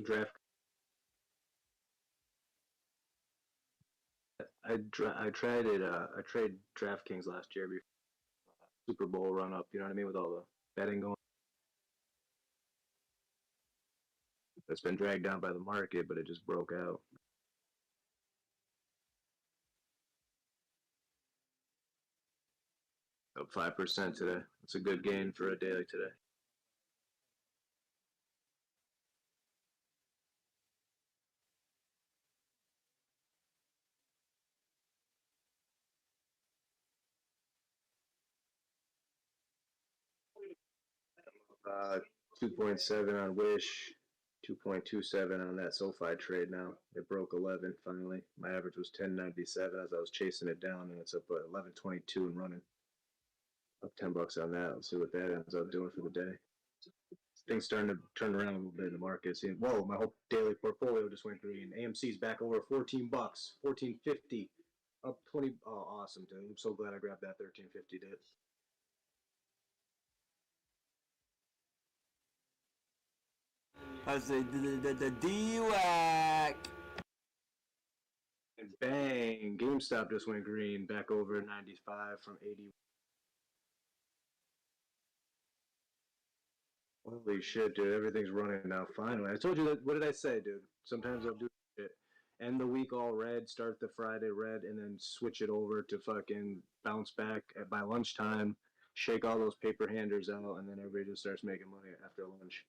Draft. I tried it. I tried DraftKings last year before Super Bowl run up. You know what I mean, with all the betting going. It's been dragged down by the market, but it just broke out. Up 5% today. It's a good gain for a daily today. Uh, 2.7 on Wish, 2.27 on that SoFi trade now. It broke 11 finally. My average was 10.97 as I was chasing it down, and it's up at 11.22 and running. Up $10 on that. Let's see what that ends up doing for the day. Things starting to turn around a little bit in the market. See, whoa, my whole daily portfolio just went green. AMC's back over 14 bucks, 14.50, up 20. Oh, awesome, dude! I'm so glad I grabbed that 13.50 dip. I say the DUAC. And bang, GameStop just went green, back over 95 from 80. Holy shit, dude! Everything's running now. Finally, I told you that. What did I say, dude? Sometimes I'll do it. End the week all red, start the Friday red, and then switch it over to fucking bounce back by lunchtime. Shake all those paper handers out, and then everybody just starts making money after lunch.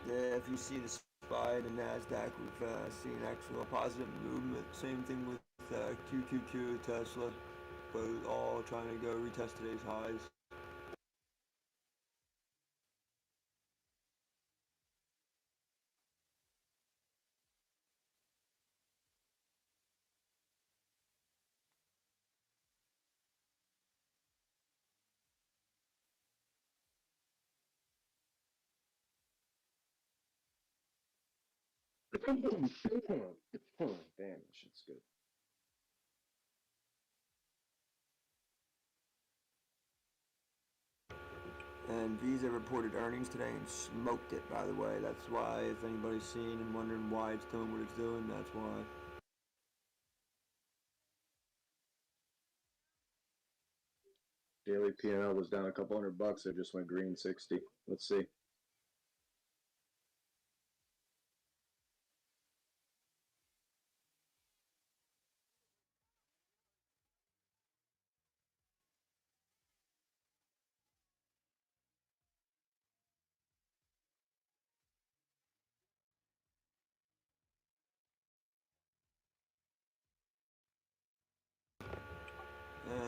Yeah, if you see the SPY and the NASDAQ, we've seen actual positive movement. Same thing with QQQ, Tesla, both all trying to go retest today's highs. Damn, that shit's good. And Visa reported earnings today and smoked it, by the way. That's why, if anybody's seen and wondering why it's doing what it's doing, that's why. Daily P&L was down a couple $100. It just went green 60. Let's see.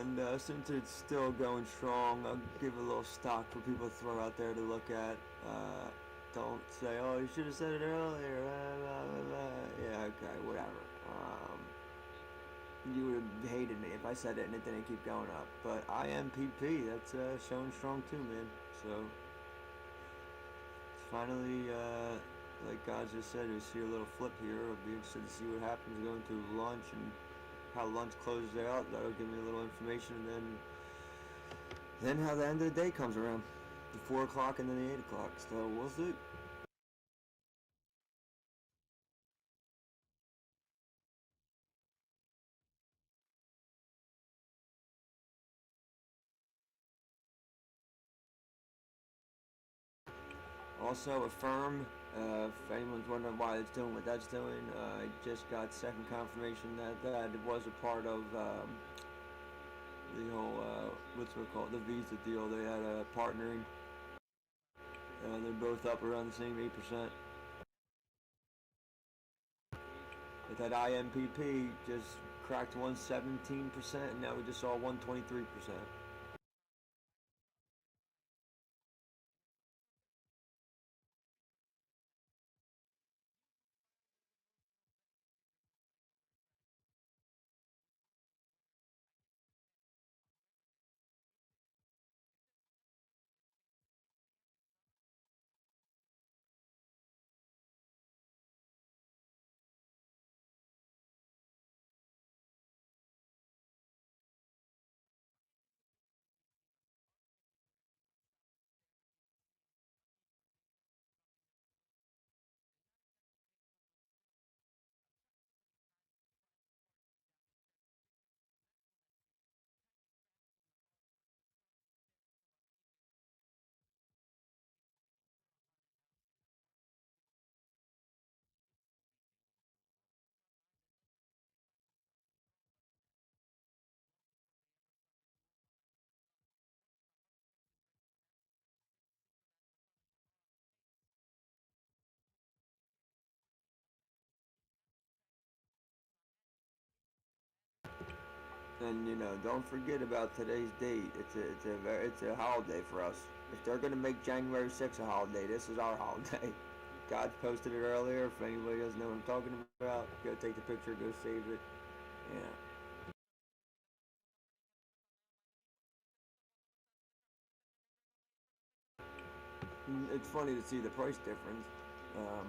And since it's still going strong, I'll give a little stock for people to throw out there to look at. Don't say, oh, you should have said it earlier. Yeah, okay, whatever. You would have hated me if I said it and it didn't keep going up. But IMPP, that's showing strong too, man. So, it's finally, like God just said, we see a little flip here. I'll be interested to see what happens going through lunch and how lunch closes out. That'll give me a little information, and then how the end of the day comes around, the 4 o'clock and then the 8 o'clock. So we'll see. Also, Affirm, if anyone's wondering why it's doing what that's doing, I just got second confirmation that that was a part of the whole, what's it called, the Visa deal. They had a partnering, and they're both up around the same 8%. But that IMPP just cracked 117%, and now we just saw 123%. And don't forget about today's date. It's a holiday for us. If they're gonna make January 6th a holiday, this is our holiday. God posted it earlier. If anybody doesn't know what I'm talking about, go take the picture, go save it. Yeah. It's funny to see the price difference. Um,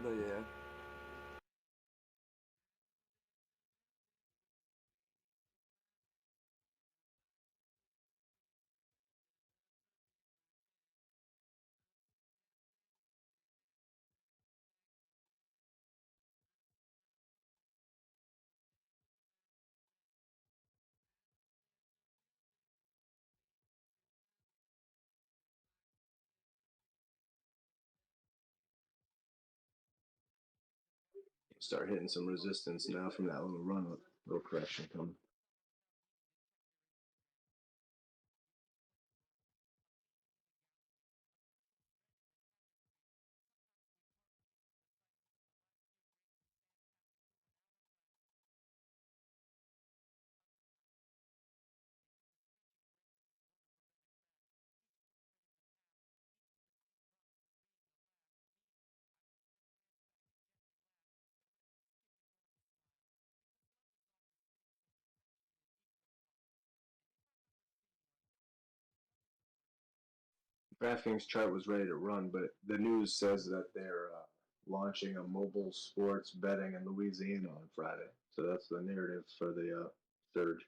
but yeah. Start hitting some resistance now from that little run up, little correction coming. DraftKings chart was ready to run, but the news says that they're launching a mobile sports betting in Louisiana on Friday. So that's the narrative for the surge.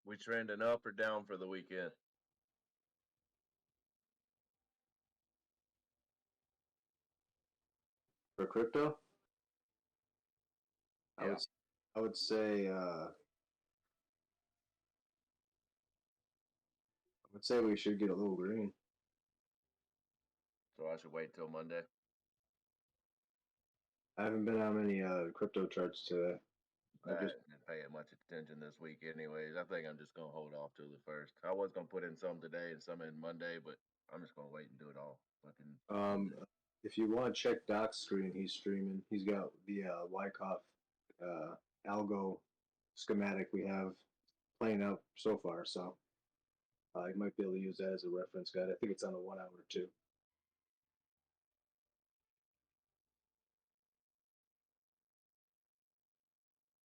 We trending up or down for the weekend? For crypto, I Yeah. would I would say we should get a little green. So I should wait till Monday. I haven't been on many crypto charts today. I haven't been paying much attention this week, anyways. I think I'm just gonna hold off till the first. I was gonna put in some today and some in Monday, but I'm just gonna wait and do it all. Fucking um, Monday. if you want to check Doc's screen, he's streaming. He's got the Wyckoff algo schematic we have playing out so far. So you might be able to use that as a reference guide. I think it's on the 1 hour too.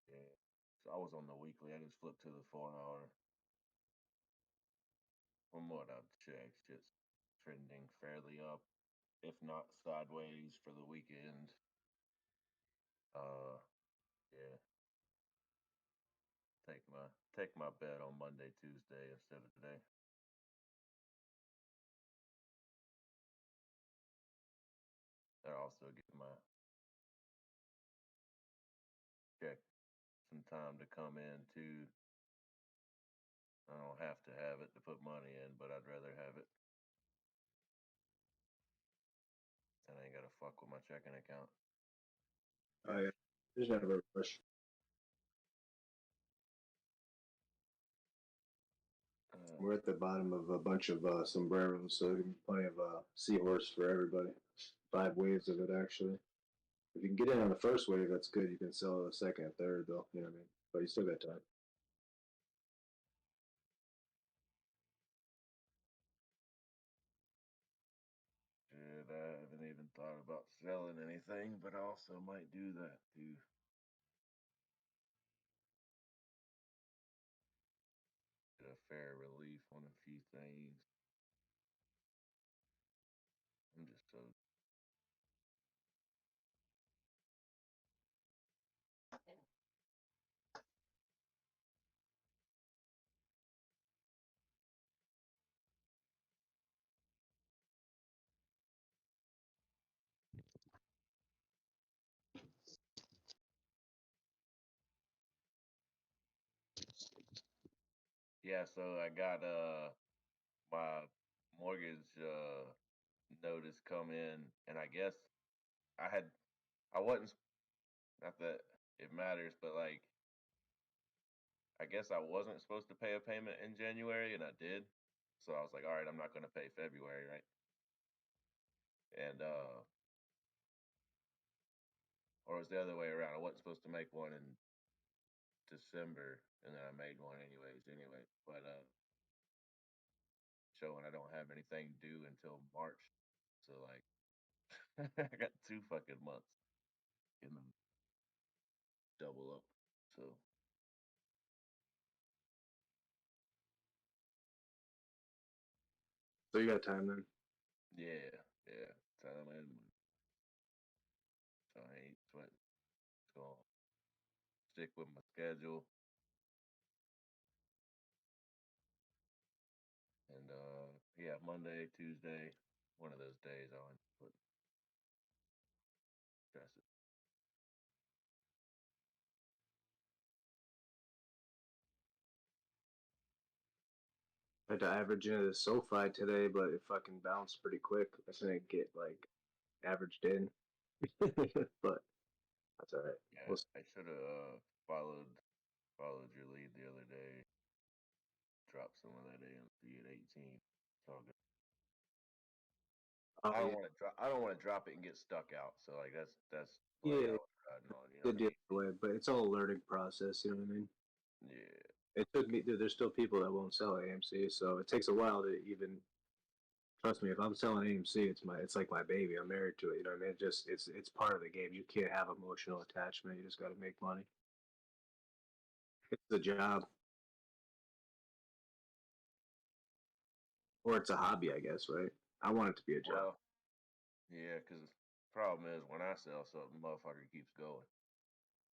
Yeah. So I was on the weekly. I just flipped to the 4 hour. From what I've checked, just trending fairly up, if not sideways for the weekend. Uh, yeah. Take my bet on Monday, Tuesday instead of today. I also get my check some time to come in too. I don't have to have it to put money in, but I'd rather have it. And I ain't gotta fuck with my checking account. Yeah. There's never a rush. We're at the bottom of a bunch of sombreros, so there's plenty of seahorse for everybody. 5 waves of it actually. If you can get in on the first wave, that's good. You can sell the second and third, though. You know what I mean? But you still got time. Shit, I haven't even thought about selling anything, but I also might do that too. Get a fair relief on a few things. I'm just so yeah. So I got my mortgage notice come in, and I guess I had I wasn't not that it matters, but like I guess I wasn't supposed to pay a payment in January, and I did. So I was like, all right, I'm not going to pay February, right? And or it was the other way around. I wasn't supposed to make one in December, and then I made one anyway. But showing I don't have anything due until March, so like I got 2 fucking months in the double up. So So you got time then. yeah, yeah, time and money. So I ain't sweating. Just gonna stick with my schedule, and yeah, Monday, Tuesday, one of those days I'll put stress it. I had to average into the SoFi today, but it fucking bounced pretty quick. I didn't get like averaged in, but that's all right. Yeah, We'll see. I should have followed your lead the other day. Drop some of that AMC at 18. It's all good. Oh yeah, I don't want to drop it and get stuck out. So like that's play I yeah, was riding on. You know did what I the mean? other way, but it's all a learning process. You know what I mean? Yeah. It took me. Dude, there's still people that won't sell AMC, so it takes a while to even trust me. If I'm selling AMC, it's like my baby. I'm married to it. You know what I mean? It's part of the game. You can't have emotional attachment. You just got to make money. It's a job or it's a hobby, I guess. Right? I want it to be a job. Well, yeah, because the problem is when I sell something, motherfucker keeps going.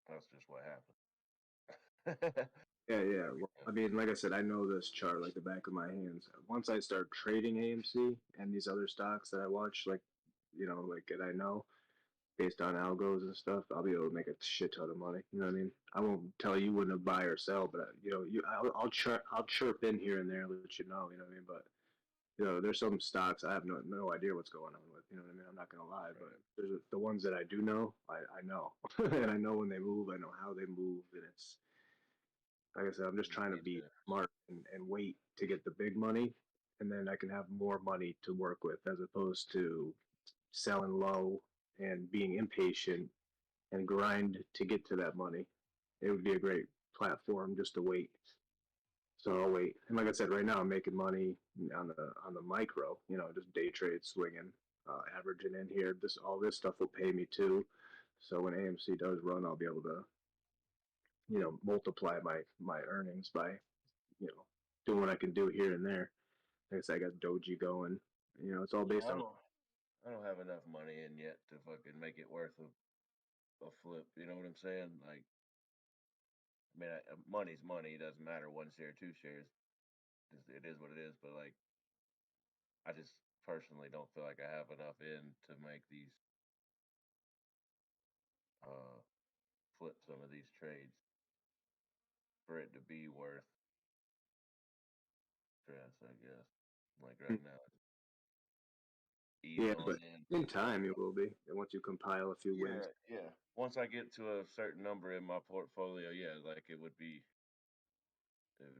That's just what happens. Yeah, yeah. Well, I mean, like I said, I know this chart like the back of my hands. Once I start trading AMC and these other stocks that I watch, like, like that I know based on algos and stuff, I'll be able to make a shit ton of money. You know what I mean? I won't tell you when to buy or sell, but I'll chirp in here and there and let you know. You know what I mean? But there's some stocks I have no idea what's going on with. You know what I mean? I'm not gonna lie, but Right. there's the ones that I do know, I know, and I know when they move. I know how they move, and it's like I said, I'm just You trying to need be to. smart and wait to get the big money, and then I can have more money to work with as opposed to selling low and being impatient and grind to get to that money. It would be a great platform just to wait. So I'll wait. And like I said, right now I'm making money on the micro. Just day trade swinging, averaging in here. All this stuff will pay me too. So when AMC does run, I'll be able to multiply my earnings by you know, doing what I can do here and there. Like I said, I got Doji going. It's all Yeah, based on. I don't have enough money in yet to fucking make it worth a flip. You know what I'm saying? Like, I mean, money's money. It doesn't matter 1 share, 2 shares. It is what it is. But like, I just personally don't feel like I have enough in to make these uh flip some of these trades for it to be worth stress. I guess. Like right now, ease Yeah, on but in. in time it will be. And once you compile a few wins. Yeah, yeah. Once I get to a certain number in my portfolio, yeah, like it would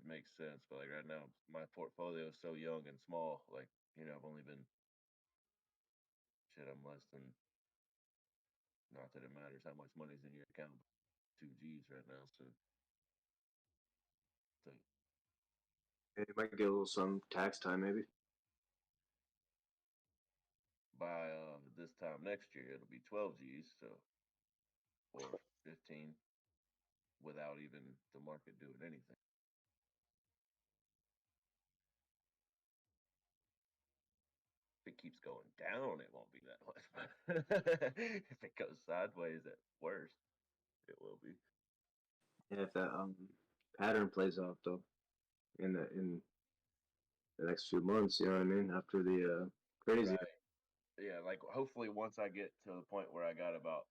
make sense. But like right now, my portfolio is so young and small. Like I've only been shit. I'm less than. Not that it matters how much money's in your account. But 2 G's right now, so think And you might get a little some tax time maybe. by this time next year it'll be 12 G's, so or 15 without even the market doing anything. If it keeps going down, it won't be that much. If it goes sideways, at worst, it will be. And if that pattern plays off though in the next few months, you know what I mean? After the crazy. Right. Yeah, like hopefully once I get to the point where I got about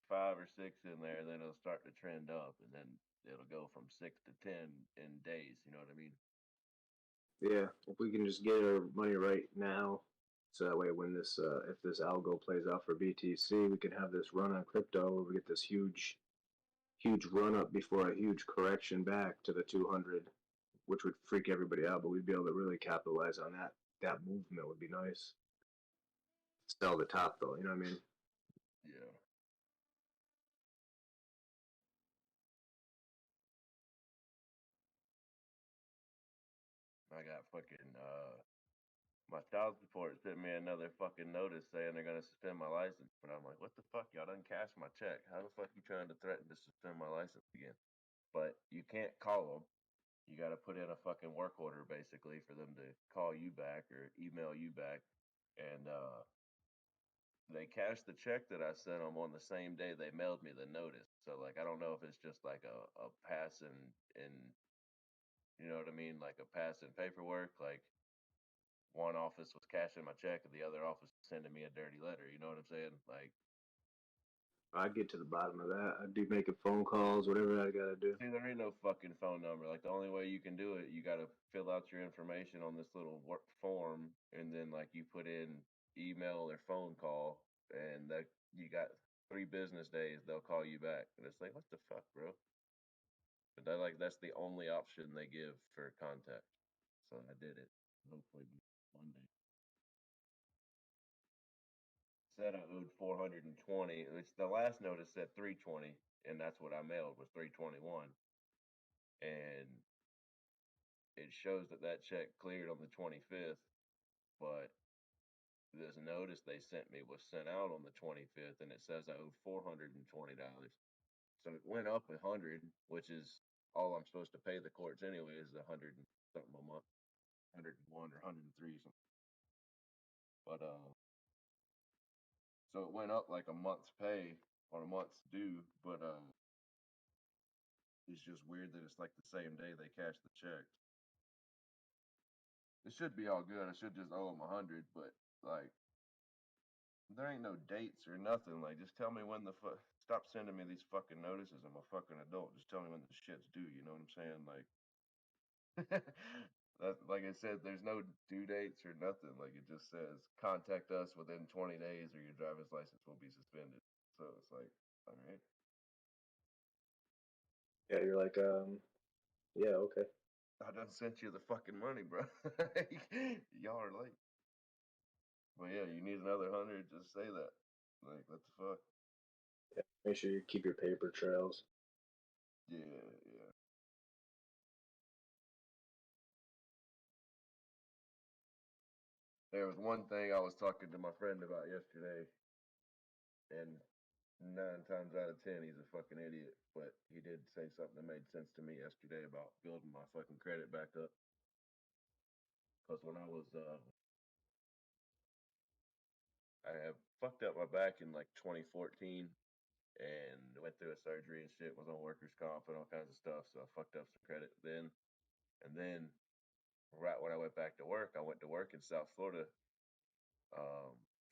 5 or 6 in there, then it'll start to trend up, and then it'll go from 6 to 10 in days. You know what I mean? Yeah, if we can just get our money right now, so that way when this if this algo plays out for BTC, we can have this run on crypto where we get this huge run up before a huge correction back to the 200, which would freak everybody out, but we'd be able to really capitalize on that. That movement would be nice. Sell the top though, you know what I mean? Yeah. I got fucking my child support sent me another fucking notice saying they're gonna suspend my license, but I'm like, what the fuck? Y'all done cashed my check. How the fuck you trying to threaten to suspend my license again? But you can't call them. You got to put in a fucking work order basically for them to call you back or email you back, and they cashed the check that I sent them on the same day they mailed me the notice. So like, I don't know if it's just like a pass in you know what I mean, like a pass in paperwork, like one office was cashing my check and the other office was sending me a dirty letter. You know what I'm saying? Like, I'd get to the bottom of that. I'd be making phone calls, whatever I gotta do. see, there ain't no fucking phone number. Like, the only way you can do it, you got to fill out your information on this little work form, and then like you put in email or phone call, and that you got 3 business days, they'll call you back. And it's like, what the fuck, bro? But that like that's the only option they give for contact. So I did it. Hopefully Monday. Said I owed 420, which the last notice said 320, and that's what I mailed was 321. And it shows that that check cleared on the 25th, but this notice they sent me was sent out on the 25th, and it says I owe $420. So it went up 100, which is all I'm supposed to pay the courts anyway, is 100 and something a month, 101 or 103 something. But so it went up like a month's pay on a month's due, but it's just weird that it's like the same day they cash the checks. It should be all good. I should just owe them 100, but like there ain't no dates or nothing. Like, just tell me when the fuck. Stop sending me these fucking notices. I'm a fucking adult. Just tell me when the shit's due. You know what I'm saying? Like, that, like I said, there's no due dates or nothing. Like, it just says contact us within 20 days or your driver's license will be suspended. So it's like, all right. Yeah, you're like, yeah, okay. I done sent you the fucking money, bro. Y'all are late. But yeah, you need another 100. Just say that. Like, what the fuck? Yeah, make sure you keep your paper trails. Yeah, yeah. There was one thing I was talking to my friend about yesterday, and 9 times out of 10, he's a fucking idiot. But he did say something that made sense to me yesterday about building my fucking credit back up. Because when I have fucked up my back in like 2014 and went through a surgery and shit, was on workers' comp and all kinds of stuff. So I fucked up some credit then. And then right when I went back to work, I went to work in South Florida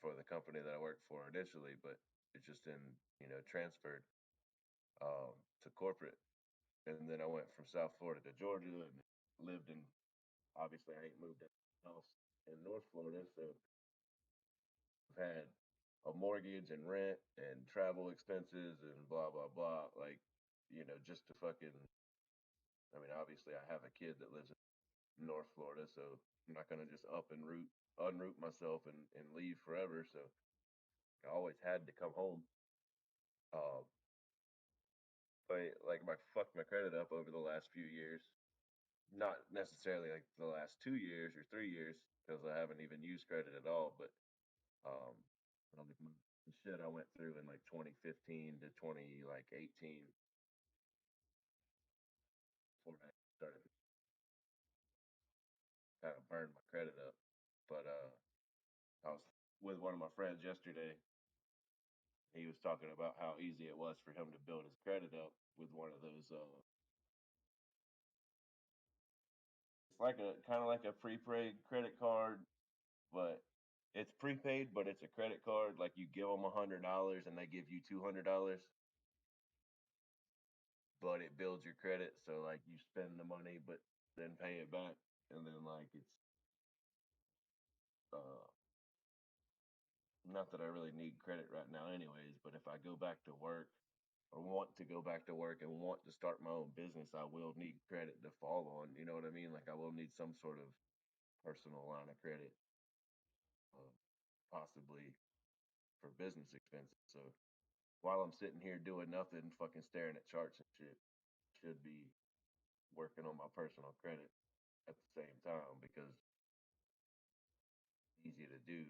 for the company that I worked for initially, but it just didn't, transferred to corporate. And then I went from South Florida to Georgia and lived in, obviously, I ain't moved else in North Florida. So I've had a mortgage and rent and travel expenses and blah, blah, blah. Like, just to fucking, I mean, obviously, I have a kid that lives in North Florida, so I'm not going to just unroot myself and leave forever. So I always had to come home. But like I fucked my credit up over the last few years. Not necessarily like the last 2 years or 3 years, because I haven't even used credit at all. But Like the shit I went through in like 2015 to 2018 before I started kind of burned my credit up. But I was with one of my friends yesterday. He was talking about how easy it was for him to build his credit up with one of those. It's like a kind of like a prepaid credit card, but it's prepaid, but it's a credit card. Like you give them $100 and they give you $200, but it builds your credit. So like you spend the money, but then pay it back, and then like it's uh not that I really need credit right now, anyways. But if I go back to work or want to go back to work and want to start my own business, I will need credit to fall on. You know what I mean? Like I will need some sort of personal line of credit, uh, possibly for business expenses. So while I'm sitting here doing nothing, fucking staring at charts and shit, should be working on my personal credit at the same time because it's easy to do.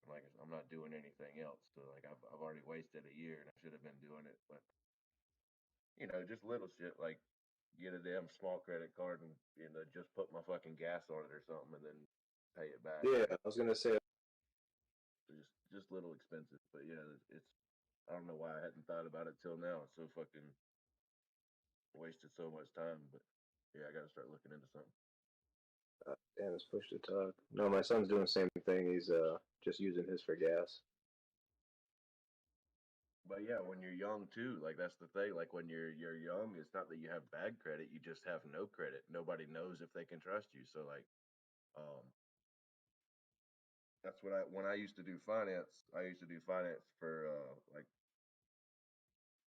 Like I'm not doing anything else, so like I've already wasted a year and I should have been doing it. But just little shit like get a damn small credit card and just put my fucking gas on it or something and then pay it back. Yeah, I was gonna say. Just little expenses, but yeah, it's I don't know why I hadn't thought about it till now. It's so fucking wasted so much time, but yeah, I got to start looking into something. Damn, it's push to talk. No, my son's doing the same thing. He's just using his for gas. But yeah, when you're young too, like that's the thing. Like when you're young, it's not that you have bad credit, you just have no credit. Nobody knows if they can trust you. So like, um, that's what when I used to do finance. I used to do finance for like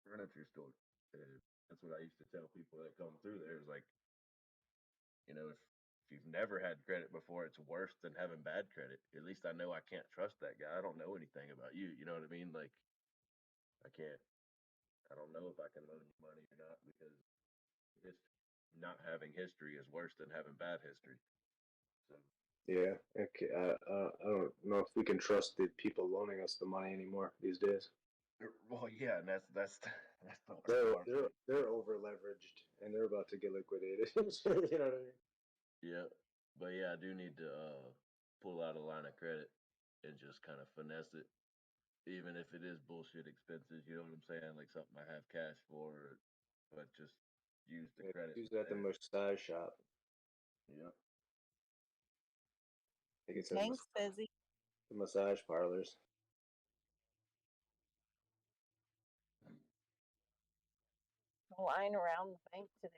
furniture store. That's what I used to tell people that come through there. Is like, if you've never had credit before, it's worse than having bad credit. At least I know I can't trust that guy. I don't know anything about you. You know what I mean? Like I can't. I don't know if I can loan you money or not because it's not having history is worse than having bad history. So Yeah, okay. I don't know if we can trust the people loaning us the money anymore these days. well, yeah, and that's that's the worst They're part. they're they're over leveraged and they're about to get liquidated. You know what I mean? Yeah, but yeah, I do need to pull out a line of credit and just kind of finesse it, even if it is bullshit expenses. You know what I'm saying? Like something I have cash for, but just use the Yeah, credit use it at the instead. massage shop. Yeah. I think it says Thanks, Busy. the massage parlors. Line around the bank today.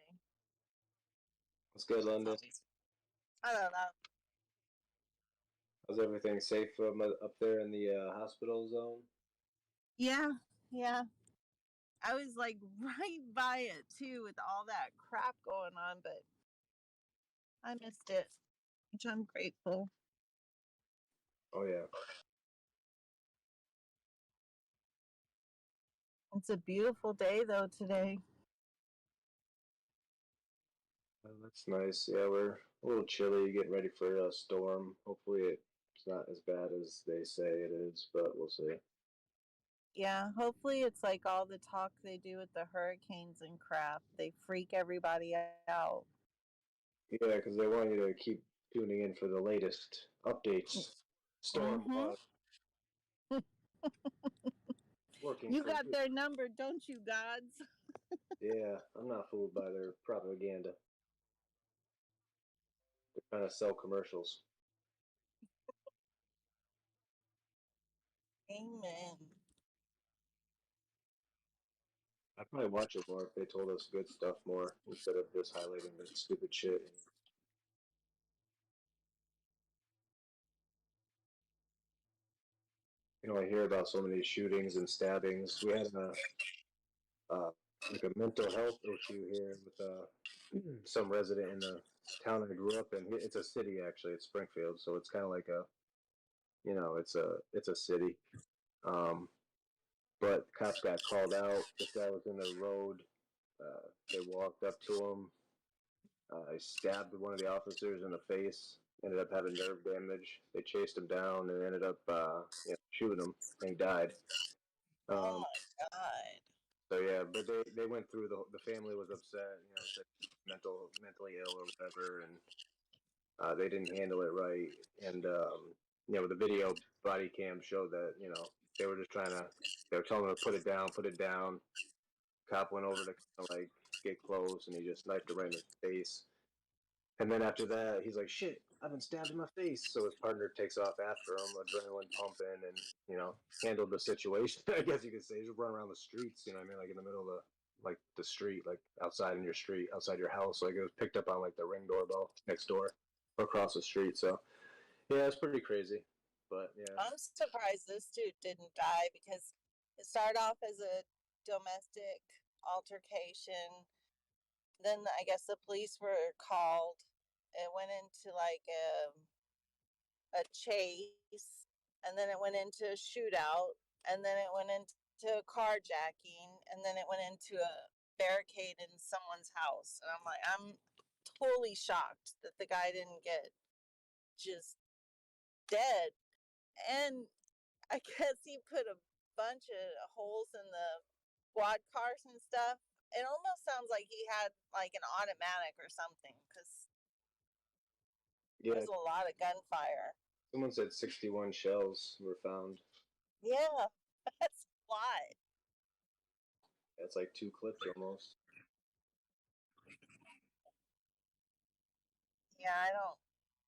What's good, London? I don't know. How's everything safe up there in the hospital zone? Yeah. I was like right by it too with all that crap going on, but I missed it, which I'm grateful. Oh yeah. It's a beautiful day though today. Oh, that's nice. Yeah, we're a little chilly, getting ready for a storm. Hopefully it's not as bad as they say it is, but we'll see. Yeah, hopefully it's like all the talk they do with the hurricanes and crap. They freak everybody out. Yeah, because they want you to keep tuning in for the latest updates. Storm Mhm. working You for got their number, don't you, gods? Yeah, I'm not fooled by their propaganda. They're trying to sell commercials. Amen. I'd probably watch it more if they told us good stuff more instead of just highlighting the stupid shit. I hear about so many shootings and stabbings. We had uh, like a mental health issue here with some resident in the town I grew up in. It's a city actually. It's Springfield, so it's kind of like it's a city. Um, but cops got called out. This guy was in the road. They walked up to him. He stabbed one of the officers in the face. ended up having nerve damage. They chased him down and ended up shooting him, and he died. Oh my god. So yeah, but they went through the family was upset, said mentally ill or whatever, and they didn't handle it right. And the video body cam showed that they were just they were telling him to put it down. Cop went over to kind of like get close, and he just knifed her right in the face. And then after that, he's like, "Shit, I've been stabbed in my face." So his partner takes off after him, adrenaline pumping, and handled the situation. I guess you could say, just run around the streets. You know what I mean? Like in the middle of the street, like outside in your street, outside your house. Like it was picked up on like the Ring doorbell next door, or across the street. So yeah, it's pretty crazy. But yeah, I'm surprised this dude didn't die because it started off as a domestic altercation. Then I guess the police were called. It went into like a chase, and then it went into a shootout, and then it went into a carjacking, and then it went into a barricade in someone's house. And I'm like, I'm totally shocked that the guy didn't get just dead. And I guess he put a bunch of holes in the quad cars and stuff. It almost sounds like he had like an automatic or something because yeah. there's a lot of gunfire. Someone said 61 shells were found. Yeah, that's a lot. That's like 2 clips almost. Yeah, I don't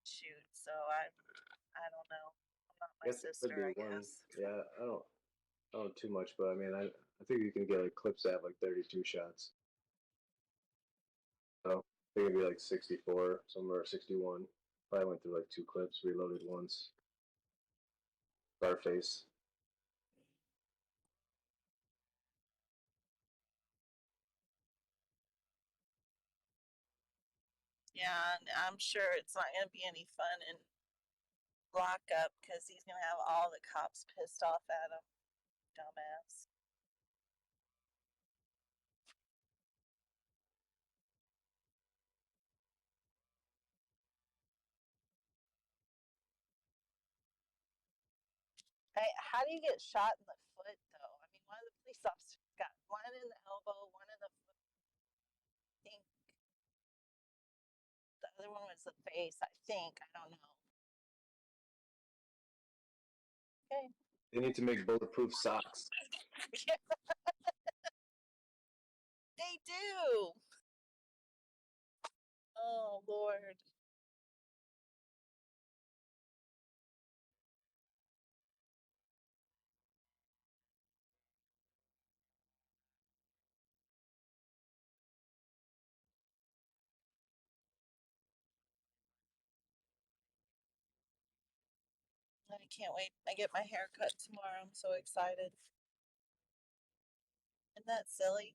shoot, so I don't know. I'm not my Guess it could sister, I be one. guess. Yeah, I don't too much, but I mean, I think you can get like clips that have like 32 shots. So I think it'd be like 64 somewhere, or 61. Probably went through like 2 clips, reloaded once. Scarface. Yeah, and I'm sure it's not going to be any fun in lockup because he's going to have all the cops pissed off at him. Dumbass. Hey, how do you get shot in the foot, though? I mean, one of the police officers got one in the elbow, one in the foot. I think the other one was the face, I think. I don't know. Okay. They need to make bulletproof socks. They do. Oh, Lord. I can't wait. I get my hair cut tomorrow. I'm so excited. Isn't that silly?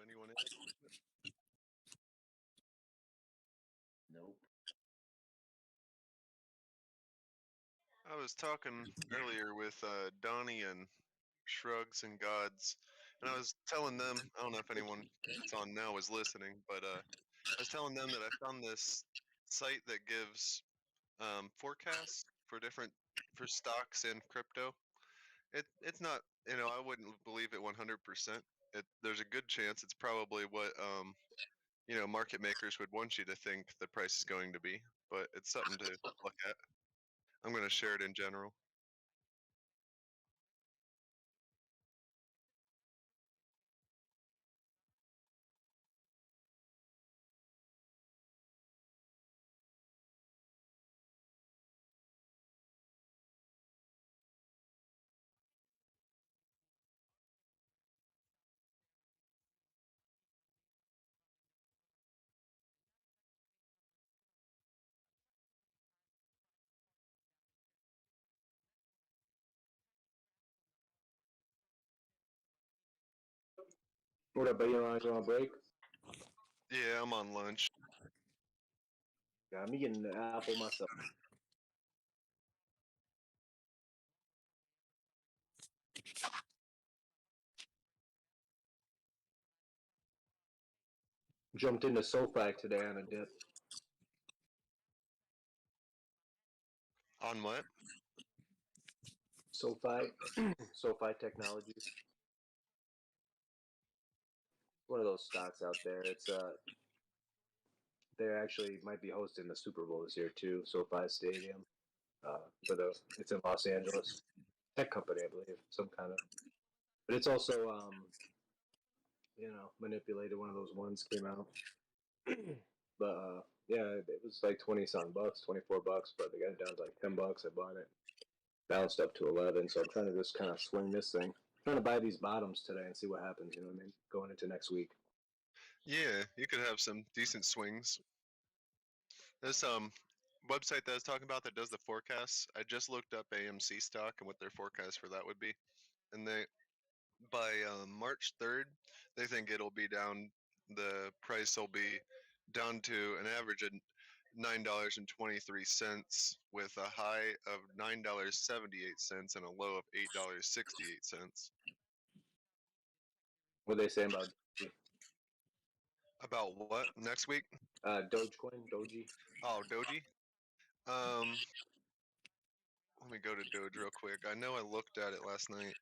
anyone in. Nope. I was talking earlier with Donnie and Shrugs and Gods, and I was telling them, I don't know if anyone that's on now is listening, but I was telling them that I found this site that gives forecasts for stocks and crypto. It's not, I wouldn't believe it 100%. There's a good chance it's probably what market makers would want you to think the price is going to be, but it's something to look at. I'm going to share it in general. What up, buddy? You on break? Yeah, I'm on lunch. Yeah, me getting the apple myself. Jumped into SoFi today on a dip. On what? SoFi, SoFi Technologies. One of those stocks out there. It's they actually might be hosting the Super Bowl this year too. SoFi Stadium. It's in Los Angeles. Tech company, I believe, some kind of. But it's also manipulated. One of those ones came out. But yeah, it was like 20-something bucks, $24, but they got it down to like $10. I bought it, bounced up to 11. So I'm trying to just kind of swing this thing. I'm trying to buy these bottoms today and see what happens. You know what I mean? Going into next week. Yeah, you could have some decent swings. This website that I was talking about that does the forecasts, I just looked up AMC stock and what their forecast for that would be. And by March 3rd, they think it'll be down, the price will be down to an average of $9.23 with a high of $9.78 and a low of $8.68. What are they saying about About what next week? Dogecoin, Doji? Oh, Doji. Let me go to Doge real quick. I know I looked at it last night.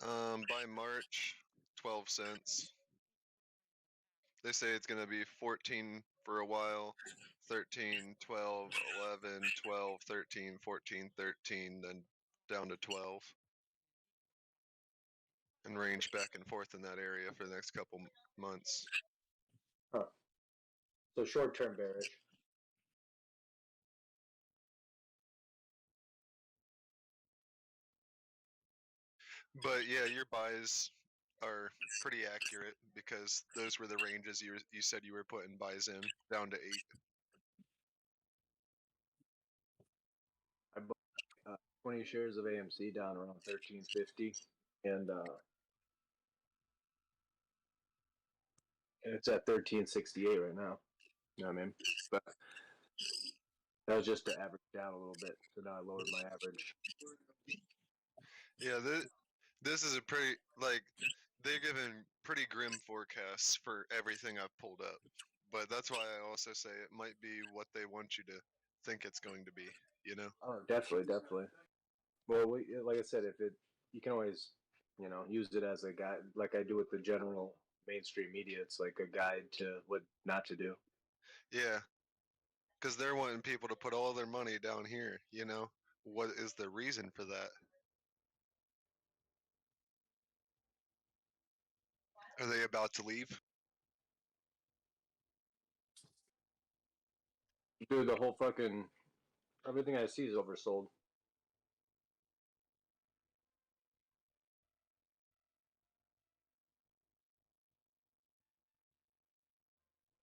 By March, 12 cents. They say it's going to be 14 for a while, 13, 12, 11, 12, 13, 14, 13, then down to 12. And range back and forth in that area for the next couple months. Huh. So short-term bearish. But yeah, your buys are pretty accurate because those were the ranges you said you were putting buys in, down to 8. I bought 20 shares of AMC down around 13.50, and it's at 13.68 right now. You know what I mean? But that was just to average down a little bit, so now I lowered my average. Yeah, this is a pretty, like, they're giving pretty grim forecasts for everything I've pulled up. But that's why I also say it might be what they want you to think it's going to be, you know? Oh, definitely, definitely. Well, like I said, you can always, use it as a guide, like I do with the general mainstream media. It's like a guide to what not to do. Yeah, because they're wanting people to put all their money down here, you know? What is the reason for that? Are they about to leave? Dude, the whole fucking everything I see is oversold.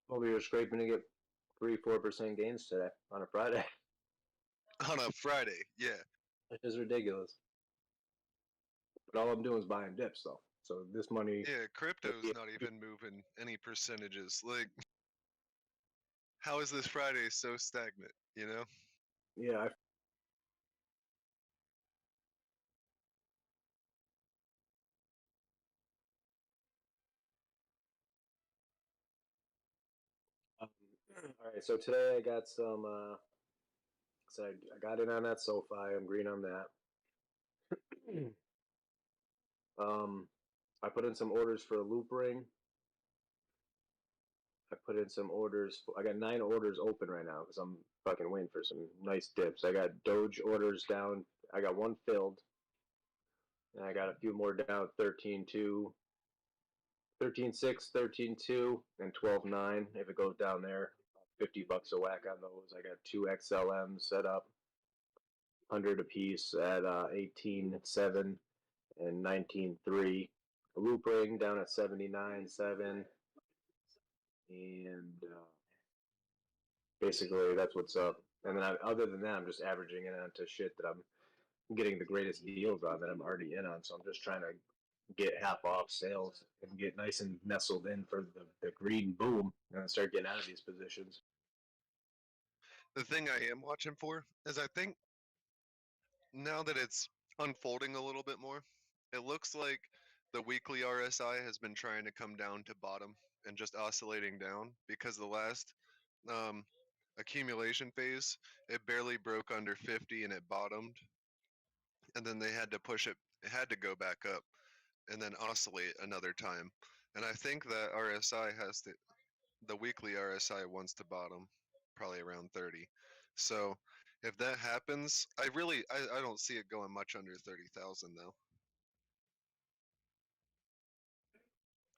Well, we were scraping to get 3-4% gains today on a Friday. On a Friday, yeah. It is ridiculous. But all I'm doing is buying dips, though. So this money, Yeah, crypto's not even moving any percentages. Like, how is this Friday so stagnant? You know? yeah, all right. So today I got some. So I got in on that SoFi. I'm green on that. I put in some orders for a loop ring. I put in some orders. I got 9 orders open right now because I'm fucking waiting for some nice dips. I got Doge orders down. I got 1 filled, and I got a few more down. 13.2, 13.6, 13.2, and 12.9. If it goes down there, $50 a whack on those. I got 2 XLMs set up, 100 a piece at 18.7 and 19.3. A loop ring down at 79.7, and basically that's what's up. And then other than that, I'm just averaging it onto shit that I'm getting the greatest deals on that I'm already in on. So I'm just trying to get half off sales and get nice and nestled in for the green boom and start getting out of these positions. The thing I am watching for is I think now that it's unfolding a little bit more, it looks like the weekly RSI has been trying to come down to bottom and just oscillating down because the last um, accumulation phase, it barely broke under 50 and it bottomed. And then they had to push it, it had to go back up and then oscillate another time. And I think that RSI has to, the weekly RSI wants to bottom probably around 30. So if that happens, I don't see it going much under 30,000 though.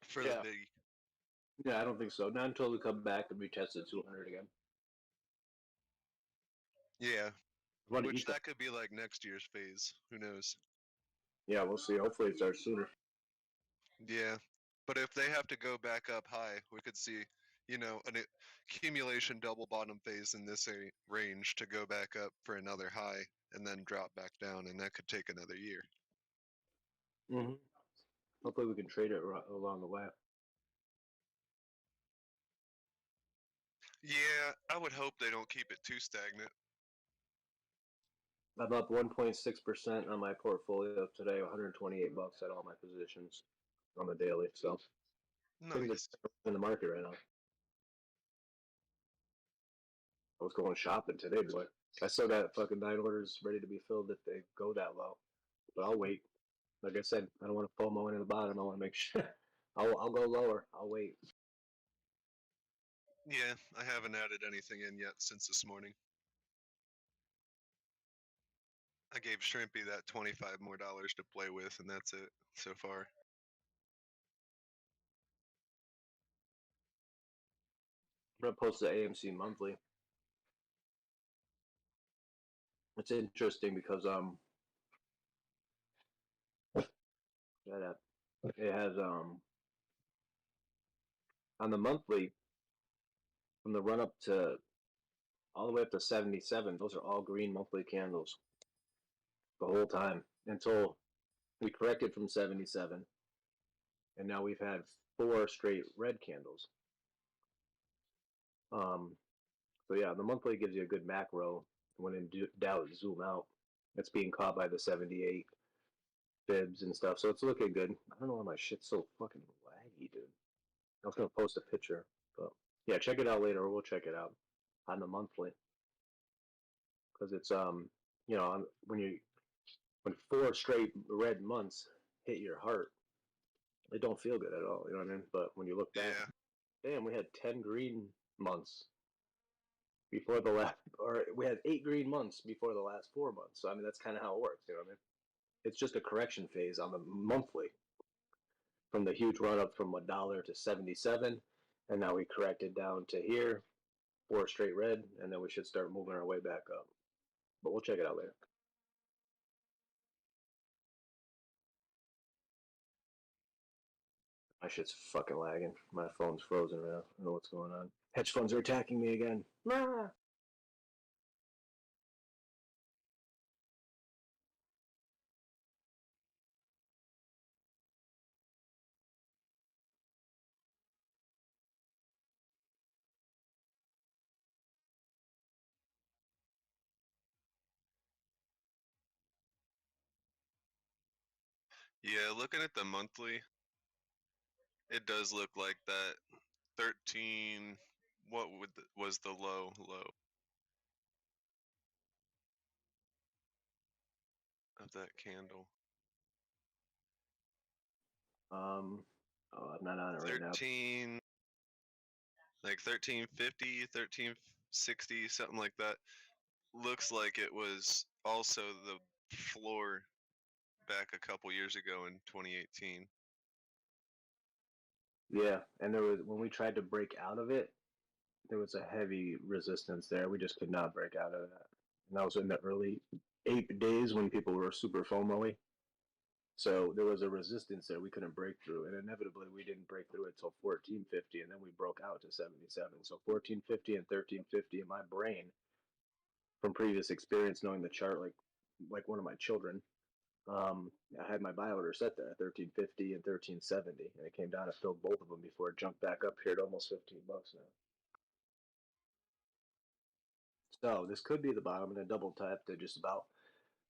For the Yeah. big. Yeah, I don't think so. Not until we come back and retest the 200 again. Yeah. Want to Which eat that? that could be like next year's phase. Who knows? Yeah, we'll see. Hopefully it starts sooner. Yeah. But if they have to go back up high, we could see, you know, an accumulation double bottom phase in this range to go back up for another high and then drop back down, and that could take another year. Mm-hmm. Hopefully we can trade it along the way. Yeah, I would hope they don't keep it too stagnant. I'm up 1.6% on my portfolio today, $128 at all my positions on the daily. So things Nice. are in the market right now. I was going shopping today, boy. I still got fucking 9 orders ready to be filled if they go that low. But I'll wait. Like I said, I don't want to FOMO into the bottom. I want to make sure. I'll go lower. I'll wait. Yeah, I haven't added anything in yet since this morning. I gave Shrimpy that 25 more dollars to play with, and that's it so far. I'm gonna post the AMC monthly. It's interesting because it has on the monthly from the run up to all the way up to 77. Those are all green monthly candles the whole time until we corrected from 77, and now we've had 4 straight red candles. So yeah, the monthly gives you a good macro. When in doubt, zoom out. It's being caught by the 78 fibs and stuff, so it's looking good. I don't know why my shit's so fucking laggy, dude. I was gonna post a picture, but yeah, check it out later. We'll check it out on the monthly because it's you know when 4 straight red months hit your heart, it don't feel good at all. You know what I mean? But when you look back, Yeah. damn, we had 10 green months before the last, or we had 8 green months before the last 4 months. So I mean, that's kind of how it works. You know what I mean? It's just a correction phase on the monthly from the huge run up from $1 to 77, and now we corrected down to here, 4 straight red, and then we should start moving our way back up. But we'll check it out later. My shit's fucking lagging. My phone's frozen right now. I don't know what's going on. Hedge funds are attacking me again. Nah. Yeah, looking at the monthly, it does look like that 13. What was the low? Of that candle? Oh, I'm not on it right now. 13, like 1350, 1360, something like that. Looks like it was also the floor back a couple years ago in 2018. Yeah, and there was when we tried to break out of it, there was a heavy resistance there. We just could not break out of that. And that was in the early 8 days when people were super FOMO-y. So there was a resistance there we couldn't break through, and inevitably we didn't break through it until 1450, and then we broke out to 77. So 1450 and 1350 in my brain, from previous experience knowing the chart like one of my children, I had my buy order set there at 1350 and 1370, and it came down and filled both of them before it jumped back up here at almost $15 now. So this could be the bottom and a double tap to just about.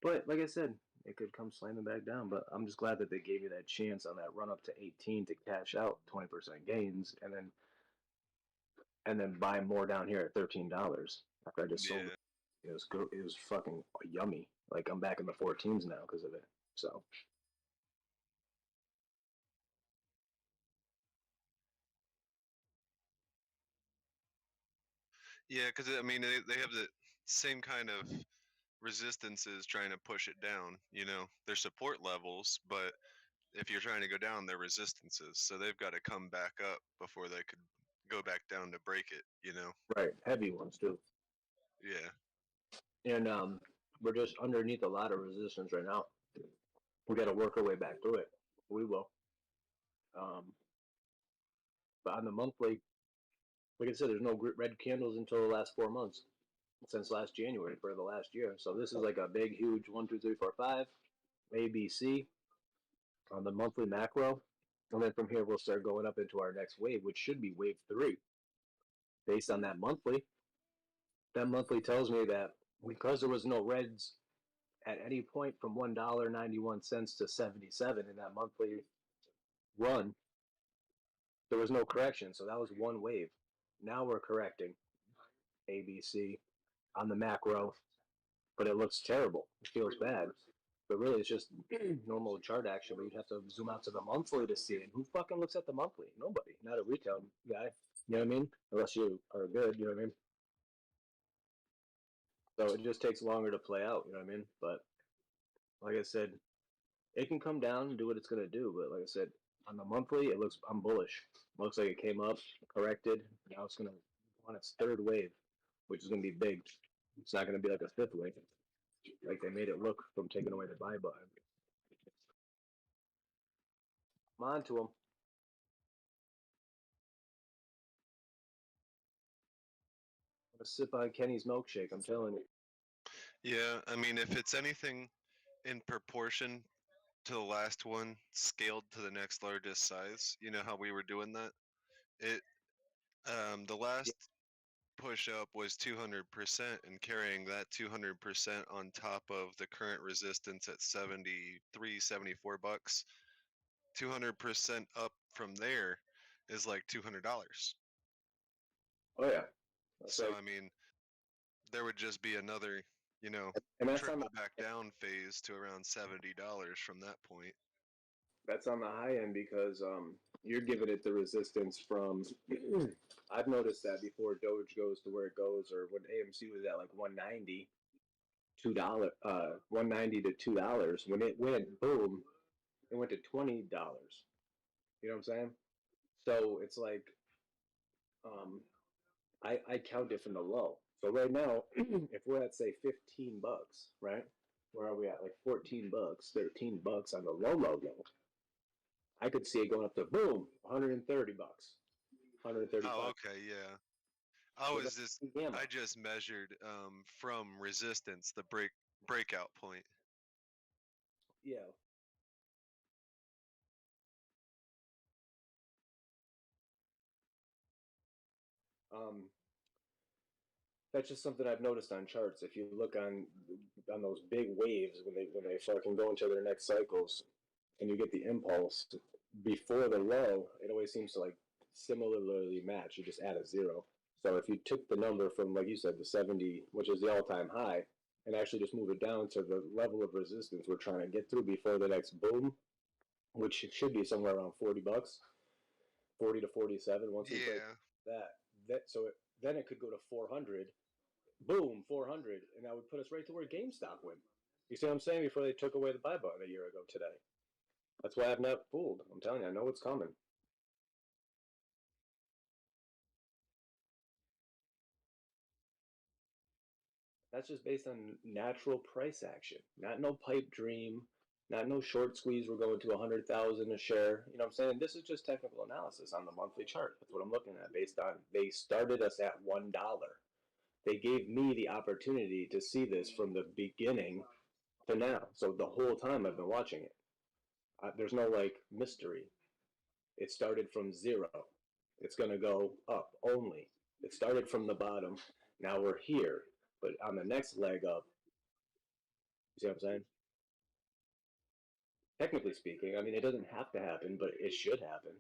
But like I said, it could come slamming back down. But I'm just glad that they gave me that chance on that run up to 18 to cash out 20% gains, and then buy more down here at $13 after I just sold Yeah. it. It was fucking yummy. Like I'm back in the 14s now because of it. So Yeah, because I mean, they have the same kind of resistances trying to push it down. They're support levels, but if you're trying to go down, they're resistances. So they've got to come back up before they could go back down to break it. right, heavy ones too. Yeah. And we're just underneath a lot of resistance right now. We got to work our way back through it. We will. Um, but on the monthly, like I said, there's no red candles until the last 4 months since last January for the last year. So this is like a big, huge 1, 2, 3, 4, 5 ABC on the monthly macro, and then from here we'll start going up into our next wave, which should be wave 3, based on that monthly. That monthly tells me that because there was no reds at any point from $1.91 to 77 in that monthly run, there was no correction. So that was one wave. Now we're correcting ABC on the macro, but it looks terrible. It feels bad. But really, it's just normal chart action. But you'd have to zoom out to the monthly to see it. Who fucking looks at the monthly? Nobody. Not a retail guy. You know what I mean? Unless you are good. You know what I mean? So it just takes longer to play out. You know what I mean? But like I said, it can come down and do what it's gonna do. But like I said, on the monthly, I'm bullish. It looks like it came up, corrected. Now it's gonna go on its third wave, which is gonna be big. It's not gonna be like a fifth wave, like they made it look from taking away the buy button. I'm on to them. I'm gonna sip on Kenny's milkshake. I'm telling you. Yeah, I mean, if it's anything in proportion to the last one, scaled to the next largest size, you know how we were doing that? It the last push up was 200%, and carrying that 200% on top of the current resistance at 73, $74, 200% up from there is like $200. Oh yeah. That's So like, I mean, there would just be another, and that's on the trickle back down phase to around $70 from that point. that's on the high end because you're giving it the resistance from. I've noticed that before Doge goes to where it goes, or when AMC was at like 190, $2, 190 to $2. When it went boom, it went to $20. You know what I'm saying? So it's like um, I count it from the low. So right now, if we're at say $15, right? Where are we at? Like $14, $13 on the low. I could see it going up to boom, $130, $135. Oh, okay, yeah. So that's gamma. I just measured from resistance the breakout point. Yeah. That's just something I've noticed on charts. If you look on those big waves when they fucking go into their next cycles, and you get the impulse before the low, it always seems to like similarly match. You just add a zero. So if you took the number from, like you said, the 70, which is the all-time high, and actually just move it down to the level of resistance we're trying to get through before the next boom, which should be somewhere around $40, 40 to 47. Once we break then it could go to 400. Boom, 400, and that would put us right to where GameStop went. You see what I'm saying? Before they took away the buy button a year ago today. That's why I'm not fooled. I'm telling you, I know what's coming. That's just based on natural price action, not no pipe dream, not no short squeeze. We're going to 100,000 a share. You know what I'm saying? This is just technical analysis on the monthly chart. That's what I'm looking at. Based on they started us at $1. They gave me the opportunity to see this from the beginning to now. So the whole time I've been watching it. There's no like mystery. It started from zero. It's going to go up only. It started from the bottom. Now we're here. But on the next leg up, you see what I'm saying? Technically speaking, I mean, it doesn't have to happen, but it should happen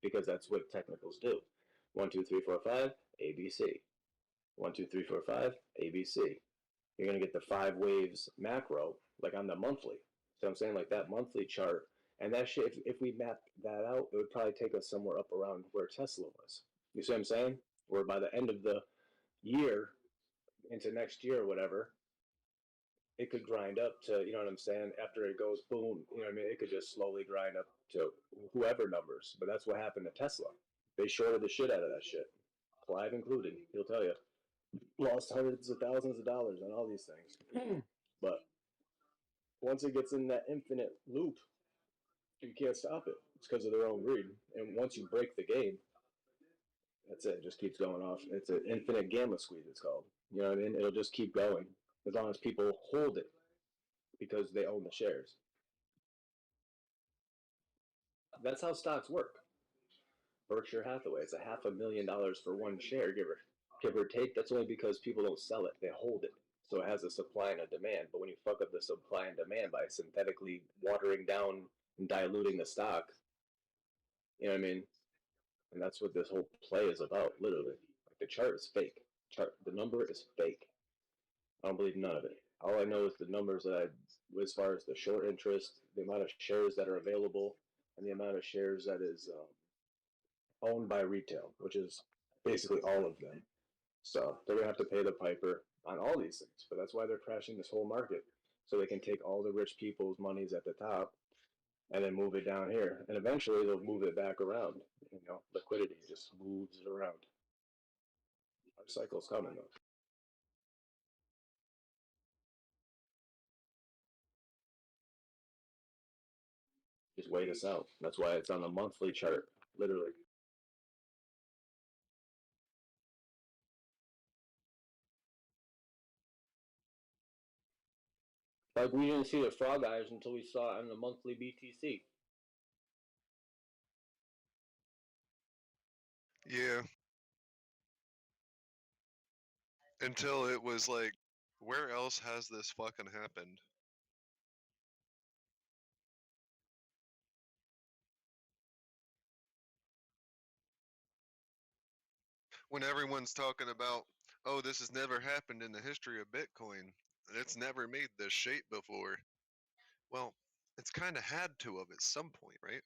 because that's what technicals do. 1, 2, 3, 4, 5, ABC. 1, 2, 3, 4, 5, ABC. You're going to get the 5 waves macro, like on the monthly. So I'm saying, like that monthly chart. And that shit, if we map that out, it would probably take us somewhere up around where Tesla was. You see what I'm saying? Where by the end of the year, into next year or whatever, it could grind up to, you know what I'm saying? After it goes boom, you know what I mean? It could just slowly grind up to whoever numbers. But that's what happened to Tesla. They shorted the shit out of that shit. Clive included, he'll tell you. Lost hundreds of thousands of dollars on all these things. But once it gets in that infinite loop, you can't stop it. It's because of their own greed. And once you break the game, that's it. It just keeps going off. It's an infinite gamma squeeze, it's called. You know what I mean? It'll just keep going as long as people hold it because they own the shares. That's how stocks work. Berkshire Hathaway, it's $500,000 for one share, give or take. That's only because people don't sell it; they hold it. So it has a supply and a demand. But when you fuck up the supply and demand by synthetically watering down and diluting the stock, you know what I mean? And that's what this whole play is about, literally. Like the chart is fake. The number is fake. I don't believe none of it. All I know is the numbers that as far as the short interest, the amount of shares that are available, and the amount of shares that is owned by retail, which is basically all of them. So they're gonna have to pay the piper on all these things. But that's why they're crashing this whole market, so they can take all the rich people's monies at the top and then move it down here, and eventually they'll move it back around. You know, liquidity just moves it around. Our cycle's coming though. Just wait us out. That's why it's on a monthly chart, literally. Like we didn't see the frog eyes until we saw it on the monthly BTC. Yeah, until it was like, where else has this fucking happened? When everyone's talking about, oh, this has never happened in the history of Bitcoin. It's never made this shape before. Well, it's kind of had to have at some point, right?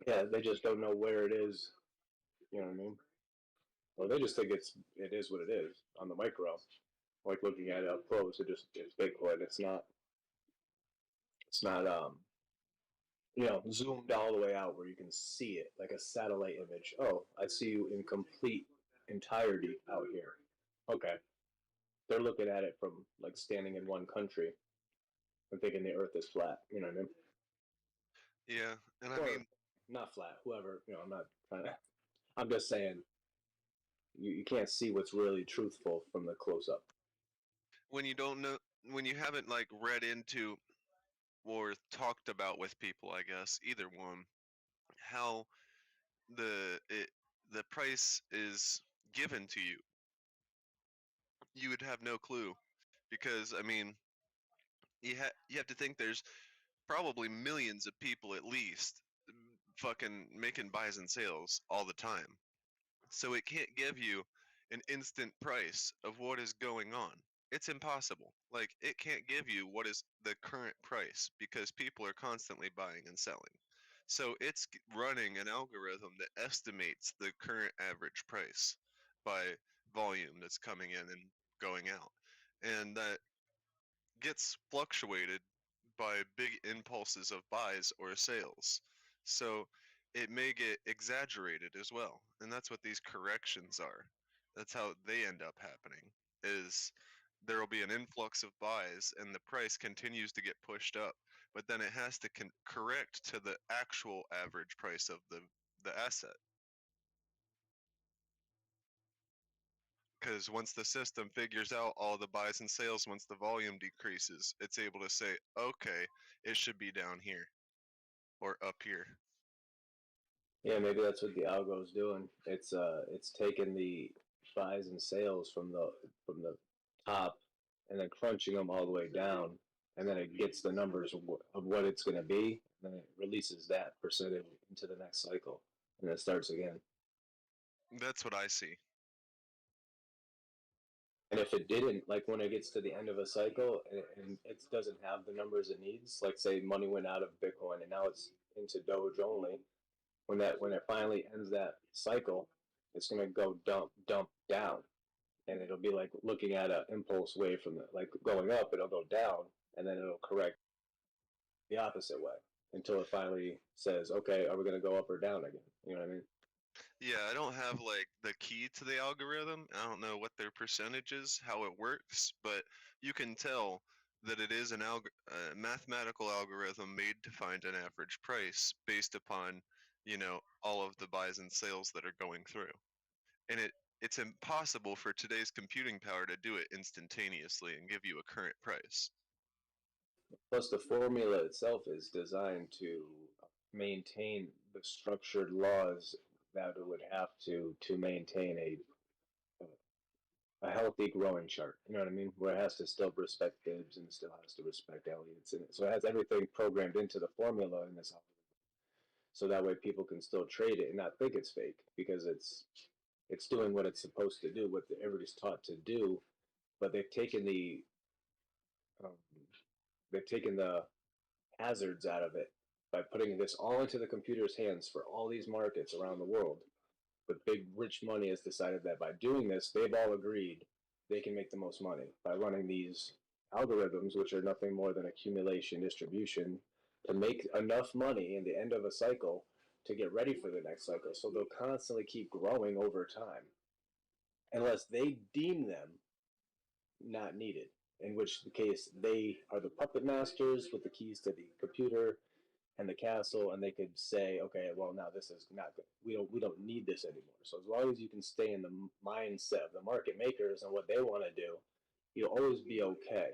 Yeah, they just don't know where it is. You know what I mean? Well, they just think it is what it is on the micro. Like looking at it up close, it's Bitcoin. It's not you know, zoomed all the way out where you can see it like a satellite image. Oh, I see you in complete entirety out here. Okay. They're looking at it from like standing in one country and thinking the earth is flat. You know what I mean? Yeah, and I Or mean, not flat, whoever, you know, I'm not trying to, I'm just saying you can't see what's really truthful from the close up. when you don't know, when you haven't like read into or talked about with people, I guess, either one, how the it, the price is given to you, you would have no clue. Because I mean, you have to think there's probably millions of people at least fucking making buys and sales all the time. So it can't give you an instant price of what is going on. It's impossible. Like, it can't give you what is the current price because people are constantly buying and selling. So it's running an algorithm that estimates the current average price by volume that's coming in and going out. And that gets fluctuated by big impulses of buys or sales. So it may get exaggerated as well. And that's what these corrections are. That's how they end up happening. Is there will be an influx of buys and the price continues to get pushed up, but then it has to correct to the actual average price of the asset. Because once the system figures out all the buys and sales, once the volume decreases, it's able to say, okay, it should be down here or up here. Yeah, maybe that's what the algo is doing. It's taking the buys and sales from the top and then crunching them all the way down, and then it gets the numbers of what it's going to be, and then it releases that percentage into the next cycle, and it starts again. That's what I see. And if it didn't, like when it gets to the end of a cycle and it doesn't have the numbers it needs, like say money went out of Bitcoin and now it's into Doge only, when it finally ends that cycle, it's gonna go dump down, and it'll be like looking at an impulse wave from the like going up, it'll go down, and then it'll correct the opposite way until it finally says, okay, are we gonna go up or down again? You know what I mean? Yeah, I don't have like the key to the algorithm. I don't know what their percentage is, how it works, but you can tell that it is a mathematical algorithm made to find an average price based upon, all of the buys and sales that are going through. And it's impossible for today's computing power to do it instantaneously and give you a current price. Plus, the formula itself is designed to maintain the structured laws that it would have to maintain a healthy growing chart. You know what I mean? Where it has to still respect fibs and still has to respect Elliott's in it. So it has everything programmed into the formula in this algorithm. So that way people can still trade it and not think it's fake because it's doing what it's supposed to do, what everybody's taught to do. But um, they've taken the hazards out of it by putting this all into the computer's hands for all these markets around the world. But big rich money has decided that by doing this, they've all agreed they can make the most money by running these algorithms, which are nothing more than accumulation distribution, to make enough money in the end of a cycle to get ready for the next cycle. So they'll constantly keep growing over time unless they deem them not needed, in which the case they are the puppet masters with the keys to the computer and the castle, and they could say, okay, well now this is not good. We don't need this anymore. So as long as you can stay in the mindset of the market makers and what they want to do, you'll always be okay,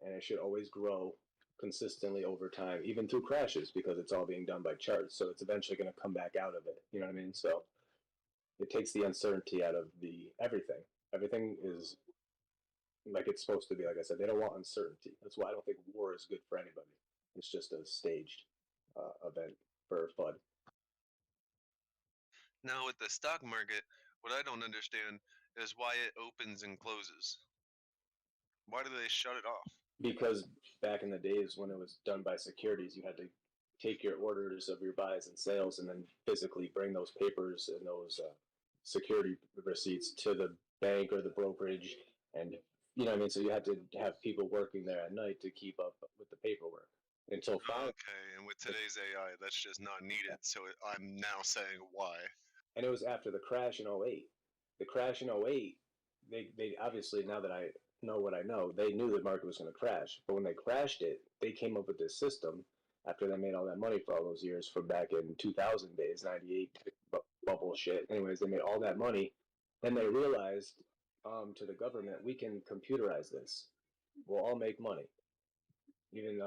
and it should always grow consistently over time, even through crashes, because it's all being done by charts. So it's eventually going to come back out of it. You know what I mean? So it takes the uncertainty out of the everything. Everything is like it's supposed to be. Like I said, they don't want uncertainty. That's why I don't think war is good for anybody. It's just a staged event for FUD. Now, with the stock market, what I don't understand is why it opens and closes. Why do they shut it off? Because back in the days when it was done by securities, you had to take your orders of your buys and sales and then physically bring those papers and those security receipts to the bank or the brokerage. And, you know what I mean? So you had to have people working there at night to keep up with the paperwork until finally. Okay, and with today's AI, that's just not needed. So I'm now saying why. And it was after the crash in '08. The crash in '08, they obviously, now that I know what I know, they knew the market was going to crash. But when they crashed it, they came up with this system after they made all that money for all those years from back in 2000 days, 98 bubble shit. Anyways, they made all that money. Then they realized to the government, we can computerize this. We'll all make money. Even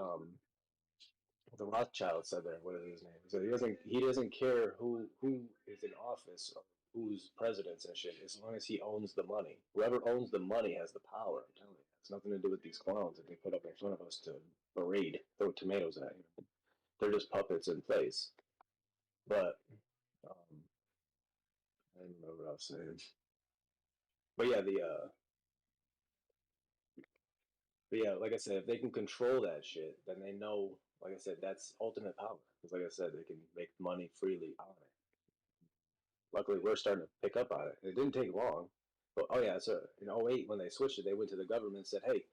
the Rothschild said there, what is his name? He said he doesn't care who is in office or who's presidents and shit, as long as he owns the money. Whoever owns the money has the power. I'm telling you. It's nothing to do with these clowns that they put up in front of us to berate, throw tomatoes at. They're just puppets in place. But I don't remember what I was saying. But yeah, like I said, if they can control that shit, then they know. Like I said, that's ultimate power. Because like I said, they can make money freely on it. Luckily, we're starting to pick up on it. It didn't take long. But oh yeah, so in '08 when they switched it, they went to the government and said, "Hey,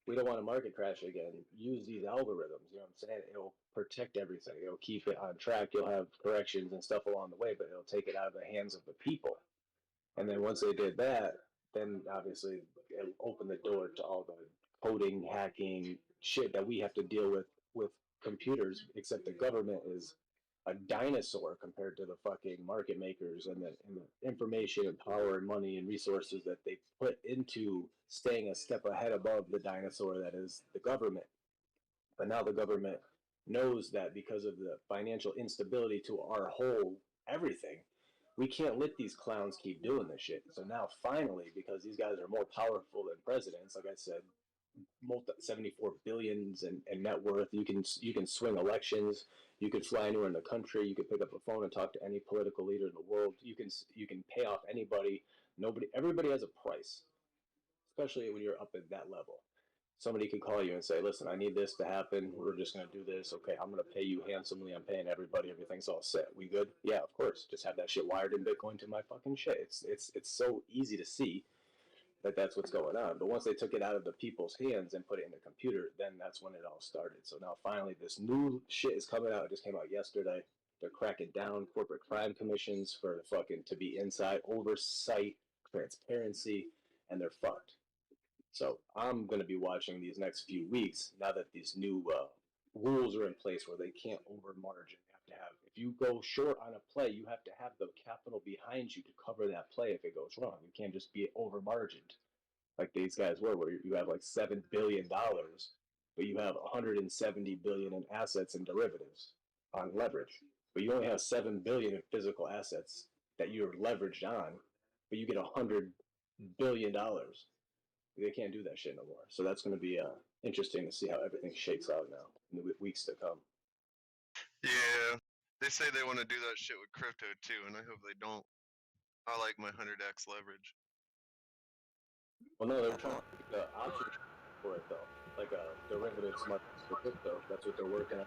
we don't want a market crash again. Use these algorithms. You know what I'm saying? It'll protect everything. It'll keep it on track. You'll have corrections and stuff along the way, but it'll take it out of the hands of the people." And then once they did that, then obviously it opened the door to all the coding, hacking shit that we have to deal with computers. Except the government is a dinosaur compared to the fucking market makers and the information and power and money and resources that they put into staying a step ahead above the dinosaur that is the government. But now the government knows that because of the financial instability to our whole everything, we can't let these clowns keep doing this shit. So now finally, because these guys are more powerful than presidents, like I said, 74 billions in net worth. You can swing elections. You could fly anywhere in the country. You could pick up a phone and talk to any political leader in the world. You can pay off anybody. Everybody has a price, especially when you're up at that level. Somebody could call you and say, "Listen, I need this to happen. We're just going to do this. Okay, I'm going to pay you handsomely. I'm paying everybody. Everything's all set. We good? Yeah, of course. Just have that shit wired in Bitcoin to my fucking shit." It's so easy to see that that's what's going on. But once they took it out of the people's hands and put it in the computer, then that's when it all started. So now finally this new shit is coming out. It just came out yesterday. They're cracking down corporate crime commissions for fucking to be inside oversight, transparency, and they're fucked. So I'm going to be watching these next few weeks now that these new rules are in place where they can't over margin. You have to have, if you go short on a play, you have to have the capital behind you to cover that play if it goes wrong. You can't just be over margined like these guys were, where you have like $7 billion, but you have 170 billion in assets and derivatives on leverage. But you only have 7 billion in physical assets that you're leveraged on, but you get $100 billion. They can't do that shit no more. So that's going to be interesting to see how everything shakes out now in the weeks to come. Yeah, they say they want to do that shit with crypto too, and I hope they don't. I like my 100x leverage. Well, no, they're trying to make the option for it though, like a derivatives market for crypto. That's what they're working on.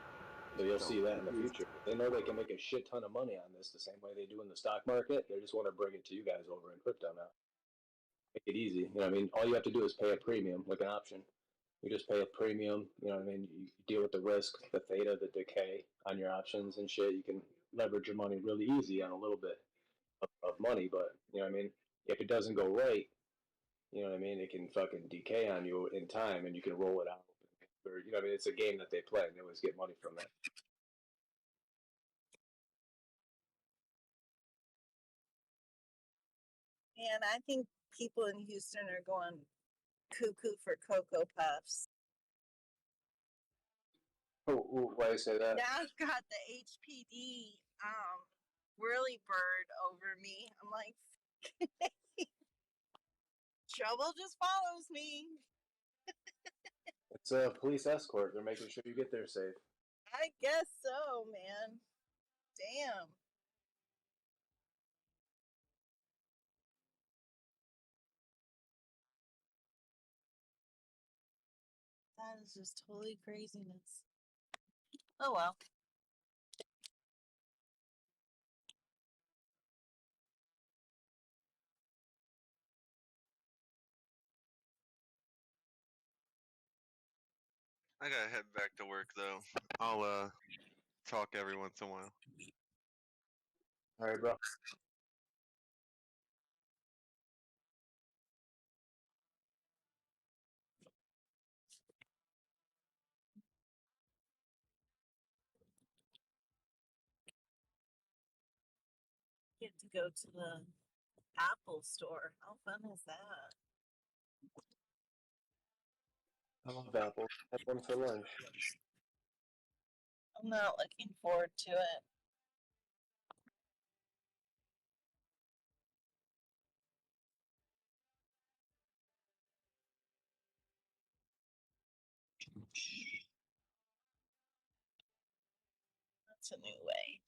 So you'll see that in the future. They know they can make a shit ton of money on this the same way they do in the stock market. They just want to bring it to you guys over in crypto now. Make it easy. You know what I mean? All you have to do is pay a premium, like an option. You just pay a premium. You know what I mean? You deal with the risk, the theta, the decay on your options and shit. You can leverage your money really easy on a little bit of money, but you know what I mean? If it doesn't go right, you know what I mean? It can fucking decay on you in time, and you can roll it out. Or, you know what I mean? It's a game that they play, and they always get money from that. And I think people in Houston are going cuckoo for Cocoa Puffs. Oh, why do you say that? Now I've got the HPD whirly bird over me. I'm like, trouble just follows me. It's a police escort. They're making sure you get there safe. I guess so, man. Damn. That is just totally craziness. Oh well. I gotta head back to work though. I'll talk every once in a while. All right, bro. Get to go to the Apple store. How fun is that? I love Apple. Have one for lunch. I'm not looking forward to it. That's a new way.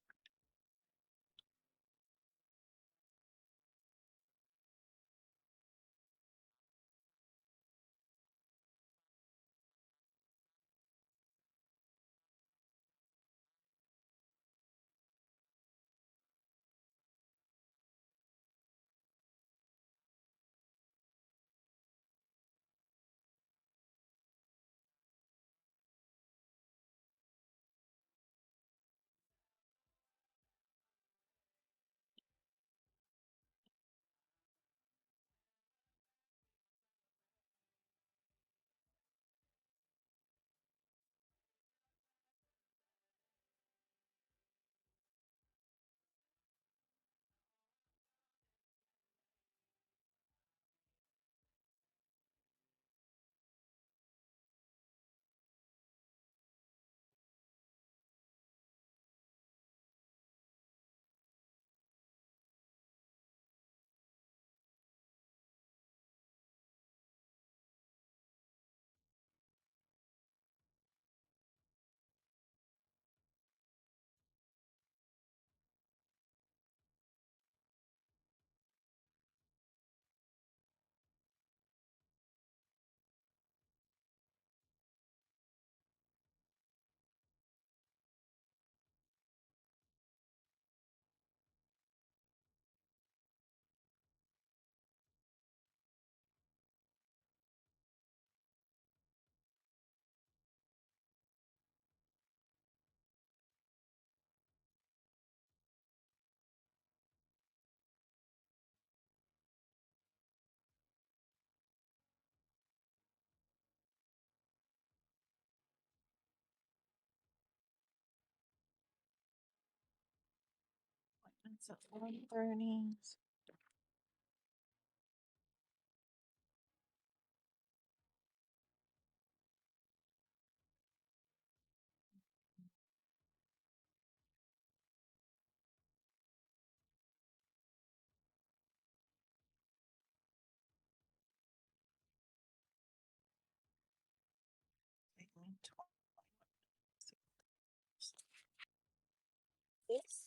Appointments at 1:30. Yes.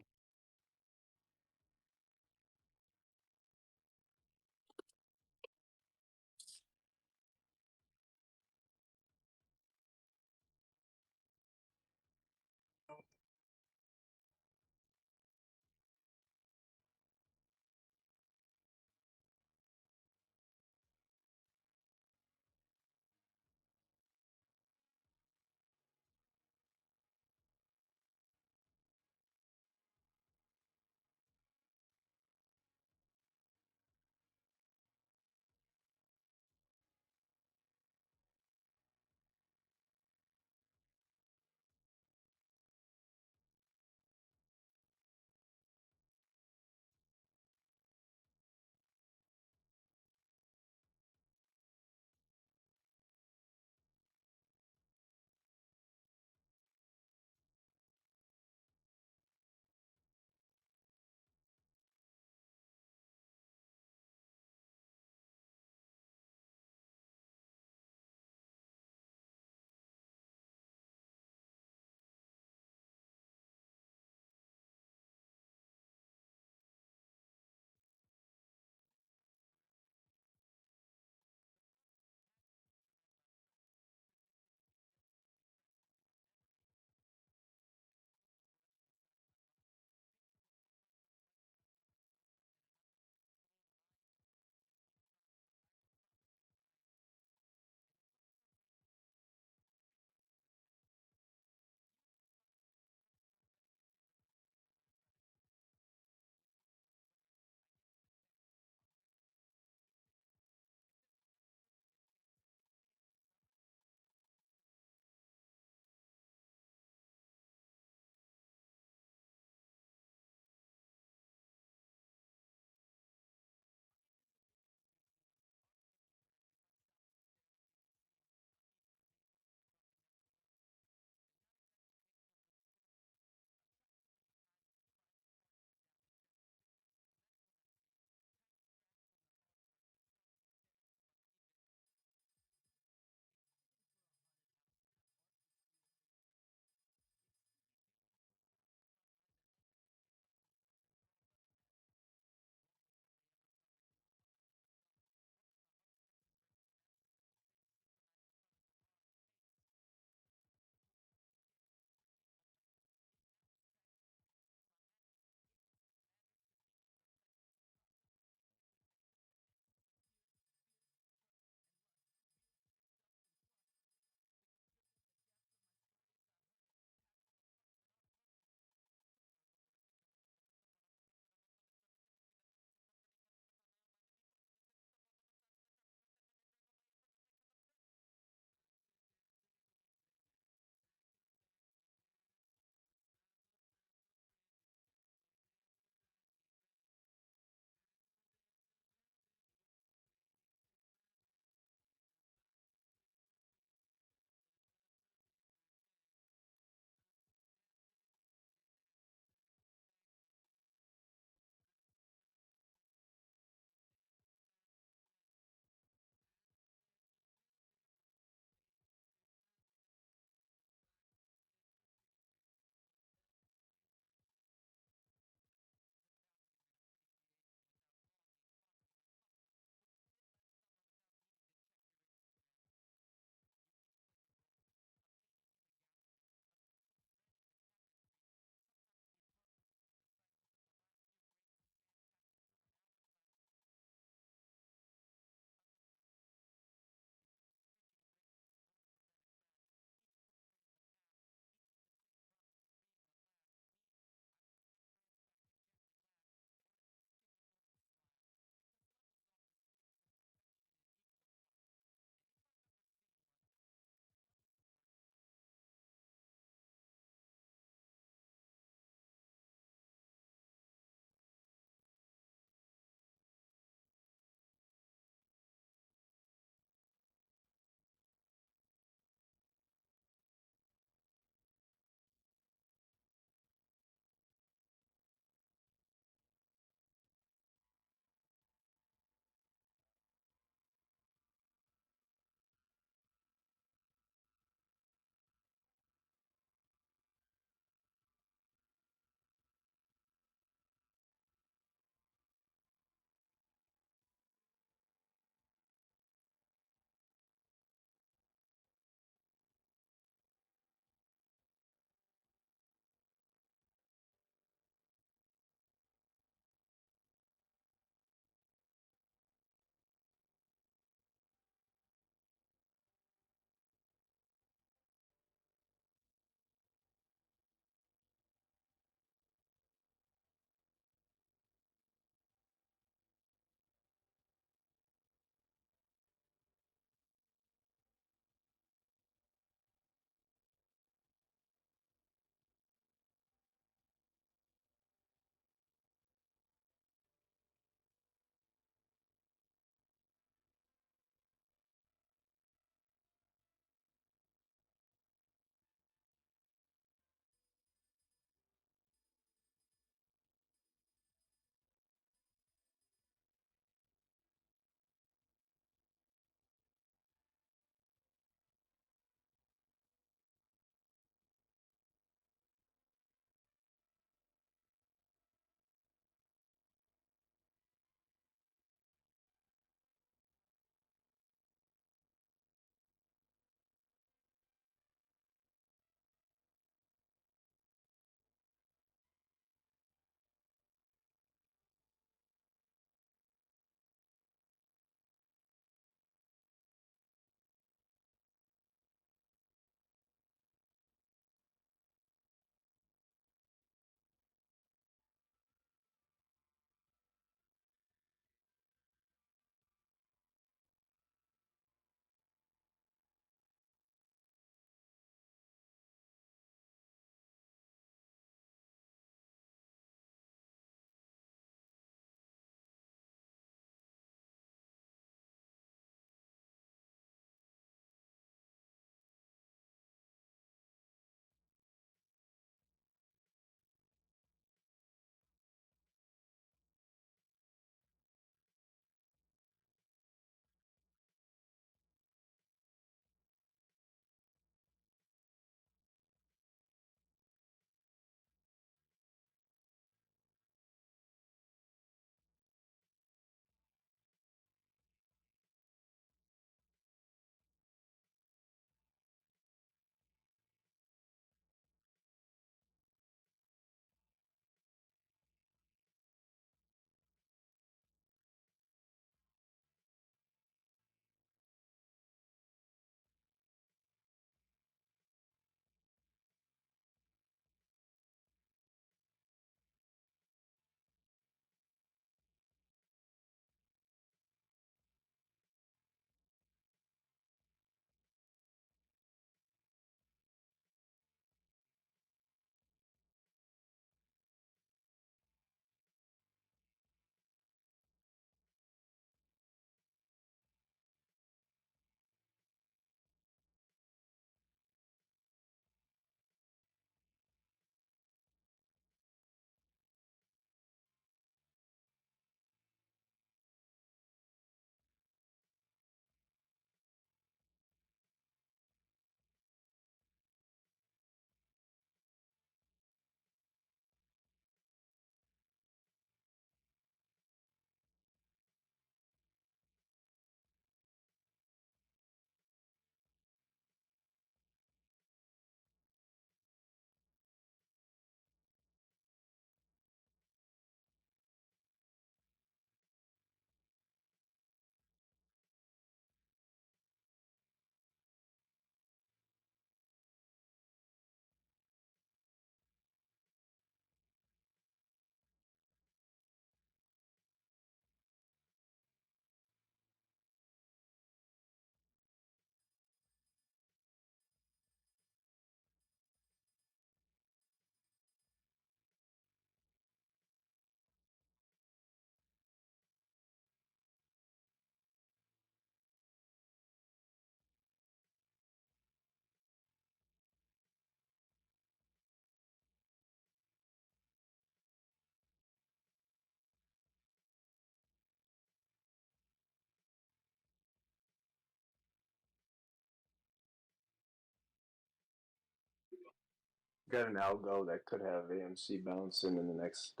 got an algo that could have AMC bouncing in the next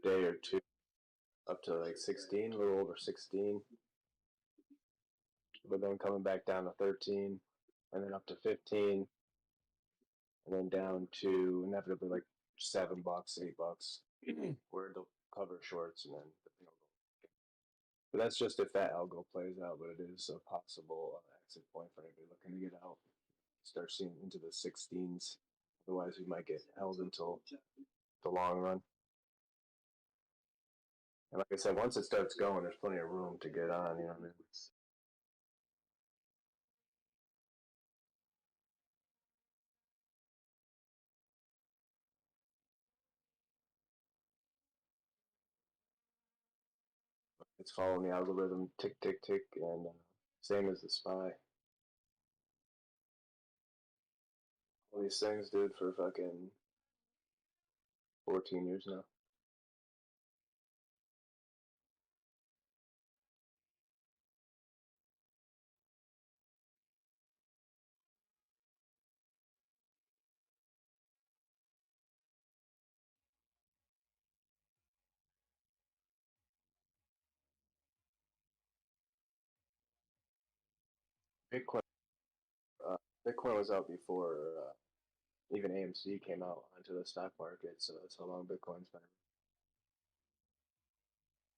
day or two, up to like 16, a little over 16, but then coming back down to 13, and then up to 15, and then down to inevitably like $7, $8, where they'll cover shorts, and then but that's just if that algo plays out. But it is a possible exit point for anybody looking to get out. Start seeing into the 16s. Otherwise, we might get held until the long run. And like I said, once it starts going, there's plenty of room to get on. You know what I mean? It's following the algorithm, tick, tick, tick, and same as the SPY. All these things, dude, for fucking 14 years now. Bitcoin, uh, Bitcoin was out before even AMC came out onto the stock market, so that's how long Bitcoin's been.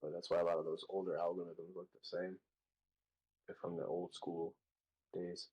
But that's why a lot of those older algorithms look the same. They're from the old school days.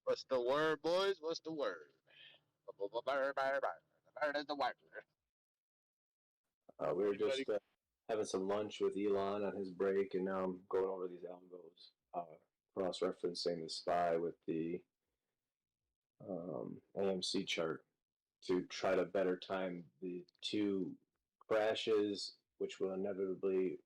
What's the word, boys? What's the word? Bird, bird, bird. The bird is the word. We were Anybody? just having some lunch with Elon on his break, and now I'm going over these algos, cross-referencing the SPY with the AMC chart to try to better time the two crashes, which will inevitably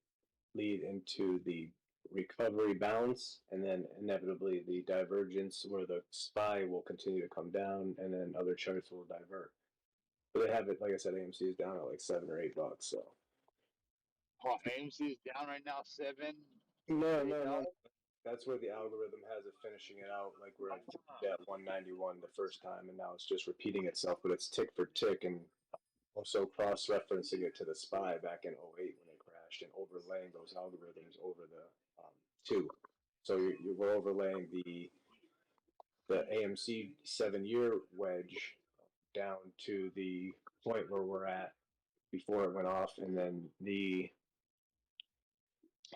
lead into the recovery bounce, and then inevitably the divergence where the SPY will continue to come down, and then other charts will divert. But they have it, like I said, AMC is down at like $7 or $8, so. Oh, AMC is down right now, $7. No. That's where the algorithm has it finishing it out. Like we're at 191 the first time, and now it's just repeating itself, but it's tick for tick, and also cross-referencing it to the SPY back in '08 when it crashed, and overlaying those algorithms over the two. So we're overlaying the AMC 7-year wedge down to the point where we're at before it went off, and then the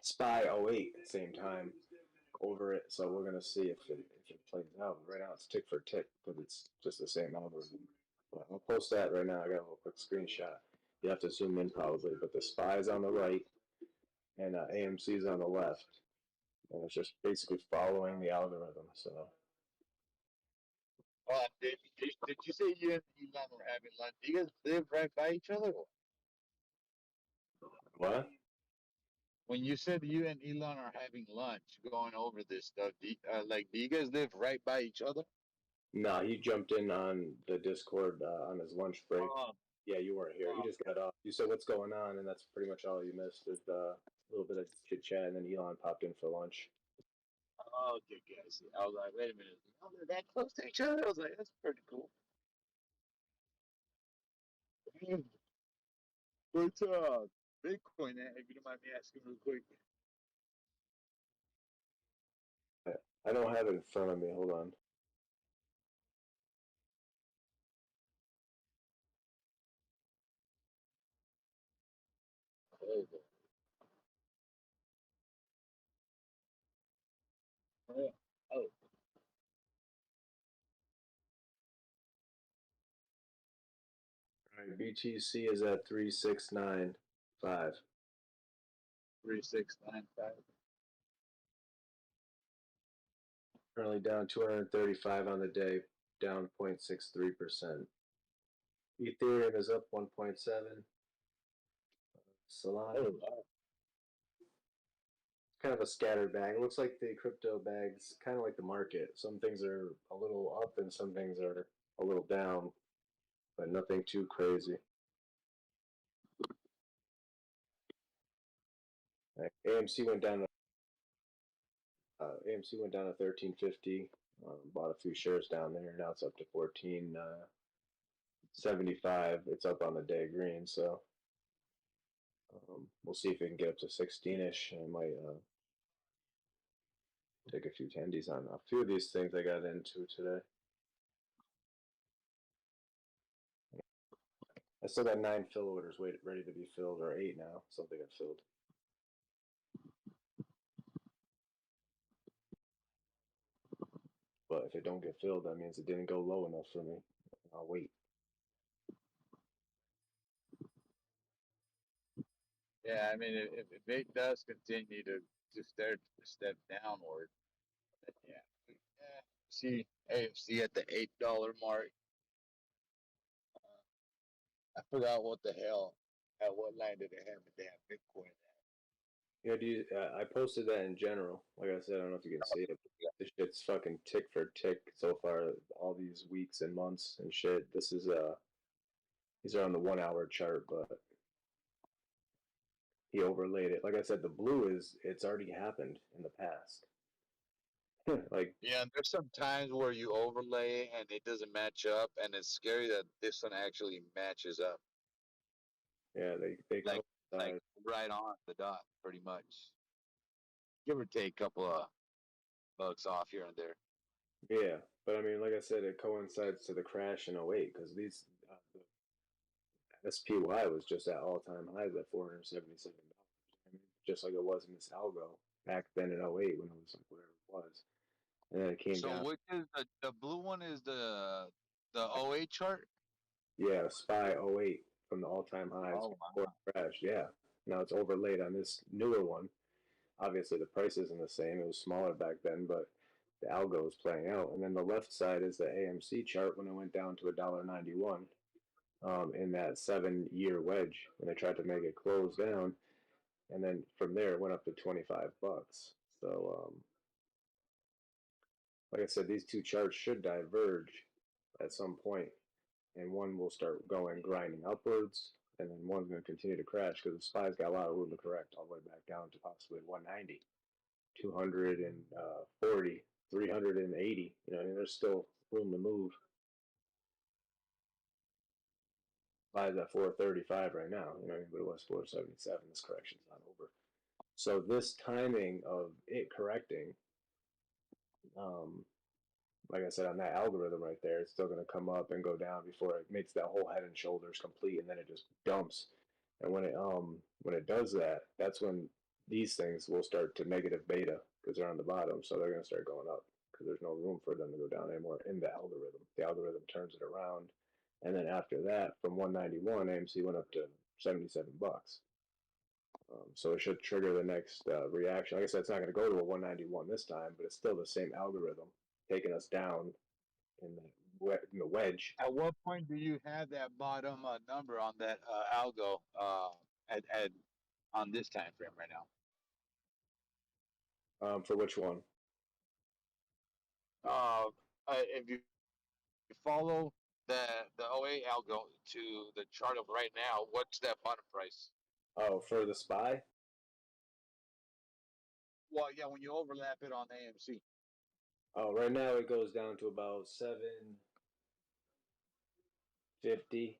SPY '08 at the same time over it. So we're gonna see if it plays out. Right now it's tick for tick because it's just the same algorithm. But I'll post that right now. I got a little quick screenshot. You have to zoom in probably, but the SPY is on the right and AMC is on the left, and it's just basically following the algorithm. So Did you say you and Elon were having lunch? Do you guys live right by each other? what? When you said you and Elon are having lunch, going over this stuff, do you guys live right by each other? No, he jumped in on the Discord on his lunch break. Oh, Yeah, you weren't here. He just got off. You said what's going on, and that's pretty much all you missed. Is a little bit of chit chat, and then Elon popped in for lunch. okay, guys. I was like, wait a minute. They're that close to each other? I was like, that's pretty cool. What's Bitcoin at, if you don't mind me asking real quick? I don't have it in front of me. Hold on. Oh, All right, BTC is at 3695. 3695. Currently down 235 on the day, down 0.63%. Ethereum is up 1.7. Solana, Oh, it's kind of a scattered bag. It looks like the crypto bag's kind of like the market. Some things are a little up and some things are a little down, but nothing too crazy. AMC went down. AMC went down to 1350. Bought a few shares down there. Now it's up to 1475. It's up on the day green, so we'll see if we can get up to 16ish. I might take a few tendies on a few of these things I got into today. I still got 9 fill orders ready to be filled, or 8 now. Something got filled. But if it don't get filled, that means it didn't go low enough for me. I'll wait. yeah, I mean, if it does continue to step downward, then yeah. See AFC at the $8 mark. I forgot what the hell, at what line did they have the damn Bitcoin at? Yeah, I posted that in general. Like I said, I don't know if you can see it. This shit's fucking tick for tick so far. All these weeks and months and shit. This is these are on the 1 hour chart, but he overlaid it. Like I said, the blue it's already happened in the past. Like Yeah, and there's some times where you overlay and it doesn't match up, and it's scary that this one actually matches up. yeah, they Like right on the dot, pretty much. Give or take a couple of bucks off here and there. yeah, but I mean, like I said, it coincides to the crash in '08 because these the SPY was just at all-time highs at $477. I mean, just like it was in this algo back then in '08 when it was like whatever it was. and then it came So down. which is the blue one is the OA chart? Yeah, SPY '08 from the all-time highs Oh before it crashed. Yeah, now it's overlaid on this newer one. Obviously, the price isn't the same. It was smaller back then, but the algo is playing out. And then the left side is the AMC chart when it went down to $1.91 in that 7-year wedge when they tried to make it close down. And then from there, it went up to $25. So, like I said, these two charts should diverge at some point, and one will start grinding upwards, and then one's going to continue to crash because the SPY's got a lot of room to correct all the way back down to possibly 190. 240, 380. You know, I mean, there's still room to move. Buys at 435 right now. You know, but it was 477. This correction's not over. So this timing of it correcting, like I said, on that algorithm right there, it's still going to come up and go down before it makes that whole head and shoulders complete, and then it just dumps. And when it does that, that's when these things will start to negative beta because they're on the bottom, so they're going to start going up because there's no room for them to go down anymore in the algorithm. The algorithm turns it around, and then after that, from 191, AMC went up to $77. So it should trigger the next reaction. Like I said, it's not going to go to a 191 this time, but it's still the same algorithm taking us down in the wedge. At what point do you have that bottom number on that algo at on this time frame right now? For which one? If you follow the OA algo to the chart of right now, what's that bottom price? Oh, for the SPY? Well, yeah, when you overlap it on AMC. Oh, right now it goes down to about 750.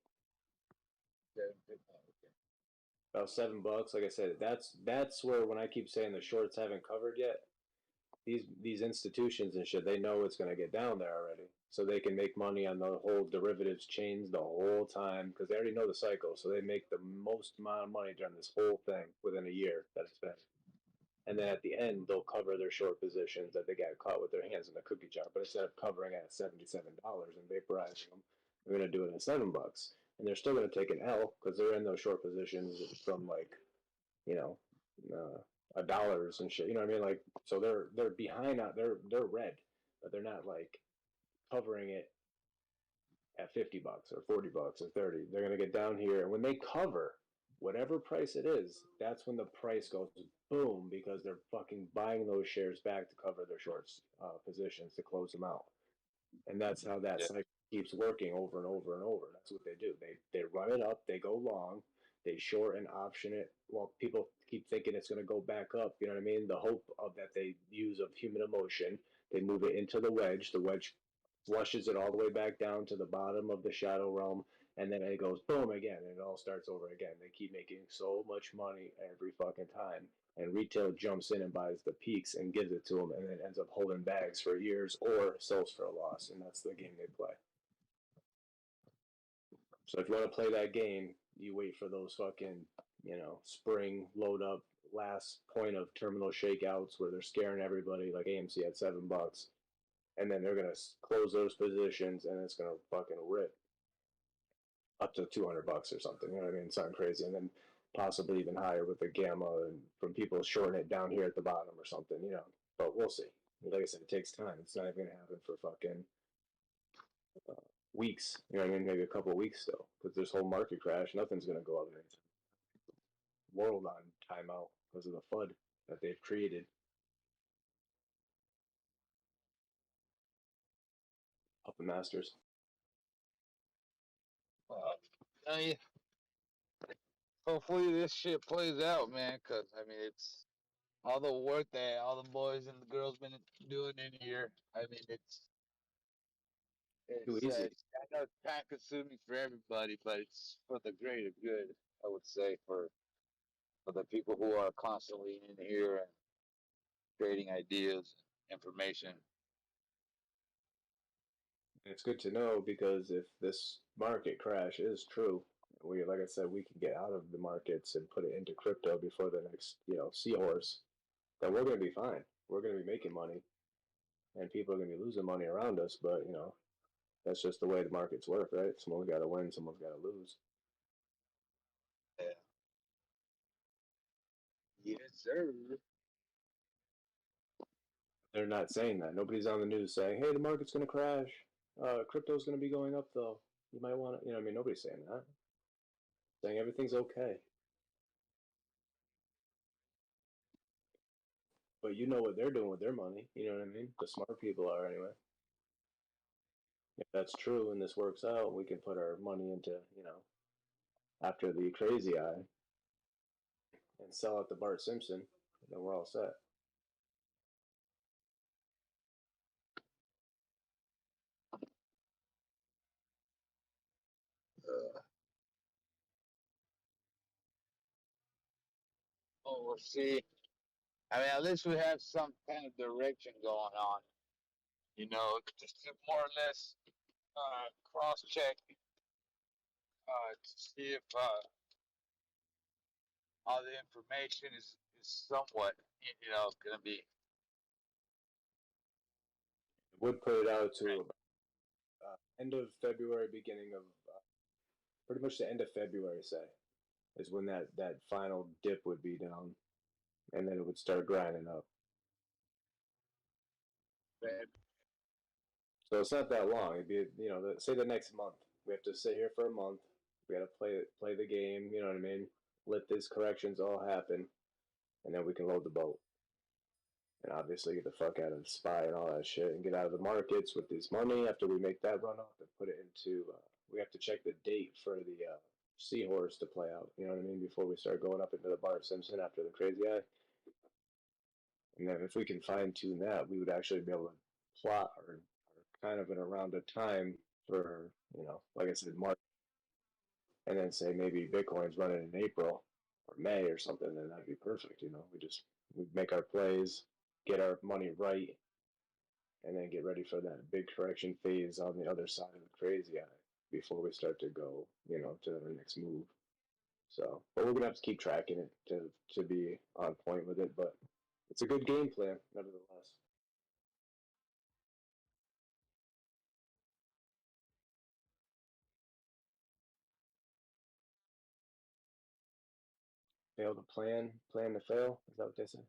About $7. Like I said, that's where when I keep saying the shorts haven't covered yet, these institutions and shit, they know it's gonna get down there already. So they can make money on the whole derivatives chains the whole time because they already know the cycle. So they make the most amount of money during this whole thing within a year that it's been. And then at the end, they'll cover their short positions that they got caught with their hands in the cookie jar. But instead of covering at $77 and vaporizing them, they're going to do it at $7. And they're still going to take an L because they're in those short positions from like, you know, dollars and shit. You know what I mean? Like, so they're behind. They're red, but they're not like covering it at $50 or $40 or 30. They're going to get down here, and when they cover whatever price it is, that's when the price goes boom because they're fucking buying those shares back to cover their shorts positions to close them out. And that's how that cycle keeps working over and over and over. That's what they do. They run it up, they go long, they short and option it. Well, people keep thinking it's going to go back up. You know what I mean? The hope of that they use of human emotion, they move it into the wedge. The wedge flushes it all the way back down to the bottom of the shadow realm, and then it goes boom again, and it all starts over again. They keep making so much money every fucking time, and retail jumps in and buys the peaks and gives it to them, and then ends up holding bags for years or sells for a loss, and that's the game they play. So if you want to play that game, you wait for those fucking, spring load up last point of terminal shakeouts where they're scaring everybody like AMC at $7, and then they're gonna close those positions, and it's gonna fucking rip up to $200 or something. You know what I mean? Something crazy, and then possibly even higher with the gamma and from people shorting it down here at the bottom or something. But we'll see. Like I said, it takes time. It's not even gonna happen for fucking weeks. You know what I mean? Maybe a couple of weeks still, because this whole market crash, nothing's gonna go up anytime. World on timeout because of the FUD that they've created. Puppet Masters. Hopefully this shit plays out, man. Cause I mean, it's all the work that all the boys and the girls been doing in here. I mean, it's Too easy. I know it's time consuming for everybody, but it's for the greater good. I would say for the people who are constantly in here and creating ideas, information. It's good to know because if this market crash is true, like I said, we can get out of the markets and put it into crypto before the next, seahorse, then we're going to be fine. We're going to be making money. and people are going to be losing money around us. But you know, that's just the way the markets work, right? Someone's got to win, someone's got to lose. Yeah. Yes, sir. They're not saying that. Nobody's on the news saying, "Hey, the market's going to crash. Crypto's going to be going up, though. You might want to." You know, what I mean, nobody's saying that. Saying everything's okay. But you know what they're doing with their money. You know what I mean? The smart people are anyway. If that's true and this works out, we can put our money into, you know, after the crazy eye and sell out the Bart Simpson, then we're all set. Oh, we'll see. I mean, at least we have some kind of direction going on. You know, just to more or less cross check to see if all the information is somewhat, you know, going to be. Would put it out Right. to end of February, beginning of pretty much the end of February, say, is when that final dip would be down, and then it would start grinding up. So it's not that long. It'd be, you know, say the next month. We have to sit here for a month. We got to play the game. You know what I mean? Let these corrections all happen, and then we can load the boat. And obviously get the fuck out of SPY and all that shit, and get out of the markets with this money after we make that run off and put it into. We have to check the date for the Seahorse to play out. You know what I mean? Before we start going up into the Bart Simpson after the crazy eye. And then if we can fine tune that, we would actually be able to plot or kind of in around a time for, you know, like I said, March, and then say maybe Bitcoin's running in April or May or something, then that'd be perfect. You know, we make our plays, get our money right, and then get ready for that big correction phase on the other side of the crazy eye before we start to go, you know, to the next move. So, but we're gonna have to keep tracking it to be on point with it. But it's a good game plan, nevertheless. Fail to plan to fail. Is that what they say?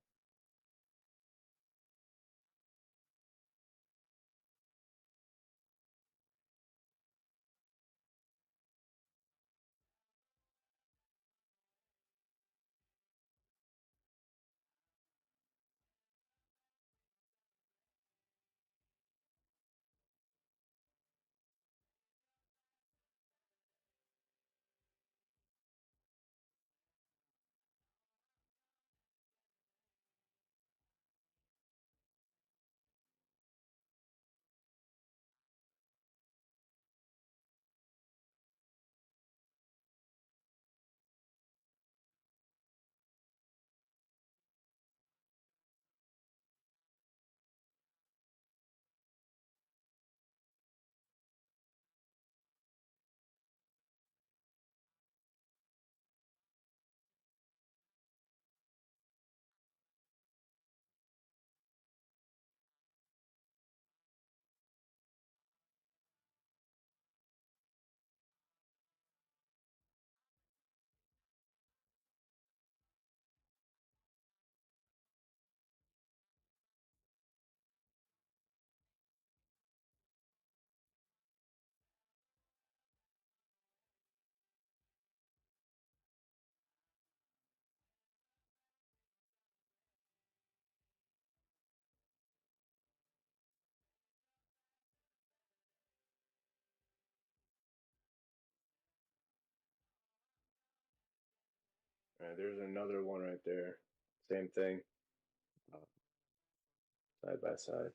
All right, there's another one right there. Same thing, uh, side by side.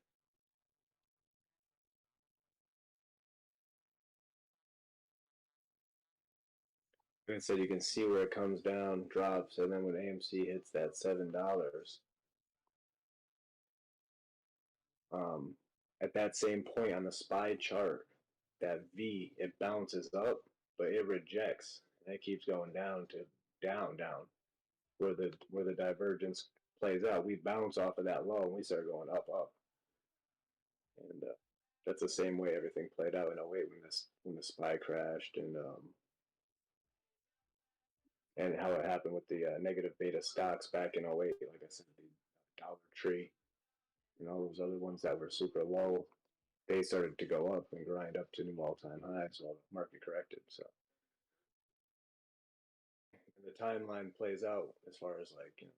Like I said, you can see where it comes down, drops, and then when AMC hits that $7, um, at that same point on the SPY chart, that V it bounces up, but it rejects, and it keeps going down to down, where the divergence plays out. We bounce off of that low, and we start going up. that's the same way everything played out in '08 when the SPY crashed and how it happened with the negative beta stocks back in '08. Like I said, the Dollar Tree and all those other ones that were super low, they started to go up and grind up to new all-time highs while the market corrected. So and the timeline plays out as far as like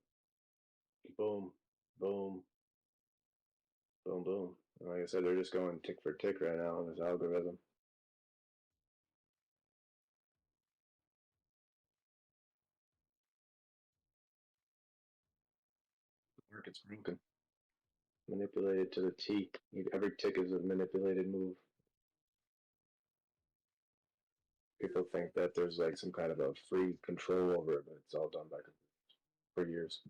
boom, boom, boom, boom. And like I said, they're just going tick for tick right now on this algorithm. The market's broken, manipulated to the T. Every tick is a manipulated move. People think that there's like some kind of a free control over it, but it's all done by for years.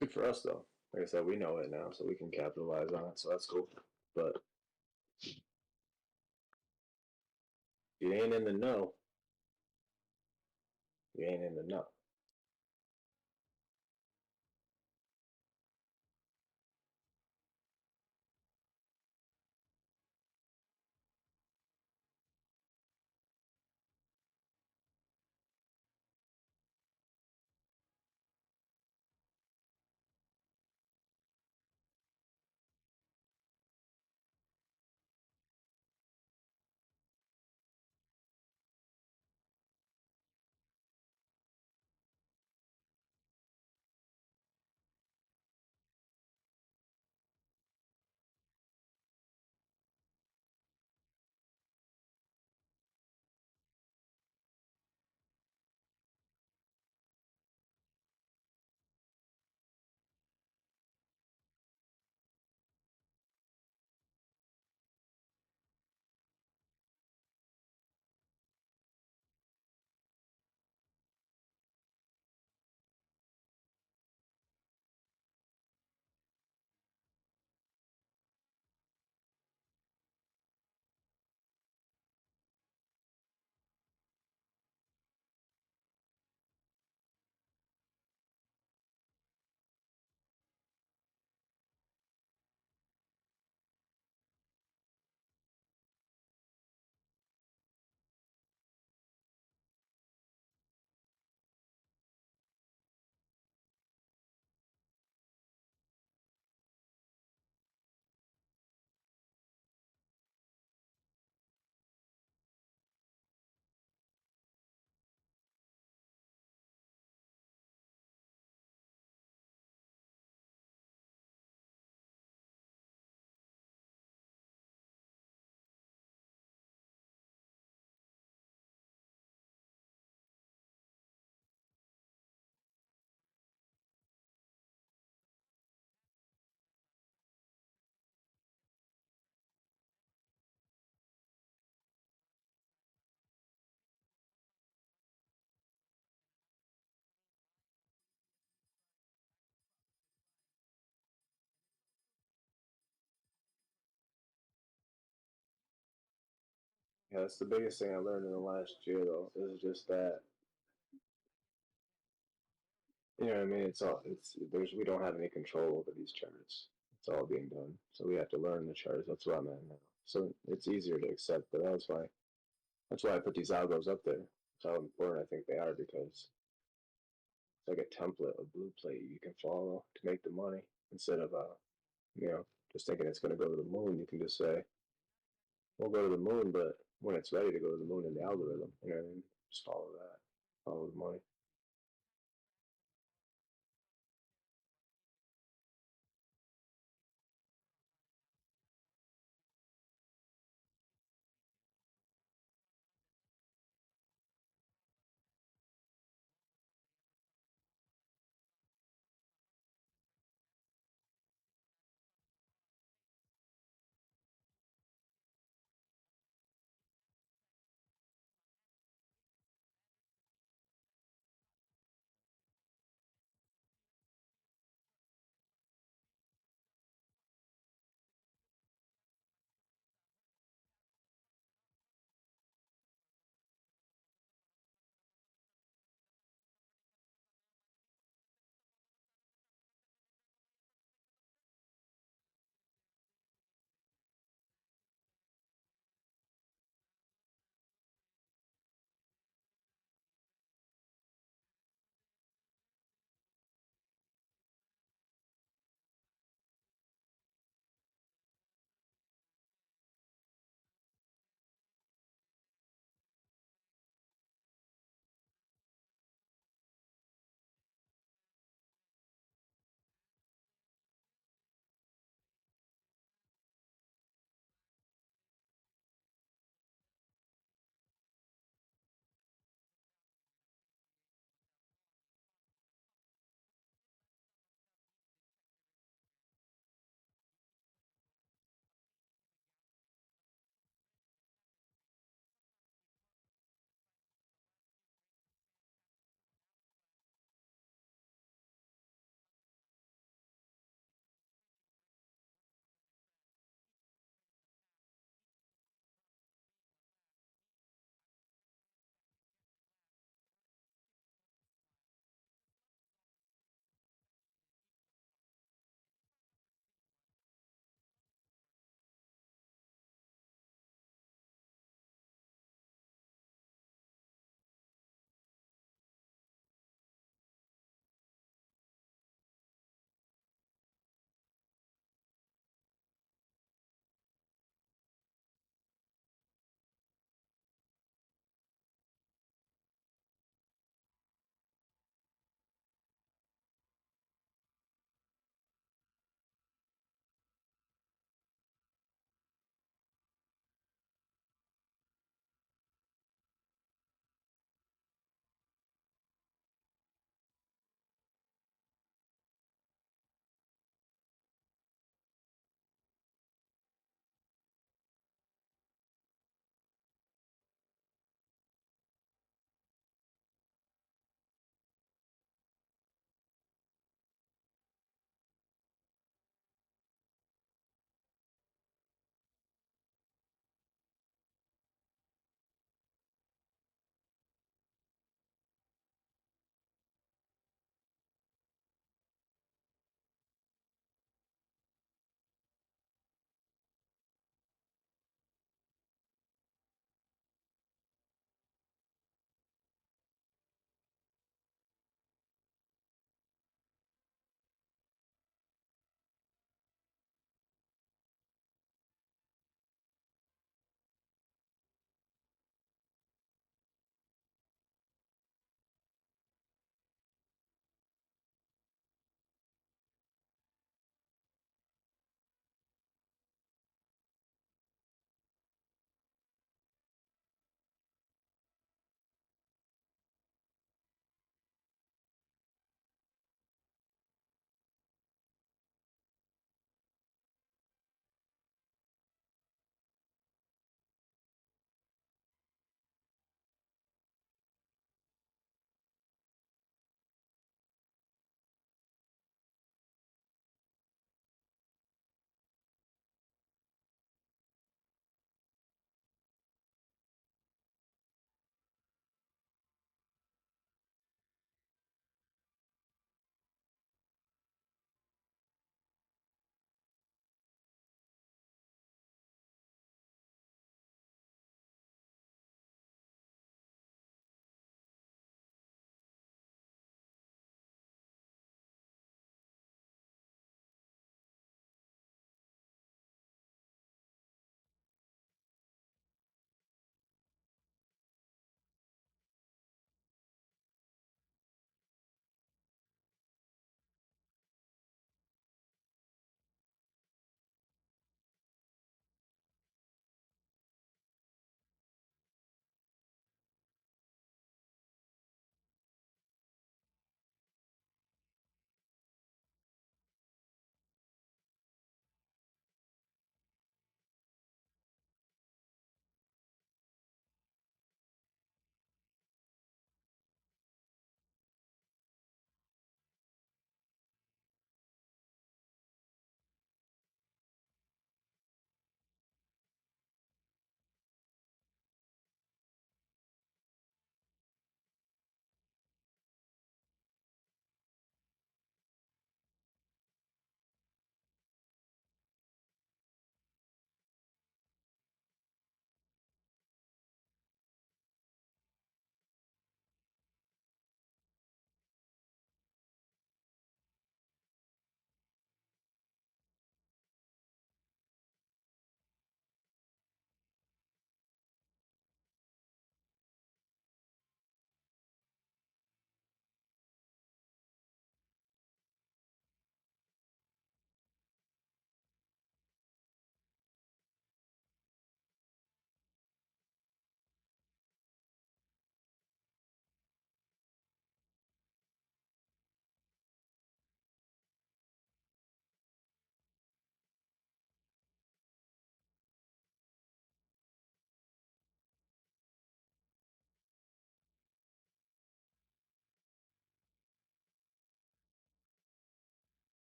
Good for us though. Like I said, we know it now, so we can capitalize on it. So that's cool. But if you ain't in the know, you ain't in the know. Yeah, that's the biggest thing I learned in the last year though, is just that you know what I mean, it's there's we don't have any control over these charts. It's all being done. So we have to learn the charts. That's what I'm at now. So it's easier to accept, but that's why I put these algos up there. That's how important I think they are because it's like a template, a blue plate you can follow to make the money instead of you know, just thinking it's gonna go to the moon. You can just say, we'll go to the moon, but when it's ready to go to the moon in the algorithm, you know what I mean? Just follow that. Follow the money.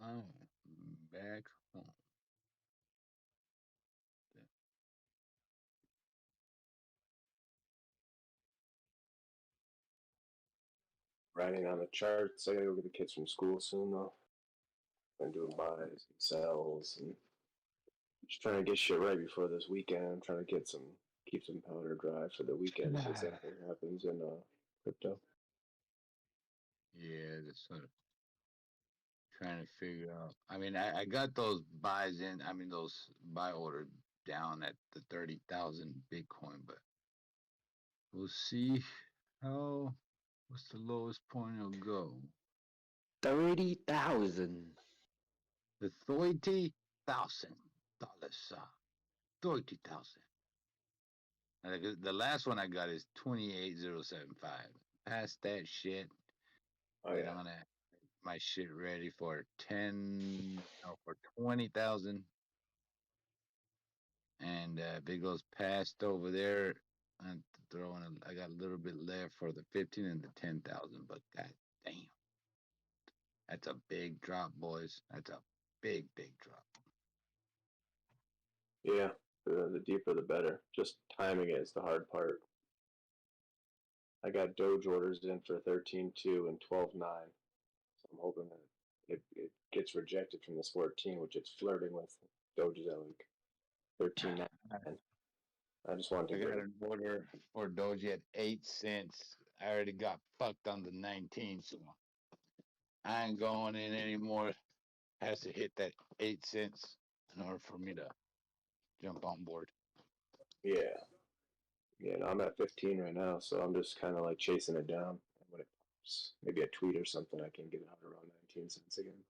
I'm back home. Writing on the charts. I gotta go get the kids from school soon though. I'm doing buys and sells and just trying to get shit right before this weekend. I'm trying to keep some powder dry for the weekend in case anything happens in crypto. Yeah, just sort of trying to figure out. I mean, I got those buys in. I mean, those buy order down at the 30,000 Bitcoin, but we'll see how. What's the lowest point it'll go? 30,000. The $30,000. 30,000. The last one I got is 28,075. Past that shit. Oh Then yeah. I'm gonna have my shit ready for 20,000. And if it goes past over there, I'm throwing. I got a little bit left for the 15 and the 10,000. But god damn, that's a big drop, boys. That's a big drop. Yeah. The deeper the better. Just timing it is the hard part. I got Doge orders in for 13.2 and 12.9. So I'm hoping that it gets rejected from this 14, which it's flirting with. Doge is at like 13.9. I just wanted to I get got it. an order for Doji at 8 cents. I already got fucked on the 19, so I ain't going in anymore. Has to hit that 8 cents in order for me to jump on board. Yeah. Yeah, no, I'm at 15 right now, so I'm just kind of like chasing it down. And when it pops, maybe a tweet or something, I can get it out around 19 cents again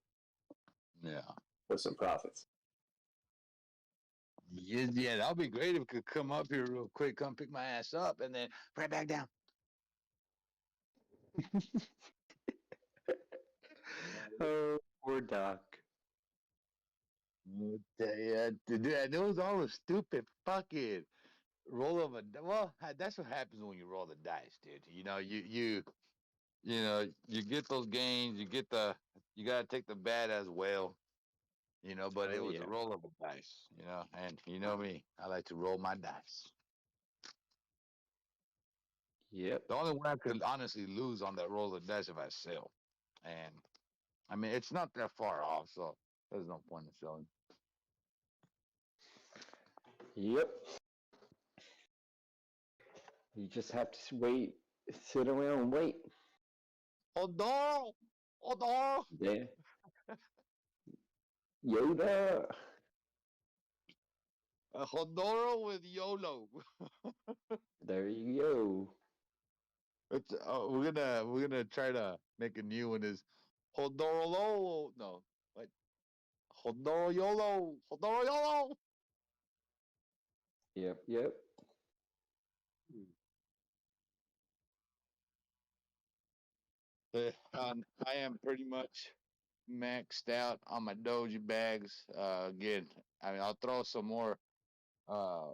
Yeah. with some profits. Yeah, that'll be great if it could come up here real quick, come pick my ass up, and then right back down. Oh, poor Doc. Yeah, dude, it was all a stupid fucking roll of a. Well, that's what happens when you roll the dice, dude. You know, you get those gains, you gotta take the bad as well. But it Oh, was a yeah. roll of a dice. And you know me, I like to roll my dice. Yep. The only one I could honestly lose on that roll of dice if I sell, and I mean it's not that far off, so there's no point in selling. Yep. You just have to wait, sit around and wait. Hodor, Hodor. Yeah. Yoda. Hodoro with YOLO. There you go. We're gonna try to make a new one. Is Hodoro? No, what? Hodoro YOLO. Hodoro YOLO. Yep. I am pretty much maxed out on my doji bags. Again, I mean I'll throw some more uh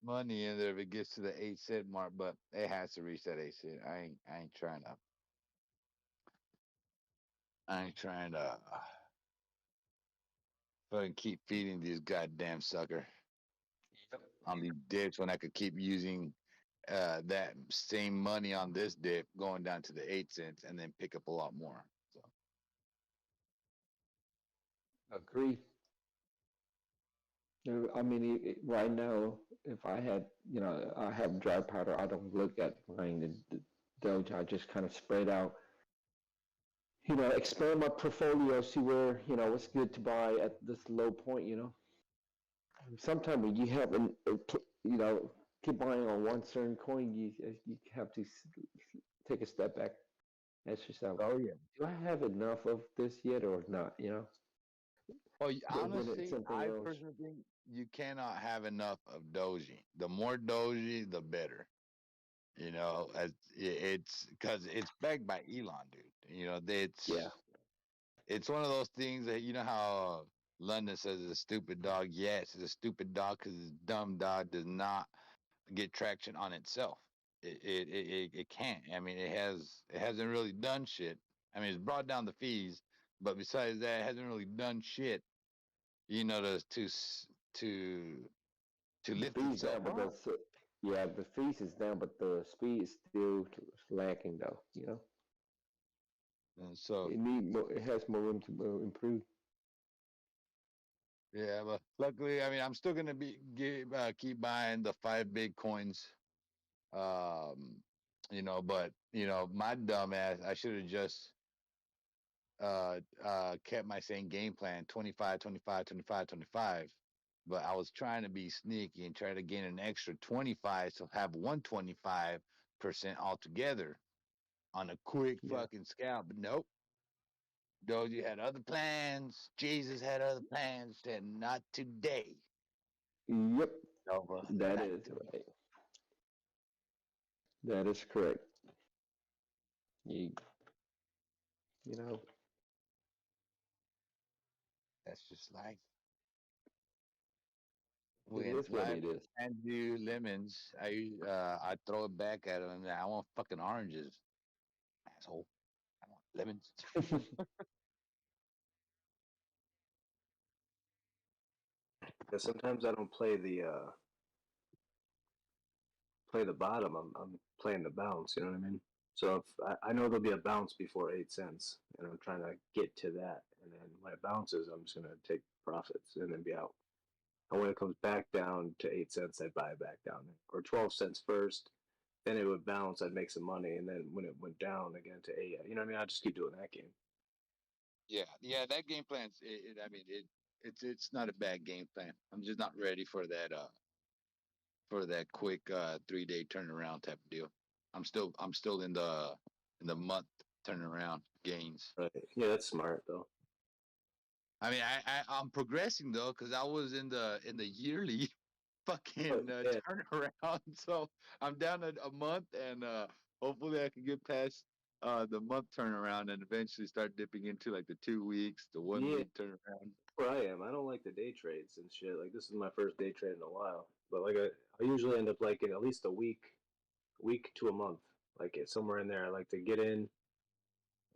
money in there if it gets to the 8 cent mark, but it has to reach that 8 cent. I ain't trying to. I ain't trying to fucking keep feeding these goddamn sucker on these dips when I could keep using that same money on this dip going down to the 8 cents and then pick up a lot more. So Agree. I mean, right now, if I had, I have dry powder, I don't look at buying the Doge. I just kind of spread out, expand my portfolio, see where, what's good to buy at this low point. Sometimes when you have, keep buying on one certain coin, you have to take a step back, ask yourself, oh yeah. do I have enough of this yet or not? Well, When it's honestly, something I else. personally think you cannot have enough of doji. The more doji, the better. As it's because it's backed by Elon, dude. Yeah. It's one of those things that how London says it's a stupid dog. Yes, it's a stupid dog because this dumb dog does not get traction on itself. It can't. I mean, it hasn't really done shit. I mean, it's brought down the fees, but besides that, it hasn't really done shit. You know, to The lift speed's itself down, but up. yeah, the fees is down, but the speed is still lacking though. You know, And so, it need more. It has more room to improve. yeah, but luckily, I mean, I'm still gonna keep buying the 5 Bitcoins. Um, but my dumb ass, I should have just kept my same game plan 25, 25, 25, 25. But I was trying to be sneaky and try to gain an extra 25 to have 125% altogether on a quick Yeah. fucking scalp. But nope. Doji had other plans. Jesus had other plans. Said not today. Yep. Nova, That not is today. right. That is correct. You you know, That's just life. it When is what life it is. hands you lemons, I throw it back at them. I want fucking oranges, asshole. I want lemons. Because sometimes I don't play the bottom. I'm playing the bounce. You know what I mean? So if I know there'll be a bounce before 8 cents, and I'm trying to get to that, and then when it bounces, I'm just gonna take profits and then be out. And when it comes back down to 8 cents, I'd buy it back down, or 12 cents first. Then it would bounce. I'd make some money, and then when it went down again to 8, you know what I mean? I just keep doing that game. Yeah. That game plan's. I mean, it's not a bad game plan. I'm just not ready for that quick 3 day turnaround type of deal. I'm still in the month turnaround gains. Right? Yeah, that's smart though. I mean, I'm progressing though because I was in the yearly Oh, fucking yeah, turnaround. So I'm down at a month, and hopefully I can get past the month turnaround and eventually start dipping into like the 2 weeks, the one yeah. week turnaround. Where I am, I don't like the day trades and shit. Like this is my first day trade in a while, but like I usually end up liking at least a week to a month, like it somewhere in there. I like to get in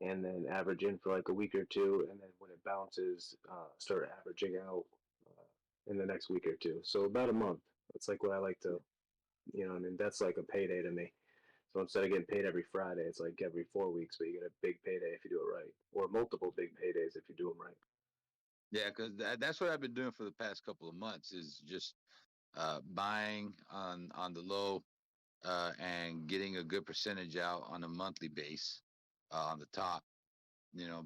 and then average in for like a week or two, and then when it bounces, start averaging out in the next week or two. So about a month. That's like what I like to, I mean, that's like a payday to me. So instead of getting paid every Friday, it's like every 4 weeks, but you get a big payday if you do it right, or multiple big paydays if you do them right. Yeah, because that's what I've been doing for the past couple of months is just buying on the low and getting a good percentage out on a monthly base on the top.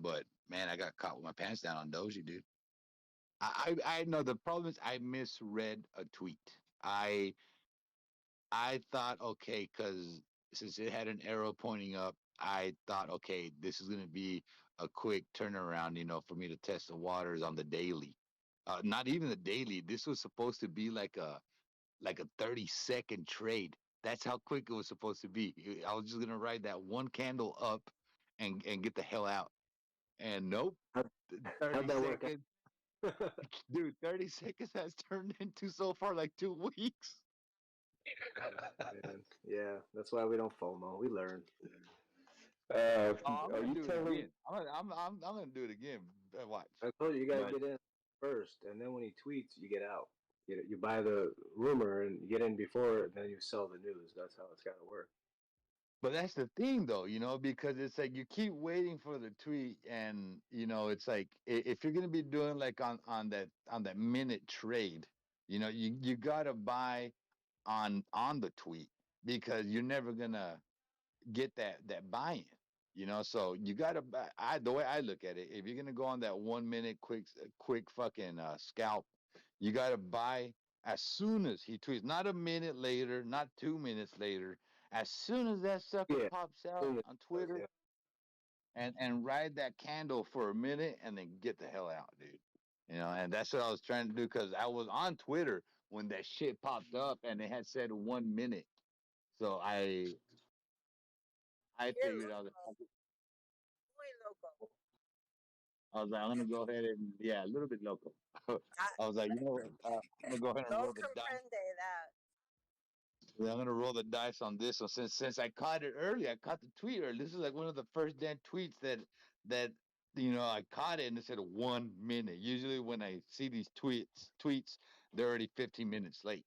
But man, I got caught with my pants down on Doji, dude. I know the problem is I misread a tweet. I I thought, okay, because since it had an arrow pointing up, I thought, okay, this is going to be a quick turnaround, for me to test the waters on the daily. Not even the daily. This was supposed to be like a 30-second trade. That's how quick it was supposed to be. I was just going to ride that one candle up and get the hell out. And nope, How, how'd 30 that work seconds. out? Dude, 30 seconds has turned into so far like 2 weeks. Man, yeah, that's why we don't FOMO. We learn. Oh, I'm Are gonna you do it telling? again. I'm gonna do it again. Watch. I told you, you gotta But get in first, and then when he tweets, you get out. You buy the rumor and you get in before, and then you sell the news. That's how it's gotta work. that's the thing though, because it's like you keep waiting for the tweet, and it's like if you're gonna be doing like on that minute trade, you gotta buy on the tweet because you're never gonna get that buy-in. So you gotta buy. The way I look at it, if you're gonna go on that 1 minute quick fucking scalp, you gotta buy as soon as he tweets, not a minute later, not 2 minutes later. As soon as that sucker Yeah, pops out soon as on it does, Twitter, yeah. and ride that candle for a minute, and then get the hell out, dude. And that's what I was trying to do because I was on Twitter when that shit popped up, and it had said 1 minute. So I You're figured out. local, muy local. I was like, I'm gonna go ahead and a little bit local. I, I was like, I'm gonna go ahead and no roll the dice. comprende that. Yeah, I'm gonna roll the dice on this one since I caught it early. I caught the tweet early. This is like one of the first damn tweets that I caught it and it said 1 minute. Usually when I see these tweets, they're already 15 minutes late.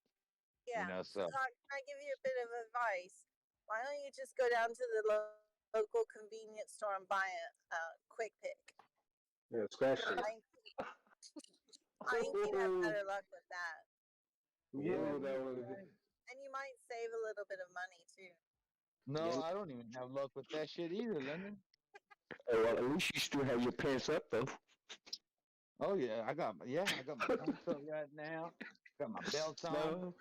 Yeah. So Doc, can I give you a bit of advice? Why don't you just go down to the local convenience store and buy a quick pick? Yeah, scratch it. I think you'd have better luck with that. Yeah, that was. And you might save a little bit of money too. no, I don't even have luck with that shit either, Lennon. Oh, well, at least you still have your pants up though. Oh yeah, I got my pants up right now. Got my belts on. No.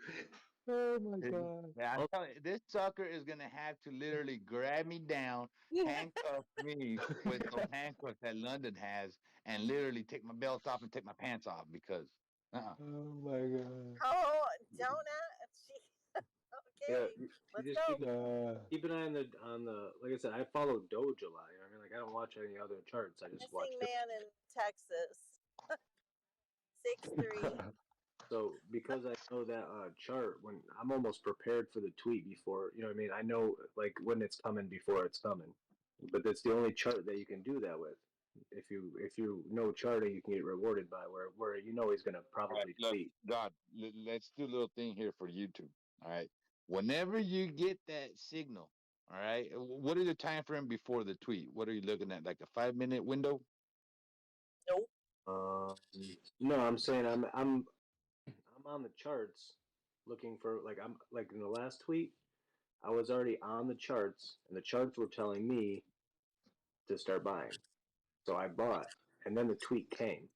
Oh my God. Yeah, I'm telling you, this sucker is gonna have to literally grab me down, handcuff me with those handcuffs that London has, and literally take my belt off and take my pants off because. Oh my God. Oh, donut. Okay, Yeah, let's just go. keep an eye on the. Like I said, I follow Doge a lot. You know what I mean, like I don't watch any other charts. I just watch. Missing man in Texas. 6'3". So because I know that chart, when I'm almost prepared for the tweet before, you know what I mean? I know like when it's coming before it's coming. But that's the only chart that you can do that with. If you know charting, you can get rewarded by where you know he's gonna All right, probably look, tweet. God, let's do a little thing here for YouTube. All right, whenever you get that signal, all right, what is the time frame before the tweet? What are you looking at? Like a 5 minute window? Nope. Um, no, I'm saying I'm on the charts looking for like I'm like in the last tweet, I was already on the charts and the charts were telling me to start buying. So I bought and then the tweet came.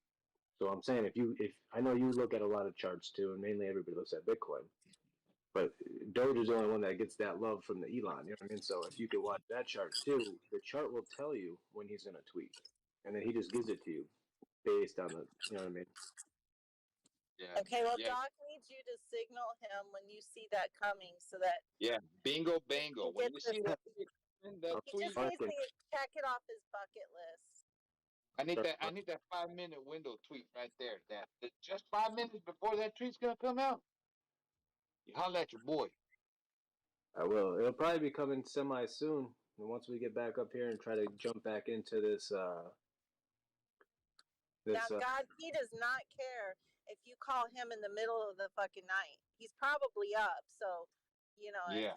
So I'm saying if I know you look at a lot of charts too, and mainly everybody looks at Bitcoin, but Doge is the only one that gets that love from the Elon. You know what I mean? So if you could watch that chart too, the chart will tell you when he's gonna tweet, and then he just gives it to you based on the. You know what I mean? Yeah. Okay, well, Yeah. Doc needs you to signal him when you see that coming so that Yeah. Bingo, bango. When you see that he tweet, just needs to check it off his bucket list. I need that 5 minute window tweet right there. That just 5 minutes before that tweet's gonna come out. You holler at your boy. I will. It'll probably be coming semi soon. And once we get back up here and try to jump back into this, Now, God, he does not care if you call him in the middle of the fucking night. He's probably up. So, Yeah.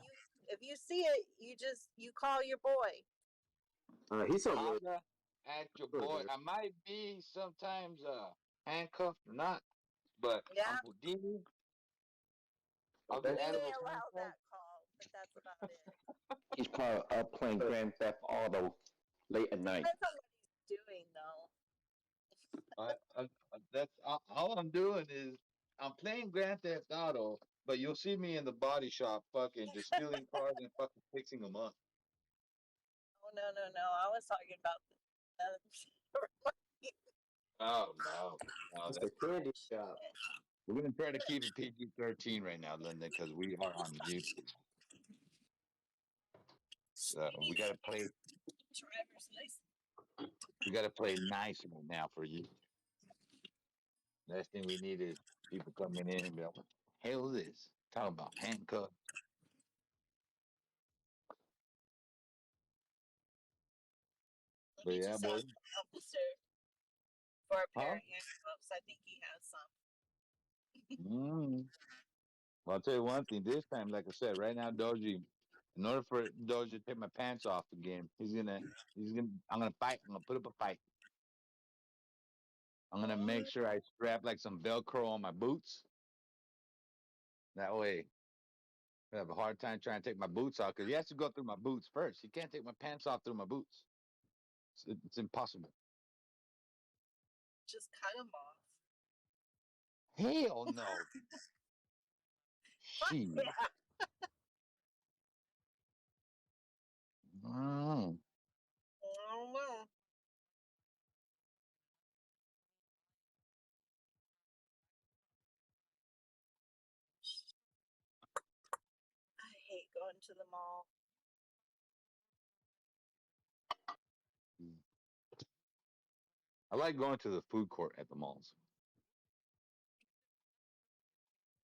if you see it, you call your boy. he's so really. Holler at your boy. I might be sometimes handcuffed or not, but Yeah. I'm Houdini. We may allow that call, but that's about it. He's probably up playing Grand Theft Auto late at night. Depends on what he's doing, though. That's all I'm doing is I'm playing Grand Theft Auto, but you'll see me in the body shop, fucking just stealing cars and fucking fixing them up. Oh no! I was talking about Oh no, That's the candy shop. we're gonna try to keep it PG-13 right now, Linda, because we are on YouTube. So we gotta play. driver's license. We gotta play nice right now for you. Last thing we need is people coming in and be like, "What the hell is this?" Talking about handcuffs. But yeah, boy. Officer for a pair of handcuffs. I think he has some. Well, I'll tell you one thing. This time, like I said, right now, Doji, in order for Doji to take my pants off again, I'm gonna fight. I'm gonna put up a fight. I'm gonna make sure I strap like some Velcro on my boots. That way, I have a hard time trying to take my boots off because he has to go through my boots first. He can't take my pants off through my boots. It's impossible. Just cut them off. Hell no. Shit. I don't know. I hate going to the mall. I like going to the food court at the malls.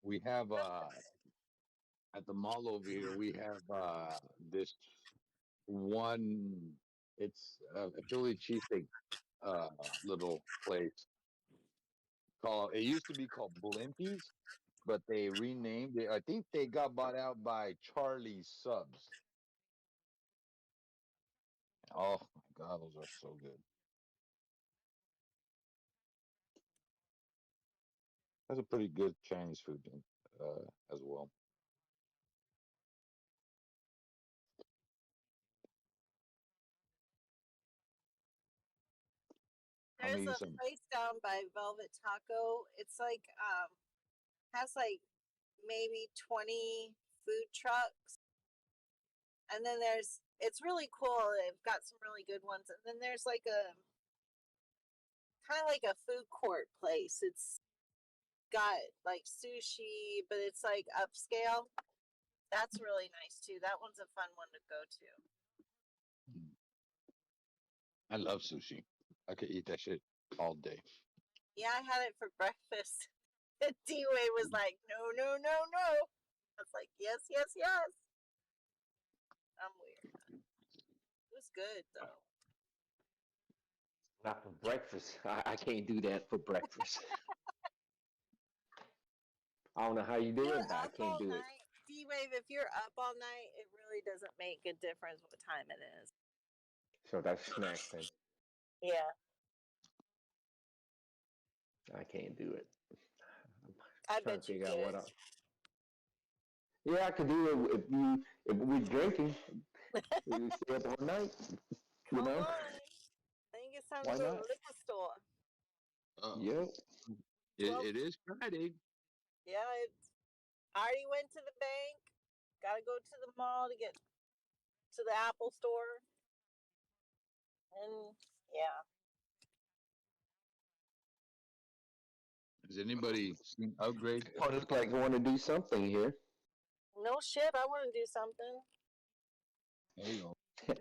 We have at the mall over here, we have this one. It's a Philly cheesesteak little place called. It used to be called Blimpies, but they renamed it. I think they got bought out by Charlie's Subs. Oh my God, those are so good. That's a pretty good Chinese food as well. I There's mean, a some. place down by Velvet Taco. It's like has like maybe 20 food trucks. And then it's really cool. They've got some really good ones. And then there's like a kind of like a food court place. It's got like sushi, but it's like upscale. That's really nice too. That one's a fun one to go to. I love sushi. I could eat that shit all day. Yeah, I had it for breakfast. And D-Way was like, no, no, no, no. I was like, yes, yes, yes. I'm weird. It was good though. Not for breakfast. I can't do that for breakfast. I don't know how you do You're it, but I up can't all do it. night. D-Wave, if you're up all night, it really doesn't make a difference what time it is. So that's snack then. Yeah. I can't do it. I I'm trying bet to you figure out what could. else. Yeah, I could do it if we're drinking. We stay up all night. You Come know? on. I think it's time Why to go to not? the liquor store. Yep. It is Friday. Yeah, I already went to the bank. Got to go to the mall to get to the Apple store. And yeah. Has anybody seen Upgrade? Oh, it looks like I want to do something here. No shit, I want to do something. There you go.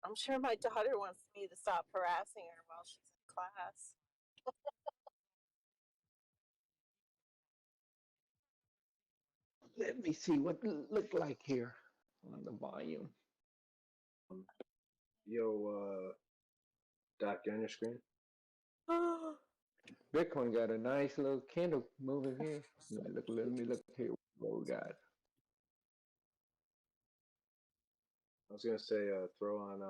I'm sure my daughter wants me to stop harassing her while she's in class. Let me see what it look like here on the volume. Yo, Doc, you on your screen? Bitcoin got a nice little candle moving here. Let me look here what we got. I was gonna say, throw on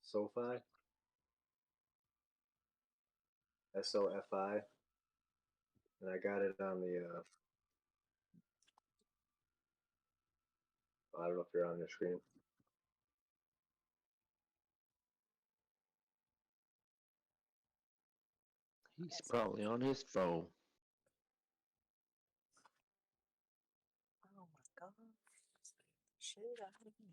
SoFi, SOFI, and I got it on the. I don't know if you're on your screen. He's probably on his phone. Oh my god. Shit out of me.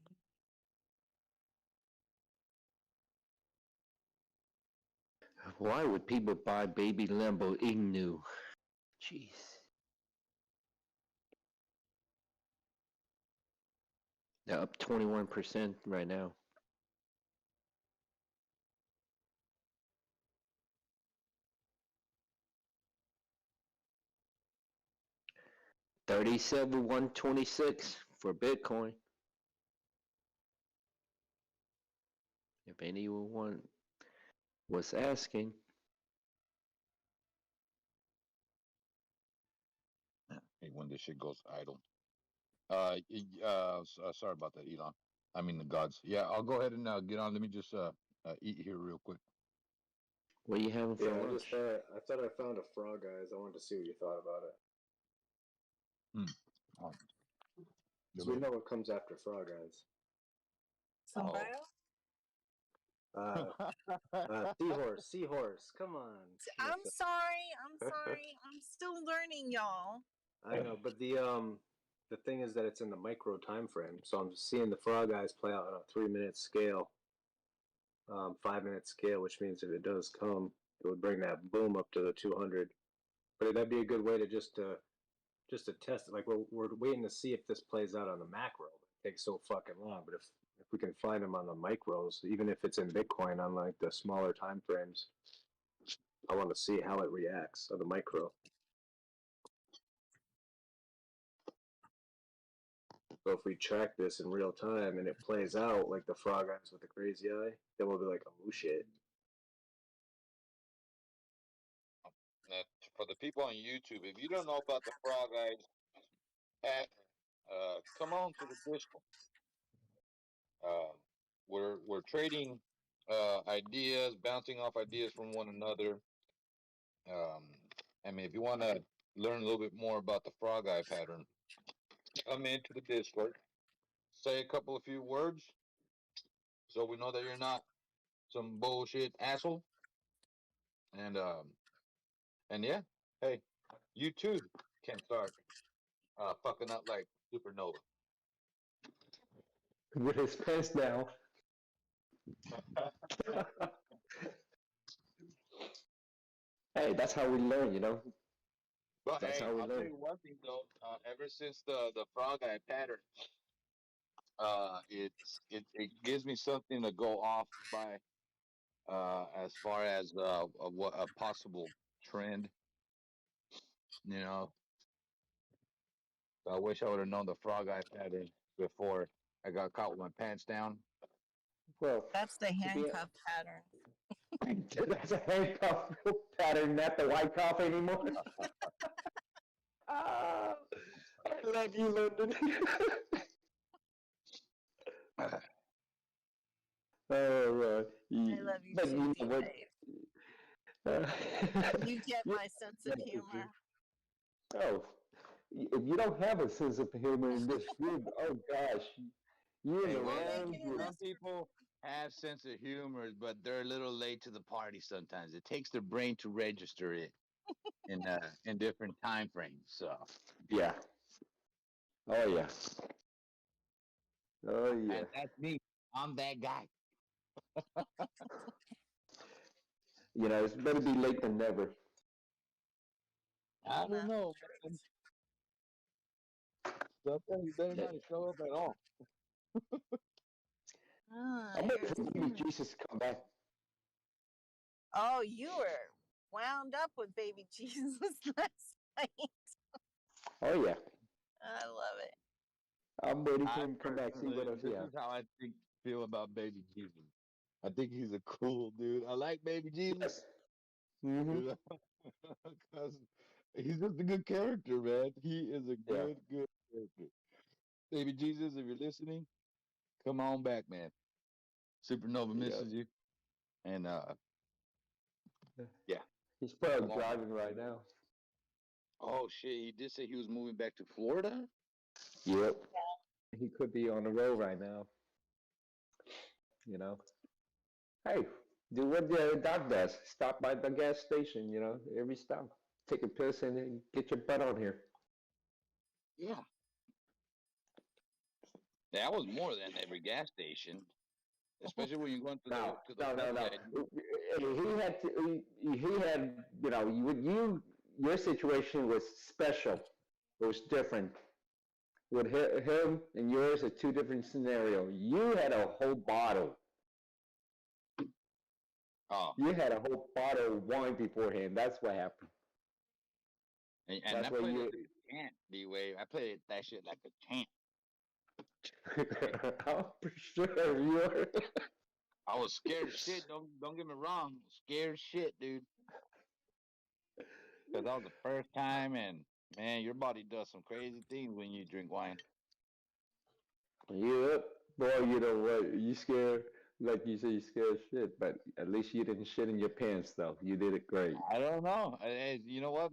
Why would people buy baby Lambo Ignu? Jeez. They're up 21% right now. $37,126 for Bitcoin. If anyone was asking. Hey, when this shit goes idle. Sorry about that, Elon. I mean the gods. Yeah, I'll go ahead and get on. Let me just eat here real quick. What are you having for Yeah, lunch? I thought I found a frog, guys. I wanted to see what you thought about it. Oh. So we know what comes after frog eyes. Sombrero? Seahorse. Come on. I'm sorry. I'm still learning, y'all. I know, but the thing is that it's in the micro time frame. So I'm seeing the frog eyes play out on a 3-minute scale, 5-minute scale, which means if it does come, it would bring that boom up to the 200. But that'd be a good way to just to test it. Like we're waiting to see if this plays out on the macro. It takes so fucking long, but if we can find them on the micros, even if it's in Bitcoin on like the smaller time frames, I want to see how it reacts on the micro. So if we track this in real time and it plays out like the frog eyes with the crazy eye, then we'll be like, oh shit. Now, for the people on YouTube, if you don't know about the frog eyes pattern, come on to the Discord. We're trading ideas, bouncing off ideas from one another. I mean, if you want to learn a little bit more about the frog eye pattern, come into the Discord, say a few words, so we know that you're not some bullshit asshole. And yeah, hey, you too can start fucking up like Supernova. With his pants down. Hey, that's how we learn, you know. But That's hey, how we I'll tell learn. you one thing though. Ever since the frog eye pattern, it gives me something to go off by, as far as what a possible trend. You know, so I wish I would have known the frog eye pattern before I got caught with my pants down. Well, That's the to be handcuff pattern. that's a handcuff pattern, not the white cuff anymore. Ah, I love you, London. Oh, I love you but too, you know what? D-Wave. Uh, You get you- my sense of humor. oh, if you don't have a sense of humor in this group, oh gosh, you in Hey, the well, wrong Making group. some people have sense of humor, but they're a little late to the party sometimes. It takes their brain to register it in different time frames. So Yeah. Oh yeah. Oh yeah. and that's me. I'm that guy. You know, it's better be late than never. I don't That's know, true. man. Sometimes you better not show up at all. Ah, I'm waiting for Baby you're- Jesus to come back. Oh, you were wound up with baby Jesus last night. Oh yeah. I love it. I'm waiting for I him to come back. See personally, what else. this Yeah. is how I feel about Baby Jesus. I think he's a cool dude. I like Baby Jesus. Yes. Mm-hmm. Because he's just a good character, man. He is a Yeah. good character. Baby Jesus, if you're listening, come on back, man. Supernova Yeah. misses you. And yeah. He's probably Come on back. driving right now. Oh shit, he did say he was moving back to Florida? Yep. He could be on the road right now. You know. Hey, do what the doc does. Stop by the gas station. You know, every stop. Take a piss and then get your butt on here. Yeah. That was more than every gas station. Especially when you're going to No, the no, no, no. website. He had to. He had. You know, your situation was special. It was different. With him and yours, are two different scenarios. You had a whole bottle. Oh. You had a whole bottle of wine beforehand. That's what happened. And That's I why played you. it like a champ, D-Wave. I played that shit like a champ. I'm for sure you are. I was scared as shit. Don't get me wrong. Scared as shit, dude. Because that was the first time, and man, your body does some crazy things when you drink wine. Yep. Boy, you know what? You scared, like you say, you scared shit, but at least you didn't shit in your pants, though. You did it great. I don't know. You know what?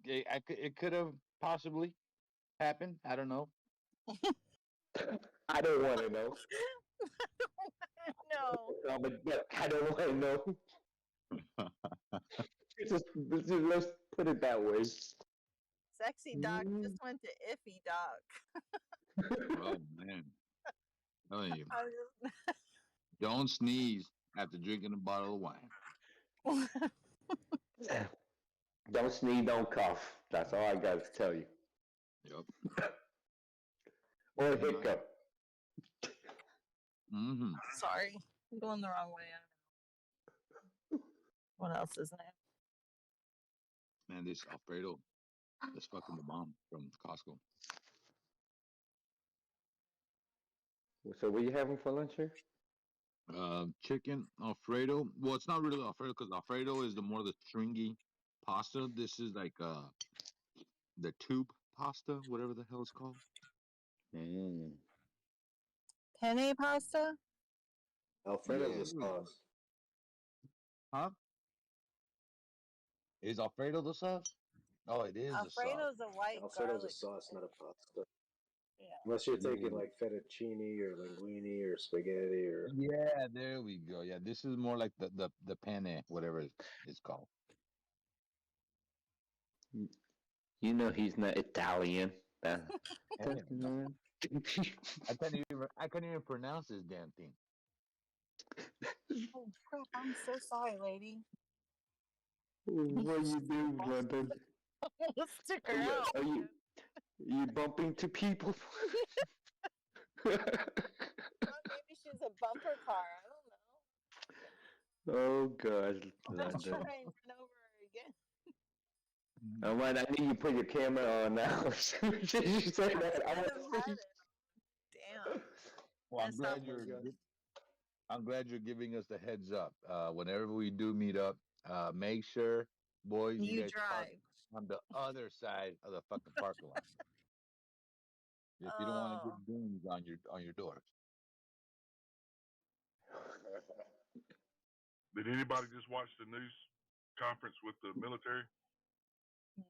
It could have possibly happened. I don't know. I don't want to know. No. But I don't want to know. Let's put it that way. Sexy Doc just went to Iffy Doc. Oh man, telling you, I was don't sneeze after drinking a bottle of wine. just- Don't sneeze, don't cough. That's all I got to tell you. Yep. Or hiccup. Mm-hmm. Sorry, I'm going the wrong way. I don't know. What else is new? Man, this Alfredo is fucking the bomb from Costco. So what are you having for lunch here? Chicken Alfredo. Well, it's not really Alfredo because Alfredo is the more the stringy pasta. This is like the tube pasta, whatever the hell it's called. Mm. Penne pasta? Alfredo's Yeah. a sauce. Huh? Is Alfredo the sauce? Oh, it is the sauce. Alfredo's a white Alfredo's a garlic. sauce, not a pasta. Yeah. Unless you're taking Yeah. like fettuccine or linguine or spaghetti or Yeah, there we go. Yeah, this is more like the penne, whatever it's called. You know he's not Italian. Hey, I can't even pronounce this damn thing. Oh crap! I'm so sorry, lady. What are you doing, London? Stick her out. Are you bumping to people? Maybe she's a bumper car. I don't know. Oh God, Let's London. try and run over her again. All right, I need you to put your camera on now. As soon as you say that, I want to see. Damn. Well, That's not I'm glad you're giving us the heads up. Whenever we do meet up, make sure, boys, you guys park drive. on the other side of the fucking parking lot. If you don't want to get dings on your doors. Did anybody just watch the news conference with the military?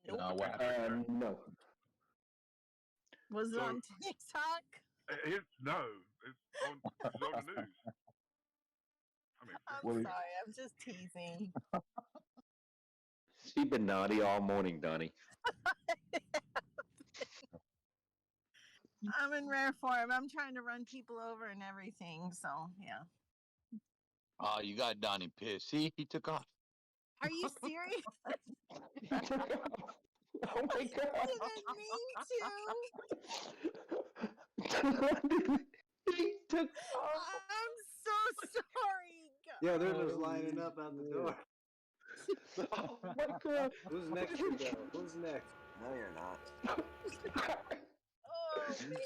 Nope. No, what happened? No. Was it So- on TikTok? It's on the news. I mean, I'm sorry. I'm just teasing. She's been naughty all morning, Donnie. I'm in rare form. I'm trying to run people over and everything. So yeah. Oh, you got Donnie pissed. See, he took off. Are you serious? Oh my God. I didn't mean to. He took I'm so sorry. yeah, they're just lining up out the door. Oh my God. Who's next to go? Who's next? No, you're not. Oh, man.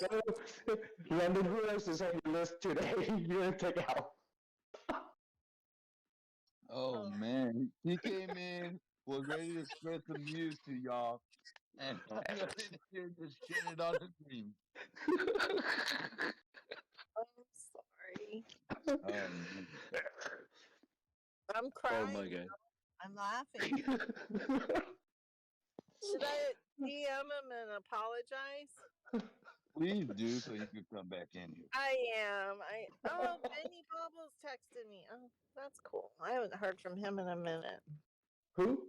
London, who else is on your list today? You're gonna take out. Oh man, he came in, was ready to spread some news to y'all, and I'm here just shitting on the screen. I'm sorry. Man. I'm crying. Oh my God. I'm laughing. Should I DM him and apologize? Please do so you can come back in here. I am. Benny Bubbles texted me. Oh, that's cool. I haven't heard from him in a minute. Who?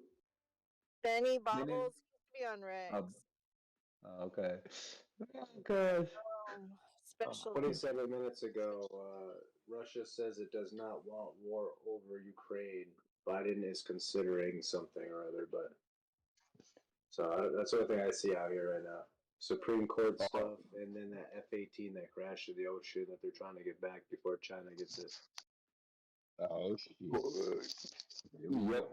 Benny Bubbles used to be on Rex. Okay. Oh gosh. Special. 27 minutes ago, Russia says it does not want war over Ukraine. Biden is considering something or other, but so that's the only thing I see out here right now. Supreme Court stuff, and then that F-18 that crashed in the ocean that they're trying to get back before China gets it. Oh shit. Yep.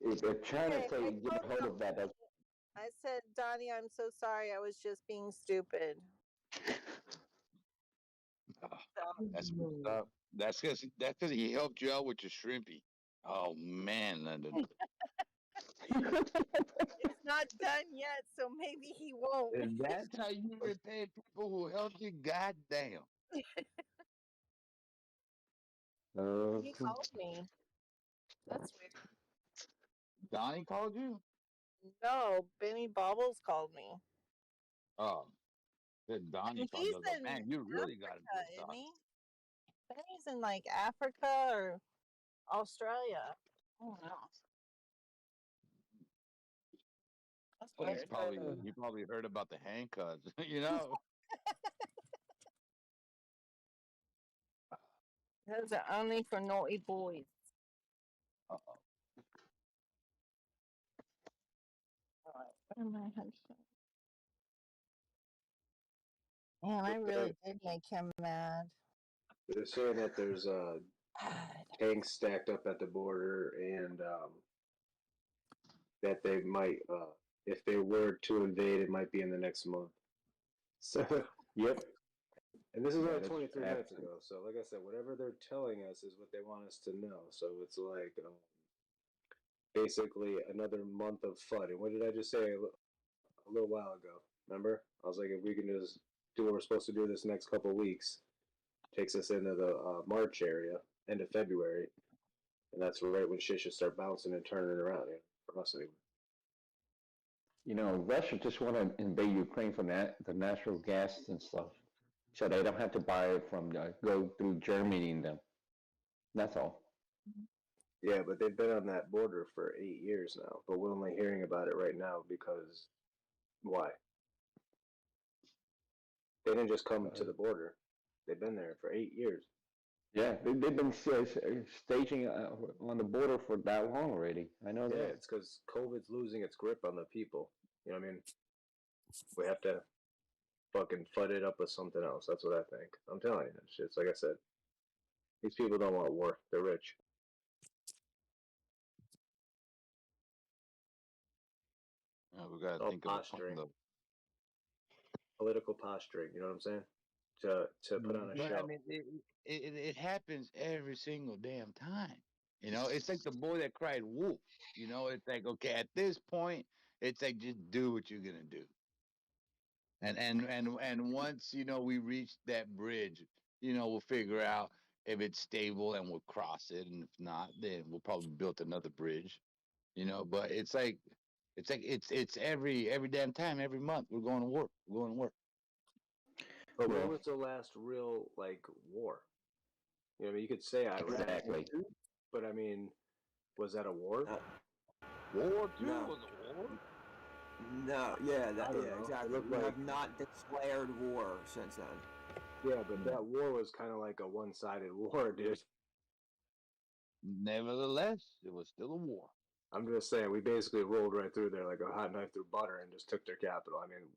If China Okay, say I get told hold you- of that, that's I said, Donnie, I'm so sorry. I was just being stupid. That's what's up. That's because he helped you out with your shrimpy. Oh man, London. It's not done yet, so maybe he won't. And that's how you repay people who helped you. Goddamn. He called me. That's weird. Donnie called you? No, Benny Bubbles called me. Oh. Then Donnie called you. I was like, man, you really got to do Africa, stuff. isn't he? Benny's in like Africa or Australia. I don't know. That's Well, weird. he probably heard about the handcuffs, you know. Those are only for naughty boys. Uh-oh. Where are my headphones? Man, I really did make him mad. They're saying that there's tanks stacked up at the border, and that they might, if they were to invade, it might be in the next month. So, yep. And this is Yeah, only that's 23 minutes absolutely. ago. So, like I said, whatever they're telling us is what they want us to know. So it's like basically another month of fun. And what did I just say a little while ago? Remember? I was like, if we can just do what we're supposed to do this next couple of weeks, takes us into the March area, end of February, and that's right when shit should start bouncing and turning around, for us anyway. You know, Russia just want to invade Ukraine for the natural gas and stuff, so they don't have to buy it from go through Germany and them. That's all. Yeah, but they've been on that border for 8 years now, but we're only hearing about it right now because why? They didn't just come to the border. They've been there for 8 years. Yeah, they've been staging on the border for that long already. I know Yeah, that. it's because COVID's losing its grip on the people. You know what I mean? We have to fucking flood it up with something else. That's what I think. I'm telling you, it's like I said. These people don't want war. They're rich. We gotta All think of posturing, the. political posturing. You know what I'm saying? To put on a But I show. mean, it happens every single damn time. You know, it's like the boy that cried wolf. You know, it's like, okay, at this point, it's like just do what you're gonna do. And once we reach that bridge, we'll figure out if it's stable and we'll cross it, and if not, then we'll probably build another bridge. But it's every damn time, every month we're going to work. We're going to work. But when Well, was the last real like war? You know, what I mean, you could say Iraq, exactly. but I mean, was that a war? World War II No. was a war. No, yeah, I don't know. exactly. It looked We like have not declared war since then. yeah, but that war was kind of like a one-sided war, dude. Nevertheless, it was still a war. I'm just saying, we basically rolled right through there like a hot knife through butter and just took their capital. I mean,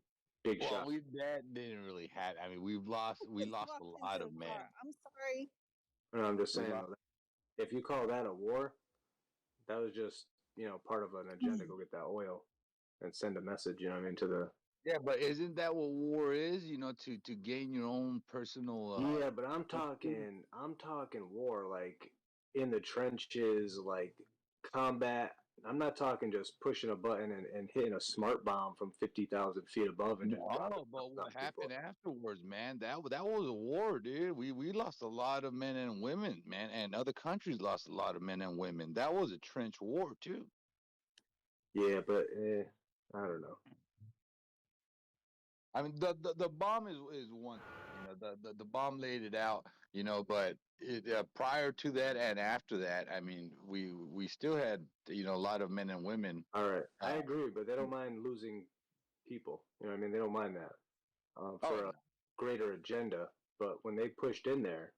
big Well, shot. that didn't really happen. I mean, we Just lost walked a lot into of the men. car. I'm sorry. And I'm just We saying, lost. though, if you call that a war, that was just part of an agenda. Go get that oil and send a message. You know what I mean to the. Yeah, but isn't that what war is? To gain your own personal. Yeah, but I'm talking war like in the trenches, like combat. I'm not talking just pushing a button and hitting a smart bomb from 50,000 feet above and just dropping No, but bombs on what people. happened afterwards, man? That was a war, dude. We lost a lot of men and women, man, and other countries lost a lot of men and women. That was a trench war too. Yeah, but I don't know. I mean, the bomb is one thing. The bomb laid it out. But prior to that and after that, I mean, we still had a lot of men and women. All right, I Uh, agree, but they don't mind losing people. You know what I mean? They don't mind that for oh a greater agenda. But when they pushed in there,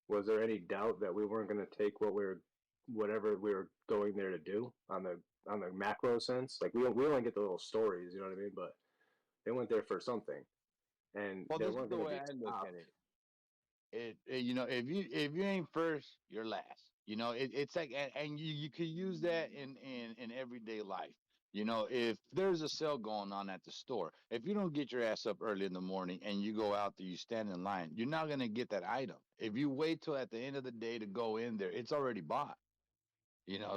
was there any doubt that we weren't going to take whatever we were going there to do on the macro sense? Like we only get the little stories, you know what I mean? But they went there for something, and well, they this is weren't the going to way be I look stopped. at it. If you ain't first, you're last. It's like, and you could use that in everyday life. If there's a sale going on at the store, if you don't get your ass up early in the morning and you go out there, you stand in line, you're not gonna get that item. If you wait till at the end of the day to go in there, it's already bought.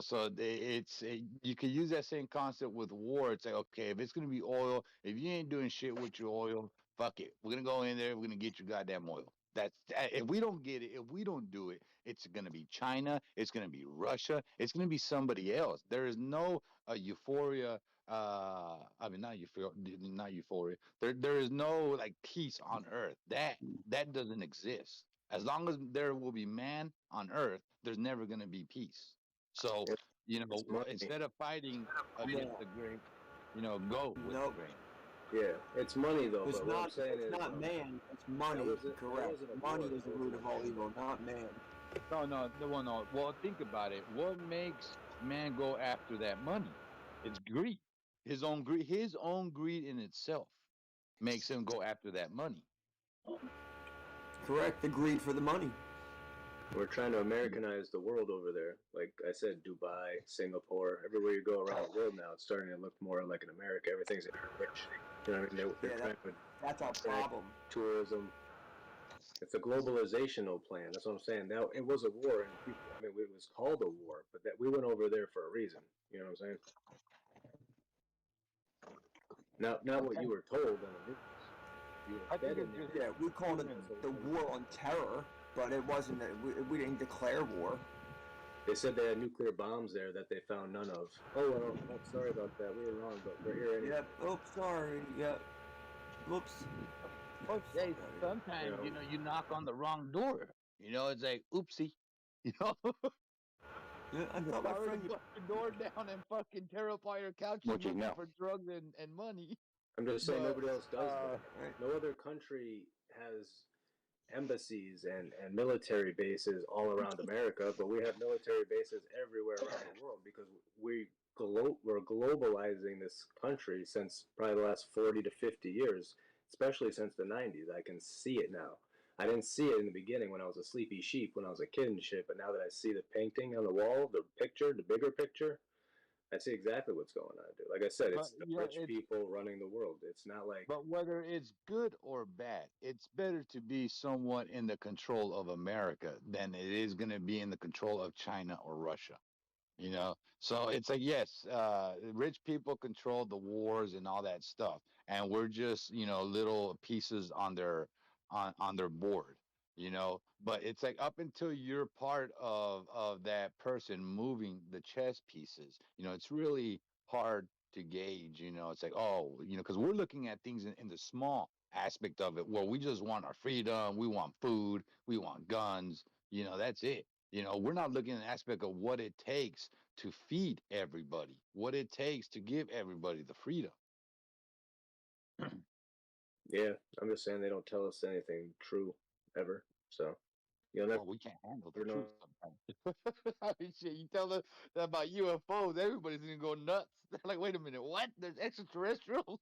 So you can use that same concept with war. It's like, okay, if it's gonna be oil, if you ain't doing shit with your oil, fuck it. We're gonna go in there. We're gonna get your goddamn oil. If we don't get it, if we don't do it, it's gonna be China. It's gonna be Russia. It's gonna be somebody else. There is no euphoria. I mean, not euphoria. There is no like peace on earth. That doesn't exist. As long as there will be man on earth, there's never gonna be peace. So, It, it's money. instead of fighting against No, the grain, go with the nope. grain. Yeah, it's money though. It's But what I'm not. saying It's is, not man. It's that money. that Correct. wasn't a Money war. is the That was root an of all agenda. evil, not man. No. Well, think about it. What makes man go after that money? It's greed. His own greed in itself makes him go after that money. Correct. The greed for the money. We're trying to Americanize the world over there. Like I said, Dubai, Singapore, everywhere you go around the world now, it's starting to look more like an America. Everything's rich. You know what I mean? They're Yeah, trying to that's our attract problem. tourism. It's a globalizational plan. That's what I'm saying. Now it was a war, and people, I mean, it was called a war, but that we went over there for a reason. You know what I'm saying? Not what you were told on the news. You were I think fed in it's there. just Yeah, we called it the war on terror, but it wasn't. We didn't declare war. They said they had nuclear bombs there that they found none of. Oh well, sorry about that. We were wrong, but we're here anyway. Yep. Oops, sorry. Yep. Whoops. Hey, sometimes You know. you knock on the wrong door. It's like oopsie. You know, Yeah, I thought my already friend. bust the door down and fucking tear up all your couches Watch it looking now. for drugs and money. I'm just saying But, nobody else does that. Right. No other country has embassies and military bases all around America, but we have military bases everywhere around the world because we're globalizing this country since probably the last 40 to 50 years, especially since the 90s. I can see it now. I didn't see it in the beginning when I was a sleepy sheep when I was a kid and shit, but now that I see the painting on the wall, the picture, the bigger picture, I see exactly what's going on, dude. Like I said, it's the rich people running the world. It's not like But whether it's good or bad, it's better to be somewhat in the control of America than it is going to be in the control of China or Russia. So it's like, yes, rich people control the wars and all that stuff, and we're just little pieces on their board. But it's like up until you're part of that person moving the chess pieces, it's really hard to gauge. It's like, oh, because we're looking at things in the small aspect of it, where we just want our freedom, we want food, we want guns. That's it. We're not looking at the aspect of what it takes to feed everybody, what it takes to give everybody the freedom. yeah, I'm just saying they don't tell us anything true ever. So Well, we can't handle the we're truth not. sometimes. I mean, shit, you tell them about UFOs, everybody's gonna go nuts. They're like, wait a minute, what? There's extraterrestrials?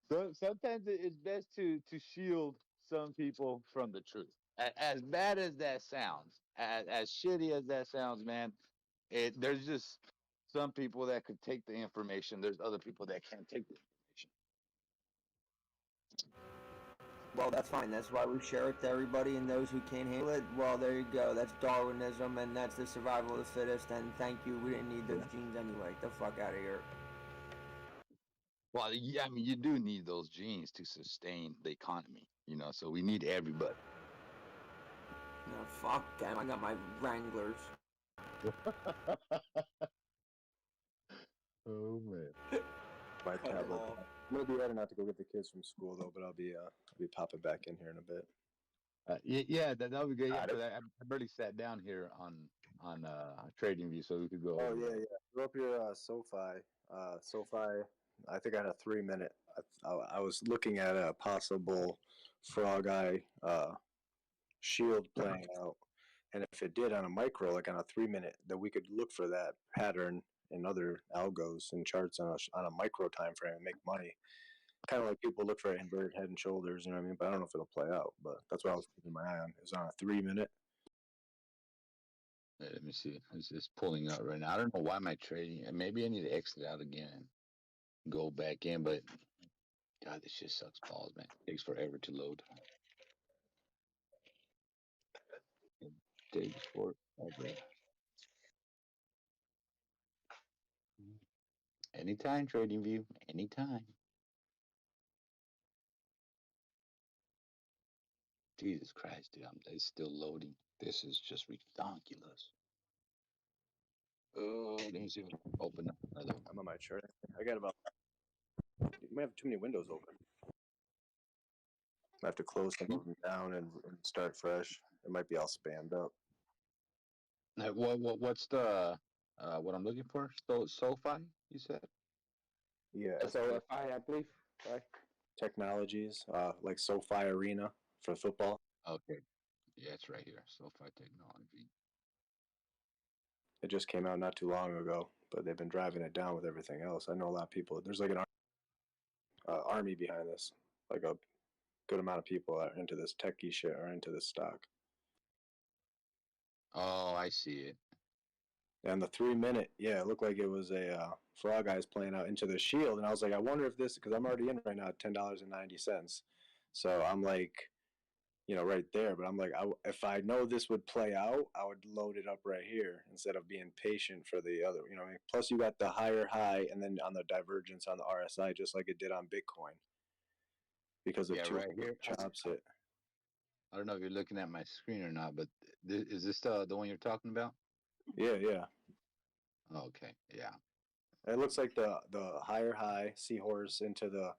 So sometimes it's best to shield some people from the truth. As bad as that sounds, as shitty as that sounds, man, there's just some people that could take the information. There's other people that can't take the information. Well, that's fine. That's why we share it to everybody, and those who can't handle it, well, there you go. That's Darwinism, and that's the survival of the fittest. And thank you. We didn't need those genes anyway. Get the fuck out of here. Well, yeah, I mean, you do need those genes to sustain the economy, so we need everybody. No, fuck them. I got my Wranglers. Oh, man. My Cut it tablet. off. I'm gonna be ready not to go get the kids from school though, but I'll be popping back in here in a bit. Yeah, that would be good. Yeah, Got it. 'cause I barely sat down here on TradingView, so we could go. Oh over yeah, yeah. Throw up your SoFi. SoFi. I think I had a 3 minute. I was looking at a possible Frog Eye shield playing out, and if it did on a micro, like on a 3 minute, then we could look for that pattern in other algos and charts on a micro time frame and make money. Kind of like people look for inverted head and shoulders, you know what I mean? But I don't know if it'll play out. But that's what I was keeping my eye on. It was on a 3 minute. Let me see. It's just pulling out right now. I don't know why my trading. Maybe I need to exit out again and go back in. But God, this shit sucks balls, man. It takes forever to load. It takes forever. Anytime, TradingView. Anytime. Jesus Christ, dude. It's still loading. This is just ridiculous. Oh, let me see if I can open up another one. I'm on my chart. I got about. You might have too many windows open. I have to close some of them down and start fresh. It might be all spammed up. What's the what I'm looking for? SoFi, you said? Yeah. So I believe, right? Technologies, like SoFi Arena for football. Okay. Yeah, it's right here. SoFi Technology. It just came out not too long ago, but they've been driving it down with everything else. I know a lot of people. There's like an army behind this. Like a good amount of people are into this techie shit or into this stock. Oh, I see it. And the 3 minute, yeah, it looked like it was a Frog Eyes playing out into the shield. And I was like, I wonder if this, because I'm already in right now at $10.90. So I'm like, right there. But I'm like, if I know this would play out, I would load it up right here instead of being patient for the other. What I mean? Plus, you got the higher high, and then on the divergence on the RSI, just like it did on Bitcoin, because of Yeah, two right here. chops it. I don't know if you're looking at my screen or not, but is this the one you're talking about? Yeah, yeah. Okay, yeah. It looks like the higher high seahorse into the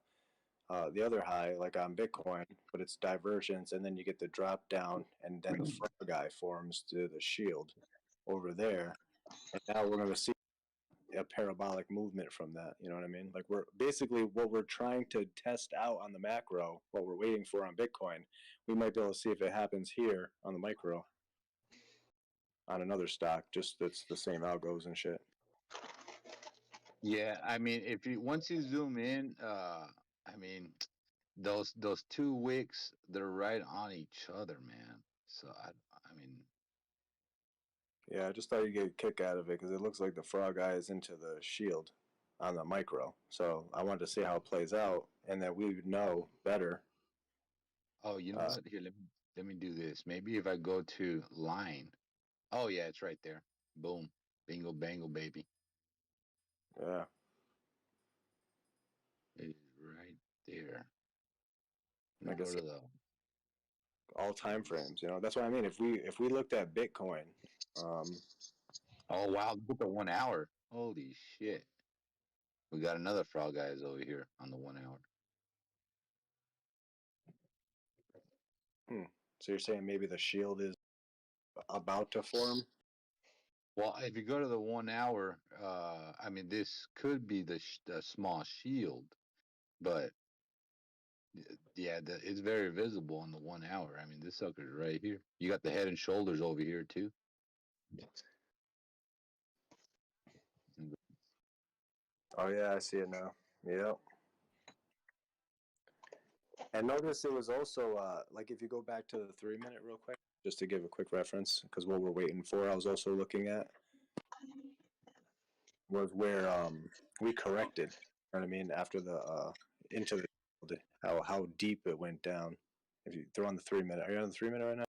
other high, like on Bitcoin, but it's divergence, and then you get the drop down, and then the frog eye forms to the shield over there, and now we're going to see a parabolic movement from that. You know what I mean? Like, we're basically what we're trying to test out on the macro, what we're waiting for on Bitcoin. We might be able to see if it happens here on the micro on another stock, just that's the same algos and shit. Yeah, I mean, if you once you zoom in, I mean, those two wicks, they're right on each other, man. So I mean, Yeah, I just thought you'd get a kick out of it because it looks like the frog eye is into the shield on the micro. So I wanted to see how it plays out, and then we would know better. oh, you know what? Here, let me do this. Maybe if I go to line. Oh yeah, it's right there. Boom, bingo, bango, baby. Yeah, It's right there. I Let me go guess to the. all time frames. That's what I mean. If we looked at Bitcoin, Oh wow, look at the 1 hour. Holy shit. We got another frog eyes over here on the 1 hour. so you're saying maybe the shield is about to form? Well, if you go to the 1 hour, I mean, this could be the small shield, but yeah, it's very visible on the 1 hour. I mean, this sucker's right here. You got the head and shoulders over here too. Oh yeah, I see it now. Yep. And notice it was also like if you go back to the 3 minute real quick, just to give a quick reference, because what we're waiting for, I was also looking at was where we corrected. You know what I mean? After the into the how deep it went down. If you throw on the 3 minute, are you on the 3 minute right now?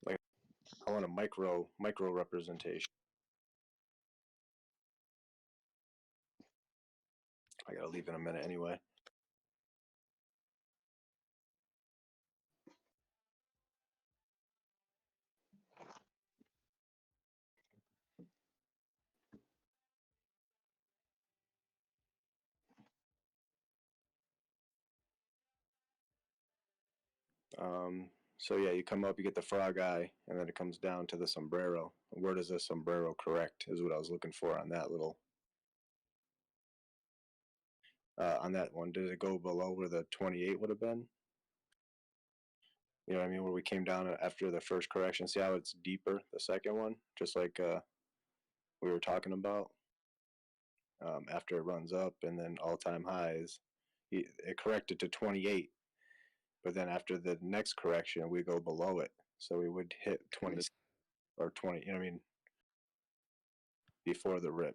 Like I want a micro representation. I gotta leave in a minute anyway. So yeah, you come up, you get the frog eye, and then it comes down to the sombrero. Where does the sombrero correct is what I was looking for on that little on that one. Did it go below where the 28 would have been? You know what I mean? Where we came down after the first correction. See how it's deeper, the second one? Just like we were talking about. After it runs up and then all-time highs, it corrected to 28. But then after the next correction, we go below it. So we would hit 20 or 20, you know what I mean? Before the rip.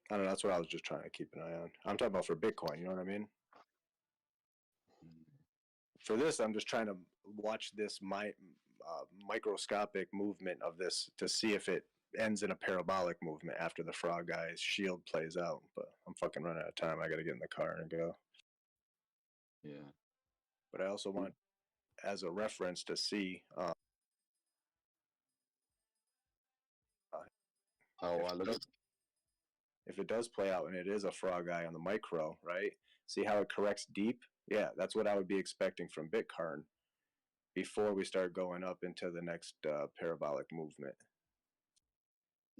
I don't know. That's what I was just trying to keep an eye on. I'm talking about for Bitcoin. You know what I mean? For this, I'm just trying to watch this microscopic movement of this to see if it ends in a parabolic movement after the frog guy's shield plays out. But I'm fucking running out of time. I got to get in the car and go. Yeah. But I also want, as a reference, to see. If it does play out and it is a frog eye on the micro, right? See how it corrects deep? Yeah, that's what I would be expecting from Bitcoin before we start going up into the next parabolic movement.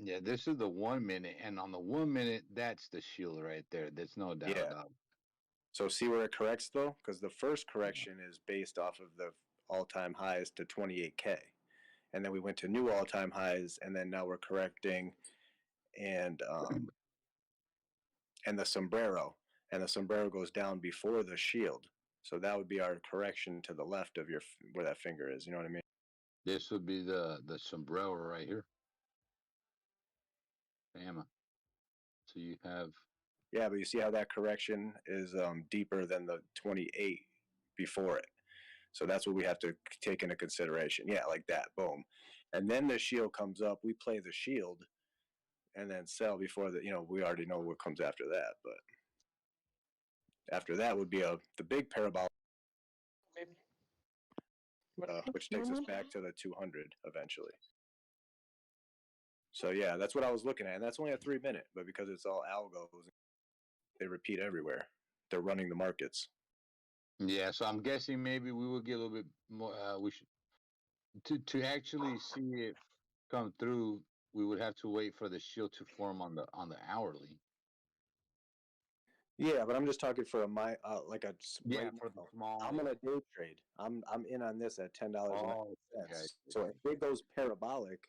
Yeah, this is the 1 minute, and on the 1 minute, that's the shield right there. There's no doubt about it. So see where it corrects though? Because the first correction is based off of the all-time highs to 28K. And then we went to new all-time highs, and then now we're correcting and the sombrero. And the sombrero goes down before the shield. So that would be our correction to the left of where that finger is. You know what I mean? This would be the sombrero right here. Bama. So you have Yeah, but you see how that correction is deeper than the 28 before it. So that's what we have to take into consideration. Yeah, like that. Boom. And then the shield comes up. We play the shield and then sell before the, we already know what comes after that. But after that would be the big parabolic, which takes us back to the 200 eventually. So yeah, that's what I was looking at. And that's only a 3 minute, but because it's all algos, they repeat everywhere. They're running the markets. Yeah, so I'm guessing maybe we will get a little bit more. We should to actually see it come through. We would have to wait for the shield to form on the hourly. Yeah, but I'm just talking for like a Yeah, right for the now, small. I'm on a day trade. I'm in on this at $10.90. Oh, okay. So if it goes parabolic,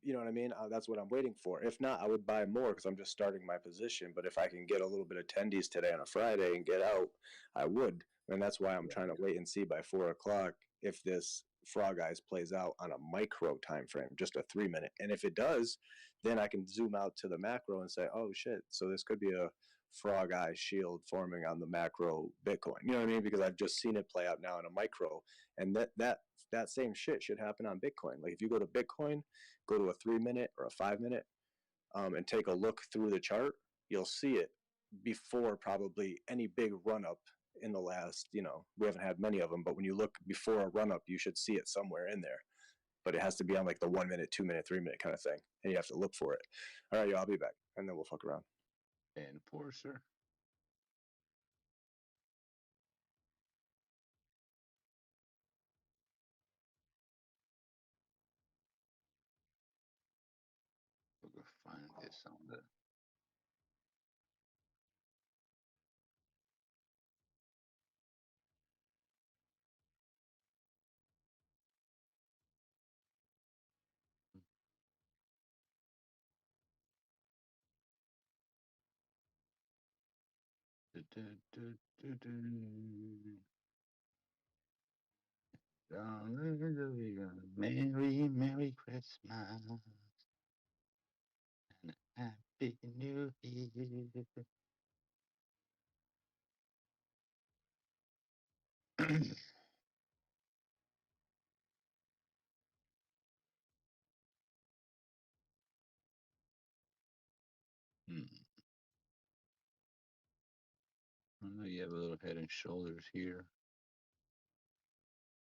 you know what I mean? That's what I'm waiting for. If not, I would buy more because I'm just starting my position. But if I can get a little bit of tendies today on a Friday and get out, I would. And that's why I'm trying to wait and see by 4 o'clock if this frog eyes plays out on a micro time frame, just a 3 minute. And if it does, then I can zoom out to the macro and say, oh shit, so this could be a frog eye shield forming on the macro Bitcoin. You know what I mean? Because I've just seen it play out now in a micro, and that same shit should happen on Bitcoin. Like if you go to Bitcoin, go to a 3 minute or a 5 minute, and take a look through the chart, you'll see it before probably any big run up in the last. We haven't had many of them, but when you look before a run up, you should see it somewhere in there. But it has to be on like the 1 minute, 2 minute, 3 minute kind of thing, and you have to look for it. All right, y'all, I'll be back, and then we'll fuck around. Enforcer. We'll find this on the. Merry, Merry Christmas and a Happy New Year. I know you have a little head and shoulders here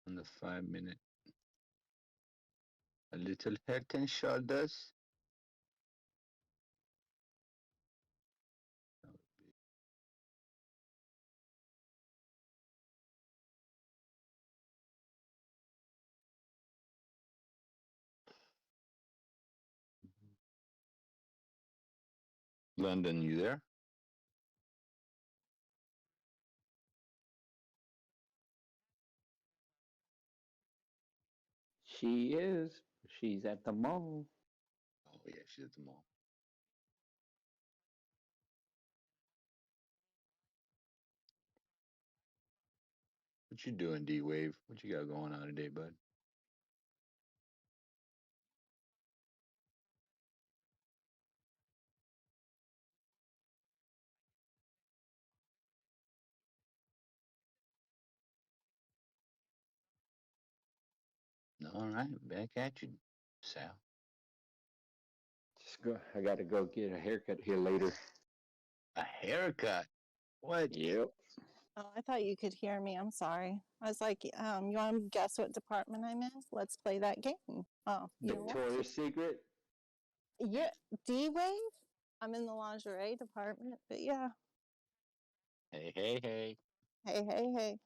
on the 5 minute. A little head and shoulders. London, you there? She is. She's at the mall. Oh yeah, she's at the mall. What you doing, D-Wave? What you got going on today, bud? All right, back at you, Sal. Just go. I got to go get a haircut here later. A haircut? What? Yep. Oh, I thought you could hear me. I'm sorry. I was like, you want to guess what department I'm in? Let's play that game. Oh, you don't want to? Victoria's Secret. Yeah, D-Wave? I'm in the lingerie department, but yeah. Hey, hey, hey. Hey, hey, hey.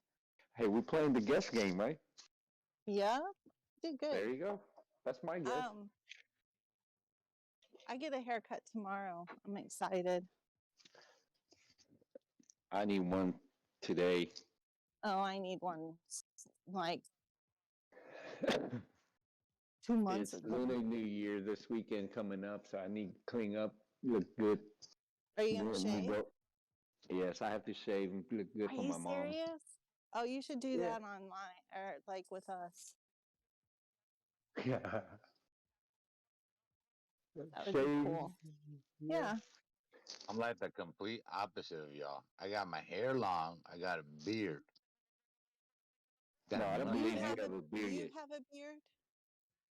Hey, we're playing the guess game, right? Yeah, did good. There you go. That's my guess. I get a haircut tomorrow. I'm excited. I need one today. Oh, I need one like 2 months It's ago. Lunar New Year this weekend coming up, so I need to clean up, look good. Are you gonna shave? Yes, I have to shave and look good Are for you my mom. serious? Oh, you should do Yeah. that online or like with us. Yeah. That would be cool. Yeah. I'm like the complete opposite of y'all. I got my hair long. I got a beard. Got No, a I don't Do you believe you mustache. have have a a do beard you yet. have a beard?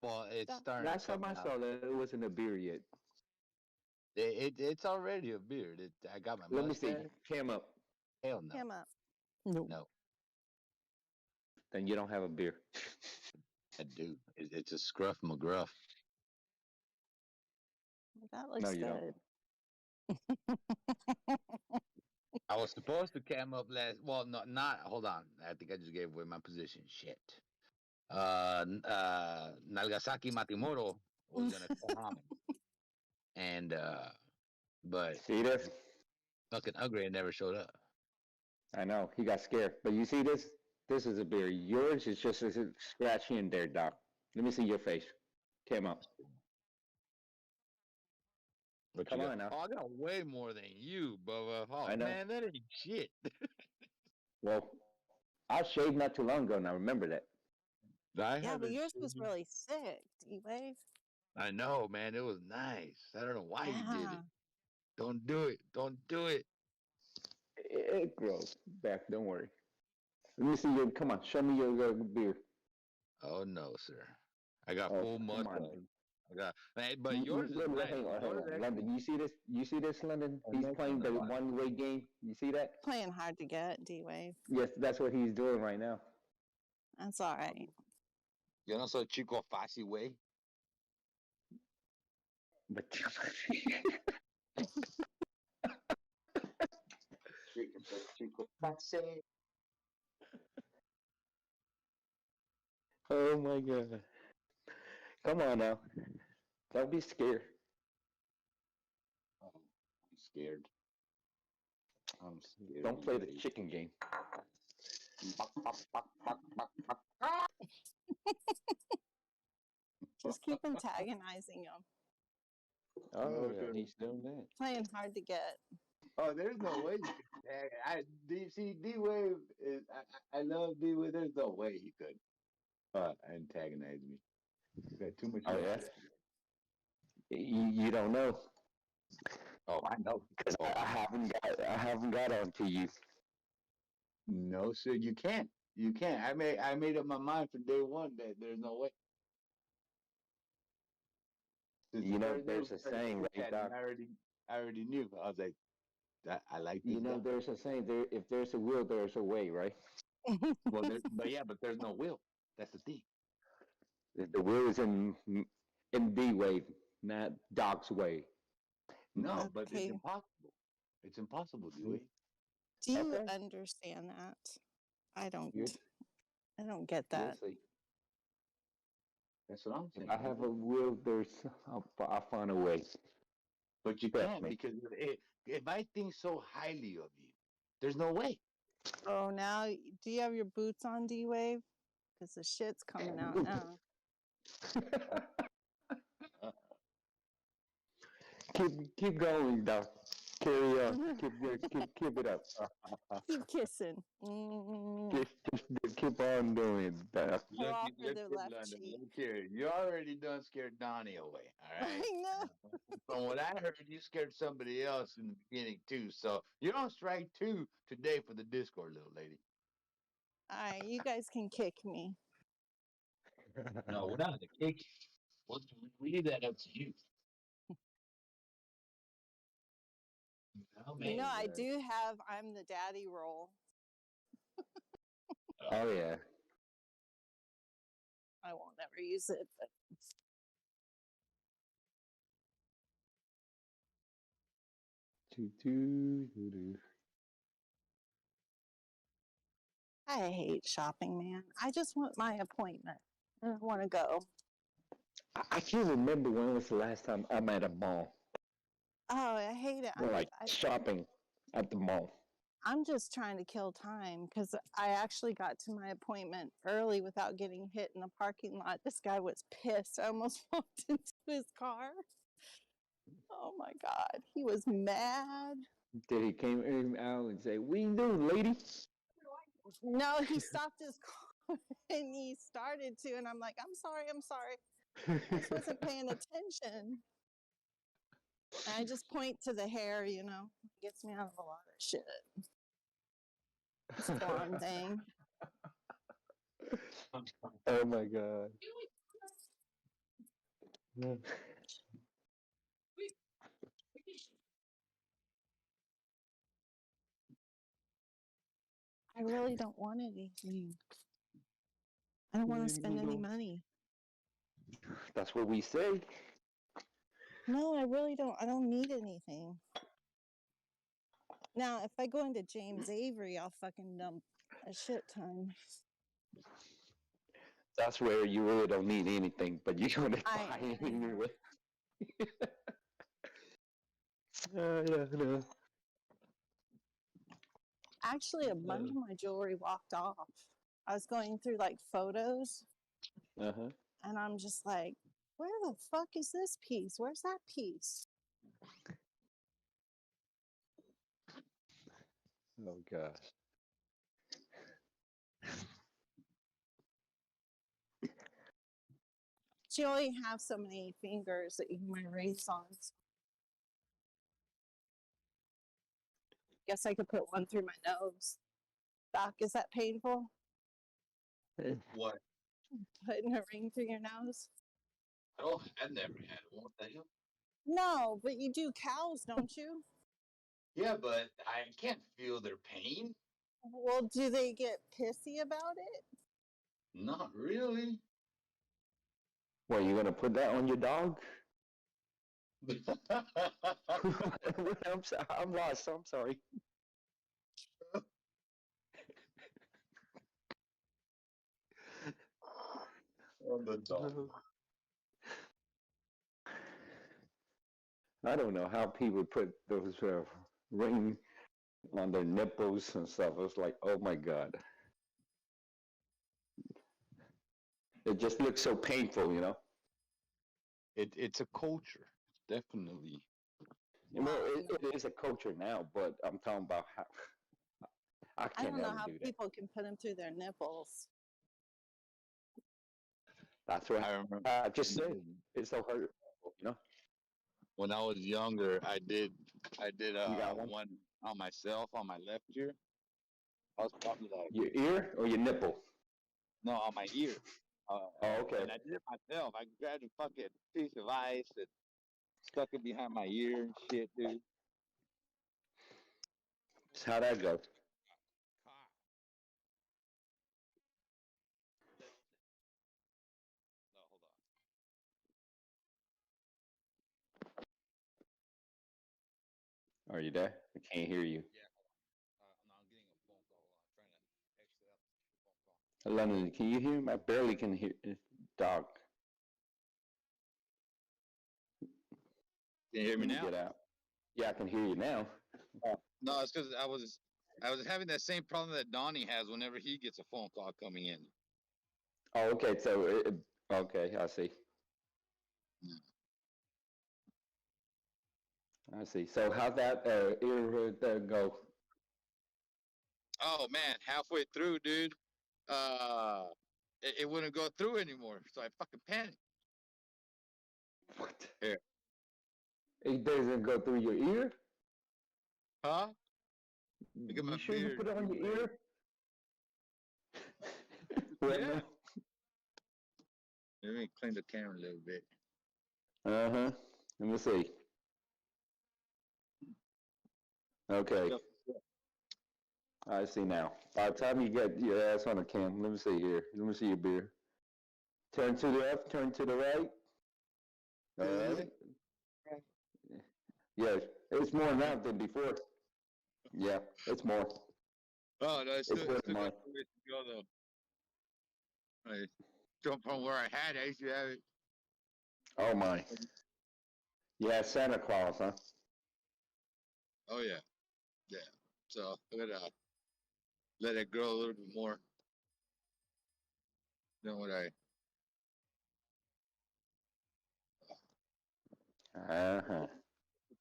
Well, it's Doc? starting to Last time come I out. saw that, it wasn't a beard yet. It's already a beard. I got my Let me see. mustache. Cam up. Hell no, Him up. No. no, Then you don't have a beard. I do. It's a scruff McGruff. That No, looks you don't. good. I was supposed to cam up last. Well, no, not. Hold on. I think I just gave away my position. Shit. Nagasaki Matimoro was gonna come, and but See this? fucking Ugly never showed up. I know. He got scared. But you see this? This is a beard. Yours is just a scratch in there, Doc. Let me see your face. Cam up. What Come you got? on now. Oh, I got way more than you, Bubba. Oh I know. man, that ain't shit. Well, I shaved not too long ago, and I remember that. I Yeah, but haven't yours was seen- really thick. D-Wave. I know, man. It was nice. I don't know why he did Yeah. it. Don't do it. Don't do it. It grows back. Don't worry. Let me see your. Come on. Show me your beard. Oh no, sir. I got Oh, full come mustache. on. But yours is nice. Hang on, hang Yours on. London, you see this? You see this, London? Oh, He's no, playing the no. one-way game. You see that? Playing hard to get, D-Wave. Yes, that's what he's doing right now. That's all right. Yo no soy chico fácil, güey. But Chico fácil. oh my god! Come on now. Don't be scared. Oh, I'm scared. I'm scared. Don't play the chicken game. Just keep antagonizing him. Oh, yeah, he's doing that. Playing hard to get. Oh, there's no way. See, D-Wave is. I love D-Wave. There's no way he could antagonize me. You got too much. Oh yeah. You don't know. Oh, I know. Because I haven't got onto you. No, sir, you can't. You can't. I made up my mind from day one that there's no way. You know, there's a saying, right, Doc? I already knew. I was like, I like this. You know, Doc. there's a saying. There, if there's a will, there's a way, right? Well, but there's no will. That's the thing. The will is in D-Wave, not Doc's way. No, but Okay. it's impossible. It's impossible, D-Wave. Do you Okay. understand that? I don't. You're- I don't get that. You'll see. That's what I'm saying. If I have a will, I'll find a way. But you Trust can't me. because if I think so highly of you, there's no way. Oh, now do you have your boots on, D-Wave? Because the shit's coming out now. keep going, Doc. Carry on. Keep it up. Keep kissing. Mm. Just keep on doing it, Doc. Pour off for their left cheek. Look here. You already done scared Donnie away. All right. I know. From what I heard, you scared somebody else in the beginning too. So you're on strike 2 today for the Discord, little lady. All right, you guys can kick me. No, we're not the kick. We'll leave that up to you. You know, I do have I'm the daddy role. Oh yeah. I won't ever use it, but I hate shopping, man. I just want my appointment. I don't want to go. I can't remember when was the last time I'm at a mall. Oh, I hate it. Like shopping at the mall. I'm just trying to kill time because I actually got to my appointment early without getting hit in the parking lot. This guy was pissed. I almost walked into his car. Oh my God. He was mad. Did he came out and say, "We do, lady"? No, he stopped his car and he started to. And I'm like, I'm sorry. I just wasn't paying attention. And I just point to the hair, you know, it gets me out of a lot of shit. It's a foreign thing. Oh my god. Yeah. I really don't want anything. I don't want to spend any money. That's what we say. No, I really don't. I don't need anything. Now, if I go into James Avery, I'll fucking dump a shit ton. That's where you really don't need anything, but you're gonna buy it anyway. Yeah, no. Actually, a bunch of my jewelry walked off. I was going through like photos, Uh-huh. and I'm just like, where the fuck is this piece? Where's that piece? Oh gosh. She only have so many fingers that you can wear rings on. Guess I could put one through my nose. Doc, is that painful? What? Putting a ring through your nose? Oh, I never had one. What the hell? No, but you do cows, don't you? Yeah, but I can't feel their pain. Well, do they get pissy about it? Not really. Well, you gonna put that on your dog? I'm lost. I'm sorry. On the dog. I don't know how people put those ring on their nipples and stuff. It was like, oh my god. It just looks so painful, you know? It's a culture, definitely. Well, it is a culture now, but I'm talking about how I I can't don't know ever how do that. people can put them through their nipples. That's what I remember. I just said. It's so hurt, you know? When I was younger, I did You got one? one on myself on my left ear. I was probably like, Your ear or your nipple? no, on my ear. Oh, okay. And I did it myself. I grabbed a fucking piece of ice and stuck it behind my ear and shit, dude. How'd that go? No, hold on. Are you there? I can't hear you. Yeah, hold on. No, I'm getting a phone call. Hold on. I'm trying to exit out the phone call. London, can you hear him? I barely can hear dog. Can you hear me When you now? get out. Yeah, I can hear you now. No, it's because I was having that same problem that Donnie has whenever he gets a phone call coming in. Oh, okay. So, okay, I see. I see. So, how'd that ear go? Oh man, halfway through, dude, it wouldn't go through anymore. So I fucking panicked. What? Here. It doesn't go through your ear? Huh? Look at my You sure you beard, put it on dude. your ear? Right Yeah. now? Let me clean the camera a little bit. Uh-huh. Let me see. Okay. Yep. I see now. By the time you get your ass on the cam, let me see here. Let me see your beard. Turn to the left, turn to the right. All right. Yeah, it's more now than before. Yeah, it's more. Oh no, it's still more got than a mine. ways to go though. I jump from where I had it, I used to have it. Oh my. Yeah, Santa Claus, huh? Oh yeah, yeah. So I'm gonna let it grow a little bit more than what I. Uh-huh.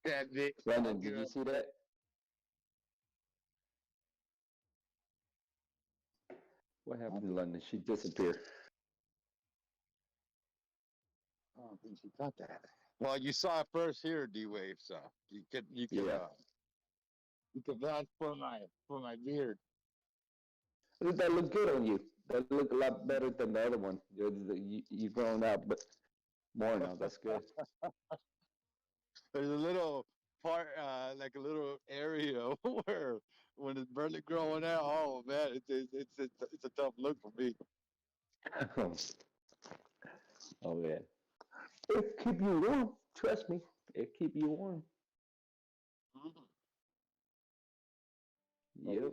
That bit. London, did you see that? What happened to London? She disappeared. I don't think she got that. Well, you saw it first here, D-Wave. So Yeah. you can vouch for my beard. That look good on you. That look a lot better than the other one. You grown out, but more now. That's good. There's a little part, like a little area where when it's barely growing out. Oh man, it's a tough look for me. Oh man, it keep you warm. Trust me, it keep you warm. Mhm. Yep.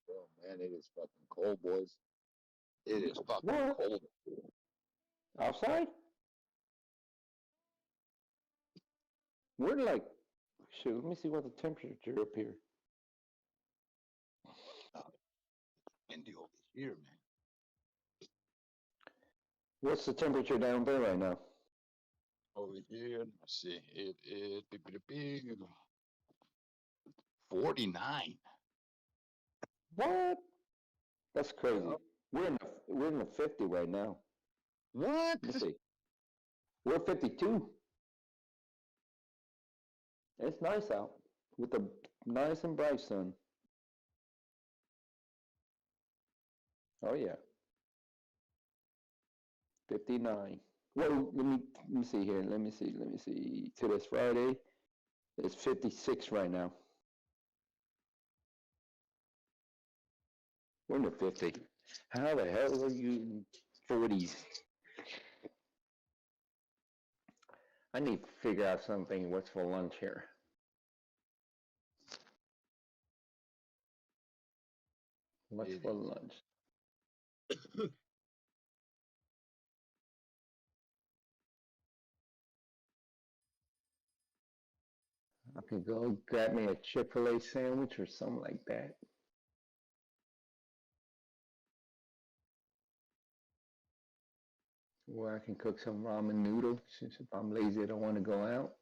Oh man, it is fucking cold, boys. It is fucking What? cold. Outside? We're like, shoot. Let me see what the temperature up here. Windy over here, man. What's the temperature down there right now? Over here, let's see. It is 49. What? That's crazy. Yep. We're in the 50 right now. What? Let me see. We're 52. It's nice out with a nice and bright sun. Oh yeah, 59. Well, let me see here. Let me see. Today's Friday. It's 56 right now. We're in the 50. How the hell are you in 40s? I need to figure out something. What's for lunch here? What's It for is. lunch? I could go grab me a Chick-fil-A sandwich or something like that. Or I can cook some ramen noodles since if I'm lazy, I don't want to go out.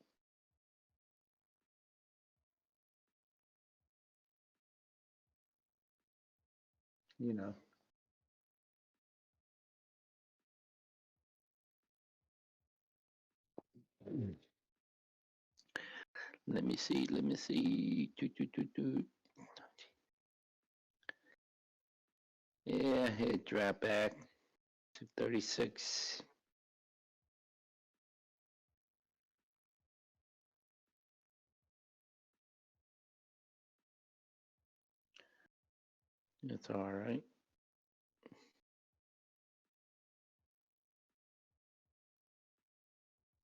You know. Let me see. Let me see. Yeah, it dropped back to 36. It's all right.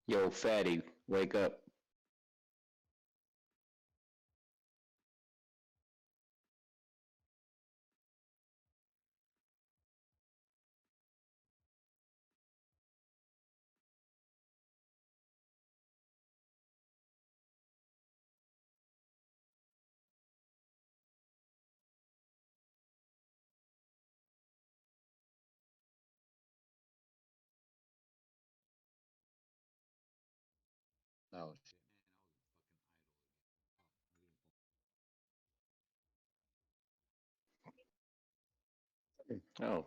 Yo, fatty, wake up. Oh shit. Oh,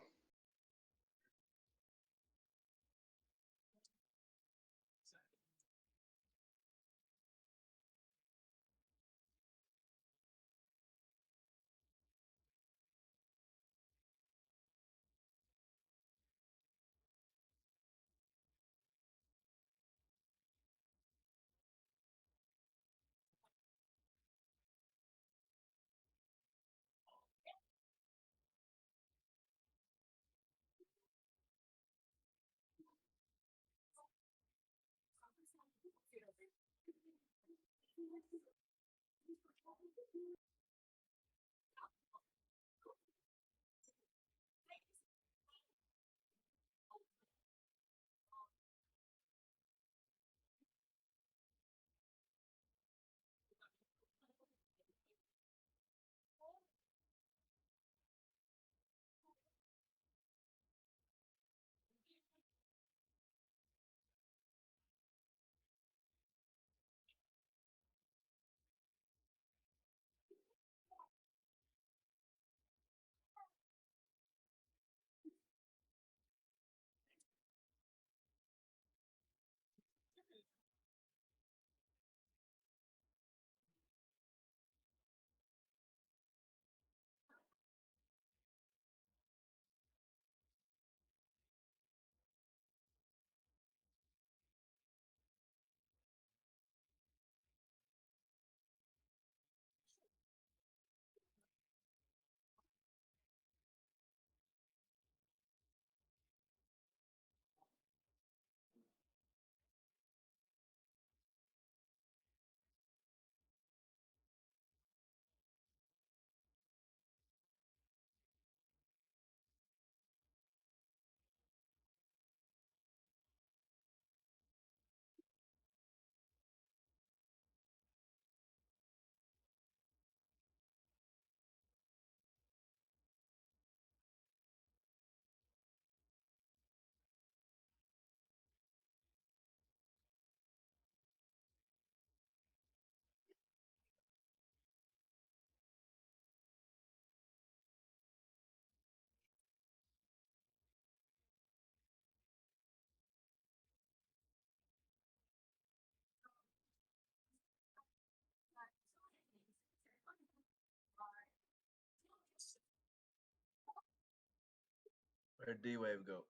Where'd D-Wave go?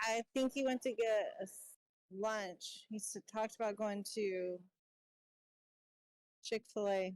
I think he went to get lunch. He talked about going to Chick-fil-A.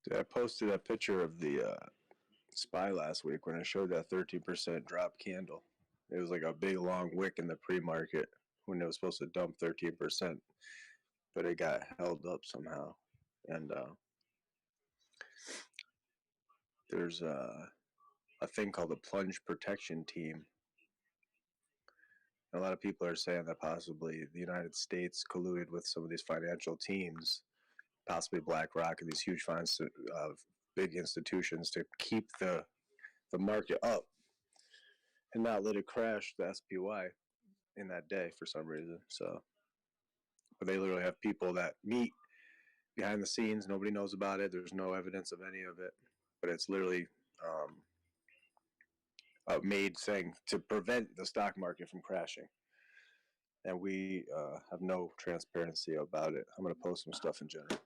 Dude, I posted a picture of the SPY last week when I showed that 13% drop candle. It was like a big long wick in the pre-market when it was supposed to dump 13%, but it got held up somehow. And there's a thing called the plunge protection team. A lot of people are saying that possibly the United States colluded with some of these financial teams, possibly BlackRock and these huge big institutions, to keep the market up and not let it crash the SPY in that day for some reason. So, but they literally have people that meet behind the scenes. Nobody knows about it. There's no evidence of any of it, but it's literally a made thing to prevent the stock market from crashing. And we have no transparency about it. I'm going to post some stuff in general.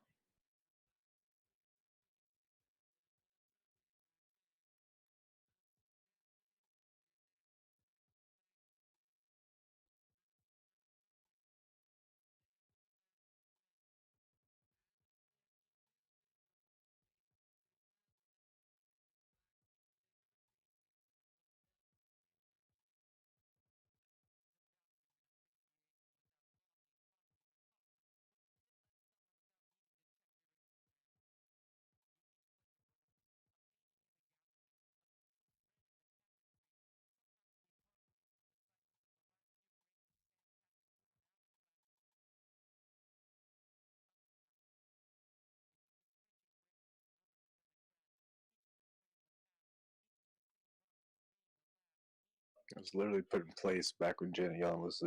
It was literally put in place back when Janet Yellen was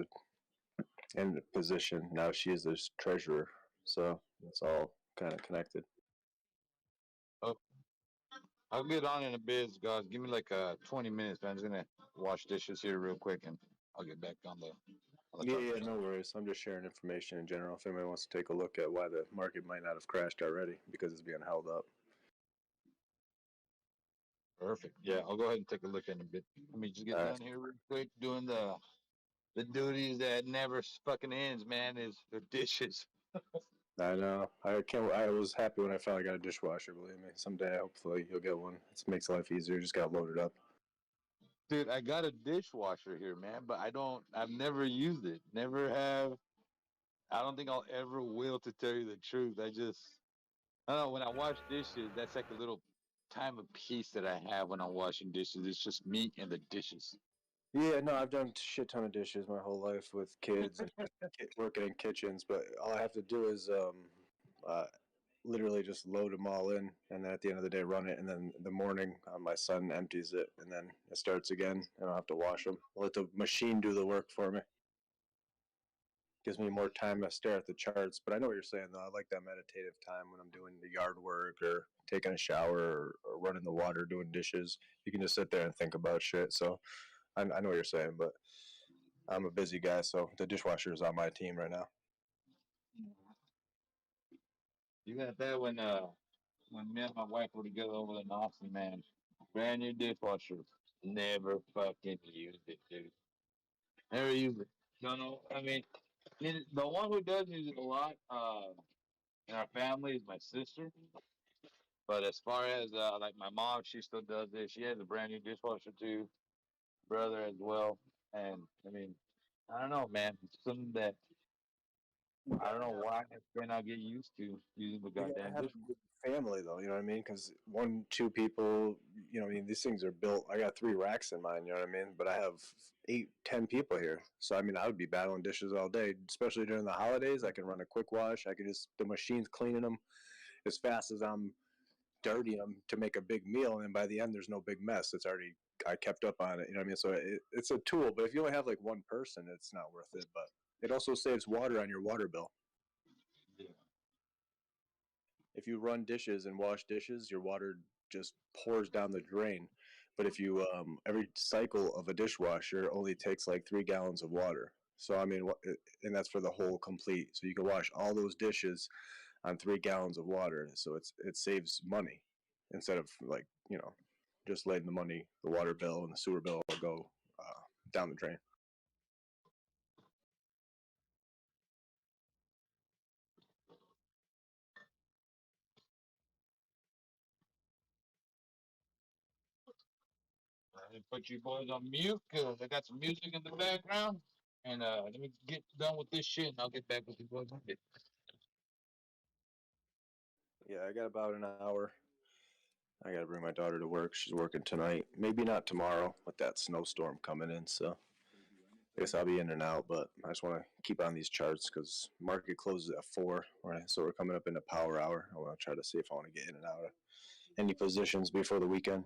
in the position. Now she is the treasurer. So it's all kind of connected. Oh, I'll get on in a bit, guys. Give me like 20 minutes, man. I'm just gonna wash dishes here real quick, and I'll get back on the. Yeah, no worries. I'm just sharing information in general. If anybody wants to take a look at why the market might not have crashed already because it's being held up. Perfect. Yeah, I'll go ahead and take a look in a bit. Let me just get done here real quick, doing the duties that never fucking ends, man. Is the dishes. I know. I can't. I was happy when I finally got a dishwasher. Believe me. Someday, hopefully, you'll get one. It makes life easier. Just got loaded up. Dude, I got a dishwasher here, man, but I've never used it. Never have. I don't think I'll ever will, to tell you the truth. I don't know. When I wash dishes, that's like a little time of peace that I have when I'm washing dishes. It's just me and the dishes. Yeah, no, I've done a shit ton of dishes my whole life with kids and working in kitchens, but all I have to do is uh, literally just load them all in, and then at the end of the day, run it, and then in the morning, my son empties it, and then it starts again. I don't have to wash them. I'll let the machine do the work for me. Gives me more time to stare at the charts, but I know what you're saying, though. I like that meditative time when I'm doing the yard work or taking a shower or running the water, doing dishes. You can just sit there and think about shit. So I know what you're saying, but I'm a busy guy, so the dishwasher is on my team right now. You got that when me and my wife were together over in Austin, man. Brand new dishwasher. Never fucking used it, dude. Never used it. No, no. The one who does use it a lot in our family is my sister. But as far as like my mom, she still does it. She has a brand new dishwasher too. Brother as well. And I don't know, man. It's something that I don't know why I cannot get used to using the You gotta goddamn have dishwasher. a good family, though. You know what I mean? Because 1, 2 people, these things are built. I got 3 racks in mine. You know what I mean? But I have 8, 10 people here, so I would be battling dishes all day, especially during the holidays. I can run a quick wash. I can the machine's cleaning them as fast as I'm dirtying them to make a big meal, and by the end, there's no big mess. I kept up on it. You know what I mean? So it's a tool, but if you only have like one person, it's not worth it. But it also saves water on your water bill. Yeah. If you run dishes and wash dishes, your water just pours down the drain. But if you every cycle of a dishwasher only takes like 3 gallons of water. So and that's for the whole complete. So you can wash all those dishes on 3 gallons of water. So it saves money instead of just letting the water bill and the sewer bill go down the drain. me put you boys on mute because I got some music in the background. And let me get done with this shit and I'll get back with you boys. Yeah, I got about an hour. I gotta bring my daughter to work. She's working tonight. Maybe not tomorrow with that snowstorm coming in. So I guess I'll be in and out. But I just want to keep on these charts because market closes at 4. Right, so we're coming up into power hour. I want to try to see if I want to get in and out of any positions before the weekend.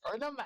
Or no man.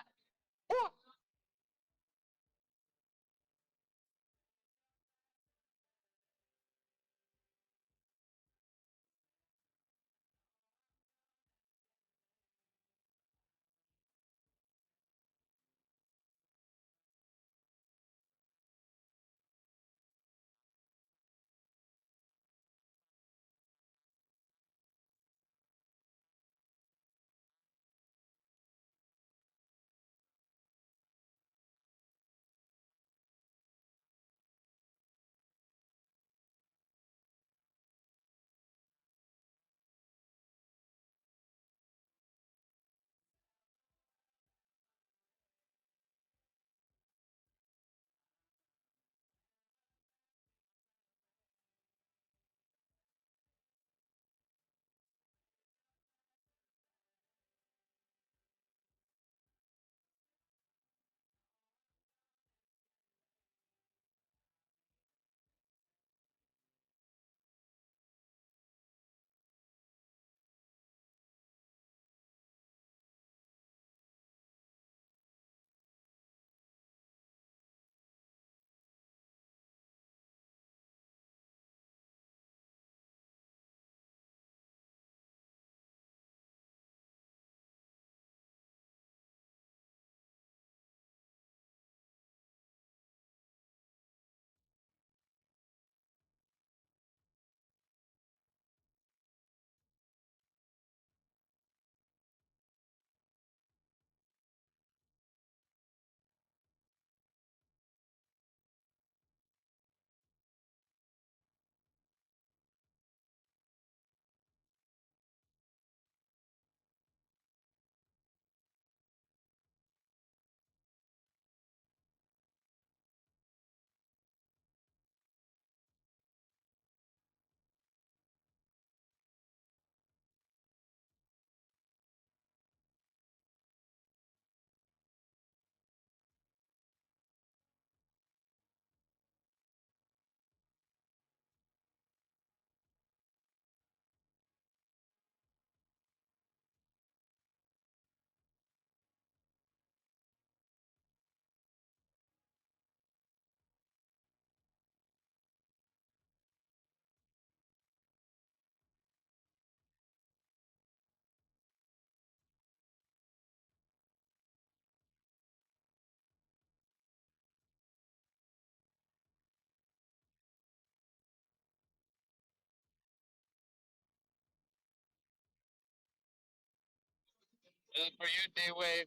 And for you, D-Wave,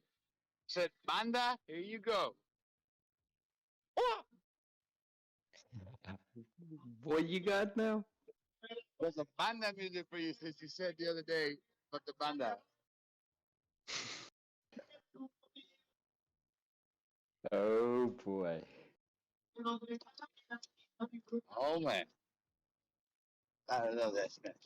said, Banda, here you go. What you got now? There's a banda music for you, since you said the other day about the banda. Oh boy. Oh, man. I don't know that Spanish.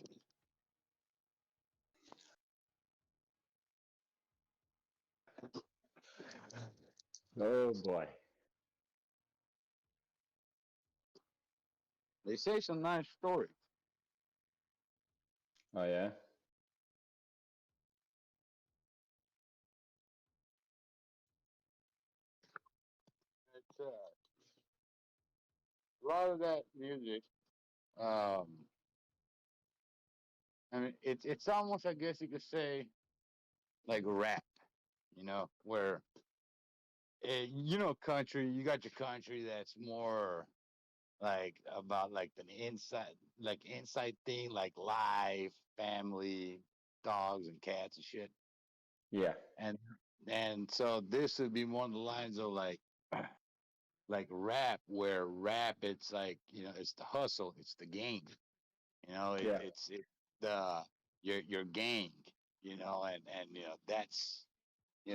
Oh boy. They say some nice stories. Oh yeah. It's, a lot of that music, um, I mean, it's almost, I guess you could say, like rap, where, country, you got your country that's more like about like inside thing, like life, family, dogs and cats and shit. Yeah. And so this would be more on the lines of like rap, where rap, it's like, it's the hustle, it's the gang, Yeah. it's the your gang, and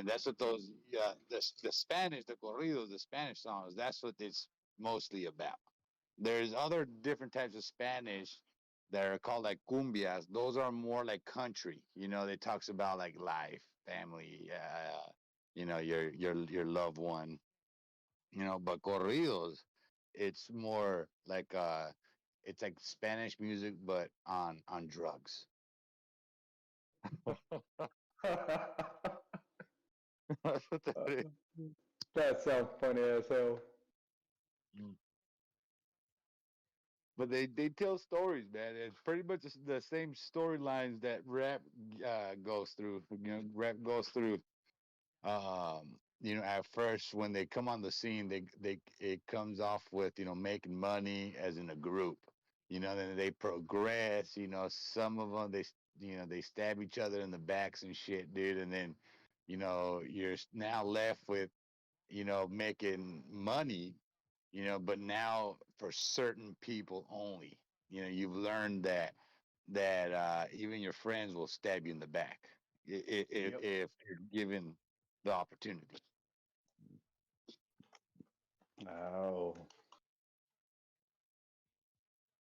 that's what those, the Spanish, the corridos, the Spanish songs, that's what it's mostly about. There's other different types of Spanish that are called like cumbias. Those are more like country. They talks about like life, family, your loved one. But corridos, it's more like it's like Spanish music, but on drugs. That's what that is. That sounds funny as hell. Mm. But they tell stories, man. It's pretty much the same storylines that rap goes through. Rap goes through. At first when they come on the scene, they it comes off with making money as in a group. Then they progress. Some of them they stab each other in the backs and shit, dude. And then you're now left with making money. But now for certain people only. You've learned that even your friends will stab you in the back Yep. if you're given the opportunity. Oh.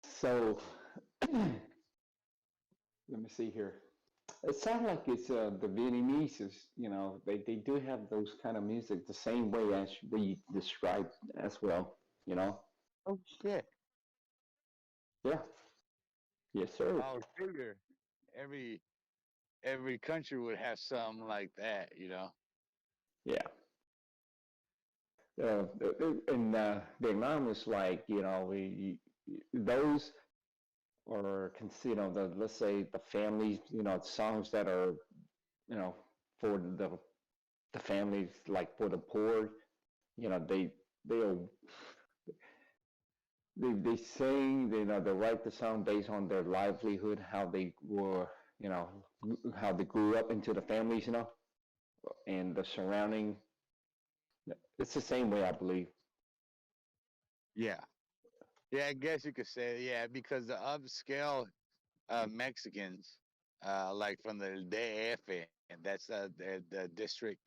So, let me see here. It sounds like it's the Vietnamese is, they do have those kind of music the same way as we described as well, you know? Oh shit! Yeah. Yes, sir. I would figure every every country would have something like that. Yeah. And Vietnam is like, those are, let's say the families, songs that are, you know, for the families, like for the poor, they'll they sing, they write the song based on their livelihood, how they were, you know, how they grew up into the families, and the surrounding. It's the same way, I believe. Yeah, yeah. I guess you could say yeah, because the upscale Mexicans, like from the DF, and that's the District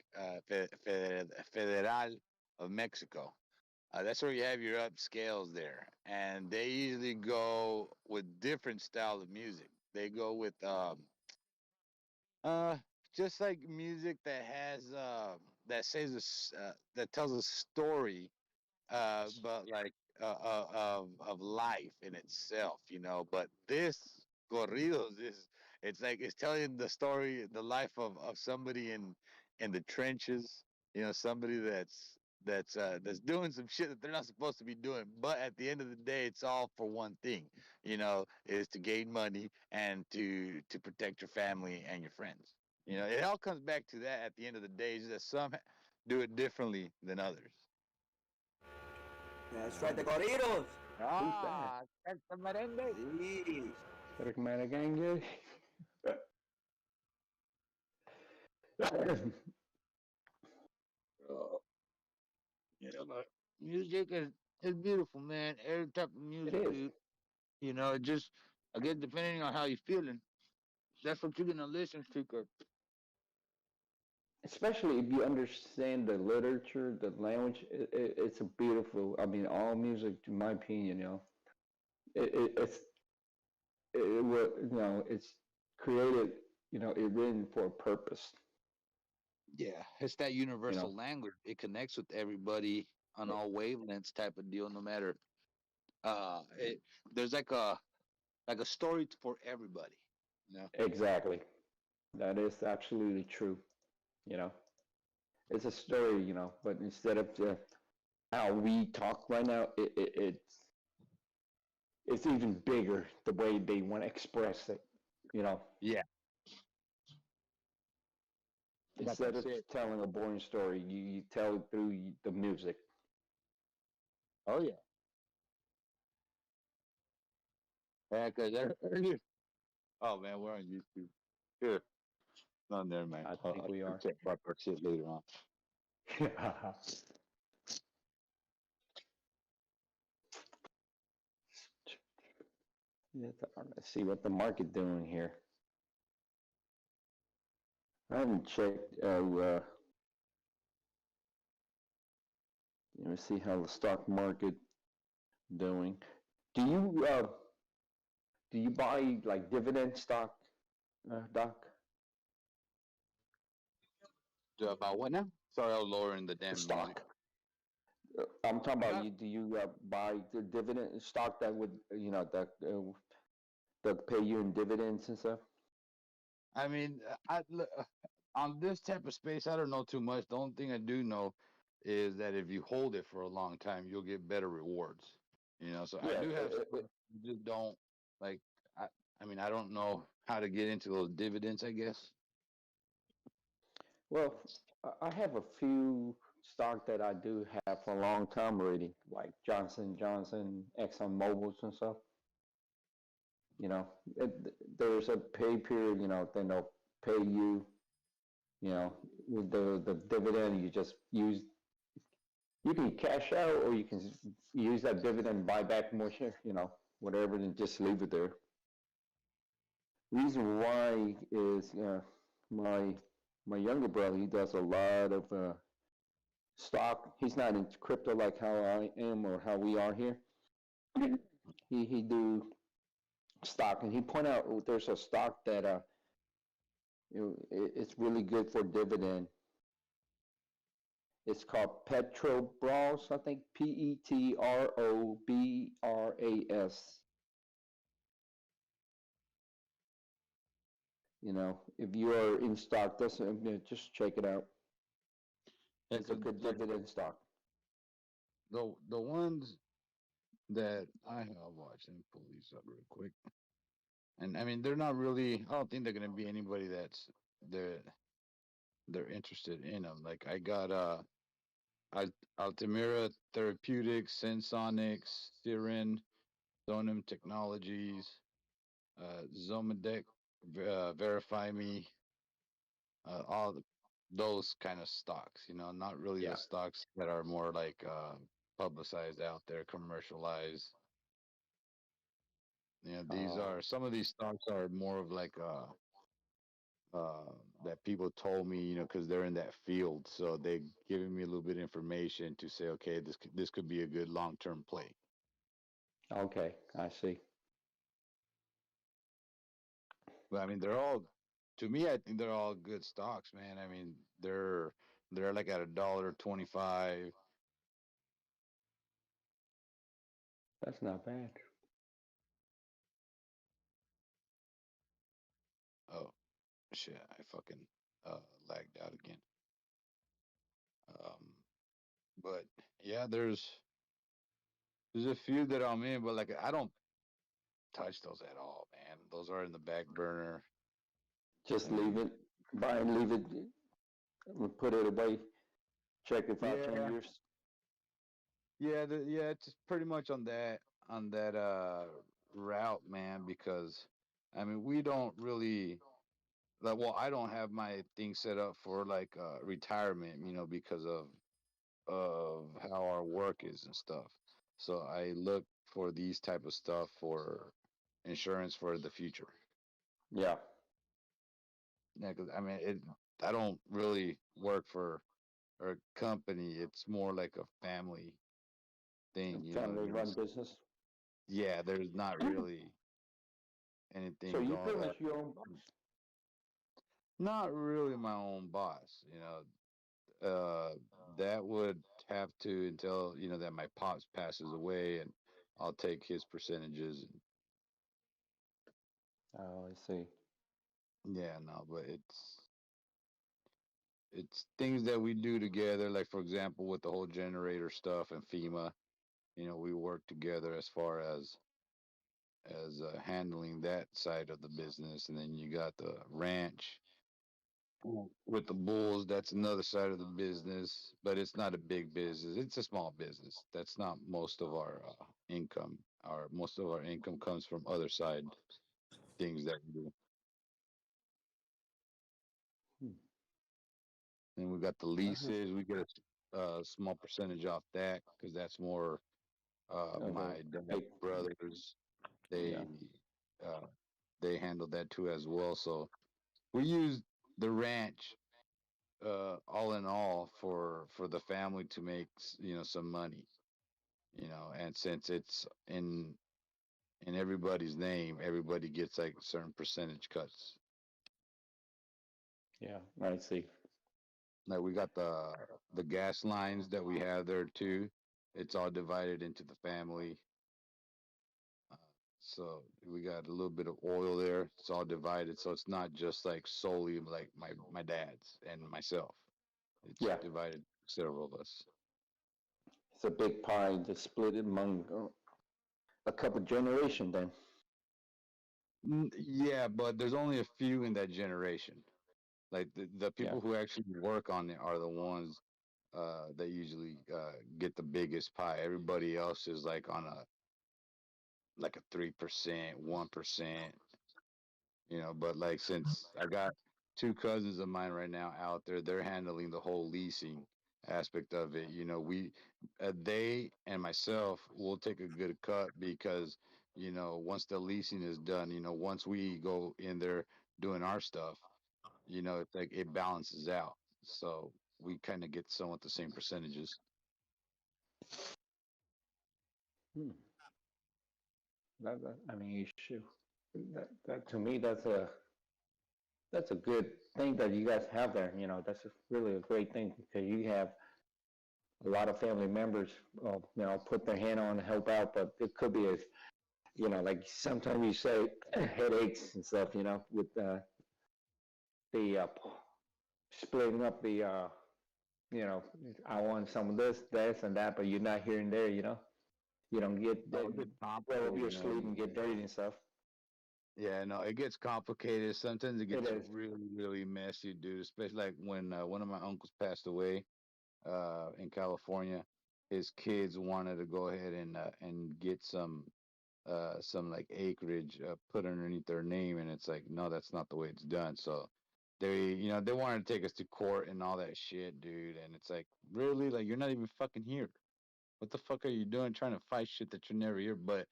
Federal of Mexico. That's where you have your upscales there, and they usually go with different style of music. They go with uh, just like music that has that tells a story, but like of life in itself, But this corridos is it's like it's telling the story, the life of somebody in the trenches, somebody that's doing some shit that they're not supposed to be doing. But at the end of the day, it's all for one thing, is to gain money and to protect your family and your friends. It all comes back to that at the end of the day. Is that some do it differently than others. That's right, the corridos. Who's that? That's the merengue. Sí. Hermana. But music is beautiful, man. Every type of It music, is. dude. Just again, depending on how you're feeling, that's what you're gonna listen to. 'Cause Especially if you understand the literature, the language, it's a beautiful. I mean, all music, in my opinion, it, it, it's it's created, it written for a purpose. yeah, it's that You know, universal language. It connects with everybody on all wavelengths, type of deal. No matter, it there's like a story for everybody. You know. exactly. That is absolutely true. You know, it's a story. But instead of how we talk right now, it's even bigger the way they want to express it. You know, Yeah, like I instead of said. telling a boring story, you tell it through the music. Oh yeah, yeah. Because earlier. Oh man, we're on YouTube. Here. No, never mind. I think we I'll are. check about our shit later on. Let's see what the market doing here. I haven't checked. Let me see how the stock market doing. Do you uh, do you buy like dividend stock, Doc? About what now? Sorry, I was lowering the damn music. Stock. I'm talking about Yeah. you. Do you buy the dividend stock that would that pay you in dividends and stuff? I mean, on this type of space, I don't know too much. The only thing I do know is that if you hold it for a long time, you'll get better rewards. So I Yeah, do have some, I just don't like. I, I mean, I don't know how to get into those dividends, I guess. well, I have a few stock that I do have for a long time already, like Johnson Johnson, Exxon Mobil's and stuff. You know, there's a pay period. Then they'll pay you. With the dividend, you just use. You can cash out, or you can use that dividend and buy back more shares. Whatever, and just leave it there. Reason why is my my younger brother. He does a lot of stock. He's not in crypto like how I am or how we are here. He do stock, and he point out there's a stock that it's really good for dividend. It's called Petrobras, I think Petrobras. If you are in stock, just check it out. It's a good dividend stock. The ones that I have watched, let me pull these up real quick. And I mean, they're not really. I don't think they're gonna be anybody that's they're they're interested in them. Like I got Altamira Therapeutics, Sensonics, Sirin, Zonum Technologies, Zomedec, Verify Me, all those kind of stocks. Not really the stocks that are more like publicized out there, commercialized. These are some of these stocks are more of like that people told me, because they're in that field, so they giving me a little bit of information to say, okay, this could be a good long term play. Okay, I see. But I mean, to me, I think they're all good stocks, man. I mean, they're like at $1.25. That's not bad. Oh shit, I fucking lagged out again. But yeah, there's a few that I'm in, but like I don't touch those at all, man. Those are in the back burner. Just leave it, buy and leave it, put it away, check it 5, 10 years. Yeah, it's pretty much on that route, man, because I mean we don't really like, well, I don't have my thing set up for like retirement, because of how our work is and stuff. So I look for these type of stuff for insurance for the future. Yeah. Yeah, because I mean I don't really work for a company. It's more like a family thing, Family run business. Yeah, there's not really anything So you going pretty on. much your own boss. Not really my own boss, that would have to until that my pops passes away, and I'll take his percentages. Oh, I see. Yeah, no, but it's things that we do together. Like for example, with the whole generator stuff and FEMA, we work together as far as handling that side of the business, and then you got the ranch with the bulls. That's another side of the business, but it's not a big business. It's a small business. That's not most of our income. Most of our income comes from other side things that we do. Hmm. And we got the leases. We get a small percentage off that because that's more my dad brothers. They uh, they handle that too as well. So we use the ranch all in all for the family to make some money. And since it's in everybody's name, everybody gets like certain percentage cuts. Yeah, I see. Like we got the gas lines that we have there too. It's all divided into the family. So we got a little bit of oil there. It's all divided, so it's not just like solely like my dad's and myself. It's Yeah, divided several of us. it's a big pie to split it among a couple generation then. Yeah, but there's only a few in that generation. Like the Yeah. people who actually work on it are the ones that usually get the biggest pie. Everybody else is like on a like a 3%, 1%, but like since I got two cousins of mine right now out there, they're handling the whole leasing aspect of it. They and myself will take a good cut because, once the leasing is done, once we go in there doing our stuff, it's like it balances out. So we kind of get somewhat the same percentages. Hmm. I mean, you should. That to me, that's a good thing that you guys have there. That's really a great thing because you have a lot of family members, put their hand on to help out, but it could be as, like sometimes you say headaches and stuff, with the splitting up the, you know, I want some of this, and that, but you're not here and there, you don't get Oh, that, it gets roll up complicated, your sleeve and get dirty and stuff. Yeah, no, it gets complicated. Sometimes it It gets is. really, really messy, dude. Especially like when one of my uncles passed away in California. His kids wanted to go ahead and get some like acreage put underneath their name, and it's like, no, that's not the way it's done. So they wanted to take us to court and all that shit, dude. And it's like, really, like you're not even fucking here. What the fuck are you doing trying to fight shit that you're never here? But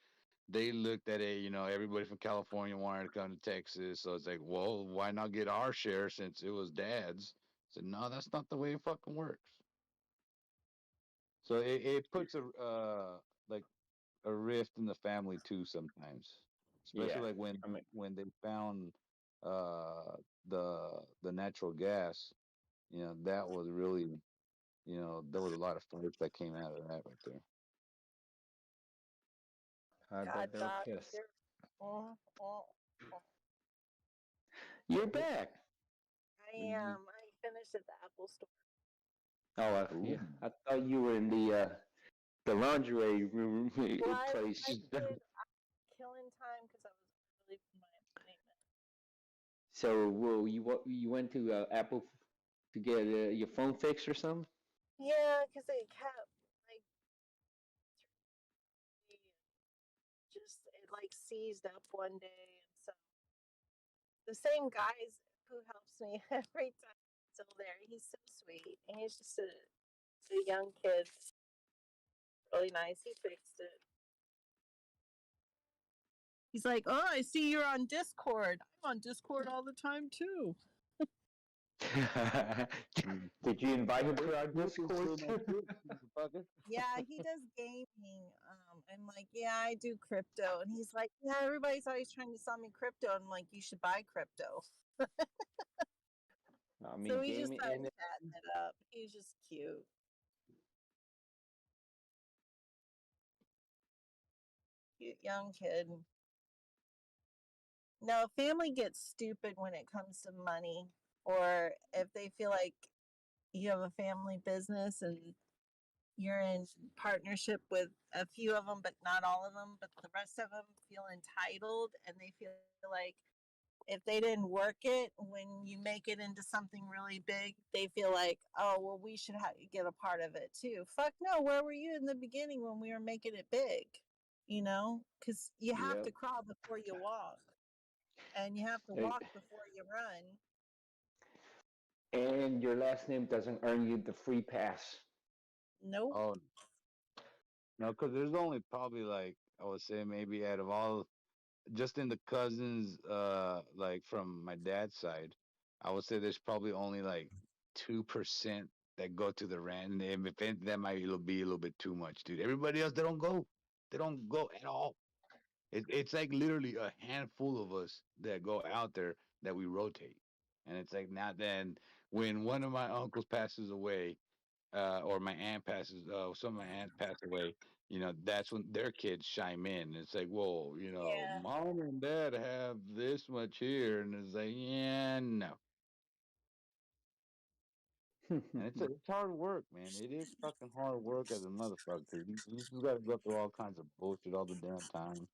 they looked at it, everybody from California wanted to come to Texas. So it's like, well, why not get our share since it was dad's? I said, no, that's not the way it fucking works. So it puts like a rift in the family too sometimes. Yeah. Especially like when I mean, when they found uh the natural gas, that was really, there was a lot of fights that came out of that right there. I God, bet they were Doc, pissed. you're, mm, mm, mm. You're back. I am. I finished at the Apple store. Oh, yeah. Ooh. I thought you were in the lingerie room What? place. I did. Killing time because I was early for my appointment. So, well, you went to Apple to get your phone fixed or something? Yeah, because it kept like just it like seized up one day, and so the same guys who helps me every time is still there. He's so sweet, and he's just a young kid, really nice. He fixed it. He's like, "Oh, I see you're on Discord. I'm on Discord all the time too." Did you invite him to our Discord? Yeah, he does gaming. I'm like, yeah, I do crypto, and he's like, yeah, everybody's always trying to sell me crypto. I'm like, you should buy crypto. I mean, So we just gaming started and chatting it up. He's just cute. Cute young kid. No, family gets stupid when it comes to money, or if they feel like you have a family business and you're in partnership with a few of them, but not all of them, but the rest of them feel entitled and they feel like if they didn't work it when you make it into something really big, they feel like, oh, well, we should get a part of it too. Fuck no, where were you in the beginning when we were making it big? Because you have yeah, to crawl before you walk, and you have to and walk before you run. and your last name doesn't earn you the free pass. Nope. Oh no, because there's only probably like I would say maybe out of all just in the cousins, like from my dad's side, I would say there's probably only like 2% that go to the rand. And if anything, that might be a little bit too much, dude. Everybody else, they don't go. They don't go at all. It's like literally a handful of us that go out there that we rotate. And it's like not then when one of my uncles passes away, or my aunt passes, some of my aunts pass away, that's when their kids chime in. It's like, whoa, Yeah. mom and dad have this much here, and it's like, yeah, no. And it's hard work, man. It is fucking hard work as a motherfucker. You just gotta go through all kinds of bullshit all the damn time.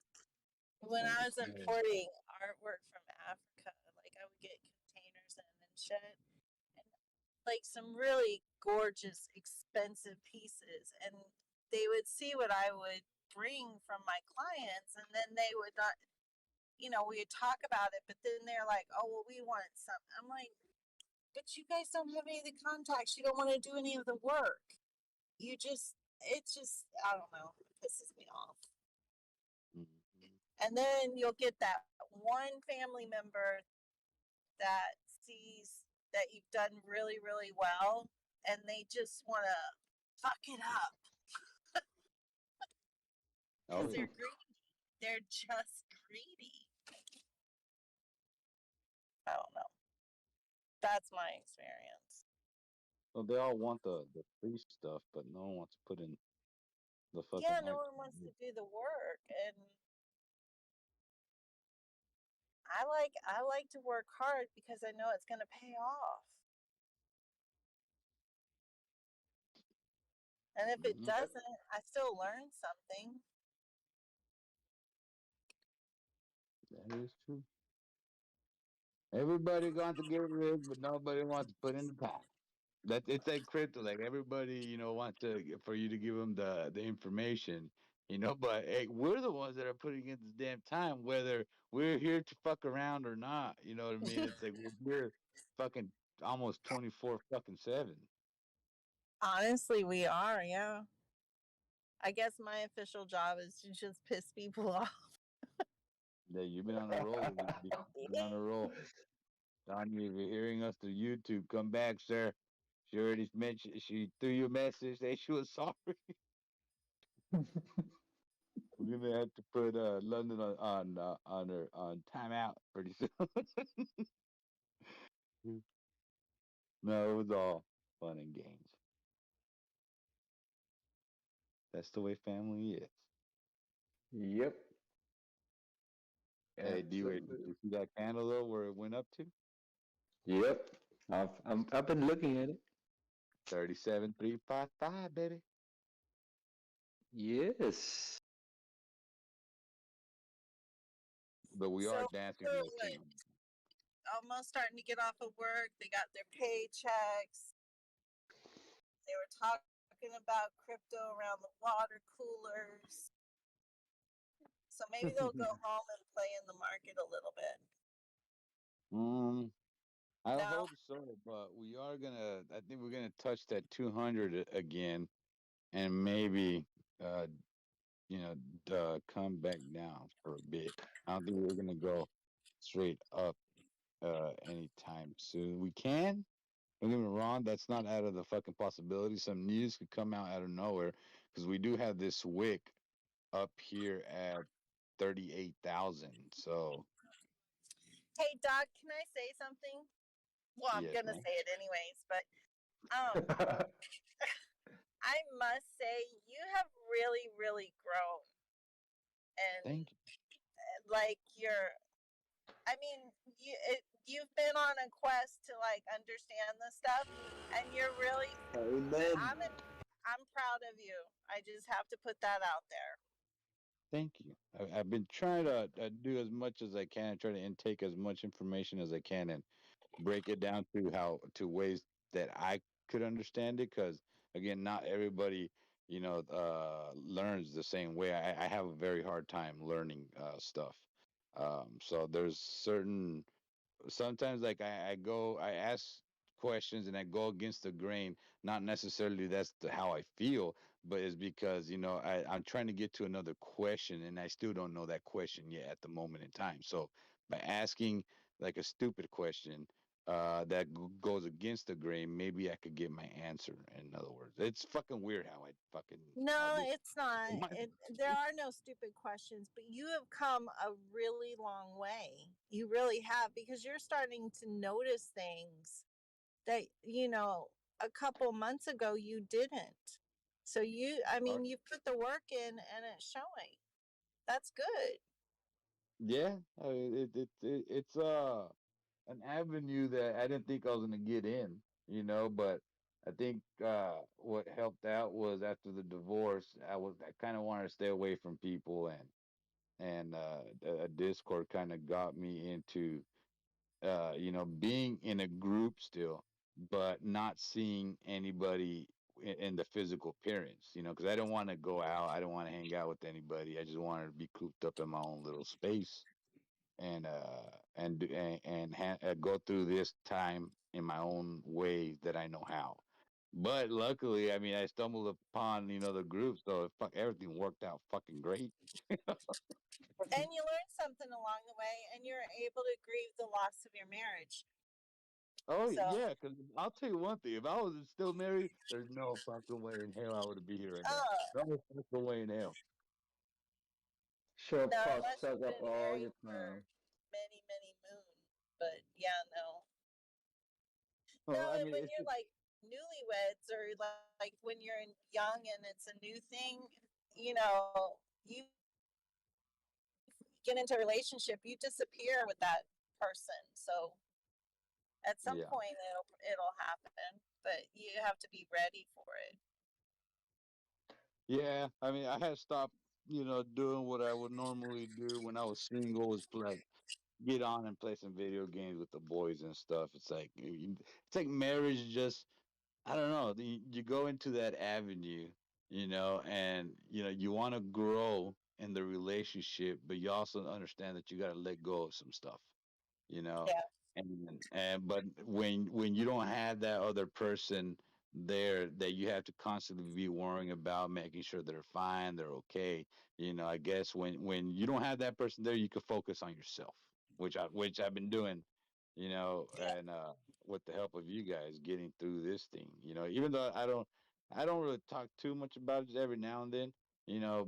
When Like, I it's was importing artwork from Africa, like I would get containers in and shit, and like some really gorgeous, expensive pieces, and they would see what I would bring from my clients, and then they would not, we would talk about it, but then they're like, "Oh, well, we want some." I'm like, "But you guys don't have any of the contacts. You don't want to do any of the work. It's just, I don't know, it pisses me off." And then you'll get that one family member that sees that you've done really, really well, and they just want to fuck it up because they're greedy. They're just greedy. I don't know. That's my experience. So they all want the free stuff, but no one wants to put in the fucking Yeah, no extra. one wants to do the work, and I like to work hard because I know it's going to pay off. And if it doesn't, I still learn something. That is true. Everybody wants to get rich, but nobody wants to put in the time. It's like crypto. Like everybody, wants for you to give them the information, But hey, we're the ones that are putting in this damn time, whether we're here to fuck around or not. You know what I mean? It's like we're fucking almost 24 fucking 7. Honestly, we are, yeah. I guess my official job is to just piss people off. Yeah, you've been on a roll. You've been on a roll. Donnie, if you're hearing us through YouTube, come back, sir. She already mentioned. She threw you a message. Say she was sorry. We're gonna have to put London on her on timeout pretty soon. No, it was all fun and games. That's the way family is. Yep. Hey, D-Wade, did Absolutely. you see that candle though, where it went up to? Yep. I've been looking at it. 37,355, baby. Yes. But we are So dancing we're low key. almost starting to get off of work. They got their paychecks. They were talking about crypto around the water coolers. So maybe they'll go home and play in the market a little bit. I No. hope so, but I think we're gonna touch that 200 again, and maybe, come back down for a bit. I don't think we're gonna go straight up anytime soon. We can. Don't get me wrong. That's not out of the fucking possibility. Some news could come out of nowhere because we do have this wick up here at 38,000. So Hey, Doc, can I say something? Well, I'm yes, going to man. say it anyways, but I must say you have really, really grown. And Thank you. like you've been on a quest to like understand this stuff, and you're really, Amen. I'm proud of you. I just have to put that out there. Thank you. I've been trying to do as much as I can, try to intake as much information as I can, and break it down to ways that I could understand it. Because again, not everybody, learns the same way. I have a very hard time learning stuff. So there's certain sometimes like I ask questions and I go against the grain, not necessarily how I feel, but it's because I'm trying to get to another question and I still don't know that question yet at the moment in time. So by asking like a stupid question that goes against the grain, maybe I could get my answer. In other words, it's fucking weird how I fucking No, it's not. There are no stupid questions, but you have come a really long way. You really have, because you're starting to notice things that, a couple months ago you didn't. So I mean, you've put the work in and it's showing. That's good. Yeah, it's an avenue that I didn't think I was gonna get in, but I think what helped out was after the divorce, I kind of wanted to stay away from people, and a Discord kind of got me into being in a group still, but not seeing anybody in the physical appearance, because I don't want to go out, I don't want to hang out with anybody, I just wanted to be cooped up in my own little space and go through this time in my own way that I know how. But luckily, I mean, I stumbled upon the group, so everything worked out fucking great. And you learn something along the way, and you're able to grieve the loss of your marriage. Oh So, yeah, because I'll tell you one thing: if I was still married, there's no fucking way in hell I would be here right now. No fucking way in hell. Sure, no, pop unless suck you've up been all married your for time. many, many moons. But yeah, no. No, Oh, I and mean, when it's you're just, like newlyweds or like when you're young and it's a new thing, you get into a relationship, you disappear with that person. So at some yeah. point it'll happen, but you have to be ready for it. Yeah, I mean, I had stopped, doing what I would normally do when I was single, was like get on and play some video games with the boys and stuff. It's like marriage just, I don't know, you go into that avenue, and you want to grow in the relationship, but you also understand that you got to let go of some stuff, you know Yeah. and but when you don't have that other person there that you have to constantly be worrying about making sure they're fine, they're okay, I guess when you don't have that person there, you can focus on yourself, which I've been doing, Yeah. and with the help of you guys getting through this thing, even though I don't really talk too much about it, just every now and then,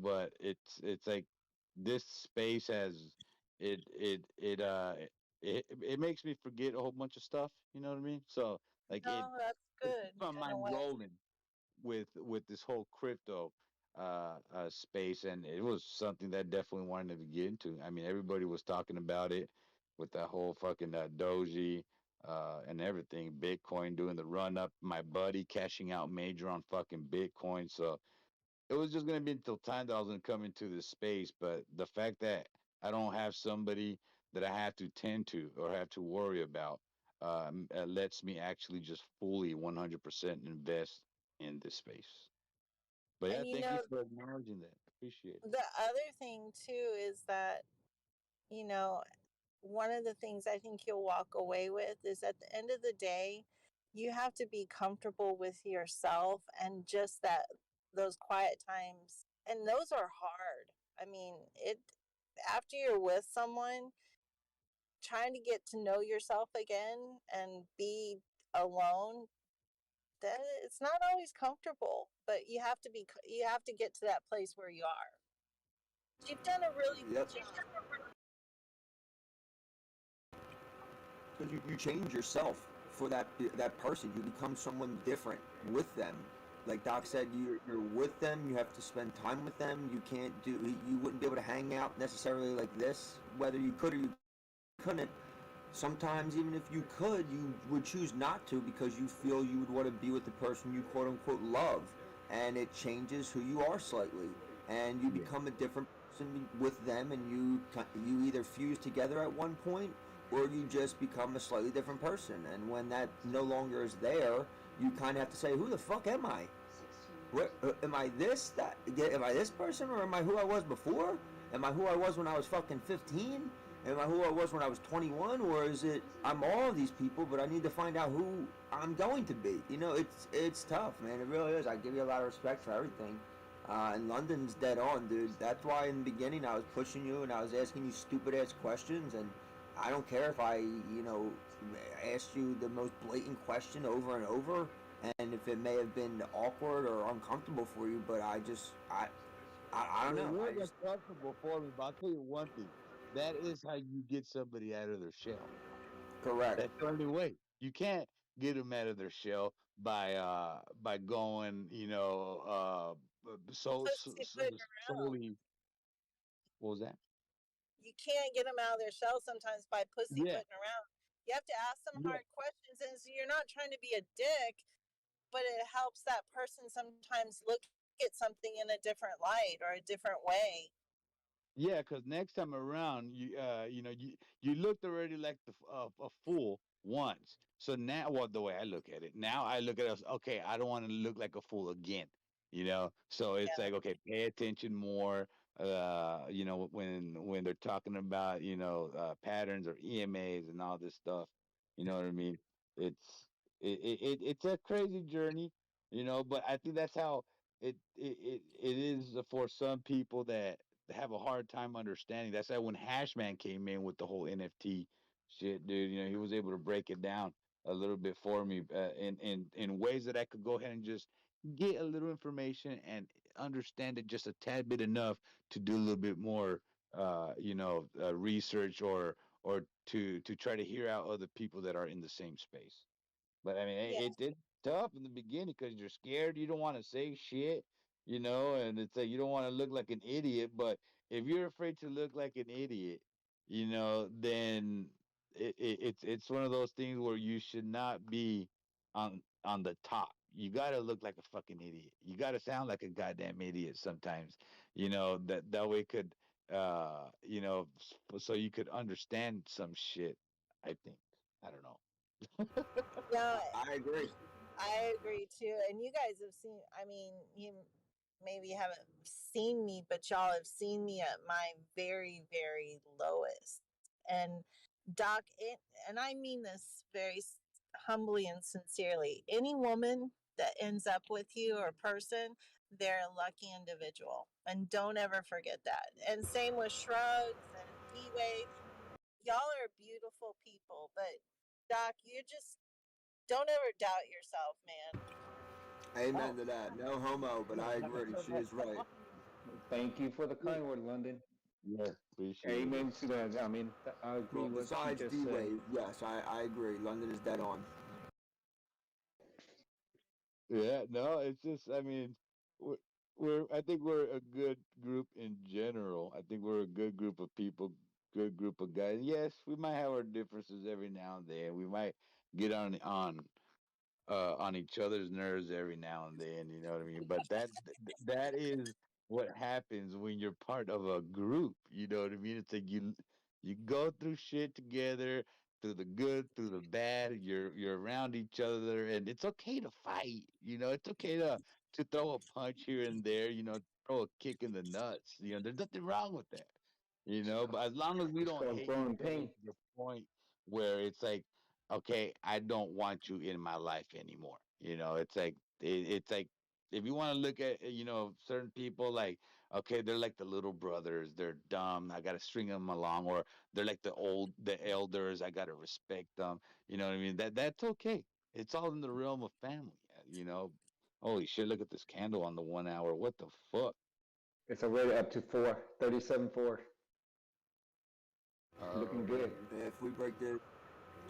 but it's like this space has it makes me forget a whole bunch of stuff. You know what I mean? So like No, that's it good keeps my in a mind way. rolling with this whole crypto space, and it was something that I definitely wanted to get into. I mean, everybody was talking about it with that whole fucking Doji and everything, Bitcoin doing the run up. My buddy cashing out major on fucking Bitcoin. So it was just gonna be until time that I was gonna come into this space. But the fact that I don't have somebody that I have to tend to or have to worry about lets me actually just fully 100% invest in this space. But yeah, And thank you for acknowledging that. Appreciate it. the other thing too is that, you know, one of the things I think you'll walk away with is at the end of the day, you have to be comfortable with yourself and just those quiet times. And those are hard. I mean, after you're with someone, trying to get to know yourself again and be alone, that it's not always comfortable, but you have to get to that place where you are. You've done a really good Yep. job. Because you change yourself for that person. You become someone different with them. Like Doc said, you're with them. You have to spend time with them. You wouldn't be able to hang out necessarily like this, whether you could or you couldn't. Sometimes even if you could, you would choose not to because you feel you would want to be with the person you quote unquote love, and it changes who you are slightly, and you Yeah. become a different person with them, and you either fuse together at one point or you just become a slightly different person. And when that no longer is there, you kind of have to say, who the fuck am I? What am I this that? Am I this person or am I who I was before? Am I who I was when I was fucking 15? Am I who I was when I was 21, or is it I'm all of these people, but I need to find out who I'm going to be? It's tough, man. It really is. I give you a lot of respect for everything. And London's dead on, dude. That's why in the beginning I was pushing you and I was asking you stupid ass questions, and I don't care if I, asked you the most blatant question over and over, and if it may have been awkward or uncomfortable for you, but I don't It know. was uncomfortable for me, but I'll tell you one thing. That is how you get somebody out of their shell. Correct. That's the only way. You can't get them out of their shell by going, Pussyfooting around. solely. What was that? You can't get them out of their shell sometimes by Yeah, pussyfooting around. You have to ask them yeah. hard questions, and so you're not trying to be a dick, but it helps that person sometimes look at something in a different light or a different way. Yeah, because next time around, you looked already like a fool once. So now, well, the way I look at it, now I look at us. Okay, I don't want to look like a fool again. So it's Yeah. like, okay, pay attention more. When they're talking about patterns or EMAs and all this stuff. You know what I mean? It's it's a crazy journey. But I think that's how it is for some people that have a hard time understanding. That's why when Hashman came in with the whole NFT shit, dude, he was able to break it down a little bit for me in ways that I could go ahead and just get a little information and understand it just a tad bit enough to do a little bit more, research or to try to hear out other people that are in the same space. But I mean, Yeah. it's tough in the beginning because you're scared. You don't want to say shit, and it's like you don't want to look like an idiot. But if you're afraid to look like an idiot, then it's one of those things where you should not be on the top. You gotta look like a fucking idiot. You gotta sound like a goddamn idiot sometimes. That way could so you could understand some shit. I think. I don't know. Yeah, I agree. I agree too. And you guys have seen, I mean, you maybe haven't seen me, but y'all have seen me at my very, very lowest. And Doc, and I mean this very humbly and sincerely, any woman that ends up with you or person, they're a lucky individual. And don't ever forget that. And same with Shrugs and D-Wave. Y'all are beautiful people, but Doc, you just don't ever doubt yourself, man. Amen to that. No homo, but I agree. She is right. Thank you for the kind word, London. Yeah, appreciate Amen it. to that. I mean, I agree Well, with what she besides just D said. Wave, yes, I agree. London is dead on. Yeah, no, it's just, I mean, we're, I think we're a good group in general. I think we're a good group of people, good group of guys. Yes, we might have our differences every now and then. We might get on each other's nerves every now and then, you know what I mean? But that is what happens when you're part of a group, you know what I mean? It's like you go through shit together, through the good, through the bad. You're around each other, and it's okay to fight. It's okay to throw a punch here and there. Throw a kick in the nuts. There's nothing wrong with that. But as long as we It's don't called hate growing each other pain. to the point where it's like, okay, I don't want you in my life anymore. It's like it's like if you want to look at certain people like, okay, they're like the little brothers, they're dumb, I gotta string them along, or they're like the elders, I gotta respect them. You know what I mean? That's okay. It's all in the realm of family. You know. Holy shit! Look at this candle on the 1 hour. What the fuck? It's already up to 37.4. Looking Oh, good. If we break the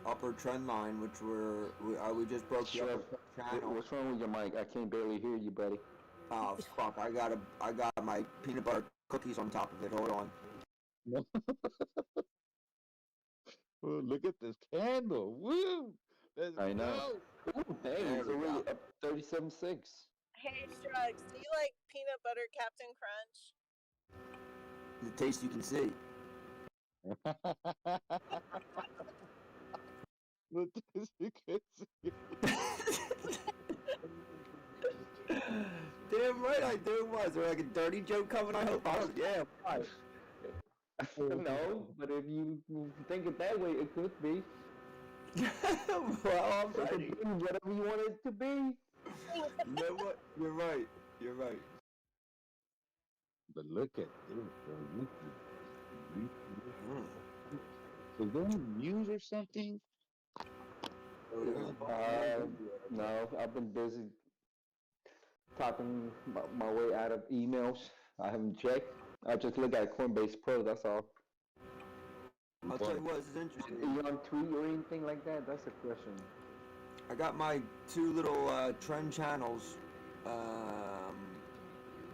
upper trend line, which we just broke the upper Shrug, channel. what's wrong with your mic? I can't barely hear you, buddy. Oh fuck! I got my peanut butter cookies on top of it. Hold on. oh, look at this candle. Woo! Let's I know. go. Ooh, hey, There it's we already go. up 37.6. Hey, Shrugs, do you like peanut butter Captain Crunch? The taste you can see. Look this, you can see. Damn right I do. Was there like a dirty joke coming? I hope. Oh yeah. Right. No, but if you think it that way, it could be. Well, I'm It could ready. be whatever you want it to be. You know what? You're right. You're right. But look at this, bro. Mm. Is there any news or something? Oh, there's a bunch of Uh, news. no, I've been busy talking my way out of emails. I haven't checked. I just look at Coinbase Pro. That's all. I'll tell you what. This is interesting. Are you on tweet or anything like that? That's the question. I got my two little trend channels.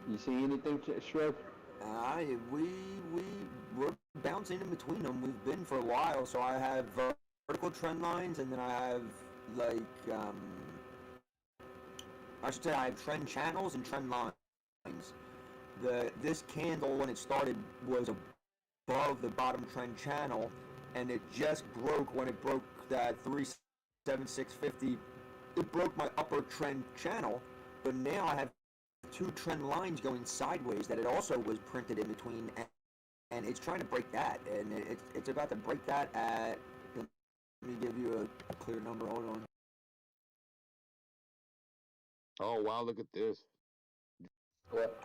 You see anything, Shrub? We're bouncing in between them. We've been for a while. So I have vertical trend lines, and then I have like I should say I have trend channels and trend lines. This candle when it started was above the bottom trend channel, and it just broke when it broke that 37650. It broke my upper trend channel, but now I have two trend lines going sideways that it also was printed in between, and it's trying to break that, and it's about to break that at. Let me give you a clear number. Hold on. Oh wow, look at this. What?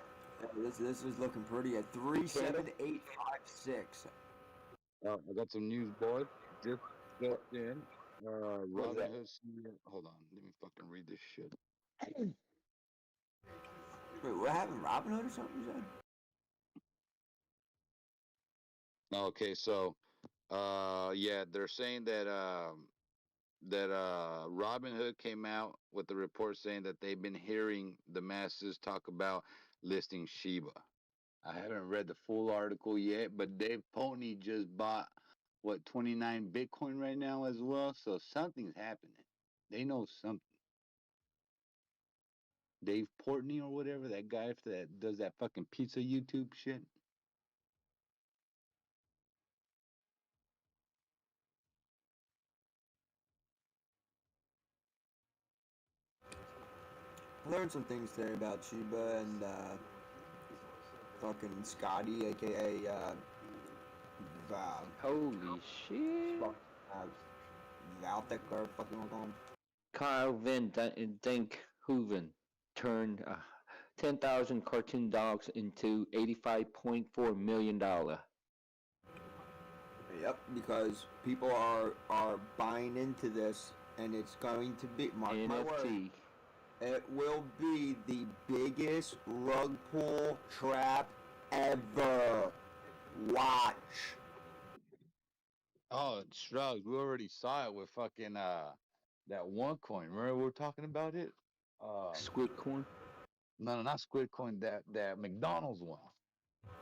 This is looking pretty at 37856. I got some news, boys. Just stepped in. Robin that? Hood. Hold on, let me fucking read this shit. Wait, what happened? Robin Hood or something you said? Okay, so yeah, they're saying that Robin Hood came out with the report saying that they've been hearing the masses talk about listing Shiba. I haven't read the full article yet, but Dave Pony just bought what 29 Bitcoin right now as well, so something's happening. They know something. Dave Portney or whatever, that guy that does that fucking pizza YouTube shit. I learned some things today about Shiba and fucking Scotty, aka Holy shit. Valtech or fucking what call him. Kyle Van Hooven turned 10,000 cartoon dogs into $85.4 million. Yep, because people are buying into this, and it's going to be mark my word. NFT. It will be the biggest rug pull trap ever. Watch. Oh, it's shrugs. We already saw it with fucking that one coin. Remember we were talking about it? Squid coin. No, not Squid Coin. That McDonald's one.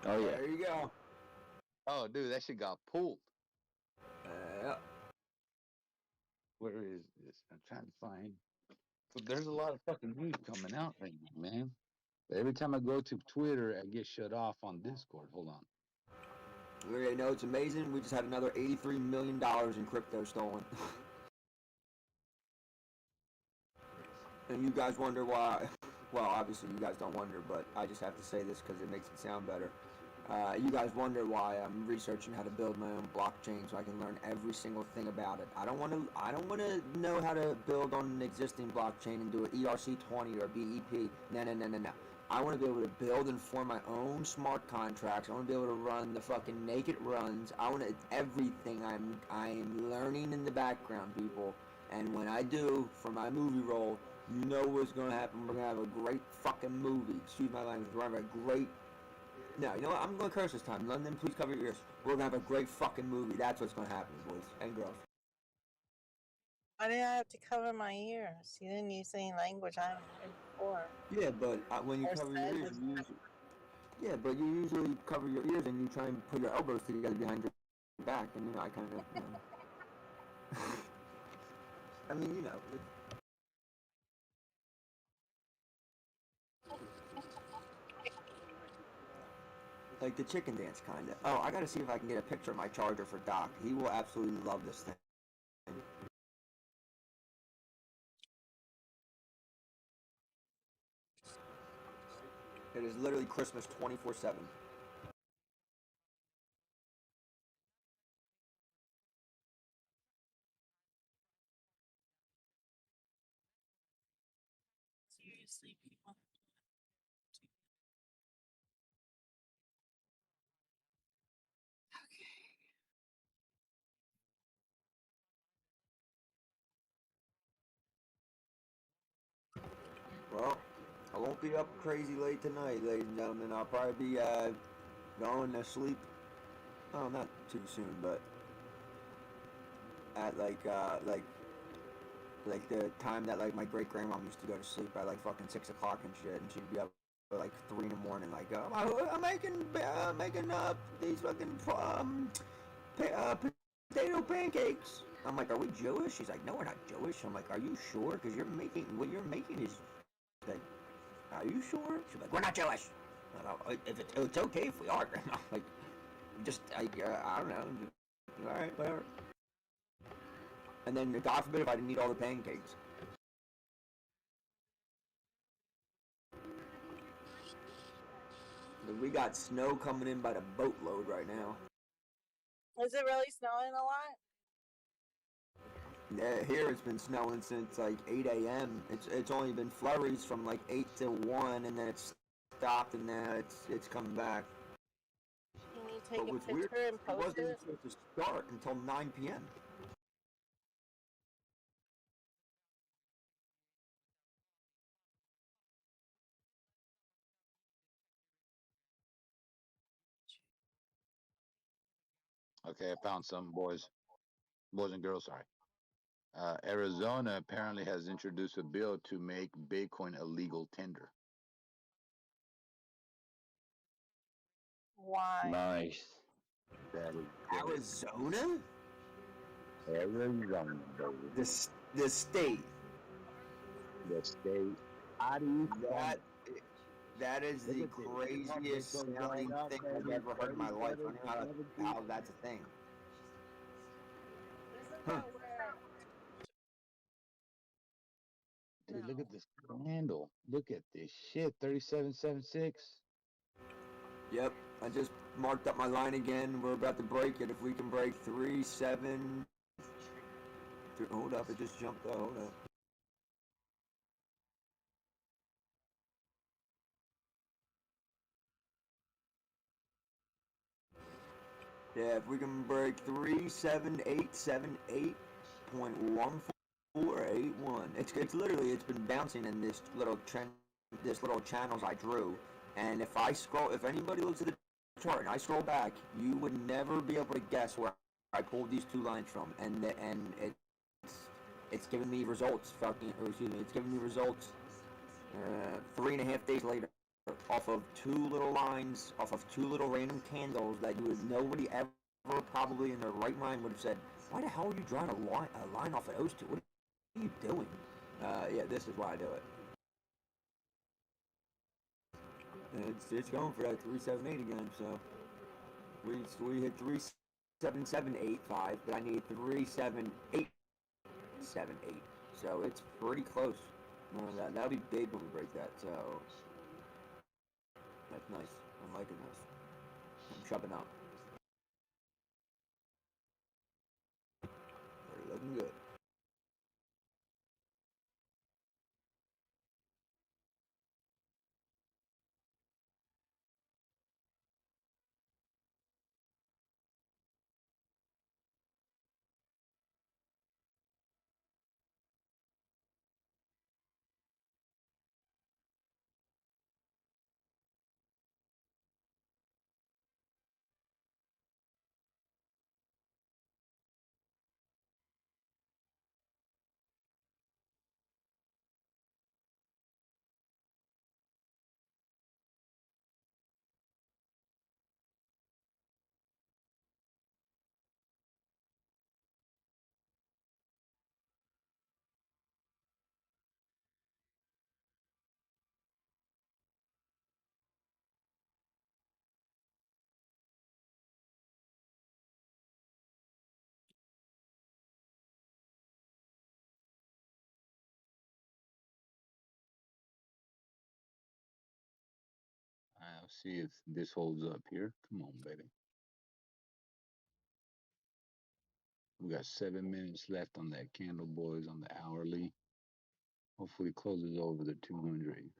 Oh yeah. There you go. Oh, dude, that shit got pulled. Yep. Where is this? I'm trying to find. So there's a lot of fucking news coming out right now, man. But every time I go to Twitter, I get shut off on Discord. Hold on. We already know it's amazing. We just had another $83 million in crypto stolen. And you guys wonder why. Well, obviously you guys don't wonder, but I just have to say this because it makes it sound better. You guys wonder why I'm researching how to build my own blockchain so I can learn every single thing about it. I don't want to know how to build on an existing blockchain and do an ERC20 or BEP. No. I want to be able to build and form my own smart contracts. I want to be able to run the fucking naked runs. I want to everything I'm learning in the background, people. And when I do for my movie role, you know what's going to happen. We're going to have a great fucking movie. Excuse my language. We're going to have a great... No, you know what? I'm going to curse this time. London, please cover your ears. We're going to have a great fucking movie. That's what's going to happen, boys and girls. Why did I have to cover my ears? You didn't use any language I haven't heard before. Yeah, but when you Or cover said your ears, you usually... Yeah, but you usually cover your ears and you try and put your elbows together behind your back. And, you know, I kind of... You know. I mean, you know... Like the chicken dance, kind of. Oh, I gotta see if I can get a picture of my charger for Doc. He will absolutely love this thing. It is literally Christmas 24/7. Seriously, people. Well, I won't be up crazy late tonight, ladies and gentlemen. I'll probably be going to sleep. Oh, not too soon, but at like like the time that like my great grandmom used to go to sleep by like fucking 6 o'clock and shit, and she'd be up at like 3 in the morning, like I'm making these fucking potato pancakes. I'm like, are we Jewish? She's like, no, we're not Jewish. I'm like, are you sure? Because you're making what you're making is like, are you sure? She's like, we're not Jewish. If it's okay if we are, Grandma. Like, just I don't know. All right, whatever. And then God forbid if I didn't eat all the pancakes. We got snow coming in by the boatload right now. Is it really snowing a lot? Yeah, here it's been snowing since like 8 a.m. It's only been flurries from like 8 to 1, and then it's stopped, and now it's coming back. Can you take But a what's weird, picture and it post wasn't it? supposed to start until 9 p.m. Okay, I found some boys and girls. Sorry. Arizona apparently has introduced a bill to make Bitcoin a legal tender. Why? Nice. That is Arizona, Arizona, baby. the state The state. How do you that that is look the at this? craziest Bitcoin sounding going up, thing I've baby. ever heard in my life. I don't know 37, how that's a thing. Isn't Huh. that where? Dude, look No. at this candle. Look at this shit. 37.76. Yep, I just marked up my line again. We're about to break it. If we can break 3-7. Hold up, it just jumped out. Hold up. Yeah, if we can break 37878.1481. It's literally it's been bouncing in this little channels I drew. And if anybody looks at the chart and I scroll back, you would never be able to guess where I pulled these two lines from. And it's giving me results. It's giving me results 3.5 days later, off of two little lines, off of two little random candles that nobody ever probably in their right mind would have said, why the hell are you drawing a line off of those two? What are you doing? Yeah, this is why I do it. And it's going for that 378 again, so we hit 37785, but I need 37878. So it's pretty close. That'll be big when we break that, so that's nice. I'm liking this. I'm chopping up. They're looking good. I'll see if this holds up here. Come on, baby. We got 7 minutes left on that candle, boys, on the hourly. Hopefully, closes over the 200.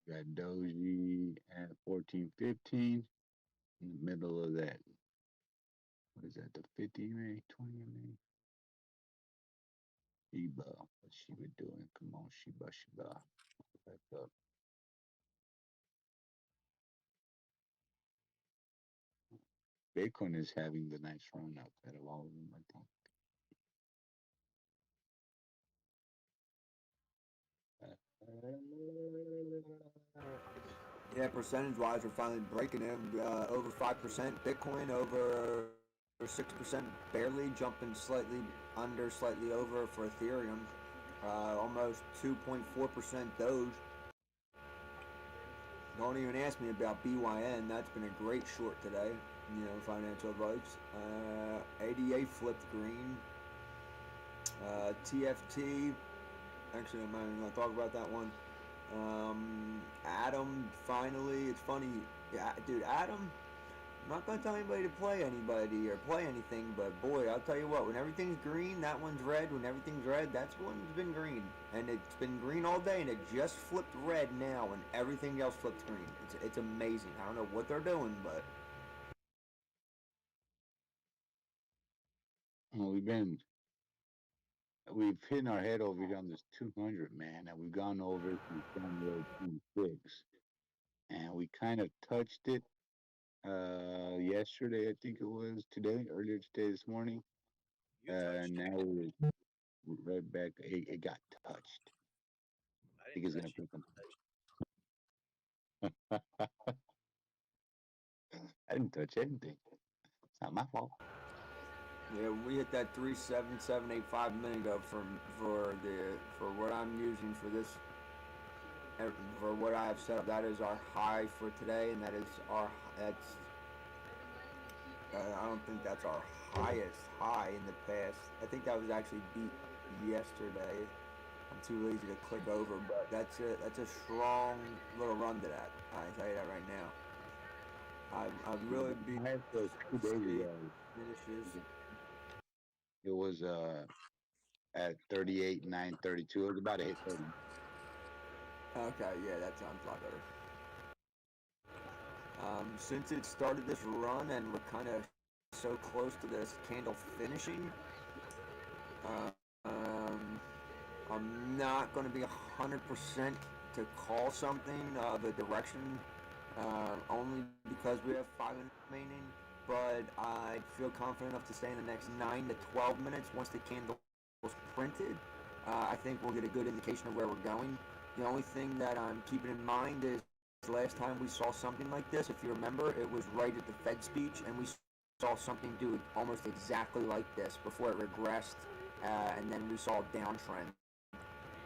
Got Doji at 14.15 in the middle of that. What is that? The 50 MA, 20 MA. Shiba, what's Shiba doing? Come on, Shiba. Back up. Bitcoin is having the nice run up out of all of them, I think. Yeah, percentage-wise, we're finally breaking it. Over 5%. Bitcoin over 6%, barely jumping slightly under, slightly over for Ethereum. Almost 2.4% Doge. Don't even ask me about BYN. That's been a great short today. Financial advice. ADA flipped green. TFT. Actually, I'm not even going to talk about that one. Adam, finally, it's funny, dude, Adam, I'm not going to tell anybody to play anybody or play anything, but boy, I'll tell you what, when everything's green, that one's red. When everything's red, that's one's been green. And it's been green all day, and it just flipped red now, and everything else flipped green. It's amazing. I don't know what they're doing, but... Well, we've hit our head over here on this 200, man, and we've gone over it since January 26, and we kind of touched it yesterday, I think it was today, earlier today, this morning. Now we're right back. It got touched. I think it's gonna put some. I didn't touch anything. It's not my fault. Yeah, we hit that 37785 a minute ago for what I'm using for this, for what I have set up. That is our high for today, and that's I don't think that's our highest high in the past. I think that was actually beat yesterday. I'm too lazy to click over, but that's a strong little run to that. I tell you that right now. I've really beat 2 days ago. finishes. It was at 38,932. It was about to hit 30. Okay, yeah, that sounds a lot better. Since it started this run and we're kind of so close to this candle finishing, I'm not going to be 100% to call something the direction, only because we have 5 minutes remaining. But I feel confident enough to say in the next 9 to 12 minutes, once the candle is printed, I think we'll get a good indication of where we're going. The only thing that I'm keeping in mind is last time we saw something like this, if you remember, it was right at the Fed speech, and we saw something do almost exactly like this before it regressed, and then we saw a downtrend.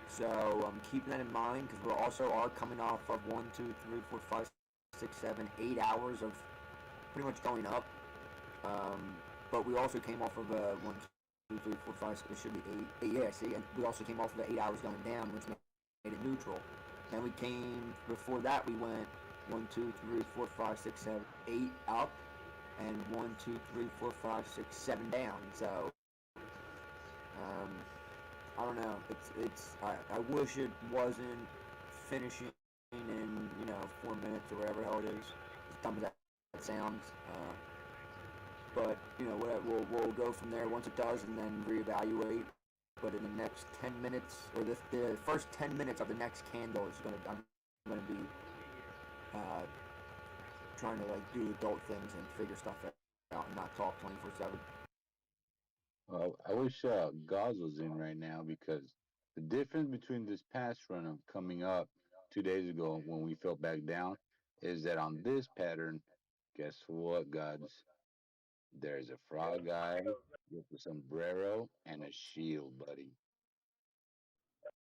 So I'm keeping that in mind because we also are coming off of 1, 2, 3, 4, 5, 6, 7, 8 hours of pretty much going up. But we also came off of a 1, 2, 3, 4, 5, 6, it should be 8. Yeah, see, and we also came off of the 8 hours going down, which made it neutral. Then we came, before that we went 1, 2, 3, 4, 5, 6, 7, 8 up, and 1, 2, 3, 4, 5, 6, 7 down. So, I don't know. I wish it wasn't finishing in 4 minutes or whatever the hell it is. As dumb as that sounds. But we'll go from there once it does, and then reevaluate. But in the next 10 minutes, or the first 10 minutes of the next candle I'm gonna be trying to do adult things and figure stuff out and not talk 24/7. I wish Gauze was in right now, because the difference between this past run of coming up 2 days ago when we fell back down is that on this pattern, guess what, gods? There's a frog guy with a sombrero and a shield, buddy.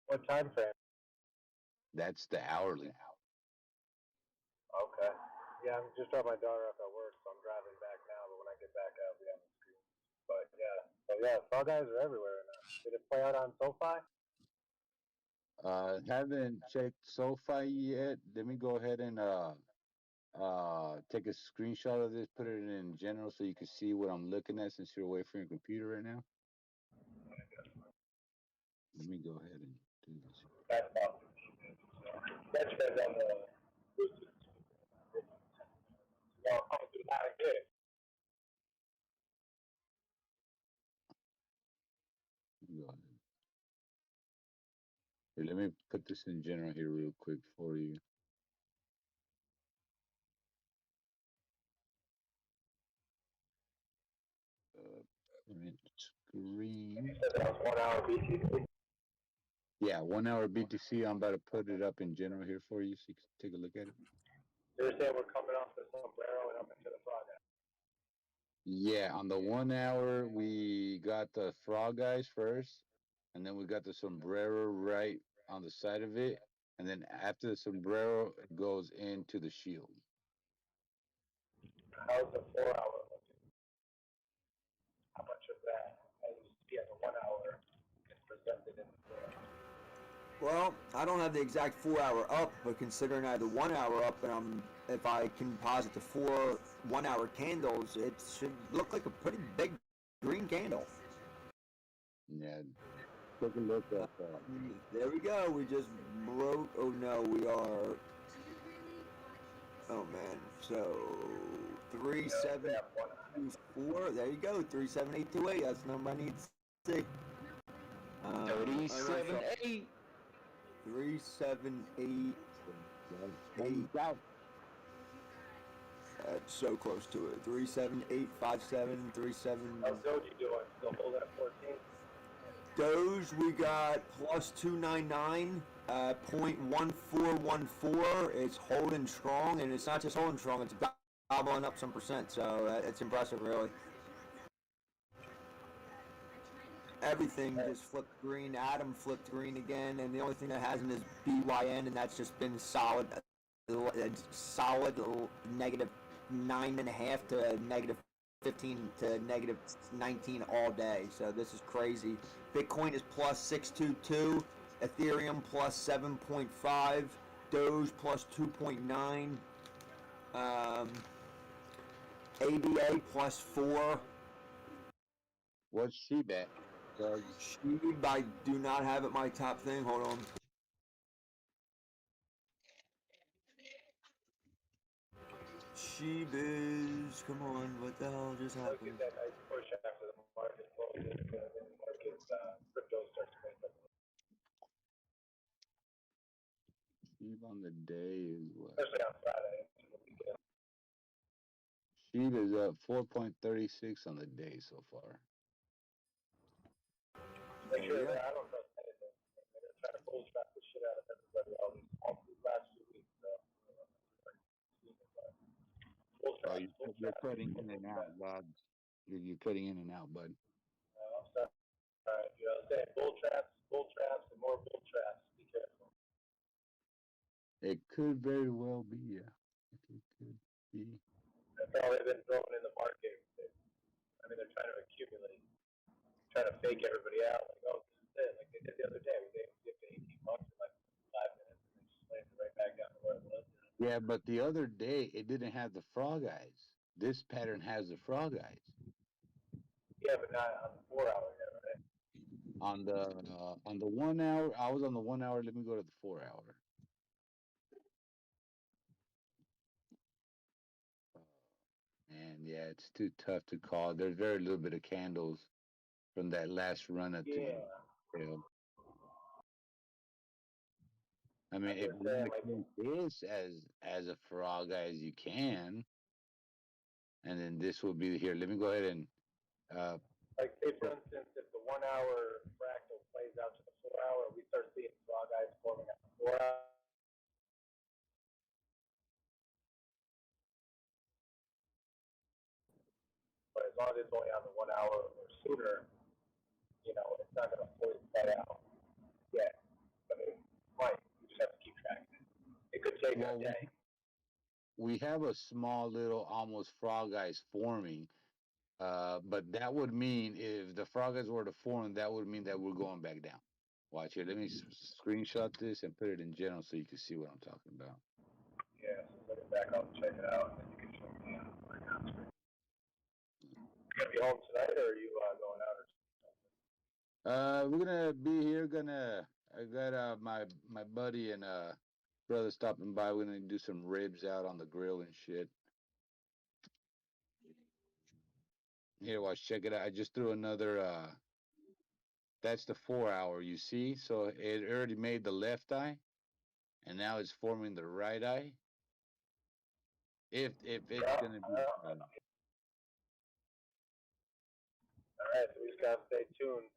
What time frame? That's the hourly. Okay. Yeah, I'm just dropping my daughter off at work, so I'm driving back now. But when I get back, I'll be on the screen. But yeah, Fall Guys are everywhere now. Did it play out on SoFi? Haven't checked SoFi yet. Let me go ahead and take a screenshot of this, put it in general so you can see what I'm looking at since you're away from your computer right now. Let me go ahead and do this. That depends on the. Well, not good. Go ahead. Here, let me put this in general here real quick for you. Print screen. 1 hour BTC. Yeah, 1 hour BTC. I'm about to put it up in general here for you so you can take a look at it. They're saying we're coming off the sombrero and up into the frog eye. Yeah, on the 1 hour, we got the frog eyes first, and then we got the sombrero right on the side of it. And then after the sombrero, it goes into the shield. How's the 4 hour looking? How much of that, as you see at the 1 hour, is presented in the 4 hour? Well, I don't have the exact 4 hour up, but considering I had the 1 hour up, and if I composite the 4 1 hour candles, it should look like a pretty big green candle. Yeah, take a look at that. There we go. We just broke. Oh no, we are. Oh man. So 3724. There you go. 37828. That's the number I need to see. 37.8. 3788. That's so close to it. 37857. 37. How's Doji doing? Still holding at 14? Doge, we got plus 299, 0.1414. It's holding strong, and it's not just holding strong, it's gobbling up some percent, so it's impressive, really. Everything just flipped green. Atom flipped green again, and the only thing that hasn't is BYN, and that's just been solid negative 9.5 to negative 15 to negative 19 all day. So this is crazy. Bitcoin is plus 622, Ethereum plus 7.5, Doge plus 2.9, ABA plus 4. What's she bet? Sheeb, I do not have it my top thing. Hold on. Sheeb is, come on, what the hell just Look happened? at that nice push after the market closes. The market, crypto starts going up. Sheep on the day is what? Especially on Friday. Sheep is up 4.36 on the day so far. Make sure that I don't trust anything. They're trying to bulltrap the shit out of everybody all these last 2 weeks. Oh, you're cutting in and out, Bob. You're cutting in and out, bud. I'm sorry. You know, saying bull traps, and more bull traps. Be careful. It could very well be, yeah. It could be. That's all they've been throwing in the market. I mean, they're trying to accumulate, trying to fake everybody out. Like, oh, this is it. Like they did the other day. They gave it 18 bucks in like 5 minutes, and they just landed right back down to where it was. Yeah, but the other day it didn't have the frog eyes. This pattern has the frog eyes. Yeah, but not on the 4 hour yet, right? On the 1 hour, I was on the 1 hour. Let me go to the 4 hour. And yeah, it's too tough to call. There's very little bit of candles from that last run at the trail. I mean, if you want to count this as a frog eye as you can, and then this will be here. Let me go ahead and like say for instance, if the 1 hour fractal plays out to the 4 hour, we start seeing frog eyes forming on the 4 hour. But as long as it's only on the 1 hour or sooner, you know, it's not going to fully play out yet. But it might. You just have to keep track of it. It could take a day. we have a small little almost frog eyes forming. But that would mean if the frog eyes were to form, that would mean that we're going back down. Watch here. Let me screenshot this and put it in general so you can see what I'm talking about. Yeah, so let it back up and check it out, and then you can show me my screen. You gonna be home tonight, or are you going out or something? We're gonna be here. I got my buddy and brother stopping by. We're gonna do some ribs out on the grill and shit. Here, watch, check it out. I just threw another. That's the 4 hour. You see, so it already made the left eye, and now it's forming the right eye. If it's gonna be. All right, so we just gotta stay tuned.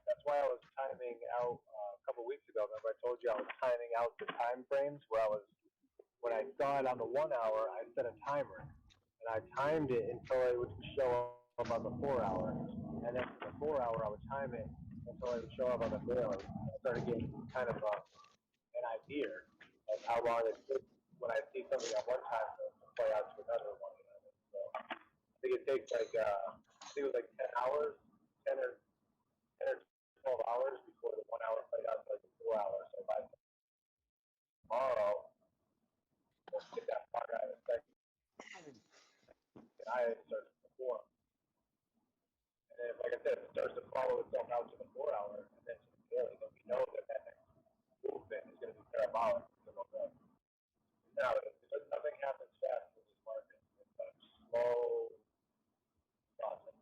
That's why I was timing out a couple weeks ago. Remember, I told you I was timing out the time frames where I was when I saw it on the 1 hour, I set a timer, and I timed it until it would show up on the 4 hour, and then for the 4 hour, I would time it until it would show up on the daily. I started getting kind of an idea of how long it takes when I see something at one time to play out to another one. So I think it takes like I think it was like 10 hours, 10 or 12 hours before the 1 hour played out to like 4 hours. So by tomorrow, we'll get that part out of the second, and I starts to perform. And then, like I said, it starts to follow itself out to the 4 hour, and then to the daily. Then we know that that next movement is going to be parabolic. Now, nothing happens fast in this market. It's a slow process.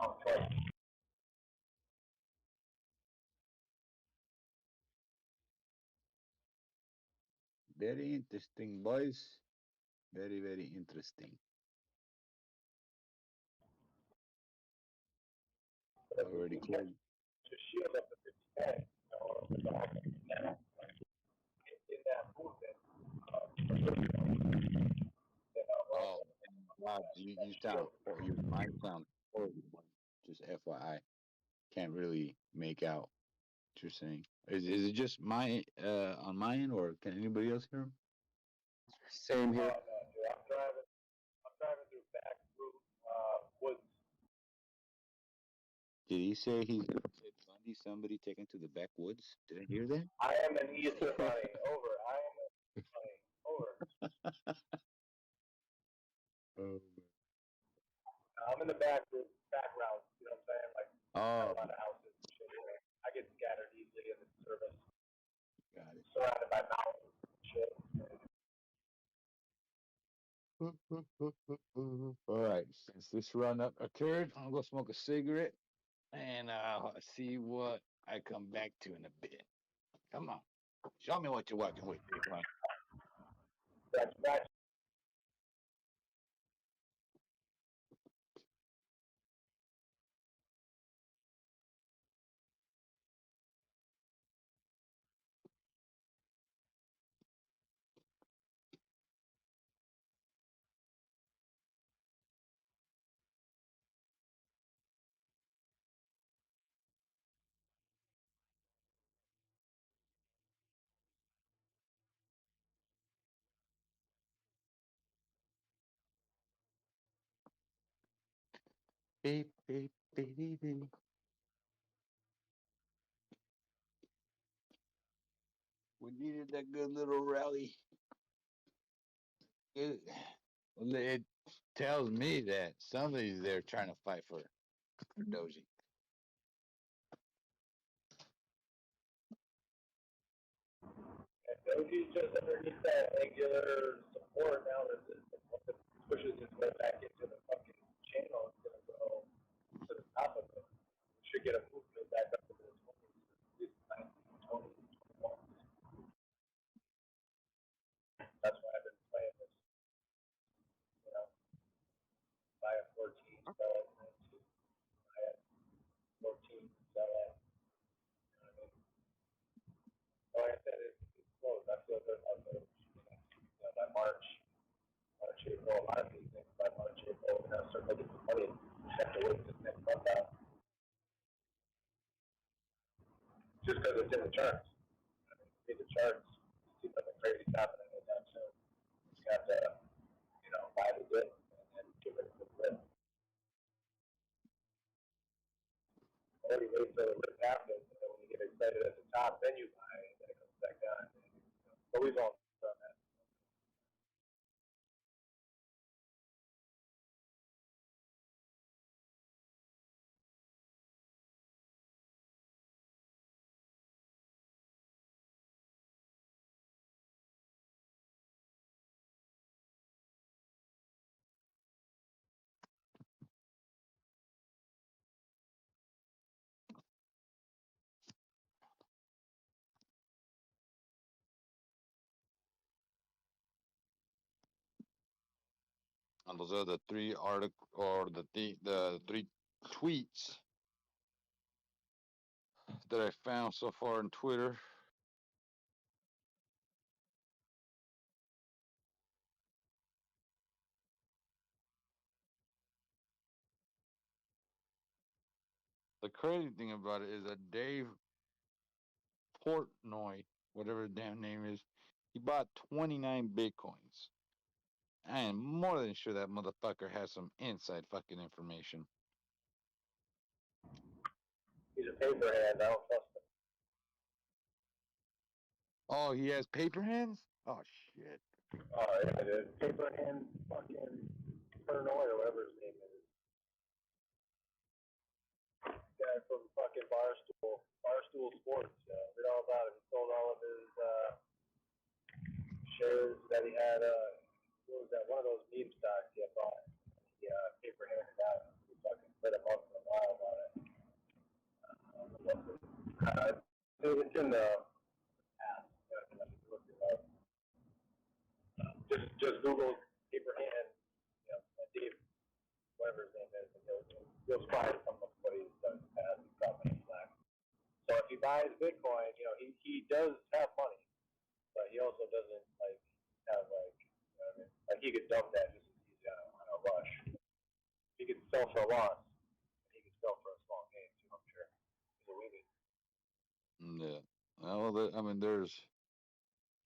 Okay. Very interesting, boys. Very, very interesting. Already closed. To shield up the 50K, in that movement, Oh, wow, you sound, or your mind sounds horrible. Just FYI, can't really make out what you're saying. Is it just my on my end, or can anybody else hear him? Same here. dude, I'm driving through back through woods. Did he say he's gonna Ted Bundy somebody taken to the backwoods? Did I hear that? I am an Easter bunny. Over. I am an Easter bunny. Over. Oh, I'm in the background. You know what I'm saying? Like oh, a lot of houses and shit. I get scattered easily in the service. got it. Surrounded by mountains and shit. All right, since this run up occurred, I'll go smoke a cigarette and I'll see what I come back to in a bit. Come on, show me what you're working with. Come on. That's Beep, beep, beep, beep, beep. We needed that good little rally. Well, it tells me that somebody's there trying to fight for Doji. Doji's just underneath that regular support now. That once it pushes its way back into the fucking channel, it's gonna go to the top of it. We should get a movement back up to the 20s, at least 19, 20, 21. That's why I've been playing this. You know, buy a 14, sell it, 19, buy a 14, sell it. You know what I mean? Like I said, it's close. I feel good about those. You know, by March, April, a lot of these things by March, April, we're gonna start making some money. We have to wait this next month out. Just because it's in the charts. I mean, read the charts, see something crazy happening anytime soon. You just have to, buy the dip and then give it a good rip. Or you wait till the rip happens, and then when you get excited at the top, then you buy, and then it comes back down. But we've all done that. And those are the three article or the three tweets that I found so far on Twitter. The crazy thing about it is that Dave Portnoy, whatever his damn name is, he bought 29 bitcoins. I am more than sure that motherfucker has some inside fucking information. He's a paper hand. I don't trust him. Oh, he has paper hands? Oh shit. Yeah, the paper hand fucking Pernoy or whatever his name is. Guy from fucking Barstool Sports. Read all about it. He sold all of his shares that he had. What was that? One of those meme stocks he had bought. He paper handed out. He fucking split him up for a while about it. It's in the past. Look it up. Just Google paper hand. Dave, whatever his name is, and you'll find some of what he's done in the past. He's probably black. So if he buys Bitcoin, he does have money, but he also doesn't have what I mean? Like he could dump that just as easy on a rush. He could sell for a loss. He could sell for a small gain too. I'm sure. He's a weenie. Yeah. Well,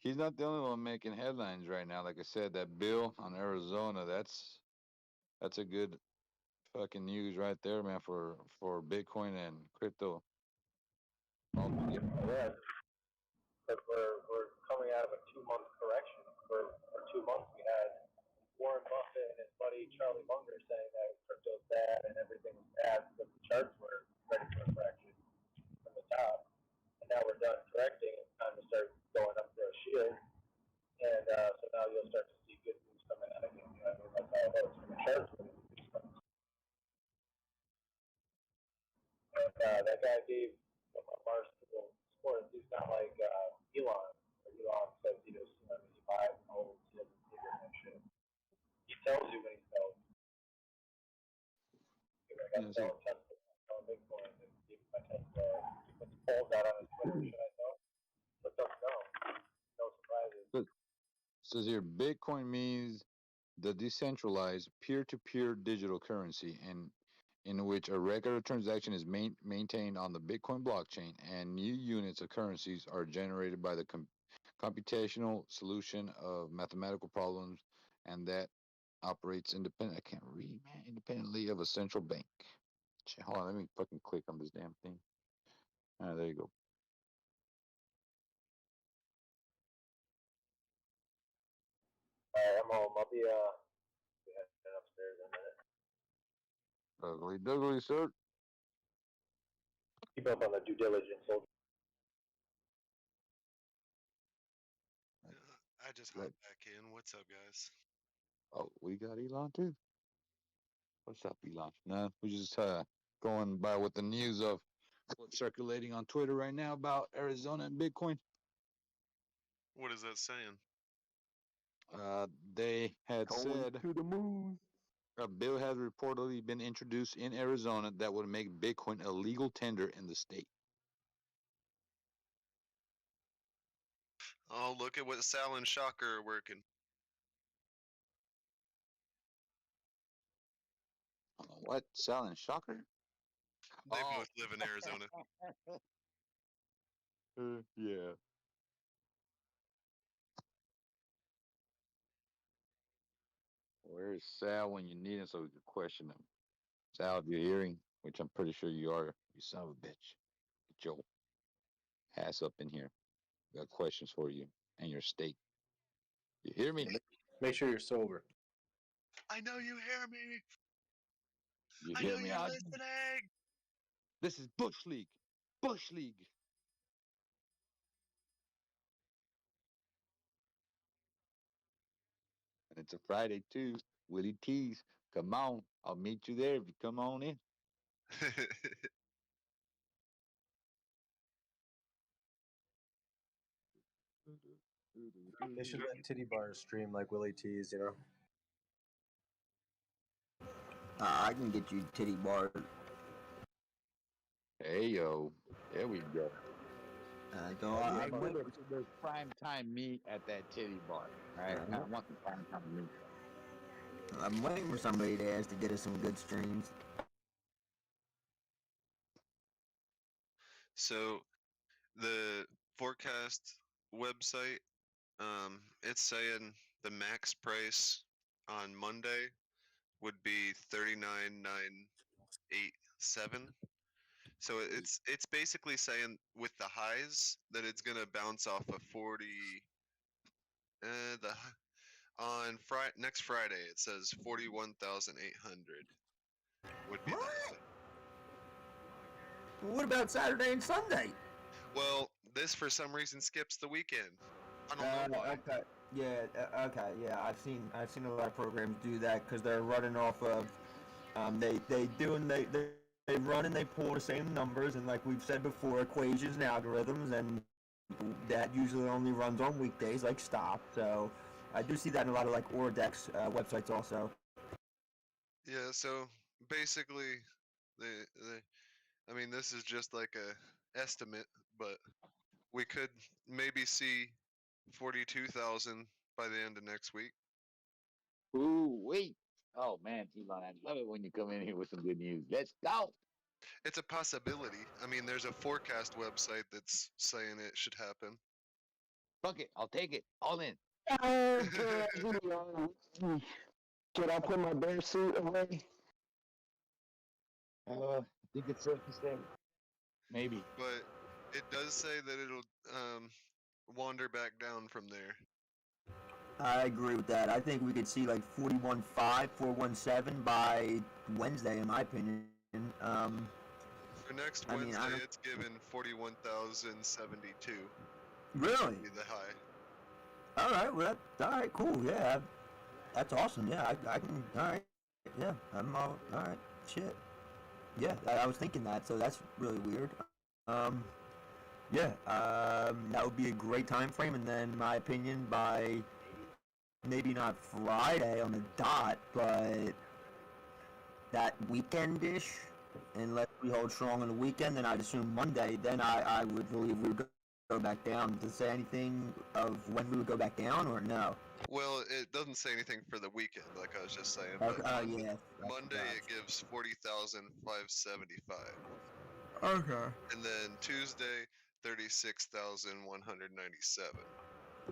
he's not the only one making headlines right now. Like I said, that bill on Arizona, that's a good fucking news right there, man, for Bitcoin and crypto. Yeah. But we're coming out of a 2-month correction. For 2 months, we had Warren Buffett and his buddy Charlie Munger saying that crypto's bad and everything was bad because the charts were ready for a correction from the top. And now we're done correcting. It's time to start going up for a shield. And so now you'll start to see good news coming out again. You know what I mean? That's how it works. From the charts, that guy gave Barstool Sports. He's not like Elon. Elon says he just he buys and holds and shit. He tells you when he sells. I got selling Tesla, selling Bitcoin, and keep my Tesla. He puts polls out on his Twitter. Should I sell? But don't know. No surprises. It says here, Bitcoin means the decentralized peer-to-peer digital currency, and in which a regular transaction is maintained on the Bitcoin blockchain, and new units of currencies are generated by the computational solution of mathematical problems, and that operates independent. I can't read, man. Independently of a central bank. Hold on, let me fucking click on this damn thing. There you go. I'm home. I'll be heading upstairs in a minute. Ugly Dougly, sir. Keep up on the due diligence, soldier. I just hopped back in. What's up, guys? Oh, we got Elon too. What's up, Elon? No, we just going by with the news of what's circulating on Twitter right now about Arizona and Bitcoin. What is that saying? They had said to the moon. a bill has reportedly been introduced in Arizona that would make Bitcoin a legal tender in the state. Oh, look at what Sal and Shocker are working. What? Sal and Shocker? They both live in Arizona. Yeah. Where's Sal when you need him so we can question him? Sal, if you're hearing, which I'm pretty sure you are, you son of a bitch. Get your ass up in here. We got questions for you and your state. You hear me? Make sure you're sober. I know you hear me. You I hear know me? you're listening. This is Bush League. Bush League. And it's a Friday too. Willie T's. Come on. I'll meet you there if you come on in. They should let titty bars stream like Willie T's, you know? I can get you titty bar. Hey yo, there we go. So Yeah, I but went. there's prime time meat at that titty bar. Right? I want the prime time meat. I'm waiting for somebody to ask to get us some good streams. So the forecast website, it's saying the max price on Monday would be 39,987. So it's basically saying with the highs that it's gonna bounce off of 40. On next Friday it says 41,800 would be the high. What about Saturday and Sunday? Well, this for some reason skips the weekend. I don't know why. Okay. Yeah. Okay. Yeah. I've seen a lot of programs do that because they're running off of. They run and they pull the same numbers, and like we've said before, equations and algorithms, and that usually only runs on weekdays, like stop. So I do see that in a lot of like Ordex websites also. Yeah, so basically, I mean, this is just like a estimate, but we could maybe see 42,000 by the end of next week. Ooh, wait. Oh man, Elon, I love it when you come in here with some good news. Let's go. It's a possibility. I mean, there's a forecast website that's saying it should happen. Fuck it, I'll take it. All in. Should I put my bear suit away? I think it's safe to say. Maybe. But it does say that it'll wander back down from there. I agree with that. I think we could see like 41.5, 417 by Wednesday, in my opinion. For next Wednesday, it's given 41,072. Really? Be the high. All right. Well, all right. Cool. Yeah. That's awesome. Yeah. I can. All right. Yeah. I'm all right. Shit. Yeah. I was thinking that. So that's really weird. Yeah. That would be a great time frame, and then, in my opinion, by maybe not Friday on the dot, but that weekend-ish, unless we hold strong on the weekend, then I'd assume Monday, then I would believe we would go back down. Does it say anything of when we would go back down, or no? Well, it doesn't say anything for the weekend, like I was just saying. Okay, But yeah. Monday it gives 40,575. Okay. And then Tuesday, 36,197.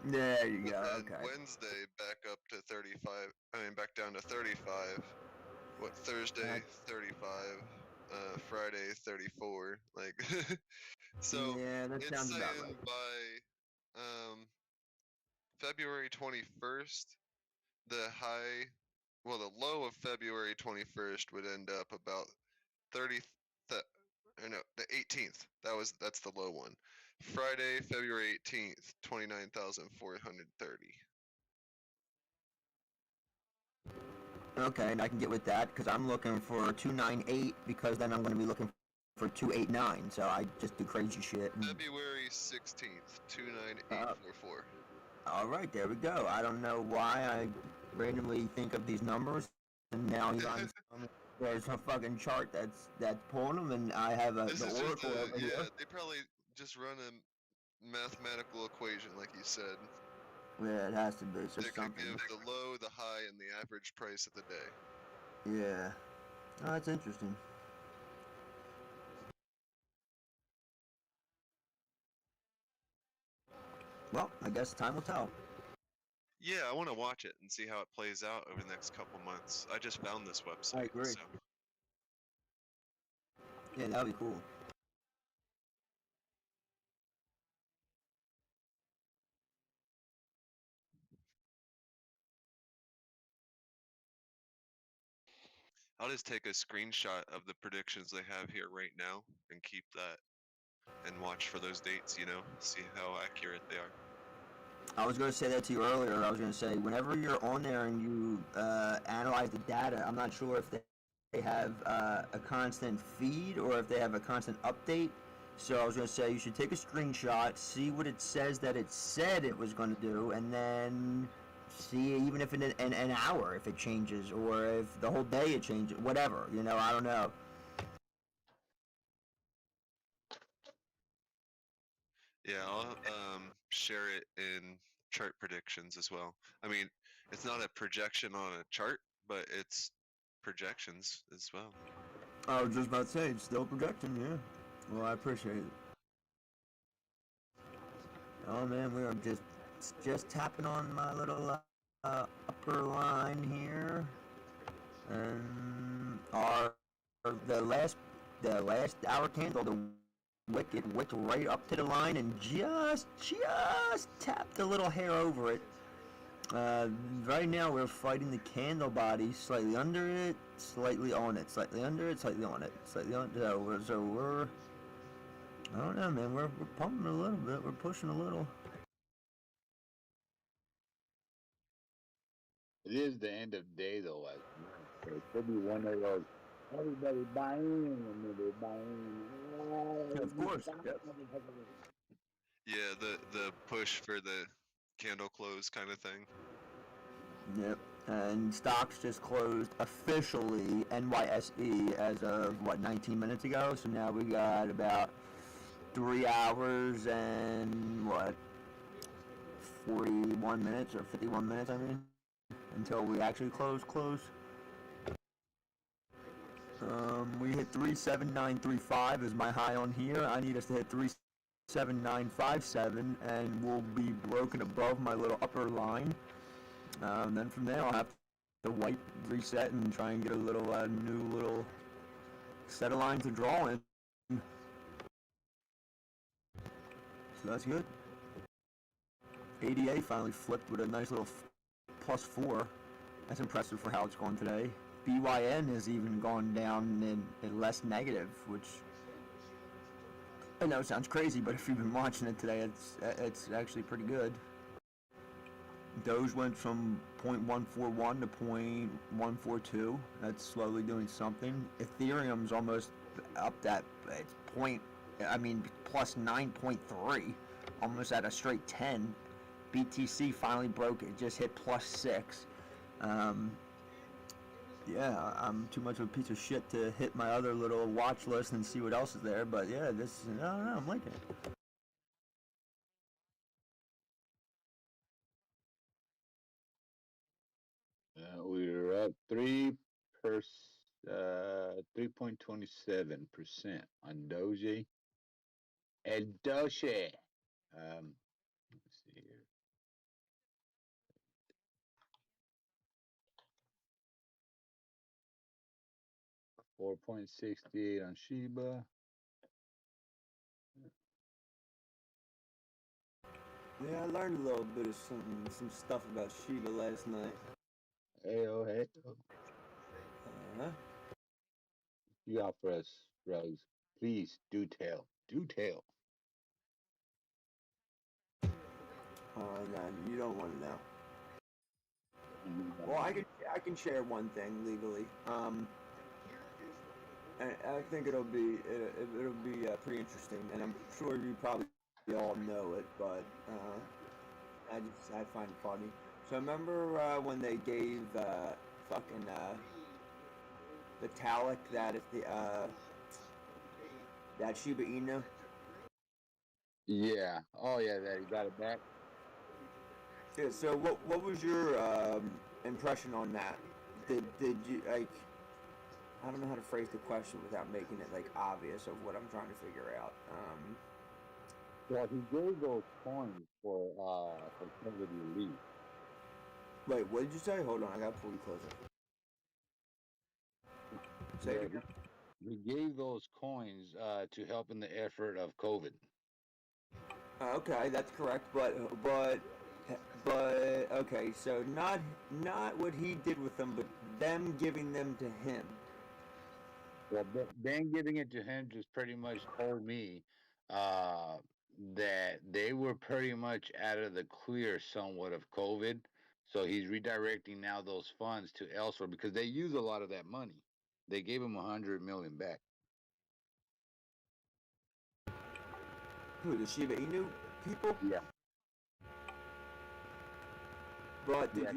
There you go. And Okay. Wednesday back up to 35. I mean, back down to 35. What, Thursday 35. Friday 34. Like, so yeah, that it's sounds saying about right. by February 21st, the low of February 21st would end up about 30. The 18th. That's the low one. Friday, February 18th, 29,430. Okay, and I can get with that because I'm looking for 298 because then I'm going to be looking for 289. So I just do crazy shit. February 16th, 29844. All right, there we go. I don't know why I randomly think of these numbers, and now there's a fucking chart that's pulling them, and I have the oracle over here. Yeah, they probably just run a mathematical equation, like you said. Yeah, it has to be. So they something. Could give the low, the high, and the average price of the day. Yeah. Oh, that's interesting. Well, I guess time will tell. Yeah, I want to watch it and see how it plays out over the next couple months. I just found this website. I agree. So. Yeah, that'd be cool. I'll just take a screenshot of the predictions they have here right now and keep that and watch for those dates, see how accurate they are. I was going to say that to you earlier. I was going to say, whenever you're on there and you analyze the data, I'm not sure if they have a constant feed or if they have a constant update. So I was going to say you should take a screenshot, see what it says that it said it was going to do, and then see even if in an hour if it changes, or if the whole day it changes, whatever. I don't know. Yeah, I'll share it in chart predictions as well. I mean, it's not a projection on a chart, but it's projections as well. I was just about to say, it's still projecting, yeah. Well, I appreciate it. Oh man, we are just tapping on my little upper line here, and the last hour candle, the wick wicked right up to the line and just tapped a little hair over it. Right now we're fighting the candle body, slightly under it, slightly on it, slightly under it, slightly on it, slightly on. So we're I don't know, man. We're pumping a little bit. We're pushing a little. It is the end of day though. So it could be one of those. Everybody buy in, everybody buy in. Of course. Yep. Yeah, the push for the candle close kind of thing. Yep. And stocks just closed officially NYSE as of 19 minutes ago. So now we got about 3 hours and 41 minutes or 51 minutes. I mean, until we actually close. We hit 37935 is my high on here. I need us to hit 37957, and we'll be broken above my little upper line. And then from there, I'll have to wipe, reset, and try and get a little new little set of lines to draw in. So that's good. ADA finally flipped with a nice little +4. That's impressive for how it's going today. BYN has even gone down in less negative, which I know sounds crazy, but if you've been watching it today, it's actually pretty good. Doge went from 0.141 to 0.142. That's slowly doing something. Ethereum's almost up that it's plus 9.3, almost at a straight 10. BTC finally broke it, just hit +6. Yeah, I'm too much of a piece of shit to hit my other little watch list and see what else is there, but yeah, I don't know, I'm liking it. We're up 3.27% on Doge. El Doge. Let's see here. 4.68 on Shiba. Yeah, I learned a little bit of some stuff about Shiba last night. Hey. You got for us, Rose. Please do tell. Do tell. No, you don't want to know. Well, I can share one thing legally. I think it'll be pretty interesting, and I'm sure you probably all know it, but I find it funny. So remember when they gave Vitalik that Shiba Inu? Yeah. Oh yeah, that he got it back. Yeah. So what was your impression on that? Did you like? I don't know how to phrase the question without making it obvious of what I'm trying to figure out. Well, he gave those coins for COVID relief. Wait, what did you say? Hold on, I gotta pull you closer. Say it again. He gave those coins to help in the effort of COVID. Okay, that's correct, but okay, so not what he did with them, but them giving them to him. Well, Ben giving it to him just pretty much told me that they were pretty much out of the clear somewhat of COVID. So he's redirecting now those funds to elsewhere because they use a lot of that money. They gave him 100 million back. Who, the Shiba Inu people? Yeah. But Yeah,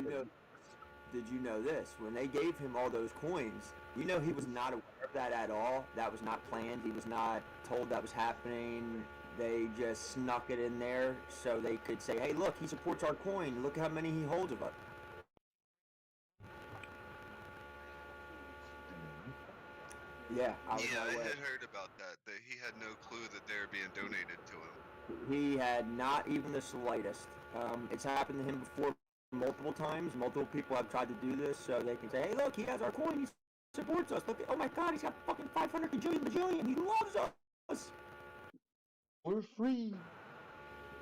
did you know this? When they gave him all those coins, he was not aware of that at all. That was not planned. He was not told that was happening. They just snuck it in there so they could say, "Hey, look, he supports our coin. Look how many he holds of it." Yeah, I had heard about that. That he had no clue that they were being donated to him. He had not even the slightest. It's happened to him before multiple times. Multiple people have tried to do this so they can say, "Hey, look, he has our coin. He supports us. Look, oh my God, he's got fucking 500 gajillion bajillion. He loves us." we're free.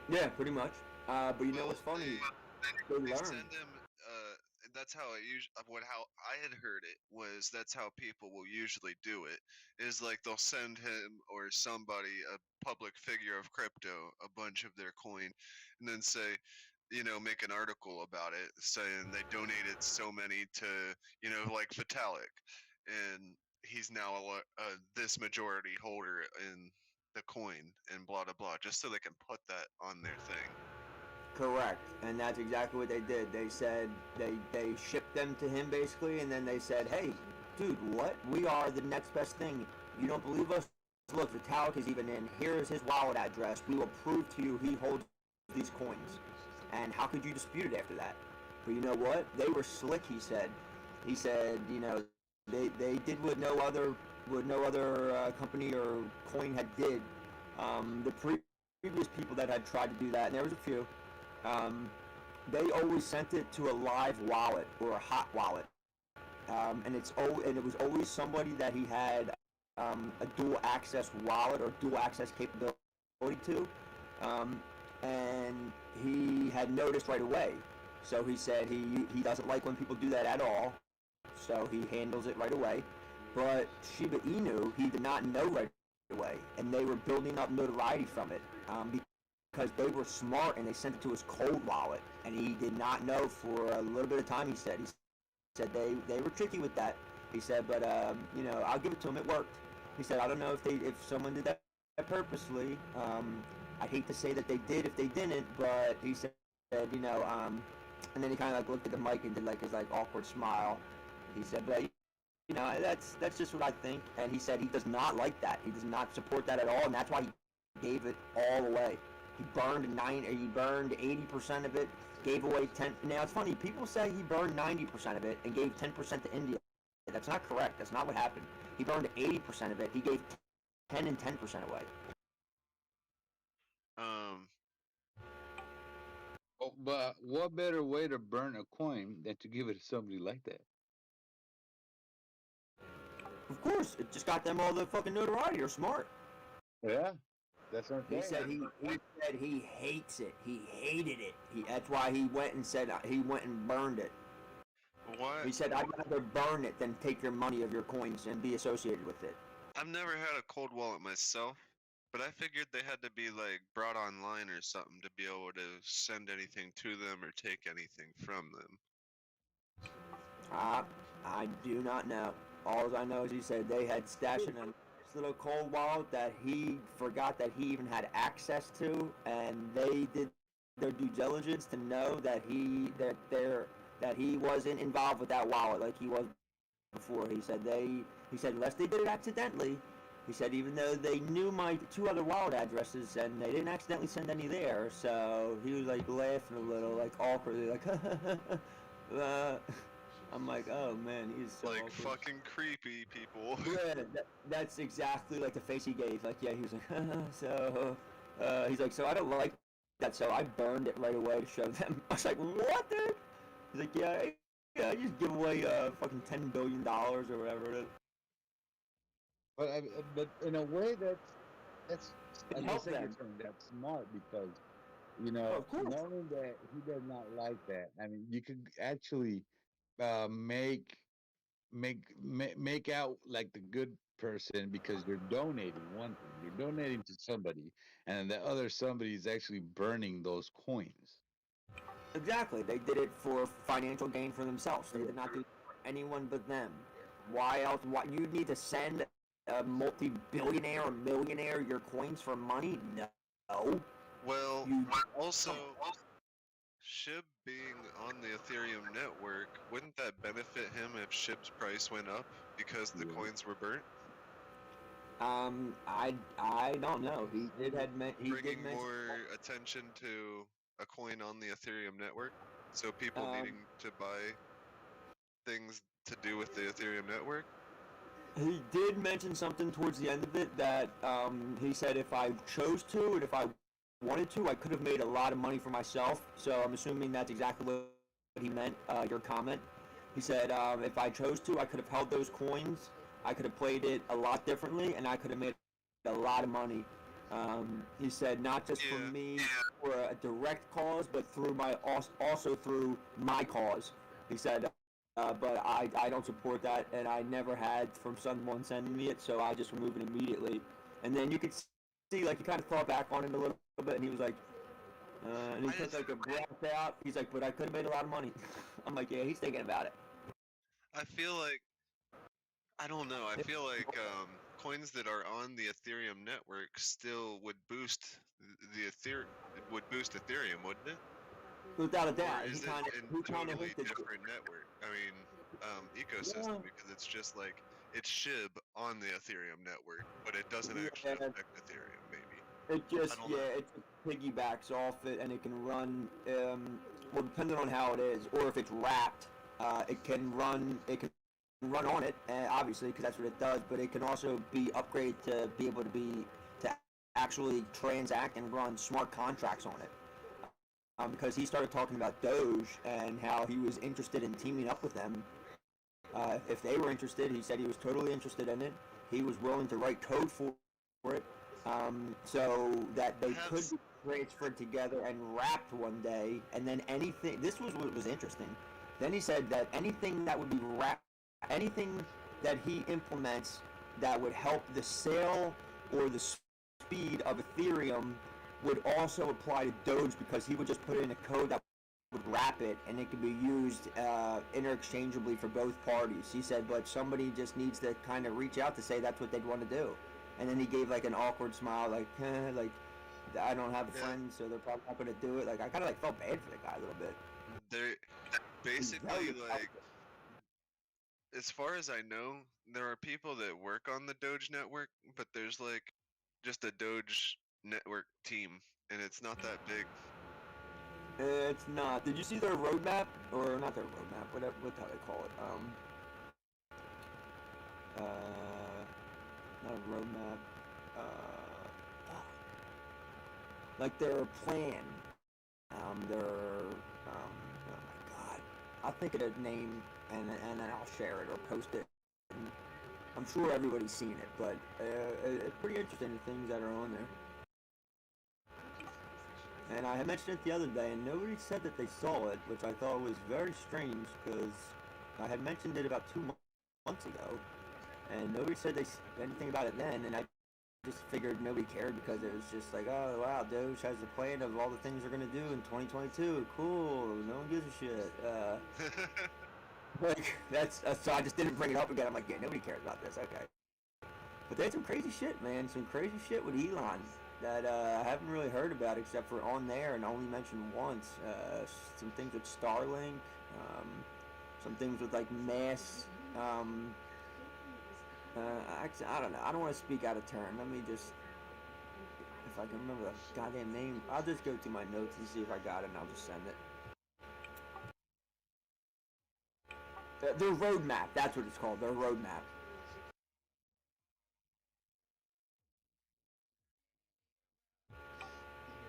Yeah, pretty much. But you know Well, what's funny? they They learn. send him. That's how it usually. How I had heard it was that's how people will usually do it. Is like they'll send him or somebody, a public figure of crypto, a bunch of their coin, and then say, make an article about it saying they donated so many to, like Vitalik, and he's now this majority holder in the coin and blah blah blah, just so they can put that on their thing. Correct, and that's exactly what they did. They said they shipped them to him basically, and then they said, "Hey, dude, what? We are the next best thing. You don't believe us? Look, Vitalik is even in. Here is his wallet address. We will prove to you he holds these coins." And how could you dispute it after that? But you know what? They were slick. He said, they did what no other company or coin had did. The previous people that had tried to do that, and there was a few. They always sent it to a live wallet or a hot wallet, and it was always somebody that he had a dual access wallet or dual access capability to, and he had noticed right away. So he said he doesn't like when people do that at all, so he handles it right away. But Shiba Inu, he did not know right away, and they were building up notoriety from it. Because they were smart and they sent it to his cold wallet, and he did not know for a little bit of time. He said they were tricky with that. He said, but I'll give it to him. It worked. He said, I don't know if someone did that purposely. I'd hate to say that they did if they didn't, but he said, and then he kind of looked at the mic and did his awkward smile. He said, but that's just what I think. And he said he does not like that. He does not support that at all, and that's why he gave it all away. He burned 80% of it, gave away 10. Now it's funny, people say he burned 90% of it and gave 10% to India. That's not correct. That's not what happened. He burned 80% of it. He gave 10 and 10% away. But what better way to burn a coin than to give it to somebody like that? Of course, it just got them all the fucking notoriety. They're smart. Yeah, that's what I'm He saying. said he hates it. He hated it. That's why he went and burned it. What? He said, I'd rather burn it than take your money of your coins and be associated with it. I've never had a cold wallet myself, but I figured they had to be brought online or something to be able to send anything to them or take anything from them. I do not know. All I know is he said they had stashed in a nice little cold wallet that he forgot that he even had access to, and they did their due diligence to know that he wasn't involved with that wallet like he was before. He said unless they did it accidentally. He said even though they knew my 2 other wallet addresses and they didn't accidentally send any there, so he was laughing a little, awkwardly, I'm like, oh man, he's so awkward. Fucking creepy people. Yeah, that's exactly the face he gave. He was he's like, so I don't like that, so I burned it right away to show them. I was like, what, dude? He's like, yeah, I just give away fucking $10 billion or whatever it is. But in a way, that's smart because knowing that he does not like that. I mean, you could actually make out like the good person because you're donating one thing. You're donating to somebody, and the other somebody is actually burning those coins. Exactly. They did it for financial gain for themselves. They did not do it for anyone but them. Why else? Why you need to send a multi-billionaire or millionaire your coins for money? No. Well, also, SHIB being on the Ethereum network, wouldn't that benefit him if SHIB's price went up because the coins were burnt? I don't know. He did Bringing mention more attention to a coin on the Ethereum network, so people needing to buy things to do with the Ethereum network. He did mention something towards the end of it that he said if I chose to and if I wanted to, I could have made a lot of money for myself. So I'm assuming that's exactly what he meant, your comment. He said if I chose to, I could have held those coins, I could have played it a lot differently, and I could have made a lot of money. He said not just for me for a direct cause, but through also through my cause. He said, but I don't support that, and I never had from someone sending me it, so I just removed it immediately. And then you could see, like, he kind of thought back on it a little bit, and he was like, and he took like a breath out. He's like, but I could have made a lot of money. I'm like, yeah, he's thinking about it. I feel like, I don't know. I feel like coins that are on the Ethereum network still would boost Ethereum, wouldn't it? Without a doubt, Or he is it kind a of totally hinted. different network? I mean, ecosystem, because it's just like it's SHIB on the Ethereum network, but it doesn't actually affect Ethereum. Maybe it just I don't know. it piggybacks off it, and it can run. Well, depending on how it is, or if it's wrapped, it can run. It can run on it, obviously, because that's what it does. But it can also be upgraded to be able to actually transact and run smart contracts on it. Because he started talking about Doge and how he was interested in teaming up with them. If they were interested, he said he was totally interested in it. He was willing to write code for it, so that they could be transferred together and wrapped one day. And then anything, this was what was interesting. Then he said that anything that would be wrapped, anything that he implements that would help the sale or the speed of Ethereum would also apply to Doge, because he would just put in a code that would wrap it, and it could be used interchangeably for both parties. He said, but somebody just needs to kind of reach out to say that's what they'd want to do. And then he gave like an awkward smile, like, like, I don't have a friend, so they're probably not going to do it. Like, I kind of like felt bad for the guy a little bit. They're basically like, as far as I know, there are people that work on the Doge network, but there's like just a Doge network team, and it's not that big. It's not. Did you see their roadmap? Or not their roadmap, whatever, what how they call it? Not a roadmap. Like their plan. Oh my god. I'll think of the name and then I'll share it or post it. And I'm sure everybody's seen it, but it's pretty interesting, the things that are on there. And I had mentioned it the other day, and nobody said that they saw it, which I thought was very strange, because I had mentioned it about 2 months ago, and nobody said anything about it then, and I just figured nobody cared, because it was just like, oh wow, Doge has a plan of all the things they're going to do in 2022, cool, no one gives a shit. Like, so I just didn't bring it up again. I'm like, yeah, nobody cares about this, okay. But they had some crazy shit, man, some crazy shit with Elon that I haven't really heard about except for on there and only mentioned once. Some things with Starlink, some things with like mass. Actually, I don't know. I don't want to speak out of turn. Let me just, if I can remember the goddamn name, I'll just go through my notes and see if I got it, and I'll just send it. Their roadmap. That's what it's called. Their roadmap.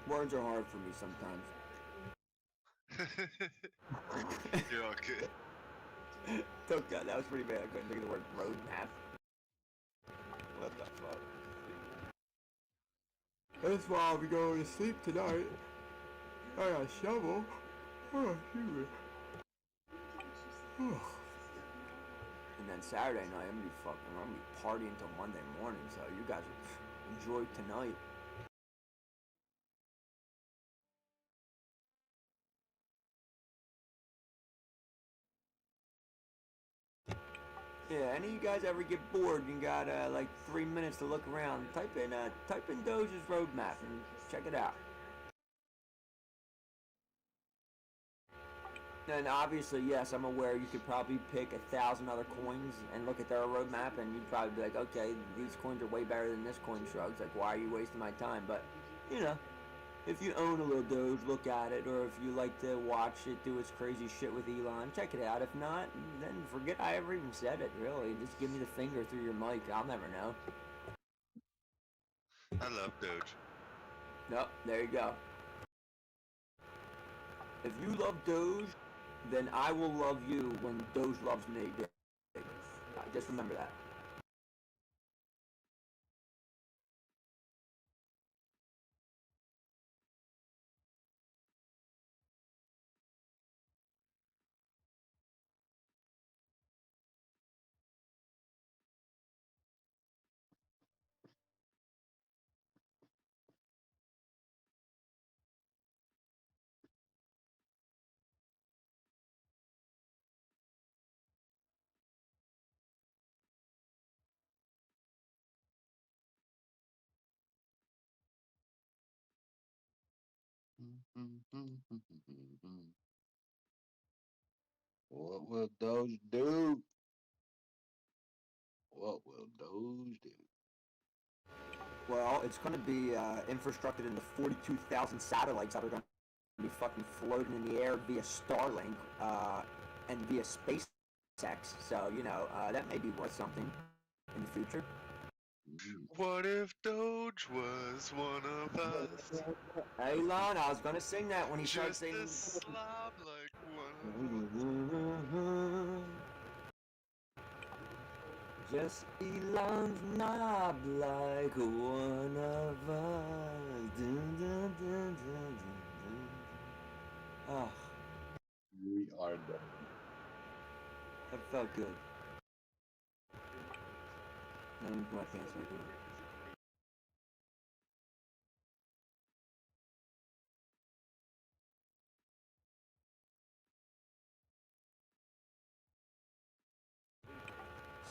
Words are hard for me sometimes. You're all good. Oh god, that was pretty bad. I couldn't think of the word roadmap. What the fuck? That's why I'll be going to sleep tonight. I got a shovel. Oh, shoot. And then Saturday night, I'm gonna be partying until Monday morning, so you guys enjoy tonight. Yeah, any of you guys ever get bored and got like 3 minutes to look around, type in Doge's roadmap and check it out. And obviously, yes, I'm aware you could probably pick 1,000 other coins and look at their roadmap, and you'd probably be like, okay, these coins are way better than this coin, Shrugs. Like, why are you wasting my time? But, you know, if you own a little Doge, look at it, or if you like to watch it do its crazy shit with Elon, check it out. If not, then forget I ever even said it, really. Just give me the finger through your mic. I'll never know. I love Doge. Nope, there you go. If you love Doge, then I will love you when Doge loves me. Just remember that. What will Doge do? What will Doge do? Well, it's going to be infrastructured into 42,000 satellites that are going to be fucking floating in the air via Starlink and via SpaceX. So, you know, that may be worth something in the future. What if Doge was one of us? Hey, Lon, I was going to sing that when he started Just singing. a slob like one of us. Just Elon's knob like one of us. Dun, dun, dun, dun, dun, dun. Oh, We are done. that felt good. Let me put my pants back on.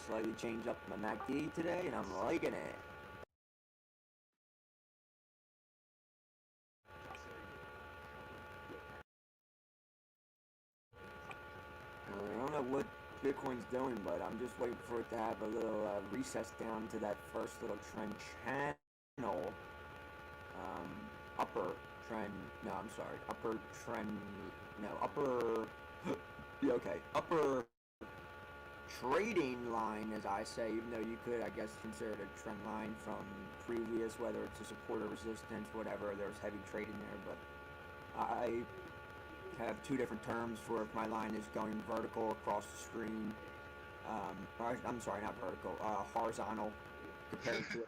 Slightly changed up my MACD today, and I'm liking it. I don't know what Bitcoin's doing, but I'm just waiting for it to have a little recess down to that first little trend channel. Upper trend. No, I'm sorry. Upper trend. No, upper. Yeah, okay. Upper trading line, as I say, even though you could, I guess, consider it a trend line from previous, whether it's a support or resistance, whatever. There was heavy trading there, but I have two different terms for if my line is going vertical across the screen. I'm sorry, not vertical, horizontal, compared to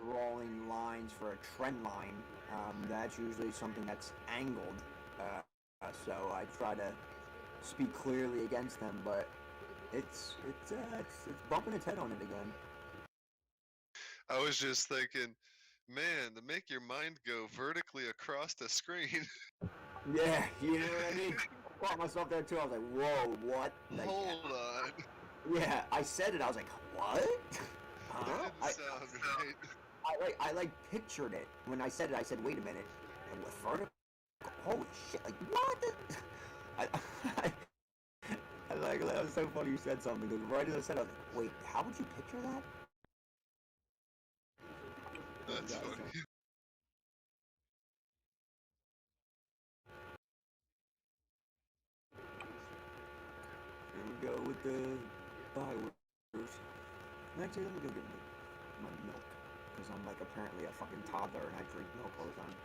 drawing lines for a trend line. That's usually something that's angled. So I try to speak clearly against them, but it's bumping its head on it again. I was just thinking, man, to make your mind go vertically across the screen. Yeah, you know what I mean? I caught myself there too. I was like, whoa, what? Like, Hold on. yeah, I said it. I was like, what? Huh? That didn't sound right. I like pictured it when I said it. I said, wait a minute, and with vertical, holy shit! Like what? I, I, I like that was so funny. You said something because right as I said, I was like, wait, how would you picture that? That's funny. Here we go with the fireworks. Actually, let me go get my milk because I'm like apparently a fucking toddler and I drink milk all the time.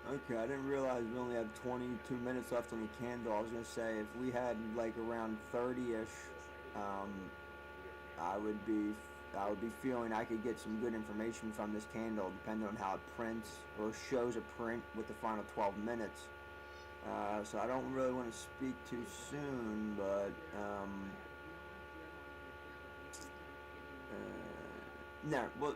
Okay, I didn't realize we only have 22 minutes left on the candle. I was gonna say if we had like around 30ish, um, I would be I would be feeling I could get some good information from this candle, depending on how it prints or shows a print with the final 12 minutes. So I don't really want to speak too soon, but no, we'll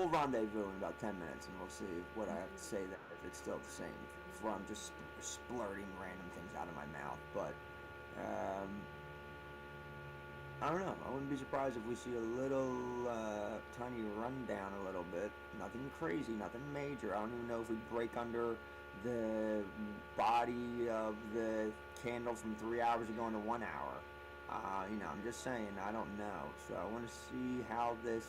rendezvous in about 10 minutes, and we'll see what I have to say then, if it's still the same, before I'm just splurting random things out of my mouth. But I don't know. I wouldn't be surprised if we see a little tiny rundown a little bit. Nothing crazy, nothing major. I don't even know if we break under the body of the candle from 3 hours ago into 1 hour. I'm just saying, I don't know. So I want to see how this,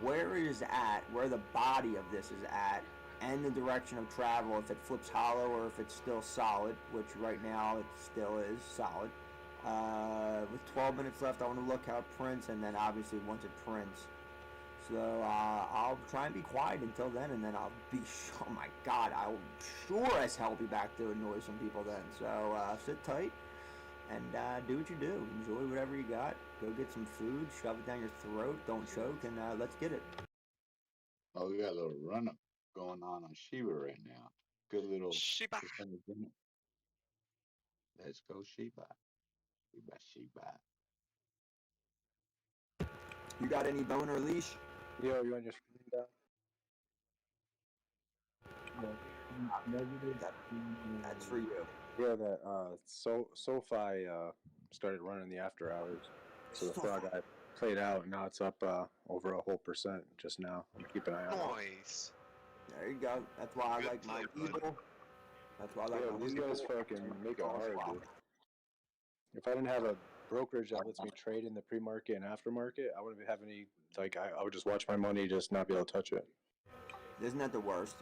where it is at, where the body of this is at, and the direction of travel, if it flips hollow or if it's still solid, which right now it still is solid. With 12 minutes left, I want to look how it prints, and then obviously once it prints. So I'll try and be quiet until then, and then I'll be, oh my god, I'll sure as hell be back to annoy some people then. So sit tight and do what you do. Enjoy whatever you got. Go get some food, shove it down your throat, don't choke, and let's get it. Oh, we got a little run up going on Shiba right now. Good little Shiba. percentage in it. Let's go Shiba. Shiba, Shiba. You got any bone or leash? Yo, you on your screen down? That's for you. Yeah, that SoFi started running the after hours, so the frog eye played out, and now it's up over a whole percent just now. I'm keeping an eye on it. Nice. There you go. That's why I Good like my play, bud. Weeble. That's why I like Yeah, my these Weeble. guys fucking make it hard, Swap. dude. If I didn't have a brokerage that lets me trade in the pre-market and aftermarket, I wouldn't have any. Like, I would just watch my money, just not be able to touch it. Isn't that the worst?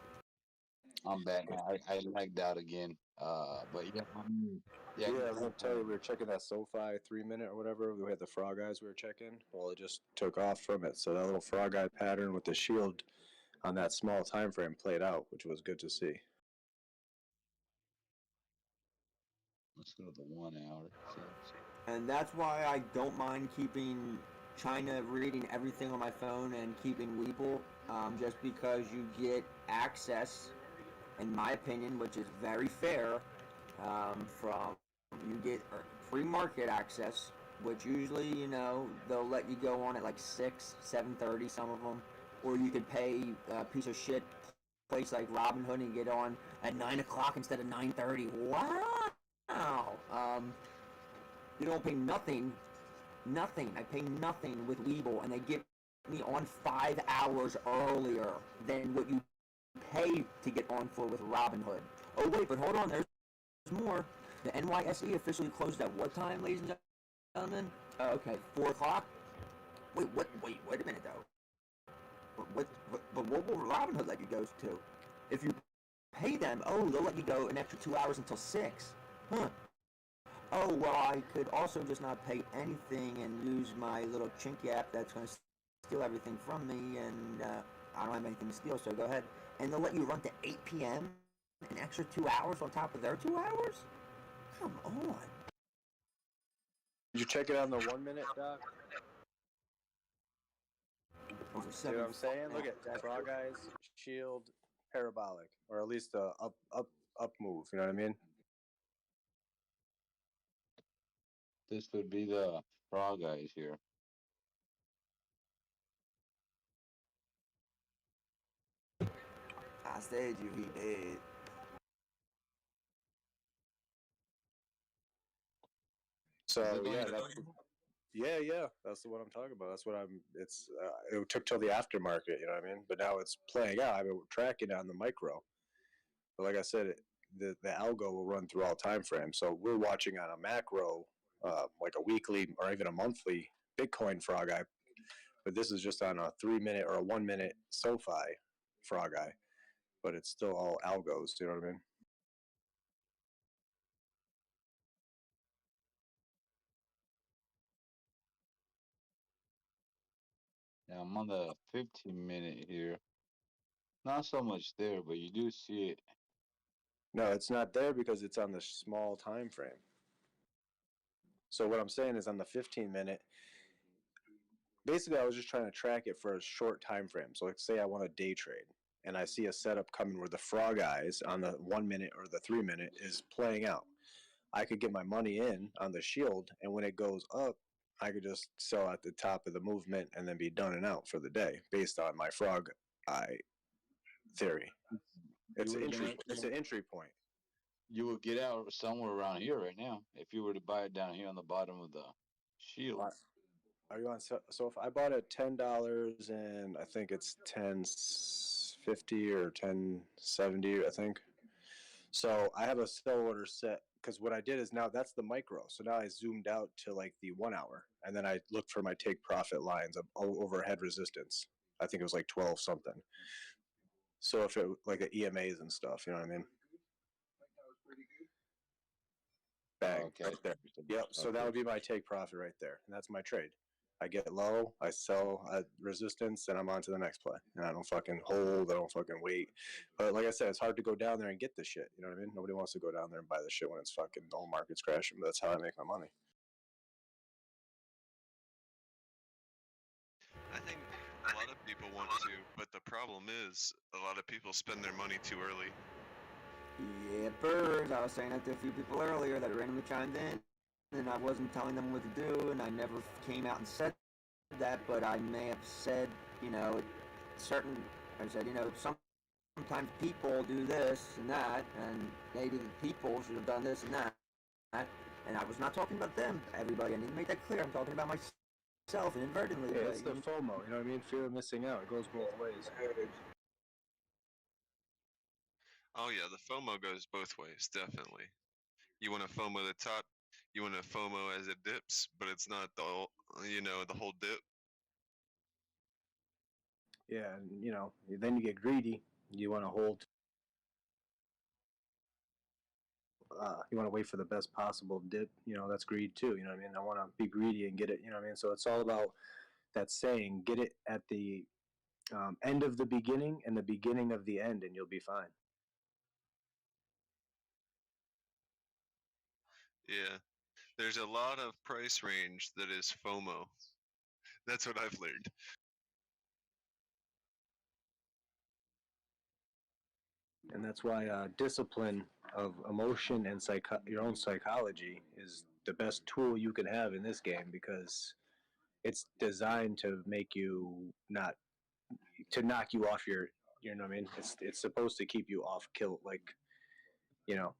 I'm bad. I lagged out again. But yeah, Yeah, I was gonna tell you, we were checking that SoFi 3 minute or whatever. We had the frog eyes we were checking. Well, it just took off from it. So that little frog eye pattern with the shield on that small time frame played out, which was good to see. Let's go to the 1 hour. And that's why I don't mind keeping China, reading everything on my phone, and keeping Weeble, just because you get access, in my opinion, which is very fair, from, you get free-market access, which usually, they'll let you go on at like 6, 7:30, some of them, or you could pay a piece of shit place like Robinhood and get on at 9 o'clock instead of 9:30. Wow! You don't pay nothing. I pay nothing with Weeble, and they get me on 5 hours earlier than what you pay to get on for with Robinhood. Oh wait, but hold on, there's more. The NYSE officially closed at what time, ladies and gentlemen? Okay, 4 o'clock. Wait, wait a minute though. But what will Robinhood let you go to? If you pay them, they'll let you go an extra 2 hours until 6. Huh. Oh, well, I could also just not pay anything and use my little chinky app that's going to steal everything from me, and I don't have anything to steal, so go ahead. And they'll let you run to 8 p.m., an extra 2 hours on top of their 2 hours? Come on. Did you check it out in the 1 minute, Doc? See what I'm saying? Look at frog eyes, shield, parabolic, or at least a up move. You know what I mean? This would be the frog eyes here. I said he did. So yeah, that's what I'm talking about. That's what I'm. It's it took till the aftermarket, you know what I mean? But now it's playing out. I've been tracking it on the micro. But like I said, the algo will run through all time frames. So we're watching on a macro, like a weekly or even a monthly Bitcoin frog eye. But this is just on a 3 minute or a 1 minute SoFi frog eye. But it's still all algos. You know what I mean? Now I'm on the 15-minute here. Not so much there, but you do see it. No, it's not there because it's on the small time frame. So what I'm saying is on the 15 minute, basically I was just trying to track it for a short time frame. So like say I want a day trade and I see a setup coming where the frog eyes on the 1 minute or the 3 minute is playing out. I could get my money in on the shield, and when it goes up, I could just sell at the top of the movement and then be done and out for the day based on my frog eye theory. You would have been It's an entry point. you would get out somewhere around here right now if you were to buy it down here on the bottom of the shield. Are you on? So if I bought it $10 and I think it's 10.50 or 10.70, I think. So I have a sell order set because what I did is now that's the micro. So now I zoomed out to like the 1 hour, and then I looked for my take profit lines of overhead resistance. I think it was like 12 something. So if it like the EMAs and stuff, you know what I mean? Bang, Okay. right there. Yep. So that would be my take profit right there, and that's my trade. I get low, I sell at resistance, and I'm on to the next play. And I don't fucking hold, I don't fucking wait. But like I said, it's hard to go down there and get this shit. You know what I mean? Nobody wants to go down there and buy the shit when it's fucking the whole market's crashing. But that's how I make my money. I think a lot of people want to, but the problem is a lot of people spend their money too early. Yippers. I was saying that to a few people earlier that randomly chimed in, and I wasn't telling them what to do, and I never came out and said that, but I may have said, I said, sometimes people do this and that, and maybe the people should have done this and that, and I was not talking about them, everybody. I need to make that clear. I'm talking about myself inadvertently. Yeah, it's the FOMO. You know what I mean? Fear of missing out. It goes both ways. Oh yeah, the FOMO goes both ways, definitely. You want to FOMO the top, you want to FOMO as it dips, but it's not the whole, the whole dip. Yeah, and then you get greedy. You want to hold. You want to wait for the best possible dip. That's greed too. You know what I mean? I want to be greedy and get it. You know what I mean? So it's all about that saying: get it at the end of the beginning and the beginning of the end, and you'll be fine. Yeah, there's a lot of price range that is FOMO. That's what I've learned. And that's why discipline of emotion and your own psychology is the best tool you can have in this game because it's designed to make you not to knock you off your. You know what I mean? It's supposed to keep you off kill, like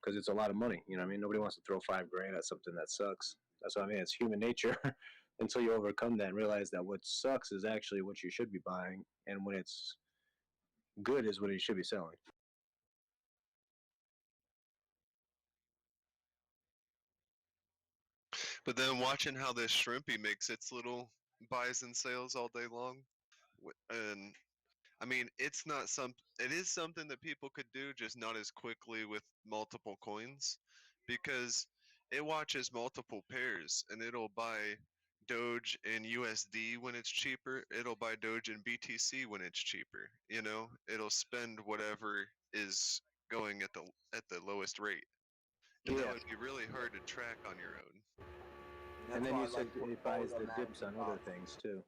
because it's a lot of money. You know what I mean? Nobody wants to throw $5,000 at something that sucks. That's what I mean. It's human nature. Until you overcome that and realize that what sucks is actually what you should be buying, and when it's good is what you should be selling. But then watching how this shrimpy makes its little buys and sales all day long, and I mean, it is something that people could do, just not as quickly with multiple coins, because it watches multiple pairs and it'll buy Doge and USD when it's cheaper. It'll buy Doge and BTC when it's cheaper. It'll spend whatever is going at the lowest rate, and that would be really hard to track on your own. And then you said it buys the dips on other things too.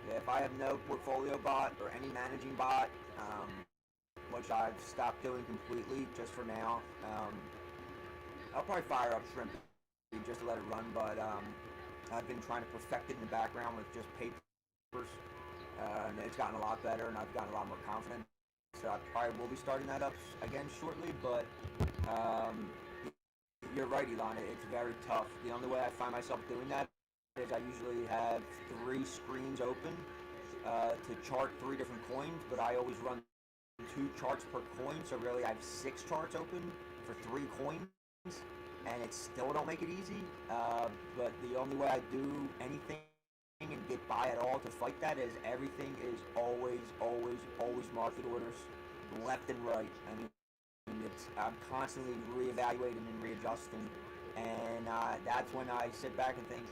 Yeah, if I have no portfolio bot or any managing bot, which I've stopped doing completely just for now, I'll probably fire up Shrimp just to let it run, but I've been trying to perfect it in the background with just papers, and it's gotten a lot better, and I've gotten a lot more confident. So I probably will be starting that up again shortly, but you're right, Elon. It's very tough. The only way I find myself doing that is I usually have 3 screens open to chart 3 different coins, but I always run 2 charts per coin, so really I have 6 charts open for 3 coins, and it still don't make it easy. But the only way I do anything and get by at all to fight that is everything is always market orders, left and right. I mean, I'm constantly reevaluating and readjusting, and that's when I sit back and think,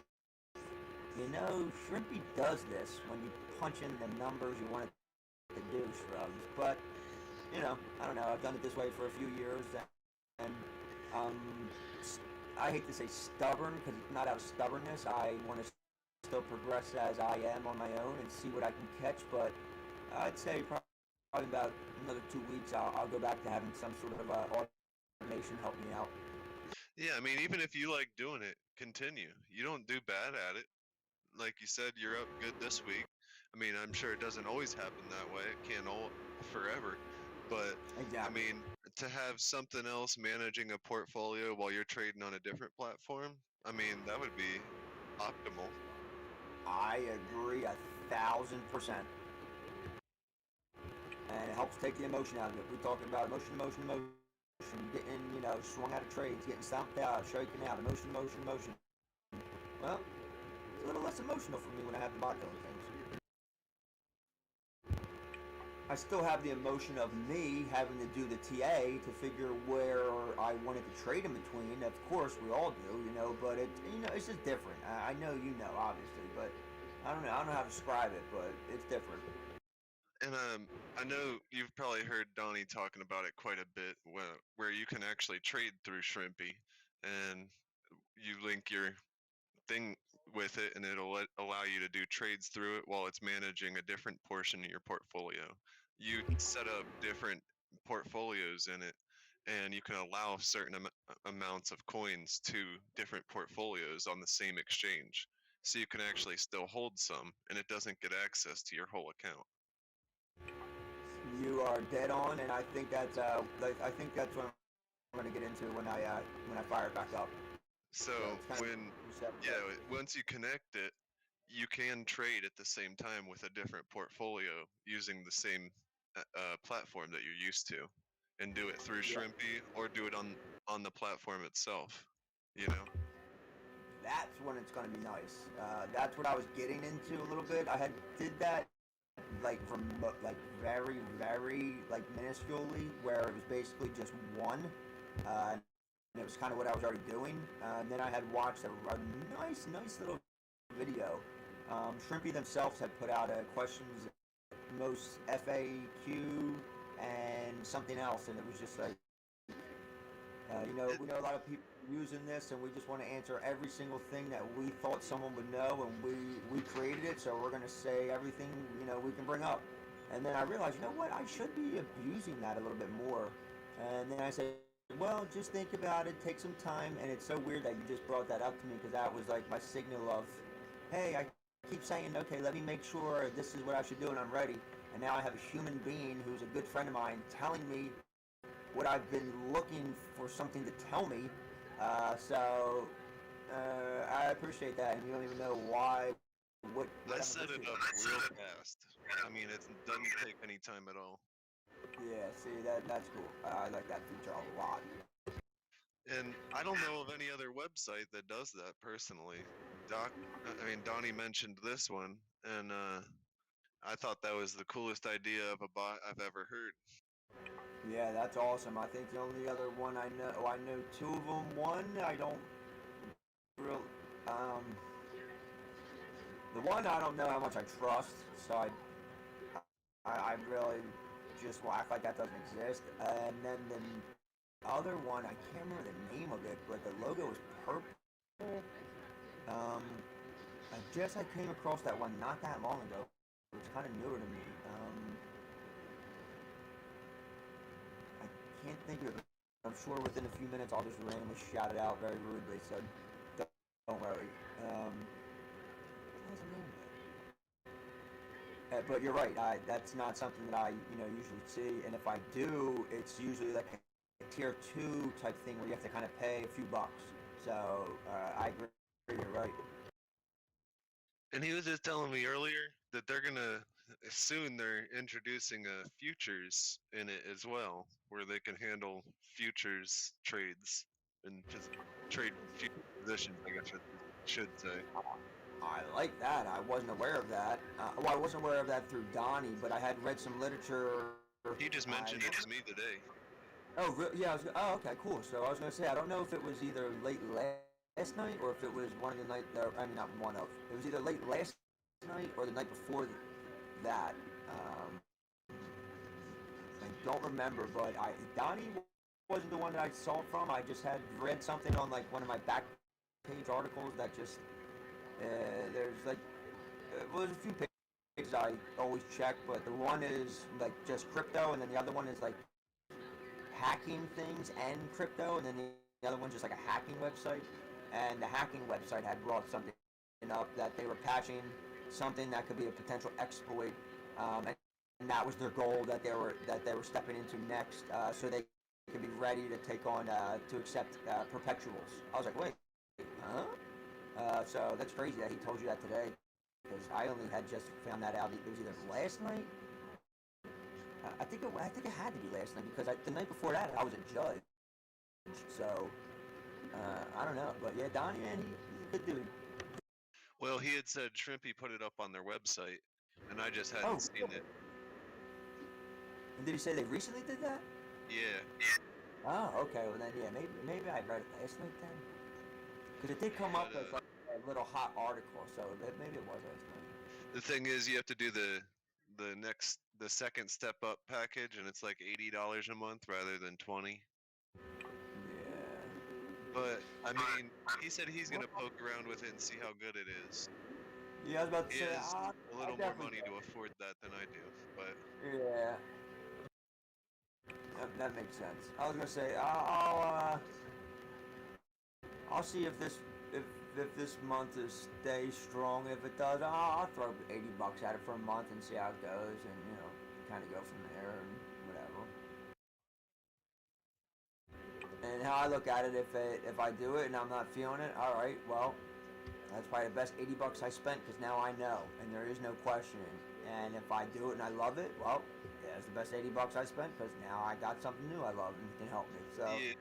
Shrimpy does this when you punch in the numbers you want it to do, Shrugs. But, I don't know. I've done it this way for a few years, and um, I hate to say stubborn because it's not out of stubbornness. I want to still progress as I am on my own and see what I can catch. But I'd say probably about another 2 weeks, I'll go back to having some sort of automation help me out. Yeah, I mean, even if you like doing it, continue. You don't do bad at it. Like you said, you're up good this week. I mean, I'm sure it doesn't always happen that way. It can't all forever. But Exactly. I mean, to have something else managing a portfolio while you're trading on a different platform, I mean, that would be optimal. I agree 1,000%. And it helps take the emotion out of it. We're talking about emotion, getting, swung out of trades, getting stomped out, shaken out, emotion. Well, it's a little less emotional for me when I have to buy those things. I still have the emotion of me having to do the TA to figure where I wanted to trade in between. Of course, we all do, but it's just different. I know obviously, but I don't know how to describe it, but it's different. And I know you've probably heard Donnie talking about it quite a bit, where you can actually trade through Shrimpy, and you link your thing with it, and it'll allow you to do trades through it while it's managing a different portion of your portfolio. You can set up different portfolios in it, and you can allow certain amounts of coins to different portfolios on the same exchange. So you can actually still hold some, and it doesn't get access to your whole account. You are dead on, and I think that's what I'm going to get into when I fire it back up. So once you connect it, you can trade at the same time with a different portfolio using the same platform that you're used to, and do it through Shrimpy or do it on the platform itself. That's when it's going to be nice. That's what I was getting into a little bit. I did that very, very minusculely, where it was basically just one. And it was kind of what I was already doing. And then I had watched a nice little video. Shrimpy themselves had put out a questions, most FAQ, and something else, and it was just like, we know a lot of people using this, and we just want to answer every single thing that we thought someone would know, and we created it, so we're going to say everything we can bring up. And then I realized, what, I should be abusing that a little bit more. And then I said, well, just think about it, take some time. And it's so weird that you just brought that up to me, because that was like my signal of, hey, I keep saying, okay, let me make sure this is what I should do and I'm ready. And now I have a human being who's a good friend of mine telling me what I've been looking for something to tell me. So I appreciate that, and you don't even know why. I set it up real fast. I mean, it doesn't take any time at all. Yeah, see, that's cool. I like that feature a lot. And I don't know of any other website that does that personally. Donnie mentioned this one, and I thought that was the coolest idea of a bot I've ever heard. Yeah, that's awesome. I think the only other one I know two of them. One, I don't real, the one I don't know how much I trust, so I really just will act like that doesn't exist. And then the other one, I can't remember the name of it, but the logo is purple. I came across that one not that long ago. It was kind of newer to me. I can't think of it. I'm sure within a few minutes I'll just randomly shout it out very rudely, so don't worry. But you're right. That's not something that I usually see, and if I do, it's usually like a tier 2 type thing where you have to kind of pay a few bucks. So I agree. You're right. And he was just telling me earlier that they're introducing futures in it as well, where they can handle futures trades and just trade future positions, I guess I should say. I like that. I wasn't aware of that. I wasn't aware of that through Donnie, but I had read some literature. He just mentioned it to me today. Oh, yeah. Okay, cool. So I was going to say, I don't know if it was either late last night or if it was one of the night. I mean, not one of. It was either late last night or the night before that. I don't remember, but Donnie wasn't the one that I saw it from. I just had read something on like one of my back page articles that just there's like well, there's a few pages I always check, but the one is like just crypto, and then the other one is like hacking things and crypto, and then the other one's just like a hacking website. And the hacking website had brought something up that they were patching something that could be a potential exploit, and that was their goal that they were stepping into next, so they could be ready to take on to accept perpetuals. I was like, wait, huh? So that's crazy that he told you that today, because I only had just found that out. It was either last night. I think it had to be last night because the night before that I was a judge. So I don't know, but yeah, Donnie, man, he's a good dude. Well, he had said Shrimpy put it up on their website, and I just hadn't seen it. And did he say they recently did that? Yeah. Oh, okay. Well then, yeah, maybe I read it last night then, because it did come up as like a little hot article, so maybe it was last night. The thing is, you have to do the second step up package, and it's like $80 a month rather than $20. But, I mean, he said he's going to poke around with it and see how good it is. Yeah, I was about to he say, has a little more money to afford that than I do, but... Yeah. That makes sense. I was going to say, I'll see if this month stays strong. If it does, I'll throw $80 at it for a month and see how it goes, and, you know, kind of go from there and whatever. And how I look at it, if I do it and I'm not feeling it, all right, well, that's probably the best $80 I spent, because now I know, and there is no questioning. And if I do it and I love it, well, yeah, it's the best $80 I spent, because now I got something new I love and can help me. So yeah,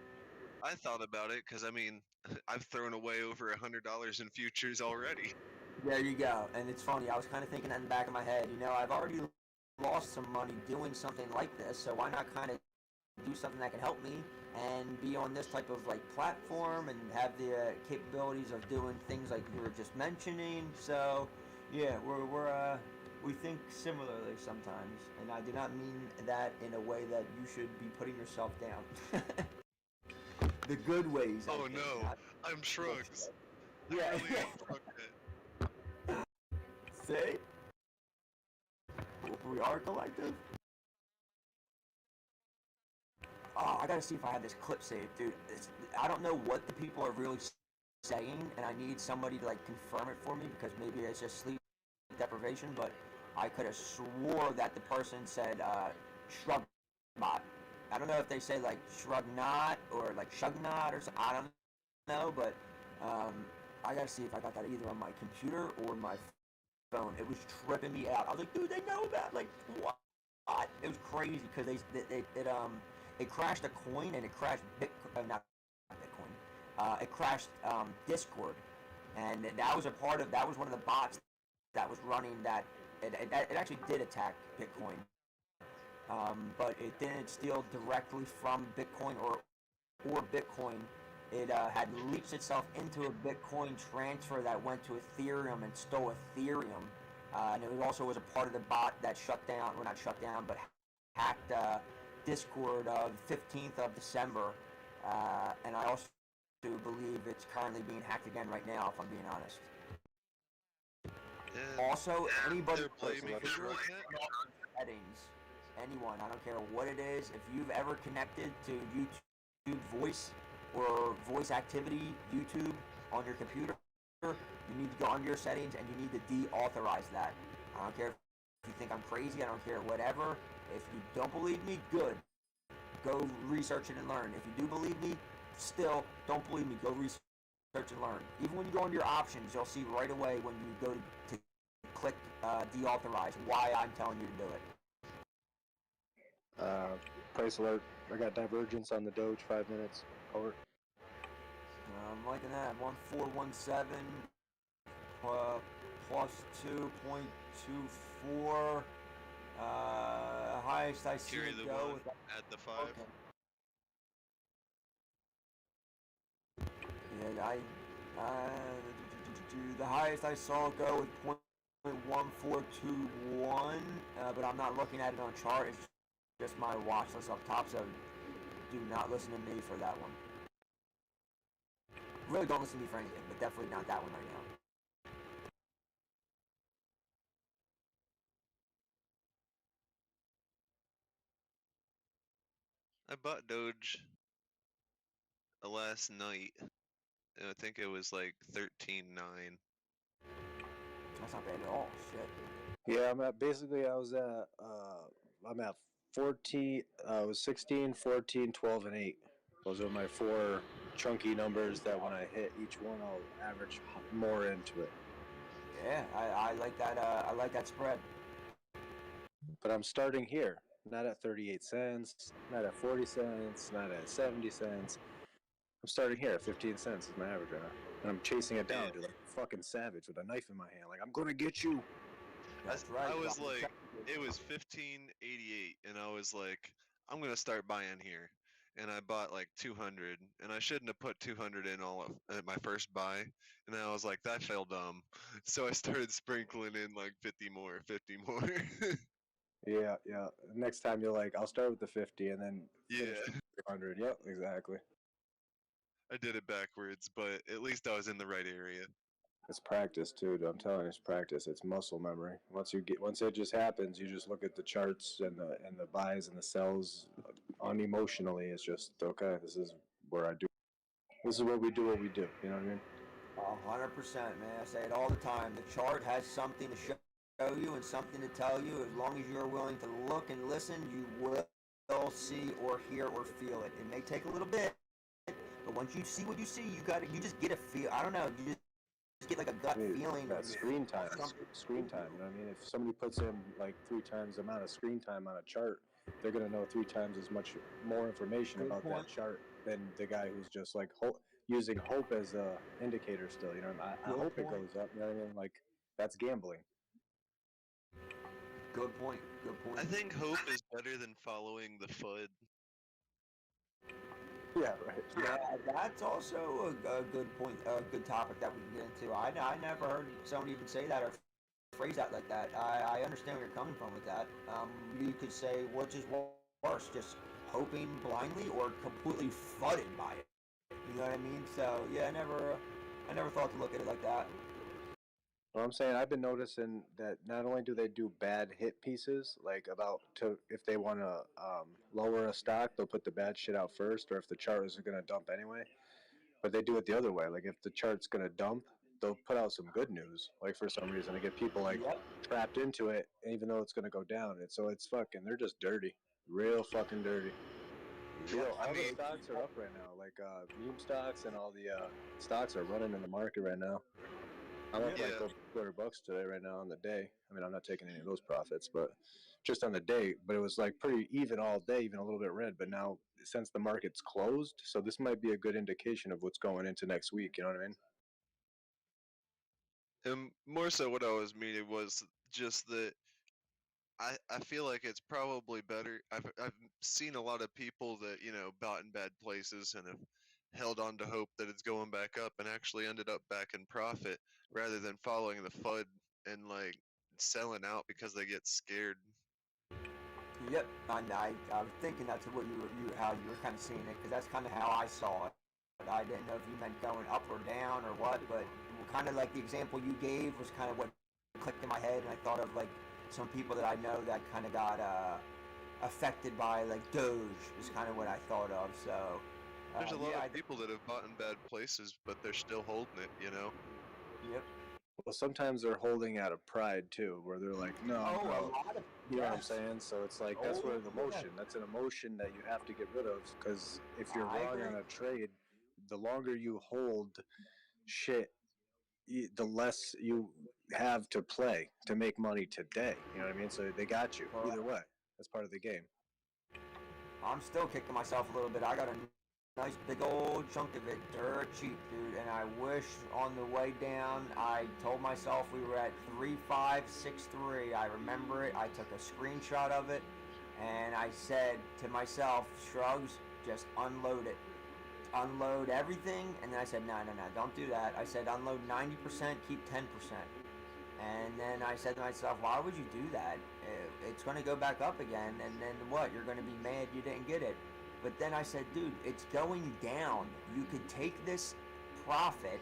I thought about it because I mean, I've thrown away over $100 in futures already. There you go. And it's funny, I was kind of thinking that in the back of my head. You know, I've already lost some money doing something like this, so why not kind of do something that can help me and be on this type of like platform and have the capabilities of doing things like you were just mentioning. So yeah, we think similarly sometimes, and I do not mean that in a way that you should be putting yourself down. The good ways. Oh no, I'm shrugs. Yeah. I really am shrugged. See? We are collective. Oh, I gotta see if I have this clip saved, dude. I don't know what the people are really saying, and I need somebody to like confirm it for me, because maybe it's just sleep deprivation, but I could have swore that the person said shrug bot. I don't know if they say like shrug not or like shug not or something. I don't know, but I gotta see if I got that either on my computer or my phone. It was tripping me out. I was like, dude, they know that. Like, what? It was crazy because it crashed a coin, and it crashed not Bitcoin. It crashed Discord, and that was one of the bots that was running that. It actually did attack Bitcoin, but it didn't steal directly from Bitcoin or Bitcoin. It had leached itself into a Bitcoin transfer that went to Ethereum and stole Ethereum. And it also was a part of the bot that shut down, well not shut down, but hacked Discord of 15th of December. And I also believe it's currently being hacked again right now, if I'm being honest. Also, anybody settings, anyone, I don't care what it is, if you've ever connected to YouTube voice or voice activity YouTube on your computer, you need to go under your settings and you need to deauthorize that. I don't care if you think I'm crazy, I don't care whatever. If you don't believe me, good. Go research it and learn. If you do believe me, still, don't believe me, go research and learn. Even when you go into your options, you'll see right away when you go to click deauthorize why I'm telling you to do it. Price alert. I got divergence on the Doge, 5 minutes. Over. I'm liking that. 1417 plus 2.24. Highest I see it go with at the 5. Okay. Yeah, The highest I saw go with 0.1421, but I'm not looking at it on chart. It's just my watch list up top, so do not listen to me for that one. Really don't listen to me for anything, but definitely not that one right now. I bought Doge last night, and I think it was like 13.9. That's not bad at all. Shit. Yeah, I'm at basically I'm at 14, it was 16, 14, 12, and 8. Those are my 4 chunky numbers that when I hit each one, I'll average more into it. Yeah, I like that. I like that spread. But I'm starting here, not at 38 cents, not at 40 cents, not at 70 cents. I'm starting here at 15 cents is my average right now. And I'm chasing it down, dude, like a fucking savage with a knife in my hand. Like, I'm going to get you. That's right. I was like, it was 15.88, and I was like, I'm gonna start buying here, and I bought like 200, and I shouldn't have put 200 in at my first buy, and then I was like, that felt dumb, so I started sprinkling in like 50 more, 50 more. Yeah, yeah. Next time you're like, I'll start with the 50 and then finish Yeah, with 100. Yep, exactly. I did it backwards, but at least I was in the right area. It's practice too. Dude. I'm telling you, it's practice. It's muscle memory. Once it just happens, you just look at the charts and the buys and the sells unemotionally. It's just okay. This is where I do. This is where we do what we do. You know what I mean? 100%, man. I say it all the time. The chart has something to show you and something to tell you. As long as you're willing to look and listen, you will see or hear or feel it. It may take a little bit, but once you see what you see, you just get a feel. I don't know. You just get like a gut feeling. That screen time. Screen time. You know what I mean? If somebody puts in like 3 times the amount of screen time on a chart, they're gonna know 3 times as much more information about that chart than the guy who's just like using hope as a indicator. Still, you know, I hope it goes up. You know what I mean? Like that's gambling. Good point. Good point. I think hope is better than following the FUD. Yeah, right. Yeah, that's also a good point, a good topic that we can get into. I never heard somebody even say that or phrase that like that. I understand where you're coming from with that. You could say, which is worse, just hoping blindly or completely flooded by it. You know what I mean? So yeah, I never thought to look at it like that. Well, I'm saying I've been noticing that not only do they do bad hit pieces, like if they want to lower a stock, they'll put the bad shit out first, or if the chart is going to dump anyway. But they do it the other way. Like if the chart's going to dump, they'll put out some good news. Like for some reason, to get people like trapped into it, even though it's going to go down. And so it's fucking. They're just dirty, real fucking dirty. All the stocks are up right now. Like meme stocks and all the stocks are running in the market right now. I'm up like over $200 today right now on the day. I mean, I'm not taking any of those profits, but just on the day. But it was like pretty even all day, even a little bit red. But now since the market's closed, so this might be a good indication of what's going into next week. You know what I mean? And more so, what I was meaning was just that I feel like it's probably better. I've seen a lot of people that bought in bad places and have held on to hope that it's going back up and actually ended up back in profit rather than following the FUD and like selling out because they get scared. Yep, I was thinking that's what how you were kind of seeing it, because that's kind of how I saw it. I didn't know if you meant going up or down or what, but kind of like the example you gave was kind of what clicked in my head, and I thought of like some people that I know that kind of got affected by like Doge is kind of what I thought of. So there's a lot of people that have bought in bad places, but they're still holding it. Yep. Well, sometimes they're holding out of pride too, where they're like, no, you know what I'm saying? So it's like that's where the emotion. That's an emotion that you have to get rid of, because if you're wrong on a trade, the longer you hold shit, the less you have to play to make money today. You know what I mean? So they got you either way. That's part of the game. I'm still kicking myself a little bit. I got a nice big old chunk of it dirt cheap, dude, and I wish on the way down I told myself we were at 3563. I remember it. I took a screenshot of it and I said to myself, Shrugs, just unload it. unload everything, and then I said, no, don't do that. I said, unload 90%, keep 10%. And then I said to myself, why would you do that? It's going to go back up again, and then what? You're going to be mad you didn't get it. But then I said, dude, it's going down. You could take this profit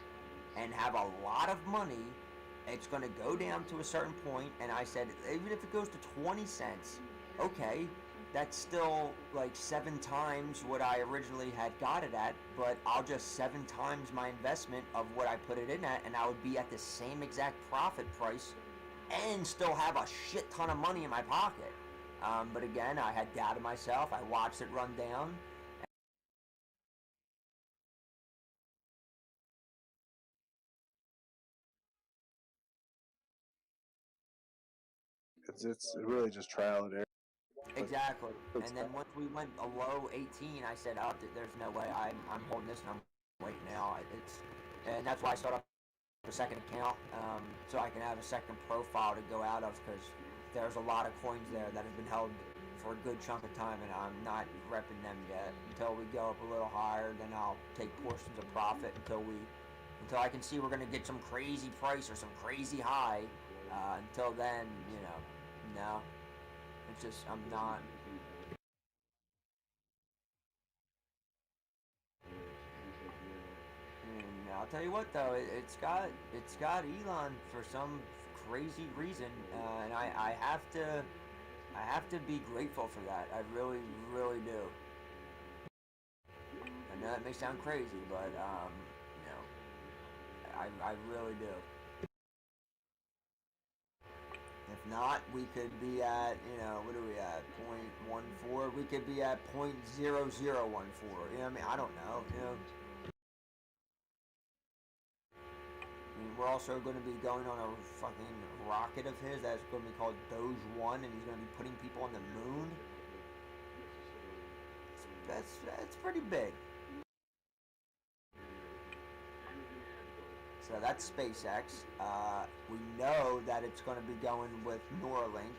and have a lot of money. It's going to go down to a certain point, and I said, even if it goes to 20 cents, okay, that's still like 7 times what I originally had got it at, but I'll just 7 times my investment of what I put it in at, and I would be at the same exact profit price and still have a shit ton of money in my pocket. But again, I had doubted myself. I watched it run down. It's really just trial and error. Exactly. And then once we went below 18, I said, oh, there's no way I'm holding this, and I'm waiting now. And that's why I started a second account, so I can have a second profile to go out of, because there's a lot of coins there that have been held for a good chunk of time, and I'm not repping them yet. Until we go up a little higher, then I'll take portions of profit until I can see we're going to get some crazy price or some crazy high. Until then, no. It's just, I'm not. And I'll tell you what, though, it's got Elon for some crazy reason, and I have to be grateful for that. I really, really do. I know that may sound crazy, but I really do. If not, we could be at, what are we at, 0.14? We could be at 0.0014. You know what I mean? I don't know, I mean, we're also going to be going on a fucking rocket of his that's going to be called Doge 1, and he's going to be putting people on the moon. That's pretty big. So that's SpaceX. We know that it's going to be going with Neuralink.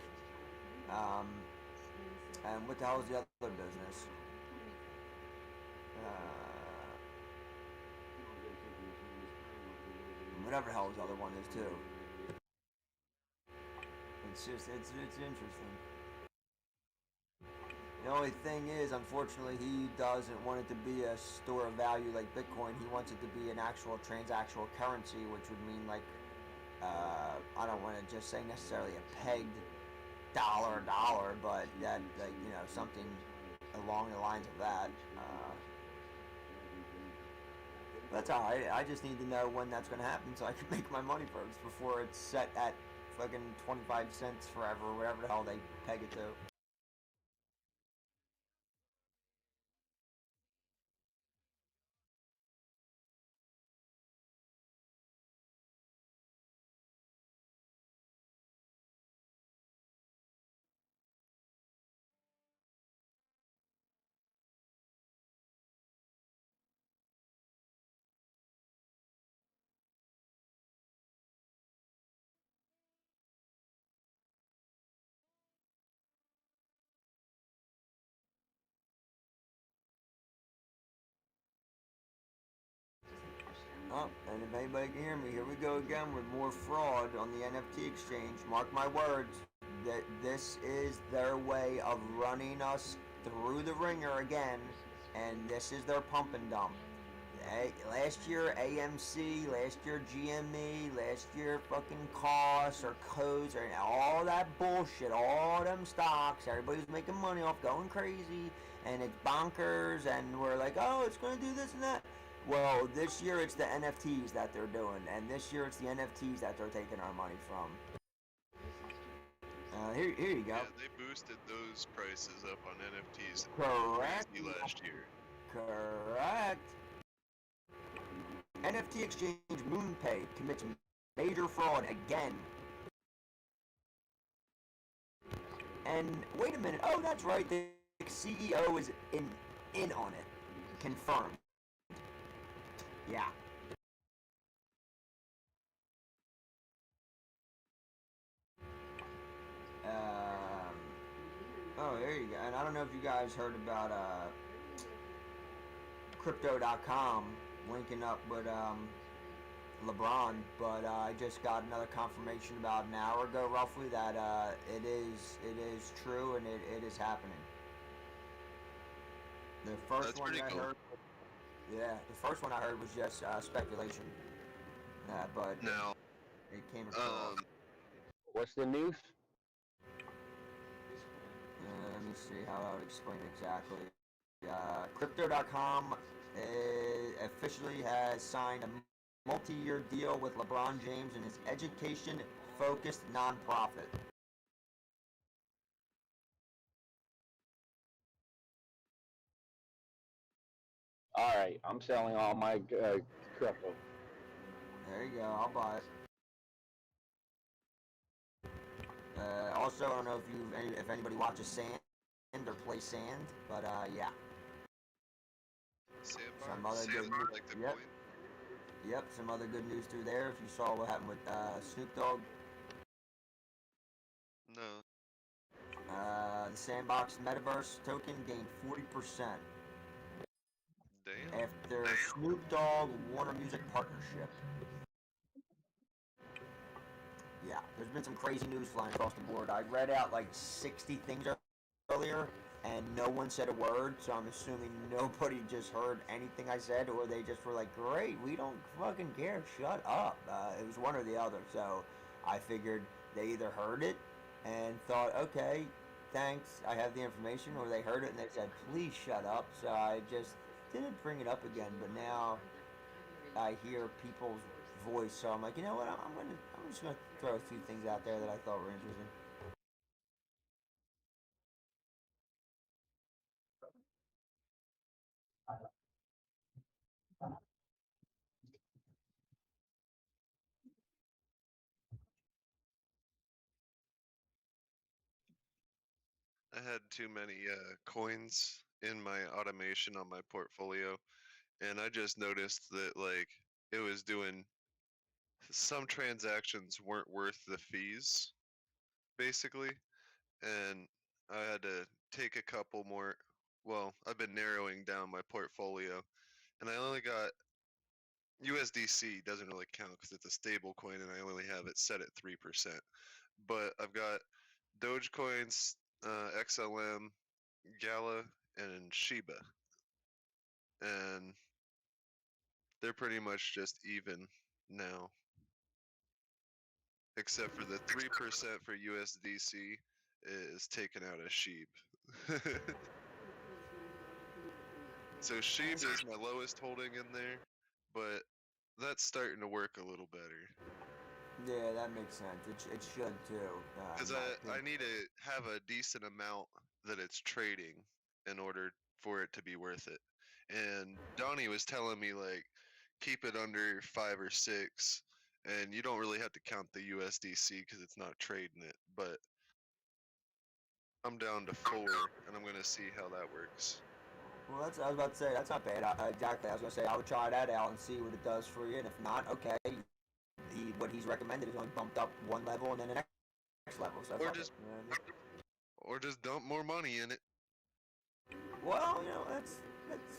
And what the hell is the other business? Whatever the hell his other one is too. It's interesting. The only thing is, unfortunately, he doesn't want it to be a store of value like Bitcoin. He wants it to be an actual transactional currency, which would mean like, I don't want to just say necessarily a pegged dollar, but that, like, something along the lines of that. That's alright. I just need to know when that's going to happen so I can make my money first before it's set at fucking 25 cents forever, or whatever the hell they peg it to. Oh, and if anybody can hear me, here we go again with more fraud on the NFT exchange. Mark my words, that this is their way of running us through the ringer again, and this is their pump and dump. Last year AMC, last year GME, last year fucking costs or codes or all that bullshit, all them stocks, everybody's making money off going crazy, and it's bonkers, and we're like, oh, it's going to do this and that. Well, this year it's the NFTs that they're doing, and this year it's the NFTs that they're taking our money from. Here you go. Yeah, they boosted those prices up on NFTs Correct. crazy last year. Correct. NFT exchange MoonPay commits major fraud again. And wait a minute. Oh, that's right. The CEO is in on it. Confirmed. Yeah. Oh, there you go. And I don't know if you guys heard about Crypto.com linking up with LeBron, but I just got another confirmation about an hour ago, roughly, that it is true and it is happening. The first That's one pretty I cool. heard, yeah, the first one I heard was just speculation, but Now, it came across. What's the news? Let me see how I would explain it exactly. Crypto.com officially has signed a multi-year deal with LeBron James and his education-focused nonprofit. All right, I'm selling all my crypto. There you go, I'll buy it. Also, I don't know if anybody watches Sand or plays Sand, but yeah. Some other good news. Like the Yep. coin? Yep, some other good news through there. If you saw what happened with Snoop Dogg, No. the Sandbox Metaverse token gained 40% Damn. after Snoop Dogg Warner Music partnership. Yeah, there's been some crazy news flying across the board. I read out like 60 things earlier, and no one said a word, so I'm assuming nobody just heard anything I said, or they just were like, great, we don't fucking care, shut up. It was one or the other, so I figured they either heard it and thought, okay, thanks, I have the information, or they heard it and they said, please shut up, so I just didn't bring it up again, but now I hear people's voice, so I'm like, you know what, I'm just gonna throw a few things out there that I thought were interesting. I had too many coins in my automation on my portfolio, and I just noticed that like it was doing some transactions weren't worth the fees, basically, and I had to take a couple more. Well, I've been narrowing down my portfolio, and I only got USDC doesn't really count because it's a stable coin, and I only have it set at 3%. But I've got Dogecoins, XLM, Gala, and Shiba, and they're pretty much just even now, except for the 3% for USDC is taken out as Sheeb. So Sheeb is my lowest holding in there, but that's starting to work a little better. Yeah, that makes sense. It should too. Because I need to have a decent amount that it's trading in order for it to be worth it. And Donnie was telling me like keep it under 5 or 6, and you don't really have to count the USDC because it's not trading it. But I'm down to 4, and I'm gonna see how that works. Well, I was about to say that's not bad. Exactly. I was gonna say I would try that out and see what it does for you, and if not, okay. What he's recommended is only bumped up one level and then the next level. So or just dump more money in it. Well, you know that's.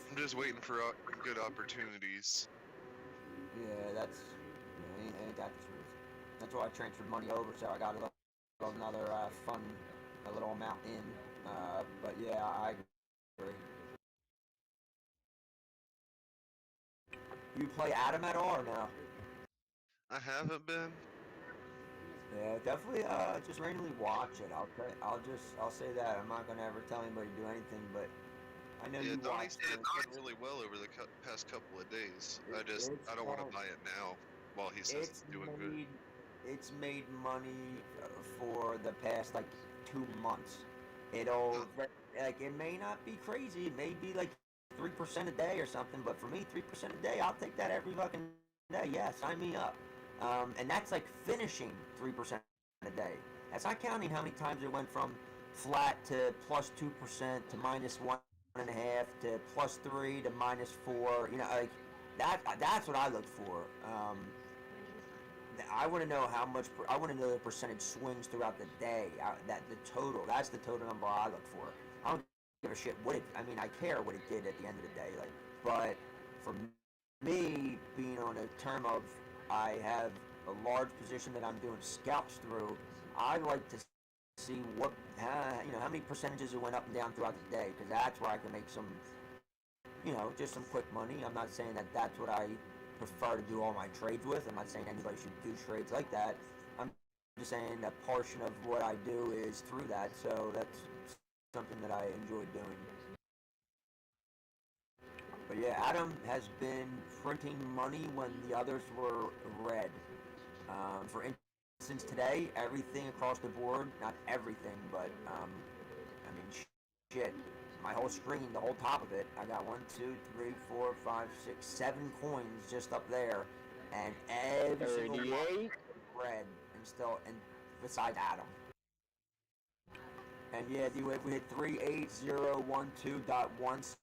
I'm just waiting for good opportunities. Yeah, ain't that the truth? That's why I transferred money over, so I got another a little amount in. But yeah, I agree. You play Adam at all or no? I haven't been. Yeah, definitely. Just randomly watch it. I'll say that. I'm not gonna ever tell anybody to do anything, but I know you Donnie watch said it. it's done really well over the past couple of days. I don't want to buy it now while he says it's doing good. It's made money for the past like 2 months. It'll like it may not be crazy. It may be like 3% a day or something, but for me, 3% a day, I'll take that every fucking day. Yeah, sign me up. And that's like finishing 3% a day. That's not counting how many times it went from flat to plus 2% to minus 1.5 to plus 3 to minus 4. You know, like that's what I look for. I want to know how much. I want to know the percentage swings throughout the day. That the total. That's the total number I look for. I don't give a shit what it. I mean, I care what it did at the end of the day. Like But for me, being on a term of I have a large position that I'm doing scalps through, I like to see what, how many percentages it went up and down throughout the day, because that's where I can make some, just some quick money. I'm not saying that that's what I prefer to do all my trades with. I'm not saying anybody should do trades like that. I'm just saying that portion of what I do is through that, so that's something that I enjoy doing. But yeah, Adam has been printing money when the others were red. For instance, today, everything across the board, not everything, but shit, my whole screen, the whole top of it, I got 1, 2, 3, 4, 5, 6, 7 coins just up there, and every single one red, and besides Adam. And yeah, we hit 38012.160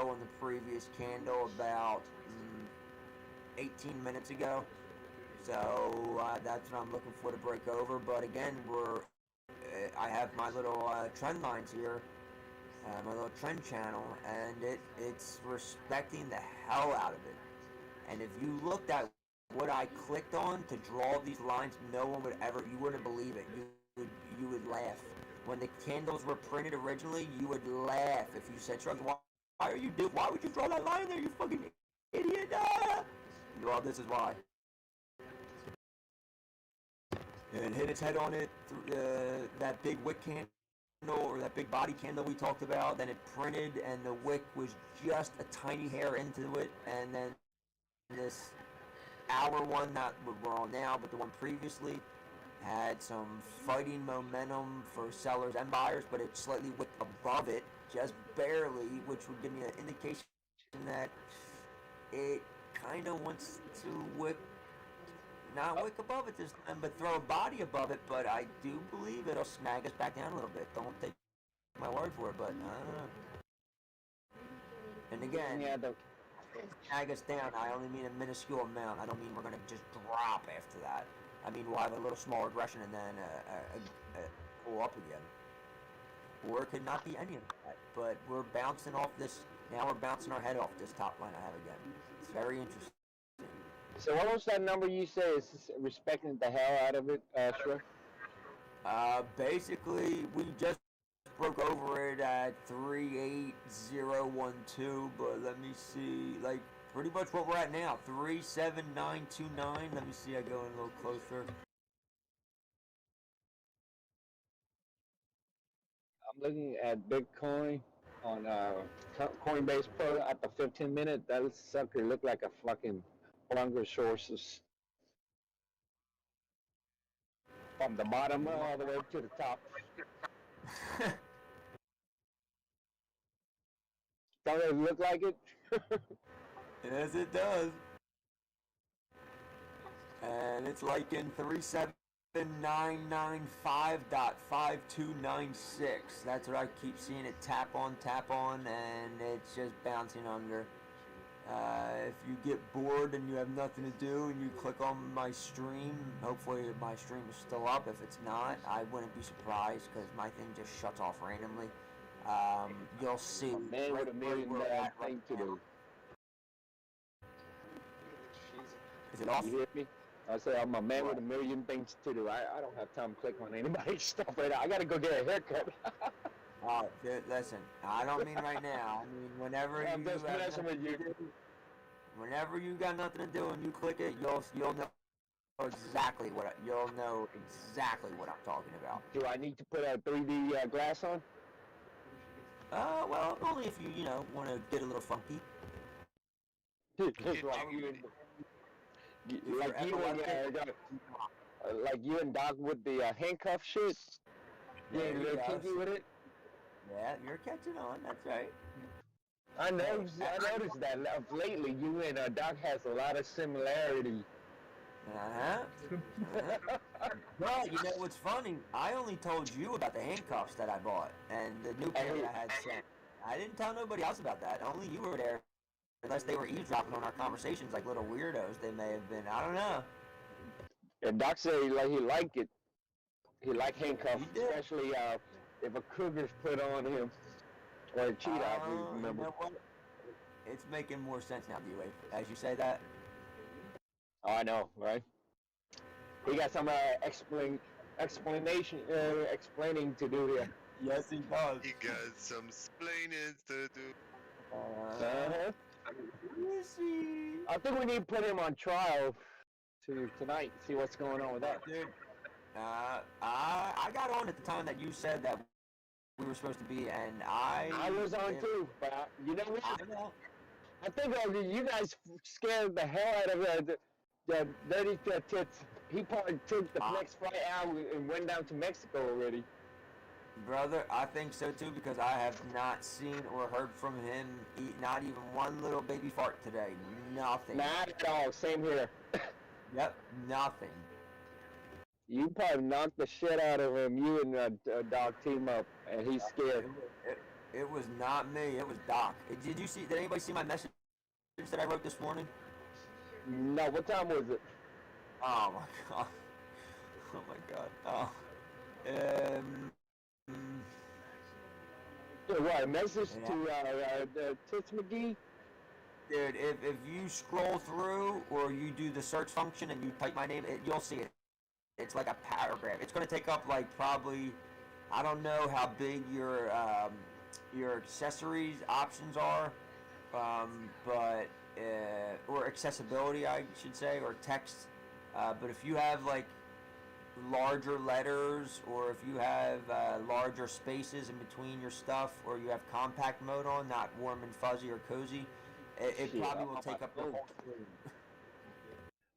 on the previous candle about 18 minutes ago. So that's what I'm looking for to break over. But again, I have my little trend lines here, my little trend channel, and it's respecting the hell out of it. And if you looked at what I clicked on to draw these lines, no one would ever, you wouldn't believe it. You would laugh. When the candles were printed originally, you would laugh if you said, "Shrug, why would you draw that line there, you fucking idiot?" Well, this is why. And hit its head on it, that big wick candle, or that big body candle we talked about. Then it printed, and the wick was just a tiny hair into it. And then this hour one, not what we're on now, but the one previously, had some fighting momentum for sellers and buyers, but it slightly wicked above it, just barely, which would give me an indication that it kind of wants to not wick above it this time, but throw a body above it. But I do believe it'll snag us back down a little bit. Don't take my word for it, but I don't know. And again, snag us down, I only mean a minuscule amount. I don't mean we're going to just drop after that. I mean, we'll have a little small regression and then pull up again. Or it could not be any of that. But we're bouncing off this, now we're bouncing our head off this top line I have again. It's very interesting. So what was that number you say is respecting the hell out of it, Shrek? Basically, we just broke over it at 38012, but let me see, like, pretty much what we're at now, 37929. Let me see, I go in a little closer. I'm looking at Bitcoin on Coinbase Pro at the 15-minute. That sucker looked like a fucking plunger sources. From the bottom all the way up to the top. Don't it look like it? Yes, it does. And it's like in 37995.5296. That's what I keep seeing it tap on, and it's just bouncing under. If you get bored and you have nothing to do and you click on my stream, hopefully my stream is still up. If it's not, I wouldn't be surprised because my thing just shuts off randomly. You'll see. Man with a million thing to do. Is it off? You hear me? I say I'm a man with a million things to do. I don't have time to click on anybody's stuff right now. I gotta go get a haircut. Oh, dude, listen. I don't mean right now. I mean whenever whenever you got nothing to do and you click it, you'll know exactly what I'm talking about. Do I need to put a 3D glass on? Well, only if you want to get a little funky. Like you and Doc with the handcuff shit. Yeah, you're kinky with it. Yeah, you're catching on. That's right. I noticed that lately you and Doc has a lot of similarity. Well, you know what's funny? I only told you about the handcuffs that I bought and the new pair that I had sent. I didn't tell nobody else about that. Only you were there. Unless they were eavesdropping on our conversations like little weirdos, they may have been. I don't know. And Doc said he liked it. He liked handcuffs, especially if a cougar's put on him or a cheetah. I remember. You know what? it's making more sense now, D-Wave, as you say that. Oh, I know, right? We got some explaining to do here. Yes, he does. He got some splaining to do. Uh-huh. Is he? I think we need to put him on trial tonight. See what's going on with that. Dude, I got on at the time that you said that we were supposed to be, and I was on too, but you know what? I know. I think you guys scared the hell out of the dirty tits. He probably took the next flight out and went down to Mexico already. Brother, I think so too, because I have not seen or heard from him not even one little baby fart today. Nothing. Not at all. Same here. Yep, nothing. You probably knocked the shit out of him. You and Doc team up, and he's scared. It was not me. It was Doc. Did anybody see my message that I wrote this morning? No. What time was it? Oh my god. Oh my god. Oh. What, a message to Tits McGee? Dude, if you scroll through or you do the search function and you type my name, you'll see it. It's like a paragraph. It's going to take up like probably, I don't know how big your accessories options are, but or accessibility, I should say, or text. But if you have like larger letters, or if you have larger spaces in between your stuff, or you have compact mode on, not warm and fuzzy or cozy, it probably will take up your whole screen.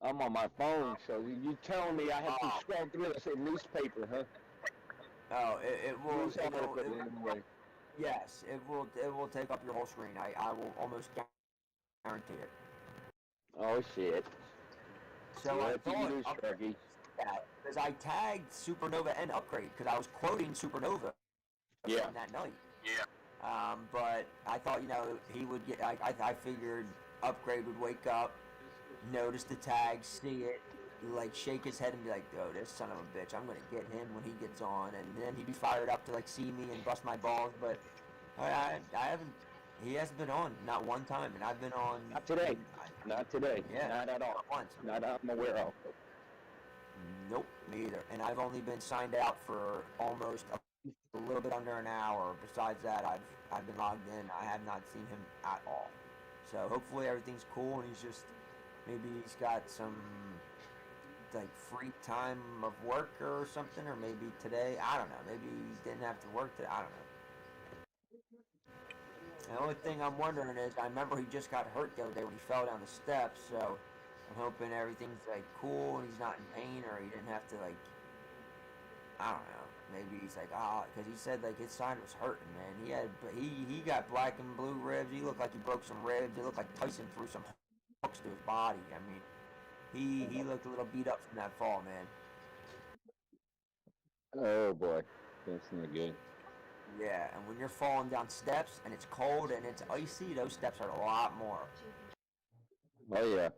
I'm on my phone, so you telling me I have to scroll through and say newspaper, huh? Oh, it will. Anyway. Yes, it will take up your whole screen. I will almost guarantee it. Oh shit. So yeah, I thought that because I tagged Supernova and Upgrade because I was quoting Supernova from that night. Yeah. But I thought, he would get. I figured Upgrade would wake up, notice the tag, see it, like shake his head and be like, "Oh, this son of a bitch! I'm gonna get him when he gets on," and then he'd be fired up to like see me and bust my balls. But I haven't. He hasn't been on, not one time, and I've been on. Not today. Not today. Yeah. Not at all. Not once. Not I'm aware of. Nope, me either. And I've only been signed out for almost a little bit under an hour. Besides that, I've been logged in. I have not seen him at all. So hopefully everything's cool, and maybe he's got some like free time of work or something, or maybe today, I don't know. Maybe he didn't have to work today. I don't know. The only thing I'm wondering is, I remember he just got hurt the other day when he fell down the steps, so I'm hoping everything's like cool and he's not in pain, or he didn't have to like, I don't know. Maybe he's like, because he said like his side was hurting, man. He got black and blue ribs. He looked like he broke some ribs. It looked like Tyson threw some hooks to his body. I mean, he looked a little beat up from that fall, man. Oh boy, that's not good. Yeah, and when you're falling down steps and it's cold and it's icy, those steps are a lot more. Oh yeah.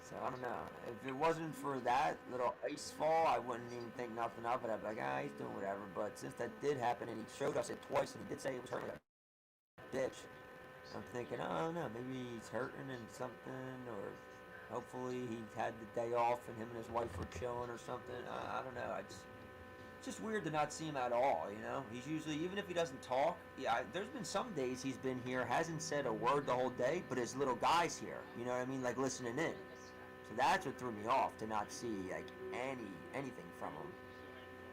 So I don't know. If it wasn't for that little ice fall, I wouldn't even think nothing of it. I'd be like, he's doing whatever. But since that did happen and he showed us it twice and he did say he was hurting like a bitch, I'm thinking, oh no, maybe he's hurting and something, or hopefully he had the day off and him and his wife were chilling or something. I don't know. It's just weird to not see him at all, He's usually, even if he doesn't talk, there's been some days he's been here, hasn't said a word the whole day, but his little guy's here, you know what I mean, like listening in. So that's what threw me off, to not see like anything from him.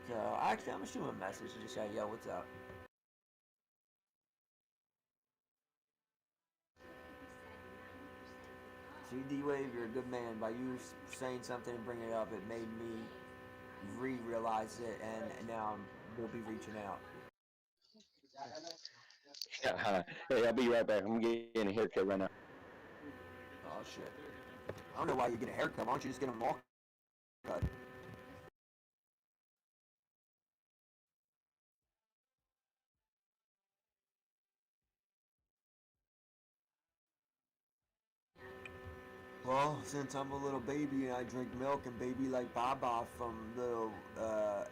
So actually, I'm gonna shoot him a message and just say, yo, what's up? See, D-Wave, you're a good man. By you saying something and bringing it up, it made me realize it, and now we'll be reaching out. Hey, I'll be right back. I'm getting a haircut right now. Oh shit! I don't know why you get a haircut. Why don't you just get a mall cut? Well, since I'm a little baby and I drink milk and baby like Baba from little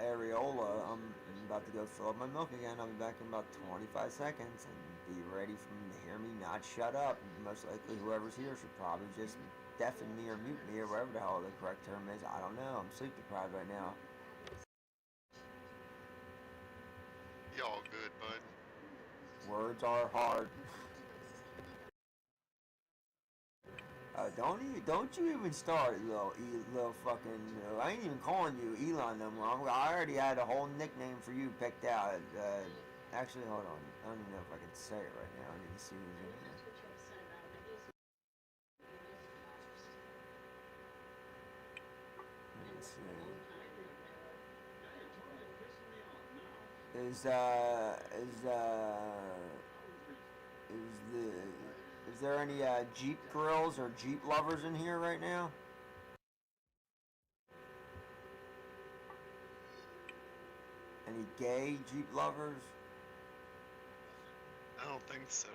Areola, I'm about to go fill up my milk again. I'll be back in about 25 seconds and be ready for me to hear me not shut up. Most likely whoever's here should probably just deafen me or mute me or whatever the hell the correct term is. I don't know. I'm sleep deprived right now. Y'all good, bud. Words are hard. Don't you even start, little fucking. I ain't even calling you Elon no more. I already had a whole nickname for you picked out. Actually, hold on. I don't even know if I can say it right now. I need to see who's in here. Let's see. Is there any Jeep girls or Jeep lovers in here right now? Any gay Jeep lovers? I don't think so.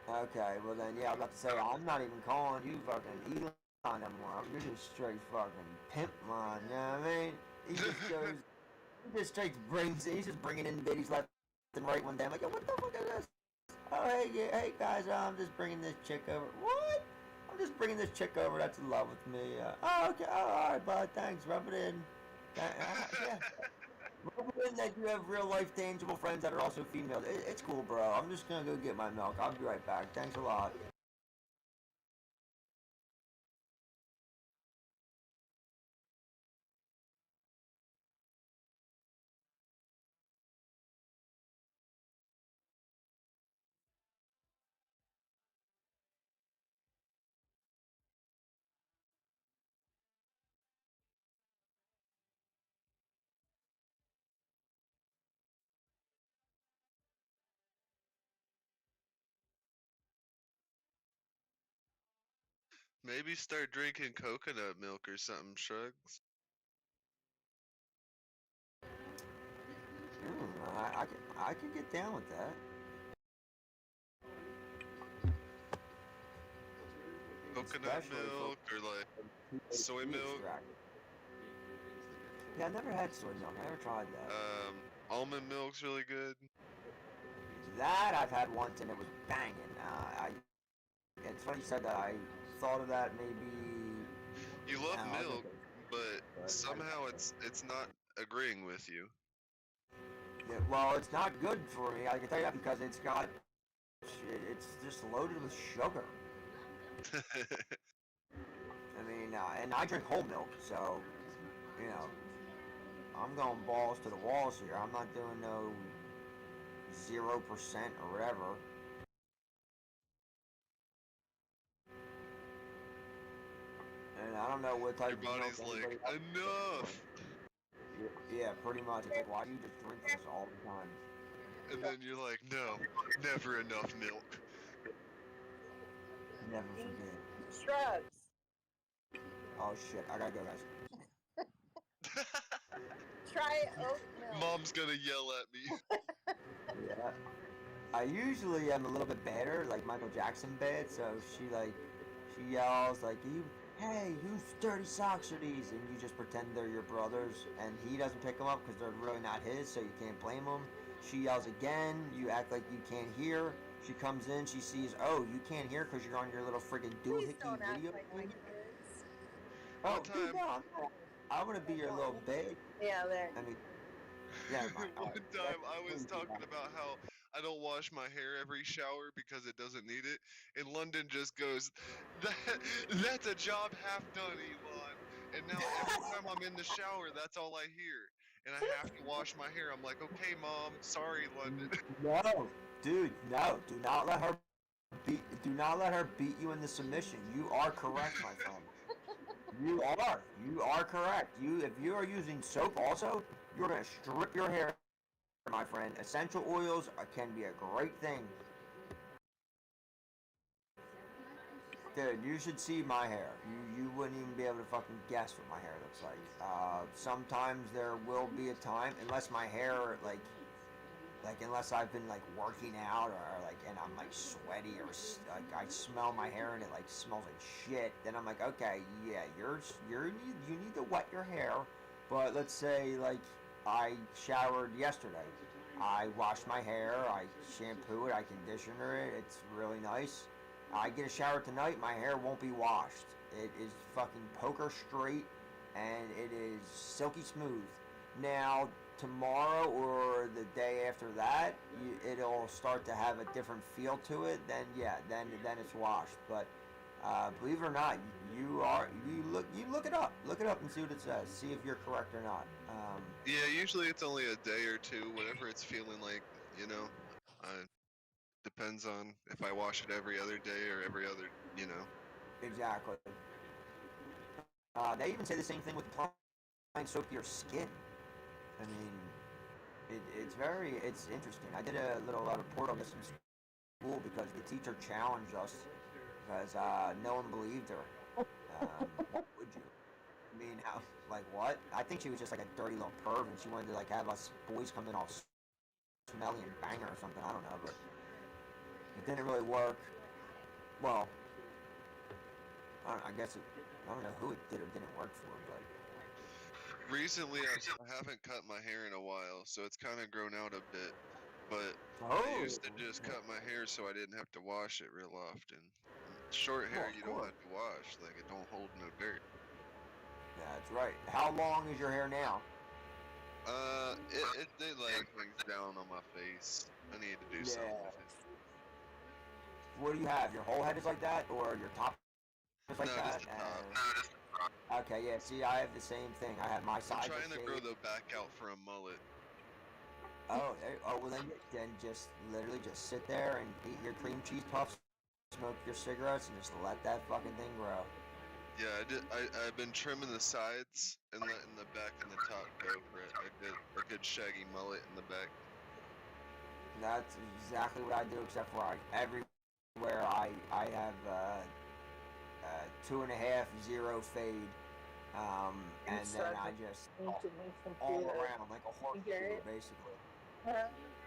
Okay, well then, yeah, I was about to say, I'm not even calling you fucking Elon anymore. You're just straight fucking pimp line, you know what I mean? He just goes, he just straight brings, he's just bringing in biddies left and right one day. I'm like, yo, what the fuck is this? Oh, hey guys, I'm just bringing this chick over. What? I'm just bringing this chick over that's in love with me. Oh, okay, oh, alright, bud, thanks, rub it in. Yeah. Rub it in that you have real life tangible friends that are also female. It's cool, bro. I'm just gonna go get my milk. I'll be right back. Thanks a lot. Maybe start drinking coconut milk or something, Shrugs. I can get down with that. Coconut Especially milk or like soy milk. extracted. Yeah, I never had soy milk. I never tried that. Almond milk's really good. That I've had once and it was banging. It's funny you said that. I thought of that maybe. You love I was milk, gonna but somehow it's not agreeing with you. Yeah, well, it's not good for me. I can tell you that because it's just loaded with sugar. I mean, and I drink whole milk, so you know, I'm going balls to the walls here. I'm not doing no 0% or whatever. And I don't know what type Your of milk body's like, enough! Yeah, pretty much. It's like, why do you just drink this all the time? And then you're like, no, never enough milk. Never forget. Shrugs. Oh shit, I gotta go, guys. Try oat milk. Mom's gonna yell at me. Yeah. I usually am a little bit better, like Michael Jackson bad, so she yells like, hey, whose dirty socks are these? And you just pretend they're your brother's, and he doesn't pick them up because they're really not his, so you can't blame him. She yells again, you act like you can't hear. She comes in, she sees, oh, you can't hear because you're on your little friggin' doohickey video. Oh, dude, no, I'm gonna be your little babe. Yeah, there. I mean, yeah. One time I was talking about how I don't wash my hair every shower because it doesn't need it, and London just goes, that's a job half done, Elon. And now every time I'm in the shower, that's all I hear. And I have to wash my hair. I'm like, okay, Mom, sorry, London. No, dude, no. Do not let her beat you into submission. You are correct, my friend. You are correct. If you are using soap also, you're gonna strip your hair, my friend. Essential oils can be a great thing. Dude, you should see my hair. You wouldn't even be able to fucking guess what my hair looks like. Sometimes there will be a time, unless my hair, like unless I've been like working out or like, and I'm like sweaty sweaty or like I smell my hair and it like smells like shit, then I'm like, okay, yeah, you need to wet your hair. But let's say like I showered yesterday, I washed my hair, I shampoo it, I conditioner it, it's really nice. I get a shower tonight, my hair won't be washed. It is fucking poker straight and it is silky smooth. Now, tomorrow or the day after that, it'll start to have a different feel to it. Then it's washed. But believe it or not, you look it up. Look it up and see what it says. See if you're correct or not. Yeah, usually it's only a day or two, whatever it's feeling like, you know. Depends on if I wash it every other day or every other, you know. Exactly. They even say the same thing with applying soap to your skin. I mean, it's interesting. I did a little report on this in school because the teacher challenged us because no one believed her. What would you? I mean, how? Like what? I think she was just like a dirty little perv, and she wanted to like have us boys come in all smelly and bang her or something. I don't know, but it didn't really work. Well, I don't know who it did or didn't work for, but. Recently, I haven't cut my hair in a while, so it's kind of grown out a bit. But Oh, I used to just cut my hair so I didn't have to wash it real often. Short hair, you don't have to wash, like it don't hold no dirt. That's right. How long is your hair now? It like hangs down on my face. I need to do something with it. What do you have? Your whole head is like that, or your top is like that? Just the top. Okay, yeah. See, I have the same thing. I have my side. I'm trying to grow the back out for a mullet. Oh, well then just literally just sit there and eat your cream cheese puffs, smoke your cigarettes, and just let that fucking thing grow. Yeah, I've been trimming the sides and letting the back and the top go for a good shaggy mullet in the back. That's exactly what I do, except for everywhere I have 2.5 0 fade. And then I just all around like a horseshoe, basically.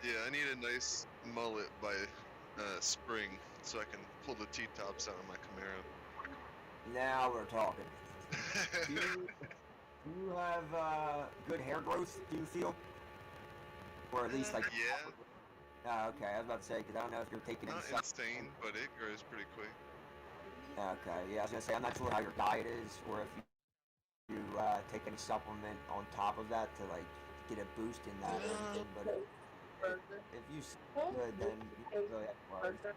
Yeah, I need a nice mullet by spring so I can pull the T-tops out of my Camaro. Now we're talking. do you have good hair growth, do you feel? Or at least like... Yeah. Okay, I was about to say, because I don't know if you're taking any... Not insane, but it grows pretty quick. Okay, yeah, I was going to say, I'm not sure how your diet is, or if you take any supplement on top of that to, like, get a boost in that or anything, but if you good, then you don't really have to worry.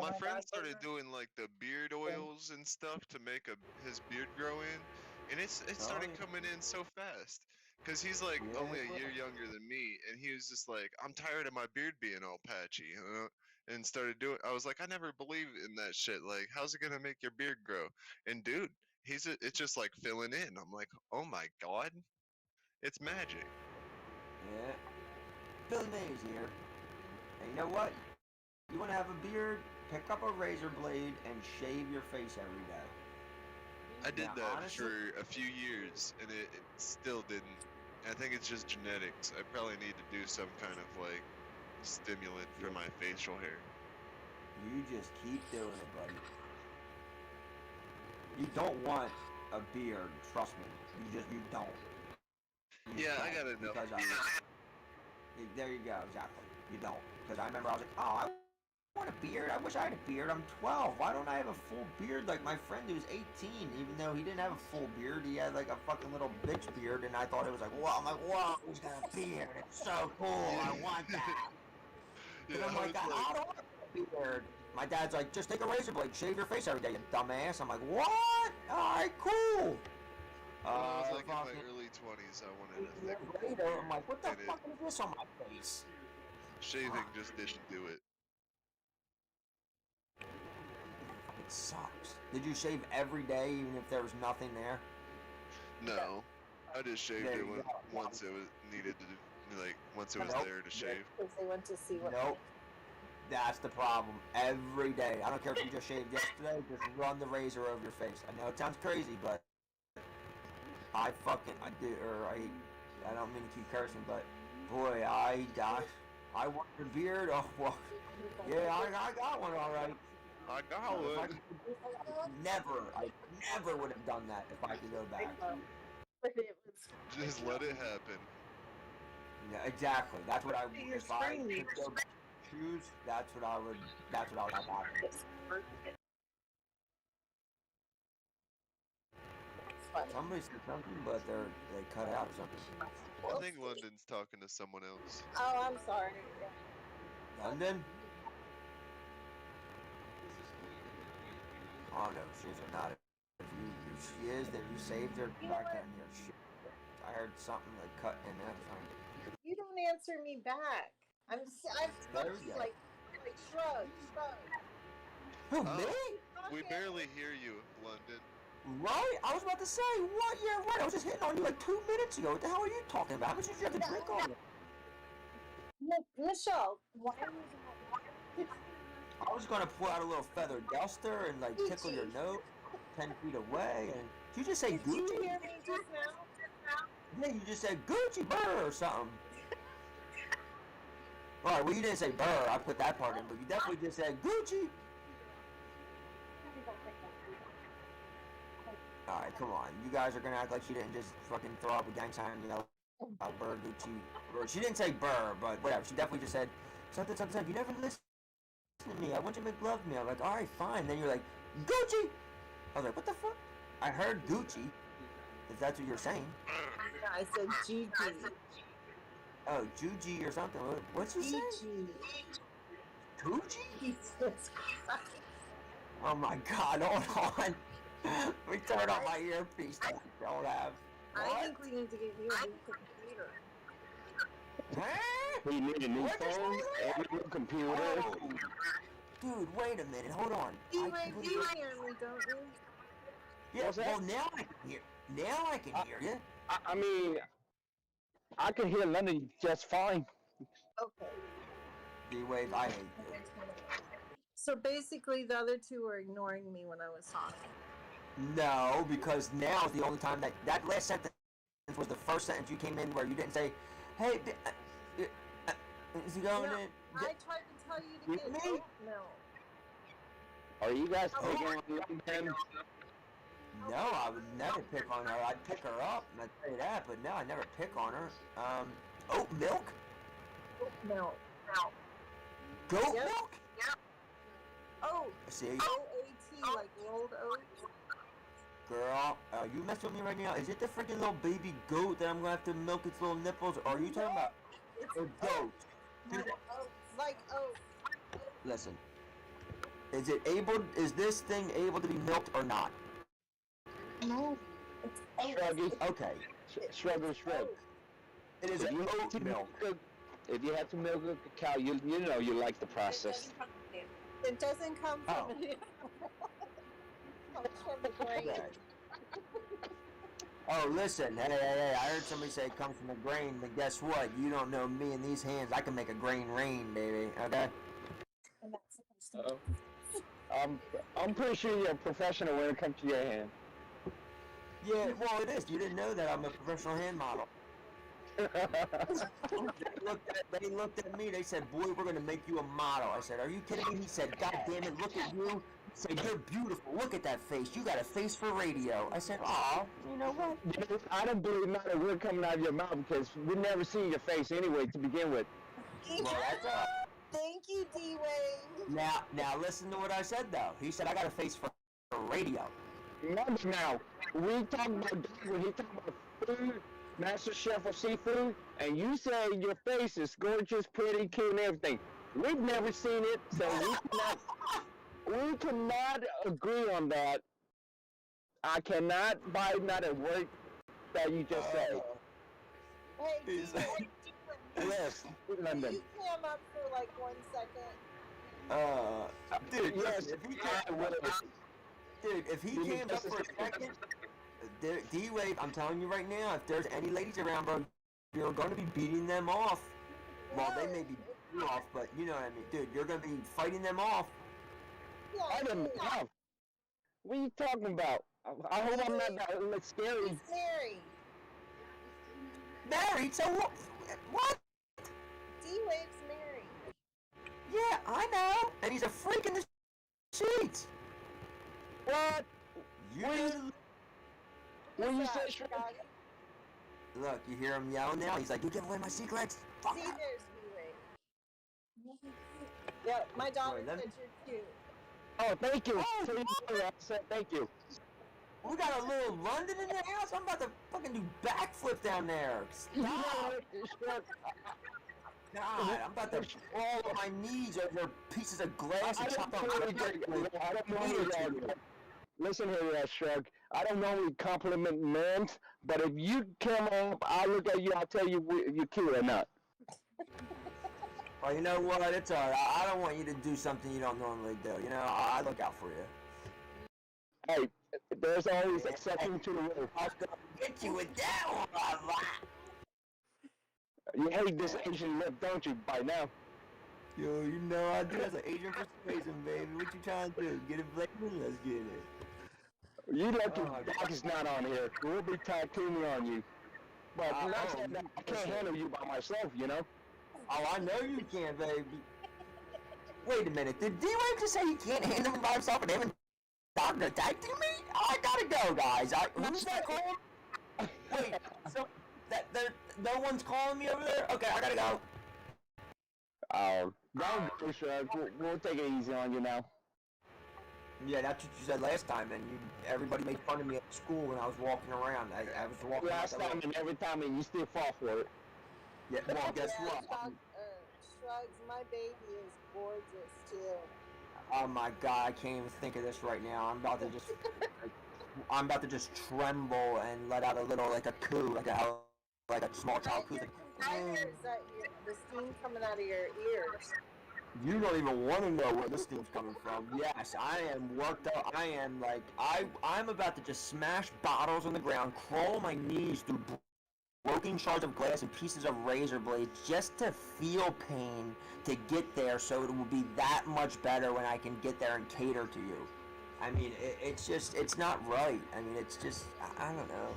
My friend started doing, like, the beard oils and stuff to make his beard grow in, and it started coming in so fast. Because he's, like, only a year younger than me, and he was just like, I'm tired of my beard being all patchy, you know? And started doing. I was like, I never believed in that shit. Like, how's it gonna make your beard grow? And dude, it's just like filling in. I'm like, oh my god, it's magic. Yeah, Billy Mays here. And you know what? You want to have a beard? Pick up a razor blade and shave your face every day. I did that honestly, for a few years, and it still didn't. I think it's just genetics. I probably need to do some kind of like stimulant for my facial hair. You just keep doing it, buddy. You don't want a beard, trust me. You don't. I got enough beard. There you go, exactly. You don't. Because I remember I was like, oh, I want a beard. I wish I had a beard. I'm 12. Why don't I have a full beard like my friend who's 18? Even though he didn't have a full beard, he had like a fucking little bitch beard, and I thought it was like, whoa. I'm like, whoa, he's got a beard. It's so cool. I want that. And I'm like, I don't want a beard. My dad's like, just take a razor blade, shave your face every day, you dumbass. I'm like, what? Alright, cool. When I was like in my early 20s, I wanted a thick beard. I'm like, what the fuck is this on my face? Shaving just didn't do it. It sucks. Did you shave every day, even if there was nothing there? No, I just shaved it once it was needed to, like once it was there to shave. Because they went to see what. Nope. That's the problem. Every day. I don't care if you just shaved yesterday, just run the razor over your face. I know it sounds crazy, but I don't mean to keep cursing, but boy, I want your beard. Oh, well, Yeah, I got one all right. I got If I one. I never would have done that if I could go back. Just let it happen. Yeah, exactly. That's what I. If I could go back and choose, that's what I would have happen. Somebody said something, but they cut out something. I think London's talking to someone else. Oh, I'm sorry. London? Oh no, she's not. If she is, then you saved her. I can't hear shit. I heard something like cut in there. You don't answer me back. I'm There we go. like shrug. Who, Oh, me? we barely hear you, London. Right? I was about to say, what? Yeah, right. I was just hitting on you like 2 minutes ago. What the hell are you talking about? How much did you have to drink on it? Michelle, why I was gonna pull out a little feather duster and like tickle your nose 10 feet away. And did you just say did Gucci? you hear me just now? Yeah, you just said Gucci burr or something. All right, well you didn't say burr. I put that part in, but you definitely just said Gucci. All right, come on. You guys are gonna act like she didn't just fucking throw up a gang sign and yell out burr, Gucci. Or she didn't say burr, but whatever. She definitely just said something. You never listen to me. I want you to make love to me. I'm like, all right, fine. Then you're like, Gucci. I was like, what the fuck? I heard Gucci. If that's what you're saying. Yeah, I said Gigi. Oh, Juji or something. What's you say? Gucci? Jesus Christ. Oh my God! Hold on. We turn off my earpiece. That I don't have. I think we need to get you a new computer. Huh? We need a new What is phone that? and a new computer. Oh. Dude, wait a minute. Hold on. You hear me, don't you? Yeah, What's that? well, now I can hear. Now I can hear you. I mean, I can hear London just fine. Okay. D-Wave, I hate you. So basically, the other two were ignoring me when I was talking. No, because now is the only time that last sentence was the first sentence you came in where you didn't say, hey, is he going No, in? I tried to tell you to get Me? oat milk. Are you guys Oh. taking on London? No, I would never pick on her. I'd pick her up, and I'd say that, but no, I never pick on her. Oat milk? Oat milk. Goat Yep. milk? Oh, See, OAT, like rolled oats. girl, are you messing with me right now? Is it the freaking little baby goat that I'm gonna have to milk its little nipples, or are you talking about It's a goat? like oats. Listen, is this thing able to be milked or not? No, it's Shruggy. Okay, Shrug. it is If you have oat to milk. If you have to milk a cow, you know you like the process. It doesn't come from Oh. it. It comes from the grain. Okay. Oh, listen, hey, I heard somebody say it comes from a grain, but guess what? You don't know me and these hands. I can make a grain rain, baby, okay? And that's supposed to I'm pretty sure you're a professional when it comes to your hand. Yeah, well, it is. You didn't know that I'm a professional hand model. They looked at me, they said, boy, we're going to make you a model. I said, are you kidding me? He said, God damn it, look at you. He said, you're beautiful. Look at that face. You got a face for radio. I said, aw, you know what? I don't believe not a word coming out of your mouth because we've never seen your face anyway to begin with. Well, that's all. Thank you, D-Wayne. Now listen to what I said, though. He said, I got a face for radio. Remember now, we talk about when he talking about food, Master Chef of seafood, and you say your face is gorgeous, pretty, cute, and everything. We've never seen it, so we cannot agree on that. I cannot buy not a word that you just said. Hey, He's D-Wayne, Yes, London. you cam up for like 1 second. Dude, Yes, if he came up for a second, D-Wave, I'm telling you right now, if there's any ladies around, bro, you're going to be beating them off. Well, they may be beating off, but you know what I mean. Dude, you're going to be fighting them off. Yeah, I don't know. What are you talking about? I hope I'm not that scary. he's married. Married? So what? What? D-Wave's married. Yeah, I know. And he's a freak in the sheets. What? You What did. When you What's say that, Shrug? Scotty? Look, you hear him yelling now? He's like, you give away my secrets? Fuck See, off. there's me. Yeah, my daughter Wait, let said me- you're cute. Oh, thank you. Oh, So you know, I said thank you. We got a little London in the house. I'm about to fucking do backflips down there. You know Stop. what, Shrug? God, I'm about to crawl on my knees over pieces of glass I and chop don't up. normally, listen here, Shrug. I don't normally compliment men, but if you come up, I look at you, I'll tell you if you're cute or not. Well, you know what? It's alright. I don't want you to do something you don't normally do. You know, I look out for you. Hey, there's always exception to the rule. I was gonna get you with that one. You hate this Asian lip, don't you, by now? Yo, you know I do. That's an Asian persuasion, baby. What you trying to do? Get it black? Let's get it. You lucky Oh, Doc is not on here. We'll be tattooing on you. But Oh, not saying that I can't handle you by myself, you know? Oh, I know you can, baby. Wait a minute. Did D-Wave just say he can't handle him by himself and him and Doctor tag team me? Oh, I gotta go, guys. Who's that calling? Wait, so no one's calling me over there? Okay, I gotta go. Don't go, Shrug. We'll take it easy on you now. Yeah, that's what you said last time, and everybody made fun of me at school when I was walking around. I was walking Last out time and every time, and you still fall for it. Yeah, well, guess Yeah, what? Shrugs, my baby is gorgeous too. Oh my god, I can't even think of this right now. I'm about to just tremble and let out a little, like a coo, like a small child coo. Either is that the steam coming out of your ears. You don't even want to know where this thing's coming from. Yes, I am worked up. I am like, I'm about to just smash bottles on the ground, crawl on my knees through broken shards of glass and pieces of razor blades just to feel pain to get there, so it will be that much better when I can get there and cater to you. I mean, it's not right. I mean, it's just, I don't know.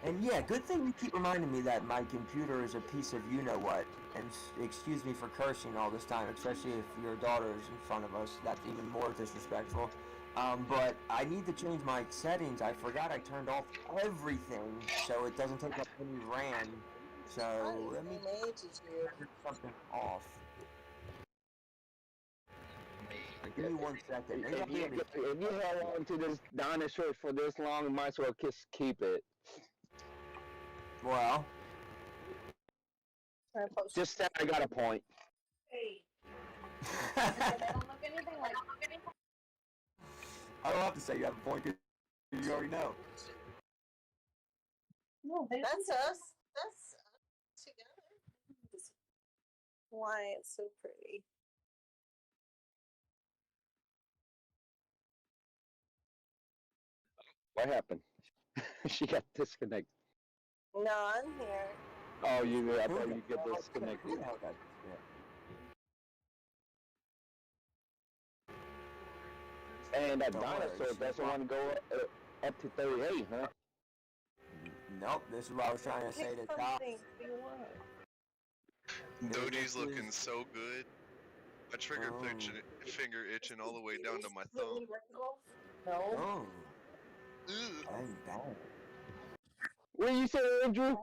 And yeah, good thing you keep reminding me that my computer is a piece of you-know-what. And excuse me for cursing all this time, especially if your daughter is in front of us. That's even more disrespectful. But I need to change my settings. I forgot I turned off everything, so it doesn't take up any RAM. So let me turn something off. Give me 1 second. If you held on to this dinosaur for this long, you might as well just keep it. Well, just saying, I got a point. Hey. They don't look anything like. I don't have to say you have a point, because you already know. No, that's us. That's us together. Why it's so pretty. What happened? She got disconnected. No, I'm here. Oh, I thought you get disconnected. And that dinosaur doesn't want to go up to 38, huh? Nope, this is what I was trying to say to Doc. Doji's looking so good. My trigger finger itching all the way down to my thumb. No. Oh. Ugh. What you say, Andrew?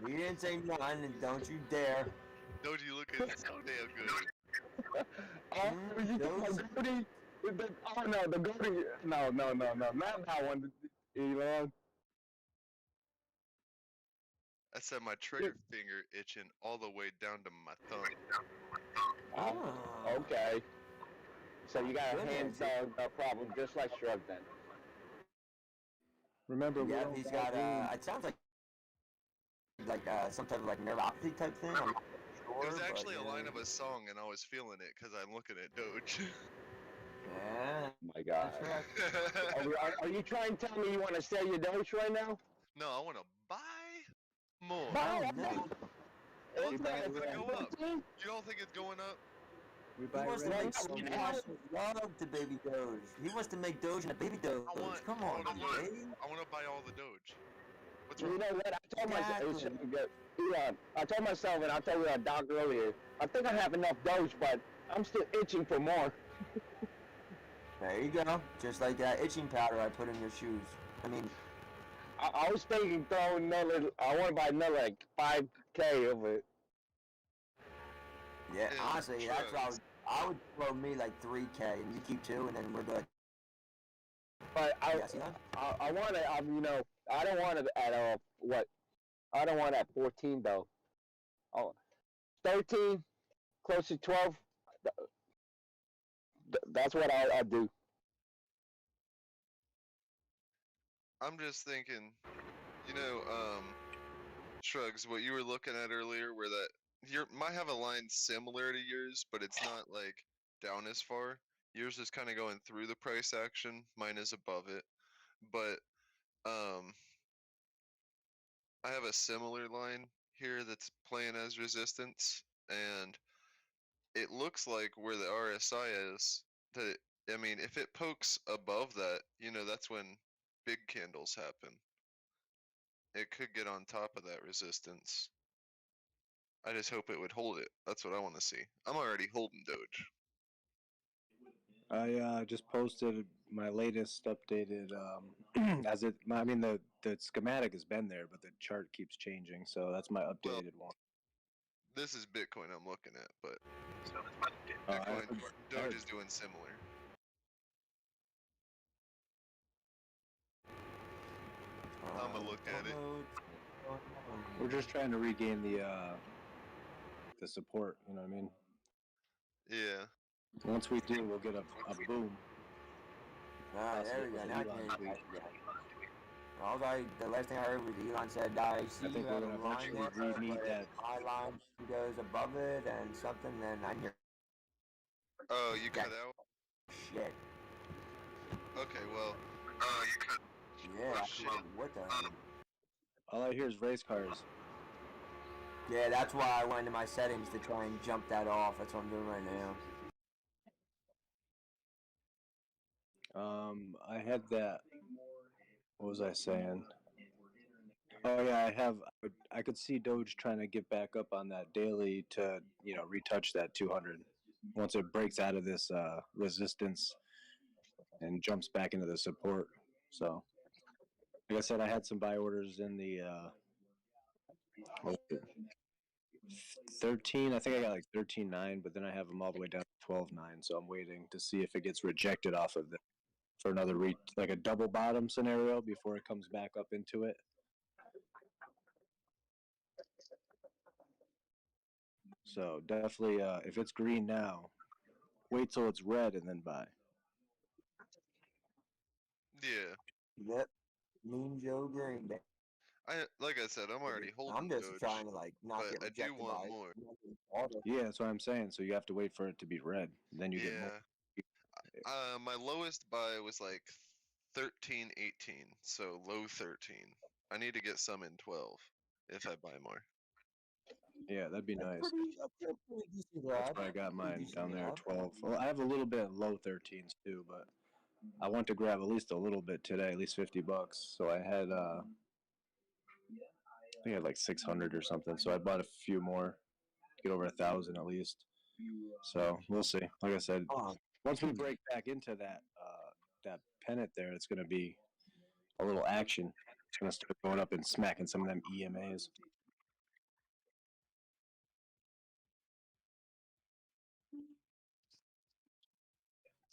You didn't say none, and don't you dare. Doji looking so damn good. You talking about Goody? Oh no, the Goody. No, not that one. Elon. I said my trigger finger itching all the way down to my thumb. Oh, okay. So you got a hand problem, just like Shrug then. Remember, yeah, he's got it sounds like some type of like neuropathy type thing. I'm not sure, it was actually but, a line of a song, and I was feeling it because I'm looking at Doge. Yeah. Oh my God. Are you trying to tell me you want to sell your Doge right now? No, I want to buy more. Buy no. It's going to go up. You don't think it's going up? He wants to make some love to Baby Doge. He wants to make Doge and a Baby Doge. Come on, baby. I want to buy all the Doge. What's You wrong? know what? I told myself, Exactly. I told myself, and I told Doc earlier, I think I have enough Doge, but I'm still itching for more. There you go. Just like that itching powder I put in your shoes. I mean, I was thinking throwing another, I want to buy another like 5K of it. yeah, And honestly, that's what Shrugs, I would throw me like 3K, and you keep 2, and then we're good. But Yes, Elon? I want to, I don't want it at, what? I don't want it at 14 though. Oh, 13, close to 12. That's what I'll do. I'm just thinking, you know, Shrugs, what you were looking at earlier, where that you might have a line similar to yours, but it's not like down as far. Yours is kind of going through the price action. Mine is above it, but um, I have a similar line here that's playing as resistance, and it looks like where the RSI is. That I mean, if it pokes above that, that's when big candles happen. It could get on top of that resistance. I just hope it would hold it. That's what I want to see. I'm already holding Doge. I just posted my latest updated as it. I mean the schematic has been there, but the chart keeps changing. So that's my Well, updated one. this is Bitcoin I'm looking at, but I Bitcoin, Doge heard- is doing similar. I'm gonna look at it. We're just trying to regain the support. You know what I mean? Yeah. Once we do, we'll get a boom. Alright, there we go. Now I can hear you guys again. Alright, the last thing I heard was Elon said, I see I think you we're have gonna a line eventually there, re-meet but that. my line goes above it and something, then I hear Oh, you cut that out? shit. Okay, well, you cut. Yeah, Oh, shit. what the hell? All I hear is race cars. Yeah, that's why I went into my settings to try and jump that off. That's what I'm doing right now. I had that. What was I saying? Oh yeah, I could see Doge trying to get back up on that daily to retouch that 200 once it breaks out of this resistance and jumps back into the support. So, like I said, I had some buy orders in the 13. I think I got like 13.9, but then I have them all the way down to 12.9. So I'm waiting to see if it gets rejected off of it for another like a double bottom scenario before it comes back up into it. So definitely, if it's green now, wait till it's red and then buy. Yeah. Yep. Mean Joe Green Day. Like I said, I'm already holding I'm just Doge, trying to not but get I do rejected want by more. Yeah, that's what I'm saying. So you have to wait for it to be red, then you get more. Yeah. My lowest buy was like 13.18, so low 13. I need to get some in 12 if I buy more. Yeah, that'd be nice. Pretty decent That's grab. why I got mine decent down there at grab. 12. Well, I have a little bit of low 13s too, but I want to grab at least a little bit today, at least $50. So I had I think I had like 600 or something. So I bought a few more, get over 1,000 at least. So we'll see. Like I said, once we break back into that pennant there, it's going to be a little action. It's going to start going up and smacking some of them EMAs.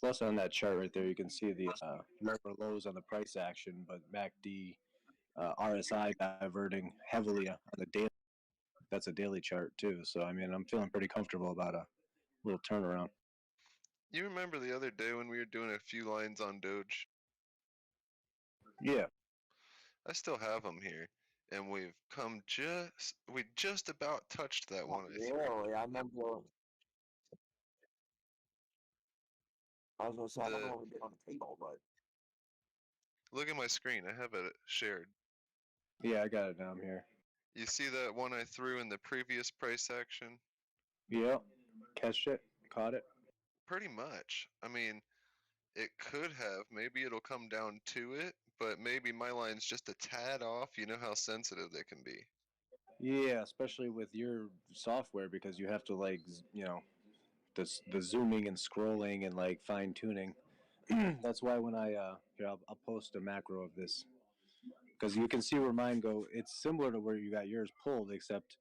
Plus, on that chart right there, you can see the lower lows on the price action, but MACD, RSI diverting heavily on the daily. That's a daily chart too. So I mean, I'm feeling pretty comfortable about a little turnaround. You remember the other day when we were doing a few lines on Doge? Yeah. I still have them here, and we just about touched that one. Really, I remember. I was gonna say, I don't know what we did on the table, but Look at my screen. I have it shared. Yeah, I got it down here. You see that one I threw in the previous price action? Yep. Catched it. Caught it. Pretty much. I mean, it could have. Maybe it'll come down to it, but maybe my line's just a tad off. You know how sensitive they can be. Yeah, especially with your software because you have to the zooming and scrolling and like fine tuning. That's why when here I'll post a macro of this because you can see where mine go. It's similar to where you got yours pulled, except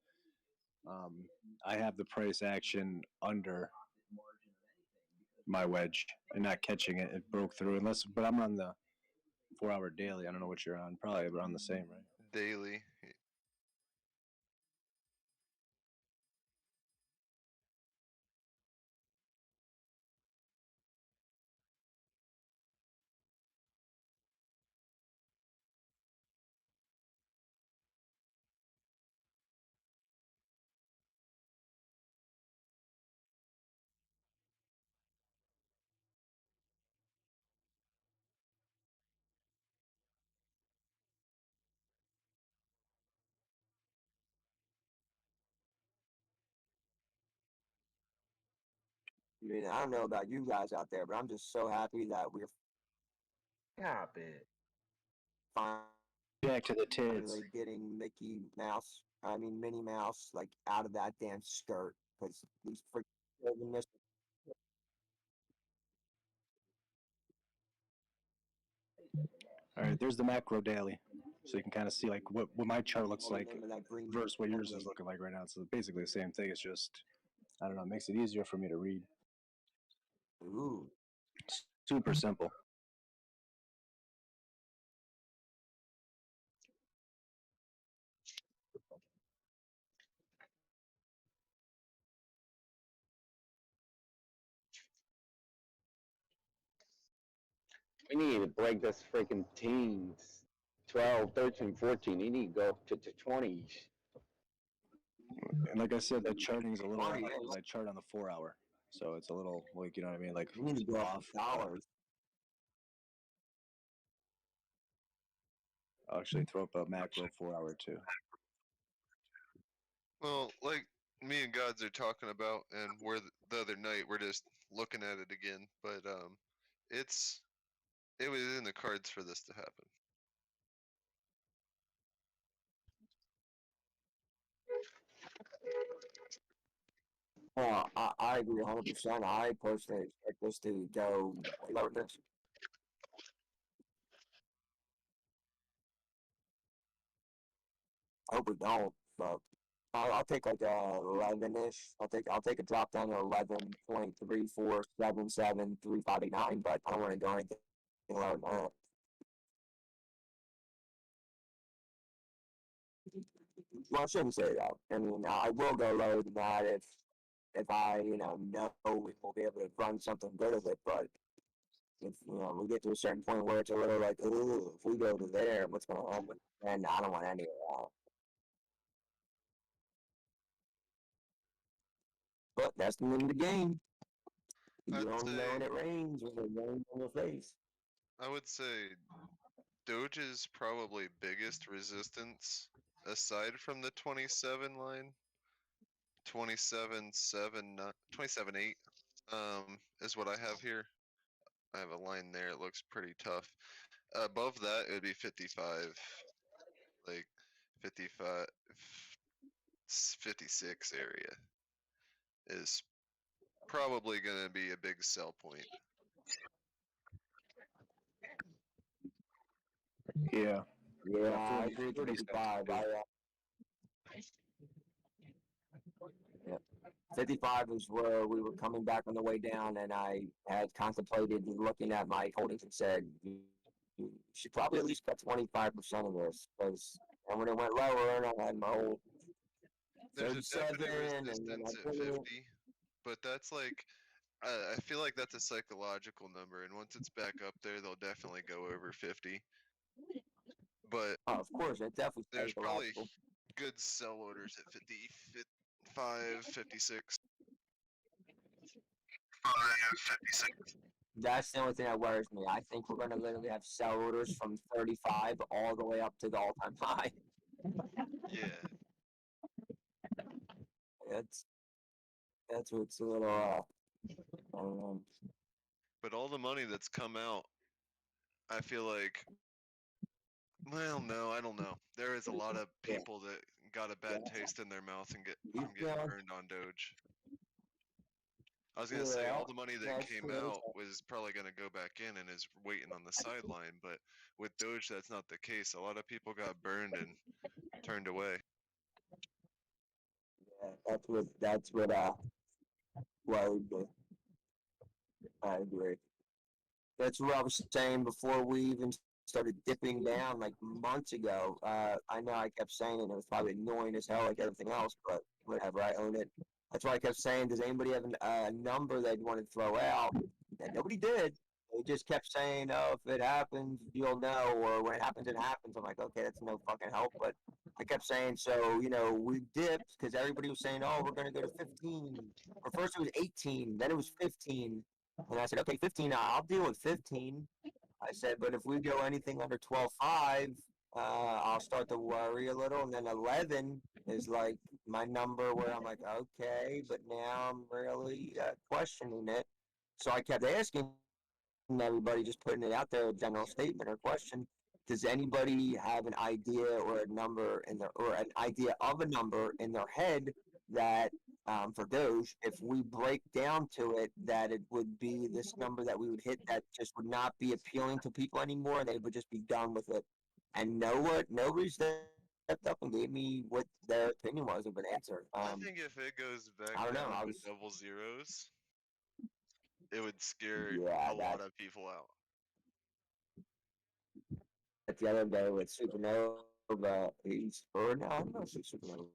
I have the price action under my wedge and not catching it. It broke through but I'm on the 4 hour daily. I don't know what you're on. Probably around the same, right? Daily. I mean, I don't know about you guys out there, but I'm just so happy that we're Stop it. Back to the tits. finally getting Minnie Mouse, like out of that damn skirt because these freaking children missed. All right, there's the macro daily, so you can kind of see like what my chart looks like Name of that green versus what yours is looking like right now. It's basically the same thing. It's just I don't know. It makes it easier for me to read. Ooh. Super simple. We need to break this freaking teens. 12, 13, 14. You need to go up to the 20s. And like I said, that charting is a little off because I chart on the 4 hour, so it's a little like you know what I mean, like You need to go off. dollars. I'll actually throw up a macro 4 hour too. Well, like me and Gods are talking about, and the other night we're just looking at it again. But it was in the cards for this to happen. Well, I agree 100%. I personally expect this to go lower this. I hope we don't, but I'll take like 11-ish. I'll take a drop down to 11.34773589, but I don't want to go anything lower than that. Well, I shouldn't say that. I mean, I will go lower than that if I know we will be able to run something good of it. But if we get to a certain point where it's a little like, ooh, if we go to there, what's going to happen? And I don't want any of that. But that's the name of the game. You don't know when it rains or it rains on your face. I would say Doge's probably biggest resistance aside from the 27 line. 27.8 is what I have here. I have a line there. It looks pretty tough. Above that, it would be 55, like 55, 56 area is probably going to be a big sell point. Yeah. Yeah, I agree with 55. Yeah. 55 is where we were coming back on the way down, and I had contemplated looking at my holdings and said, you should probably at least cut 25% of this, and when it went lower, and I had my whole There's a definite 37, resistance at 50, but that's like, I feel like that's a psychological number, and once it's back up there, they'll definitely go over 50. But of course, it definitely there's probably good sell orders at 50, 55, 56. 56. That's the only thing that worries me. I think we're going to literally have sell orders from 35 all the way up to the all-time high. Yeah. That's what's a little I don't know. But all the money that's come out, I feel like Well, no, I don't know. There is a lot of people that got a bad taste in their mouth and from getting Yeah, burned on Doge. I was gonna say all the money that that's came true. out was probably gonna go back in and is waiting on the sideline, but with Doge that's not the case. A lot of people got burned and turned away. Yeah, that's what worried me. I agree. That's what I was saying before we even started dipping down like months ago. I know I kept saying it, and it was probably annoying as hell like everything else, but whatever, I own it. That's why I kept saying, does anybody have a number they'd want to throw out? And nobody did. They just kept saying, oh, if it happens, you'll know, or when it happens, it happens. I'm like, okay, that's no fucking help. But I kept saying, so, we dipped because everybody was saying, oh, we're going to go to 15. Or first it was 18, then it was 15. And I said, okay, 15, I'll deal with 15. I said, but if we go anything under 12.5, I'll start to worry a little. And then 11 is like my number where I'm like, okay, but now I'm really questioning it. So I kept asking everybody, just putting it out there, a general statement or question. Does anybody have an idea or a number in their, or an idea of a number in their head that for Doge, if we break down to it, that it would be this number that we would hit that just would not be appealing to people anymore, and they would just be done with it. And nobody stepped up and gave me what their opinion was of an answer. I think if it goes back I don't know. down I to was, double zeros, it would scare yeah, a lot of people out. the other day with Supernova. Or no, I don't know Supernova.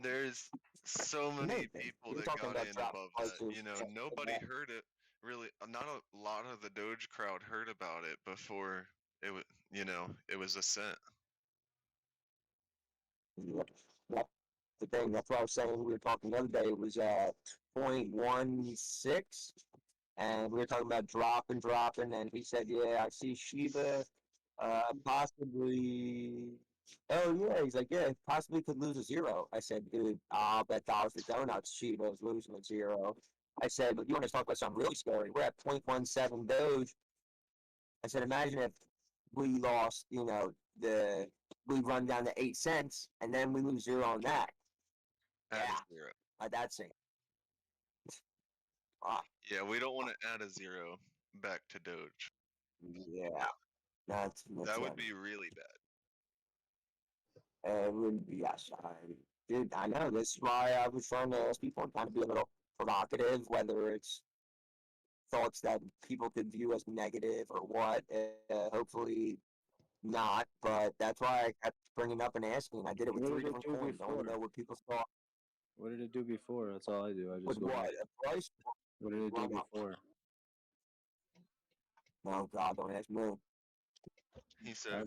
There's so He may many have been. people He was that talking got about in drop above that. prices. Nobody heard it really. Not a lot of the Doge crowd heard about it before it was, it was a cent. That's the thing. That's what I was saying. We were talking the other day. It was 0.16, and we were talking about dropping, and he said, "Yeah, I see Shiba, possibly." Oh yeah, he's like, "Yeah, possibly could lose a zero." I said, "Dude, I'll bet dollars to donuts Shiba's losing a zero." I said, "But you want to talk about something really scary? We're at 0.17 Doge." I said, "Imagine if we lost, we run down to 8 cents, and then we lose zero on that." Add Yeah, a zero. that's it. Ah, Yeah, we don't want to add a zero back to Doge. yeah, that's That would be really bad. it would be yes. Dude, I know. This is why I was trying to ask people and kind of be a little provocative, whether it's thoughts that people could view as negative or what. Hopefully not, but that's why I kept bringing up and asking. I did it with What three did it different do coins. I want to before? know what people thought. What did it do before? That's all I do. I With just go. what? A price? What did it do Run up. before? No, God, don't ask me. He said, I,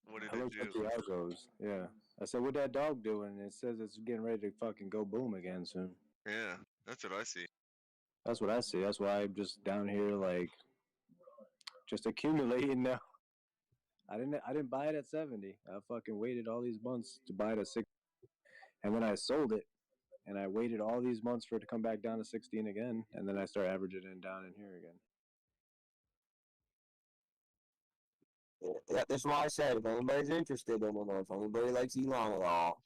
what did I it looked up do? the algos. Yeah. I said, what that dog doing? It says it's getting ready to fucking go boom again soon. Yeah, that's what I see. That's what I see. That's why I'm just down here like just accumulating now. I didn't buy it at 70. I fucking waited all these months to buy it at 60. And then I sold it and I waited all these months for it to come back down to 16 again, and then I start averaging it down in here again. Yeah, that's why I said if anybody's interested in it, or if anybody likes Elon at all,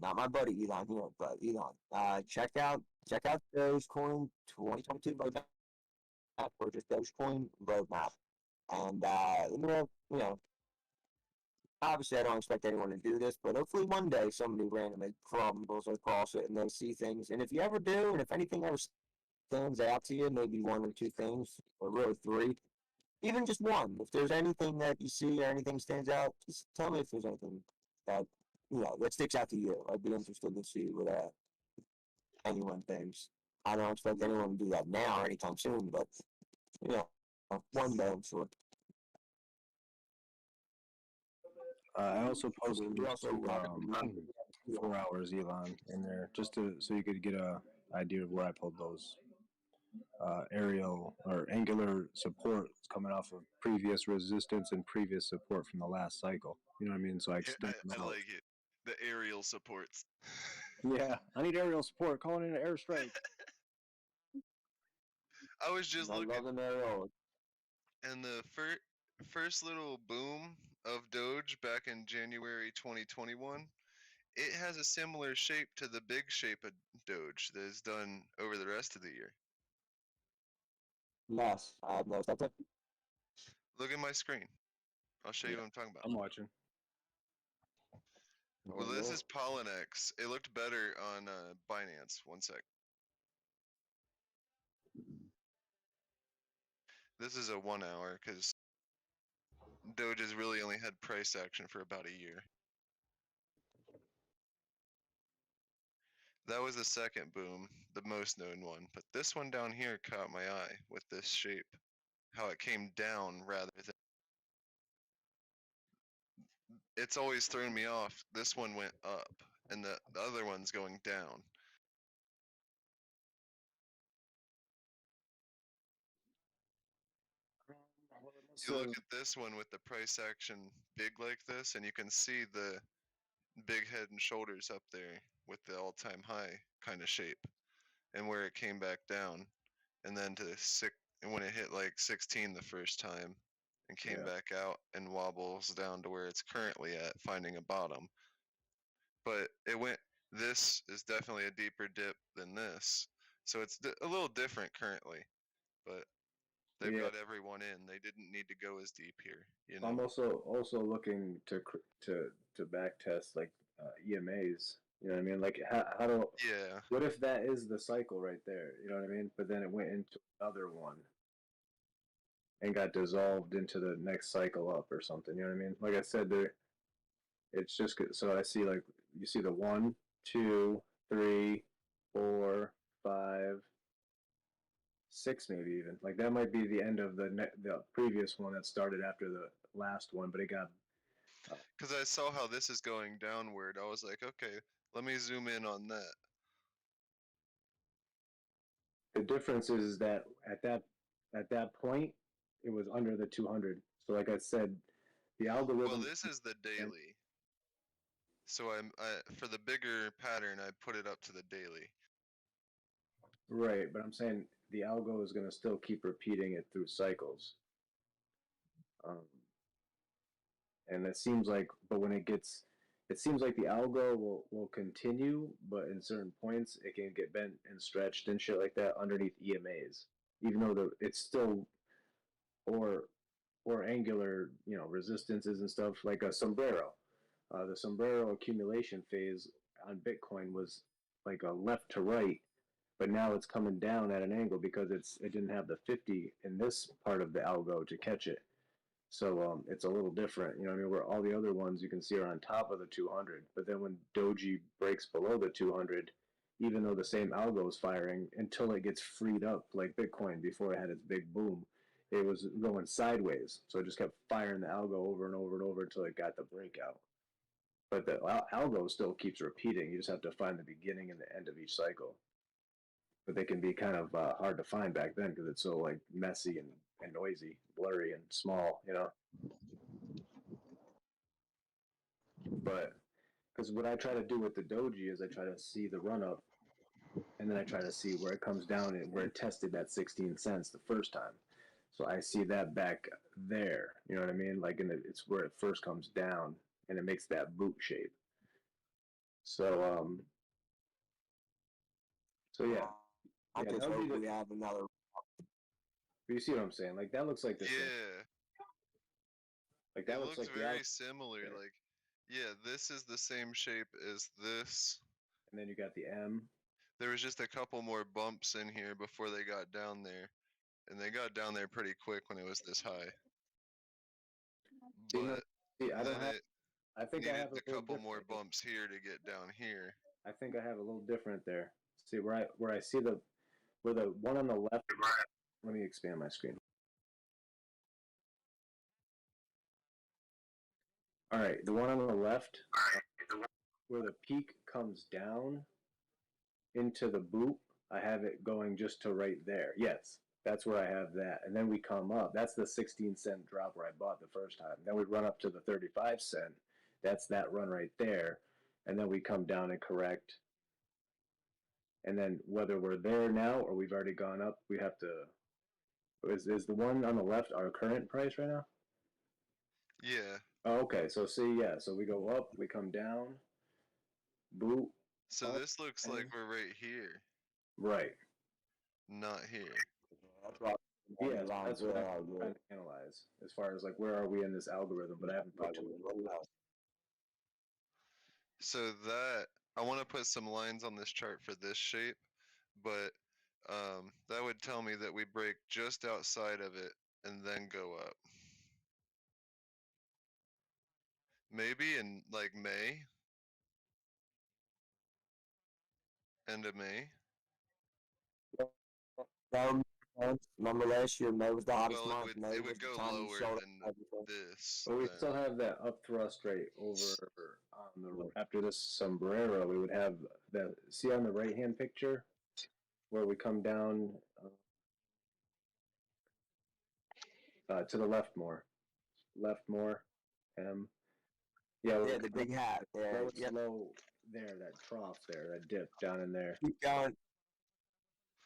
not my buddy Elon here, but Elon, check out Dogecoin 2022 roadmap, or just Dogecoin roadmap, and let me know. Obviously, I don't expect anyone to do this, but hopefully one day somebody randomly crumbles across it and they see things. And if you ever do, and if anything ever stands out to you, maybe one or two things, or really three, even just one. If there's anything that you see or anything stands out, just tell me if there's anything that that sticks out to you. I'd be interested to see what anyone thinks. I don't expect anyone to do that now or anytime soon, but one day I'm sure. I also posted We also to 4 hours Elon in there just so you could get a idea of where I pulled those aerial or angular support coming off of previous resistance and previous support from the last cycle. You know what I mean? So I extended I like it. The aerial supports. Yeah, I need aerial support. Calling in an airstrike. I was just looking, love an aerial. and the first little boom of Doge back in January 2021, it has a similar shape to the big shape of Doge that is done over the rest of the year. Yes, I have no stuff. Look at my screen. I'll show you what I'm talking about. I'm watching. Well, this is Pollinex. It looked better on Binance. One sec. This is a 1 hour because Doge has really only had price action for about a year. That was the second boom, the most known one. But this one down here caught my eye with this shape. How it came down rather than... It's always thrown me off. This one went up, and the other one's going down. You look at this one with the price action big like this, and you can see the big head and shoulders up there with the all-time high kind of shape, and where it came back down, and then to and when it hit like 16 the first time, and came back out and wobbles down to where it's currently at, finding a bottom. But it went. This is definitely a deeper dip than this, so it's a little different currently, but they've got everyone in. They didn't need to go as deep here, you know. I'm also looking to back test like EMAs. You know what I mean? Like how do what if that is the cycle right there? You know what I mean? But then it went into another one and got dissolved into the next cycle up or something. You know what I mean? Like I said, it's just so I see like you see the 1, 2, 3, 4, 5, 6 maybe even. Like that might be the end of the previous one that started after the last one, but it got. Because I saw how this is going downward, I was like, okay, let me zoom in on that. The difference is that at that point, it was under the 200. So like I said, the algorithm. Well, this is the daily. So for the bigger pattern, I put it up to the daily. Right, but I'm saying the algo is going to still keep repeating it through cycles. And it seems like, but when it seems like the algo will continue, but in certain points it can get bent and stretched and shit like that underneath EMAs, even though it's still or angular, you know, resistances and stuff like a sombrero. The sombrero accumulation phase on Bitcoin was like a left to right, but now it's coming down at an angle because it didn't have the 50 in this part of the algo to catch it. So it's a little different, you know what I mean? Where all the other ones you can see are on top of the 200, but then when Doji breaks below the 200, even though the same algo is firing, until it gets freed up like Bitcoin before it had its big boom, it was going sideways. So it just kept firing the algo over and over and over until it got the breakout. But the algo still keeps repeating. You just have to find the beginning and the end of each cycle. But they can be kind of hard to find back then because it's so like messy and noisy, blurry and small, you know. But because what I try to do with the doji is I try to see the run up, and then I try to see where it comes down and where it tested that 16 cents the first time. So I see that back there, you know what I mean? Like it's where it first comes down and it makes that boot shape. So yeah. I just hope we have another. But you see what I'm saying? Like that looks like the same. Like that it looks like very similar. Yeah. Like, yeah, this is the same shape as this. And then you got the M. There was just a couple more bumps in here before they got down there. And they got down there pretty quick when it was this high. But I think I have a couple more bumps here to get down here. I think I have a little different there. See where I see where the one on the left. Let me expand my screen. All right, the one on the left, where the peak comes down into the boot, I have it going just to right there. Yes, that's where I have that. And then we come up. That's the 16-cent drop where I bought the first time. Then we run up to the 35-cent. That's that run right there. And then we come down and correct. And then whether we're there now or we've already gone up, we have to... Is the one on the left our current price right now? Yeah, Oh, okay, so see, yeah, so we go up, we come down, boot, So up, this looks like and we're right here, right. not here. That's right. Yeah, so that's what I'm trying to analyze as far as like where are we in this algorithm, but I haven't put too So that I want to put some lines on this chart for this shape, but that would tell me that we break just outside of it and then go up. Maybe in like May, end of May. Remember last year, May was the hottest Well, month. May it was would the go time you lower showed up than everything. this. But we Then. still have that up thrust rate over on the after this sombrero. We would have that. See on the right hand picture where we come down to the left more, M. Yeah, Yeah, the big hat. Yeah, lowest yep. low there, that trough there, that dip down in there. Keep going.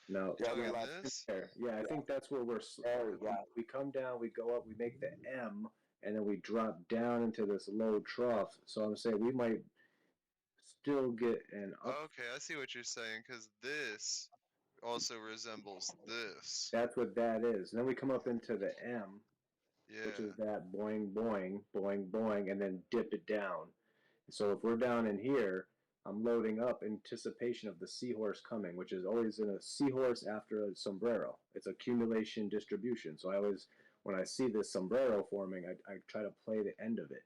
No, The other Doing left. this? there. Yeah, I think that's where we're. There we go. We come down, we go up, we make the M, and then we drop down into this low trough. So I'm saying we might still get an up. Okay, I see what you're saying, because this also resembles this. That's what that is. And then we come up into the M, Yeah. which is that boing, boing, boing, boing, and then dip it down. So if we're down in here, I'm loading up anticipation of the seahorse coming, which is always in a seahorse after a sombrero. It's accumulation distribution. So I always, when I see this sombrero forming, I try to play the end of it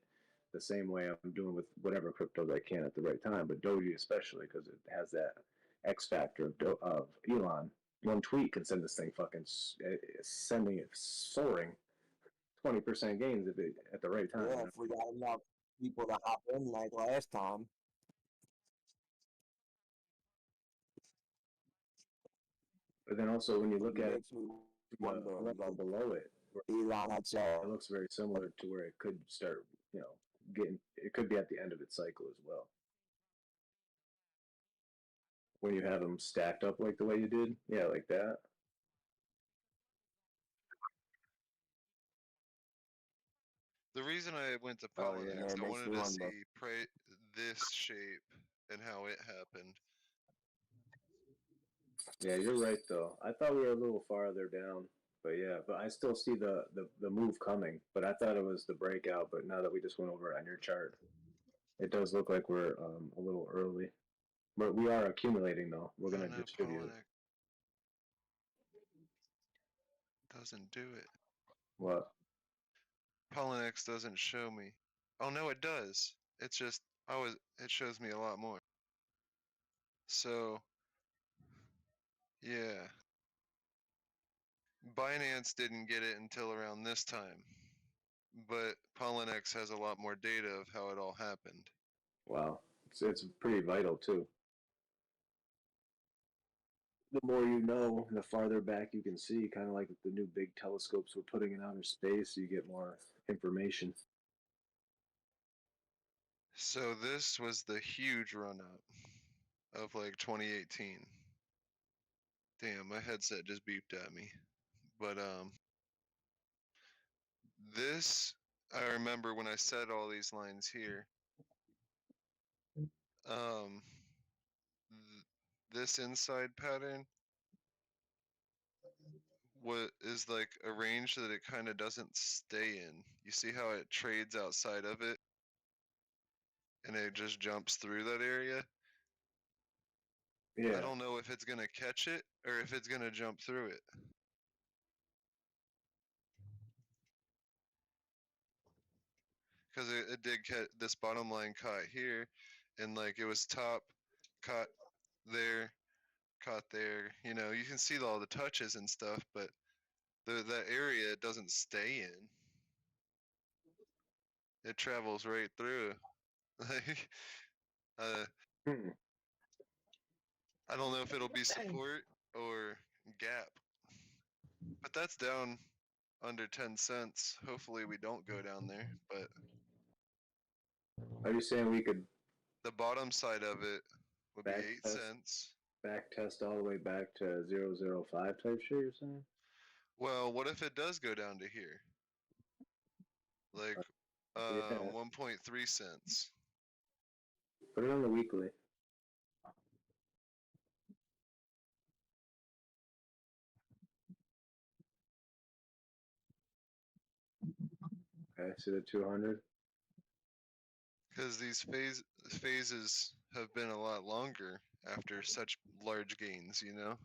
the same way I'm doing with whatever cryptos I can at the right time, but Doji especially because it has that X factor of Elon. One tweet can send this thing fucking sending it soaring 20% gains if it at the right time. Yeah, if we got enough people to hop in like last time. But then also when you look at it Makes me wonder, level like, below it, Elon had it looks very similar to where it could start, getting, it could be at the end of its cycle as well. When you have them stacked up like the way you did, yeah, like that. The reason I went to Oh, yeah. Polynex, Yeah, it I makes wanted me to wonder. see this shape and how it happened. Yeah, you're right though. I thought we were a little farther down, but yeah, but I still see the move coming. But I thought it was the breakout. But now that we just went over it on your chart, it does look like we're a little early. But we are accumulating though. We're Oh gonna no, distribute. Polynex doesn't do it. What? Polynex doesn't show me. Oh no, it does. It's just it shows me a lot more. So yeah. Binance didn't get it until around this time. But Polynex has a lot more data of how it all happened. Wow, it's pretty vital too. The more you know, the farther back you can see, kind of like the new big telescopes we're putting in outer space, you get more information. So this was the huge run up of like 2018. Damn, my headset just beeped at me. But this I remember when I said all these lines here. Um this inside pattern what is like a range that it kind of doesn't stay in. You see how it trades outside of it and it just jumps through that area? Yeah. I don't know if it's going to catch it or if it's going to jump through it. Because it did catch this bottom line caught here, and like it was top, caught there, caught there. You know, you can see all the touches and stuff, but that area it doesn't stay in. It travels right through. Like, Hmm. I don't know if it'll be support or gap, but that's down under 10 cents. Hopefully we don't go down there, but Are you saying we could the bottom side of it would be back 8 test, cents. back test all the way back to 005 type shit? You're saying? Well, what if it does go down to here? Like Yeah. 1.3 cents. Put it on the weekly. Okay, so the 200. Because these phases have been a lot longer after such large gains, you know?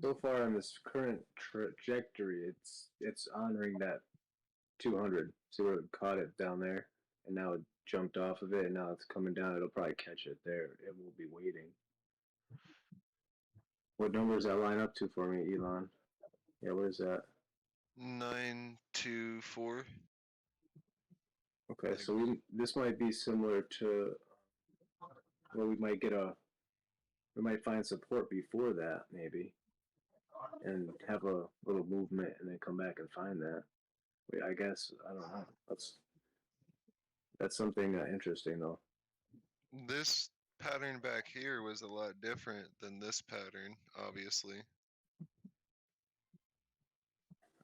So far in this current trajectory, it's honoring that 200. See where it caught it down there, and now it jumped off of it, and now it's coming down. It'll probably catch it there. It will be waiting. What number does that line up to for me, Elon? Yeah, what is that? 924. Okay, so this might be similar to where we might find support before that, maybe, and have a little movement, and then come back and find that. Wait, I guess I don't know. That's something interesting though. This pattern back here was a lot different than this pattern, obviously.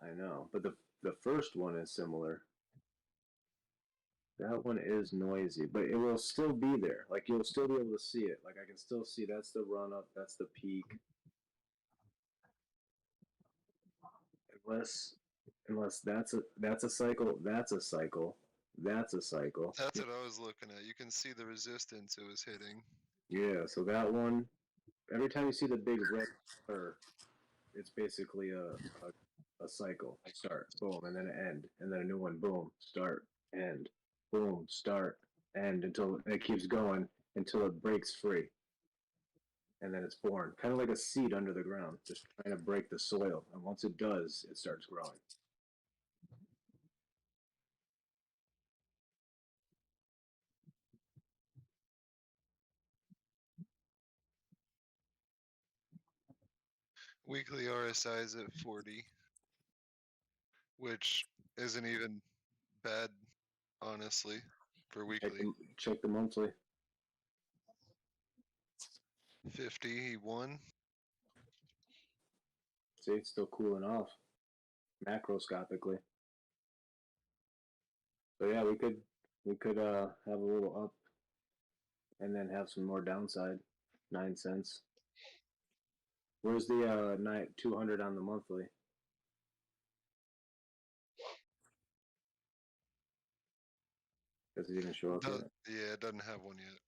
I know, but the first one is similar. That one is noisy, but it will still be there. Like you'll still be able to see it. Like I can still see that's the run up, that's the peak. Unless that's a cycle, that's a cycle, that's a cycle. That's what I was looking at. You can see the resistance it was hitting. Yeah, so that one, every time you see the big red curve, it's basically a cycle. Start, boom, and then end, and then a new one, boom, start, end, boom, start, end, until it keeps going until it breaks free. And then it's born, kind of like a seed under the ground, just trying to break the soil. And once it does, it starts growing. Weekly RSI is at 40, which isn't even bad, honestly, for weekly. Check the monthly. 50, he won. See, it's still cooling off macroscopically. So yeah, we could have a little up and then have some more downside. 9 cents. Where's the 200 on the monthly? Does it even show up yet? Yeah, it doesn't have one yet.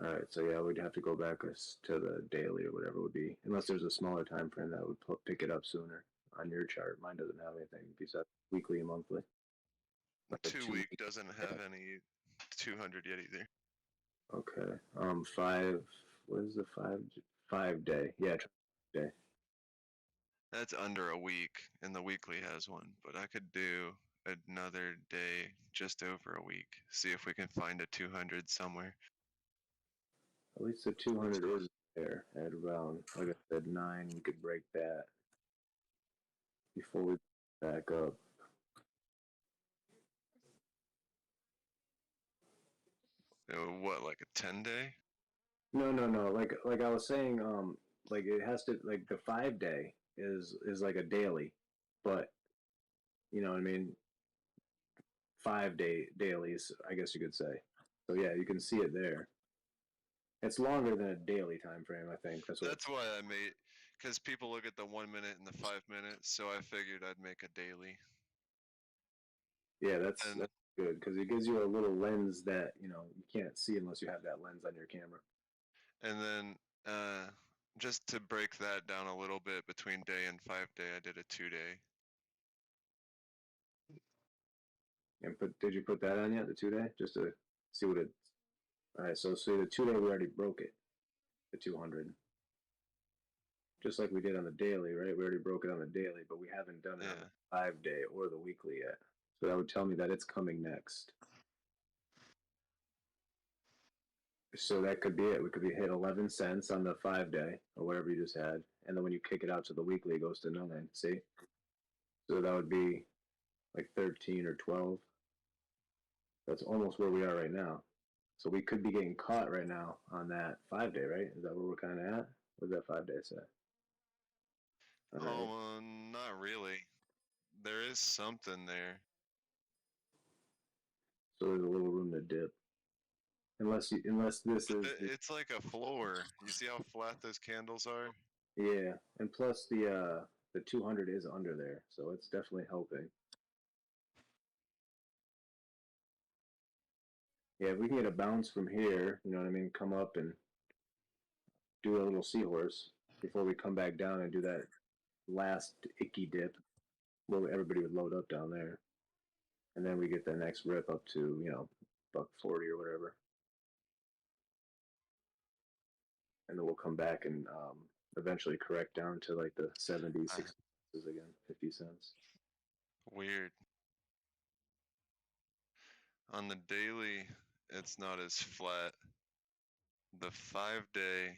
All right, so yeah, we'd have to go back to the daily or whatever it would be, unless there's a smaller time frame that would pick it up sooner on your chart. Mine doesn't have anything besides weekly and monthly. The 2 week doesn't have any 200 yet either. Okay. 5. What is the 5 day? Yeah, day. That's under a week, and the weekly has one. But I could do another day just over a week. See if we can find a 200 somewhere. At least the 200 is there at around, like I said, 9. We could break that before we back up. What, like a 10 day? No. Like I was saying, like it has to, like the 5 day is like a daily, but you know what I mean. 5 day dailies, I guess you could say. So yeah, you can see it there. It's longer than a daily time frame, I think. That's why I made, because people look at the 1 minute and the 5 minutes, so I figured I'd make a daily. Yeah, that's good because it gives you a little lens that you can't see unless you have that lens on your camera. And then just to break that down a little bit between day and 5 day, I did a 2 day. And did you put that on yet, the 2 day, just to see what it? All right, so see the 2 day we already broke it, the 200. Just like we did on the daily, right? We already broke it on the daily, but we haven't done it on the 5 day or the weekly yet. So that would tell me that it's coming next. So that could be it. We could be hit 11 cents on the 5 day or whatever you just had. And then when you kick it out to the weekly, it goes to 9. See? So that would be like 13 or 12. That's almost where we are right now. So we could be getting caught right now on that 5 day, right? Is that where we're kind of at? What does that 5 day say? Not really. There is something there. So there's a little room to dip. Unless this is It's like a floor. You see how flat those candles are? yeah, and plus the 200 is under there, so it's definitely helping. Yeah, if we can get a bounce from here, you know what I mean, come up and do a little seahorse before we come back down and do that last icky dip where everybody would load up down there. And then we get the next rip up to, $140 or whatever. And then we'll come back and eventually correct down to like the 70, 60 again, 50 cents. Weird. On the daily, it's not as flat. The 5-day,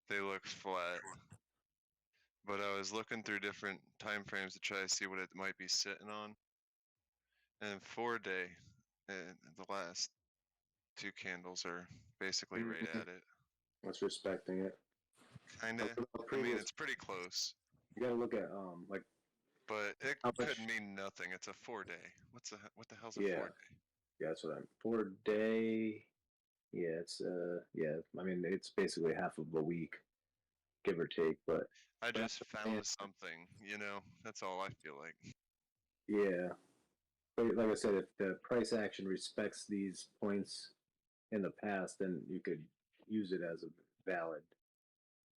they look flat. But I was looking through different time frames to try to see what it might be sitting on. And 4-day, the last two candles are basically right at it. That's respecting it. Kinda. I mean, it's pretty close. You gotta look at like. But it how much, could mean nothing. It's a 4-day. What the hell's a yeah. 4-day? Yeah, that's what I'm. 4-day. Yeah, it's yeah. I mean, it's basically half of a week, give or take. But I just found something. That's all I feel like. yeah, but like I said, if the price action respects these points in the past, then you could use it as a valid.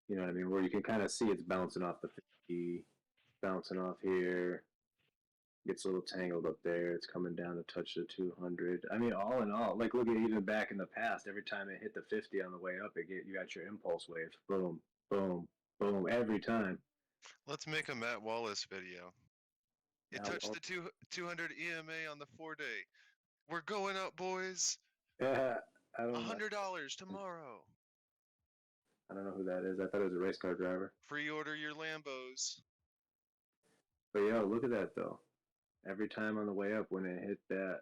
You know what I mean? Where you can kind of see it's bouncing off the 50, bouncing off here, gets a little tangled up there. It's coming down to touch the 200. I mean, all in all, like look at even back in the past, every time it hit the 50 on the way up, you got your impulse wave. Boom, boom, boom, every time. Let's make a Matt Wallace video. It touched the 200 EMA on the 4-day. We're going up, boys. I don't know. $100 tomorrow. I don't know who that is. I thought it was a race car driver. Pre-order your Lambos. But yo, look at that though. Every time on the way up, when it hit that,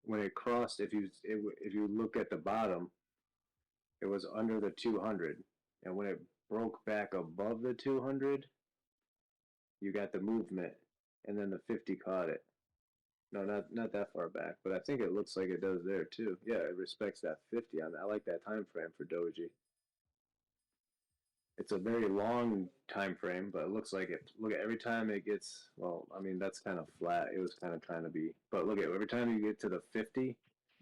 when it crossed, if you look at the bottom, it was under the 200, and when it broke back above the 200, you got the movement, and then the 50 caught it. No, not that far back, but I think it looks like it does there too. Yeah, it respects that 50 on that. I like that time frame for Doji. It's a very long time frame, but it looks like it. Look at every time it gets. Well, I mean that's kind of flat. It was kind of trying to be, but look at every time you get to the 50,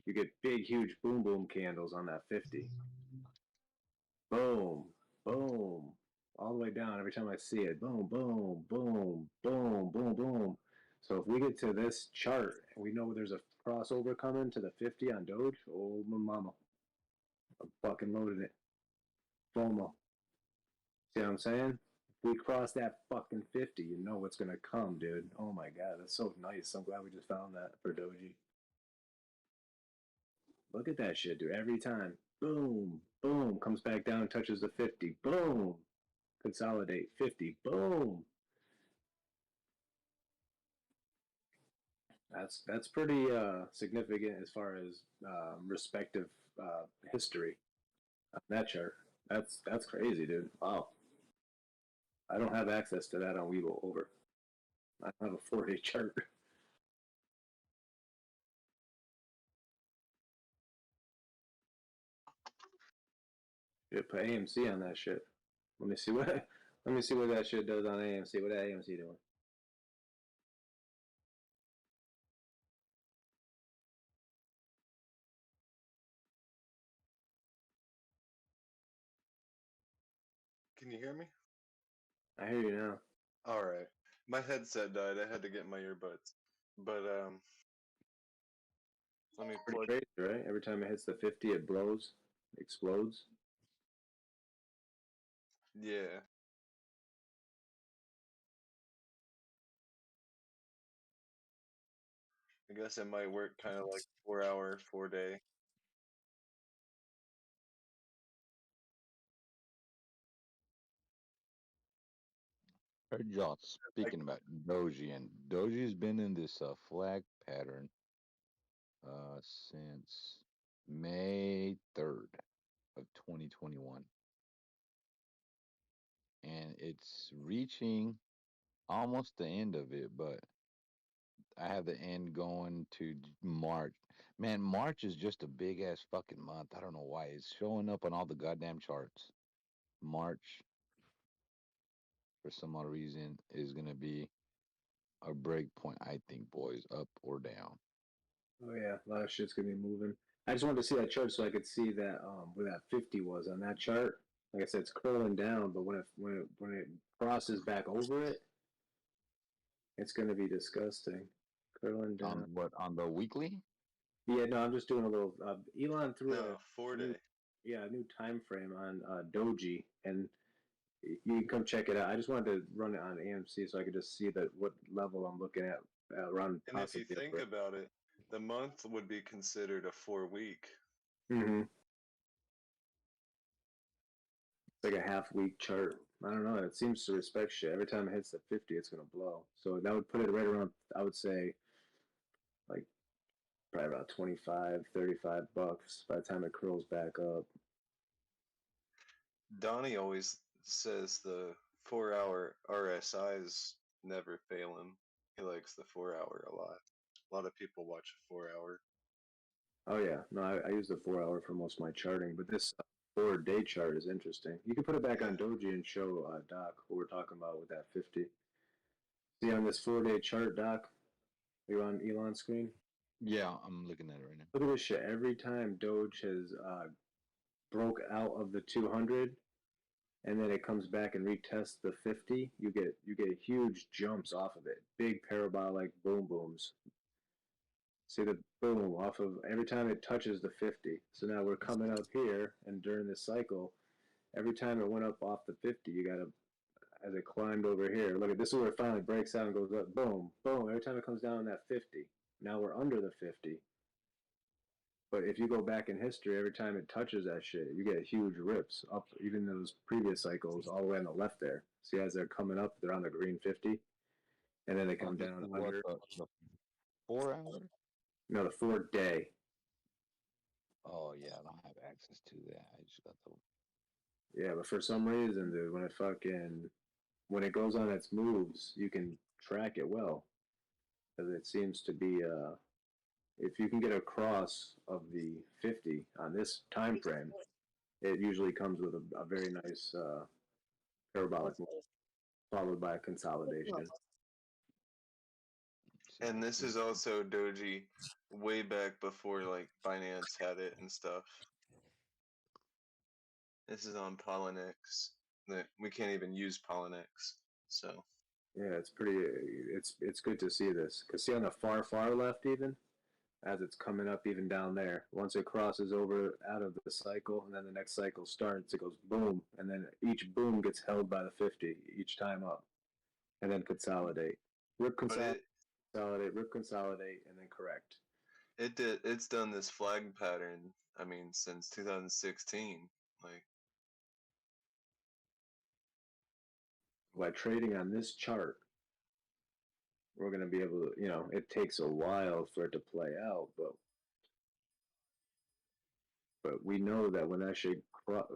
you get big, huge boom boom candles on that 50. Boom, boom, all the way down. Every time I see it, boom, boom, boom, boom, boom, boom. So if we get to this chart and we know there's a crossover coming to the 50 on Doge, oh my mama, I'm fucking loading it. FOMO. See what I'm saying? If we cross that fucking 50, you know what's gonna come, dude. Oh my god, that's so nice. I'm glad we just found that for Doji. Look at that shit, dude. Every time. Boom, boom, comes back down, touches the 50. Boom. Consolidate 50. Boom. That's pretty significant as far as respective history on that chart. That's crazy, dude. Wow. I don't have access to that on Webull over. I have a 4-day chart. Yeah, put AMC on that shit. Let me see what that shit does on AMC. What that AMC doing? Can you hear me? I hear you now. All right. My headset died. I had to get my earbuds. But let me Pretty plug. crazy, right? Every time it hits the 50, it blows, explodes. Yeah. I guess it might work kind of like 4-hour, 4-day. Heard y'all speaking about Doji, and Doji's been in this flag pattern since May 3rd of 2021. And it's reaching almost the end of it, but I have the end going to March. Man, March is just a big ass fucking month. I don't know why it's showing up on all the goddamn charts. March, for some odd reason, is gonna be a break point. I think, boys, up or down. Oh yeah, a lot of shit's gonna be moving. I just wanted to see that chart so I could see that where that 50 was on that chart. Like I said, it's curling down, but when it crosses back over it, it's gonna be disgusting. Curling On down. what? On the weekly? Yeah, no, I'm just doing a little. Elon threw No, 4 day. a new time frame on Doji, and you can come check it out. I just wanted to run it on AMC so I could just see that what level I'm looking at around And if you possibly. think about it, the month would be considered a 4 week. Mm-hmm. It's like a half week chart. I don't know. It seems to respect shit. Every time it hits the 50, it's gonna blow. So that would put it right around. I would say like probably about 25, $35 by the time it curls back up. Donnie always says the 4 hour RSIs never fail him. He likes the 4 hour a lot. A lot of people watch a 4 hour. Oh yeah, no, I use the 4 hour for most of my charting, but this 4 day chart is interesting. You can put it back on Doji and show Doc what we're talking about with that 50. See on this 4 day chart, Doc? Are you on Elon's screen? Yeah, I'm looking at it right now. Look at this shit. Every time Doge has broke out of the 200, and then it comes back and retests the 50, you get huge jumps off of it. Big parabolic boom booms. See the boom off of every time it touches the 50. So now we're coming up here, and during this cycle, every time it went up off the 50, you got to, as it climbed over here, look at this is where it finally breaks out and goes up, boom, boom. Every time it comes down on that 50. Now we're under the 50. But if you go back in history, every time it touches that shit, you get huge rips up, even those previous cycles, all the way on the left there. See, as they're coming up, they're on the green 50, and then they come This down is under. what, the 4 hour? No, the 4 day. Oh yeah, I don't have access to that. I just got the. Yeah, but for some reason, dude, when it goes on its moves, you can track it well, because it seems to be if you can get across of the 50 on this time frame, it usually comes with a very nice parabolic move, followed by a consolidation. And this is also Doji way back before like Binance had it and stuff. This is on Polynex. We can't even use Polynex, so. Yeah, it's pretty. It's good to see this, because see on the far left, even as it's coming up, even down there, once it crosses over out of the cycle, and then the next cycle starts, it goes boom, and then each boom gets held by the 50 each time up, and then consolidate, rip, consolidate, rip, consolidate, and then correct. It's done this flag pattern. I mean, since 2016, like. By trading on this chart, we're going to be able to, it takes a while for it to play out, but we know that when that shit,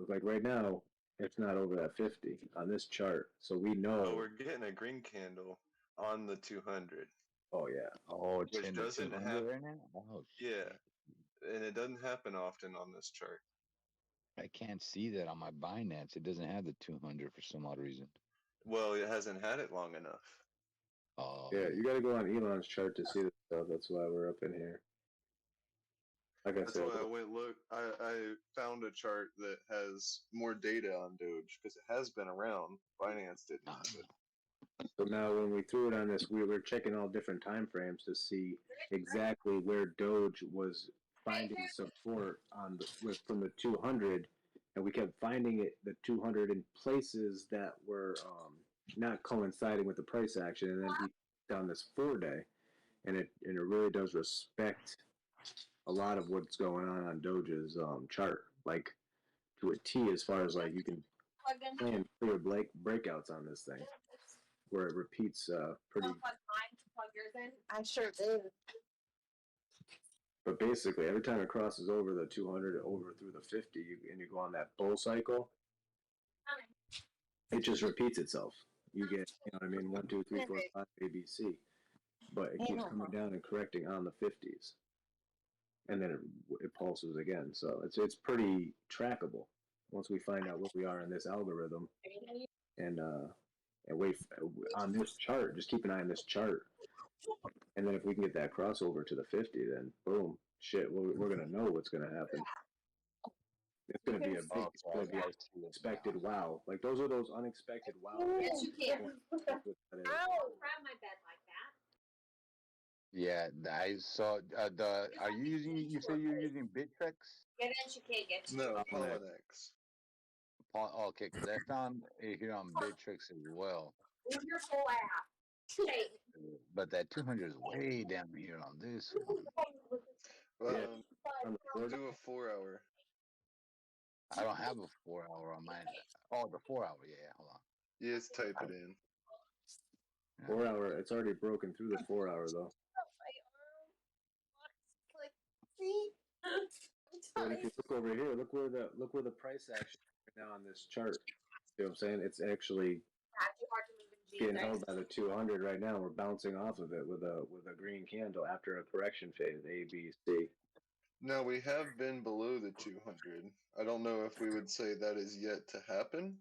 like right now, it's not over that 50 on this chart, so we know. Oh, we're getting a green candle on the 200. Oh yeah. Oh, it's which in the doesn't 200 happen right now. Oh shit. Yeah, and it doesn't happen often on this chart. I can't see that on my Binance. It doesn't have the 200 for some odd reason. Well, it hasn't had it long enough. Oh. Yeah, you got to go on Elon's chart to see this stuff. That's why we're up in here. Like I That's said, why I went look. I found a chart that has more data on Doge because it has been around. Binance didn't have it. So now when we threw it on this, we were checking all different time frames to see exactly where Doge was finding support on from the 200, and we kept finding the 200 in places that were not coinciding with the price action, and then he down this 4 day, and it really does respect a lot of what's going on Doge's chart, like to a T, as far as like you can plan clear breakouts on this thing, where it repeats pretty. I sure did. But basically, every time it crosses over the 200, over through the 50, and you go on that bull cycle, it just repeats itself. You get, 1, 2, 3, 4, 5, A, B, C. but it keeps coming down and correcting on the 50s, and then it pulses again. So it's pretty trackable once we find out what we are in this algorithm, and wait on this chart. Just keep an eye on this chart, and then if we can get that crossover to the 50, then boom, shit, we're gonna know what's gonna happen. It's gonna be a big, it's gonna be unexpected wow. Like those are those unexpected wow. Yes, you can. That's what that is. Grab my bed like that. Yeah, I saw Are you using? You say you're using Bittrex? Get in, she can't get to. No, Pollen Pollenex. Okay, because I found it here on Bittrex as well. Move your whole ass. Hey. But that 200 is way down here on this one. Do a 4 hour. I don't have a 4 hour on mine. Oh, the 4 hour. Yeah, hold on. Yes, type it in. 4 hour. It's already broken through the 4 hour though. But if you look over here, look where the price action is right now on this chart. You know what I'm saying? It's actually being held by the 200 right now. We're bouncing off of it with a green candle after a correction phase, A, B, C. Now we have been below the 200. I don't know if we would say that is yet to happen,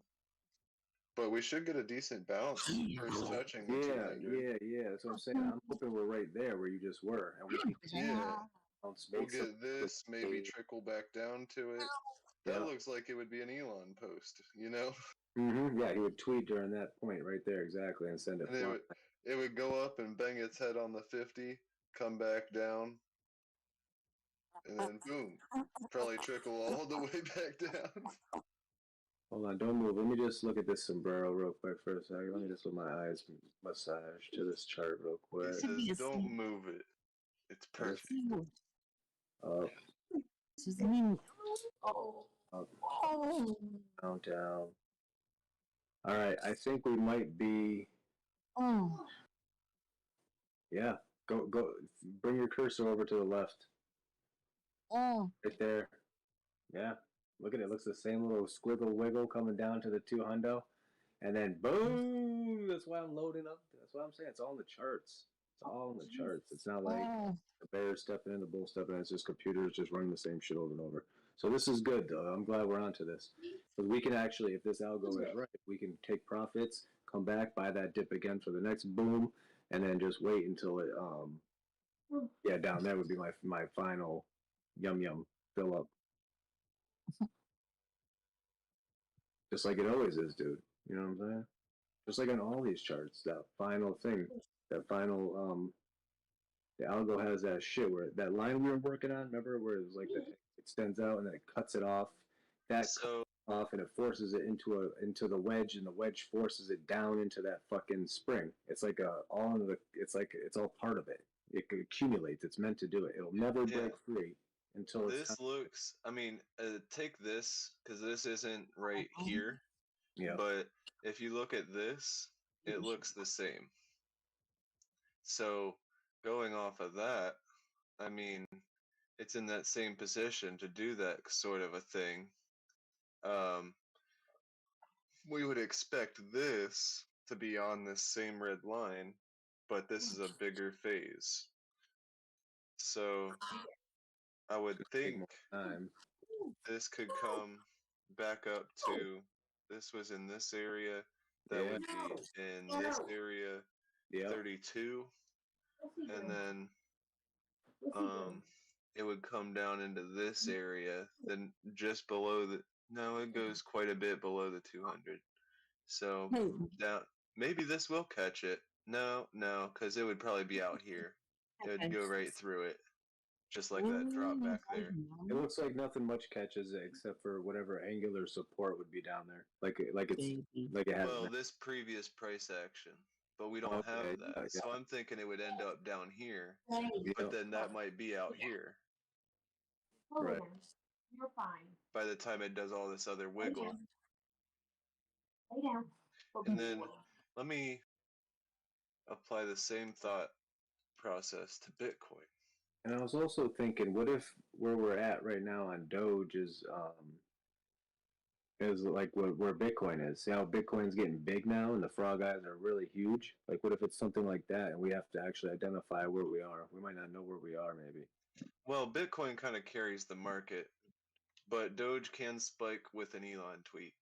but we should get a decent bounce first touching the 200. Yeah. That's what I'm saying. I'm hoping we're right there where you just were, and we can bounce. We'll get this, maybe trickle back down to it. That looks like it would be an Elon post, you know? Mm-hmm. Yeah, he would tweet during that point right there, exactly, and send it. And it would go up and bang its head on the 50, come back down, and then boom, probably trickle all the way back down. Hold on, don't move. Let me just look at this sombrero real quick for a second. Let me just let my eyes massage to this chart real quick. He says, don't move it. It's perfect. Up. Up. Down. All right, I think we might be. Yeah, go. Bring your cursor over to the left. Right there. Yeah, look at it. It looks the same little squiggle wiggle coming down to the 200, and then boom. That's why I'm loading up. That's what I'm saying. It's all in the charts. It's all in the charts. It's not like the bear stepping in, the bull stepping in. It's just computers just running the same shit over and over. So this is good, though. I'm glad we're onto this. But we can actually, if this algo is right, we can take profits, come back, buy that dip again for the next boom, and then just wait until it, yeah, down there would be my final yum fill up. Just like it always is, dude. You know what I'm saying? Just like on all these charts, that final thing, that final, the algo has that shit where that line we were working on, remember, where it was like it extends out and then it cuts it off. That cuts off and it forces it into the wedge, and the wedge forces it down into that fucking spring. It's like it's all part of it. It accumulates. It's meant to do it. It'll never break free until it's. This looks. I mean, take this because this isn't right here. Yeah. But if you look at this, it looks the same. So going off of that, I mean, it's in that same position to do that sort of a thing. We would expect this to be on this same red line, but this is a bigger phase. So I would think this could come back up to, this was in this area, that would be in this area, 32, and then it would come down into this area, then just below it goes quite a bit below the 200. So down, maybe this will catch it. No, because it would probably be out here. It would go right through it, just like that drop back there. It looks like nothing much catches it except for whatever angular support would be down there, like it has. Well, this previous price action, but we don't have that. So I'm thinking it would end up down here, but then that might be out here. Right. You're fine. By the time it does all this other wiggle. Lay down. And then let me apply the same thought process to Bitcoin. And I was also thinking, what if where we're at right now on Doge is is like where Bitcoin is. See how Bitcoin's getting big now, and the frog eyes are really huge. Like, what if it's something like that, and we have to actually identify where we are? We might not know where we are, maybe. Well, Bitcoin kind of carries the market, but Doge can spike with an Elon tweet.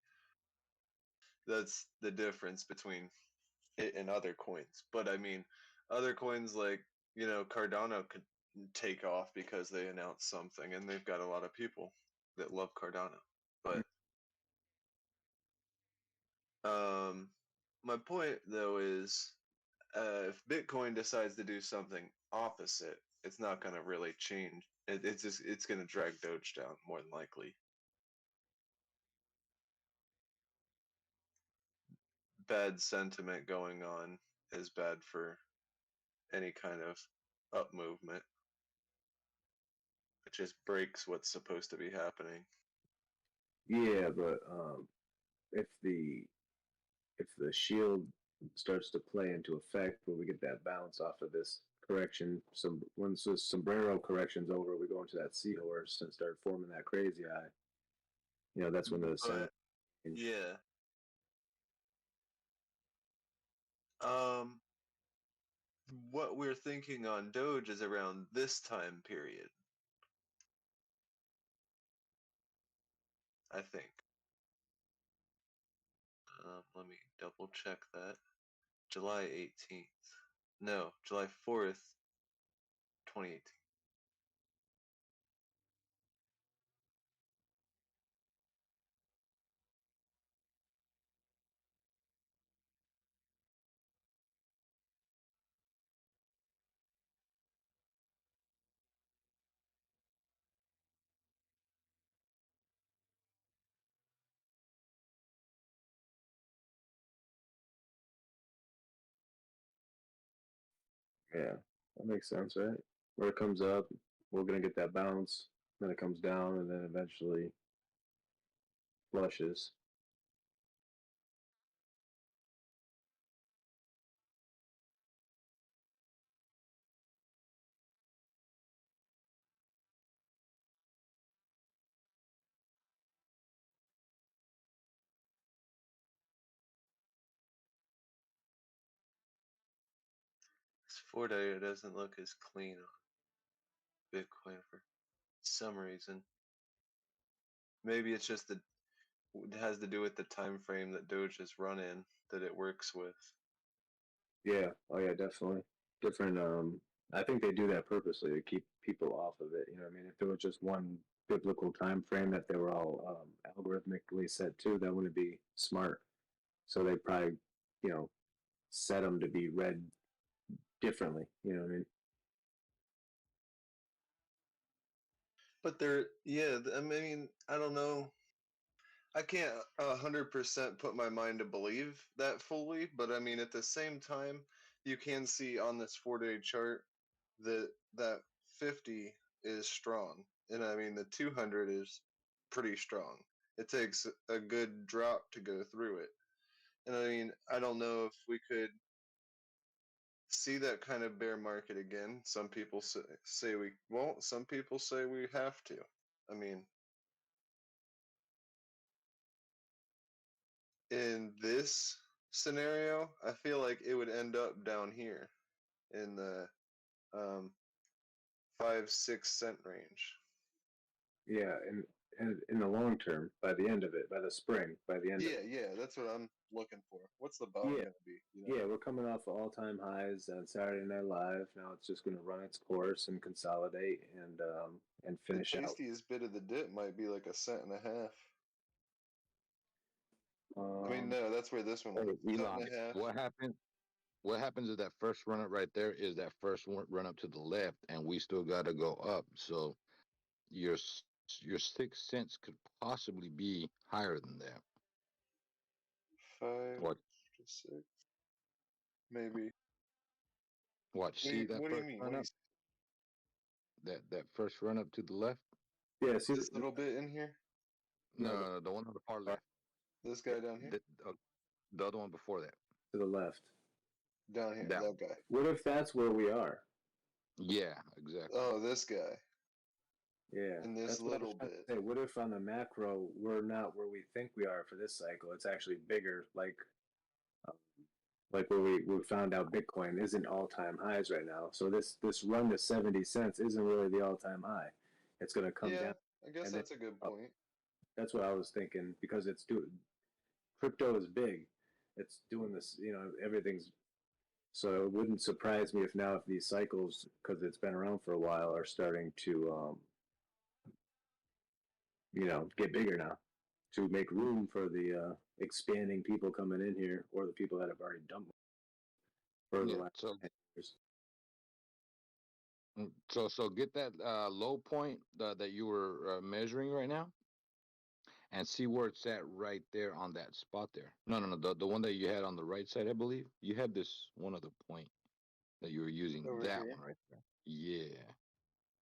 That's the difference between it and other coins. But I mean, other coins like, Cardano could take off because they announced something and they've got a lot of people that love Cardano. But my point though is if Bitcoin decides to do something opposite, it's not going to really change. It's going to drag Doge down more than likely. Bad sentiment going on is bad for any kind of up movement. It just breaks what's supposed to be happening. Yeah, but if the shield starts to play into effect, where we get that bounce off of this correction, once this sombrero correction's over, we go into that seahorse and start forming that crazy eye. That's when the sound. Yeah. What we're thinking on Doge is around this time period, I think. Let me double check that. July 18th. No, July 4th, 2018. Yeah, that makes sense, right? Where it comes up, we're gonna get that bounce, then it comes down, and then eventually flushes. This 4-day doesn't look as clean on Bitcoin for some reason. Maybe it's just it has to do with the time frame that Doge is run in that it works with. Yeah, oh yeah, definitely. Different. I think they do that purposely to keep people off of it. You know what I mean? If there was just one biblical time frame that they were all algorithmically set to, that wouldn't be smart. So they probably, you know, set them to be read differently. You know what I mean? But I mean, I don't know. I can't 100% put my mind to believe that fully, but I mean, at the same time, you can see on this 4-day chart that 50 is strong, and I mean the 200 is pretty strong. It takes a good drop to go through it, and I mean, I don't know if we could see that kind of bear market again. Some people say we won't. Some people say we have to. I mean, in this scenario, I feel like it would end up down here in the 5-6 cent range. Yeah, and in the long term, by the end of it, by the spring, by the end. Yeah, that's what I'm looking for. What's the bottom gonna be? Yeah, we're coming off of all-time highs on Saturday Night Live. Now it's just going to run its course and consolidate and finish the out. tastiest bit of the dip might be like 1.5 cents. I mean, no, that's where this one was. Elon, what happens? What happens is that first run up right there is that first run up to the left, and we still got to go up. So your 6 cents could possibly be higher than that. 5 What? to 6, maybe. Watch. See that What do you first mean? run up? That first run up to the left? Yeah, see This little bit in here? No, the one on the far left. This guy down here? The other one before that. To the left. Down here, that guy. What if that's where we are? Yeah, exactly. Oh, this guy. Yeah, in this that's what I was little trying to bit. say. What if on the macro we're not where we think we are for this cycle? It's actually bigger, um, like where we found out Bitcoin isn't all time highs right now. So this run to 70 cents isn't really the all time high. It's going to come Yeah, down, I guess and then that's a good up. point. That's what I was thinking because it's doing crypto is big. It's doing this, everything's. So it wouldn't surprise me if now if these cycles, because it's been around for a while, are starting to get bigger now to make room for the expanding people coming in here or the people that have already done for the Yeah. last 10 years. So get that low point that you were measuring right now, and see where it's at right there on that spot there. No. The one that you had on the right side, I believe. You had this one other point that you were using. Over That here. one right there. Yeah.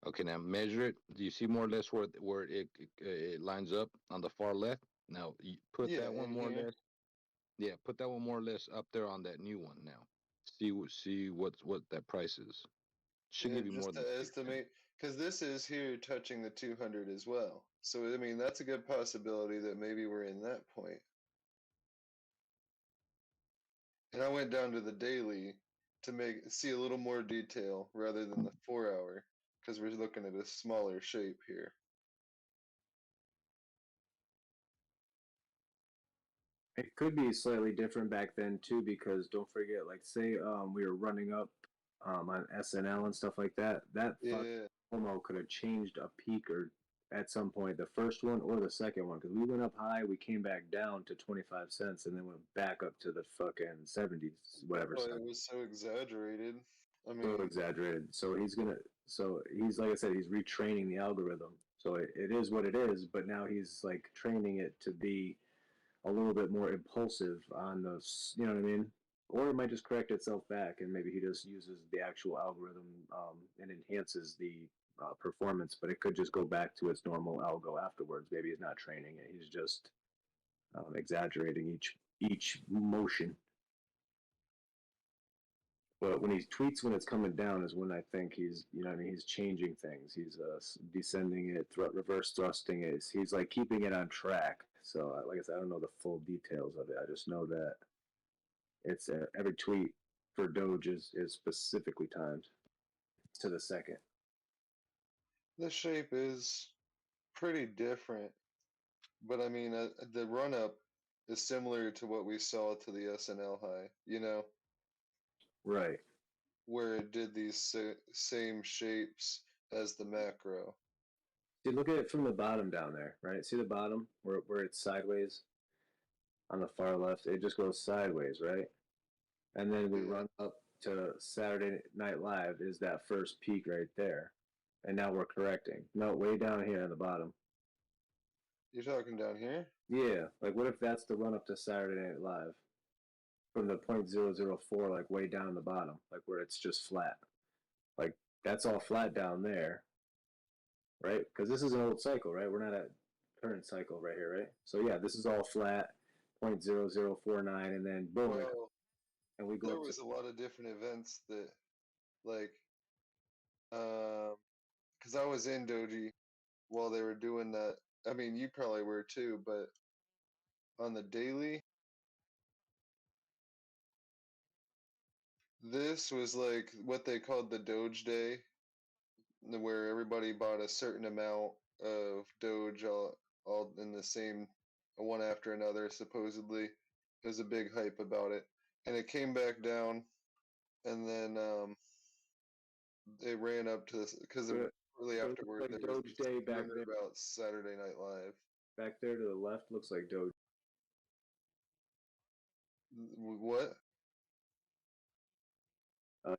Okay, now measure it. Do you see more or less where it lines up on the far left? Now you put Yeah, that one in more or here. less. Yeah, put that one more or less up there on that new one now. See what that price is. Should Yeah, give you more just than to 6 cents. estimate, because this is here touching the 200 as well. So, I mean, that's a good possibility that maybe we're in that point. And I went down to the daily to see a little more detail rather than the 4 hour, because we're looking at a smaller shape here. It could be slightly different back then too, because don't forget, like say we were running up on SNL and stuff like that. That Yeah, FOMO could have changed a peak or at some point, the first one or the second one, because we went up high, we came back down to 25 cents, and then went back up to the fucking 70s, whatever. but it was so exaggerated. I So mean, exaggerated. So he's like I said, he's retraining the algorithm. So it is what it is, but now he's like training it to be a little bit more impulsive on those, you know what I mean? Or it might just correct itself back, and maybe he just uses the actual algorithm and enhances the performance, but it could just go back to its normal algo afterwards. Maybe he's not training it; he's just exaggerating each motion. But when he tweets when it's coming down is when I think he's, I mean, he's changing things. He's descending it, reverse thrusting it. He's like keeping it on track. So, like I said, I don't know the full details of it. I just know that it's every tweet for Doge is specifically timed to the second. the shape is pretty different, but I mean, the run up is similar to what we saw to the SNL high, Right. where it did these same shapes as the macro. See, look at it from the bottom down there, right? See the bottom where it's sideways on the far left? It just goes sideways, right? And then we Yeah. run up to Saturday Night Live is that first peak right there. And now we're correcting. No, way down here on the bottom. You're talking down here? Yeah, like what if that's the run up to Saturday Night Live from the 0.004, like way down the bottom, like where it's just flat. Like that's all flat down there, right? Because this is an old cycle, right? We're not at current cycle right here, right? So yeah, this is all flat, 0.0049, and then boom, Well, and we go there up to was a lot of different events that, like, because I was in Doji while they were doing that. I mean, you probably were too, but on the daily, this was like what they called the Doge Day, where everybody bought a certain amount of Doge all in the same one after another, supposedly. There's a big hype about it. And it came back down, and then it ran up to this, because really so it looks afterward, like there was Doge Day this back rumor there. about Saturday Night Live. Back there to the left looks like Doge. What?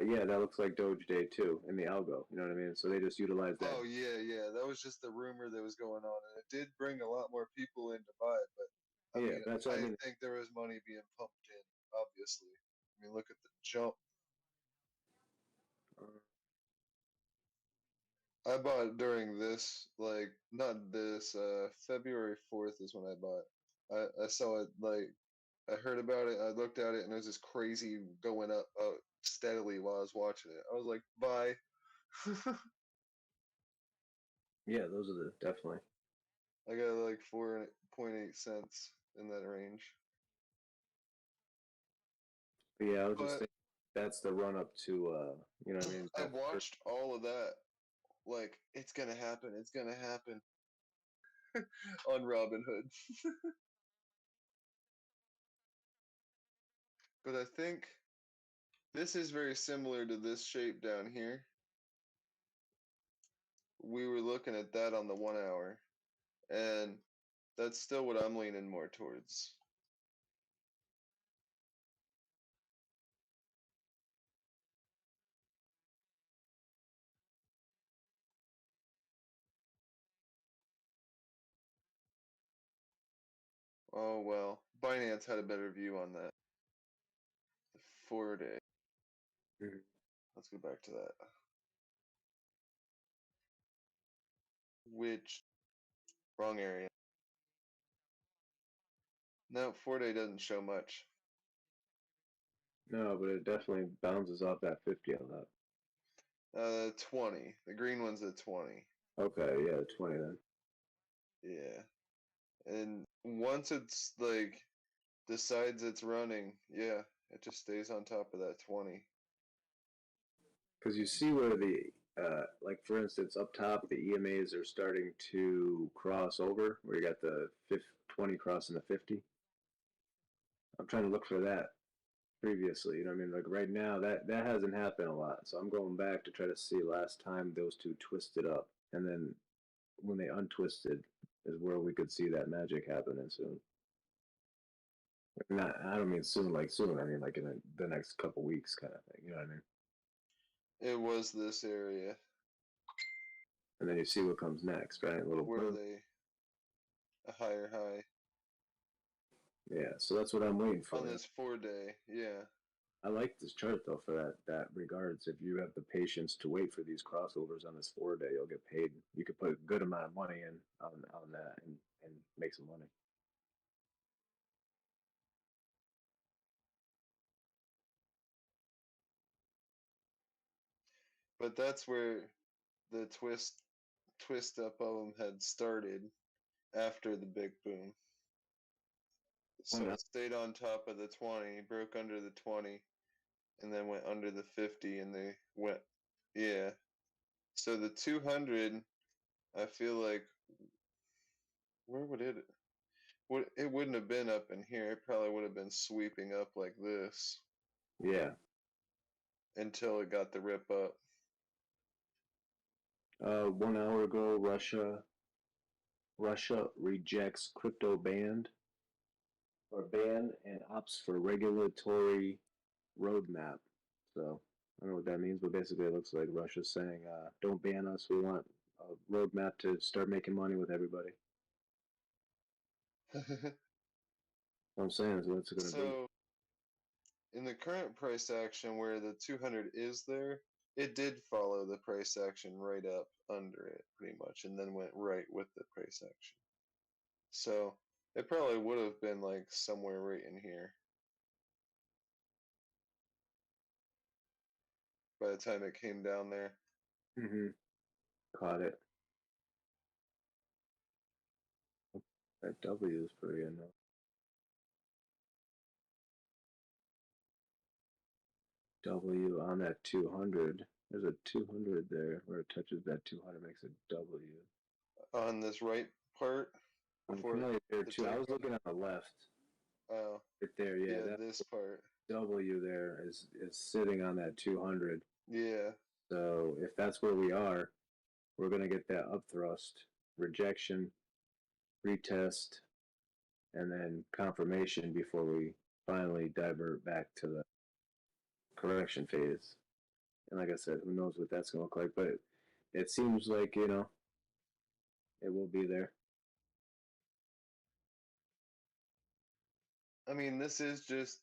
Yeah, that looks like Doge Day too in the algo. You know what I mean? So they just utilize that. Oh, yeah. That was just the rumor that was going on. And it did bring a lot more people in to buy it, but Yeah, that's what I mean. think there was money being pumped in, obviously. I mean, look at the jump. I bought during this, like, not this, February 4th is when I bought. I saw it, like, I heard about it, I looked at it, and it was just crazy going up steadily while I was watching it. I was like, bye. Yeah, those are the definitely. I got like 4.8 cents in that range. But yeah, I was just But thinking that's the run up to you know what I mean? I've watched all of that. Like, it's gonna happen, it's gonna happen on Robinhood. But I think this is very similar to this shape down here. We were looking at that on the 1 hour, and that's still what I'm leaning more towards. Oh well, Binance had a better view on that. The 4-day. Mhm. Let's go back to that. Which, wrong area. No, 4-day doesn't show much. No, but it definitely bounces off that 50 on that. 20. The green one's at 20. Okay, yeah, 20 then. Yeah. And once it's like decides it's running, yeah, it just stays on top of that 20. Because you see where the like for instance up top the EMAs are starting to cross over where you got the 20 crossing the 50. I'm trying to look for that previously, you know what I mean? Like right now that hasn't happened a lot. So I'm going back to try to see last time those two twisted up, and then when they untwisted is where we could see that magic happening soon. Not, I don't mean soon like soon. I mean like in the next couple weeks kind of thing. You know what I mean? It was this area. And then you see what comes next, right? A little where they a higher high. Yeah, so that's what I'm waiting for. On this 4-day, yeah. I like this chart though for that regards. If you have the patience to wait for these crossovers on this 4-day, you'll get paid. You could put a good amount of money in on that and make some money. But that's where the twist up of them had started after the big boom. So it stayed on top of the 20, broke under the 20, and then went under the 50, and they went, yeah. So the 200, I feel like, where would it? It wouldn't have been up in here. It probably would have been sweeping up like this. Yeah. Until it got the rip up. 1 hour ago, Russia rejects crypto ban and opts for regulatory roadmap. So I don't know what that means, but basically it looks like Russia's saying, don't ban us. We want a roadmap to start making money with everybody. What I'm saying is what's it going to do. So, in the current price action where the 200 is there, it did follow the price action right up under it, pretty much, and then went right with the price action. So, it probably would have been like somewhere right in here by the time it came down there. Mm-hmm. Caught it. That W is pretty enough. W on that 200. There's a 200 there where it touches that 200 makes a W. On this right part? I'm familiar there too. I was looking on the left. Oh. Right there, yeah. Yeah, this part. W there is sitting on that 200. Yeah. So if that's where we are, we're going to get that upthrust, rejection, retest, and then confirmation before we finally divert back to the correction phase. And like I said, who knows what that's going to look like, but it seems like, you know, it will be there. I mean, this is just,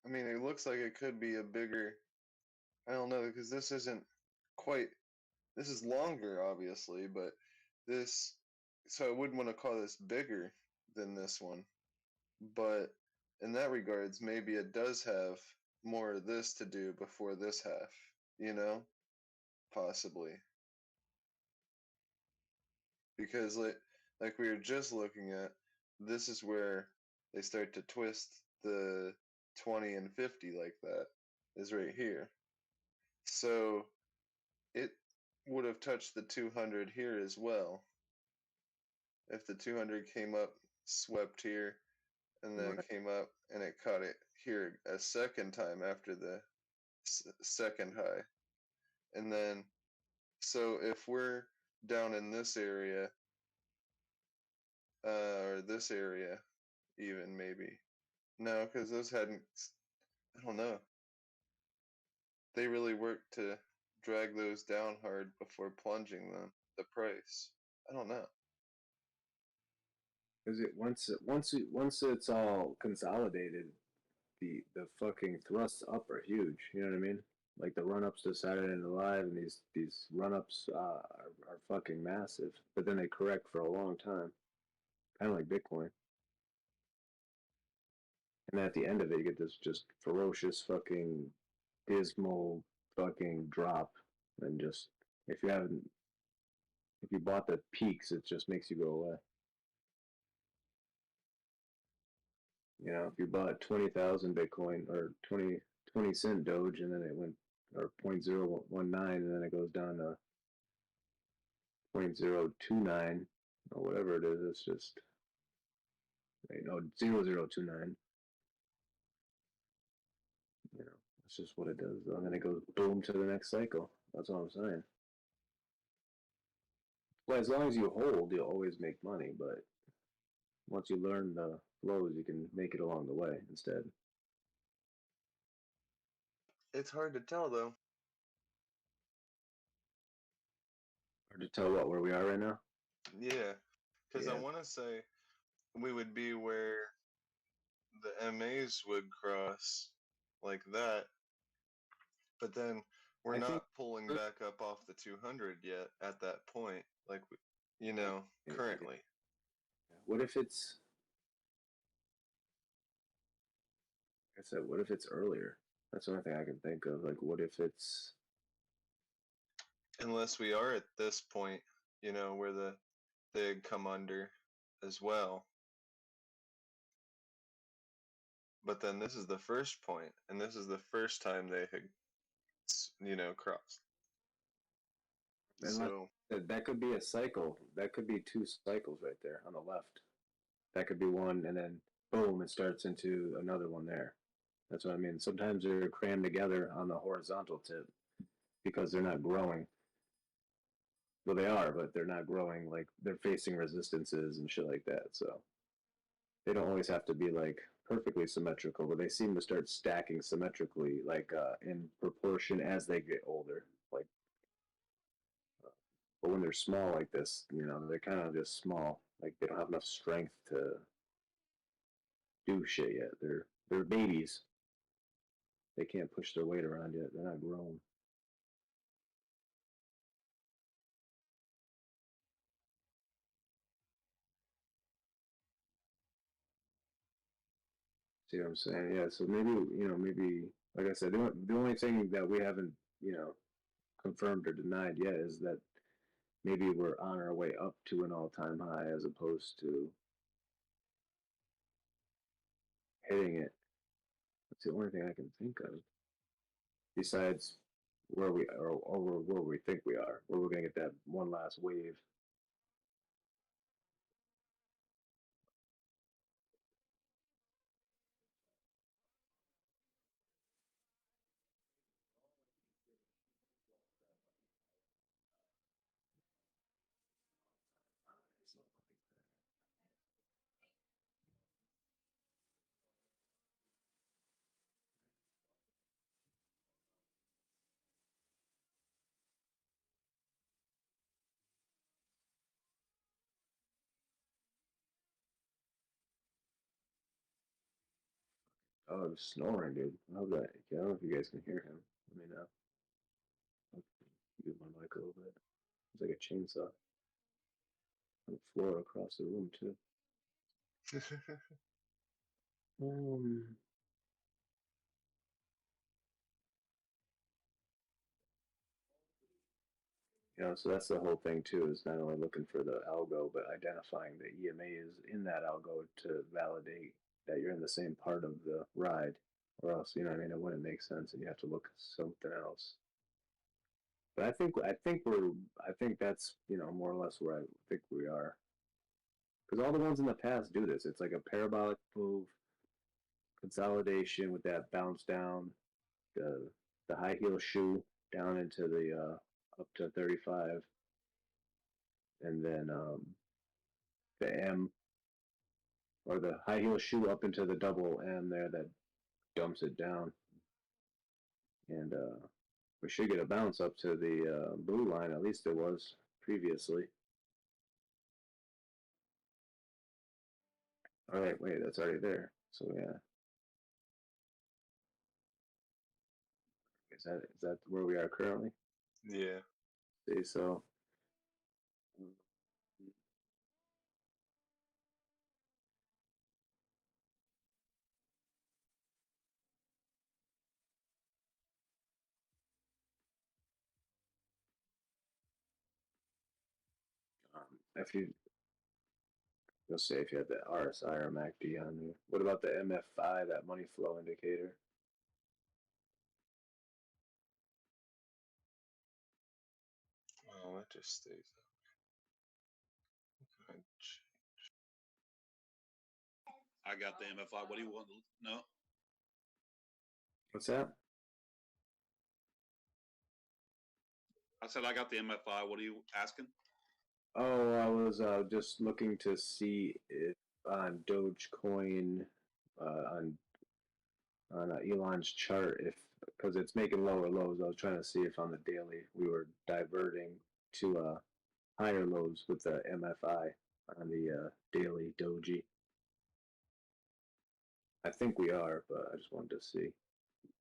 I mean, it looks like it could be a bigger, I don't know, because this isn't quite, this is longer, obviously, but this, so I wouldn't want to call this bigger than this one. But in that regards, maybe it does have more of this to do before this half, you know? Possibly. because like we were just looking at, this is where they start to twist the 20 and 50 like that, is right here. So it would have touched the 200 here as well. If the 200 came up, swept here, and then Right. came up and it caught it here a second time after the second high. And then, so if we're down in this area, or this area, even maybe. No, because those hadn't, I don't know. They really worked to drag those down hard before plunging the price. I don't know. Because once it's all consolidated, the fucking thrusts up are huge. You know what I mean? Like the run ups to Saturday Night Live and these run ups are fucking massive. But then they correct for a long time, kind of like Bitcoin. And at the end of it, you get this just ferocious fucking dismal fucking drop, and just if you bought the peaks, it just makes you go away. You know, if you bought 20,000 Bitcoin or 20 cent Doge, and then it went, or 0.019, and then it goes down to 0.029 or whatever it is. It's just, you know, 0.029. You know, that's just what it does. And then it goes boom to the next cycle. That's all I'm saying. Well, as long as you hold, you'll always make money. But once you learn the flows, you can make it along the way instead. It's hard to tell though. Hard to tell where we are right now. Yeah, because Yeah. I want to say we would be where the MAs would cross like that, but then we're I not think pulling back up off the 200 yet at that point, like you know, currently. What if it's, like I said, what if it's earlier? That's the only thing I can think of. Like, what if it's, Unless we are at this point, you know, where they come under as well. But then this is the first point, and this is the first time they had, you know, crossed. So that could be a cycle. That could be two cycles right there on the left. That could be one, and then boom, it starts into another one there. That's what I mean. Sometimes they're crammed together on the horizontal tip because they're not growing. Well, they are, but they're not growing. Like they're facing resistances and shit like that. So they don't always have to be like perfectly symmetrical, but they seem to start stacking symmetrically, like in proportion as they get older. Like, but when they're small like this, you know, they're kind of just small. Like they don't have enough strength to do shit yet. They're babies. They can't push their weight around yet. They're not grown. See what I'm saying? Yeah. So maybe like I said, the only thing that we haven't, confirmed or denied yet is that maybe we're on our way up to an all-time high as opposed to hitting it. That's the only thing I can think of. Besides where we are, or where we think we are, where we're gonna get that one last wave. Oh, it was snoring, dude. I love that. I don't know if you guys can hear him. Let me know. I'll use my mic a little bit. It's like a chainsaw on the floor across the room too. Um, You know, so that's the whole thing too, is not only looking for the algo, but identifying the EMA is in that algo to validate that you're in the same part of the ride, or else, you know what I mean, it wouldn't make sense and you have to look something else. But I think that's, you know, more or less where I think we are. Because all the ones in the past do this. It's like a parabolic move, consolidation with that bounce down, the high heel shoe down into the up to 35, and then the M, or the high heel shoe up into the double M there that dumps it down, and we should get a bounce up to the blue line. At least it was previously. All right, wait, that's already there. So yeah, is that where we are currently? Yeah. See, so if you, let's say if you had the RSI or MACD on there. What about the MF5, that money flow indicator? Oh, that just stays up. I got the MFI. What do you want to know? What's that? I said I got the MFI. What are you asking? Oh, I was just looking to see if on Dogecoin, on Elon's chart, if because it's making lower lows. I was trying to see if on the daily we were diverting to higher lows with the MFI on the daily Doji. I think we are, but I just wanted to see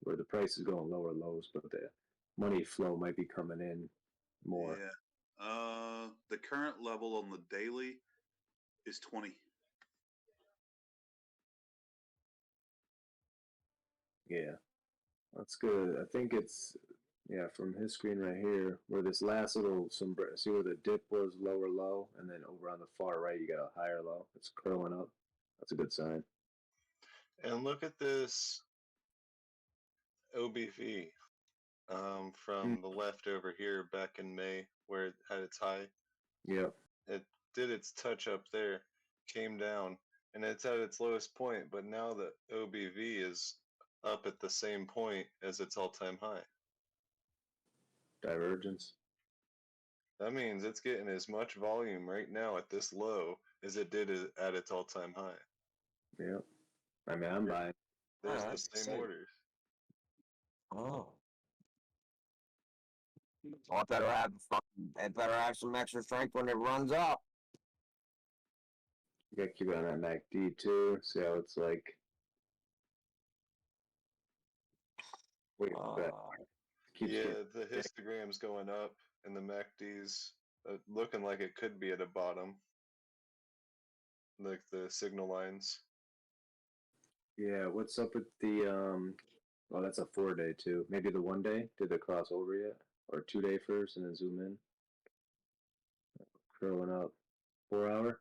where the price is going lower lows, but the money flow might be coming in more. Yeah. The current level on the daily is 20. Yeah, that's good. I think it's, yeah, from his screen right here, where this last little see where the dip was lower low, and then over on the far right you got a higher low. It's curling up. That's a good sign. And look at this OBV from the left over here back in May, where it had its high. Yep. It did its touch up there, came down, and it's at its lowest point, but now the OBV is up at the same point as its all-time high. Divergence. That means it's getting as much volume right now at this low as it did at its all-time high. Yep. I mean, I'm buying. There's Oh, the that's same insane. orders. Oh. Well, it better have some extra strength when it runs up. You gotta keep it on that MACD too. See how it's like. Wait, yeah, the histogram's going up, and the MACD's looking like it could be at a bottom. Like the signal lines. Yeah, what's up with the well, that's a 4-day too. Maybe the 1-day? Did they cross over yet? Or 2-day first and then zoom in? Curling up. 4-hour?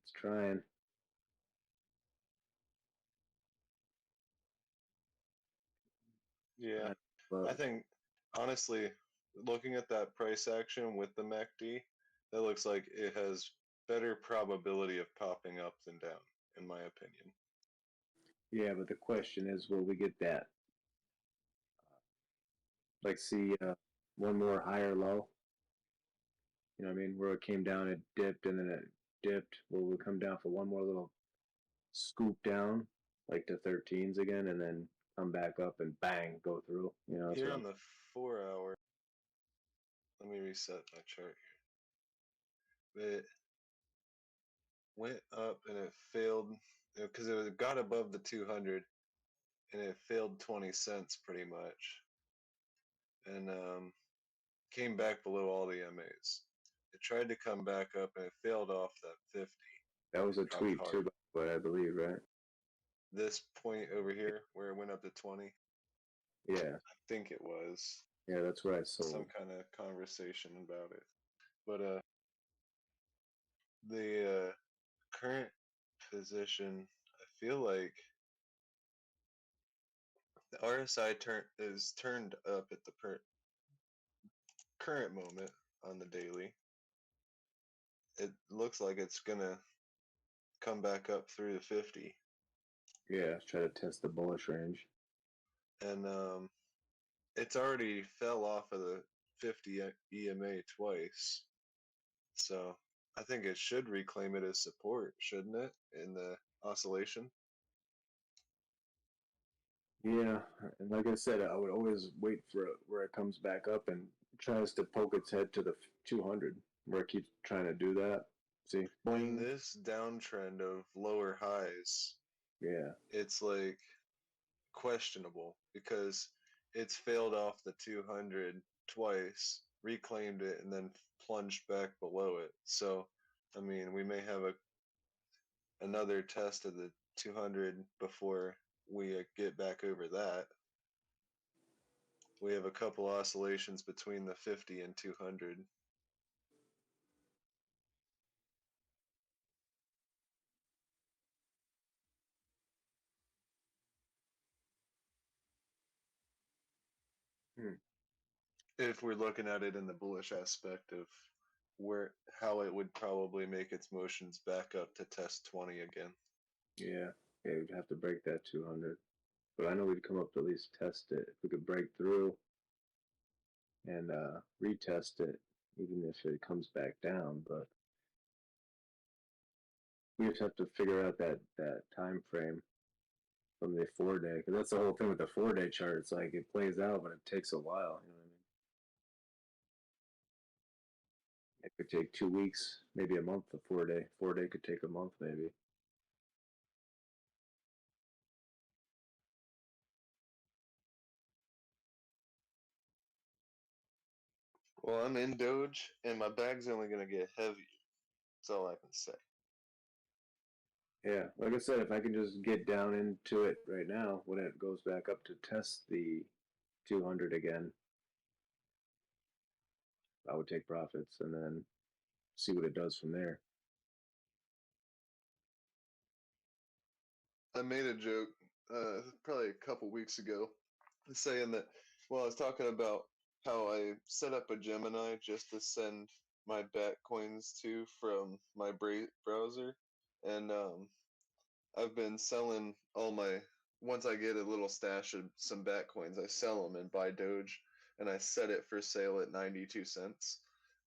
It's trying. Yeah, I think, honestly, looking at that price action with the MACD, that looks like it has better probability of popping up than down, in my opinion. Yeah, but the question is, will we get that? Like, see one more higher low? You know what I mean? Where it came down, it dipped, and then it dipped. Will we come down for one more little scoop down, like to 13s again, and then come back up and bang, go through? You know, Here on the 4-hour, let me reset my chart here. It went up and it failed, because it got above the 200, and it failed 20 cents pretty much. And came back below all the MAs. It tried to come back up and it failed off that 50. that was a tweet too, but I believe, right? this point over here where it went up to 20. Yeah, I think it was yeah, that's where I sold. some kind of conversation about it. But the current position, I feel like the RSI is turned up at the current moment on the daily. It looks like it's gonna come back up through the 50. Yeah, try to test the bullish range. And it's already fell off of the 50 EMA twice. So I think it should reclaim it as support, shouldn't it, in the oscillation? Yeah, and like I said, I would always wait for it where it comes back up and tries to poke its head to the 200, where it keeps trying to do that. See, In boing. this downtrend of lower highs, Yeah, it's like questionable because it's failed off the 200 twice, reclaimed it, and then plunged back below it. So, I mean, we may have another test of the 200 before we get back over that. We have a couple oscillations between the 50 and 200. If we're looking at it in the bullish aspect of how it would probably make its motions back up to test 20 again. yeah, we'd have to break that 200. But I know we'd come up to at least test it. If we could break through and retest it, even if it comes back down. But we just have to figure out that time frame from the 4-day, because that's the whole thing with the 4-day chart. It's like it plays out, but it takes a while. You know what I mean? It could take 2 weeks, maybe a month. A 4-day, 4-day could take a month, maybe. Well, I'm in Doge, and my bag's only going to get heavier. That's all I can say. Yeah, like I said, if I can just get down into it right now, when it goes back up to test the 200 again, I would take profits and then see what it does from there. I made a joke probably a couple weeks ago saying that, well, I was talking about how I set up a Gemini just to send my Batcoins to from my browser. And I've been selling all my, once I get a little stash of some Batcoins, I sell them and buy Doge, and I set it for sale at 92 cents.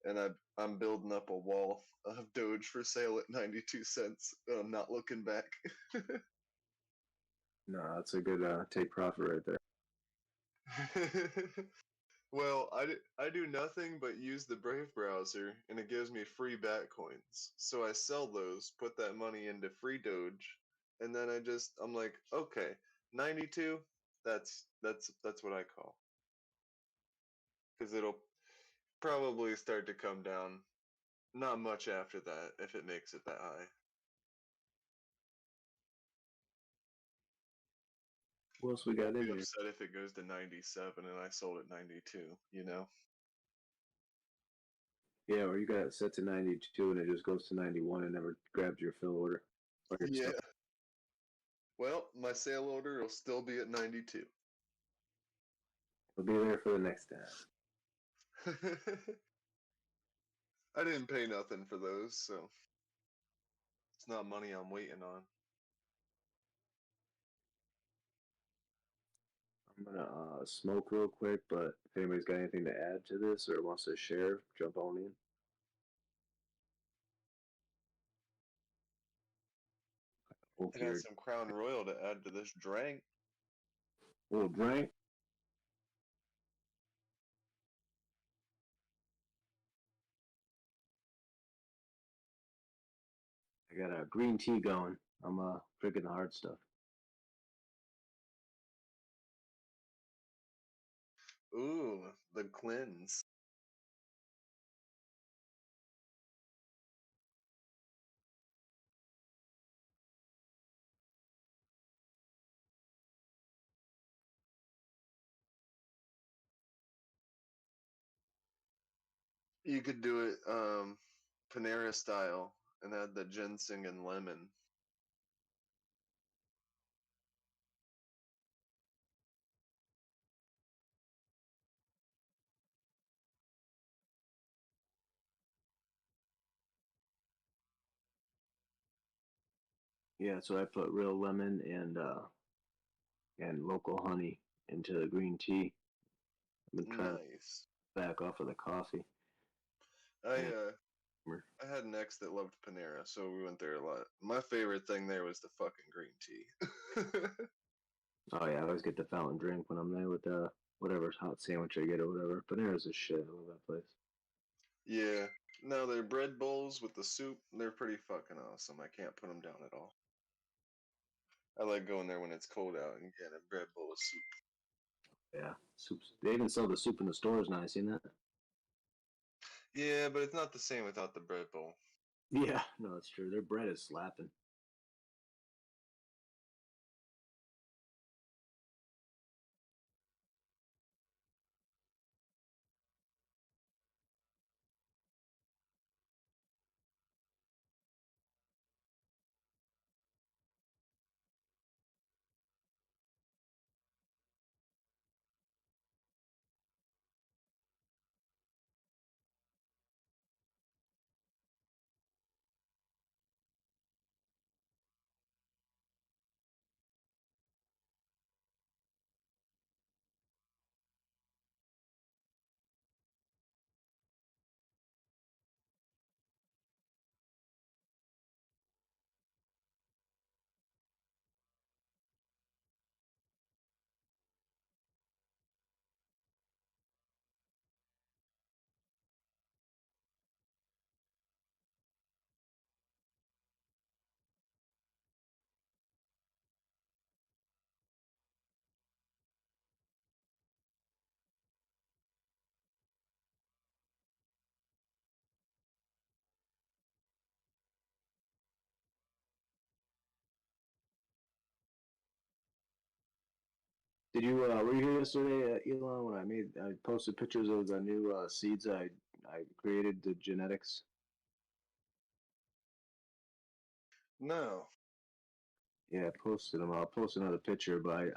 And I'm building up a wall of Doge for sale at 92 cents. I'm not looking back. No, that's a good take profit right there. Well, I do nothing but use the Brave browser, and it gives me free Batcoins. So I sell those, put that money into free Doge, and then I'm like, okay, 92, that's what I call. Because it'll probably start to come down not much after that if it makes it that high. What else we got I'll in be here? upset if it goes to 97 and I sold at 92, you know? Yeah, or you got it set to 92 and it just goes to 91 and never grabs your fill order. Yeah. Well, my sale order will still be at 92. It'll be there for the next time. I didn't pay nothing for those, so it's not money I'm waiting on. I'm gonna smoke real quick, but if anybody's got anything to add to this or wants to share, jump on in. I got some Crown Royal to add to this drink. Little drink. I got a green tea going. I'm drinking the hard stuff. Ooh, the cleanse. You could do it Panera style and add the ginseng and lemon. Yeah, so I put real lemon and local honey into the green tea. I've been trying to Nice. back off of the coffee. I And I had an ex that loved Panera, so we went there a lot. My favorite thing there was the fucking green tea. oh yeah, I always get the fountain drink when I'm there with whatever hot sandwich I get or whatever. Panera's a shit. I love that place. Yeah. No, their bread bowls with the soup, they're pretty fucking awesome. I can't put them down at all. I like going there when it's cold out and getting a bread bowl of soup. Yeah, soups. They even sell the soup in the stores now. You seen that? Yeah, but it's not the same without the bread bowl. Yeah, no, that's true. Their bread is slapping. Did you were you here yesterday, Elon? When I posted pictures of the new seeds I created, the genetics. No. Yeah, I posted them. I'll post another picture, but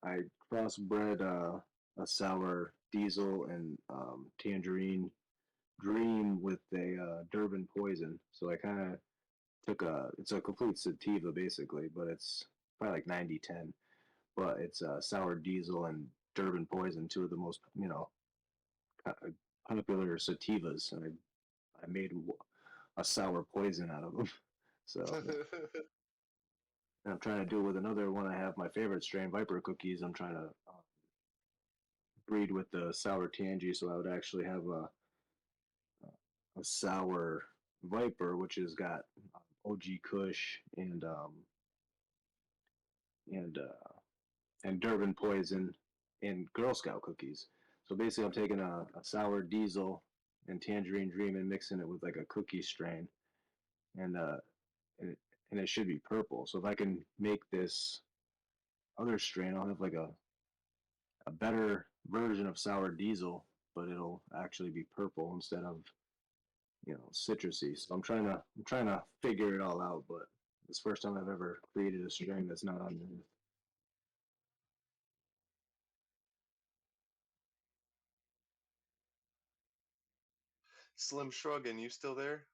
I crossbred a sour diesel and tangerine dream with a Durban poison. So I kind of took it's a complete sativa basically, but it's probably like 90-10. But it's sour diesel and Durban poison, two of the most popular sativas, and I made a sour poison out of them. So yeah. And I'm trying to do it with another one. I have my favorite strain, Viper cookies. I'm trying to breed with the sour tangy, so I would actually have a sour Viper, which has got OG Kush and and Durban poison and Girl Scout cookies. So basically, I'm taking a sour diesel and tangerine dream and mixing it with like a cookie strain, and and and it should be purple. So if I can make this other strain, I'll have like a better version of sour diesel, but it'll actually be purple instead of citrusy. So I'm trying to figure it all out, but it's the first time I've ever created a strain that's not on the. Slim Shruggin, you still there?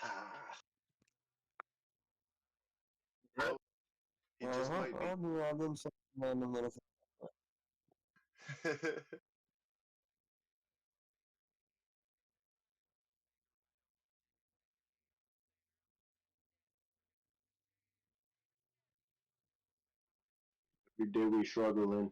Ah. Well, he just might be. I'll do all them random little. Every day we struggling.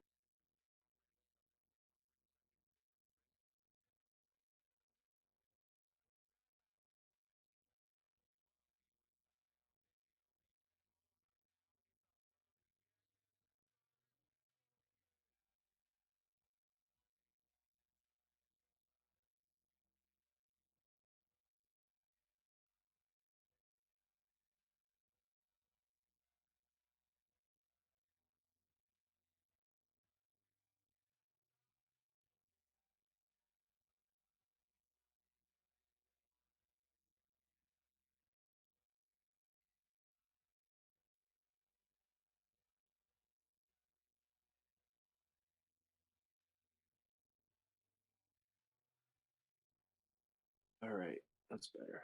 All right, that's better.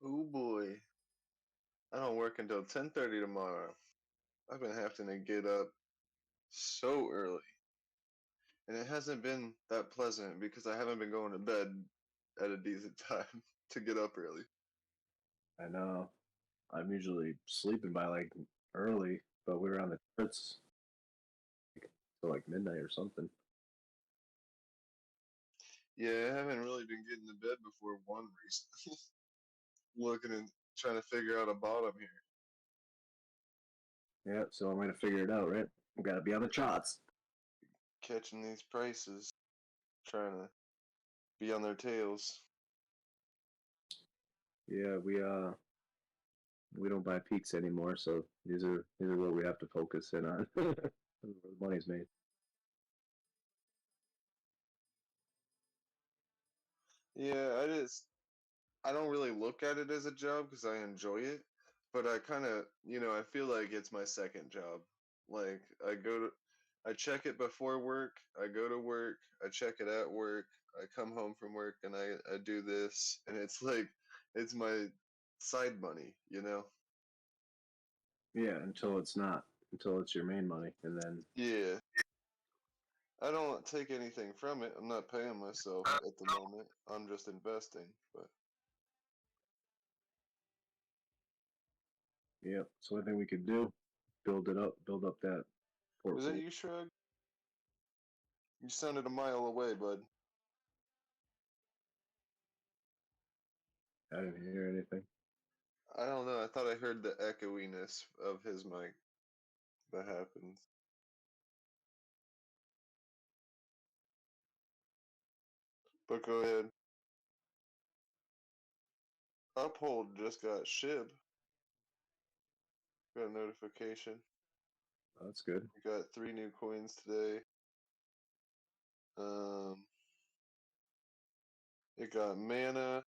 Oh boy. I don't work until 10:30 tomorrow. I've been having to get up so early. And it hasn't been that pleasant because I haven't been going to bed at a decent time to get up early. I know. I'm usually sleeping by like early, but we were on the charts till like midnight or something. Yeah, I haven't really been getting to bed before 1 recently. Looking and trying to figure out a bottom here. Yeah, so I'm gonna figure it out, right? We gotta be on the charts. Catching these prices, trying to be on their tails. Yeah, we don't buy peaks anymore, so these are what we have to focus in on. This is where the money's made. Yeah, I don't really look at it as a job because I enjoy it, but I kind of, I feel like it's my second job. Like I check it before work, I go to work, I check it at work, I come home from work and I do this, and it's like, it's my side money, you know? Yeah, until it's not, until it's your main money, and then Yeah. I don't take anything from it. I'm not paying myself at the moment. I'm just investing, but yeah, so I think we could do build up that was that portfolio. you, Shrug? You sounded a mile away, bud. I didn't hear anything. I don't know. I thought I heard the echoiness of his mic. That happens. But go ahead. Uphold just got SHIB. Got a notification. That's good. We got 3 new coins today. It got mana.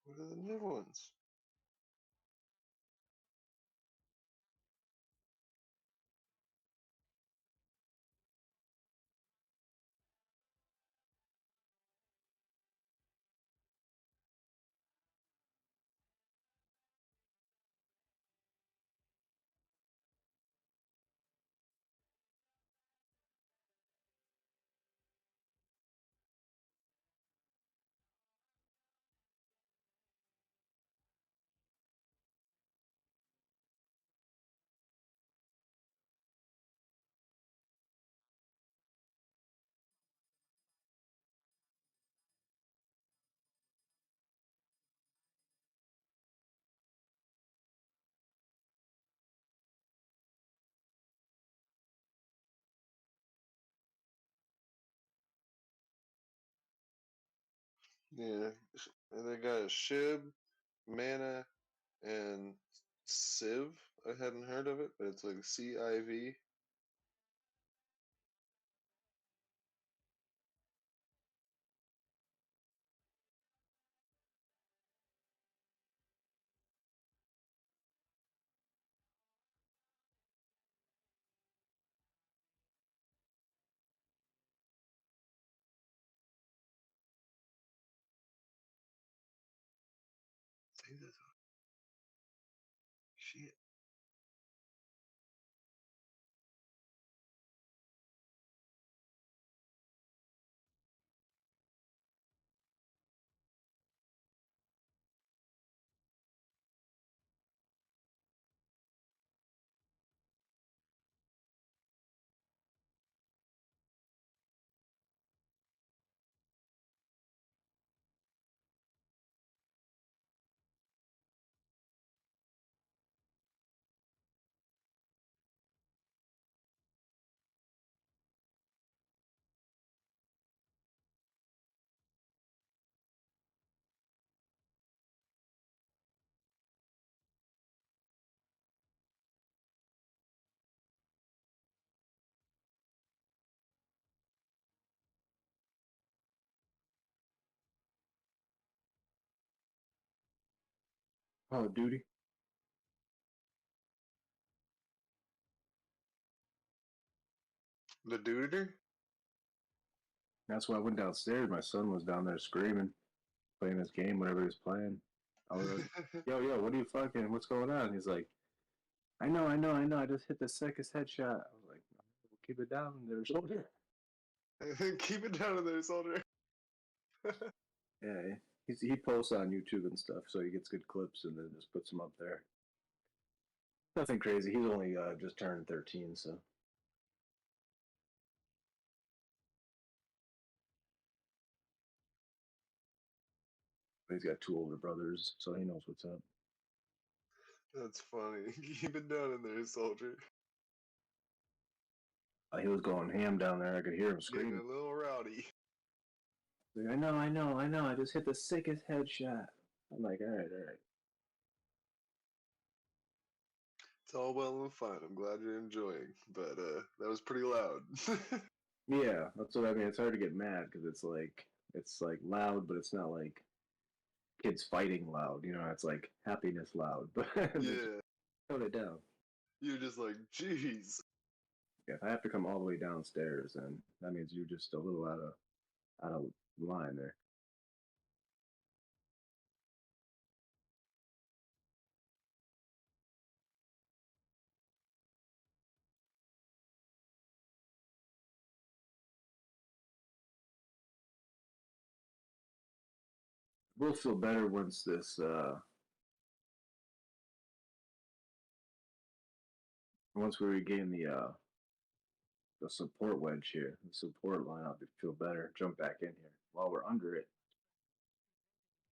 What are the new ones? Yeah. They got a SHIB, mana, and Civ. I hadn't heard of it, but it's like CIV. Say this. Shit. Call of Duty. The duder? That's why I went downstairs. My son was down there screaming, playing this game, whatever he was playing. I was like, yo, what are you fucking, what's going on? He's like, I know. I just hit the sickest headshot. I was like, keep it down there, soldier. Keep it down there, soldier. Yeah, he posts on YouTube and stuff, so he gets good clips and then just puts them up there. Nothing crazy. He's only just turned 13, so. But he's got 2 older brothers, so he knows what's up. That's funny. Keep it down in there, soldier. He was going ham down there. I could hear him screaming. Getting a little rowdy. Like, I know. I just hit the sickest headshot. I'm like, all right. It's all well and fine. I'm glad you're enjoying, but that was pretty loud. Yeah, that's what I mean. It's hard to get mad because it's like loud, but it's not like kids fighting loud. You know, it's like happiness loud. But Yeah, tone it down. you're just like, jeez. Yeah, if I have to come all the way downstairs, then that means you're just a little out of line there. We'll feel better once this once we regain the support wedge here, the support line. I'll feel better. Jump back in here. While we're under it,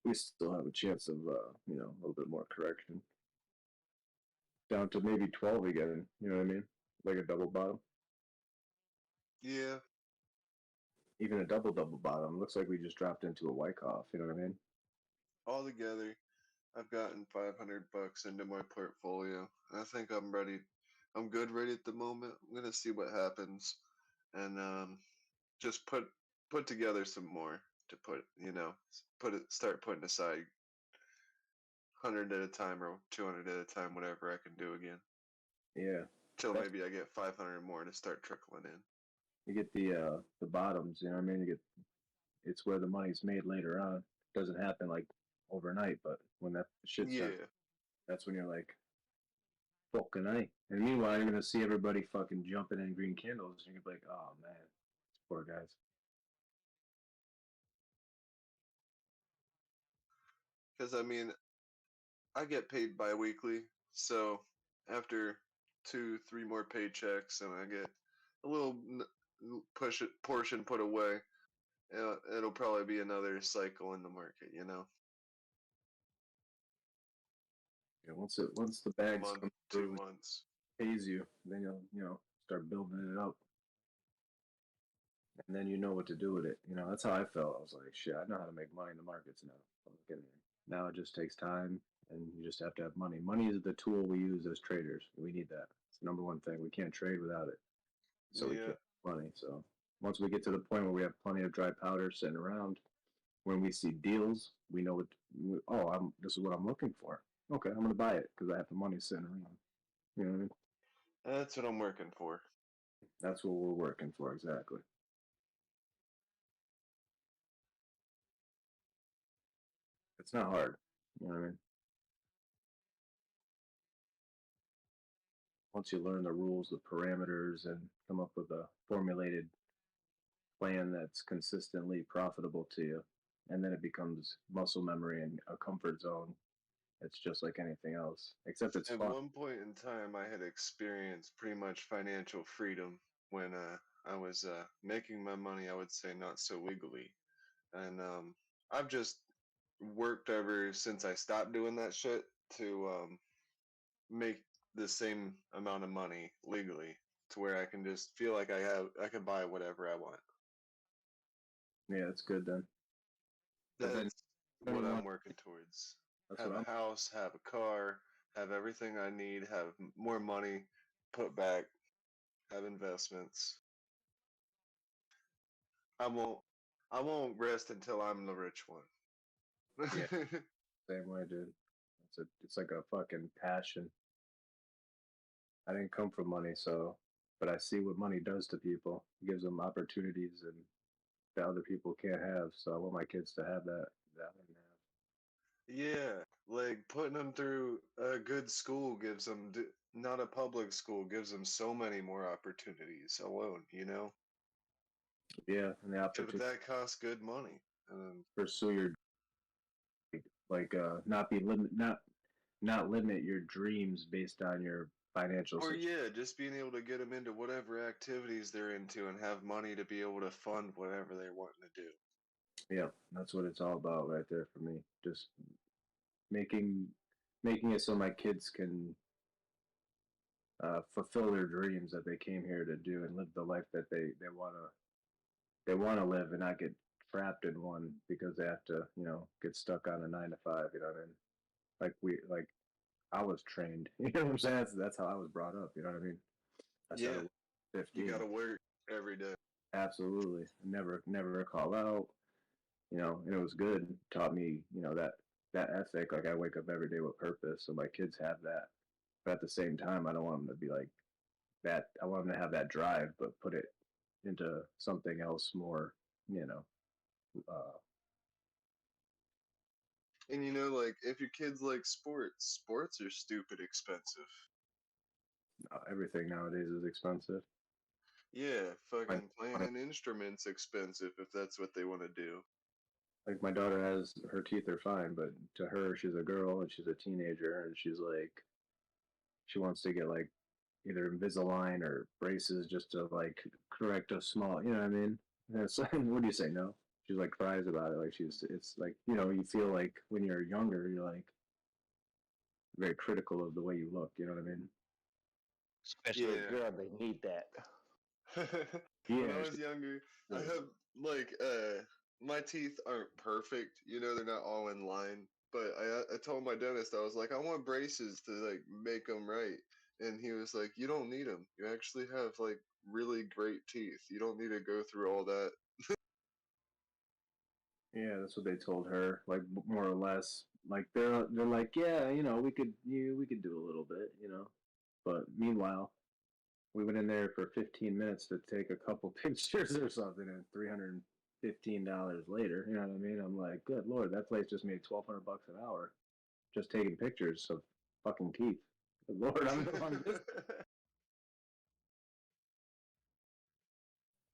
we still have a chance of a little bit more correction. Down to maybe 12 again. You know what I mean? Like a double bottom. Yeah. Even a double bottom. Looks like we just dropped into a Wyckoff. You know what I mean? All together, I've gotten $500 into my portfolio. I think I'm ready. I'm good ready at the moment. I'm gonna see what happens, and just put together some more to start putting aside 100 at a time or 200 at a time, whatever I can do again. Yeah. Till maybe I get 500 more to start trickling in. You get the bottoms. You know what I mean? It's where the money's made later on. It doesn't happen like overnight, but when that shit starts, that's when you're like, fucking A. And meanwhile, you're gonna see everybody fucking jumping in green candles, and you're gonna be like, oh man, these poor guys. Because I mean, I get paid bi-weekly, so after 2-3 more paychecks, and I get a little portion put away, it'll probably be another cycle in the market, you know. Yeah, once the bags month, come 2 through, months. pays you, then you'll start building it up, and then you know what to do with it. You know, that's how I felt. I was like, shit, I know how to make money in the markets now. I'm getting there. Now it just takes time, and you just have to have money. Money is the tool we use as traders. We need that. It's the number one thing. We can't trade without it. So we can't have money. So once we get to the point where we have plenty of dry powder sitting around, when we see deals, we know this is what I'm looking for. Okay, I'm gonna buy it because I have the money sitting around. You know what I mean? That's what I'm working for. That's what we're working for, exactly. It's not hard. You know what I mean? Once you learn the rules, the parameters, and come up with a formulated plan that's consistently profitable to you, and then it becomes muscle memory and a comfort zone. It's just like anything else, except it's At fun. one point in time, I had experienced pretty much financial freedom when I was making my money, I would say not so legally. And I've just worked ever since I stopped doing that shit to make the same amount of money legally to where I can just feel like I can buy whatever I want. Yeah, that's good then. That's what I'm working towards. Have a house, have a car, have everything I need, have more money put back, have investments. I won't rest until I'm the rich one. Yeah. Same way, dude. It's like a fucking passion. I didn't come from money, so but I see what money does to people. It gives them opportunities and that other people can't have. So I want my kids to have that I didn't have. Yeah, like putting them through a good school gives them, not a public school, gives them so many more opportunities alone, you know? Yeah, and the But opportunity that costs good money. to pursue your not be limit not limit your dreams based on your financial Or situation. yeah, just being able to get them into whatever activities they're into and have money to be able to fund whatever they're wanting to do. Yeah, that's what it's all about right there for me. Just making making it so my kids can fulfill their dreams that they came here to do and live the life that they wanna live and not get trapped in one because they have to get stuck on a 9 to 5. You know what I mean? Like I was trained. You know what I'm saying? That's how I was brought up. You know what I mean? I Yeah, started at you 15. gotta work every day. Absolutely. Never call out. And it was good. It taught me, that ethic. Like I wake up every day with purpose. So my kids have that. But at the same time, I don't want them to be like that. I want them to have that drive, but put it into something else more, you know, uh, And like if your kids like sports are stupid expensive. everything nowadays is expensive. Yeah, Like, fucking playing an instrument's expensive if that's what they want to do. like my daughter has her teeth are fine, but to her, she's a girl and she's a teenager, and she's like, she wants to get like either Invisalign or braces just to like correct a small, you know what I mean? And it's like, what do you say? No. She's like cries about it. Like it's like, you feel like when you're younger, you're like very critical of the way you look. You know what I mean? Especially Yeah. a girl, they need that. When Yeah. I was younger, I have like my teeth aren't perfect, they're not all in line. But I told my dentist, I was like, I want braces to like make them right, and he was like, you don't need them. You actually have like really great teeth. You don't need to go through all that. Yeah, that's what they told her. Like more or less. Like they're like, yeah, we could do a little bit, But meanwhile, we went in there for 15 minutes to take a couple pictures or something, and $315 later. You know what I mean? I'm like, good lord, that place just made $1,200 an hour just taking pictures of fucking teeth. Good lord, I'm on this.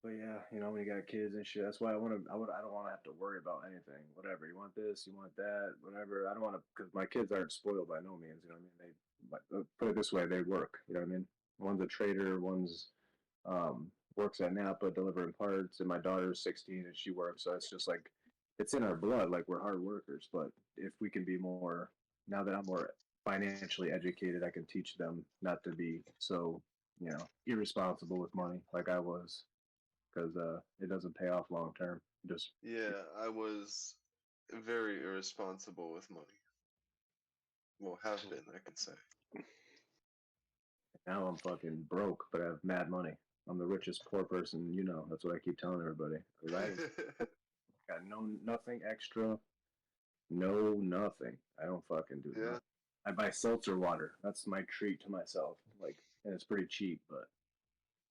But yeah, when you got kids and shit, that's why I don't want to have to worry about anything. Whatever you want, this, you want that, whatever. I don't want to, because my kids aren't spoiled by no means. You know what I mean? Put it this way, they work. You know what I mean? One's a trader, one's works at Napa delivering parts, and my daughter's 16 and she works. So it's just like it's in our blood. Like we're hard workers. But if we can be more, now that I'm more financially educated, I can teach them not to be so irresponsible with money like I was, because it doesn't pay off long term. Just Yeah, I was very irresponsible with money. Well, have been, I can say. now I'm fucking broke, but I have mad money. I'm the richest poor person, That's what I keep telling everybody. I got nothing extra, no nothing. I don't fucking do Yeah. nothing. I buy seltzer water. That's my treat to myself. And it's pretty cheap, but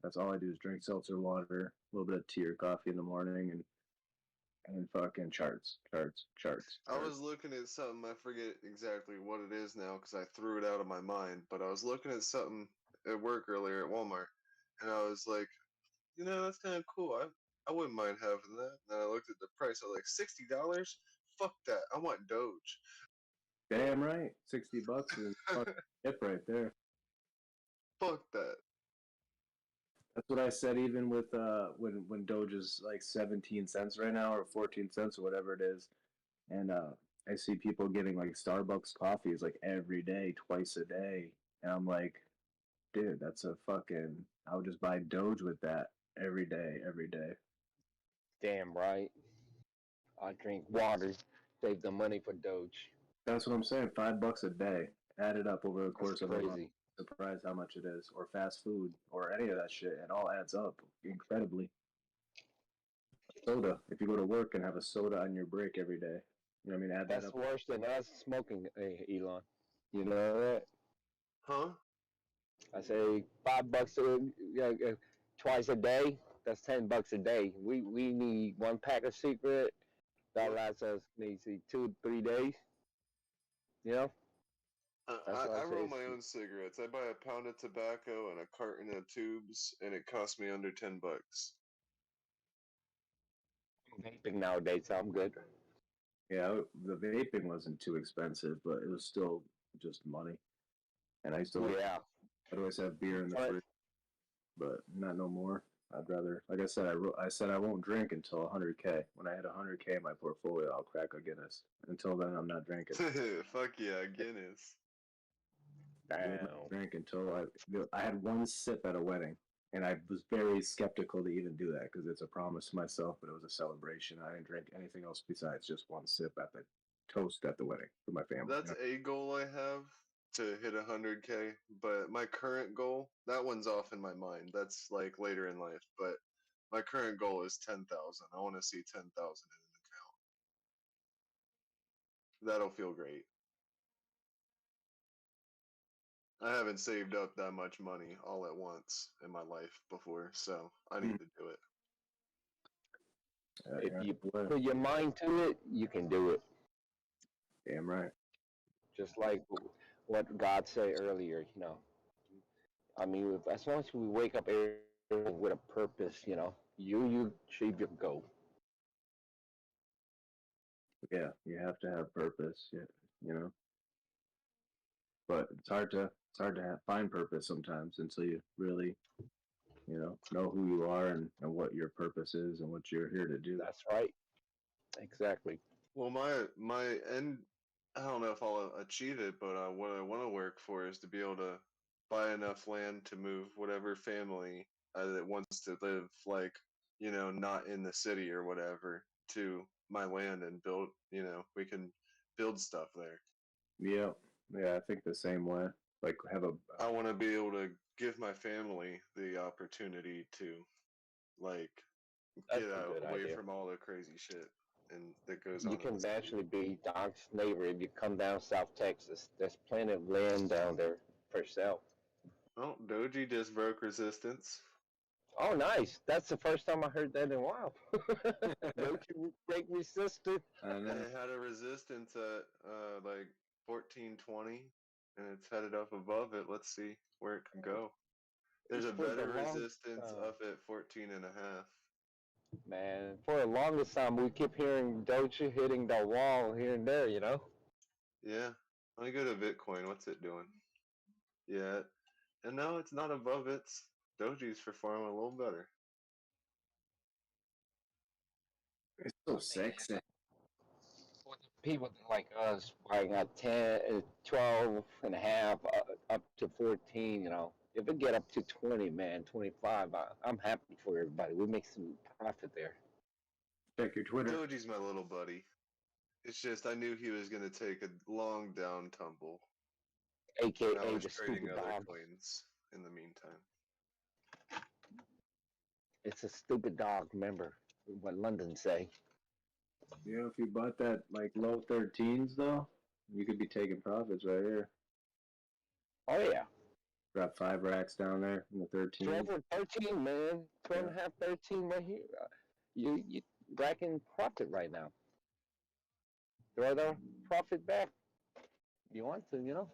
that's all I do is drink seltzer water, a little bit of tea or coffee in the morning, and fucking charts. I was looking at something, I forget exactly what it is now because I threw it out of my mind, but I was looking at something at work earlier at Walmart, and I was like, that's kind of cool. I wouldn't mind having that. And then I looked at the price, I was like, $60? Fuck that. I want Doge. Damn right. $60 is fucking tip right there. Fuck that. That's what I said even with when Doge is like 17 cents right now or 14 cents or whatever it is. And I see people getting like Starbucks coffees like every day, twice a day. And I'm like, dude, that's a fucking, I would just buy Doge with that every day, every day. Damn right. I drink water, save the money for Doge. That's what I'm saying. $5 a day, added up over the course That's of a month. crazy. Surprised how much it is, or fast food, or any of that shit. It all adds up incredibly. Soda. If you go to work and have a soda on your break every day, you know what I mean? Add that That's up. worse than us smoking, Elon. You know that? Huh? I say $5 twice a day. That's $10 a day. We need one pack of cigarette that lasts us maybe 2 3 days. You know, that's what I I roll say. my own cigarettes. I buy a pound of tobacco and a carton of tubes, and it costs me under $10. Vaping nowadays, so I'm good. Yeah, the vaping wasn't too expensive, but it was still just money. And I used to Yeah. I'd always have beer in the Right. fridge, but not no more. I'd rather, like I said, I said I won't drink until 100K. When I hit 100K in my portfolio, I'll crack a Guinness. Until then, I'm not drinking. Fuck yeah, Guinness. I will not drink until I had one sip at a wedding, and I was very skeptical to even do that because it's a promise to myself, but it was a celebration. I didn't drink anything else besides just one sip at the toast at the wedding for my family. That's a goal I have, to hit 100K, but my current goal, that one's off in my mind. That's like later in life, but my current goal is 10,000. I want to see 10,000 in an account. That'll feel great. I haven't saved up that much money all at once in my life before, so I need to do it. If you put your mind to it, you can do it. Damn right. Just like what God said earlier, you know. I mean, as long as we wake up every day with a purpose, you know, you achieve your goal. Yeah, you have to have purpose. Yeah, you know. But it's hard to find purpose sometimes until you really, know who you are and what your purpose is and what you're here to do. That's right. Exactly. Well, my end, I don't know if I'll achieve it, but what I want to work for is to be able to buy enough land to move whatever family that wants to live, like, not in the city or whatever, to my land and build, we can build stuff there. Yeah, I think the same way. Like I want to be able to give my family the opportunity to, like, That's get a out good away idea. from all the crazy shit and that goes on. You can actually be Doc's neighbor if you come down South Texas. There's plenty of land down there for sale. Oh, Doji just broke resistance. Oh, nice. That's the first time I heard that in a while. Doji break resistance. It had a resistance at like 1420, and it's headed up above it. Let's see where it can go. There's a better resistance up at 14 and a half. Man, for the longest time, we keep hearing Doji hitting the wall here and there, you know? Yeah. Let me go to Bitcoin. What's it doing? Yeah. And no, it's not above it. Doji's performing a little better. It's so sexy. People like us buying at 10, 12 and a half, up to 14, you know. If it get up to 20, man, 25, I'm happy for everybody. We make some profit there. Check your Twitter. Doji's my little buddy. It's just I knew he was going to take a long down tumble. AKA I was the trading stupid other dog. coins in the meantime. It's a stupid dog, remember what London say. If you bought that like low 13s though, you could be taking profits right here. Oh yeah. Drop 5 racks down there in the 13. 12 or 13, man. 12 and a half, 13 right here. You racking profit right now. Throw the profit back. You want to, you know.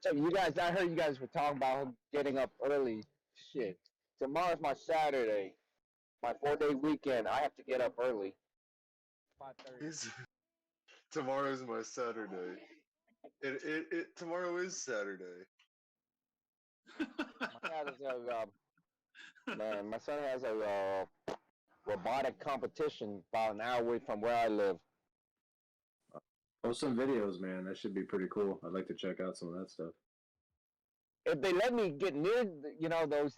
So you guys, I heard you guys were talking about getting up early. Shit. Tomorrow's my Saturday. My 4-day weekend. I have to get up early. 5:30. Tomorrow's my Saturday. Tomorrow is Saturday. My son has a robotic competition about an hour away from where I live. Post some videos, man. That should be pretty cool. I'd like to check out some of that stuff. If they let me get near, those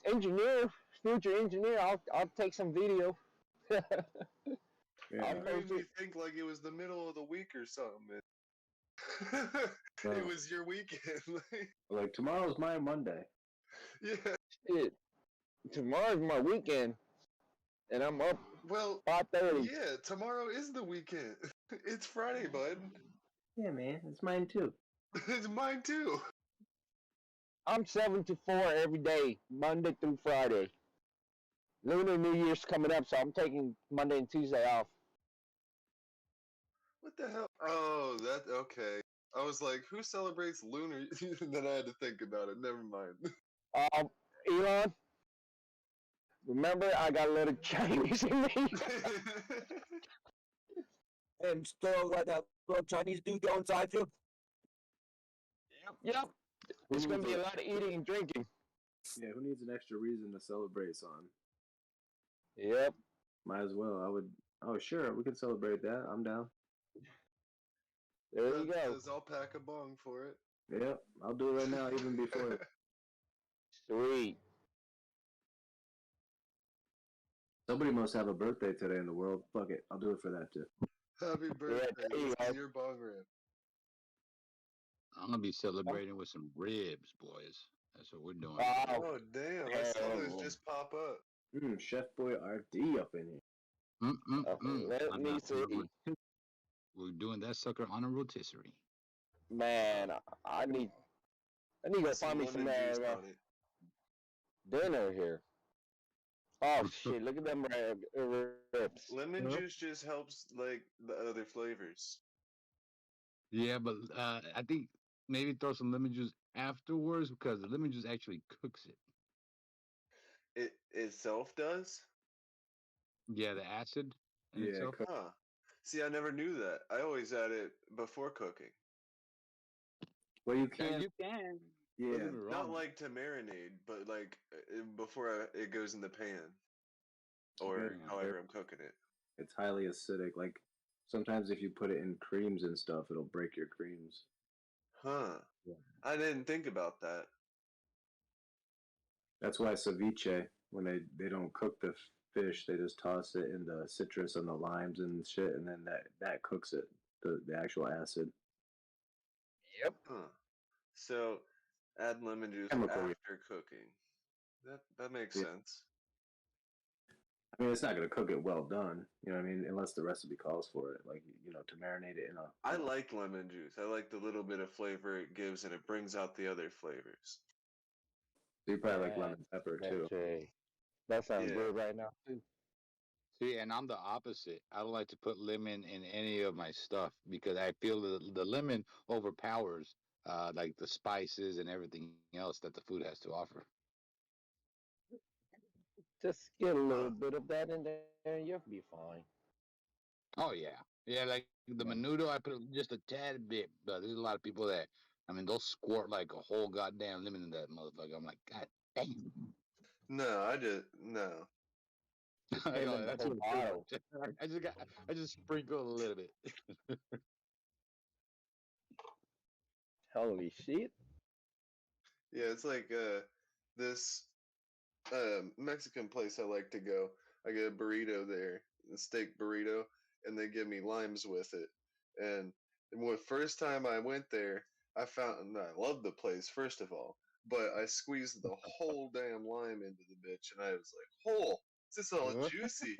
future engineer, I'll take some video. Yeah. It made me think like it was the middle of the week or something. It was your weekend. Like tomorrow's my Monday. Yeah. Shit. Tomorrow's my weekend, and I'm up Well, 5:30. yeah, tomorrow is the weekend. It's Friday, bud. Yeah, man, it's mine too. It's mine too. I'm 7 to 4 every day, Monday through Friday. Lunar New Year's coming up, so I'm taking Monday and Tuesday off. What the hell? Oh, that okay. I was like, who celebrates lunar? Then I had to think about it. Never mind. Elon, remember I got a little Chinese in me. And still let that little Chinese dude go inside you. Yep. It's gonna be a lot of eating and drinking. Yeah, who needs an extra reason to celebrate, son? Yep. Might as well. I would. Oh, sure, we can celebrate that. I'm down. There you go. Says I'll pack a bong for it. Yep, I'll do it right now, even before. Sweet. Somebody must have a birthday today in the world. Fuck it, I'll do it for that too. Happy birthday! there you Let's go. get your bong rip. I'm gonna be celebrating with some ribs, boys. That's what we're doing. Oh damn! I saw those just pop up. Chef Boy RD up in here. Let me see. We're doing that sucker on a rotisserie. Man, I need to go find me some dinner here. Oh shit! Look at them ribs. Lemon juice just helps like the other flavors. Yeah, but I think maybe throw some lemon juice afterwards because the lemon juice actually cooks it. It itself does? Yeah, the acid in itself. Huh. See, I never knew that. I always add it before cooking. Well, you Yeah, can. you can. Yeah, not like to marinate, but like before it goes in the pan, or however I'm cooking it. It's highly acidic. Like sometimes if you put it in creams and stuff, it'll break your creams. Huh. Yeah. I didn't think about that. That's why ceviche, when they don't cook the fish, they just toss it in the citrus and the limes and shit, and then that cooks it, the actual acid. Yep. Huh. So add lemon juice Chemical after cooking. That makes sense. I mean, it's not gonna cook it well done, you know what I mean? Unless the recipe calls for it, like to marinate it in a. I like lemon juice. I like the little bit of flavor it gives, and it brings out the other flavors. So you probably like lemon pepper too. That sounds good right now too. See, and I'm the opposite. I don't like to put lemon in any of my stuff because I feel the lemon overpowers like the spices and everything else that the food has to offer. Just get a little bit of that in there, and you'll be fine. Oh yeah, like the menudo, I put just a tad bit. But there's a lot of people that, I mean, they'll squirt like a whole goddamn lemon in that motherfucker. I'm like, God damn. No, no. I know, that's what I just sprinkle a little bit. Holy shit. Yeah, it's like this Mexican place I like to go. I get a burrito there, a steak burrito, and they give me limes with it. And the first time I went there, I loved the place, first of all, but I squeezed the whole damn lime into the bitch, and I was like, "Oh, is this all juicy?"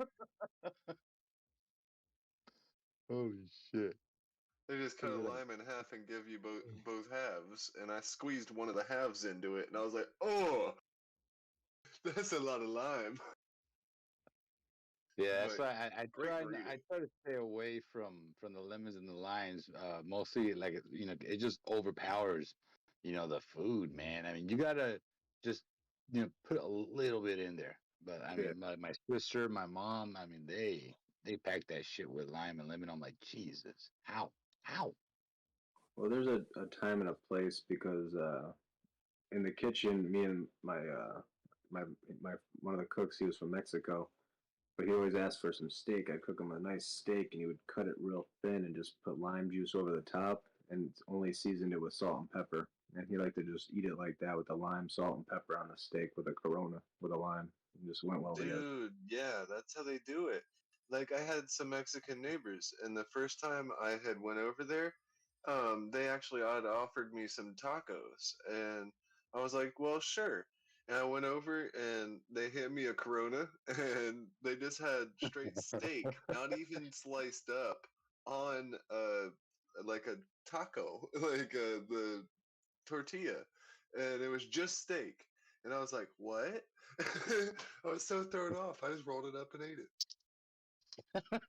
Holy shit. They just cut a lime in half and give you both halves, and I squeezed one of the halves into it, and I was like, "Oh, that's a lot of lime." Yeah, that's why I try to stay away from the lemons and the limes. Mostly, like it just overpowers, the food, man. I mean, you gotta just put a little bit in there. But I mean, my sister, my mom, I mean, they pack that shit with lime and lemon. I'm like, Jesus, how? Well, there's a time and a place because in the kitchen, me and my one of the cooks, he was from Mexico, but he always asked for some steak. I'd cook him a nice steak, and he would cut it real thin and just put lime juice over the top, and only seasoned it with salt and pepper. And he liked to just eat it like that with the lime, salt, and pepper on the steak with a Corona with a lime. It just went well together. Dude, yeah, that's how they do it. Like I had some Mexican neighbors, and the first time I had went over there, they actually had offered me some tacos, and I was like, well, sure. And I went over and they handed me a Corona, and they just had straight steak, not even sliced up, on like a taco, like the tortilla, and it was just steak. And I was like, "What?" I was so thrown off. I just rolled it up and ate it.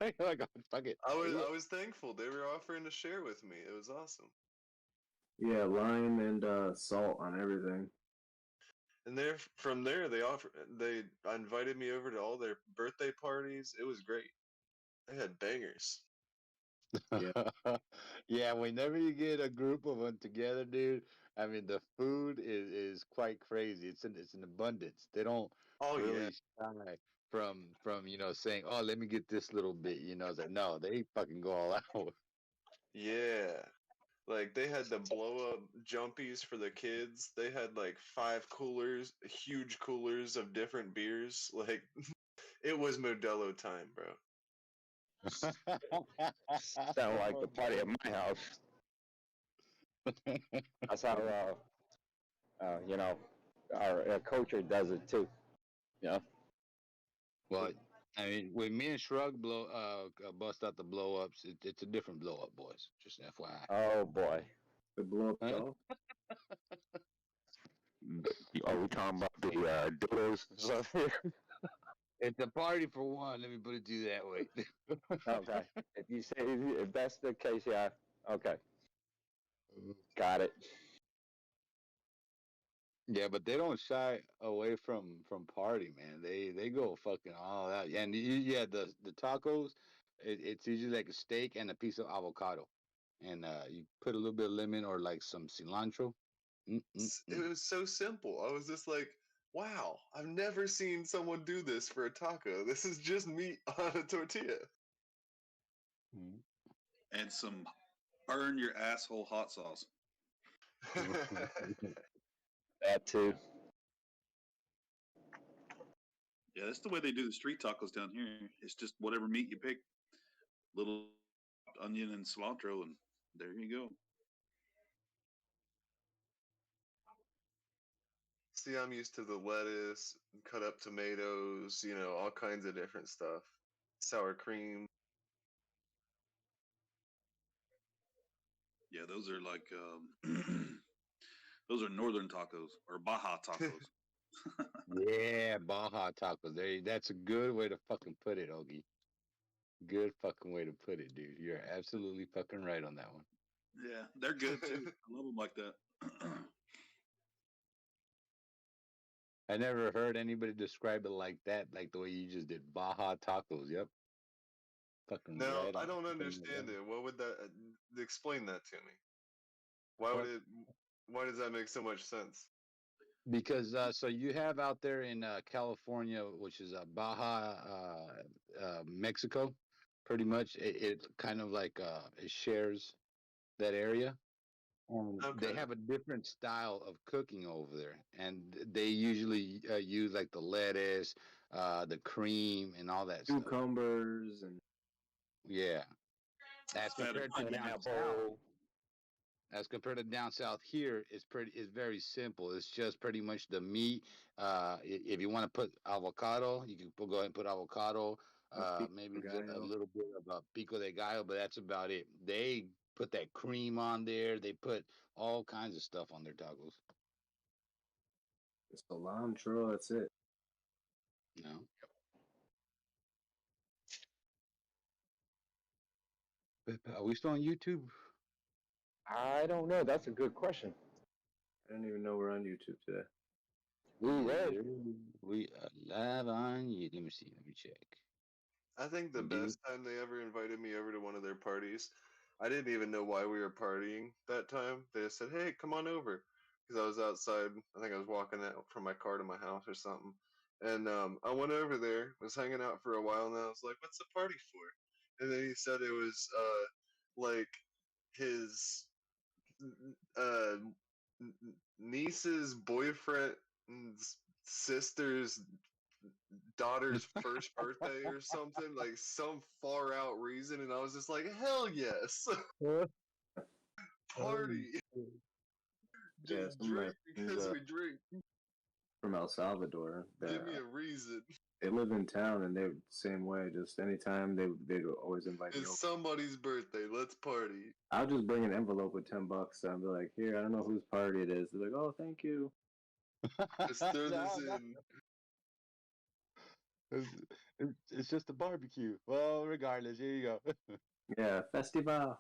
You're like, oh, fuck it. I was thankful they were offering to share with me. It was awesome. Yeah, lime and salt on everything. And from there they invited me over to all their birthday parties. It was great. They had bangers. Yeah. Yeah, whenever you get a group of them together, dude, I mean the food is quite crazy. It's an abundance. They don't Oh yeah. really shy from saying, "Oh, let me get this little bit." It's like no, they fucking go all out. Yeah. Like they had the blow up jumpies for the kids. They had like 5 coolers, huge coolers of different beers. Like it was Modelo time, bro. Sound like the party at my house. That's how our culture does it too. Yeah. Well, I mean, when me and Shrug bust out the blow ups, it's a different blow up, boys. Just FYI. Oh boy. The blow up doll. Are we talking about the dildos and stuff here? It's a party for one. Let me put it to you that way. Okay. If that's the case, yeah. Okay. Got it. Yeah, but they don't shy away from party, man. They go fucking all out. And yeah, the tacos, it's usually like a steak and a piece of avocado, and you put a little bit of lemon or like some cilantro. It was so simple. I was just like, wow, I've never seen someone do this for a taco. This is just meat on a tortilla. And some burn your asshole hot sauce. That too. Yeah, that's the way they do the street tacos down here. It's just whatever meat you pick, little onion and cilantro, and there you go. See, I'm used to the lettuce, cut up tomatoes, all kinds of different stuff. Sour cream. Yeah, those are like those are northern tacos or Baja tacos. Yeah, Baja tacos. That's a good way to fucking put it, Ogie. Good fucking way to put it, dude. You're absolutely fucking right on that one. Yeah, they're good too. I love them like that. I never heard anybody describe it like that, like the way you just did. Baja tacos. Yep. Fucking No, right I on. don't understand it. What would that explain that to me? Why would it? Why does that make so much sense? Because so you have out there in California, which is Baja, Mexico, pretty much it kind of like it shares that area. They have a different style of cooking over there, and they usually use like the lettuce, the cream, and all that stuff. Cucumbers and Yeah, as compared to down south. As compared to down south here, it's very simple. It's just pretty much the meat. If you want to put avocado, you can go ahead and put avocado. Maybe a little bit of pico de gallo, but that's about it. They put that cream on there. They put all kinds of stuff on their tacos. It's cilantro. That's it. No. Are we still on YouTube? I don't know. That's a good question. I don't even know we're on YouTube today. We are live on YouTube. Let me see. Let me check. I think the best time they ever invited me over to one of their parties, I didn't even know why we were partying that time. They just said, "Hey, come on over," because I was outside. I think I was walking out from my car to my house or something. And I went over there, was hanging out for a while, and I was like, "What's the party for?" And then he said it was like his niece's boyfriend's sister's daughter's first birthday or something, like some far out reason, and I was just like, hell yes. Party. Just drink because we drink. from El Salvador. Give me a reason. They live in town and they're the same way. Just anytime they'd always invite me over. It's somebody's birthday. Let's party. I'll just bring an envelope with $10 and I'll be like, here, I don't know whose party it is. They're like, oh, thank you. Just throw this in. It's just a barbecue. Well, regardless, here you go. Yeah, festival.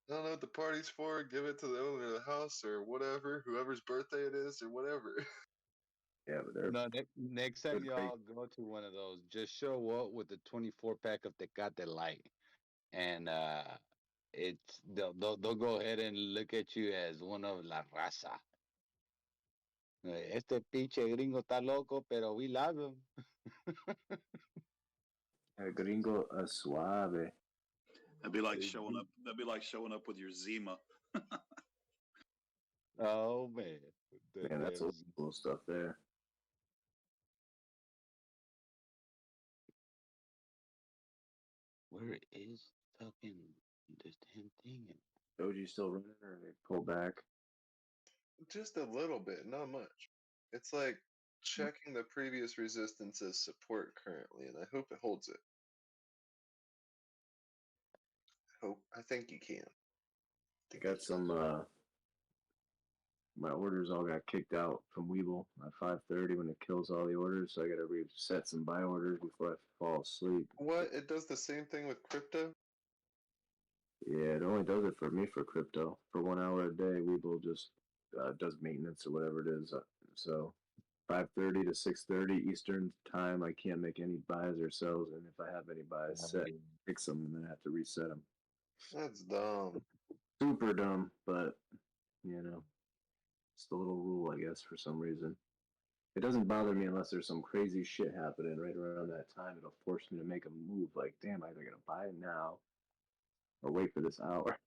I don't know what the party's for. Give it to the owner of the house or whatever, whoever's birthday it is or whatever. Yeah, but they're No, next time good y'all go to one of those, just show up with a 24 pack of Tecate Light, and they'll go ahead and look at you as one of la raza. Este pinche gringo está loco, pero we love him. El gringo suave. That'd be like showing up. That'd be like showing up with your Zima. Oh man, Man, that's old school stuff there. Where is fucking this damn thing? Doji still running or they pull back? Just a little bit, not much. It's like checking the previous resistance as support currently, and I hope it holds it. I think you can. I got some my orders all got kicked out from Weeble at 5:30 when it kills all the orders, so I gotta reset some buy orders before I fall asleep. What? It does the same thing with crypto? Yeah, it only does it for me for crypto. For 1 hour a day, Weeble just does maintenance or whatever it is. So 5:30 to 6:30 Eastern time, I can't make any buys or sells, and if I have any buys set, fix them and then I have to reset them. That's dumb. Super dumb, but you know, it's the little rule, I guess, for some reason. It doesn't bother me unless there's some crazy shit happening right around that time. It'll force me to make a move. Like, damn, I either gotta buy it now or wait for this hour.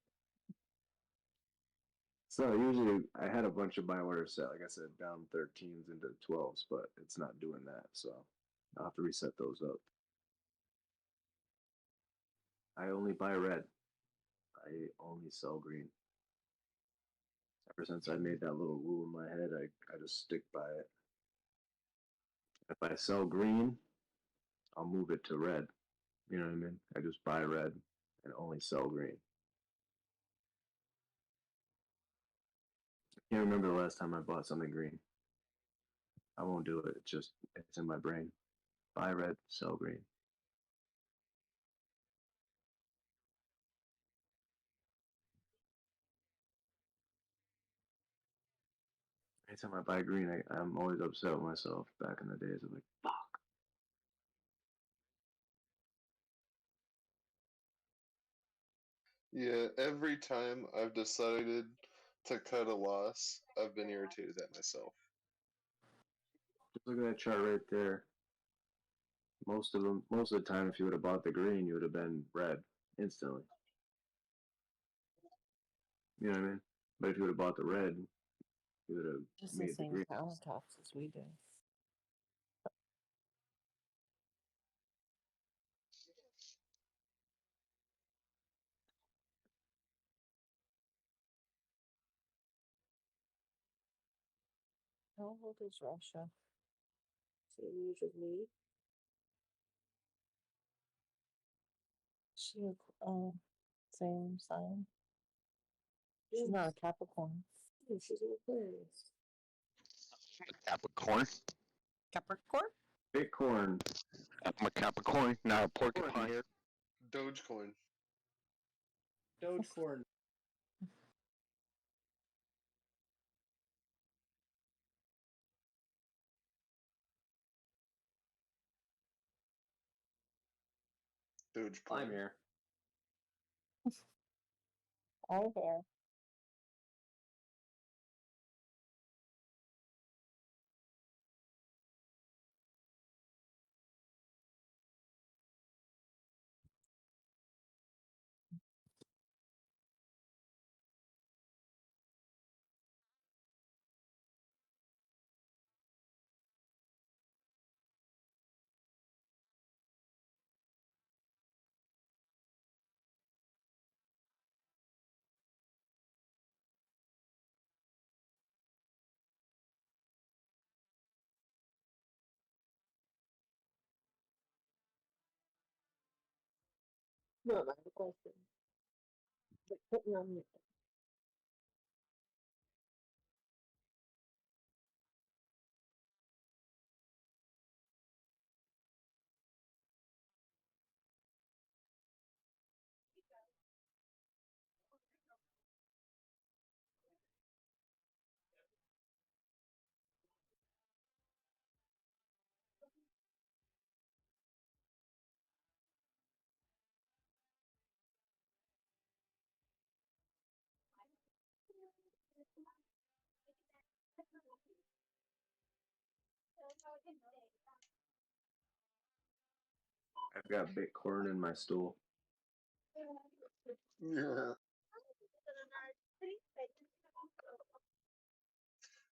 So usually I had a bunch of buy orders set, like I said, down 13s into 12s, but it's not doing that. So I'll have to reset those up. I only buy red. I only sell green. Ever since I made that little rule in my head, I just stick by it. If I sell green, I'll move it to red. You know what I mean? I just buy red and only sell green. I can't remember the last time I bought something green. I won't do it. It's in my brain. Buy red, sell green. Anytime I buy green, I'm always upset with myself. Back in the days, I'm like, fuck. Yeah, every time I've decided to cut a loss, I've been irritated at myself. Just look at that chart right there. Most of the time, if you would have bought the green, you would have been red instantly. You know what I mean? But if you would have bought the red, you would have Just the made the same green. countertops as we do. How old is Russia? Same age as me. She same sign. She's not a Capricorn. Yeah, she's an Aquarius. Capricorn. Capricorn? Bitcoin. I'm a Capricorn, not a porcupine. Dogecoin. Dogecoin. Dogecoin. I'm here. I'm here. No, I have a question. Put me on mute. I've got bit corn in my stool. Yeah.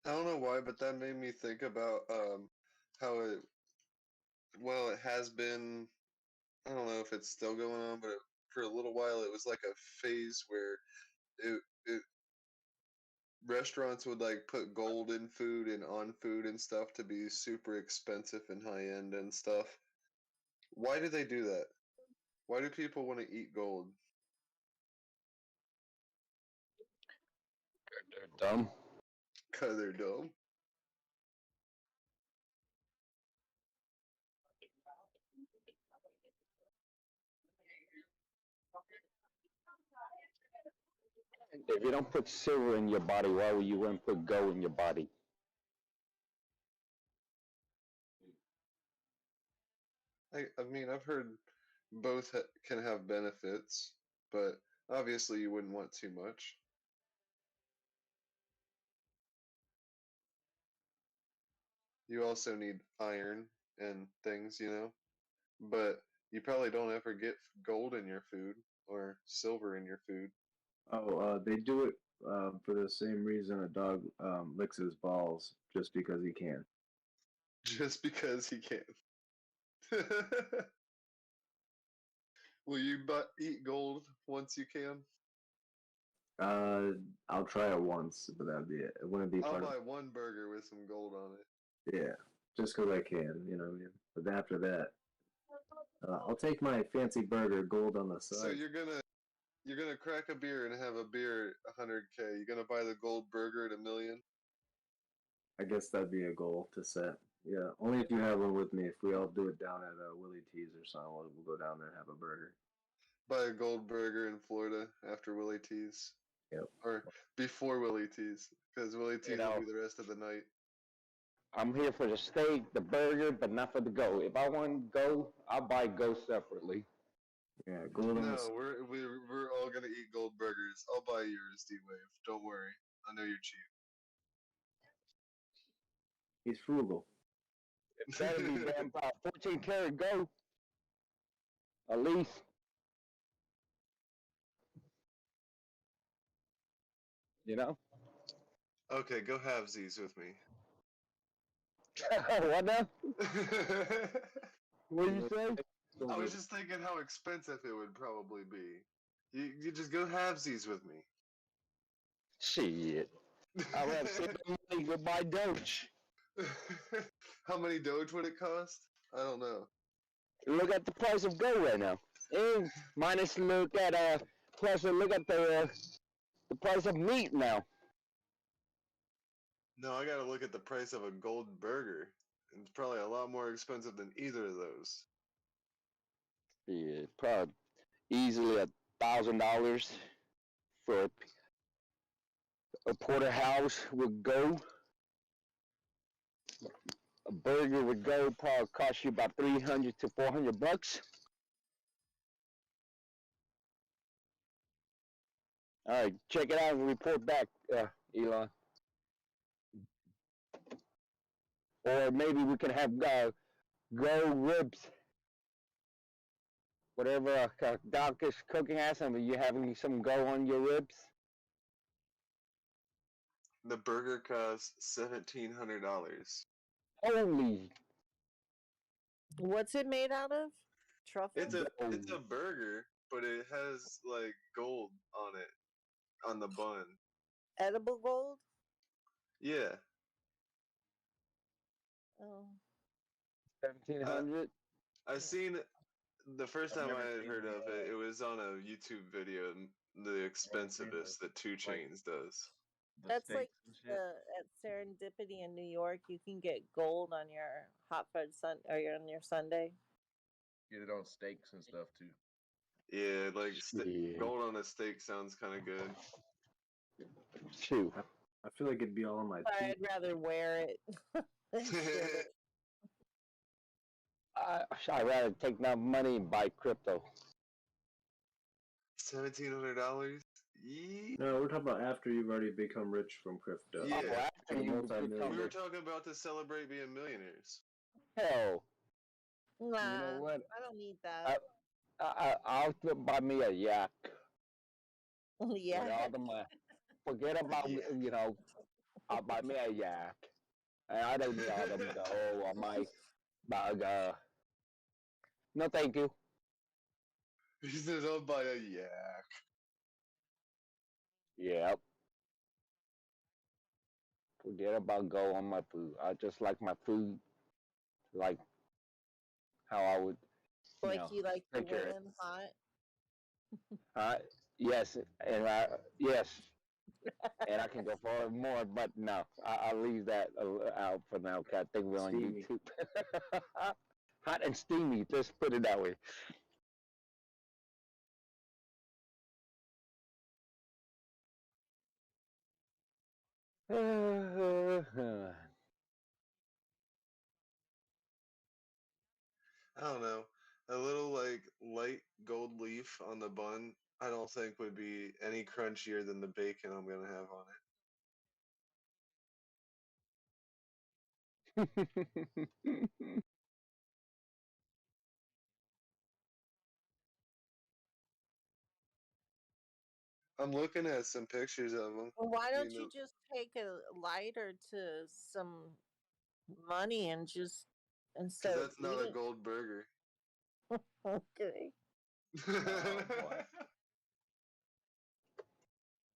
I don't know why, but that made me think about how it, well, it has been, I don't know if it's still going on, but for a little while it was like a phase where it restaurants would like put gold in food and on food and stuff to be super expensive and high end and stuff. Why do they do that? Why do people want to eat gold? They're dumb. Cause they're dumb. If you don't put silver in your body, why would you want to put gold in your body? I mean, I've heard both can have benefits, but obviously you wouldn't want too much. You also need iron and things, you know? But you probably don't ever get gold in your food or silver in your food. Oh, they do it for the same reason a dog licks his balls, just because he can. Just because he can. Will you eat gold once you can? I'll try it once, but that'd be it. It wouldn't be I'll fun. buy one burger with some gold on it. Yeah, just because I can, you know what I mean? But after that, I'll take my fancy burger, gold on the side. So you're gonna crack a beer and have a beer at 100K. You're gonna buy the gold burger at $1 million. I guess that'd be a goal to set. Yeah, only if you have one with me. If we all do it down at Willie T's or something, we'll go down there and have a burger. Buy a gold burger in Florida after Willie T's. Yep. Or before Willie T's, because Willie T's will be the rest of the night. I'm here for the steak, the burger, but not for the gold. If I want gold, I'll buy gold separately. Yeah, gold. No, we're all gonna eat gold burgers. I'll buy yours, D-Wave. Don't worry. I know you're cheap. He's frugal. It better be damn 14 karat gold. At least. You know? Okay, go halvesies with me. What now? What do you say? I was just thinking how expensive it would probably be. You just go halvesies with me. Shit. I would have saved the money with my Doge. How many Doge would it cost? I don't know. Look at the price of gold right now. And minus look at plus look at the price of meat now. No, I gotta look at the price of a gold burger. It's probably a lot more expensive than either of those. Yeah, probably easily $1,000 for a porterhouse with gold. A burger with gold probably cost you about $300 to $400. All right, check it out and report back, Elon. Or maybe we can have gold ribs. Whatever Doc is cooking at, some you having some gold on your ribs. The burger costs $1,700. Holy! What's it made out of? Truffle? It's a burger, but it has like gold on it, on the bun. Edible gold? Yeah. Oh. 1,700. I seen the first I've time never I had seen heard the, of it, it was on a YouTube video, the expensivest that 2 Chainz does. the That's like steaks and shit. at Serendipity in New York. You can get gold on your hot fudge on your sundae. Get it on steaks and stuff too. Yeah, like Shit. gold on a steak sounds kind of good. Shoot. I feel like it'd be all on my Sorry, teeth. I'd rather wear it than shit it. I'd rather take that money and buy crypto. $1,700. No, we're talking about after you've already become rich from crypto. Yeah. Oh, after you Multi-millionaire. We were talking about to celebrate being millionaires. hell, Nah, you know what? I don't need that. I'll buy me a yak. Yeah. With all the money. Forget about I'll buy me a yak. And I don't need all them gold on my bag. No, thank you. He says, I'll buy a yak. Yep. Forget about gold on my food. I just like my food like how I would. Like you like the take care of it. women hot. Yes, and yes, and I can go for more, but no, I'll leave that out for now. Cause I think we're on Steamy. YouTube. Hot and steamy. Let's put it that way. I don't know. A little like light gold leaf on the bun, I don't think would be any crunchier than the bacon I'm gonna have on it. I'm looking at some pictures of them. Well, why don't you just take a lighter to some money and just instead Because of that's not a eating? gold burger. Okay.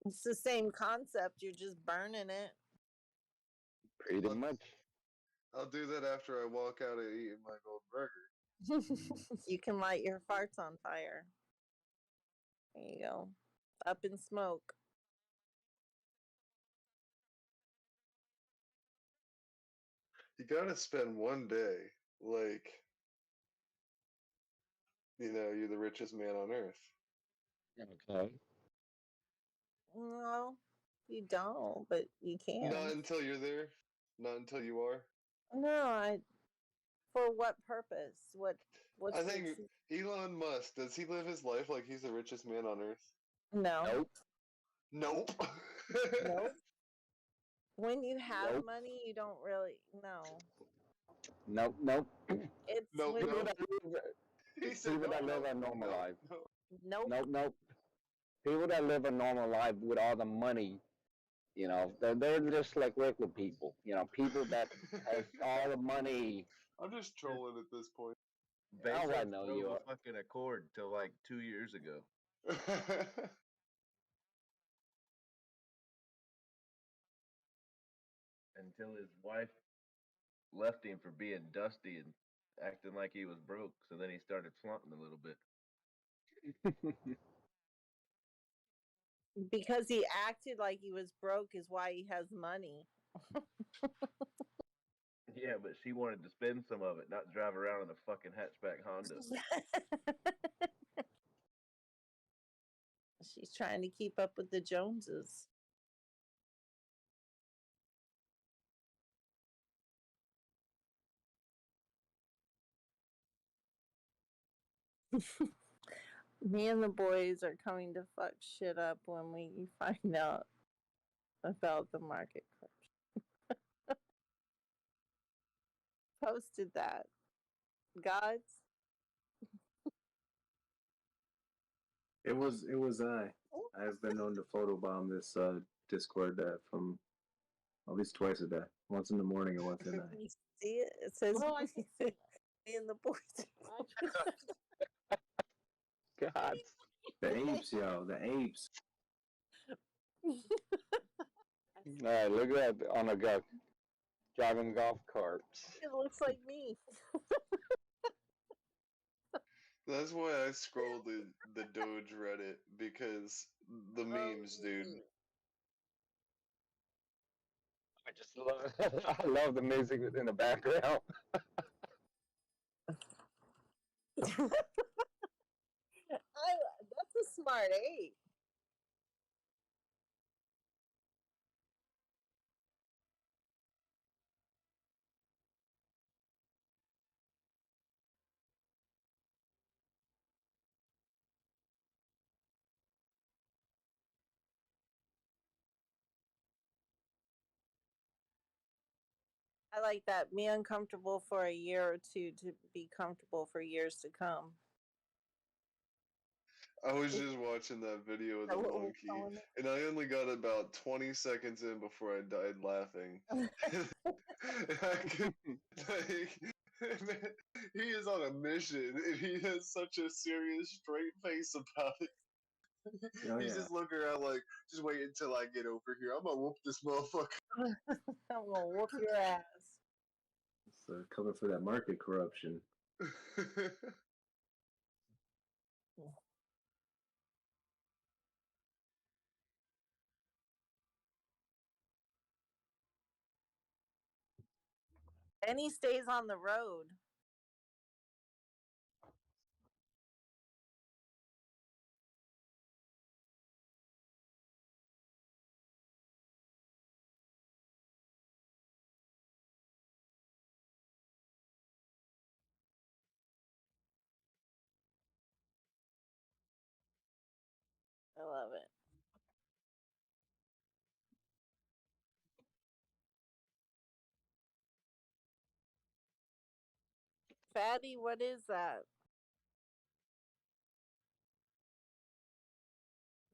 It's the same concept. You're just burning it. Pretty much. I'll do that after I walk out of eating my gold burger. You can light your farts on fire. There you go. Up in smoke. You gotta spend one day, like, you're the richest man on earth. Okay. No, you don't, but you can. Not until you're there. Not until you are. No, for what purpose? What's I think Elon Musk, does he live his life like he's the richest man on earth? No. Nope. Nope. When you have money, you don't really Nope. It's nope. when People Nope. that live a normal life. Nope. Nope. People that live a normal life with all the money, they're just like regular people. People that have all the money. I'm just trolling at this point. Now I Bezos know drove you a are. fucking Accord till like 2 years ago. Until his wife left him for being dusty and acting like he was broke. So then he started flaunting a little bit. Because he acted like he was broke is why he has money. Yeah, but she wanted to spend some of it, not drive around in a fucking hatchback Honda. She's trying to keep up with the Joneses. Me and the boys are coming to fuck shit up when we find out about the market crash. Posted that. Gods? It was I. I've been known to photobomb this Discord from at least twice a day. Once in the morning and once at night. You see it? It says me and the boys. God. The apes, yo, the apes. All right, look at that on a go. Driving golf carts. It looks like me. That's why I scroll the Doge Reddit, because the memes, dude. I just love, I love the music in the background. That's a smart ape. I like that. Be uncomfortable for a year or two to be comfortable for years to come. I was just watching that video of the monkey, and I only got about 20 seconds in before I died laughing. I could, man, he is on a mission, and he has such a serious, straight face about it. Oh, He's yeah. just looking around like, just wait until I get over here. I'm gonna whoop this motherfucker. I'm gonna whoop your ass. So coming for that market corruption. And he stays on the road. I love it. Fatty, what is that?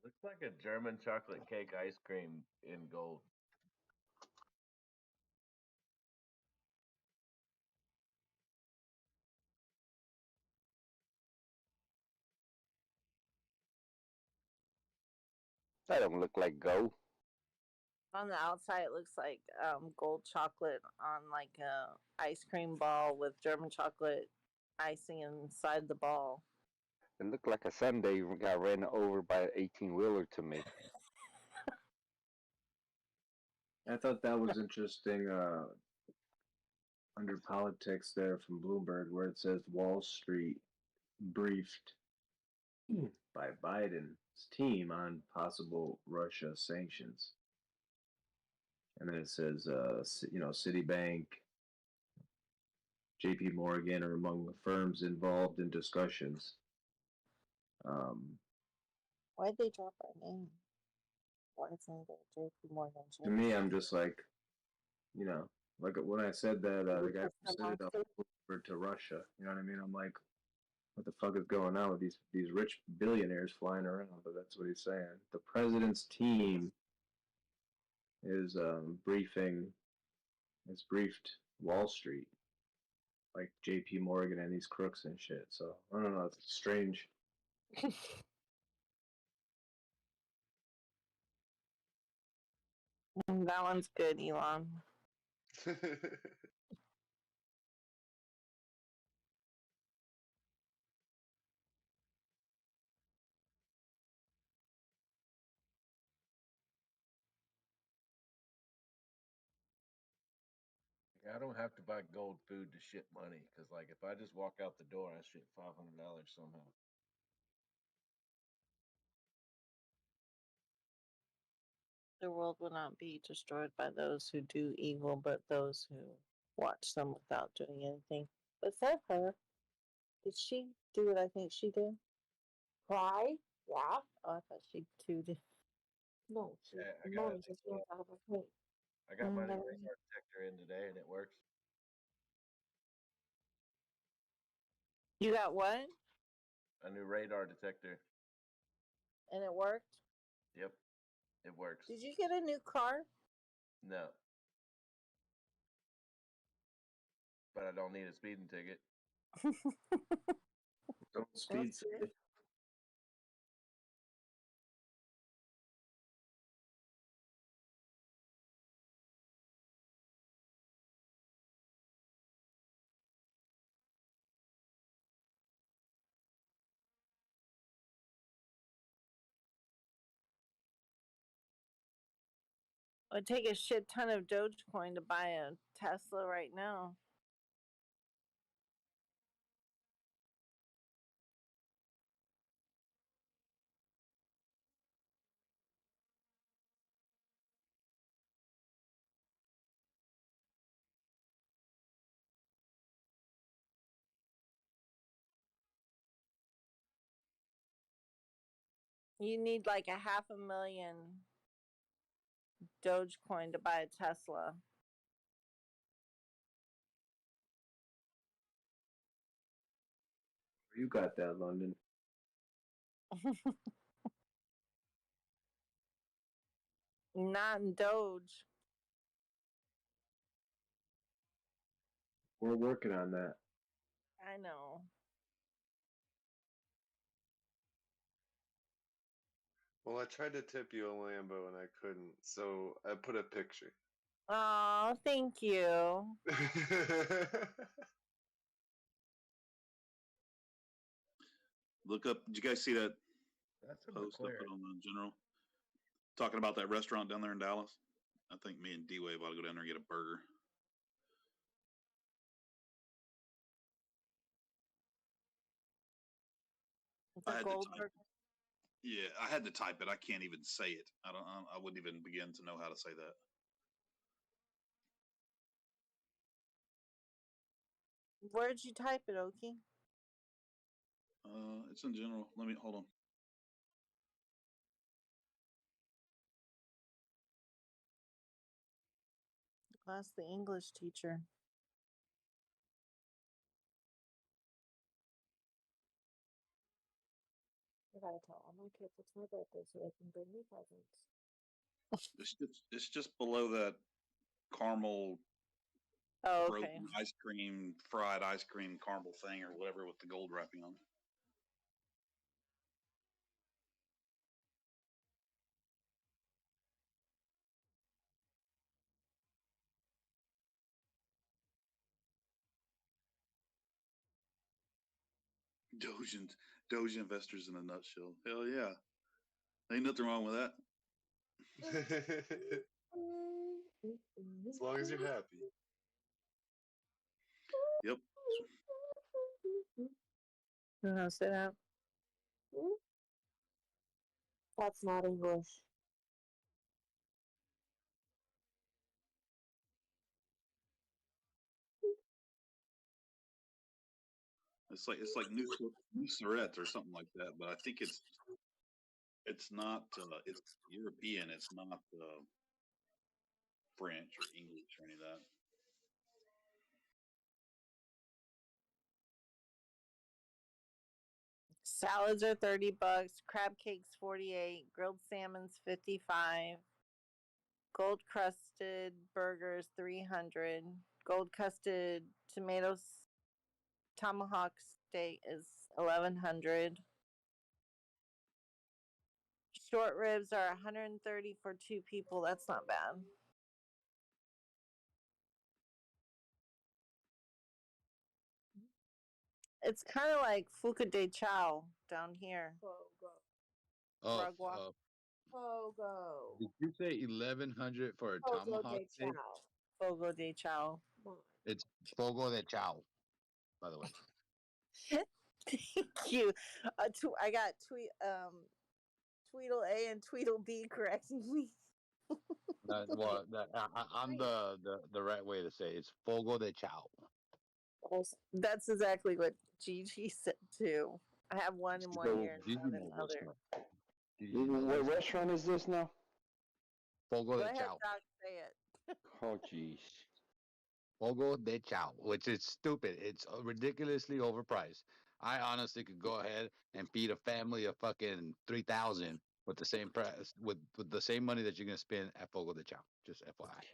Looks like a German chocolate cake ice cream in gold. That don't look like gold. On the outside, it looks like gold chocolate on like a ice cream ball with German chocolate icing inside the ball. It looked like a Sunday got ran over by an 18-wheeler to me. I thought that was interesting. Under politics there from Bloomberg, where it says Wall Street briefed by Biden's team on possible Russia sanctions. And then it says, Citibank, JP Morgan are among the firms involved in discussions. Why'd they drop our name? Why isn't it JP Morgan? To me, I'm just like, like when I said that the guy from Citadel over to Russia, you know what I mean? I'm like, what the fuck is going on with these rich billionaires flying around? But that's what he's saying. The president's team is briefed Wall Street, like J.P. Morgan and these crooks and shit. So I don't know. It's strange. That one's good, Elon. I don't have to buy gold food to ship money, because like if I just walk out the door, I ship $500 somehow. The world will not be destroyed by those who do evil, but those who watch them without doing anything. But said her, did she do what I think she did? Cry? Yeah. Oh, I thought she too did. No, she. I Mom just went out of her plate. got my new radar detector in today, and it works. You got what? A new radar detector. And it worked? Yep, it works. Did you get a new car? No, but I don't need a speeding ticket. Don't speed. would take a shit ton of Dogecoin to buy a Tesla right now. You need like a $500,000 Dogecoin to buy a Tesla. You got that, London. Not in Doge. We're working on that. I know. Well, I tried to tip you a Lambo and I couldn't, so I put a picture. Oh, thank you. Look up. Did you guys see that That's a post I McLaren. put on the general? Talking about that restaurant down there in Dallas. I think me and D-Wave ought to go down there and get a burger. The I had gold to type burger. it. Yeah, I had to type it. I can't even say it. I wouldn't even begin to know how to say that. Where'd you type it, Okie? It's in general. Let me hold on. That's the English teacher. I gotta tell all my kids it's my birthday so they can bring me presents. It's just below that caramel Oh, frozen okay. ice cream, fried ice cream caramel thing or whatever with the gold wrapping on it. Doge investors in a nutshell. Hell yeah. Ain't nothing wrong with that. As long as you're happy. Yep. You know how to say that? That's not English. It's like new Surette or something like that, but I think it's not it's European. It's not French or English or any of that. Salads are $30, crab cakes 48, grilled salmon's 55, gold crusted burgers 300, gold crusted tomatoes tomahawk steak is 1100. Short ribs are 130 for 2 people. That's not bad. It's kind of like Fuka de Chao down here. Oh, Rugwa. Pogo. did you say 1,100 for a Pogo tomahawk de steak? Chao. Fogo de Chao. It's Fogo de Chao, by the way. Thank you. I got Tweedle A and Tweedle B correcting me. I'm the right way to say it. It's Fogo de Chao. That's exactly what Gigi said too. I have one in one So, ear and Gigi one in knows the what's other. up. Gigi knows what what's up. restaurant is this now? Fogo Go de ahead, Chao. Doc, say it. Oh, jeez. Fogo de Chao, which is stupid. It's ridiculously overpriced. I honestly could go ahead and feed a family of fucking 3,000 with the same price with the same money that you're gonna spend at Fogo de Chao. Just FYI.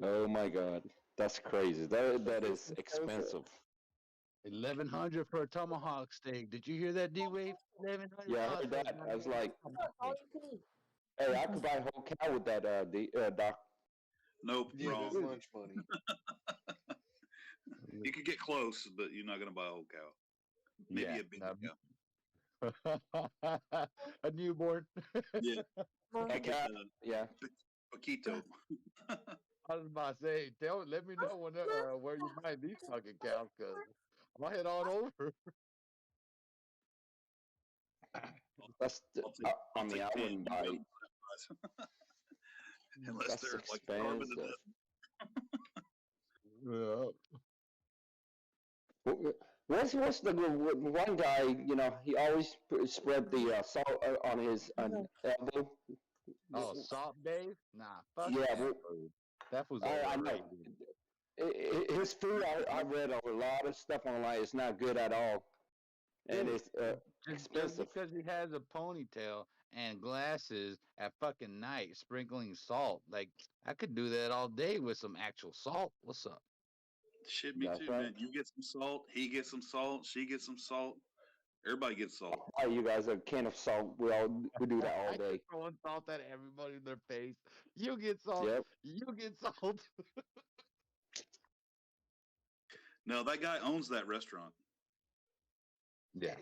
Oh my God, that's crazy. That is expensive. 1,100 for a tomahawk steak. Did you hear that, D-Wave? 1,100. Yeah, I heard that. I was like, hey, I could buy a whole cow with that, Doc. Nope, Yeah, wrong. there's lunch money. You could get close, but you're not gonna buy a whole cow. Maybe a big cow. A newborn. Yeah, That get cat, the yeah. Paquito. I was about to say, let me know where you buy these fucking cows, cause I'll head on over. That's the, I'll take, I I'll mean, take I 10. wouldn't You buy got it. 'em for that price. Unless That's they're like starving to expensive. death. Yeah. What's the one guy? You know, he always spread the salt on his elbow. Oh, Salt Dave? Nah, fuck Yeah, that. well, Fool. That was I know. overrated. His food, I read a lot of stuff online. It's not good at all, and Dude, it's just expensive. because he has a ponytail and glasses at fucking night sprinkling salt, like I could do that all day with some actual salt. What's up? Shit, me That's too, right. man. You get some salt, he gets some salt, she gets some salt. Everybody gets salt. Buy you guys a can of salt. We do that all I day. just throwing salt at everybody in their face. You get salt. Yep. You get salt. No, that guy owns that restaurant. Yeah.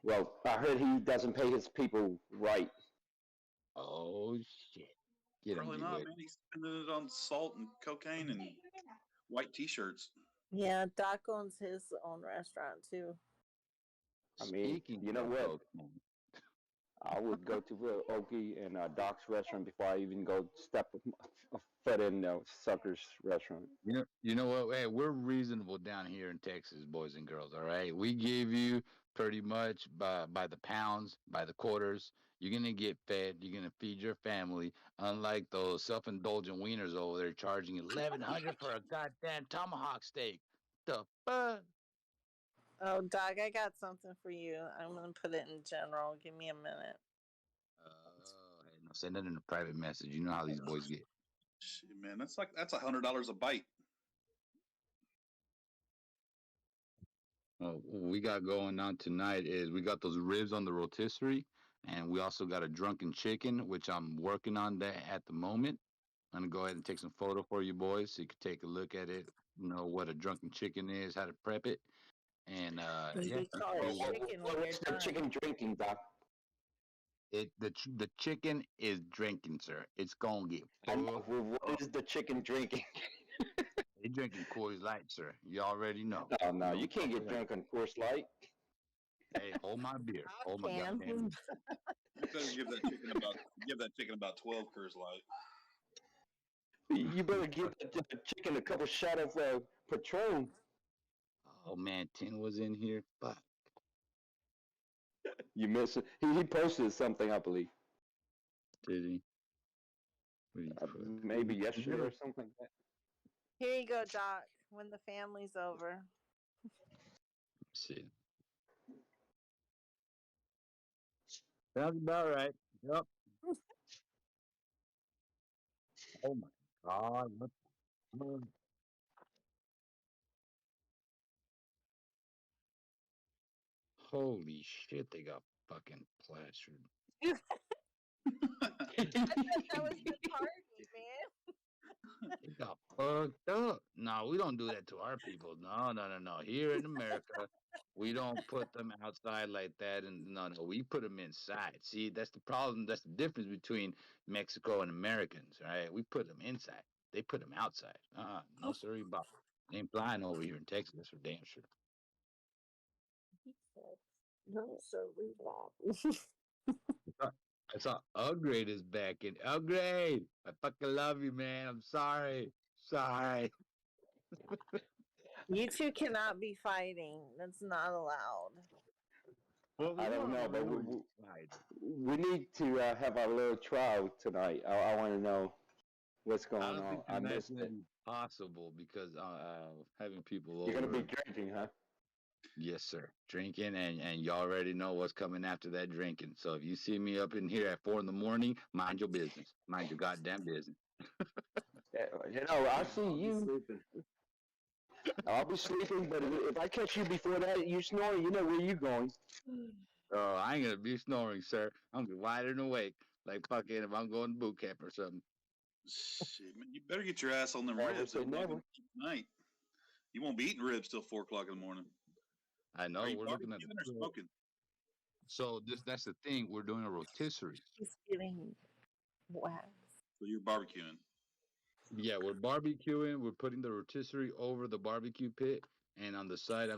Well, I heard he doesn't pay his people right. Oh shit. Get him, Probably D not, Wade. man. He's spending it on salt and cocaine and white t-shirts. Yeah, Doc owns his own restaurant too. I mean, Speaking you know of what? cocaine, I would go to Okie and Doc's restaurant before I even go step a foot in the sucker's restaurant. you know what? Hey, we're reasonable down here in Texas, boys and girls. All right, we give you pretty much by the pounds, by the quarters. You're gonna get fed. You're gonna feed your family. Unlike those self-indulgent wieners over there charging 1,100 for a goddamn tomahawk steak. The fuck? Oh, Doc, I got something for you. I'm gonna put it in general. Give me a minute. Hey, no, send it in a private message. You know how these boys get. Shit, man, that's $100 a bite. What we got going on tonight is we got those ribs on the rotisserie, and we also got a drunken chicken, which I'm working on that at the moment. I'm gonna go ahead and take some photo for you boys so you can take a look at it. You know what a drunken chicken is, how to prep it, and yeah, We call it chicken when you're What's the done. chicken drinking, Doc? the chicken is drinking, sir. It's gonna get I know. fucked Well, what up. is the chicken drinking? They drinking Coors Light, sir. You already know. Oh no, Don't you can't fuck get around. drunk on Coors Light. Hey, hold my beer. Hold my Can. goddamn beer. You better give that chicken about 12 Coors Light. You better give the chicken a couple shot of Patron. Oh man, 10 was in here. Fuck. You miss it. He posted something, I believe. Did he? What did he put? Maybe Did you yesterday ever or something like that. Here you go, Doc. When the family's over. see? Sounds about right. Yep. Oh my God. What the fuck? Holy shit, they got fucking plastered. I thought that was the party, man. They got fucked up. No, we don't do that to our people. No. Here in America, we don't put them outside like that. And no, we put them inside. See, that's the problem. That's the difference between Mexico and Americans, right? We put them inside. They put them outside. No, sorry, Bob. Ain't flying over here in Texas. That's for damn sure. He said, no, sir, we won't. I saw Upgrade is back in Upgrade. I fucking love you, man. I'm sorry. Sorry. You two cannot be fighting. That's not allowed. Well, I don't know, but Right. we need to have our little trial tonight. I want to know what's going I don't on. think I that's missed gonna it. be possible because having people You're over. gonna be drinking, huh? Yes, sir. Drinking, and you already know what's coming after that drinking. So if you see me up in here at 4 a.m, mind your business. Mind your goddamn business. You know, I see I'll be you. sleeping. I'll be sleeping, but if I catch you before that, you snoring, you know where you going. Oh, I ain't gonna be snoring, sir. I'm gonna be wide and awake, like fucking if I'm going to boot camp or something. Shit, man, you better get your ass on them Never ribs say at never. night. You won't be eating ribs till 4 o'clock in the morning. I know Are you we're looking at barbecuing or smoking? So that's the thing. We're doing a rotisserie. He's getting wet. So you're barbecuing. Yeah, we're barbecuing. We're putting the rotisserie over the barbecue pit, and on the side,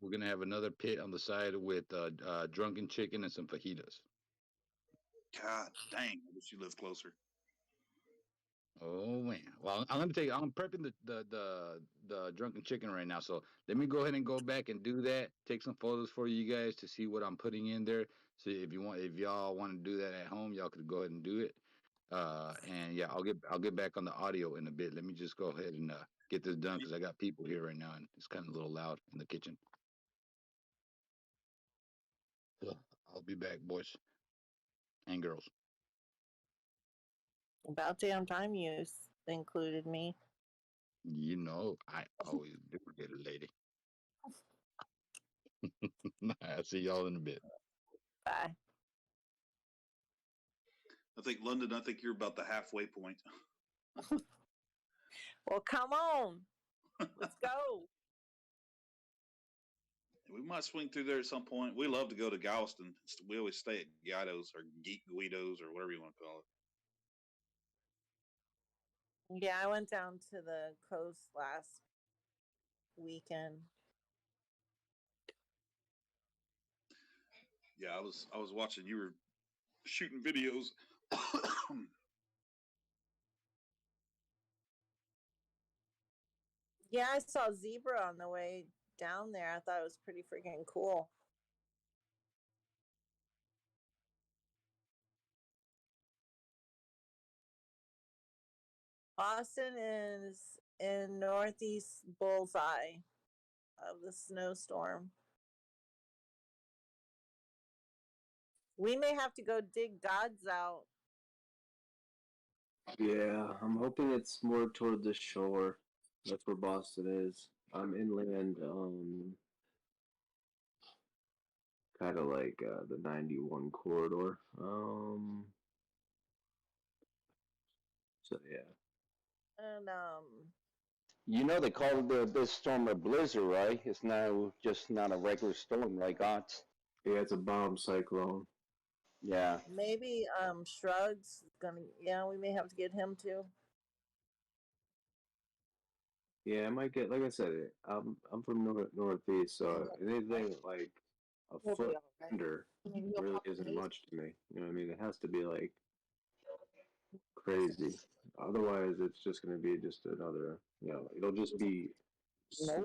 we're gonna have another pit on the side with drunken chicken and some fajitas. God dang! I wish you lived closer. Oh man! Well, I'm prepping the drunken chicken right now. So let me go ahead and go back and do that. Take some photos for you guys to see what I'm putting in there. So if y'all want to do that at home, y'all could go ahead and do it. And yeah, I'll get back on the audio in a bit. Let me just go ahead and get this done because I got people here right now and it's kind of a little loud in the kitchen. So I'll be back, boys and girls. About damn time you included me. You know, I always do get a lady. I'll see y'all in a bit. Bye. I think London. I think you're about the halfway point. Well, come on. Let's go. We might swing through there at some point. We love to go to Galveston. We always stay at Guido's or Guido's or whatever you want to call it. Yeah, I went down to the coast last weekend. Yeah, I was watching. You were shooting videos. Yeah, I saw zebra on the way down there. I thought it was pretty freaking cool. Austin is in northeast bullseye of the snowstorm. We may have to go dig God's out. Yeah, I'm hoping it's more toward the shore. That's where Boston is. I'm inland, kind of like the 91 corridor. So yeah. And You know they call this storm a blizzard, right? It's now just not a regular storm like odds. Yeah, it's a bomb cyclone. Yeah. maybe Shrugs gonna, yeah, we may have to get him too. Yeah, I might get, like I said, I'm from northeast, so anything like a We'll be foot all right. under You'll really probably isn't much to me. You know what I mean? It has to be like crazy. Otherwise, it's just going to be just another, it'll just be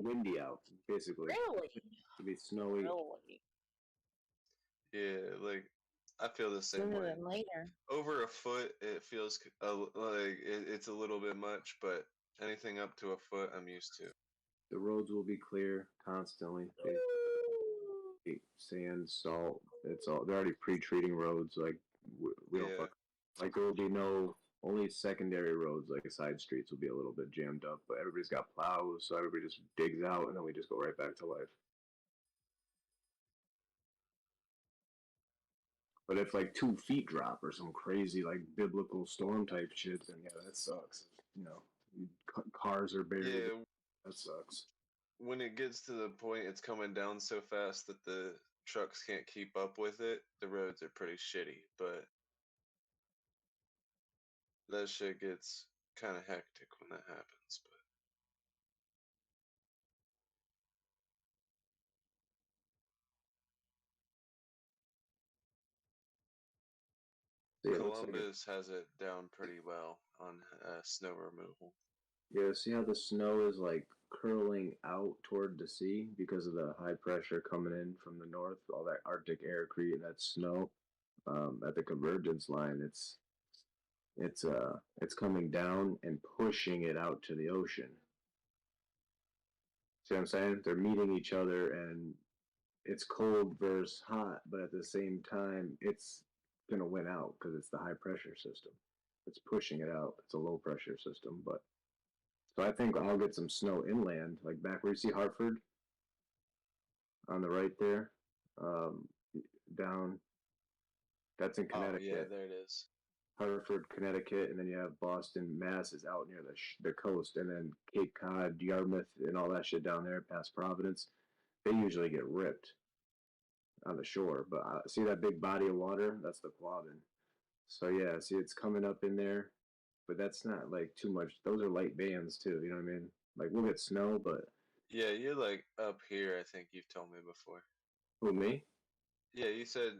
windy out, basically. Really? It'll be snowy. Really? Yeah, like I feel the same Sooner way. than later. Over a foot, it feels like it's a little bit much, but anything up to a foot, I'm used to. The roads will be clear constantly. Sand, salt. It's all. They're already pre-treating roads. Like we don't fuck. Like there will be no only secondary roads. Like side streets will be a little bit jammed up, but everybody's got plows, so everybody just digs out, and then we just go right back to life. But if like 2 feet drop or some crazy like biblical storm type shit, then yeah, that sucks. Cars are buried. Yeah, that sucks. When it gets to the point it's coming down so fast that the trucks can't keep up with it, the roads are pretty shitty, but that shit gets kind of hectic when that happens. But Columbus has it down pretty well on snow removal. Yeah, see how the snow is like curling out toward the sea because of the high pressure coming in from the north, all that Arctic air creating that snow. At the convergence line, it's coming down and pushing it out to the ocean. See what I'm saying? They're meeting each other, and it's cold versus hot, but at the same time, it's gonna win out because it's the high pressure system. It's pushing it out. It's a low pressure system, but. So I think I'll get some snow inland, like back where you see Hartford on the right there, down. That's in Connecticut. Oh, yeah, there it is. Hartford, Connecticut, and then you have Boston, Mass is out near the coast, and then Cape Cod, Yarmouth, and all that shit down there past Providence. They usually get ripped. on the shore. But see that big body of water? That's the Quabbin. So yeah, see it's coming up in there, but that's not like too much. Those are light bands too. You know what I mean? Like we'll get snow, but Yeah, you're like up here. I think you've told me before. who me? Yeah, you said,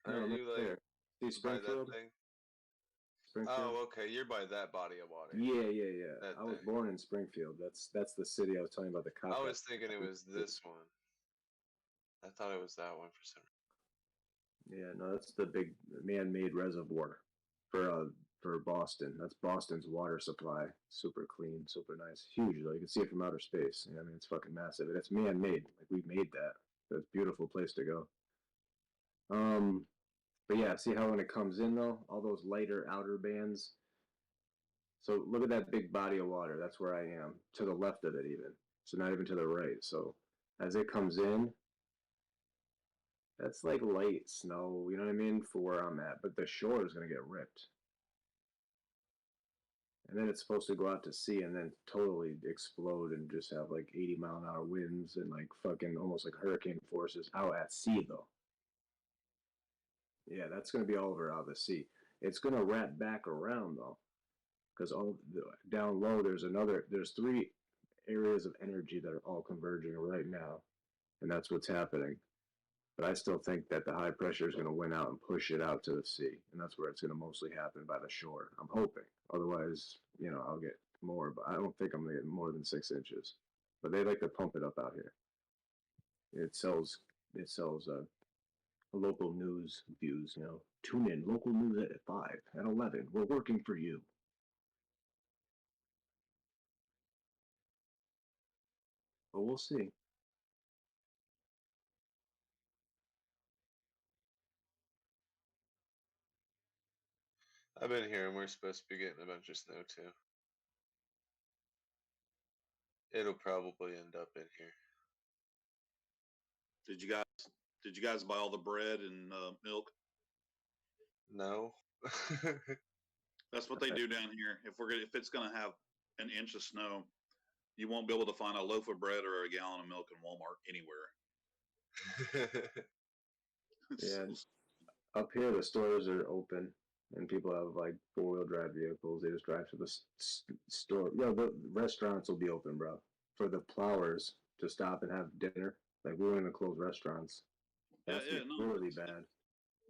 No, aren't I'm up you like there. See by that Springfield? thing? Springfield? Oh, okay. You're by that body of water. Yeah. That I was thing. born in Springfield. That's the city I was telling you about the cop. I was thinking it was this one. I thought it was that one for some reason. Yeah, no, that's the big man-made reservoir for Boston. That's Boston's water supply. Super clean, super nice, huge. Though you can see it from outer space. I mean, it's fucking massive. And it's man-made. Like we made that. That's a beautiful place to go. But yeah, see how when it comes in though, all those lighter outer bands. So look at that big body of water. That's where I am. To the left of it, even. So not even to the right. So as it comes in, that's like light snow, you know what I mean, for where I'm at. But the shore is going to get ripped. And then it's supposed to go out to sea and then totally explode and just have like 80-mile-an-hour winds and like fucking almost like hurricane forces out at sea, though. Yeah, that's going to be all over out of the sea. It's going to wrap back around, though. Because down low, there's three areas of energy that are all converging right now. And that's what's happening. But I still think that the high pressure is going to win out and push it out to the sea. And that's where it's going to mostly happen by the shore. I'm hoping. Otherwise, I'll get more. But I don't think I'm going to get more than 6 inches. But they like to pump it up out here. It sells local news views, Tune in, local news at 5, at 11. We're working for you. But we'll see. I've been hearing we're supposed to be getting a bunch of snow too. It'll probably end up in here. Did you guys buy all the bread and milk? No. That's what they do down here. If it's gonna have an inch of snow, you won't be able to find a loaf of bread or a gallon of milk in Walmart anywhere. Yeah, up here the stores are open and people have like 4-wheel drive vehicles. They just drive to the store. The restaurants will be open, bro, for the plowers to stop and have dinner. Like we're going to close restaurants. That's really bad.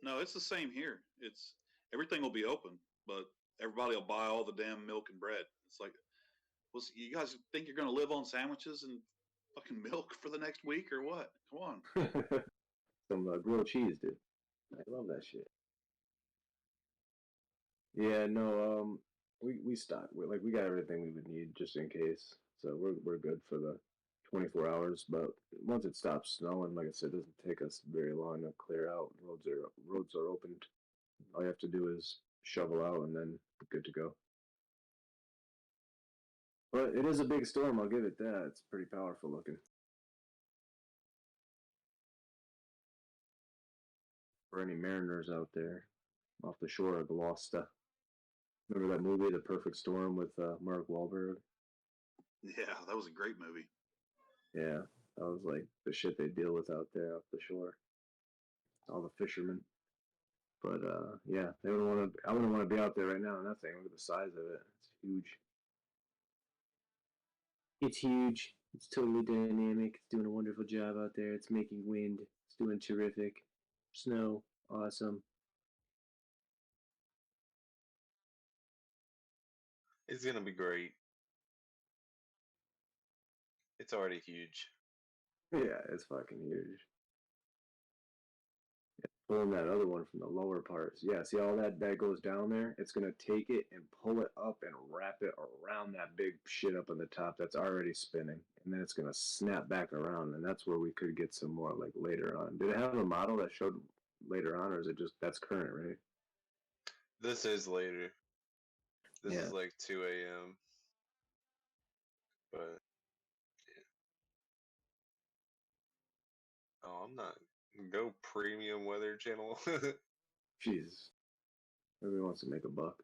No, it's the same here. Everything will be open, but everybody will buy all the damn milk and bread. It's like, well, you guys think you're going to live on sandwiches and fucking milk for the next week or what? Come on. Some grilled cheese, dude. I love that shit. Yeah, no, we stocked. We got everything we would need just in case. So we're good for the 24 hours. But once it stops snowing, like I said, it doesn't take us very long to clear out. Roads are opened. All you have to do is shovel out, and then we're good to go. But it is a big storm. I'll give it that. It's pretty powerful looking. For any mariners out there, off the shore of Gloucester. Remember that movie, The Perfect Storm, with Mark Wahlberg? Yeah, that was a great movie. Yeah, that was like the shit they deal with out there off the shore. All the fishermen. But yeah, I wouldn't want to be out there right now on that thing. Look at the size of it. It's huge. It's huge. It's totally dynamic. It's doing a wonderful job out there. It's making wind. It's doing terrific. Snow. Awesome. It's gonna be great. It's already huge. Yeah, it's fucking huge. Pulling that other one from the lower parts. Yeah, see all that goes down there? It's going to take it and pull it up and wrap it around that big shit up on the top that's already spinning. And then it's going to snap back around. And that's where we could get some more like later on. Did it have a model that showed later on, or is it just that's current, right? This is later. This is like 2 a.m. But yeah. Oh, I'm not. Go premium weather channel. Jesus. Everybody wants to make a buck.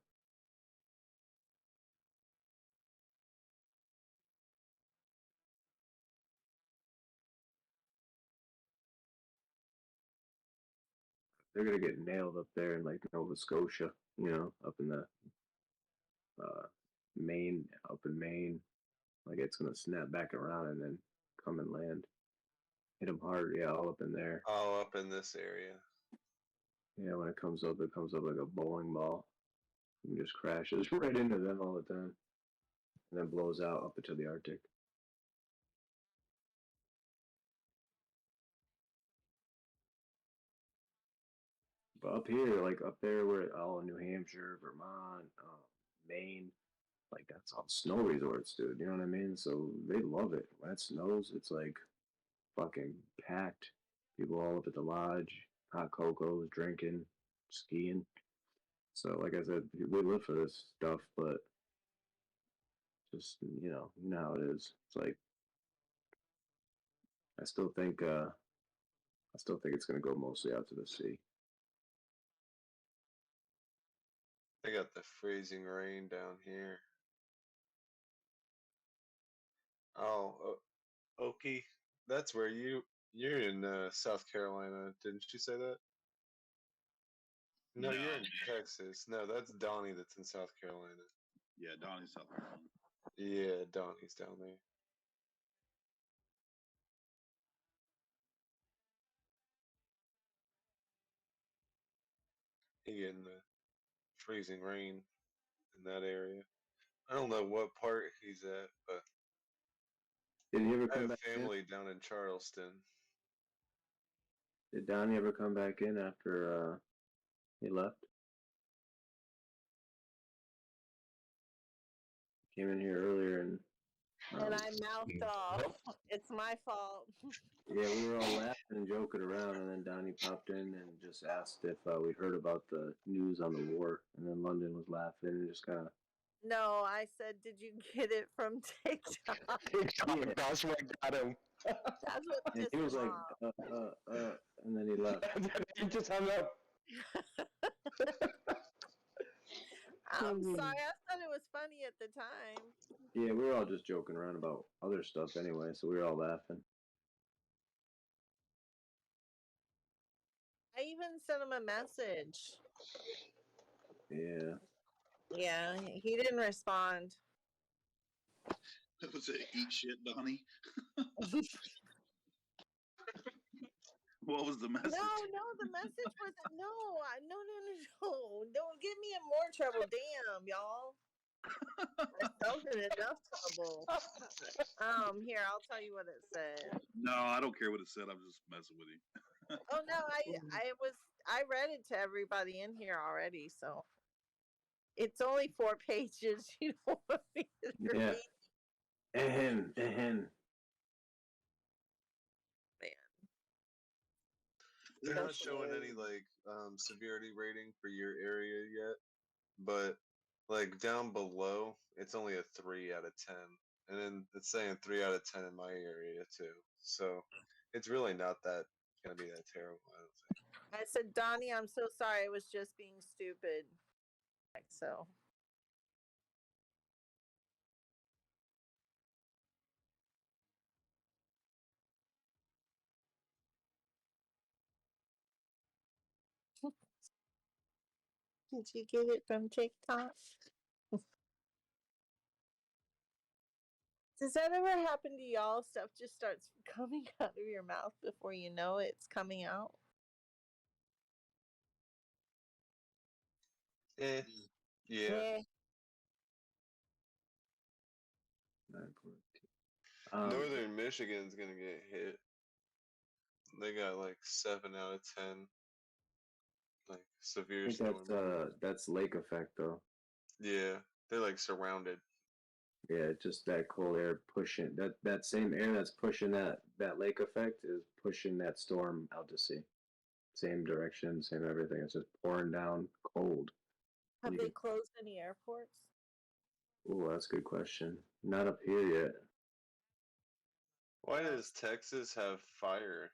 they're gonna get nailed up there in like Nova Scotia, you know, up in the Maine, up in Maine. Like it's gonna snap back around and then come and land. Hit them hard, yeah, all up in there. All up in this area. Yeah, when it comes up like a bowling ball. And just crashes right into them all the time. And then blows out up into the Arctic. But up here, like up there, where all New Hampshire, Vermont, Maine, like that's all snow resorts, dude. You know what I mean? So they love it. When it snows, it's like fucking packed. People all up at the lodge, hot cocos, drinking, skiing. So, like I said, we live for this stuff, but just you know how it is. It's like I still think it's gonna go mostly out to the sea. They got the freezing rain down here. Oh, Okie, that's where you're in South Carolina, didn't you say that? No, No. you're in Texas. No, that's Donnie that's in South Carolina. Yeah, Donnie's South Carolina. Yeah, Donnie's down there. He getting the freezing rain in that area. I don't know what part he's at, but Did he ever I come have back family down in Charleston. in? Did Donnie ever come back in after he left? Came in here earlier and And I mouthed off. It's my fault. yeah, we were all laughing and joking around, and then Donnie popped in and just asked if we heard about the news on the war, and then London was laughing and just kind of. No, I said, did you get it from TikTok? TikTok, that's what got him. That's what And pissed he was him like, off. and then he left. He just hung up. I'm sorry. I thought it was funny at the time. Yeah, we were all just joking around about other stuff anyway, so we were all laughing. I even sent him a message. Yeah. Yeah, he didn't respond. Was it eat shit, Donnie? What was the message? No, the message wasn't. No. Don't get me in more trouble. Damn, y'all. Myself in enough trouble. Here, I'll tell you what it said. No, I don't care what it said. I'm just messing with you. Oh no, I read it to everybody in here already, so it's only 4 pages. You don't want me to Yeah. read. Ahem. They're not showing any like severity rating for your area yet, but like down below, it's only a 3 out of 10, and then it's saying 3 out of 10 in my area too. So it's really not that gonna be that terrible. I don't think. I said, Donnie, I'm so sorry. I was just being stupid. Like so. Did you get it from TikTok? Does that ever happen to y'all? Stuff just starts coming out of your mouth before you know it's coming out. Yeah. Northern Michigan's gonna get hit. They got like 7 out of 10. Like severe I think storm. that's lake effect though. Yeah, they're like surrounded. Yeah, just that cold air pushing that same air that's pushing that lake effect is pushing that storm out to sea. Same direction, same everything. It's just pouring down cold. Have they closed any airports? Oh, that's a good question. Not up here yet. Why does Texas have fire?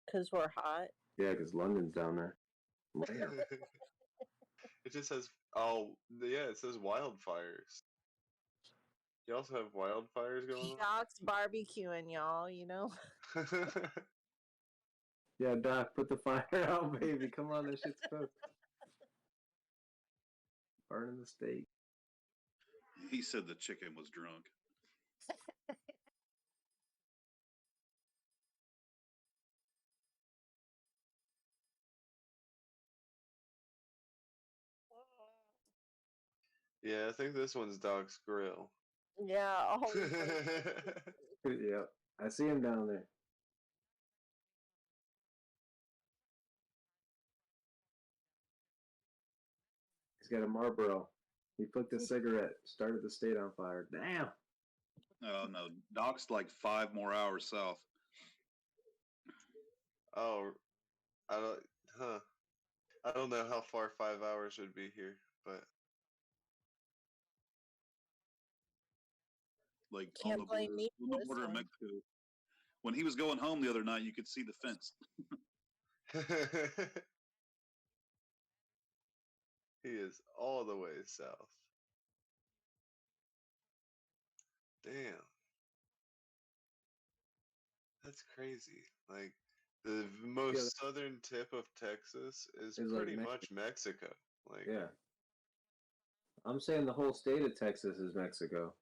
Because we're hot. Yeah, because London's down there. It just says it says wildfires. You also have wildfires going on? Doc's barbecuing, y'all, you know? Yeah, Doc, put the fire out, baby. Come on, that shit's cooked. Burning the steak. He said the chicken was drunk. Yeah, I think this one's Doc's grill. Yeah, always. Yeah, I see him down there. He's got a Marlboro. He flicked a cigarette, started the state on fire. Damn. Oh no, Doc's like 5 more hours south. Oh, I don't, huh? I don't know how far 5 hours would be here, but Like Can't blame me on for the border of listening. Mexico. When he was going home the other night, you could see the fence. he is all the way south. Damn, that's crazy. Like the most southern tip of Texas is It's like pretty much Mexico. Like, Yeah. I'm saying the whole state of Texas is Mexico.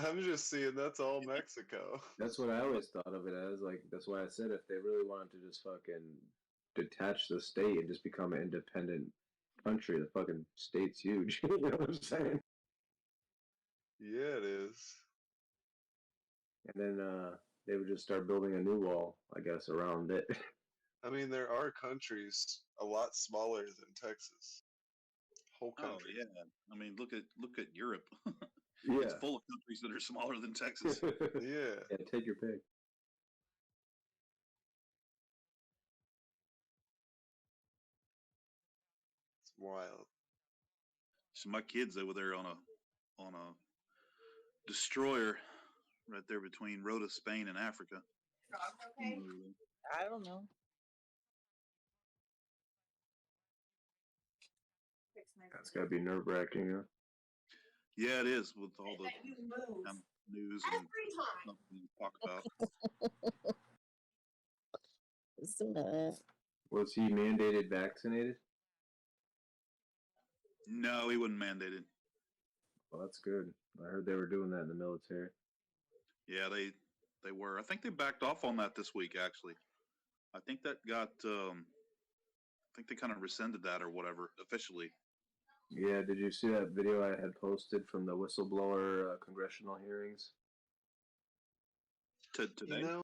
I'm just seeing that's all Mexico. That's what I always thought of it as. Like, that's why I said if they really wanted to just fucking detach the state and just become an independent country, the fucking state's huge. You know what I'm saying? Yeah, it is. And then they would just start building a new wall, I guess, around it. I mean, there are countries a lot smaller than Texas. Whole Oh country. yeah, I mean look at Europe. Yeah. It's full of countries that are smaller than Texas. Yeah. Yeah, take your pick. It's wild. So my kids over there on a destroyer right there between Rhoda, Spain, and Africa. Okay. I don't know. That's gotta be nerve wracking, huh? Yeah, it is with all the kind of news and stuff we talk about. Just a minute. Was he mandated vaccinated? No, he wasn't mandated. Well, that's good. I heard they were doing that in the military. Yeah, they were. I think they backed off on that this week. Actually, I think that got. I think they kind of rescinded that or whatever officially. Yeah, did you see that video I had posted from the whistleblower congressional hearings? Today? You know,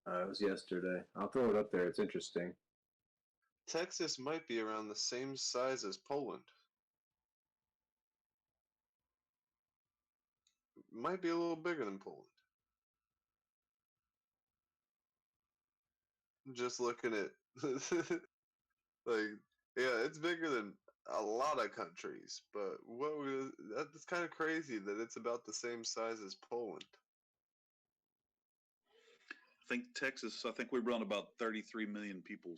It was yesterday. I'll throw it up there. It's interesting. Texas might be around the same size as Poland. Might be a little bigger than Poland. Just looking at like, yeah, it's bigger than a lot of countries, but that's kind of crazy that it's about the same size as Poland. I think we run about 33 million people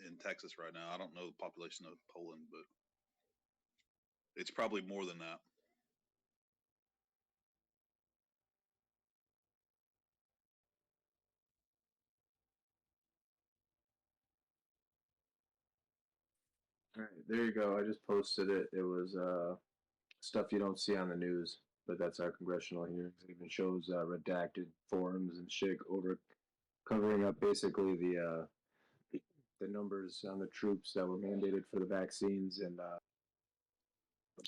in Texas right now. I don't know the population of Poland, but it's probably more than that. All right, there you go. I just posted it. It was stuff you don't see on the news, but that's our congressional hearings. It even shows redacted forums and shit over covering up basically the numbers on the troops that were mandated for the vaccines and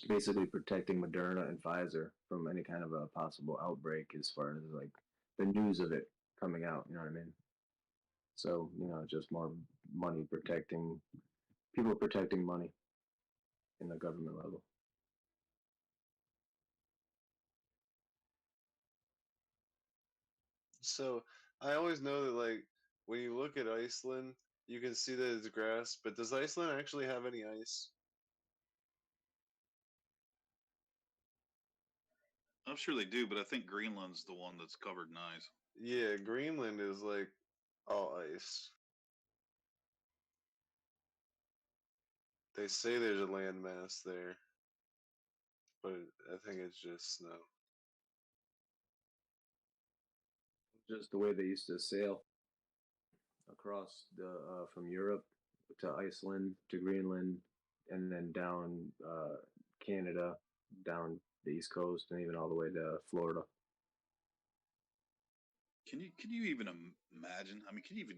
basically protecting Moderna and Pfizer from any kind of a possible outbreak as far as like the news of it coming out. You know what I mean? So just more money protecting people protecting money in the government level. So I always know that, like, when you look at Iceland, you can see that it's grass, but does Iceland actually have any ice? I'm sure they do, but I think Greenland's the one that's covered in ice. Yeah, Greenland is like all ice. They say there's a landmass there, but I think it's just snow. Just the way they used to sail across the from Europe to Iceland to Greenland, and then down Canada, down the East Coast, and even all the way to Florida. Can you even imagine? I mean, can you even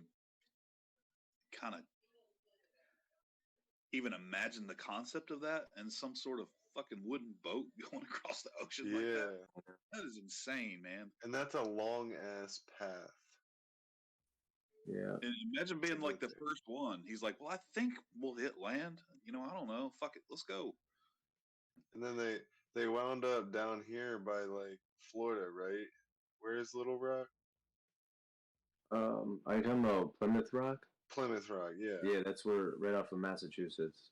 kind of even imagine the concept of that and some sort of fucking wooden boat going across the ocean like that? That is insane, man. And that's a long ass path. Yeah. And imagine being like the first one. He's like, "Well, I think we'll hit land. You know, I don't know. Fuck it, let's go." And then they wound up down here by like Florida, right? Where's Little Rock? Are you talking about Plymouth Rock? Plymouth Rock, yeah. Yeah, that's where right off of Massachusetts,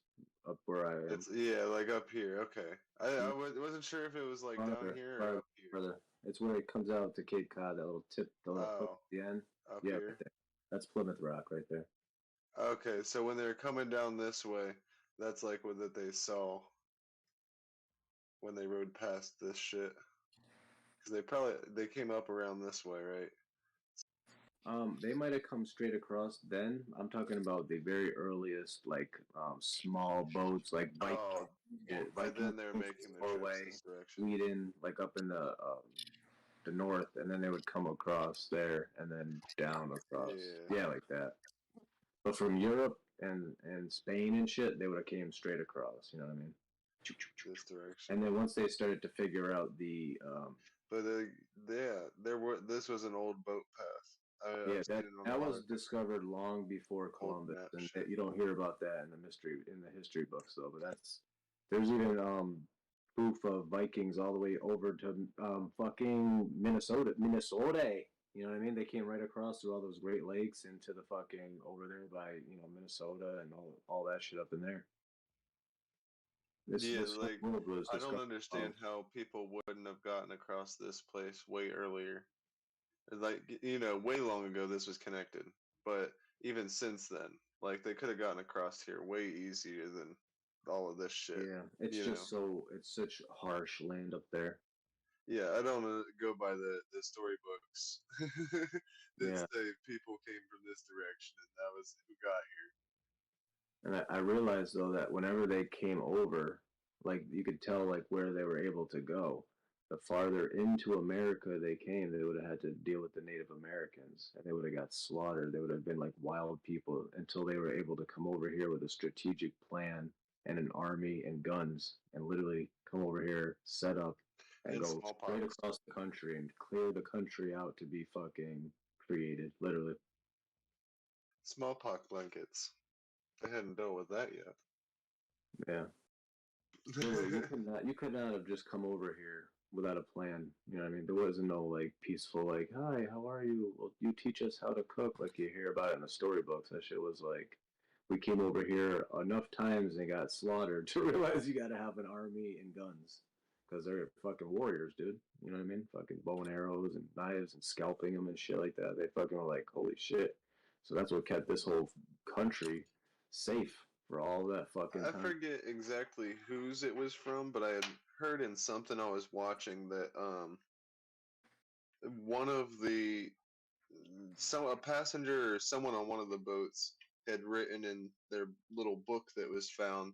up where I am. It's like up here. Okay, I wasn't sure if it was like down here or up here. Further. It's where it comes out to Cape Cod, that little tip, the little hook at the end. Up Yeah, here. right there. That's Plymouth Rock right there. Okay, so when they're coming down this way, that's like what that they saw when they rode past this shit. Because they came up around this way, right? They might have come straight across then. I'm talking about the very earliest, like small boats, like Viking. By then they're making their trips this direction. Sweden, like up in the north, and then they would come across there and then down across. Yeah, like that. But from Europe and Spain and shit, they would have came straight across. You know what I mean? This direction. And then once they started to figure out the this was an old boat path. That was discovered long before Columbus, and you don't hear about that in the history books though. But there's even proof of Vikings all the way over to fucking Minnesota. You know what I mean? They came right across through all those Great Lakes into the fucking over there by Minnesota and all that shit up in there. I don't understand how people wouldn't have gotten across this place way earlier. Like, way long ago this was connected. But even since then, like, they could have gotten across here way easier than all of this shit. Yeah, it's it's such harsh land up there. Yeah, I don't go by the storybooks that say people came from this direction and that was who got here. And I realized though that whenever they came over, like you could tell like where they were able to go. The farther into America they came, they would have had to deal with the Native Americans, and they would have got slaughtered. They would have been like wild people until they were able to come over here with a strategic plan and an army and guns, and literally come over here, set up, and go straight across the country and clear the country out to be fucking created, literally. Smallpox blankets. They hadn't dealt with that yet. Yeah. You could not have just come over here without a plan. You know what I mean? There wasn't no like peaceful like, hi, how are you? Well, you teach us how to cook like you hear about it in the storybooks. That shit was like, we came over here enough times and got slaughtered to realize you got to have an army and guns. Because they're fucking warriors, dude. You know what I mean? Fucking bow and arrows and knives and scalping them and shit like that. They fucking were like, holy shit. So that's what kept this whole country safe for all that fucking time. I forget exactly whose it was from, but I had heard in something I was watching that one of a passenger or someone on one of the boats had written in their little book that was found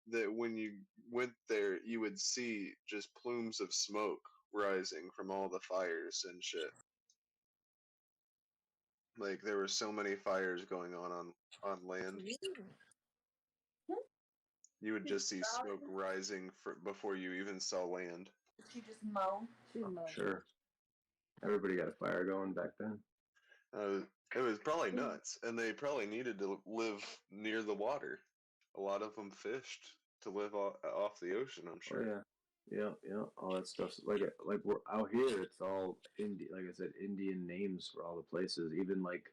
that when you went there, you would see just plumes of smoke rising from all the fires and shit. Like, there were so many fires going on land. You would just see smoke rising before you even saw land. Did she just mow? She mowed. Sure. Everybody got a fire going back then. It was probably nuts, and they probably needed to live near the water. A lot of them fished to live off the ocean, I'm sure. Oh, yeah, all that stuff's like we're out here. It's all like I said, Indian names for all the places. Even like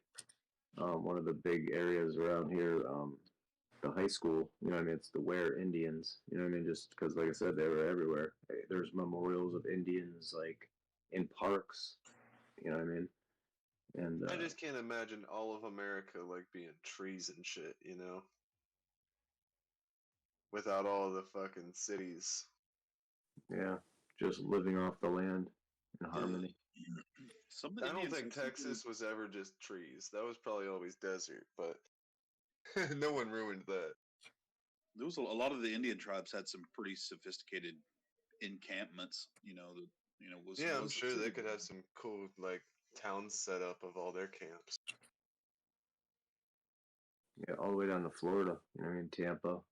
one of the big areas around here, the high school. You know what I mean? It's the Ware Indians. You know what I mean? Just because, like I said, they were everywhere. There's memorials of Indians like in parks. You know what I mean? And I just can't imagine all of America like being trees and shit, without all the fucking cities. Yeah, just living off the land in harmony. some of the I don't Indians think had something- Texas was ever just trees. That was probably always desert, but no one ruined that. There was a lot of the Indian tribes had some pretty sophisticated encampments. Was Yeah, I'm was sure they city could have some cool like towns set up of all their camps. Yeah, all the way down to Florida. You know what I mean? Tampa.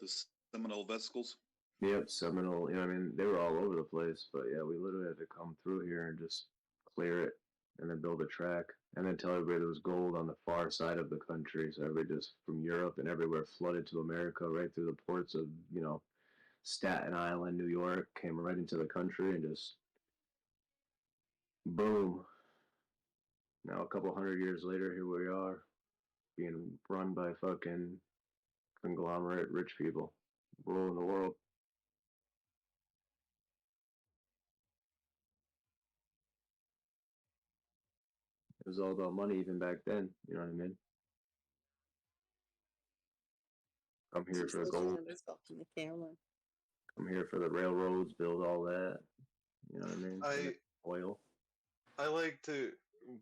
the Seminole vesicles. Yep, Seminole. You know what I mean? They were all over the place, but yeah, we literally had to come through here and just clear it and then build a track and then tell everybody there was gold on the far side of the country. So everybody just from Europe and everywhere flooded to America right through the ports of, Staten Island, New York, came right into the country and just boom. Now a couple hundred years later, here we are, being run by fucking conglomerate rich people ruling the world. It was all about money even back then, you know what I mean? I'm here for the gold. The camera. I'm here for the railroads, build all that. You know what I mean? And oil. I like to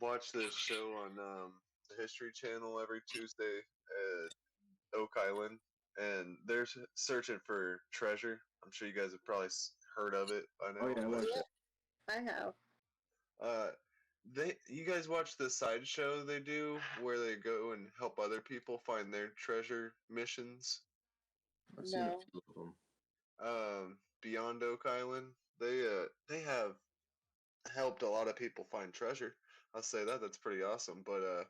watch this show on the History Channel every Tuesday at Oak Island, and they're searching for treasure. I'm sure you guys have probably heard of it by now. Oh yeah, I watched it. I have. You guys watch the sideshow they do where they go and help other people find their treasure missions? I've seen a few of them. Beyond Oak Island, they have helped a lot of people find treasure. I'll say that. That's pretty awesome. But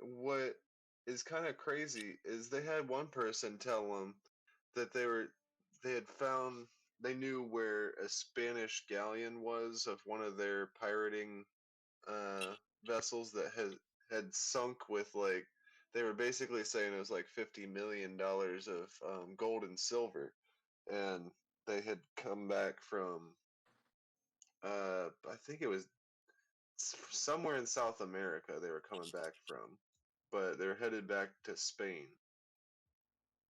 what is kind of crazy is they had one person tell them that they knew where a Spanish galleon was of one of their pirating vessels that had sunk with like, they were basically saying it was like $50 million of gold and silver, and they had come back from I think it was somewhere in South America they were coming back from, but they're headed back to Spain.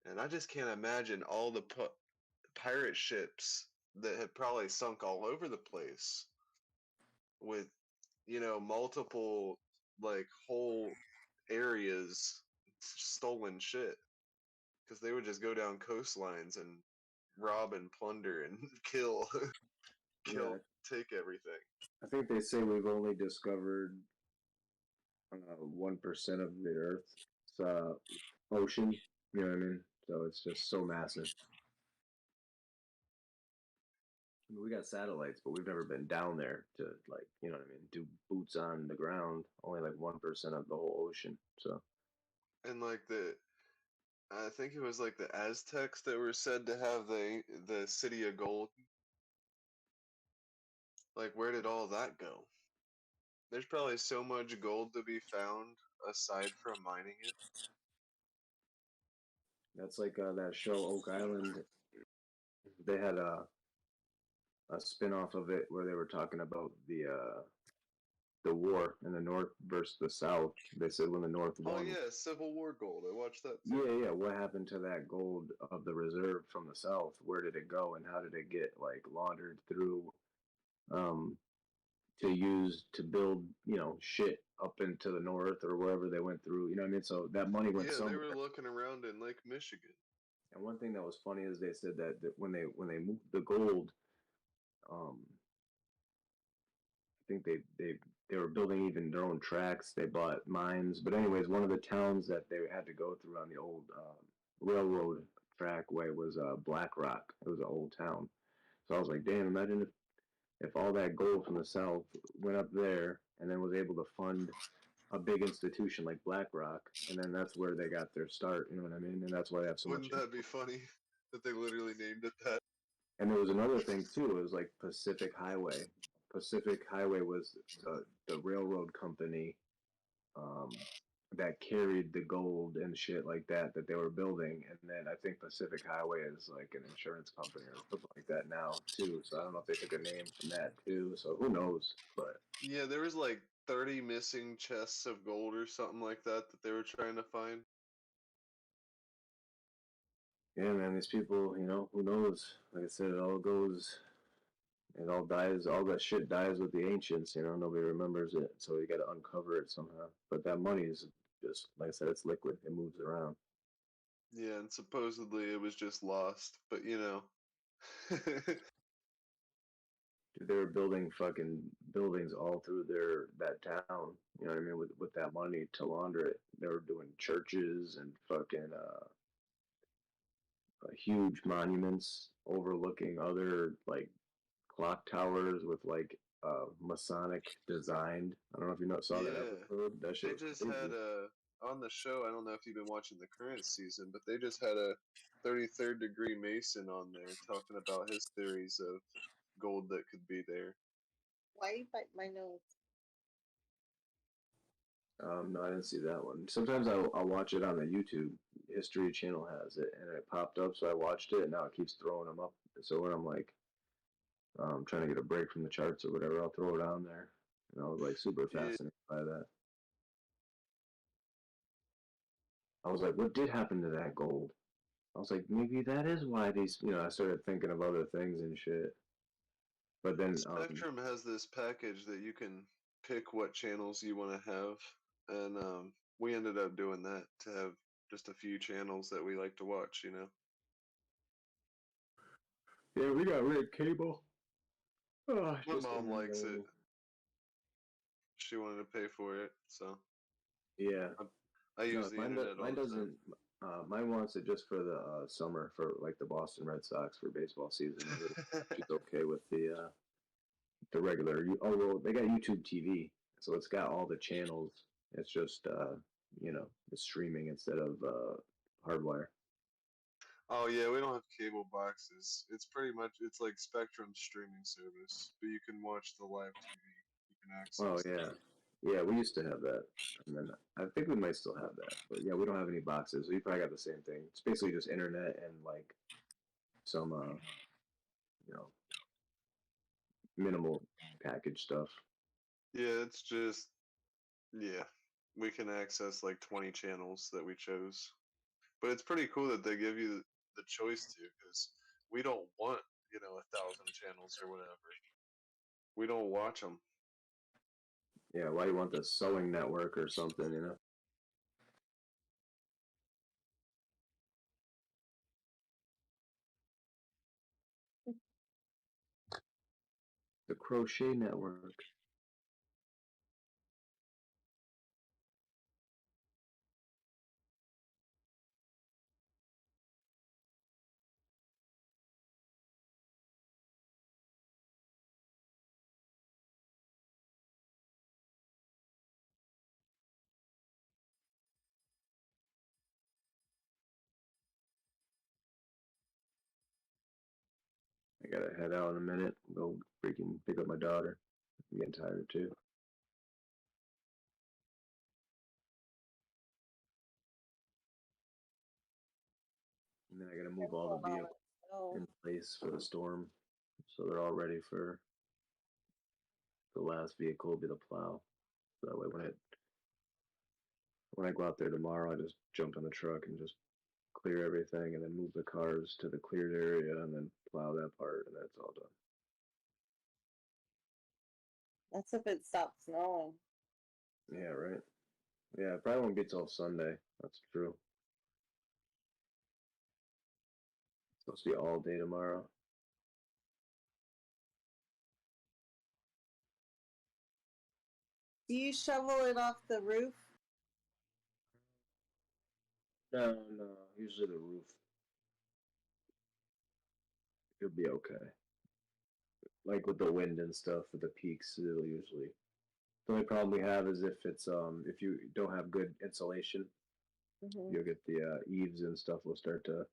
And I just can't imagine all the pirate ships that had probably sunk all over the place with, multiple like whole areas stolen shit, because they would just go down coastlines and rob and plunder and kill, Yeah, take everything. I think they say we've only discovered 1% of the Earth's ocean. You know what I mean? So it's just so massive. I mean, we got satellites, but we've never been down there to like, you know what I mean, do boots on the ground. Only like 1% of the whole ocean. So. And like I think it was like the Aztecs that were said to have the city of gold. Like, where did all that go? There's probably so much gold to be found aside from mining it. That's like that show Oak Island. They had a spin-off of it where they were talking about the war in the North versus the South. They said when the North won. Oh yeah, Civil War gold. I watched that too. Yeah, yeah. What happened to that gold of the reserve from the South? Where did it go, and how did it get like laundered through, to use to build, shit up into the North or wherever they went through? You know what I mean? So that money went somewhere. They were looking around in Lake Michigan. And one thing that was funny is they said that when they moved the gold, I think they were building even their own tracks. They bought mines. But anyways, one of the towns that they had to go through on the old railroad trackway was Black Rock. It was an old town. So I was like, damn, imagine if all that gold from the South went up there and then was able to fund a big institution like BlackRock, and then that's where they got their start. You know what I mean? And that's why they have so much. Wouldn't that be funny that they literally named it that? And there was another thing too. It was like Pacific Highway. Pacific Highway was the railroad company that carried the gold and shit like that they were building. And then I think Pacific Highway is like an insurance company or something like that now too. So I don't know if they took a name from that too. So who knows? But yeah, there was like 30 missing chests of gold or something like that they were trying to find. Yeah, man, these people, who knows? Like I said, it all goes It all dies, all that shit dies with the ancients, you know, nobody remembers it, so you gotta uncover it somehow. But that money is just, like I said, it's liquid, it moves around. Yeah, and supposedly it was just lost, but you know. Dude, they were building fucking buildings all through that town, you know what I mean, with that money to launder it. They were doing churches and fucking huge monuments overlooking other like clock towers with like Masonic designed. I don't know if you saw that Yeah, episode. That shit they was just had crazy. a on the show. I don't know if you've been watching the current season, but they just had a 33rd degree Mason on there talking about his theories of gold that could be there. Why you bite my nose? No, I didn't see that one. Sometimes I'll watch it on the YouTube History channel has it, and it popped up, so I watched it. And now it keeps throwing them up. So when I'm like trying to get a break from the charts or whatever, I'll throw it on there. And I was like super Yeah, fascinated by that. I was like, what did happen to that gold? I was like, maybe that is why these, you know, I started thinking of other things and shit. But then, Spectrum has this package that you can pick what channels you want to have, and we ended up doing that to have just a few channels that we like to watch. You know. yeah, we got rid of cable. Oh, My mom likes it. She wanted to pay for it, so yeah. I use No, the internet all mine the time. doesn't. Mine wants it just for the summer for like the Boston Red Sox for baseball season. She's okay with the regular. Oh well, they got YouTube TV, so it's got all the channels. It's just you know, it's streaming instead of hardwire. Oh yeah, we don't have cable boxes. It's pretty much it's like Spectrum streaming service, but you can watch the live TV. You can Oh access yeah, that. yeah. We used to have that, and then I think we might still have that. But yeah, we don't have any boxes. We probably got the same thing. It's basically just internet and like some you know, minimal package stuff. Yeah, it's just yeah. We can access like 20 channels that we chose. But it's pretty cool that they give you the choice to, because we don't want, you know, 1,000 channels or whatever. We don't watch them. Yeah, why you want the sewing network or something, you know? The crochet network. I gotta head out in a minute. Go freaking pick up my daughter. I'm getting tired too. And then I gotta move all the vehicles in place for the storm, so they're all ready for the last vehicle will be the plow. So that way when I go out there tomorrow, I just jump in the truck and just clear everything, and then move the cars to the cleared area, and then plow that part, and that's all done. That's if it stops snowing. Yeah, right. Yeah, it probably won't be till Sunday. That's true. It's supposed to be all day tomorrow. Do you shovel it off the roof? No, no. Usually the roof. It'll be okay. Like with the wind and stuff, with the peaks, it'll usually. The only problem we have is if you don't have good insulation, you'll get the eaves and stuff will start to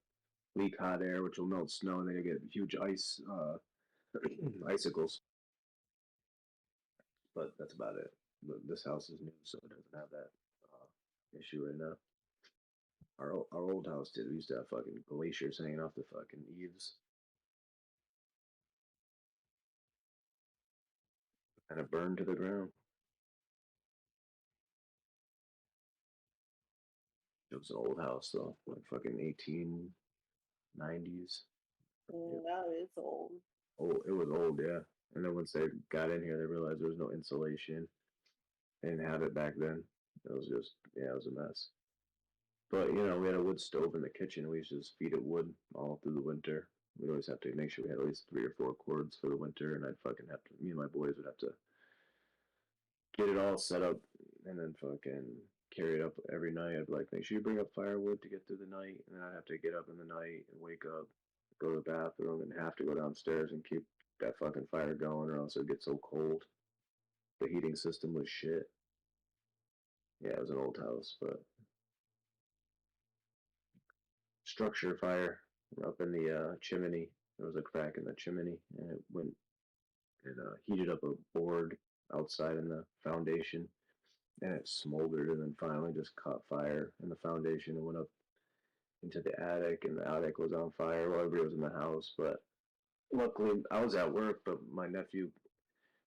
leak hot air, which will melt snow, and then you get huge ice icicles. But that's about it. But this house is new, so it doesn't have that issue right now. Our old house did. We used to have fucking glaciers hanging off the fucking eaves, and it burned to the ground. It was an old house though, like fucking 1890s. That is old. old. It was old, yeah. And then once they got in here, they realized there was no insulation. They didn't have it back then. It was just, yeah, it was a mess. But we had a wood stove in the kitchen. We used to just feed it wood all through the winter. We'd always have to make sure we had at least 3 or 4 cords for the winter, and I'd fucking have to. Me and my boys would have to get it all set up, and then fucking carry it up every night. I'd be like, make sure you bring up firewood to get through the night, and then I'd have to get up in the night and wake up, go to the bathroom, and have to go downstairs and keep that fucking fire going, or else it'd get so cold. The heating system was shit. Yeah, it was an old house, but structure fire up in the chimney. There was a crack in the chimney, and it went. It heated up a board outside in the foundation, and it smoldered, and then finally just caught fire in the foundation and went up into the attic, and the attic was on fire while everybody was in the house. But luckily, I was at work, but my nephew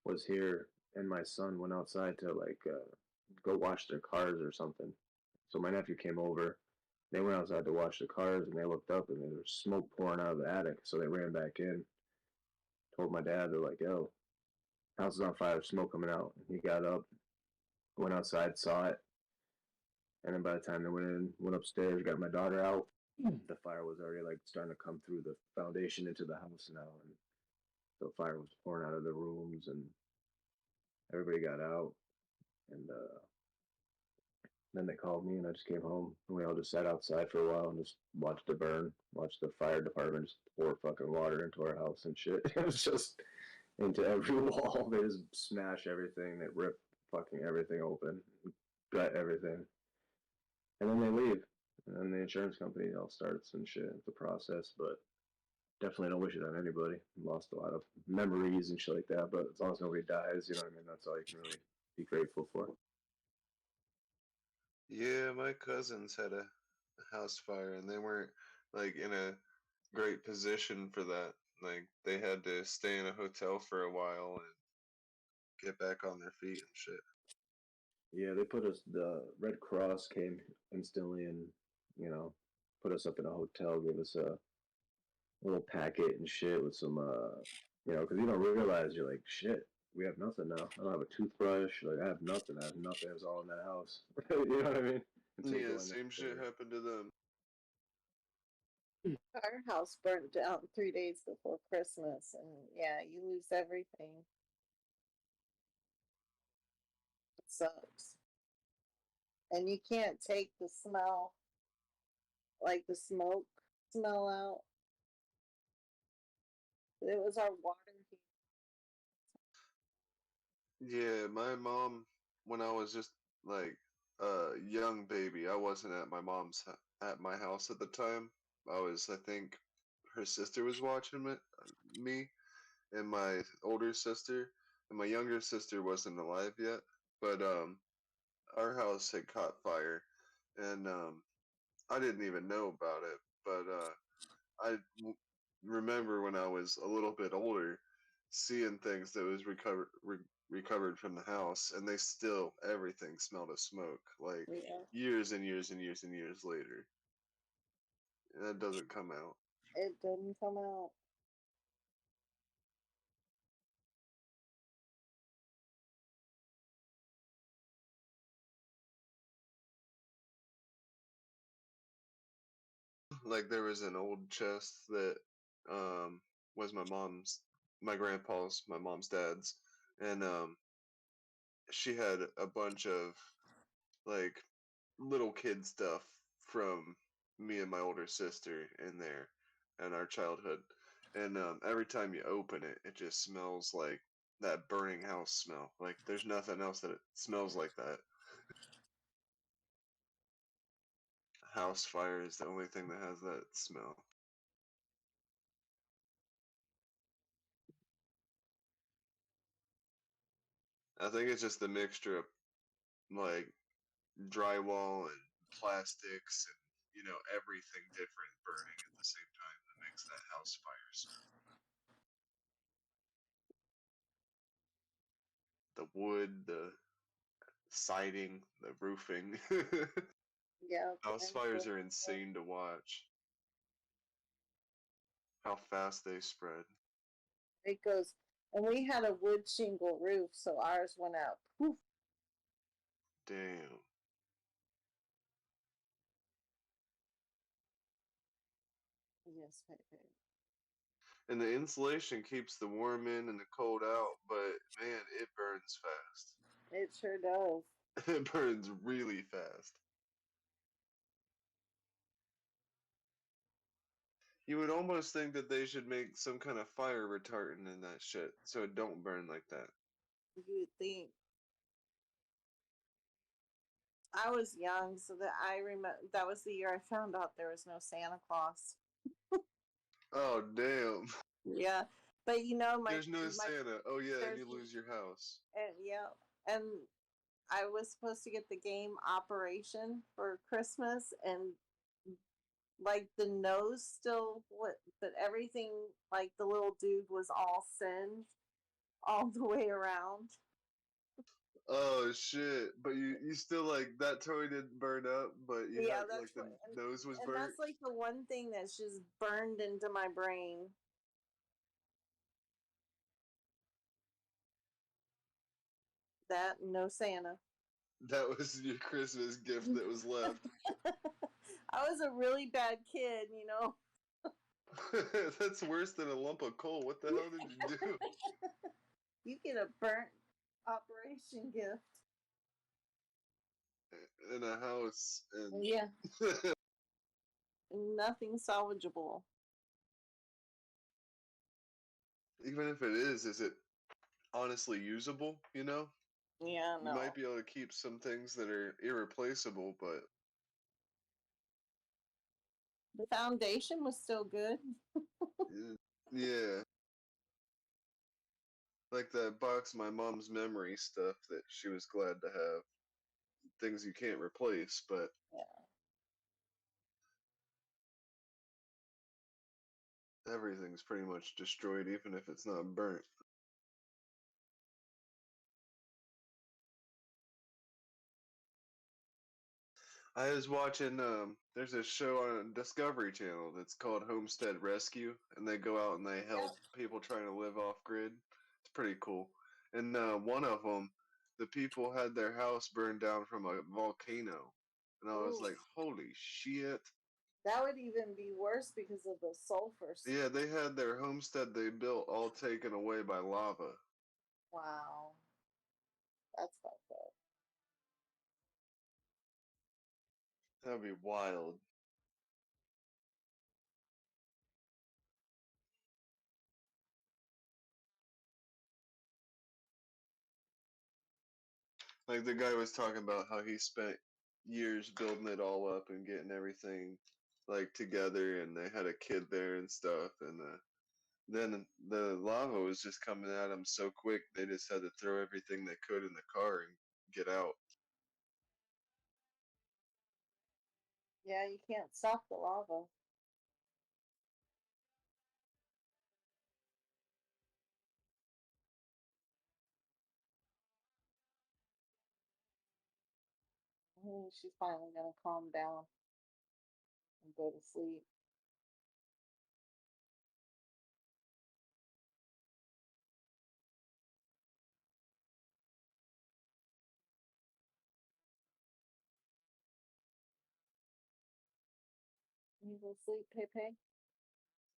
was here, and my son went outside to go wash their cars or something. So my nephew came over. They went outside to wash the cars, and they looked up, and there was smoke pouring out of the attic. So they ran back in, told my dad, they're like, "Yo, house is on fire, smoke coming out." And he got up, went outside, saw it, and then by the time they went in, went upstairs, got my daughter out, the fire was already like starting to come through the foundation into the house now, and the fire was pouring out of the rooms, and everybody got out, and then they called me, and I just came home, and we all just sat outside for a while and just watched it burn, watched the fire department just pour fucking water into our house and shit. It was just into every wall. They just smash everything. They rip fucking everything open, gut everything, and then they leave. And then the insurance company all starts and shit. It's a process, but definitely don't wish it on anybody. Lost a lot of memories and shit like that, but as long as nobody dies, you know what I mean? That's all you can really be grateful for. Yeah, my cousins had a house fire, and they weren't like in a great position for that. Like they had to stay in a hotel for a while and get back on their feet and shit. Yeah, they put us, the Red Cross came instantly and, you know, put us up in a hotel, gave us a little packet and shit with some, because you don't realize, you're like, shit, we have nothing now. I don't have a toothbrush. Like, I have nothing. I have nothing. It was all in that house. You know what I mean? Until you Yeah, go in same shit there. happened to them. Our house burnt down 3 days before Christmas, and yeah, you lose everything. It sucks. And you can't take the smell, like the smoke smell out. It was our water heater. Yeah, my mom, when I was just like a young baby, I wasn't at at my house at the time. I think, her sister was watching me and my older sister, and my younger sister wasn't alive yet. But our house had caught fire, and I didn't even know about it. But remember when I was a little bit older, seeing things that was recovered from the house, and they still everything smelled of smoke, like Yeah, years and years and years and years later. And that doesn't come out. it didn't come out. Like there was an old chest that um was my grandpa's, my mom's dad's, and she had a bunch of like little kid stuff from me and my older sister in there and our childhood. And every time you open it, it just smells like that burning house smell. Like there's nothing else that it smells like that. House fire is the only thing that has that smell. I think it's just the mixture of like drywall and plastics and everything different burning at the same time that makes that house fire smell. The wood, the siding, the roofing. Yeah, House fires are insane to watch. How fast they spread. It goes, and we had a wood shingle roof, so ours went out. Poof. Damn. Yes, Pepe. And the insulation keeps the warm in and the cold out, but man, it burns fast. It sure does. It burns really fast. You would almost think that they should make some kind of fire retardant in that shit so it don't burn like that. You would think. I was young, so that I remember that was the year I found out there was no Santa Claus. Oh damn. Yeah, but you know, There's no my Santa. Oh yeah, and there's you lose your house. and yeah, and I was supposed to get the game Operation for Christmas, and like the nose still what, but everything like the little dude was all singed all the way around. Oh shit! But you still like that toy didn't burn up, but you Yeah, had that's like the what, nose was and burnt. that's like the one thing that's just burned into my brain. That no Santa. That was your Christmas gift that was left. I was a really bad kid, you know. That's worse than a lump of coal. What the hell did you do? You get a burnt operation gift. In a house and Yeah. Nothing salvageable. even if it is it honestly usable, you know? Yeah, You no. might be able to keep some things that are irreplaceable, but The foundation was still good. yeah. Like that box, my mom's memory stuff that she was glad to have. Things you can't replace, but Yeah. everything's pretty much destroyed, even if it's not burnt. I was watching, there's a show on Discovery Channel that's called Homestead Rescue, and they go out and they help people trying to live off grid. It's pretty cool. And one of them, the people had their house burned down from a volcano. And I was Ooh. like, holy shit. That would even be worse because of the sulfur. Yeah, they had their homestead they built all taken away by lava. Wow. That's fucked up. That'd be wild. Like the guy was talking about how he spent years building it all up and getting everything like together, and they had a kid there and stuff, and then the lava was just coming at them so quick they just had to throw everything they could in the car and get out. Yeah, you can't stop the lava. She's finally gonna calm down and go to sleep. You go sleep, Pepe?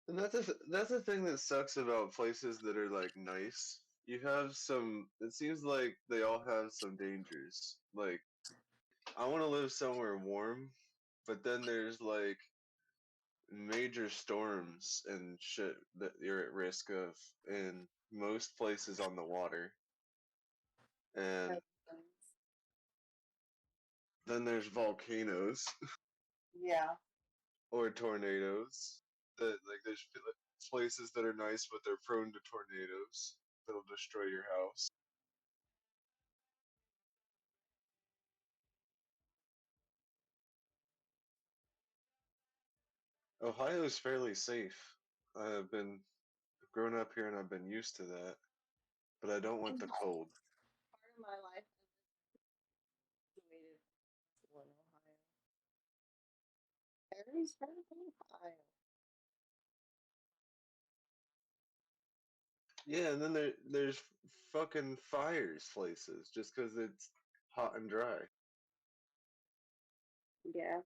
And that's the thing that sucks about places that are like nice. You have some. It seems like they all have some dangers. Like I want to live somewhere warm, but then there's like major storms and shit that you're at risk of in most places on the water. And then there's volcanoes Yeah. or tornadoes. That like there's places that are nice, but they're prone to tornadoes that'll destroy your house. Ohio's fairly safe. I've been grown up here and I've been used to that, but I don't want the cold. Part of my life I graduated in Ohio. Harrisburg, Ohio. Yeah, and then there's fucking fires places just because it's hot and dry. Yeah.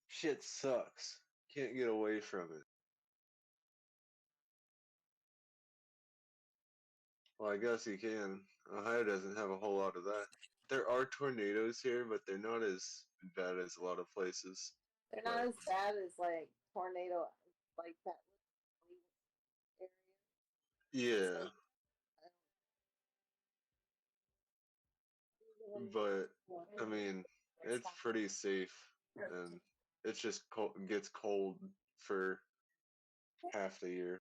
Shit sucks. Can't get away from it. Well, I guess you can. Ohio doesn't have a whole lot of that. There are tornadoes here, but they're not as bad as a lot of places. They're not as bad as like tornado, like that area. Yeah, but I mean, it's pretty safe, and it's just cold, gets cold for half the year.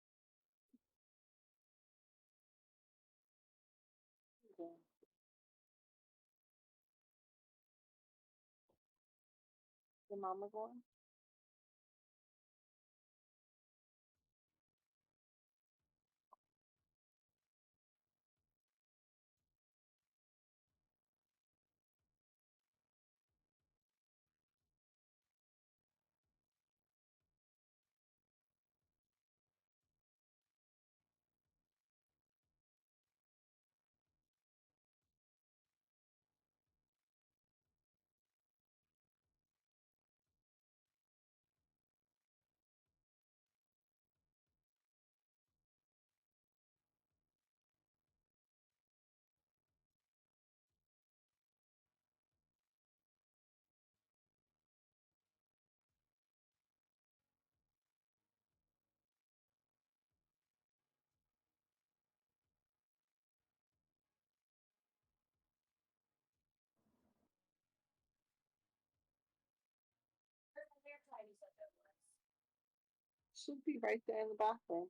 Your mama going? Should be right there in the bathroom.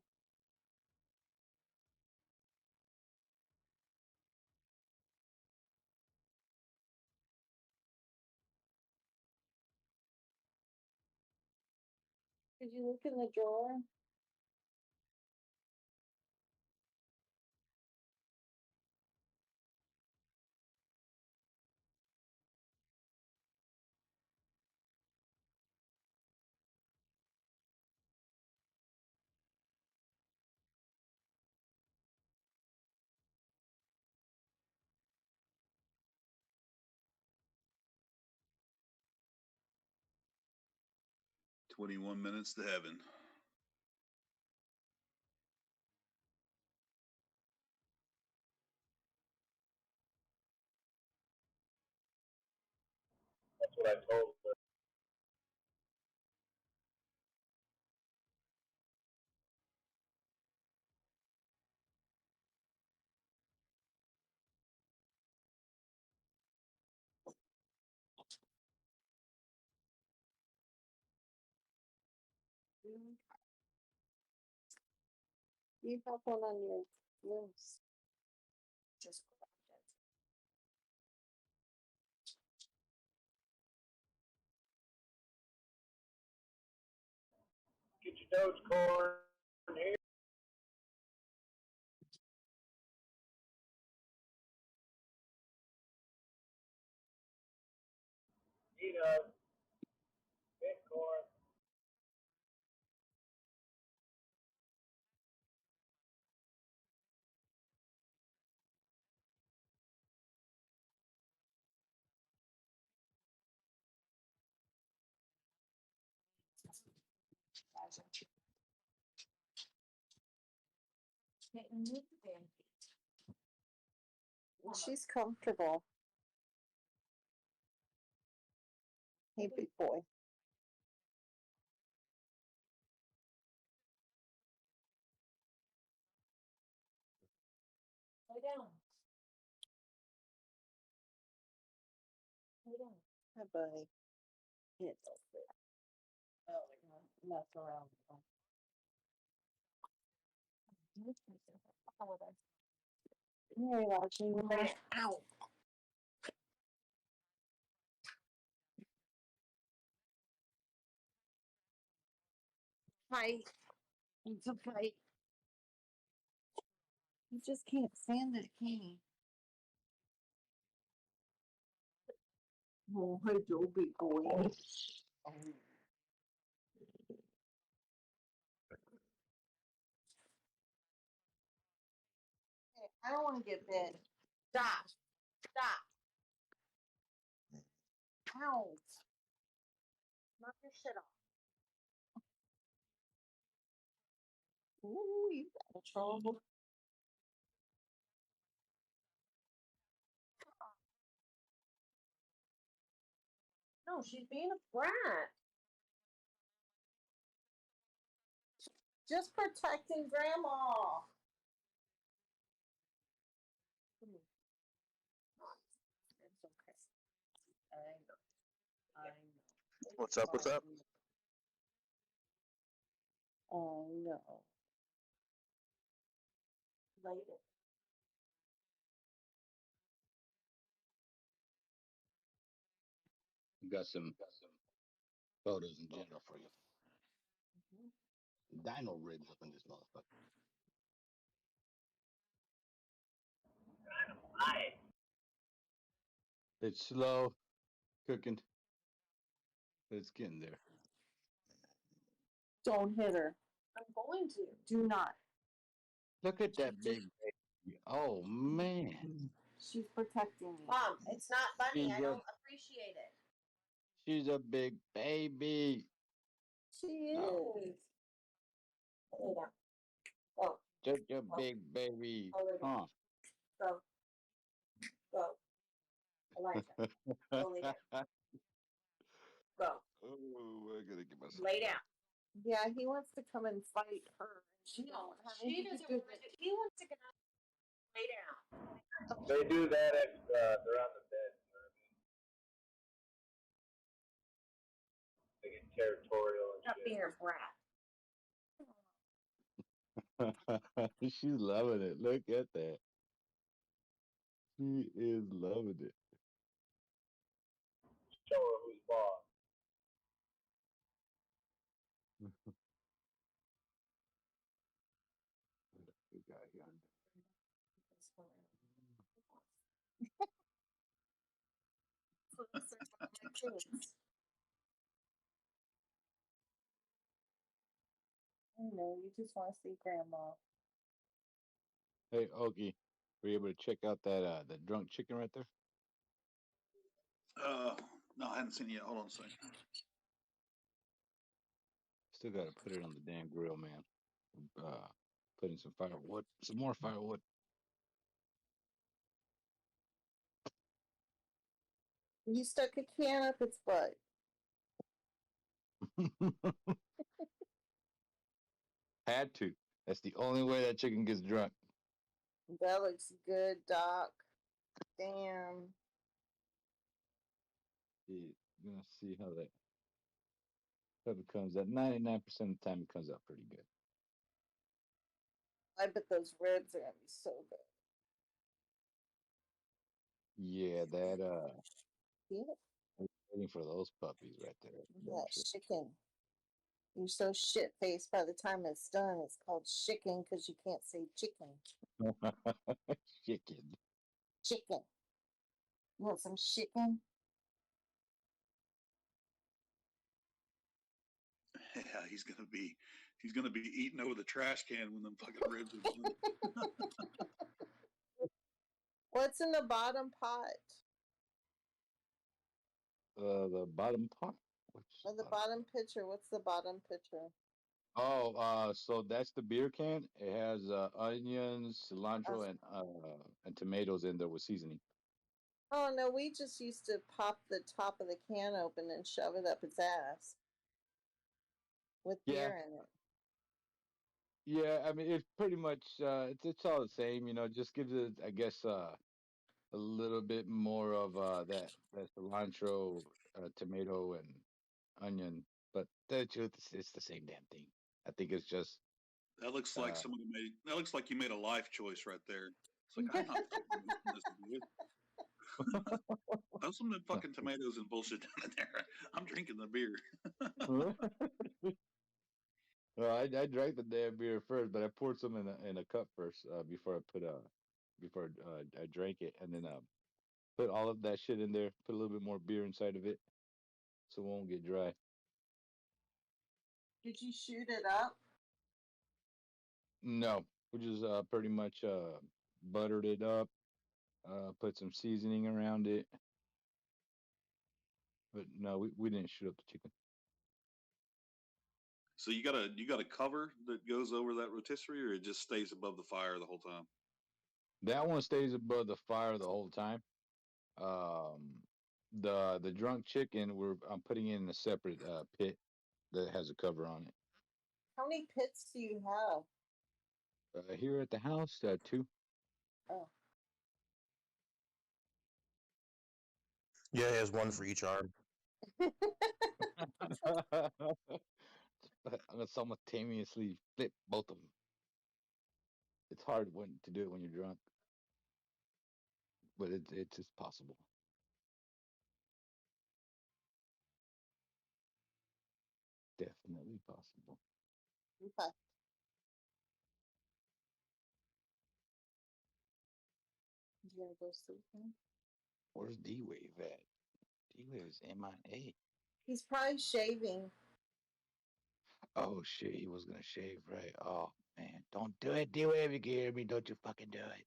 Did you look in the drawer? "21 minutes to heaven." That's what I told her. You have one on your list. Just grab it. Get your Dogecoin here. Bitcoin. She's comfortable. Hey, big boy. Lay down. Lay down. Hi, buddy. It's okay. Oh, they're gonna mess around. Very watching. Ow. Fight. It's a fight. You just can't stand it, can you? Oh, hello, big boy. I don't want to get bit. Stop. Stop. Ow. Knock your shit off. Ooh, you got in trouble. No, she's being a brat. Just protecting Grandma. It's okay. I know. I know. What's up? What's up? Oh no. Later. Got some photos in general for you. Dino ribs up in this motherfucker. It's slow cooking, but it's getting there. Don't hit her. I'm going to. Do not. Look at that big baby. Oh man. She's protecting me. Mom, it's not funny. I don't appreciate it. She's a big baby. She is. Lay down. Go. Just a big baby. Huh? Go. Go. Elijah. Go lay down. Go. Oh, I gotta get myself. Lay down. Yeah, he wants to come and fight her. She don't have anything to do with it. He wants to get out. Lay down. They do that if they're on the bed. You know what I mean? They get territorial and Stop shit. being a brat. She's loving it. Look at that. She is loving it. Show her who's boss. Good guy, young. I know, you just want to see Grandma. Hey, Ogie, were you able to check out that drunk chicken right there? No, I hadn't seen it yet. Hold on a second. Still got to put it on the damn grill, man. Putting some firewood, some more firewood. You stuck a can up its butt. Had to. That's the only way that chicken gets drunk. That looks good, Doc. Damn. You're gonna see how that comes out. 99% of the time, it comes out pretty good. I bet those ribs are gonna be so good. Yeah, that Yeah. I'm waiting for those puppies right there. That chicken. You're so shit faced by the time it's done. It's called chicken because you can't say chicken. Chicken. Chicken. You want some chicken? Yeah, he's gonna be eating over the trash can when them fucking ribs are done. What's in the bottom pot? The bottom pot. Or the bottom pitcher. What's the bottom pitcher? Oh, so that's the beer can. It has onions, cilantro, and tomatoes in there with seasoning. Oh no, we just used to pop the top of the can open and shove it up its ass with beer in it. Yeah, I mean it's pretty much it's all the same, you know. Just gives it, I guess, a little bit more of that cilantro, tomato, and onion. But the truth is, it's the same damn thing. I think it's just That looks like somebody made. That looks like you made a life choice right there. It's like I'm not fucking this good. Throw some fucking tomatoes and bullshit down in there. I'm drinking the beer. Well, I drank the damn beer first, but I poured some in a cup first before I drank it, and then put all of that shit in there. Put a little bit more beer inside of it, so it won't get dry. Did you shoot it up? No, we just pretty much buttered it up, put some seasoning around it. But no, we didn't shoot up the chicken. So you got a cover that goes over that rotisserie, or it just stays above the fire the whole time? That one stays above the fire the whole time. The drunk chicken I'm putting it in a separate pit that has a cover on it. How many pits do you have? Here at the house, 2. Oh. Yeah, he has one for each arm. I'm gonna simultaneously flip both of them. It's hard to do it when you're drunk, but it's just possible. Definitely possible. Okay. You gonna go sleep now? Where's D-Wave at? D-Wave is MIA. He's probably shaving. Oh shit, he was gonna shave, right? Oh man, don't do it, D-Wave. You can hear me? Don't you fucking do it?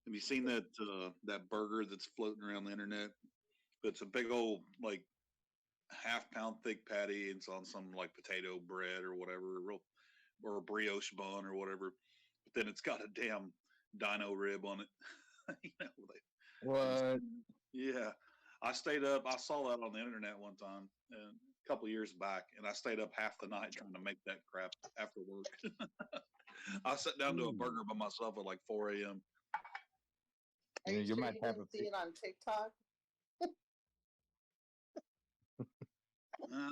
Have you seen that burger that's floating around the internet? It's a big old like half-pound thick patty. It's on some like potato bread or whatever, or a brioche bun or whatever. But then it's got a damn dino rib on it. You know, What? Yeah, I stayed up. I saw that on the internet one time, a couple years back, and I stayed up half the night trying to make that crap after work. I sat down to a burger by myself at like 4 a.m. Are you sure you didn't see it on TikTok? I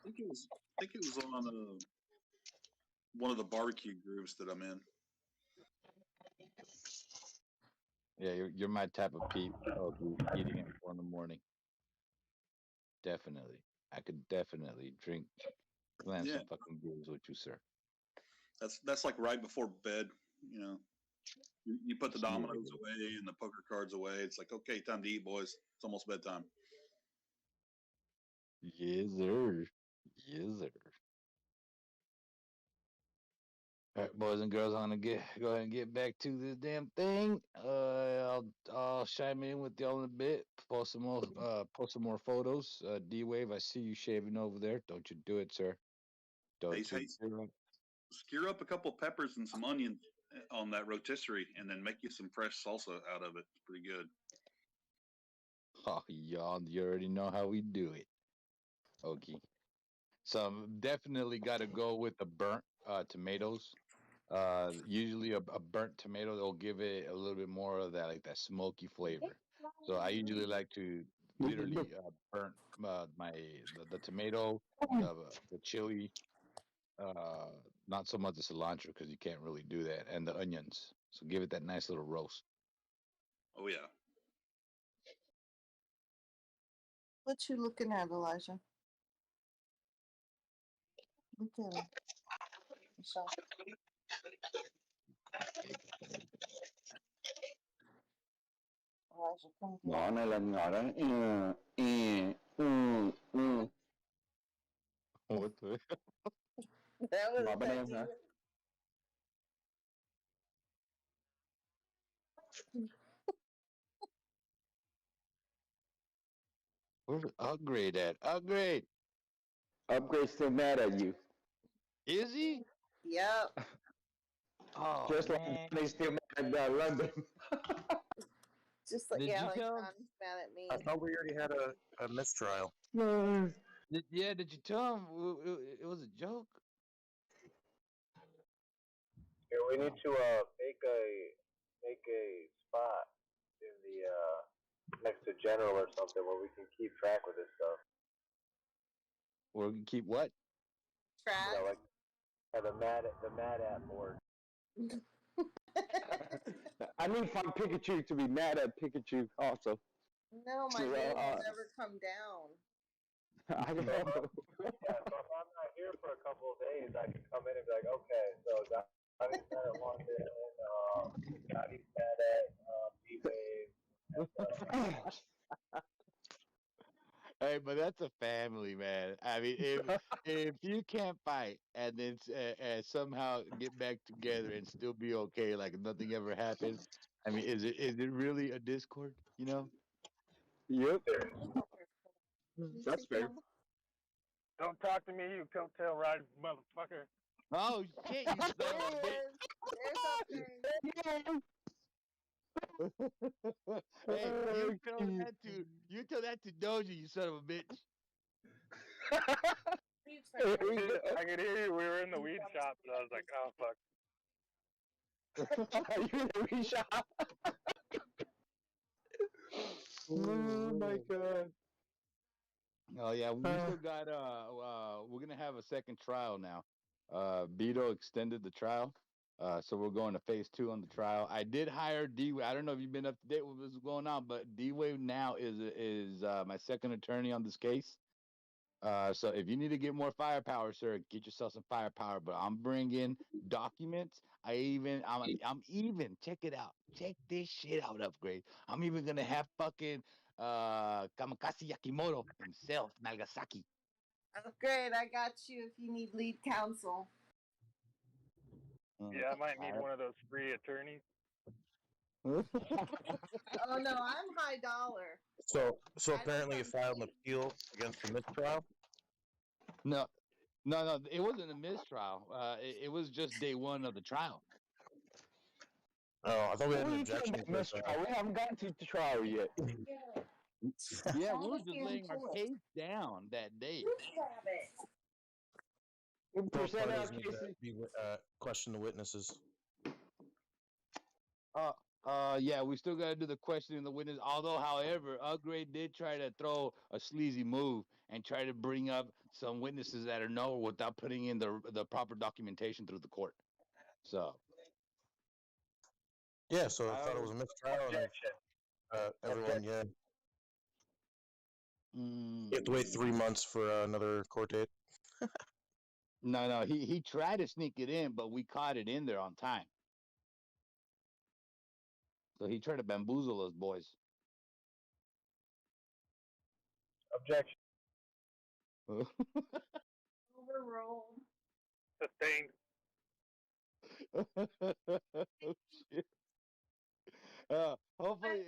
think it was on one of the barbecue groups that I'm in. Yeah, you're my type of peep. Oh, eating at 4 in the morning. Definitely, I could definitely land some fucking beers with you, sir. That's like right before bed. You know, you put the dominoes away and the poker cards away. It's like, okay, time to eat, boys. It's almost bedtime. Yes, sir. Yes, sir. All right, boys and girls, I'm gonna go ahead and get back to this damn thing. I'll chime in with y'all in a bit. Post some more photos. D-Wave, I see you shaving over there. Don't you do it, sir. Don't you do it. Skewer up a couple peppers and some onions on that rotisserie, and then make you some fresh salsa out of it. It's pretty good. Oh, y'all, you already know how we do it. Okay. So I'm definitely got to go with the burnt tomatoes. Usually a burnt tomato will give it a little bit more of that, like that smoky flavor. So I usually like to literally burn the tomato, the chili, not so much the cilantro because you can't really do that, and the onions. So give it that nice little roast. Oh yeah. What you looking at, Elijah? Look at him. Michelle. Elijah, come here. Ngõ này là ngõ đó. What the? That was Ngõ bên em hả? Where's Upgrade at? Upgrade. Upgrade's still mad at you. Is he? Yep. Oh, just man. like he's still mad at London. Just like, Did yeah, you like tell him? Ron's mad at me. I thought we already had a mistrial. Did you tell him it was a joke? Here, we need to make a spot in the next to General or something where we can keep track with this stuff. Or keep what? Track. You know, like the mad at board. I need Fun Pikachu to be mad at Pikachu also. No, my name will never come down. I know. Yeah, so if I'm not here for a couple of days, I can come in and be like, okay, so Johnny's mad at London, Johnny's mad at D-Wave. Hey, but that's a family, man. I mean, if you can't fight and then somehow get back together and still be okay, like nothing ever happened, I mean, is it really a Discord? You know? Yep. You That's see fair. him? Don't talk to me, you coattail riding motherfucker. Oh shit! You son There of a he bitch! is. There's Upgrade. Hey, you tell that to Doja, you son of a bitch. I could hear you. We were in the weed shop, and I was like, oh, fuck. You in the weed shop? Oh my god. Oh yeah, we still got we're gonna have a second trial now. Beto extended the trial. So we're going to phase 2 on the trial. I did hire D-Wave. I don't know if you've been up to date with what's going on, but D-Wave now is my second attorney on this case. So if you need to get more firepower, sir, get yourself some firepower. But I'm bringing documents. I'm even check it out. Check this shit out, Upgrade. I'm even gonna have fucking Kamikaze Yakimoto himself, Nagasaki. Upgrade, I got you if you need lead counsel. Yeah, I might need Alright. one of those free attorneys. Oh no, I'm high dollar. So I don't apparently you come filed an cheap. appeal against the mistrial. No, it wasn't a mistrial. It was just day 1 of the trial. Oh, I thought we had What an are you talking objection about, because mistrial? We haven't gotten to the trial yet. Yeah, we were just laying our case down that day. We both present our parties need to cases. question the witnesses. Yeah, we still gotta do the questioning of the witness. Although, however, Upgrade did try to throw a sleazy move and try to bring up some witnesses that are known without putting in the proper documentation through the court. So Yeah, so I thought it was a mistrial. Objection. And, everyone, yeah. mm, You have to wait 3 months for another court date. no, he tried to sneak it in, but we caught it in there on time. So he tried to bamboozle us boys. Objection. Overruled. Sustained. Oh, shit. Hopefully,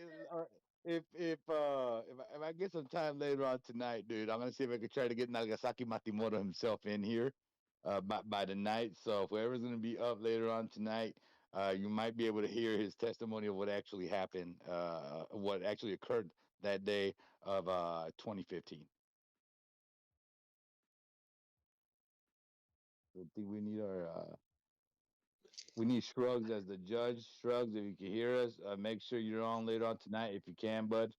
if I get some time later on tonight, dude, I'm gonna see if I can try to get Nagasaki Matimoto himself in here, by the night. So if whoever's gonna be up later on tonight, you might be able to hear his testimony of what actually happened, what actually occurred that day of 2015. I think we need Shrugs as the judge. Shrugs, if you can hear us, make sure you're on later on tonight if you can, bud.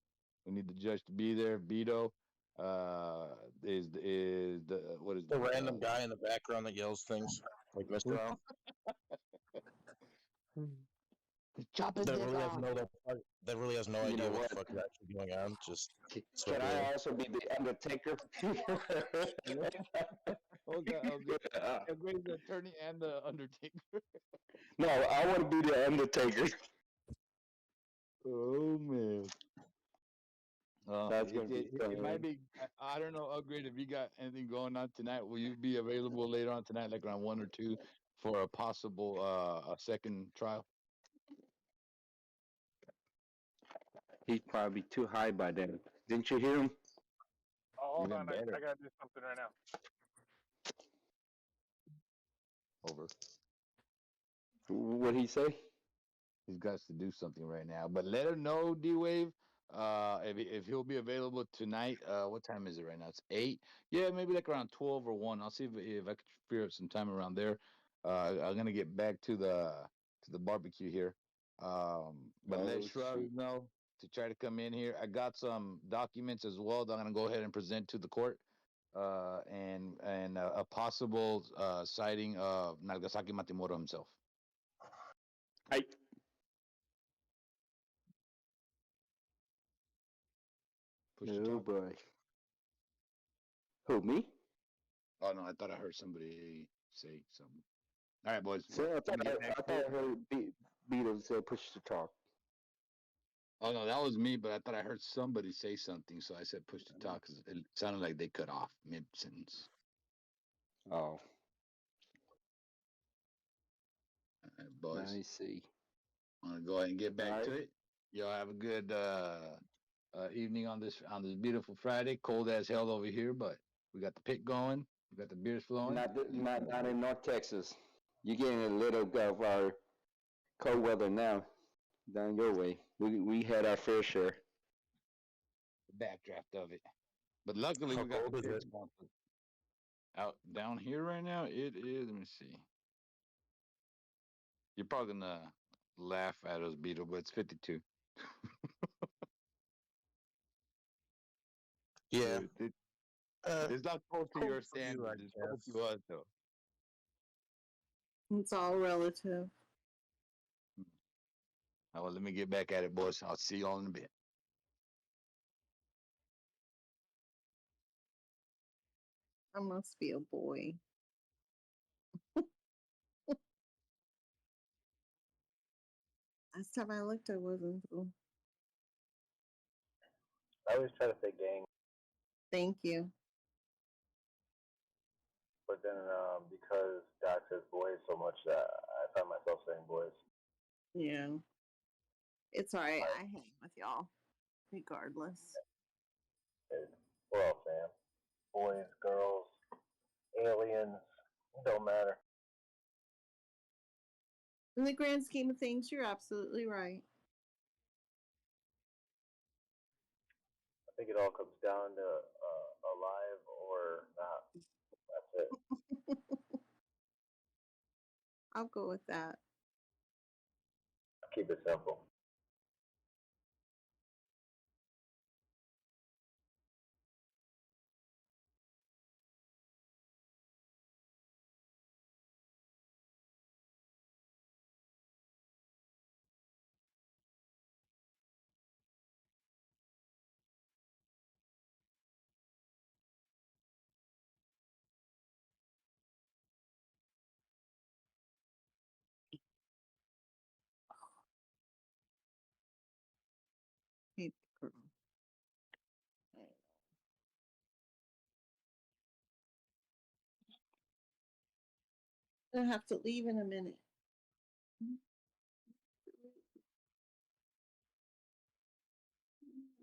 We need the judge to be there. Beto is the what is The random guy in the background that yells things like Mr. Al. The chopper's That there, really has Bob. that really has no You idea know what what? the fuck is actually going on. Just Can I also be the Undertaker? Okay. Upgrade's the attorney and the Undertaker. No, I want to be the Undertaker. Oh man. That's gonna be It might be. I don't know, Upgrade. If you got anything going on tonight, will you be available later on tonight, like around 1 or 2, for a possible a second trial? He's probably too high by then. Didn't you hear him? Oh, hold Even on. better. I gotta do something right now. Over. What'd he say? He's got to do something right now. But let him know, D-Wave, if he'll be available tonight. What time is it right now? It's 8. Yeah, maybe like around 12 or 1. I'll see if I could figure out some time around there. I'm gonna get back to the barbecue here. But let Shrug know to try to come in here. I got some documents as well that I'm gonna go ahead and present to the court. And a possible sighting of Nagasaki Matimoto himself. I. Oh boy. Who, me? Oh no, I thought I heard somebody say something. All right, boys. So I thought I heard Beatles push the talk. Oh no, that was me, but I thought I heard somebody say something, so I said push to talk because it sounded like they cut off mid sentence. Oh, Boys, I see. I'm gonna go ahead and get back All to right. it. Y'all have a good evening on this beautiful Friday. Cold as hell over here, but we got the pit going. We got the beers flowing. Not in North Texas. You're getting a little of our cold weather now down your way. We had our fair share. The backdraft of it, but luckily How we got cold the is pits it? going. Out down here right now, it is. Let me see. You're probably gonna laugh at us, Beetle, but it's 52. Yeah. It's not cold to Cold your for you, I standards. It's cold guess. to us, though. It's all relative. Oh, well, let me get back at it, boys. I'll see y'all in a bit. I must be a boy. Last time I looked, I wasn't. I always try to say gang, Thank you. but then because Doc says boys so much that I find myself saying boys. Yeah. It's all right. I hang with y'all, regardless. We're all fam. Boys, girls, aliens, it don't matter. In the grand scheme of things, you're absolutely right. I think it all comes down to alive or not. That's it. I'll go with that. Keep it simple. Hey, girl. I have to leave in a minute.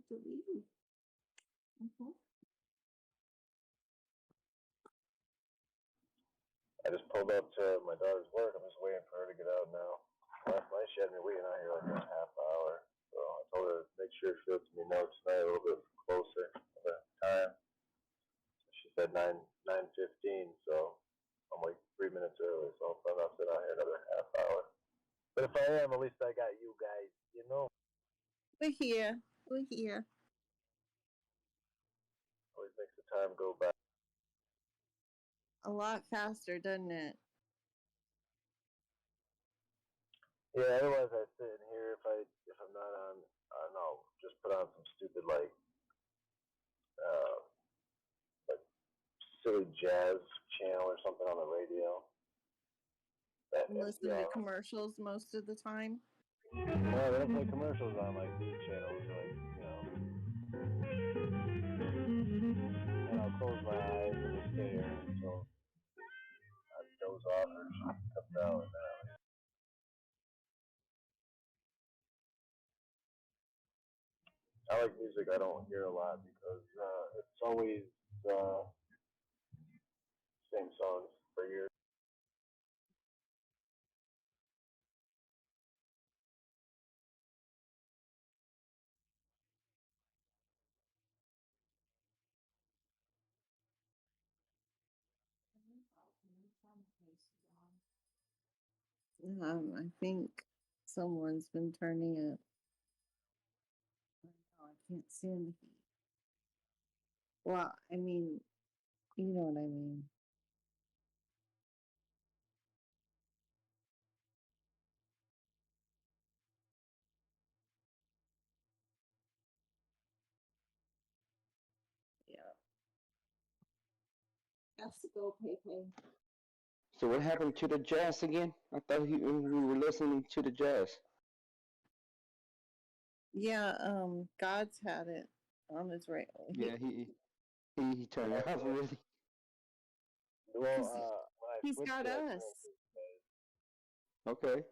To leave. I just pulled up to my daughter's work. I'm just waiting for her to get out now. Last night she had me waiting out here like a half hour. So I told her to make sure she lets me know tonight a little bit closer to the time. She said 9:15, so I'm like 3 minutes early, so I'll probably not sit out here another half hour. But if I am, at least I got you guys, you know. We're here. We're here. Always makes the time go by. A lot faster, doesn't it? Yeah, otherwise I sit in here if I'm not on, I don't know, just put on some stupid like silly jazz channel or something on the radio. Listen to commercials most of the time. No, they don't play commercials on like these channels, like and I'll close my eyes and just stare until I doze off or she comes out. And then I like music I don't hear a lot because it's always same songs for years. I think someone's been turning it. I can't stand the heat. Well, I mean, you know what I mean. Yeah. Has to go, Pepe. So what happened to the jazz again? I thought we were listening to the jazz. Yeah, God's had it on his right. Yeah, he turned it off already. Well, when I He's switched got to us. Okay.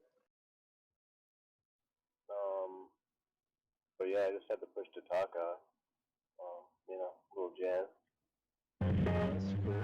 But yeah, I just had to push to Taka. You know, little jazz. That's cool.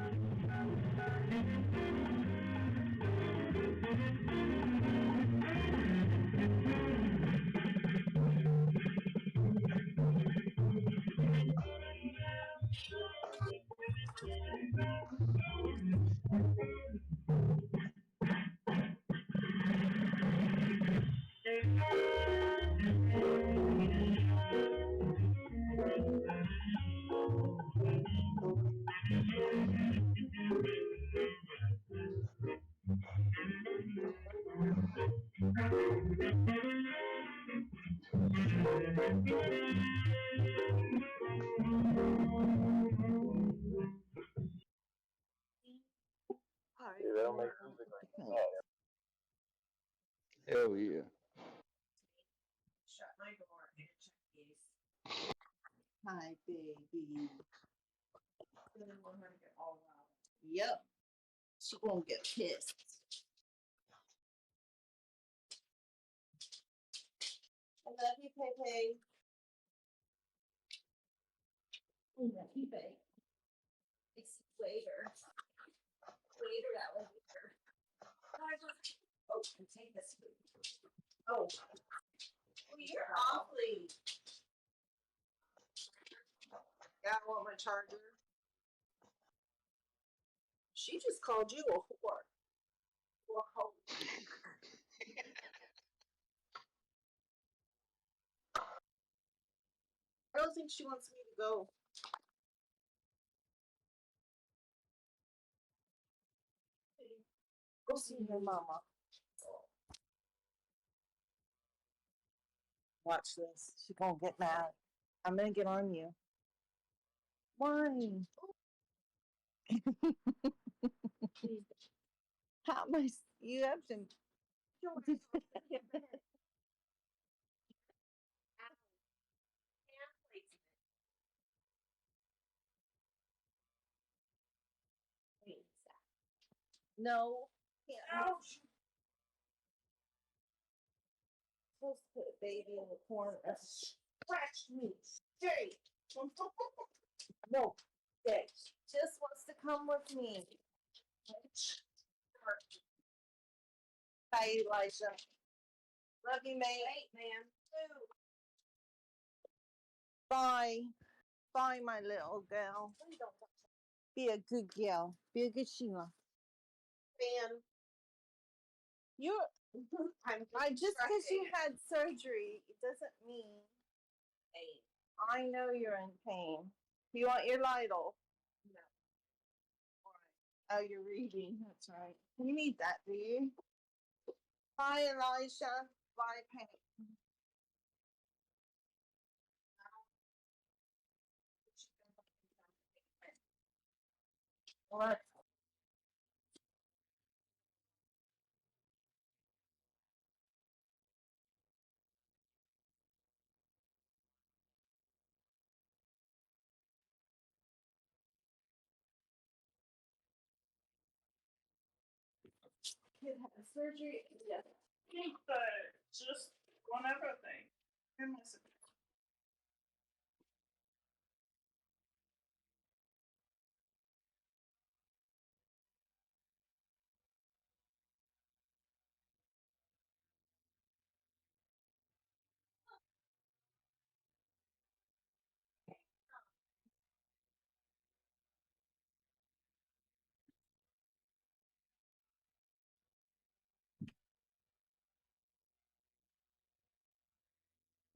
Dude, they don't make music like that. Hell yeah. Shut my door and check these. Hi, baby. Then we're gonna get all out. Yep. She gonna get pissed. I love you, Pepe. I love you, babe. It's later. Later, alligator. Oh, and take this food. Oh. Well, you're awfully. Yeah, I want my charger. She just called you a whore. Whoa. I don't think she wants me to go. Go see your mama. Watch this. She's gonna get mad. I'm gonna get on you. Why? How much you have to no. Yeah. Supposed to put a baby in the corner. Scratch me straight. No, stay. Just wants to come with me. Bye, Elijah. Love you, mate. Wait, man. Bye. Bye, my little girl. Be a good girl. Be a good Sheila. Man. You're I just because you had surgery, it doesn't mean pain. I know you're in pain. You want your Lidl? No. Oh, you're reading. That's right. You need that, do you? Bye, Elijah. Bye, Penny. What? Kid had surgery. Yes. But just on everything.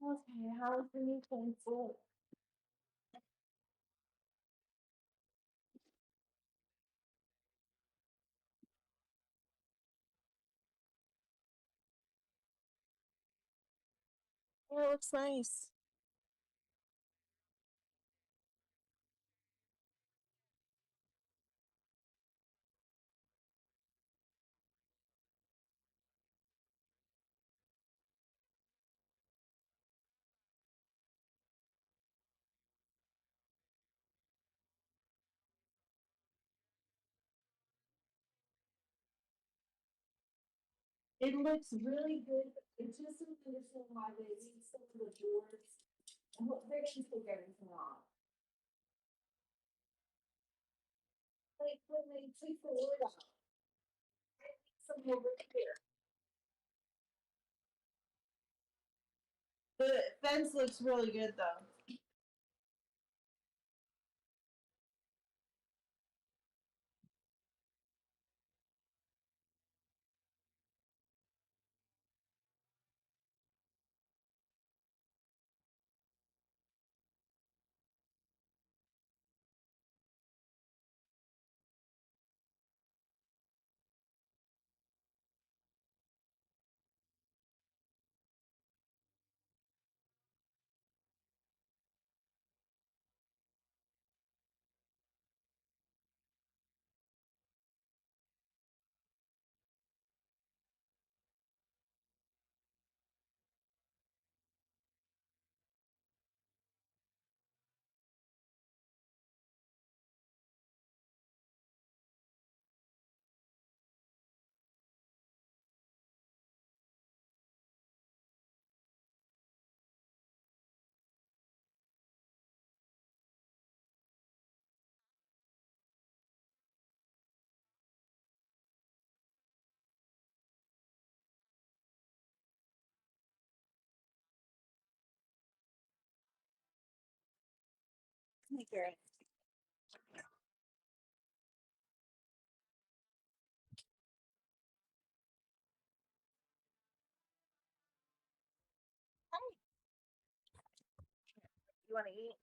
Okay, how's the new pencil? Yeah, it looks nice. It looks really good. It just doesn't understand why they leave some of the doors. And what they're gonna take everything off. Like when they take the wood off. Some over here. The fence looks really good though. Okay. You wanna eat?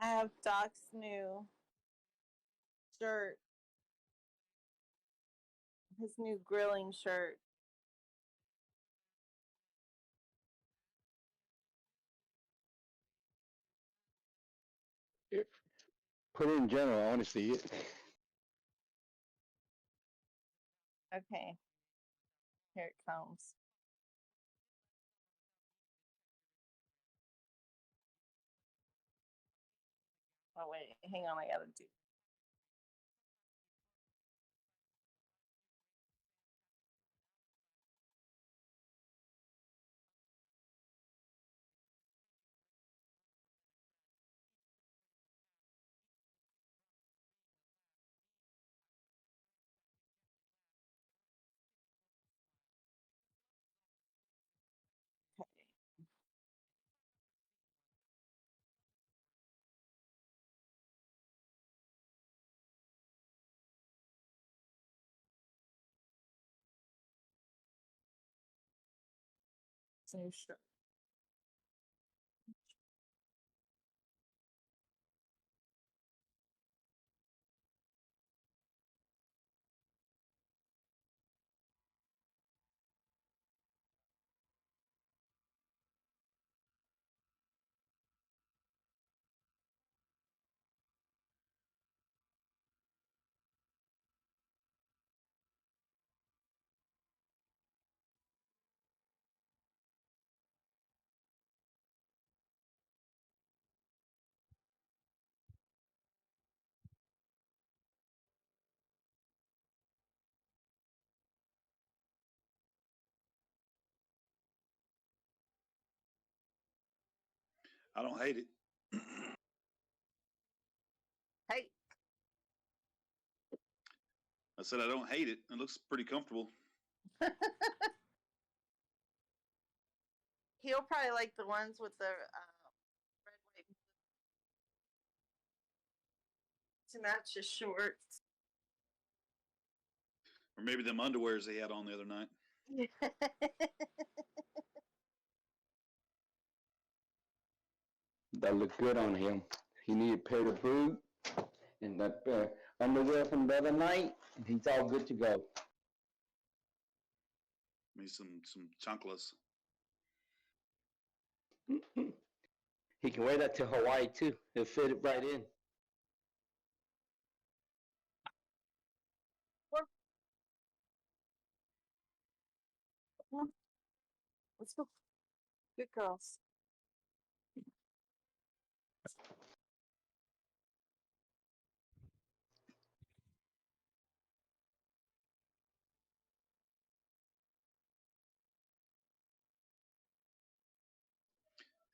I have Doc's new shirt, his new grilling shirt. Put it in general. I want to see it. Okay, here it comes. Oh wait, hang on, I gotta do. I don't hate it. Hey, I said I don't hate it. It looks pretty comfortable. he'll probably like the ones with the red, white, blue to match his shorts. Or maybe them underwears they had on the other night. That looked good on him. He needed a pair of boots and that underwear from the other night. He's all good to go. Maybe some chanclas. He can wear that to Hawaii too. He'll fit it right in. Let's go. Good girls.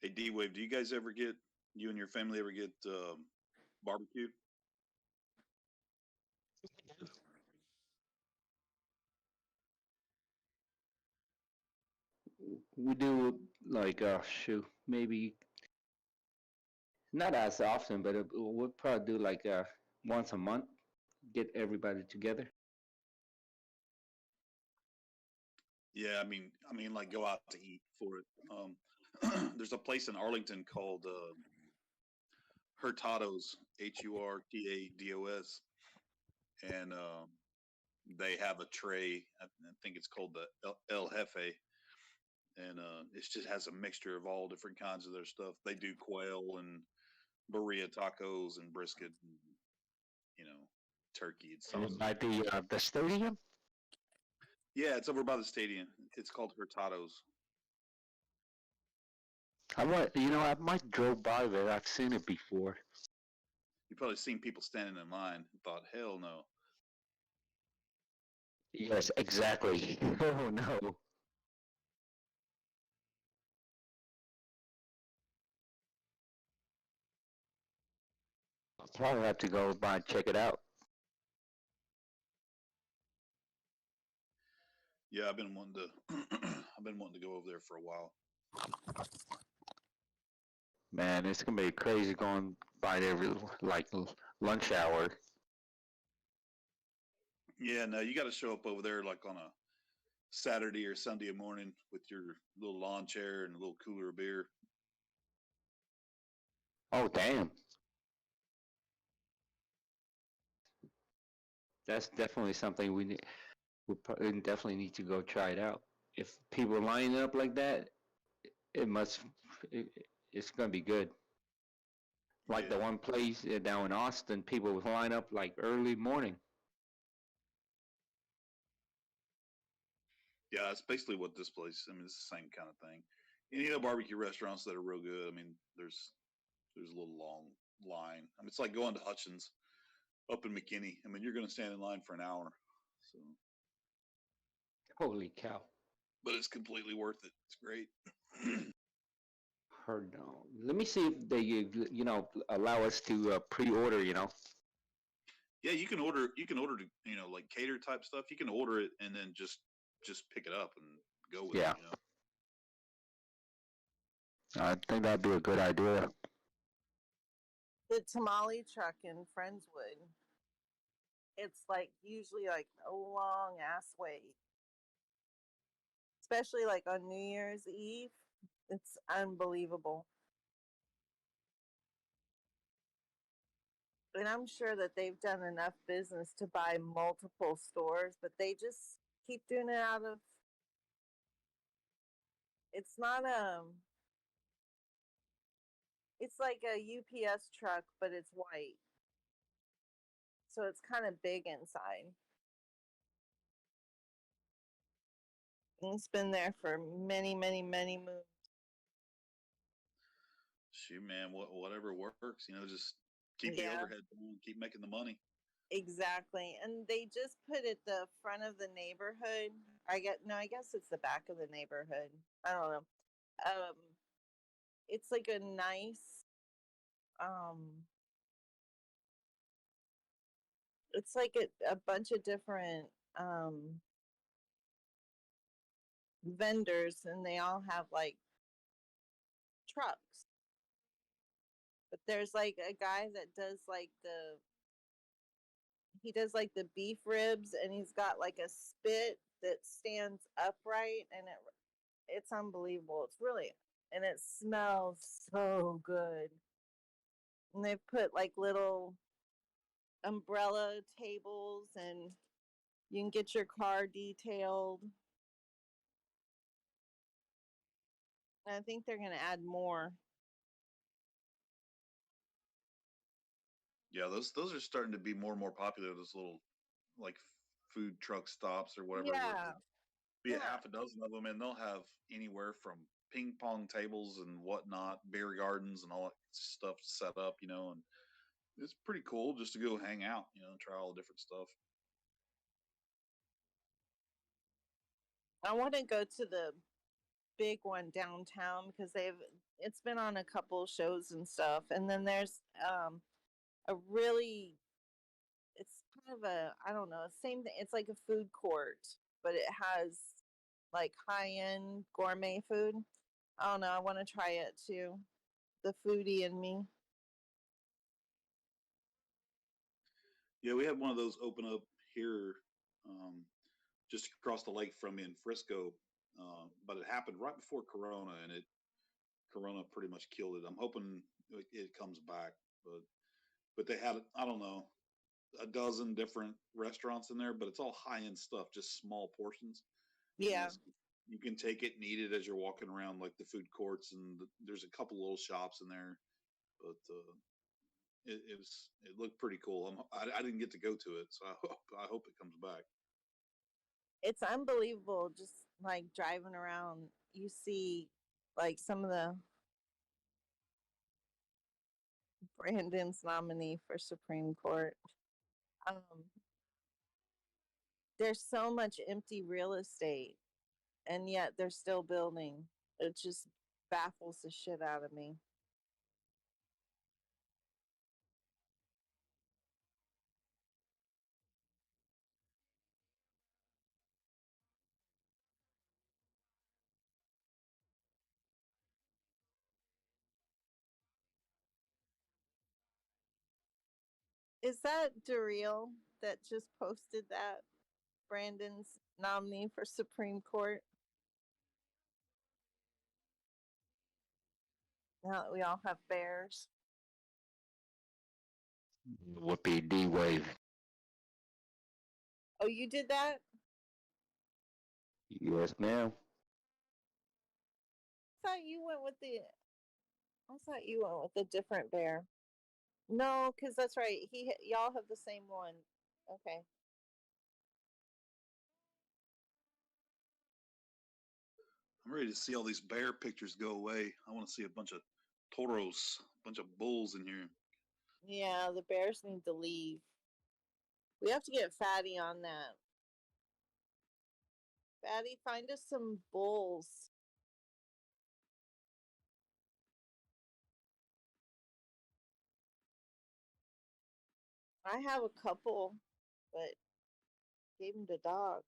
Hey, D-Wave, do you guys ever get, you and your family ever get barbecue? We do like shoot, maybe not as often, but we'll probably do like once a month. Get everybody together. Yeah, I mean, like go out to eat for it. There's a place in Arlington called Hurtado's, Hurtados, and they have a tray. I think it's called the El Jefe, and it just has a mixture of all different kinds of their stuff. They do quail and burrito tacos and brisket, and, you know, turkey and sausage. By the stadium. Yeah, it's over by the stadium. It's called Hurtado's. I might drove by there. I've seen it before. You've probably seen people standing in line and thought, hell no. Yes, exactly. Oh no. I'll probably have to go by and check it out. Yeah, I've been wanting to I've been wanting to go over there for a while. Man, it's gonna be crazy going by there like lunch hour. Yeah, no, you got to show up over there like on a Saturday or Sunday morning with your little lawn chair and a little cooler of beer. Oh damn. That's definitely something we definitely need to go try it out. If people line up like that, it's gonna be good. Like the one place down in Austin, people would line up like early morning. Yeah, it's basically what this place. I mean, it's the same kind of thing. Any of the barbecue restaurants that are real good. I mean, there's a little long line. I mean, it's like going to Hutchins up in McKinney. I mean, you're going to stand in line for an hour. So, Holy cow! but it's completely worth it. It's great. Heard no. Let me see if they allow us to pre-order. Yeah, you can order. You can order to like cater type stuff. You can order it and then just pick it up and go with Yeah. it. I think that'd be a good idea. The tamale truck in Friendswood. It's like usually like a long ass wait. especially like on New Year's Eve. It's unbelievable. And I'm sure that they've done enough business to buy multiple stores, but they just keep doing it out of. It's not It's like a UPS truck, but it's white, so it's kind of big inside. And it's been there for many, many, many moons. Shoot, man, whatever works, just keep the Yeah. overhead down, keep making the money. Exactly. And they just put it the front of the neighborhood. I guess it's the back of the neighborhood. I don't know. Um it's like a nice it's like a bunch of different vendors, and they all have like trucks. But there's like a guy that does like the beef ribs, and he's got like a spit that stands upright, and it's unbelievable. It's really, and it smells so good. And they've put like little umbrella tables, and you can get your car detailed. And I think they're going to add more. Yeah, those are starting to be more and more popular. Those little like food truck stops or whatever. Yeah. Be a half a dozen of them, and they'll have anywhere from ping pong tables and whatnot, beer gardens and all that stuff set up, and it's pretty cool just to go hang out, and try all the different stuff. I want to go to the big one downtown because it's been on a couple shows and stuff. And then there's a really, it's kind of a, I don't know, same thing. It's like a food court, but it has like high-end gourmet food. I don't know, I want to try it too. The foodie in me. Yeah, we had one of those open up here, just across the lake from me in Frisco, but it happened right before Corona, and Corona pretty much killed it. I'm hoping it comes back, but they had, I don't know, a dozen different restaurants in there, but it's all high end stuff, just small portions. Yeah. You can take it and eat it as you're walking around like the food courts, and there's a couple little shops in there, but it looked pretty cool. I didn't get to go to it, so I hope it comes back. It's unbelievable just like driving around. You see like some of the Brandon's nominee for Supreme Court. Um, there's so much empty real estate, and yet they're still building. It just baffles the shit out of me. Is that Daryl that just posted that? Brandon's nominee for Supreme Court? Now that we all have bears. Whoopee D wave. Oh, you did that? Yes, ma'am. I thought you went with a different bear. No, because that's right. Y'all have the same one. Okay. I'm ready to see all these bear pictures go away. I want to see a bunch of toros, a bunch of bulls in here. Yeah, the bears need to leave. We have to get Fatty on that. Fatty, find us some bulls. I have a couple, but gave them to dog.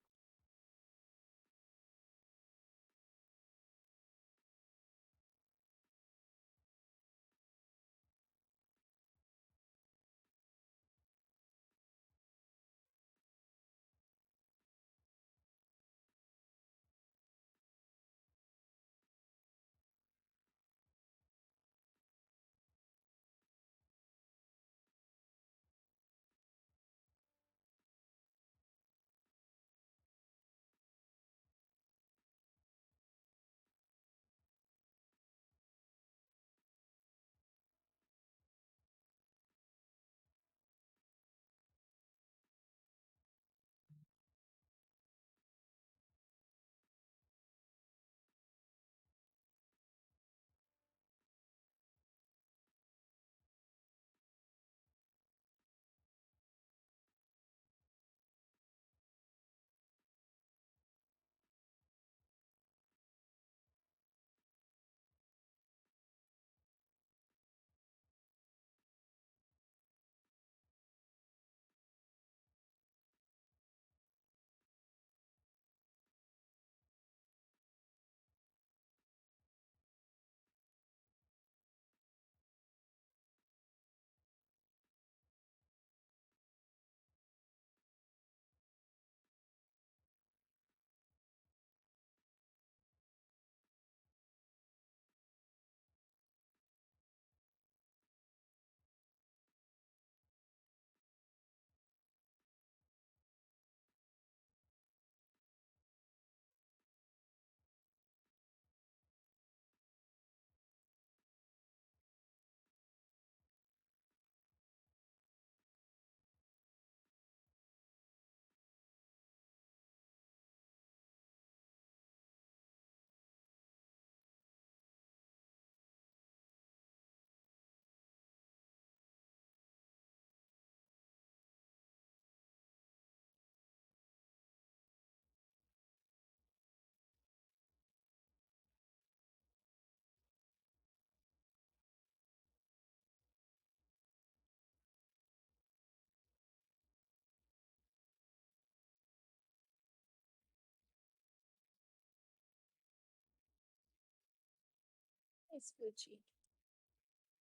Hey, Scoochie.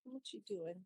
What you doing?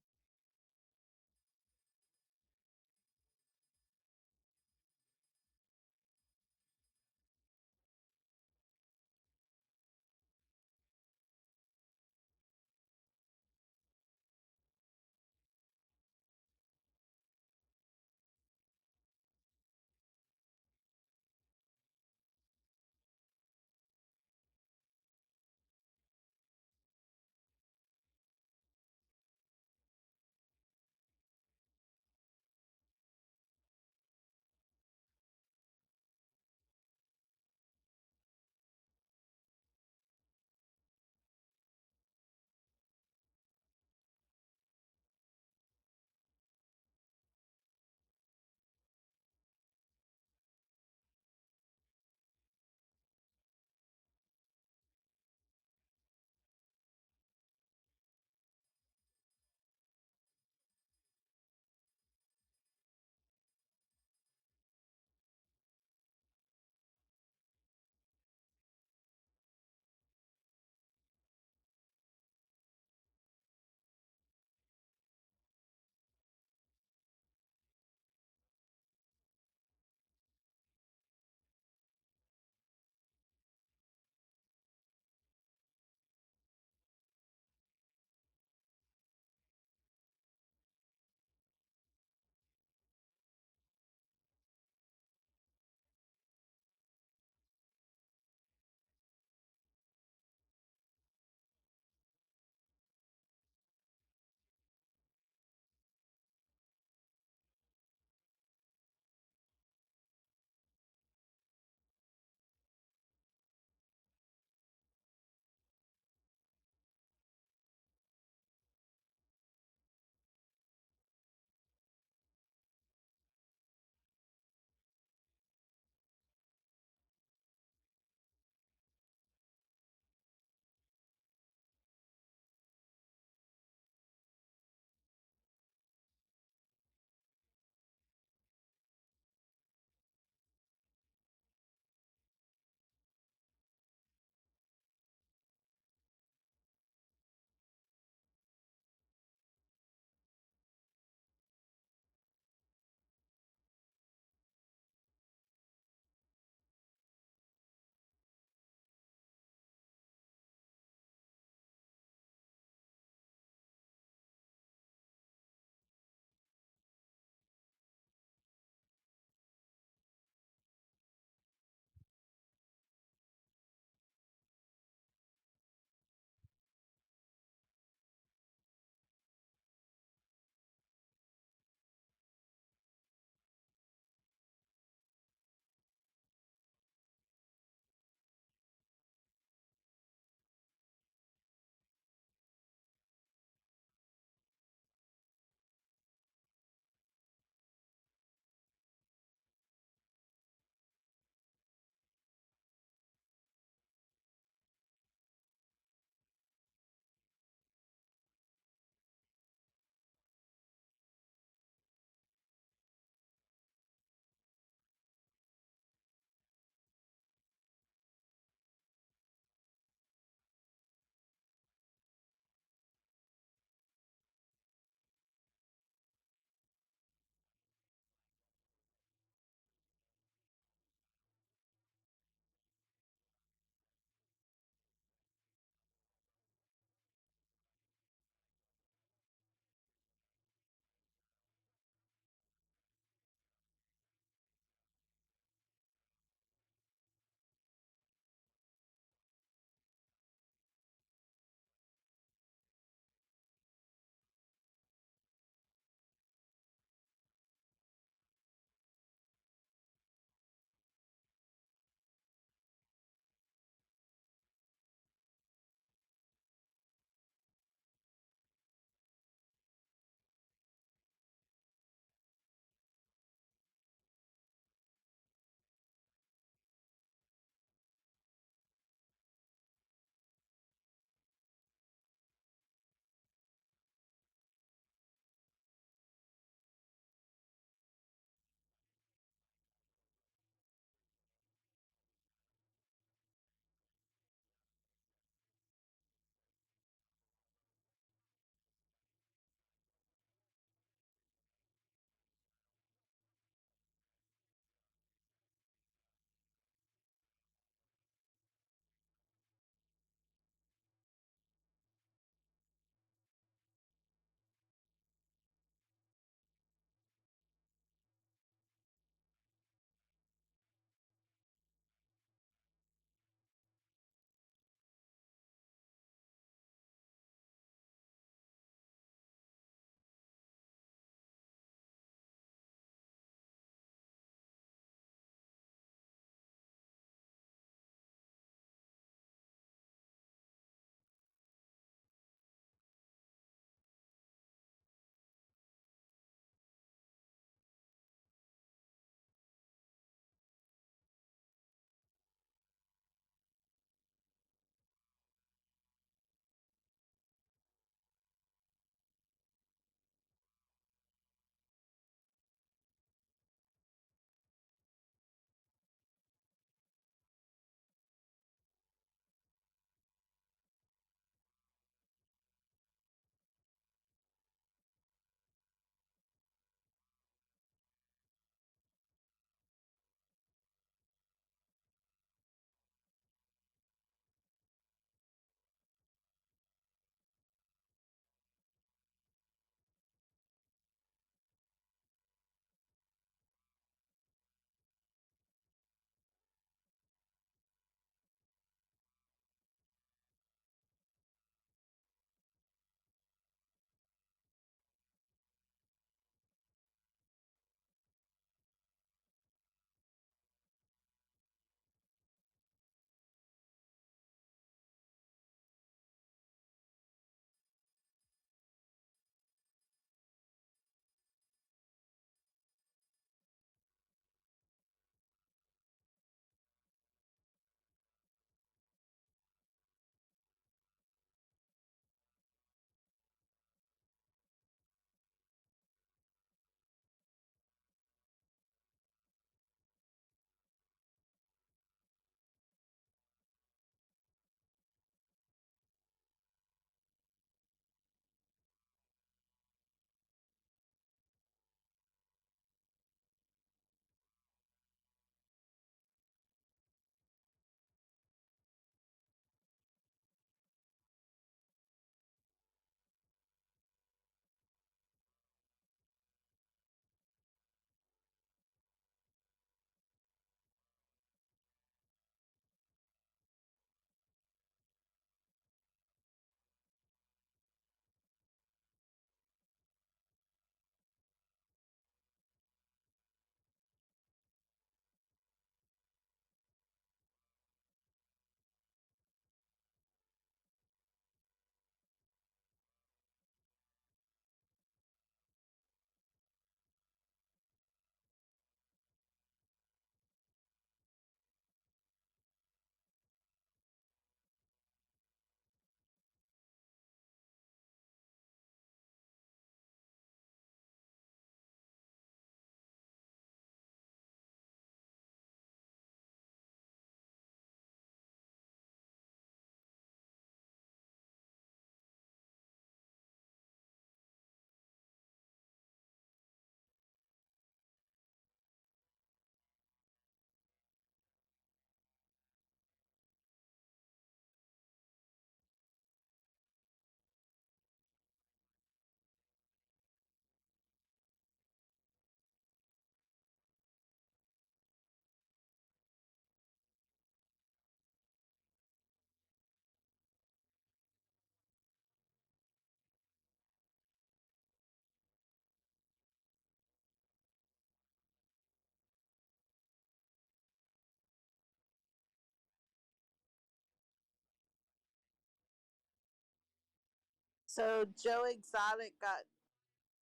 So Joe Exotic got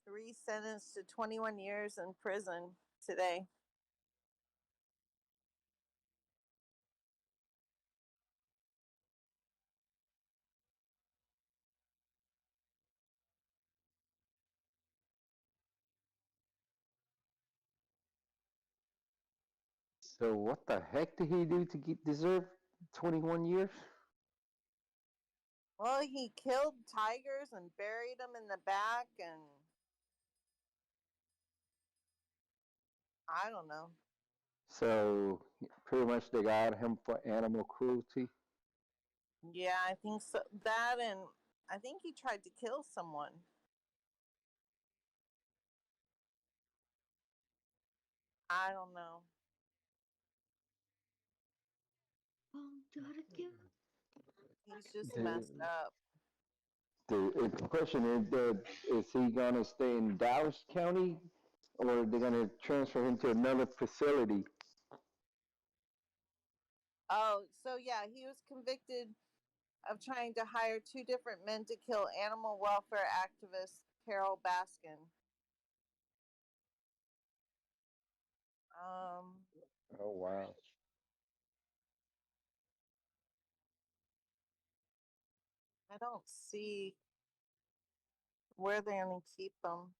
resentenced to 21 years in prison today. So what the heck did he do to deserve 21 years? Well, he killed tigers and buried them in the back, and I don't know. So pretty much they got him for animal cruelty. Yeah, I think so. That, and I think he tried to kill someone. I don't know. He's just messed up. The question is he gonna stay in Dallas County, or are they gonna transfer him to another facility? Oh, so yeah, he was convicted of trying to hire 2 different men to kill animal welfare activist Carol Baskin. Oh wow. I don't see where they're gonna keep them.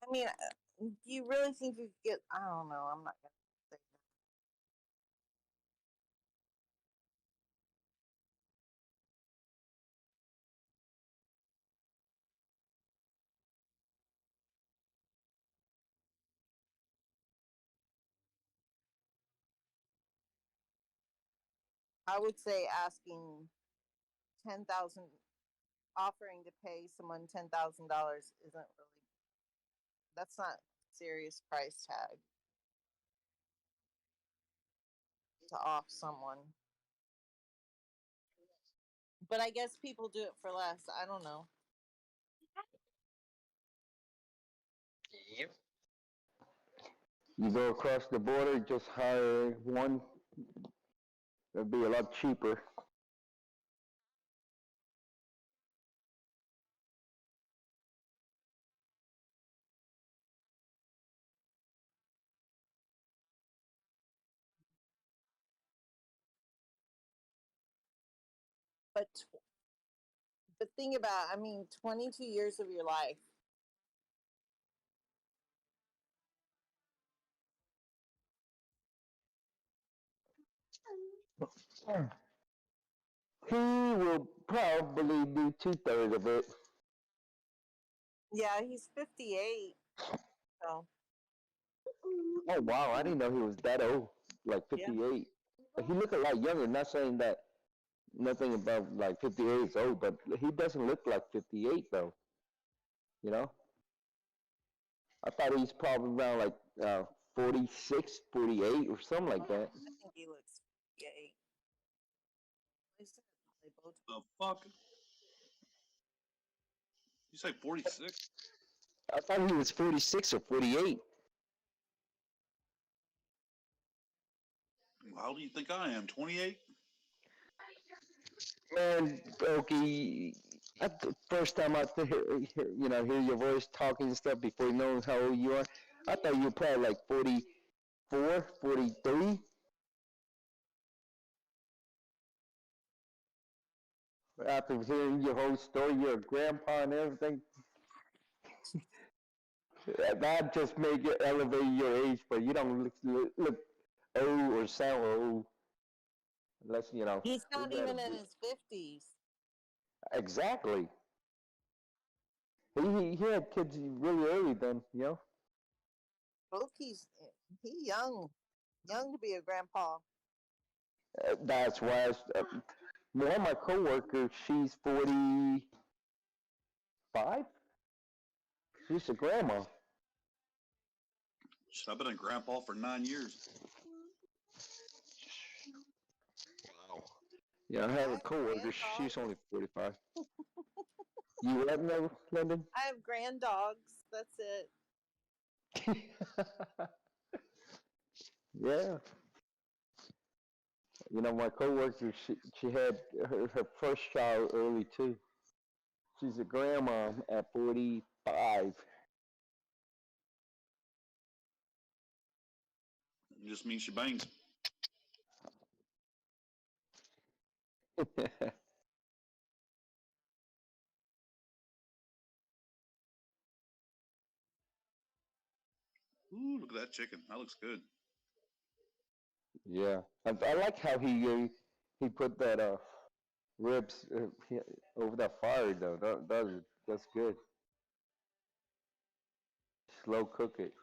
I mean, do you really think you could get? I don't know. I'm not gonna say that. I would say asking 10,000, offering to pay someone $10,000 isn't really. That's not serious price tag to off someone. But I guess people do it for less. I don't know. Yep. You go across the border, just hire one. It'd be a lot cheaper. But think about, I mean, 22 years of your life. He will probably do 2/3 of it. Yeah, he's 58. So. Oh wow, I didn't know he was that old, like 58. Yeah. He looked a lot younger. Not saying that nothing about like 58 is old, but he doesn't look like 58 though. You know, I thought he's probably around like 46, 48 or something like that. I think he looks 58. The fuck? You say 46? I thought he was 46 or 48. How do you think I am? 28? Man, Okie, first time I hear your voice talking and stuff before knowing how old you are, I thought you were probably like 44, 43. After hearing your whole story, your grandpa and everything, that just made you elevate your age, but you don't look old or sound old. Unless, He's not even in his 50s. Exactly. He had kids really early then, Loki's he young to be a grandpa. That's why one of my coworkers, she's 45. She's a grandma. Shit, I've been a grandpa for 9 years. Wow. Yeah, I have a coworker. She's only 45. You have no, London? I have grand dogs. That's it. Yeah. You know, my coworker, she had her first child early too. She's a grandma at 45. It just means she bangs. Ooh, look at that chicken. That looks good. Yeah, I like how he put that ribs over that fire though. That's good. Slow cook it.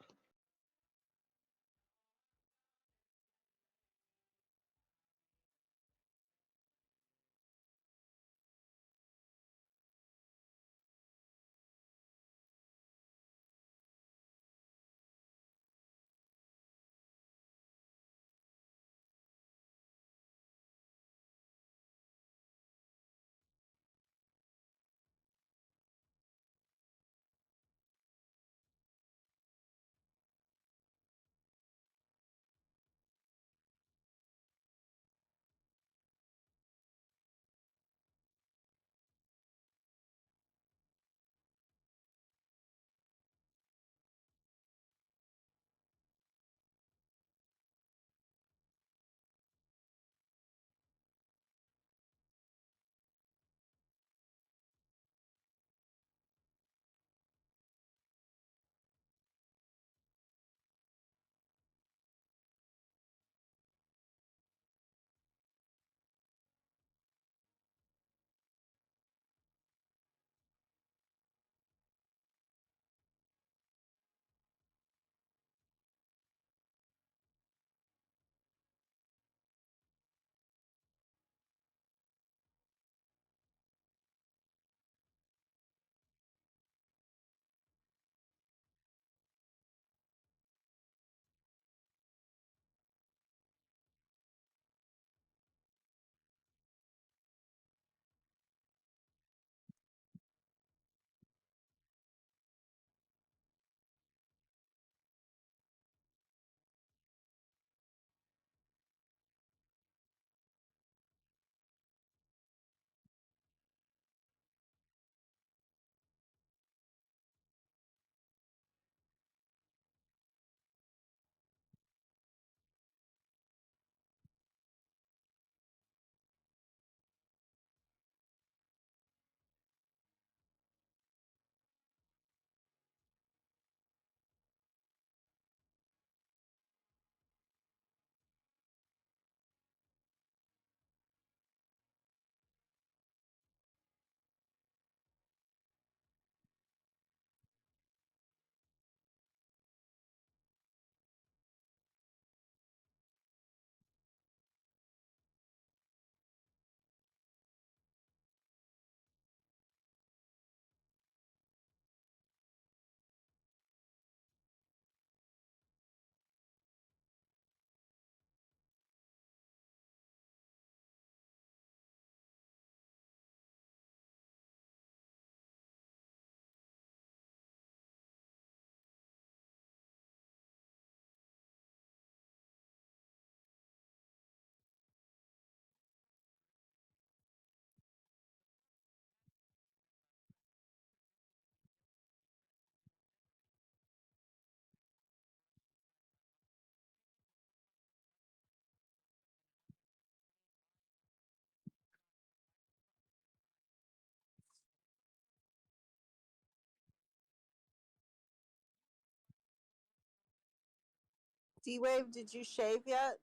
D-Wave, did you shave yet?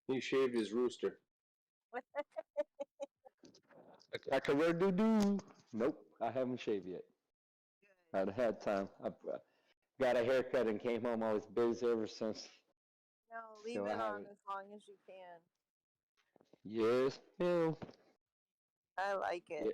He shaved his rooster. Cock-a-doodle-doo. Nope, I haven't shaved yet. I haven't had time. I got a haircut and came home. I was busy ever since. No, leave So it I on haven't. as long as you can. Yes, ma'am. I like it. Yeah.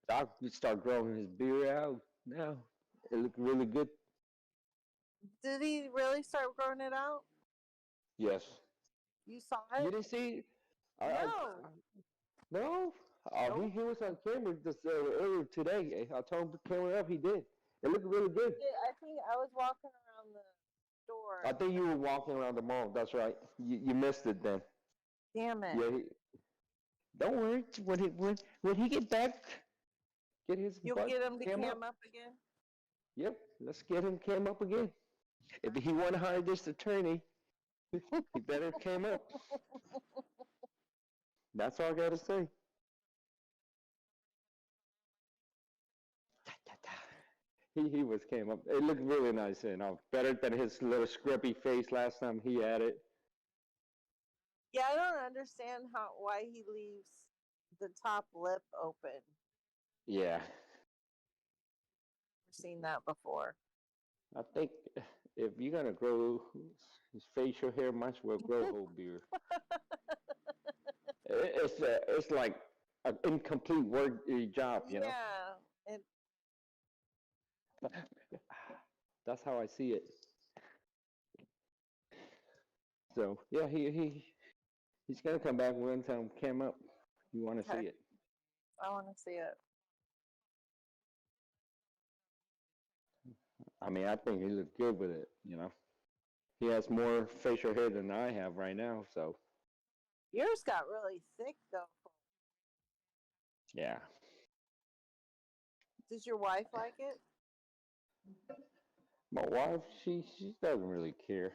Doc start growing his beard out now. It look really good. Did he really start growing it out? Yes. You saw You it? didn't see? No. No. Nope. He was on camera just earlier today. I told him to camera up. He did. It looked really good. I think I was walking around the store. I think you were walking around the mall. That's right. You missed it then. Damn it. Yeah. Don't worry. When he get back, get his You'll butt get him to cam cam up. up again? Yep. Let's get him cam up again. If he want to hire this attorney, he better cam up. That's all I gotta say. He was came up. It looked really nice, better than his little scruffy face last time he had it. Yeah, I don't understand why he leaves the top lip open. Yeah. I've seen that before. I think if you're gonna grow his facial hair, might as well grow a whole beard. It's like an incomplete work job, you know. Yeah. That's how I see it. So yeah, he's gonna come back. We're gonna tell him cam up. You want to see it? I want to see it. I mean, I think he looks good with it. You know, he has more facial hair than I have right now. So Yours got really thick though. yeah. Does your wife like it? My wife, she doesn't really care.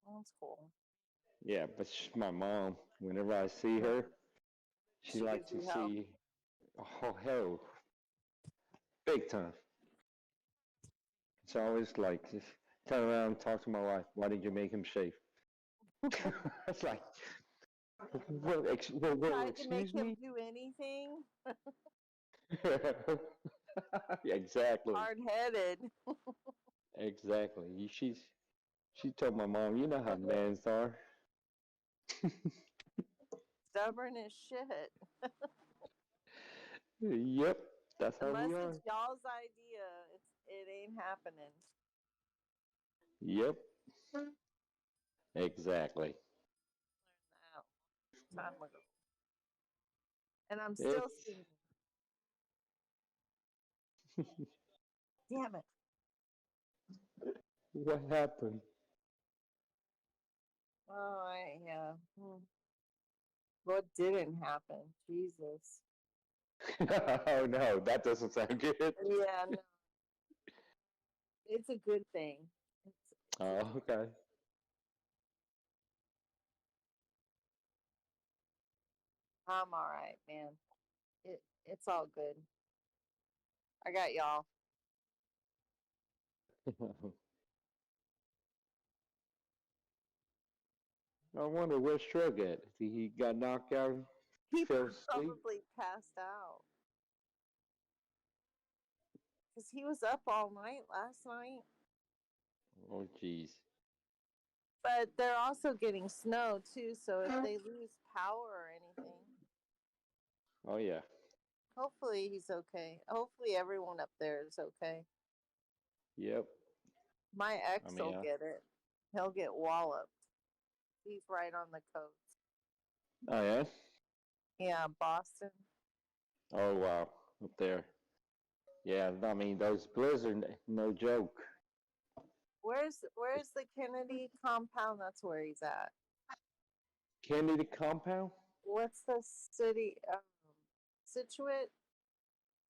That's cool. Yeah, but my mom. Whenever I see her, she likes to see. Oh hell, big time. It's always like just turn around and talk to my wife. Why did you make him shave? It's like, well, Tried to make excuse him me. do anything. Exactly. Hard-headed. Exactly. She told my mom, you know how men are. Stubborn as shit. Yep, that's how Unless we are. it's y'all's idea, it ain't happening. Yep. Exactly. Time ago. And I'm still single. Damn it. What happened? Oh, yeah. What didn't happen? Jesus. Oh no, that doesn't sound good. Yeah, no. It's a good thing. Oh, okay. I'm all right, man. It's all good. I got y'all. I wonder where's Shrug at? He got knocked out, He fell asleep. probably passed out. Because he was up all night last night. Oh, jeez. But they're also getting snow, too, so if they lose power or anything. Oh, yeah. Hopefully he's okay. Hopefully everyone up there is okay. Yep. My ex will get it. He'll get walloped. He's right on the coast. Oh, yeah? Yeah, Boston. Oh, wow. Up there. Yeah, I mean, those blizzards, no joke. Where's the Kennedy compound? That's where he's at. Kennedy compound? What's the city? Situate?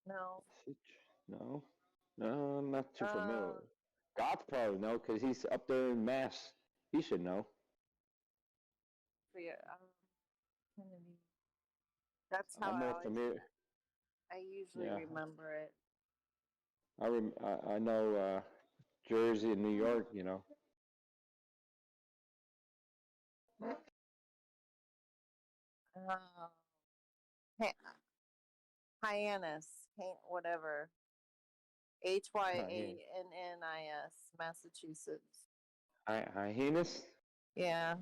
No. No. No, I'm not too familiar. God's probably know because he's up there in Mass. He should know. Kennedy. That's how I'm more familiar. I usually remember it. I know Jersey and New York, you know. Hyannis, whatever. Hyannis, Massachusetts. Hyannis? Yeah.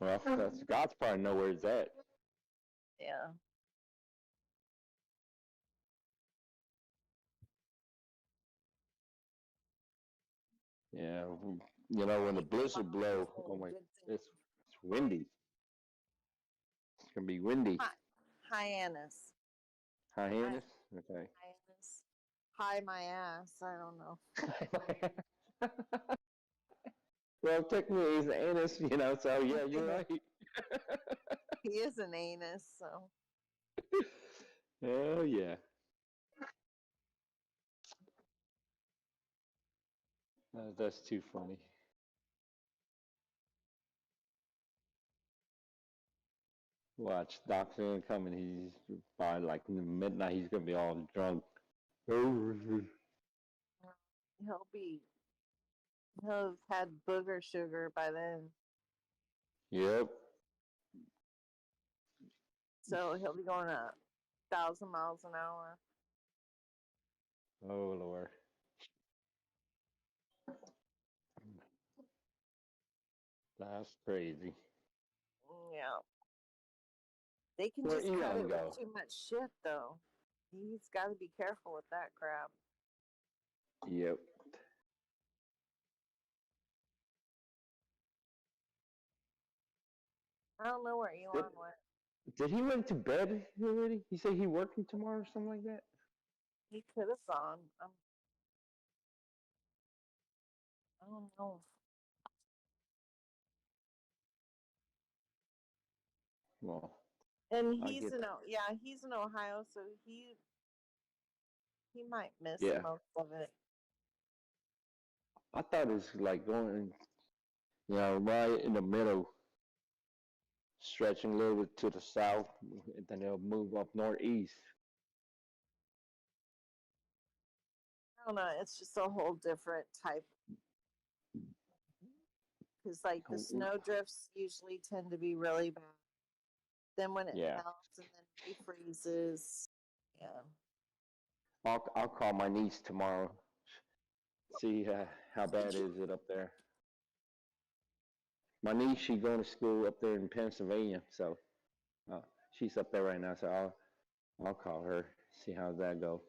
Well, that's God's probably know where it's at. Yeah. Yeah, you know when the blizzard blow, oh my, it's windy. It's gonna be windy. Hyannis. Hyannis. Okay. Hyannis. Hi, my ass. I don't know. Well, technically he's an anus, you know. So yeah, you're right. He is an anus, so. Oh yeah. That's too funny. Watch Doc's coming. He's by like midnight. He's gonna be all drunk. He'll have had booger sugar by then. Yep. So he'll be going 1,000 miles an hour. Oh Lord. That's crazy. Yeah. They can Where just cut Elon it go? with too much shit, though. He's got to be careful with that crap. Yep. I don't know where Elon went. Did he went to bed already? He said he working tomorrow or something like that. He could have gone. I don't know. Well. And he's he's in Ohio, so he might miss most of it. I thought it was like going, you know, right in the middle, stretching a little bit to the south, and then it'll move up northeast. I don't know. It's just a whole different type. Because like the snow drifts usually tend to be really bad. Then when it melts and then refreezes, I'll call my niece tomorrow. See how bad is it up there. My niece, she going to school up there in Pennsylvania, so she's up there right now. So I'll call her, see how that go.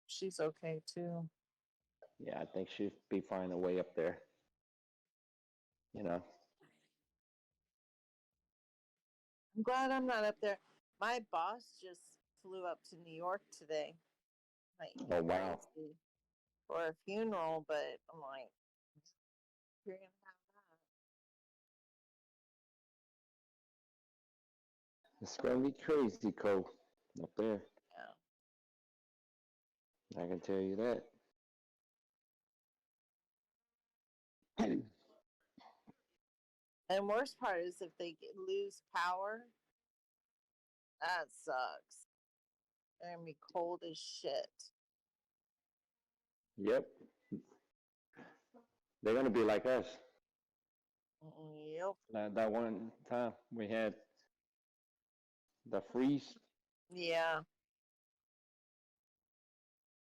She's okay too. Yeah, I think she'll be finding a way up there. You know. I'm glad I'm not up there. My boss just flew up to New York today. Oh wow. For a funeral, but I'm like, you're gonna have that. It's gonna be crazy cold up there. Yeah. I can tell you that. And worst part is if they lose power, that sucks. They're gonna be cold as shit. Yep. They're gonna be like us. Yep. That one time we had the freeze. Yeah.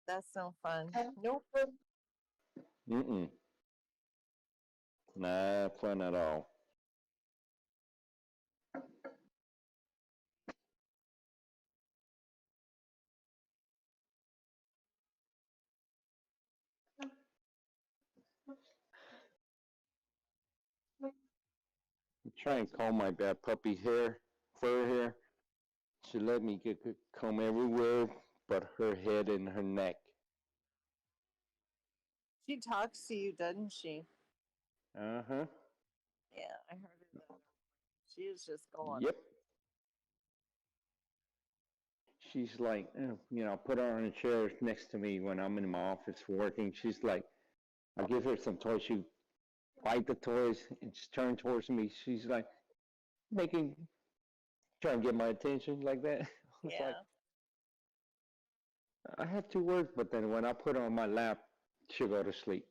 That's no fun. Nope. Mm-mm. Not fun at all. I try and comb my bad puppy hair, fur hair. She let me comb everywhere but her head and her neck. She talks to you, doesn't she? Uh-huh. Yeah, I heard her that. She is just going. Yep. She's like, you know, put her on a chair next to me when I'm in my office working. She's like, I give her some toys. She bite the toys and she turn towards me. She's like, trying to get my attention like that. It's like, I have to work, but then when I put her on my lap, she'll go to sleep.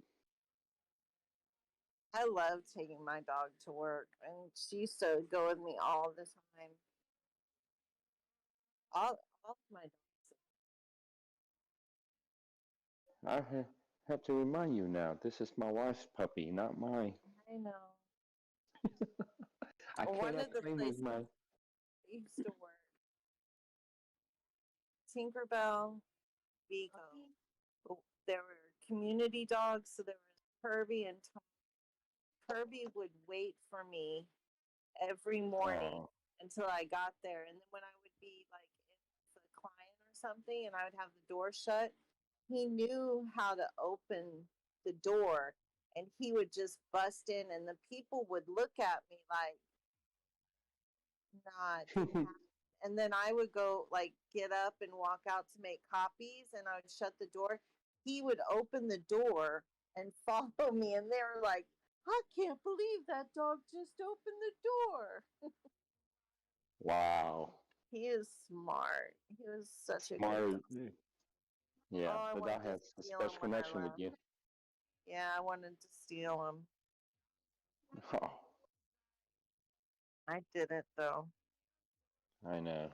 I love taking my dog to work, and she used to go with me all the time. All of my dogs. I have to remind you now, this is my wife's puppy, not mine. I know. I One cannot of the claim places with mine. I used to work, Tinkerbell, Vigo. There were community dogs, so there was Kirby and Kirby would wait for me every morning until I got there. And then when I would be like with a client or something and I would have the door shut, he knew how to open the door and he would just bust in and the people would look at me like not. And then I would go like get up and walk out to make copies and I would shut the door. He would open the door and follow me and they were like, I can't believe that dog just opened the door. Wow. He is smart. He was such a Smart. good dog. Yeah, Oh, I the wanted dog to has a steal him special when I connection with left. you. Yeah, I wanted to steal him. Oh, I didn't though. I know.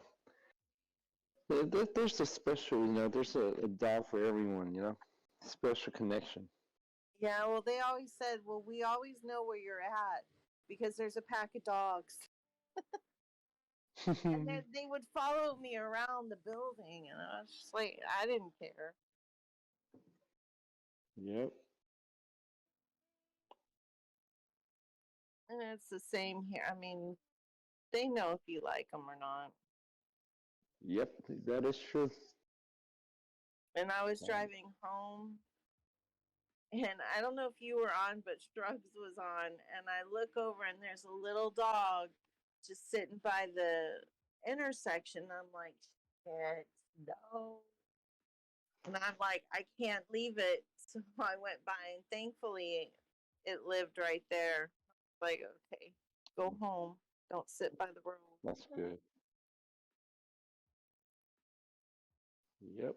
There's a special, there's a dog for everyone, special connection. Yeah, well, they always said, well, we always know where you're at because there's a pack of dogs. And then they would follow me around the building, and I was just like, I didn't care. Yep. And it's the same here. I mean, they know if you like them or not. Yep, that is true. And I was driving home, and I don't know if you were on, but Shrugs was on, and I look over, and there's a little dog just sitting by the intersection. I'm like, shit, no. And I'm like, I can't leave it. So I went by, and thankfully, it lived right there. Like, okay, go home. Don't sit by the road. That's good. Yep.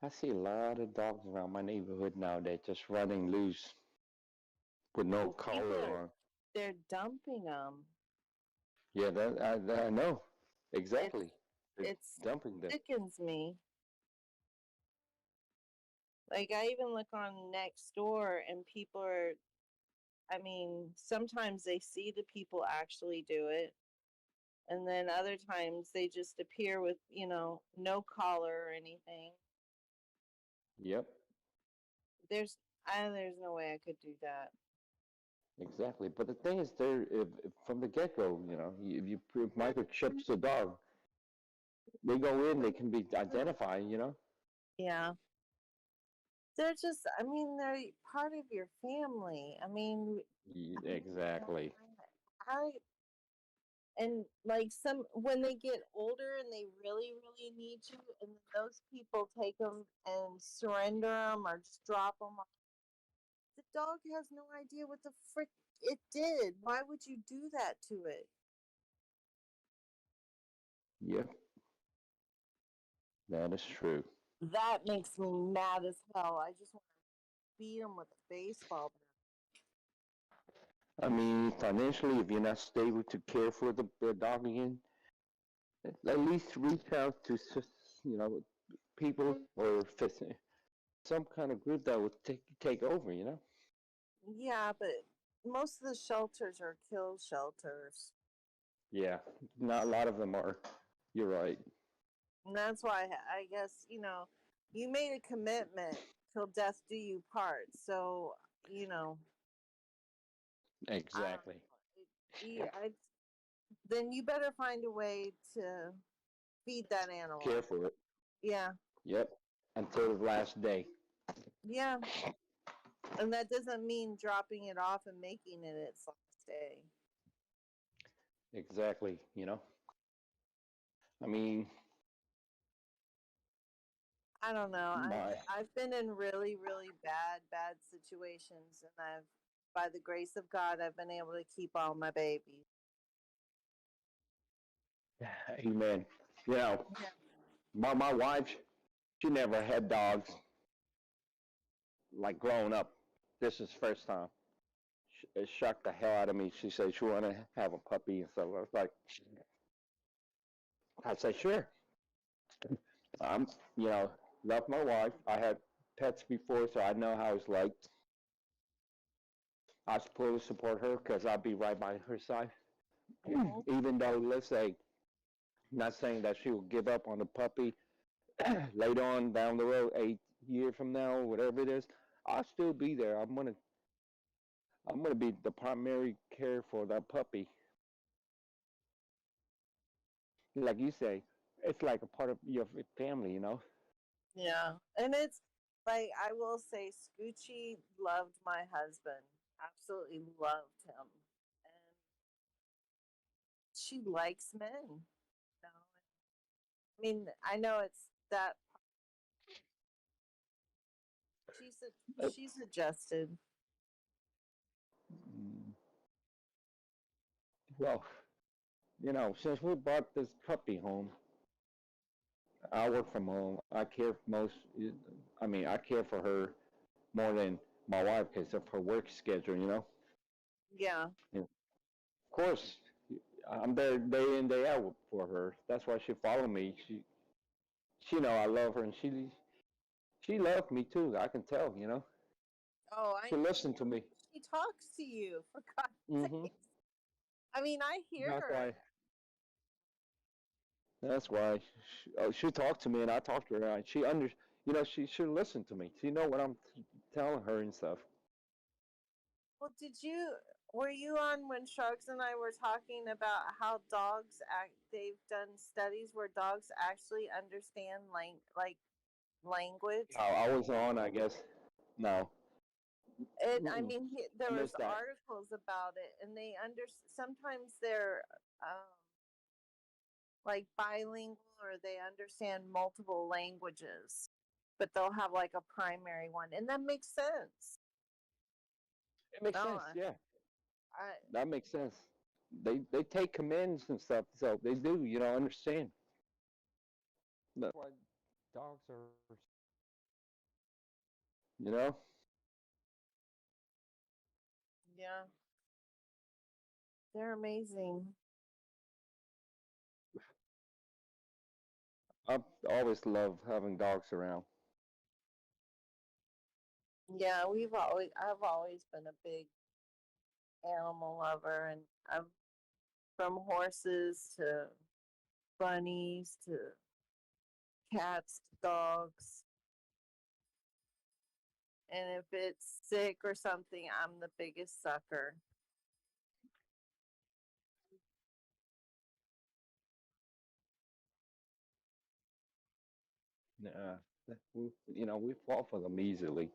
I see a lot of dogs around my neighborhood nowadays just running loose with no collar on. They're dumping them. Yeah, that I know. Exactly. It's dumping them. sickens me. Like, I even look on next door and people are, I mean, sometimes they see the people actually do it. And then other times they just appear with, no collar or anything. Yep. There's no way I could do that. Exactly. But the thing is, if from the get-go, if microchips the dog, they go in, they can be identified, Yeah. They're just, I mean, they're part of your family. I mean, Exactly. and like when they get older and they really, really need you, and those people take them and surrender them or just drop them off. The dog has no idea what the frick it did. Why would you do that to it? Yep. That is true. That makes me mad as hell. I just want to beat them with a baseball bat. I mean, financially, if you're not stable to care for the dog again, at least reach out to, people or some kind of group that would take over, Yeah, but most of the shelters are kill shelters. Yeah, not a lot of them are. You're right. And that's why I guess, you made a commitment till death do you part. So, Exactly. Then you better find a way to feed that animal. Care for it. Yeah. Yep. Until the last day. Yeah. And that doesn't mean dropping it off and making it its last day. Exactly. I mean, I don't know. I've been in really, really bad situations, and by the grace of God, I've been able to keep all my babies. Amen. My wife, she never had dogs. Like growing up, this is first time. It shocked the hell out of me. She said she wanted to have a puppy and stuff. I was like, I said, sure. I'm, love my wife. I had pets before, so I know how it's like. I suppose support her because I'll be right by her side. Even though, let's say, not saying that she will give up on the puppy, later on down the road, 8 years from now, whatever it is, I'll still be there. I'm gonna be the primary care for that puppy. Like you say, it's like a part of your family, you know. Yeah. And it's like, I will say, Scoochie loved my husband, absolutely loved him. And she likes men. You know? I mean, I know it's that she's adjusted. Mm. Well, since we brought this puppy home, I work from home. I care most. I mean, I care for her more than my wife because of her work schedule. Yeah. Yeah. Of course, I'm there day in day out for her. That's why she follow me. She know I love her, and she loved me too. I can tell. Oh, She listened to me. she talks to you, for God's Hmm. sake. I mean, I hear That's her. why. That's why she talked to me, and I talked to her. And she should listen to me. She know what I'm telling her and stuff. Well, were you on when Sharks and I were talking about how dogs they've done studies where dogs actually understand like language? Oh, I was on, I guess. No. And I Mm-mm. mean, there I was missed that. articles about it, and sometimes they're like bilingual, or they understand multiple languages, but they'll have like a primary one, and that makes sense. It makes No, sense, yeah. I That makes sense. They take commands and stuff, so they do, understand. That's why dogs are, you know. yeah, they're amazing. I've always loved having dogs around. Yeah, I've always been a big animal lover, and I've from horses to bunnies to cats to dogs. And if it's sick or something, I'm the biggest sucker. Yeah, we fall for them easily.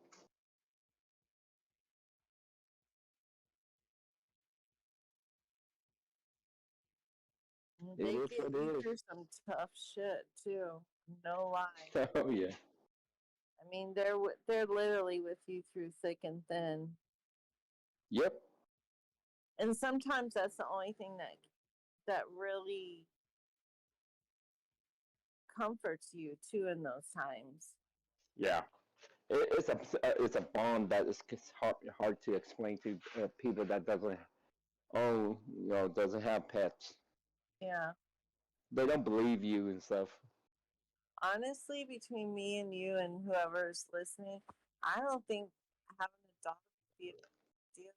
It They is get what you it is. through some tough shit too. No lie. Oh yeah. I mean, they're literally with you through thick and thin. Yep. And sometimes that's the only thing that really comforts you too in those times. Yeah. It's a bond that is hard to explain to people that doesn't have pets. Yeah. They don't believe you and stuff. Honestly, between me and you and whoever's listening, I don't think having a dog would be a big deal.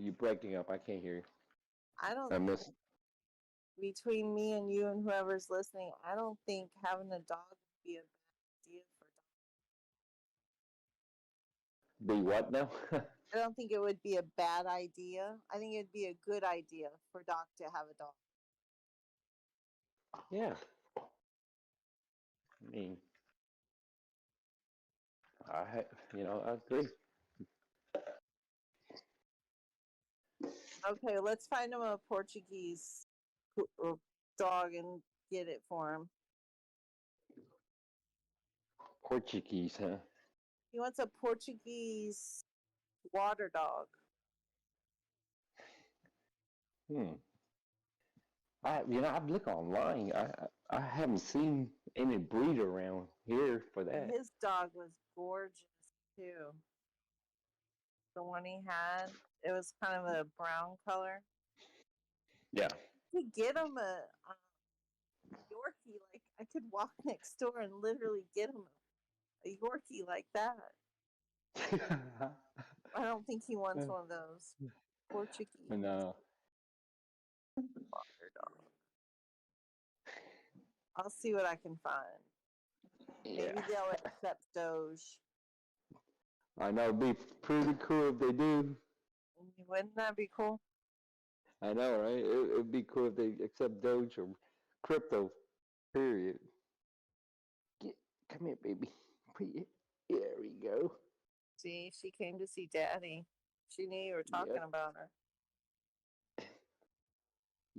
You're breaking up. I can't hear you. I don't I miss. between me and you and whoever's listening, I don't think having a dog would be a bad deal for Be what now? I don't think it would be a bad idea. I think it'd be a good idea for Doc to have a dog. Yeah. I mean, I agree. Okay, let's find him a Portuguese dog and get it for him. Portuguese, huh? He wants a Portuguese water dog. I've looked online. I haven't seen any breed around here for that. His dog was gorgeous too. The one he had, it was kind of a brown color. Yeah. To get him a Yorkie, like I could walk next door and literally get him a Yorkie like that. I don't think he wants one of those Portuguese. No. Water dog. I'll see what I can find. Yeah. Maybe they'll accept Doge. I know it'd be pretty cool if they do. Wouldn't that be cool? I know, right? It'd be cool if they accept Doge or crypto. Period. Come here, baby. There we go. See, she came to see Daddy. She knew you were talking Yep. about her.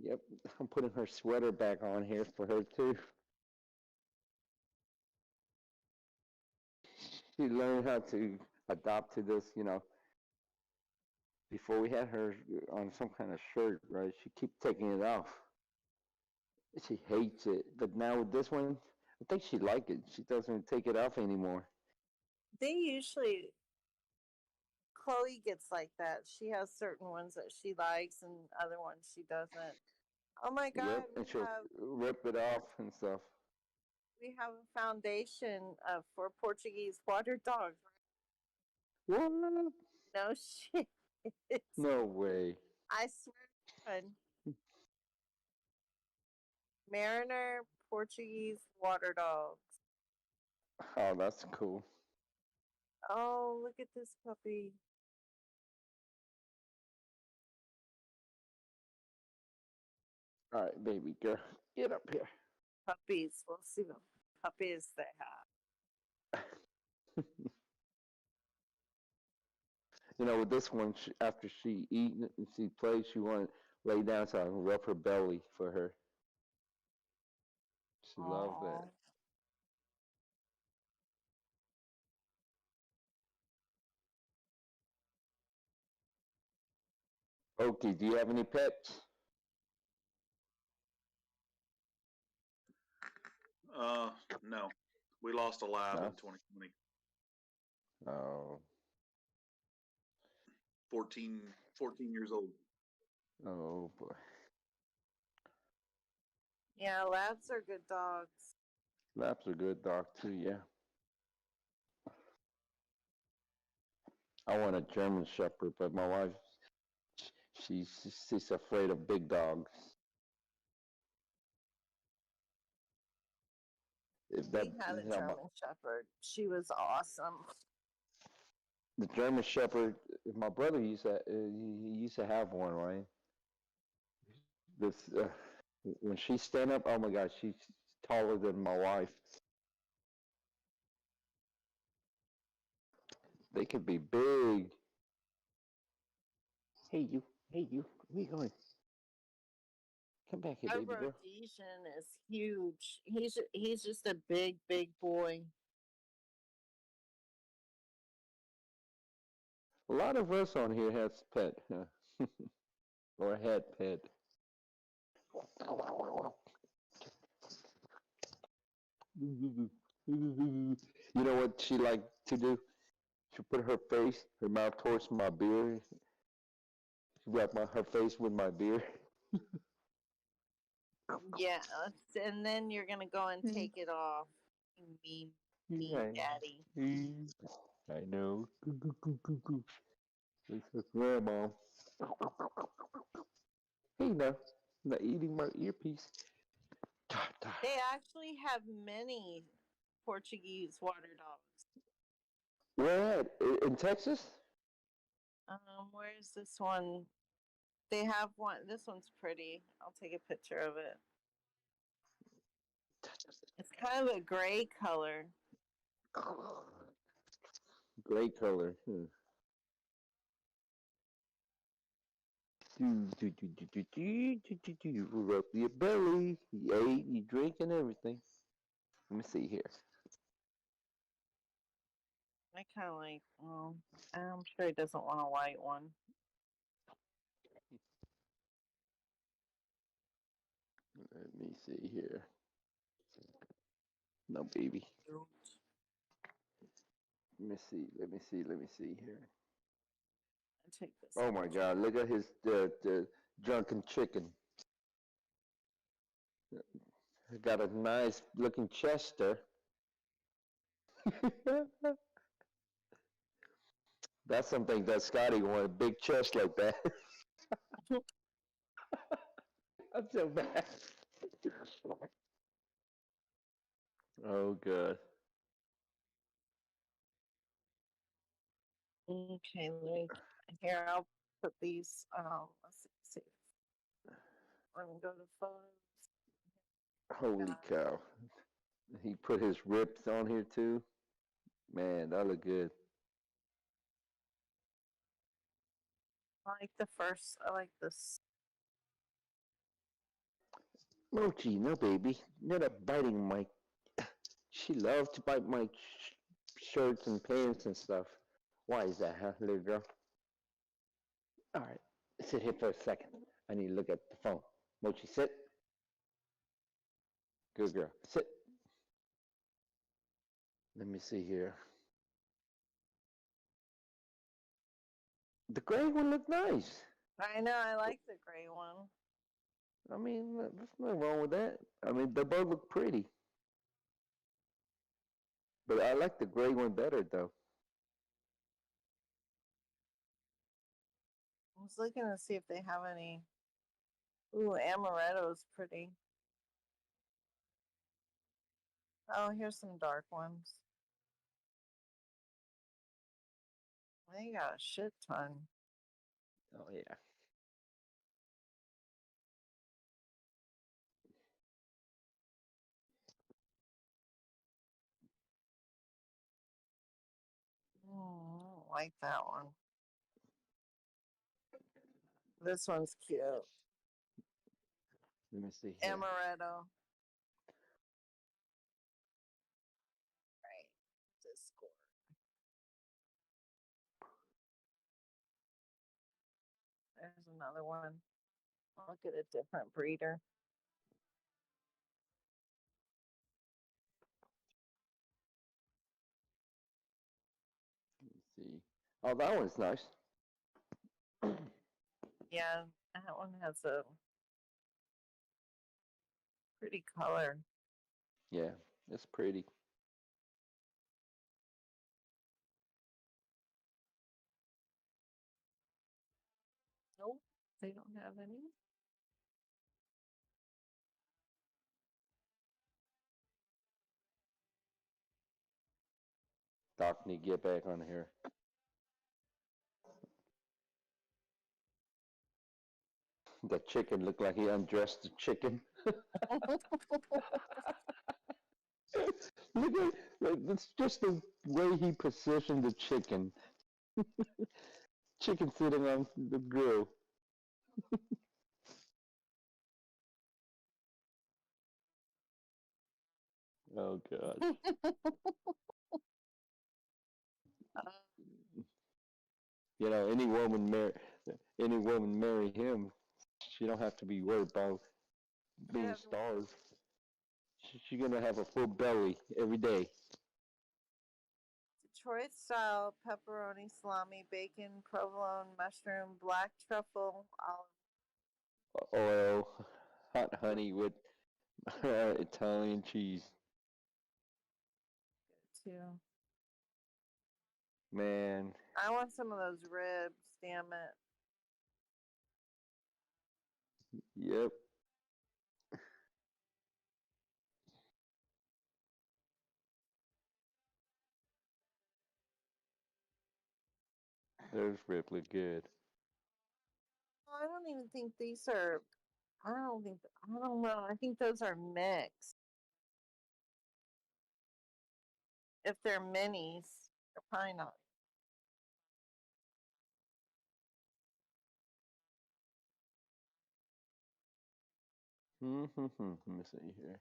Yep. I'm putting her sweater back on here for her too. She learned how to adapt to this, Before we had her on some kind of shirt, right? She keep taking it off. She hates it. But now with this one, I think she like it. She doesn't take it off anymore. They usually, Chloe gets like that. She has certain ones that she likes and other ones she doesn't. Oh my God, Yep, and she'll rip it off and stuff. we have a foundation for Portuguese water dogs. What? No shit. No way. I swear to God. Mariner Portuguese water dogs. Oh, that's cool. Oh, look at this puppy. All right, baby girl, get up here. Puppies. We'll see what puppies they have. With this one, after she eat and she plays, she want to lay down so I can rub her belly for her. She loves that. Okay, do you have any pets? No. We lost a lab No? in 2020. Oh. 14 years old. Oh boy. Yeah, labs are good dogs. Labs are good dog too, yeah. I want a German Shepherd, but my wife, she's afraid of big dogs. We had a German Shepherd. She was awesome. The German Shepherd, my brother used to, he used to have one, right? This, when she stand up, oh my gosh, she's taller than my wife. They could be big. Hey you, where you going? Come back here, baby girl. Rhodesian is huge. He's just a big boy. A lot of us on here has pet, huh? Or had pet. You know what she liked to do? She put her mouth towards my beard. She wrapped her face with my beard. Yeah, and then you're gonna go and take it off. Mean daddy. I know. It's her grandma. Hey now, not eating my earpiece. They actually have many Portuguese water dogs. Where at? In Texas? Where's this one? They have one. This one's pretty. I'll take a picture of it. It's kind of a gray color. Gray color. Rub your belly. You ate, you drink, and everything. Let me see here. I kind of like. Well, I'm sure he doesn't want a white one. Let me see here. No, baby. Let me see here. Take this. Oh my God! Look at his the drunken chicken. Got a nice looking chester. That's something that Scotty wanted, a big chest like that. I'm so bad. Oh, good. Okay, here, I'll put these, let's see. Let me go to photos. Holy cow. He put his rips on here too. Man, that look good. I like this. Mochi, no baby. You're not biting my. She loves to bite my shirts and pants and stuff. Why is that, huh, little girl? All right, sit here for a second. I need to look at the phone. Mochi, sit. Good girl. Sit. Let me see here. The gray one looked nice. I know, I like the gray one. I mean, there's nothing wrong with that. I mean, they both look pretty. But I like the gray one better, though. I was looking to see if they have any. Ooh, amaretto's pretty. Oh, here's some dark ones. They got a shit ton. Oh, yeah. Oh, I don't like that one. This one's cute. Let me see here. Amaretto. Right. Discord. There's another one. I'll get a different breeder. Let's see. Oh, that one's nice. Yeah, that one has a pretty color. Yeah, it's pretty. Nope, they don't have any. Daphne, get back on here. The chicken looked like he undressed the chicken. Look at it's just the way he positioned the chicken. Chicken sitting on the grill. Oh God. You know, any woman marry him. She don't have to be worried about being starved. She's gonna have a full belly every day. Detroit style pepperoni, salami, bacon, provolone, mushroom, black truffle, olive. Oil, hot honey with Italian cheese. Too. Man. I want some of those ribs, damn it. Yep. Those ribs look good. I don't even think these are. I don't know. I think those are mixed. If they're minis, they're probably not. Let me see here.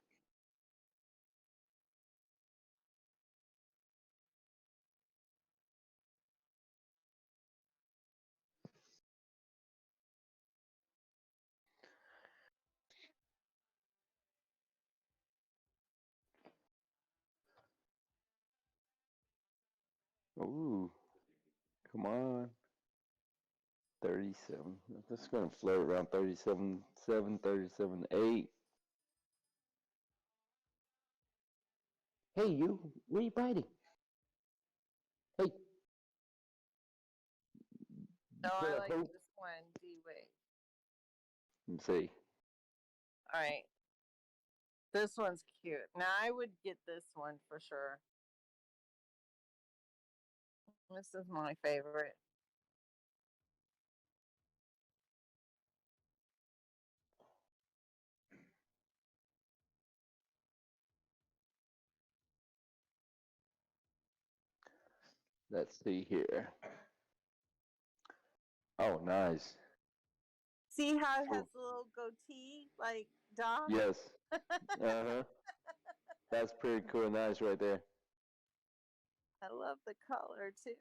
Ooh, come on. 37. That's going to float around 37.7, 37.8. Hey, you. What are you biting? Hey. No, I like this one. D-Wave. Let me see. All right. This one's cute. Now I would get this one for sure. This is my favorite. Let's see here. Oh, nice. See how it Oh. has a little goatee like Doc? Yes. Uh-huh. That's pretty cool. Nice right there. I love the color too.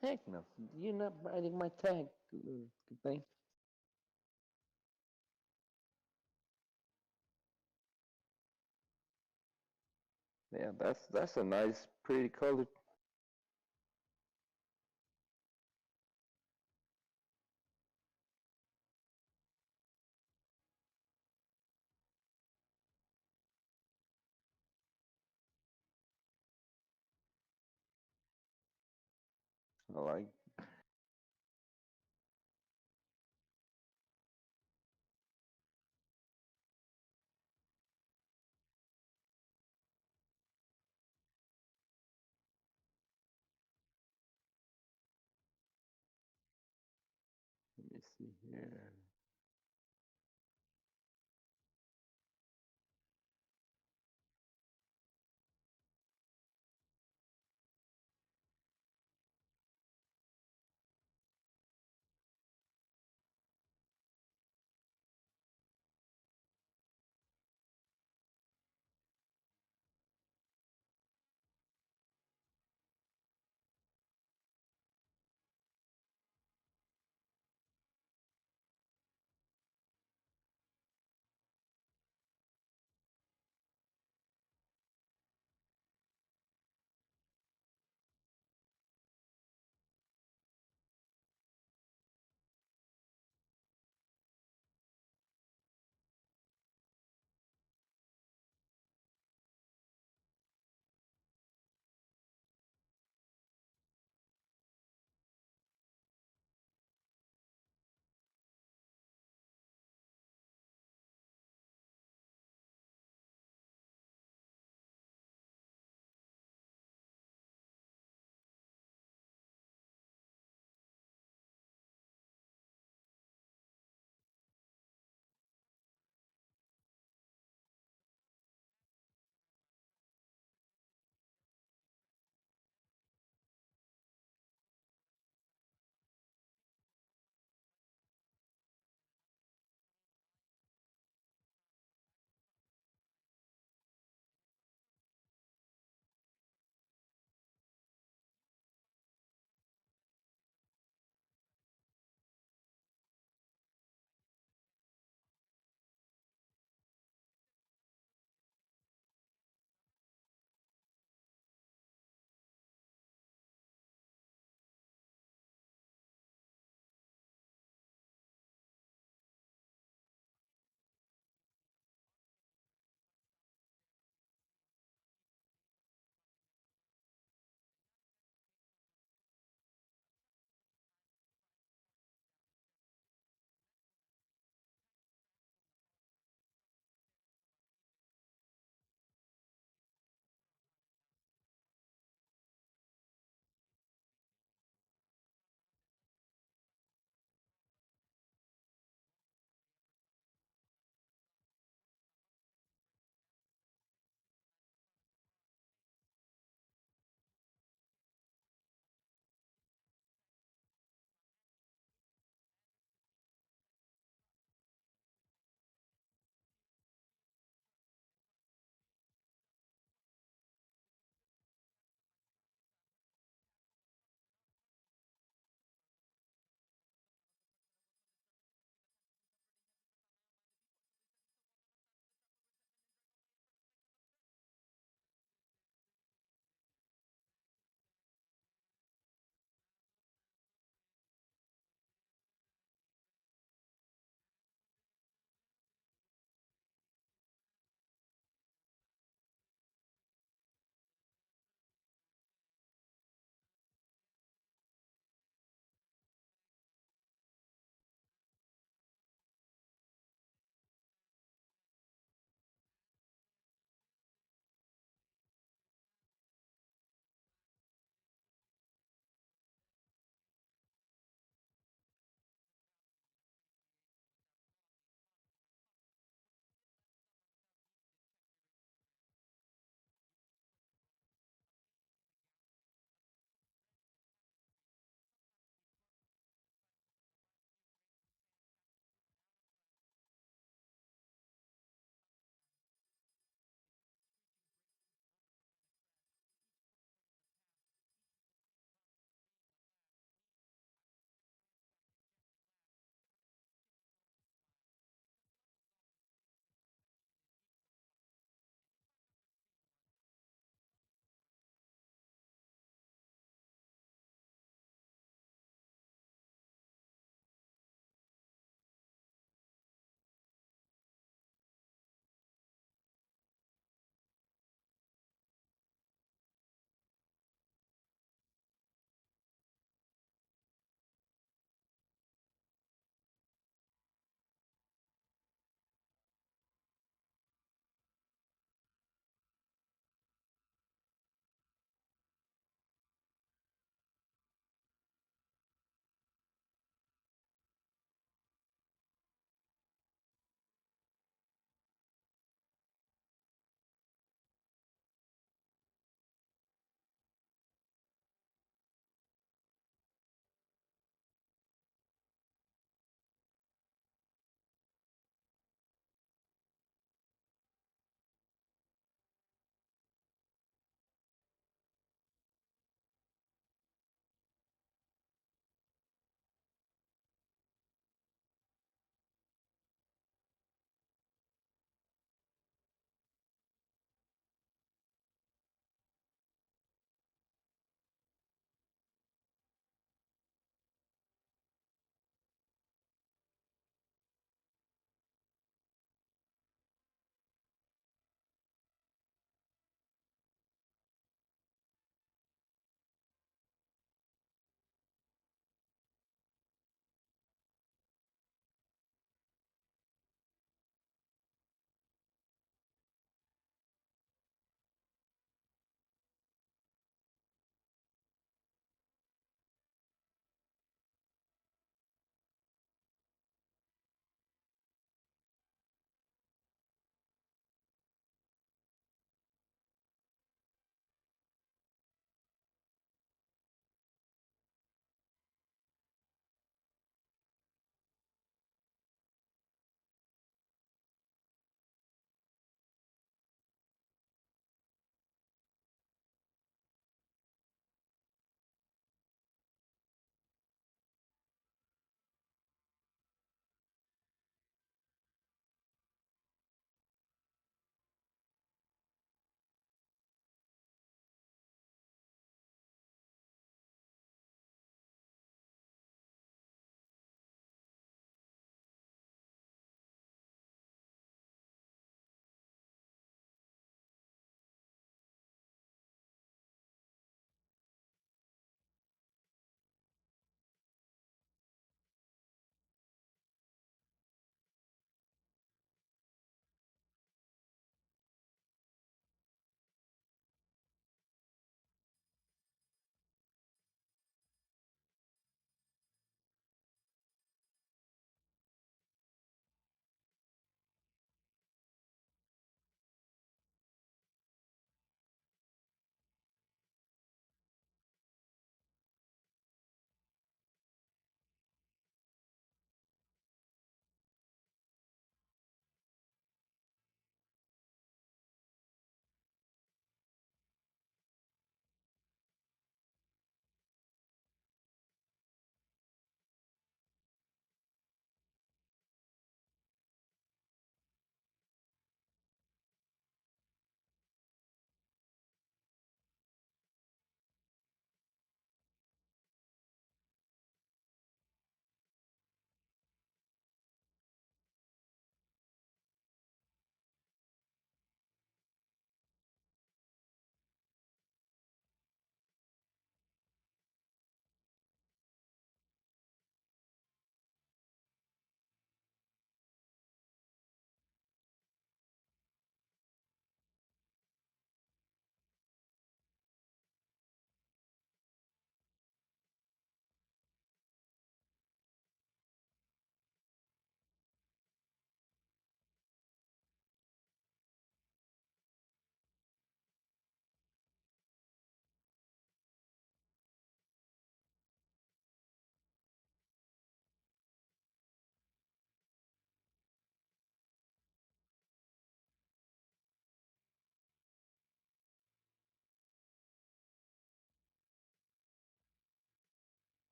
Heck no. You're not writing my tag. Good thing. Yeah, that's a nice, pretty color. I like. Let me see here.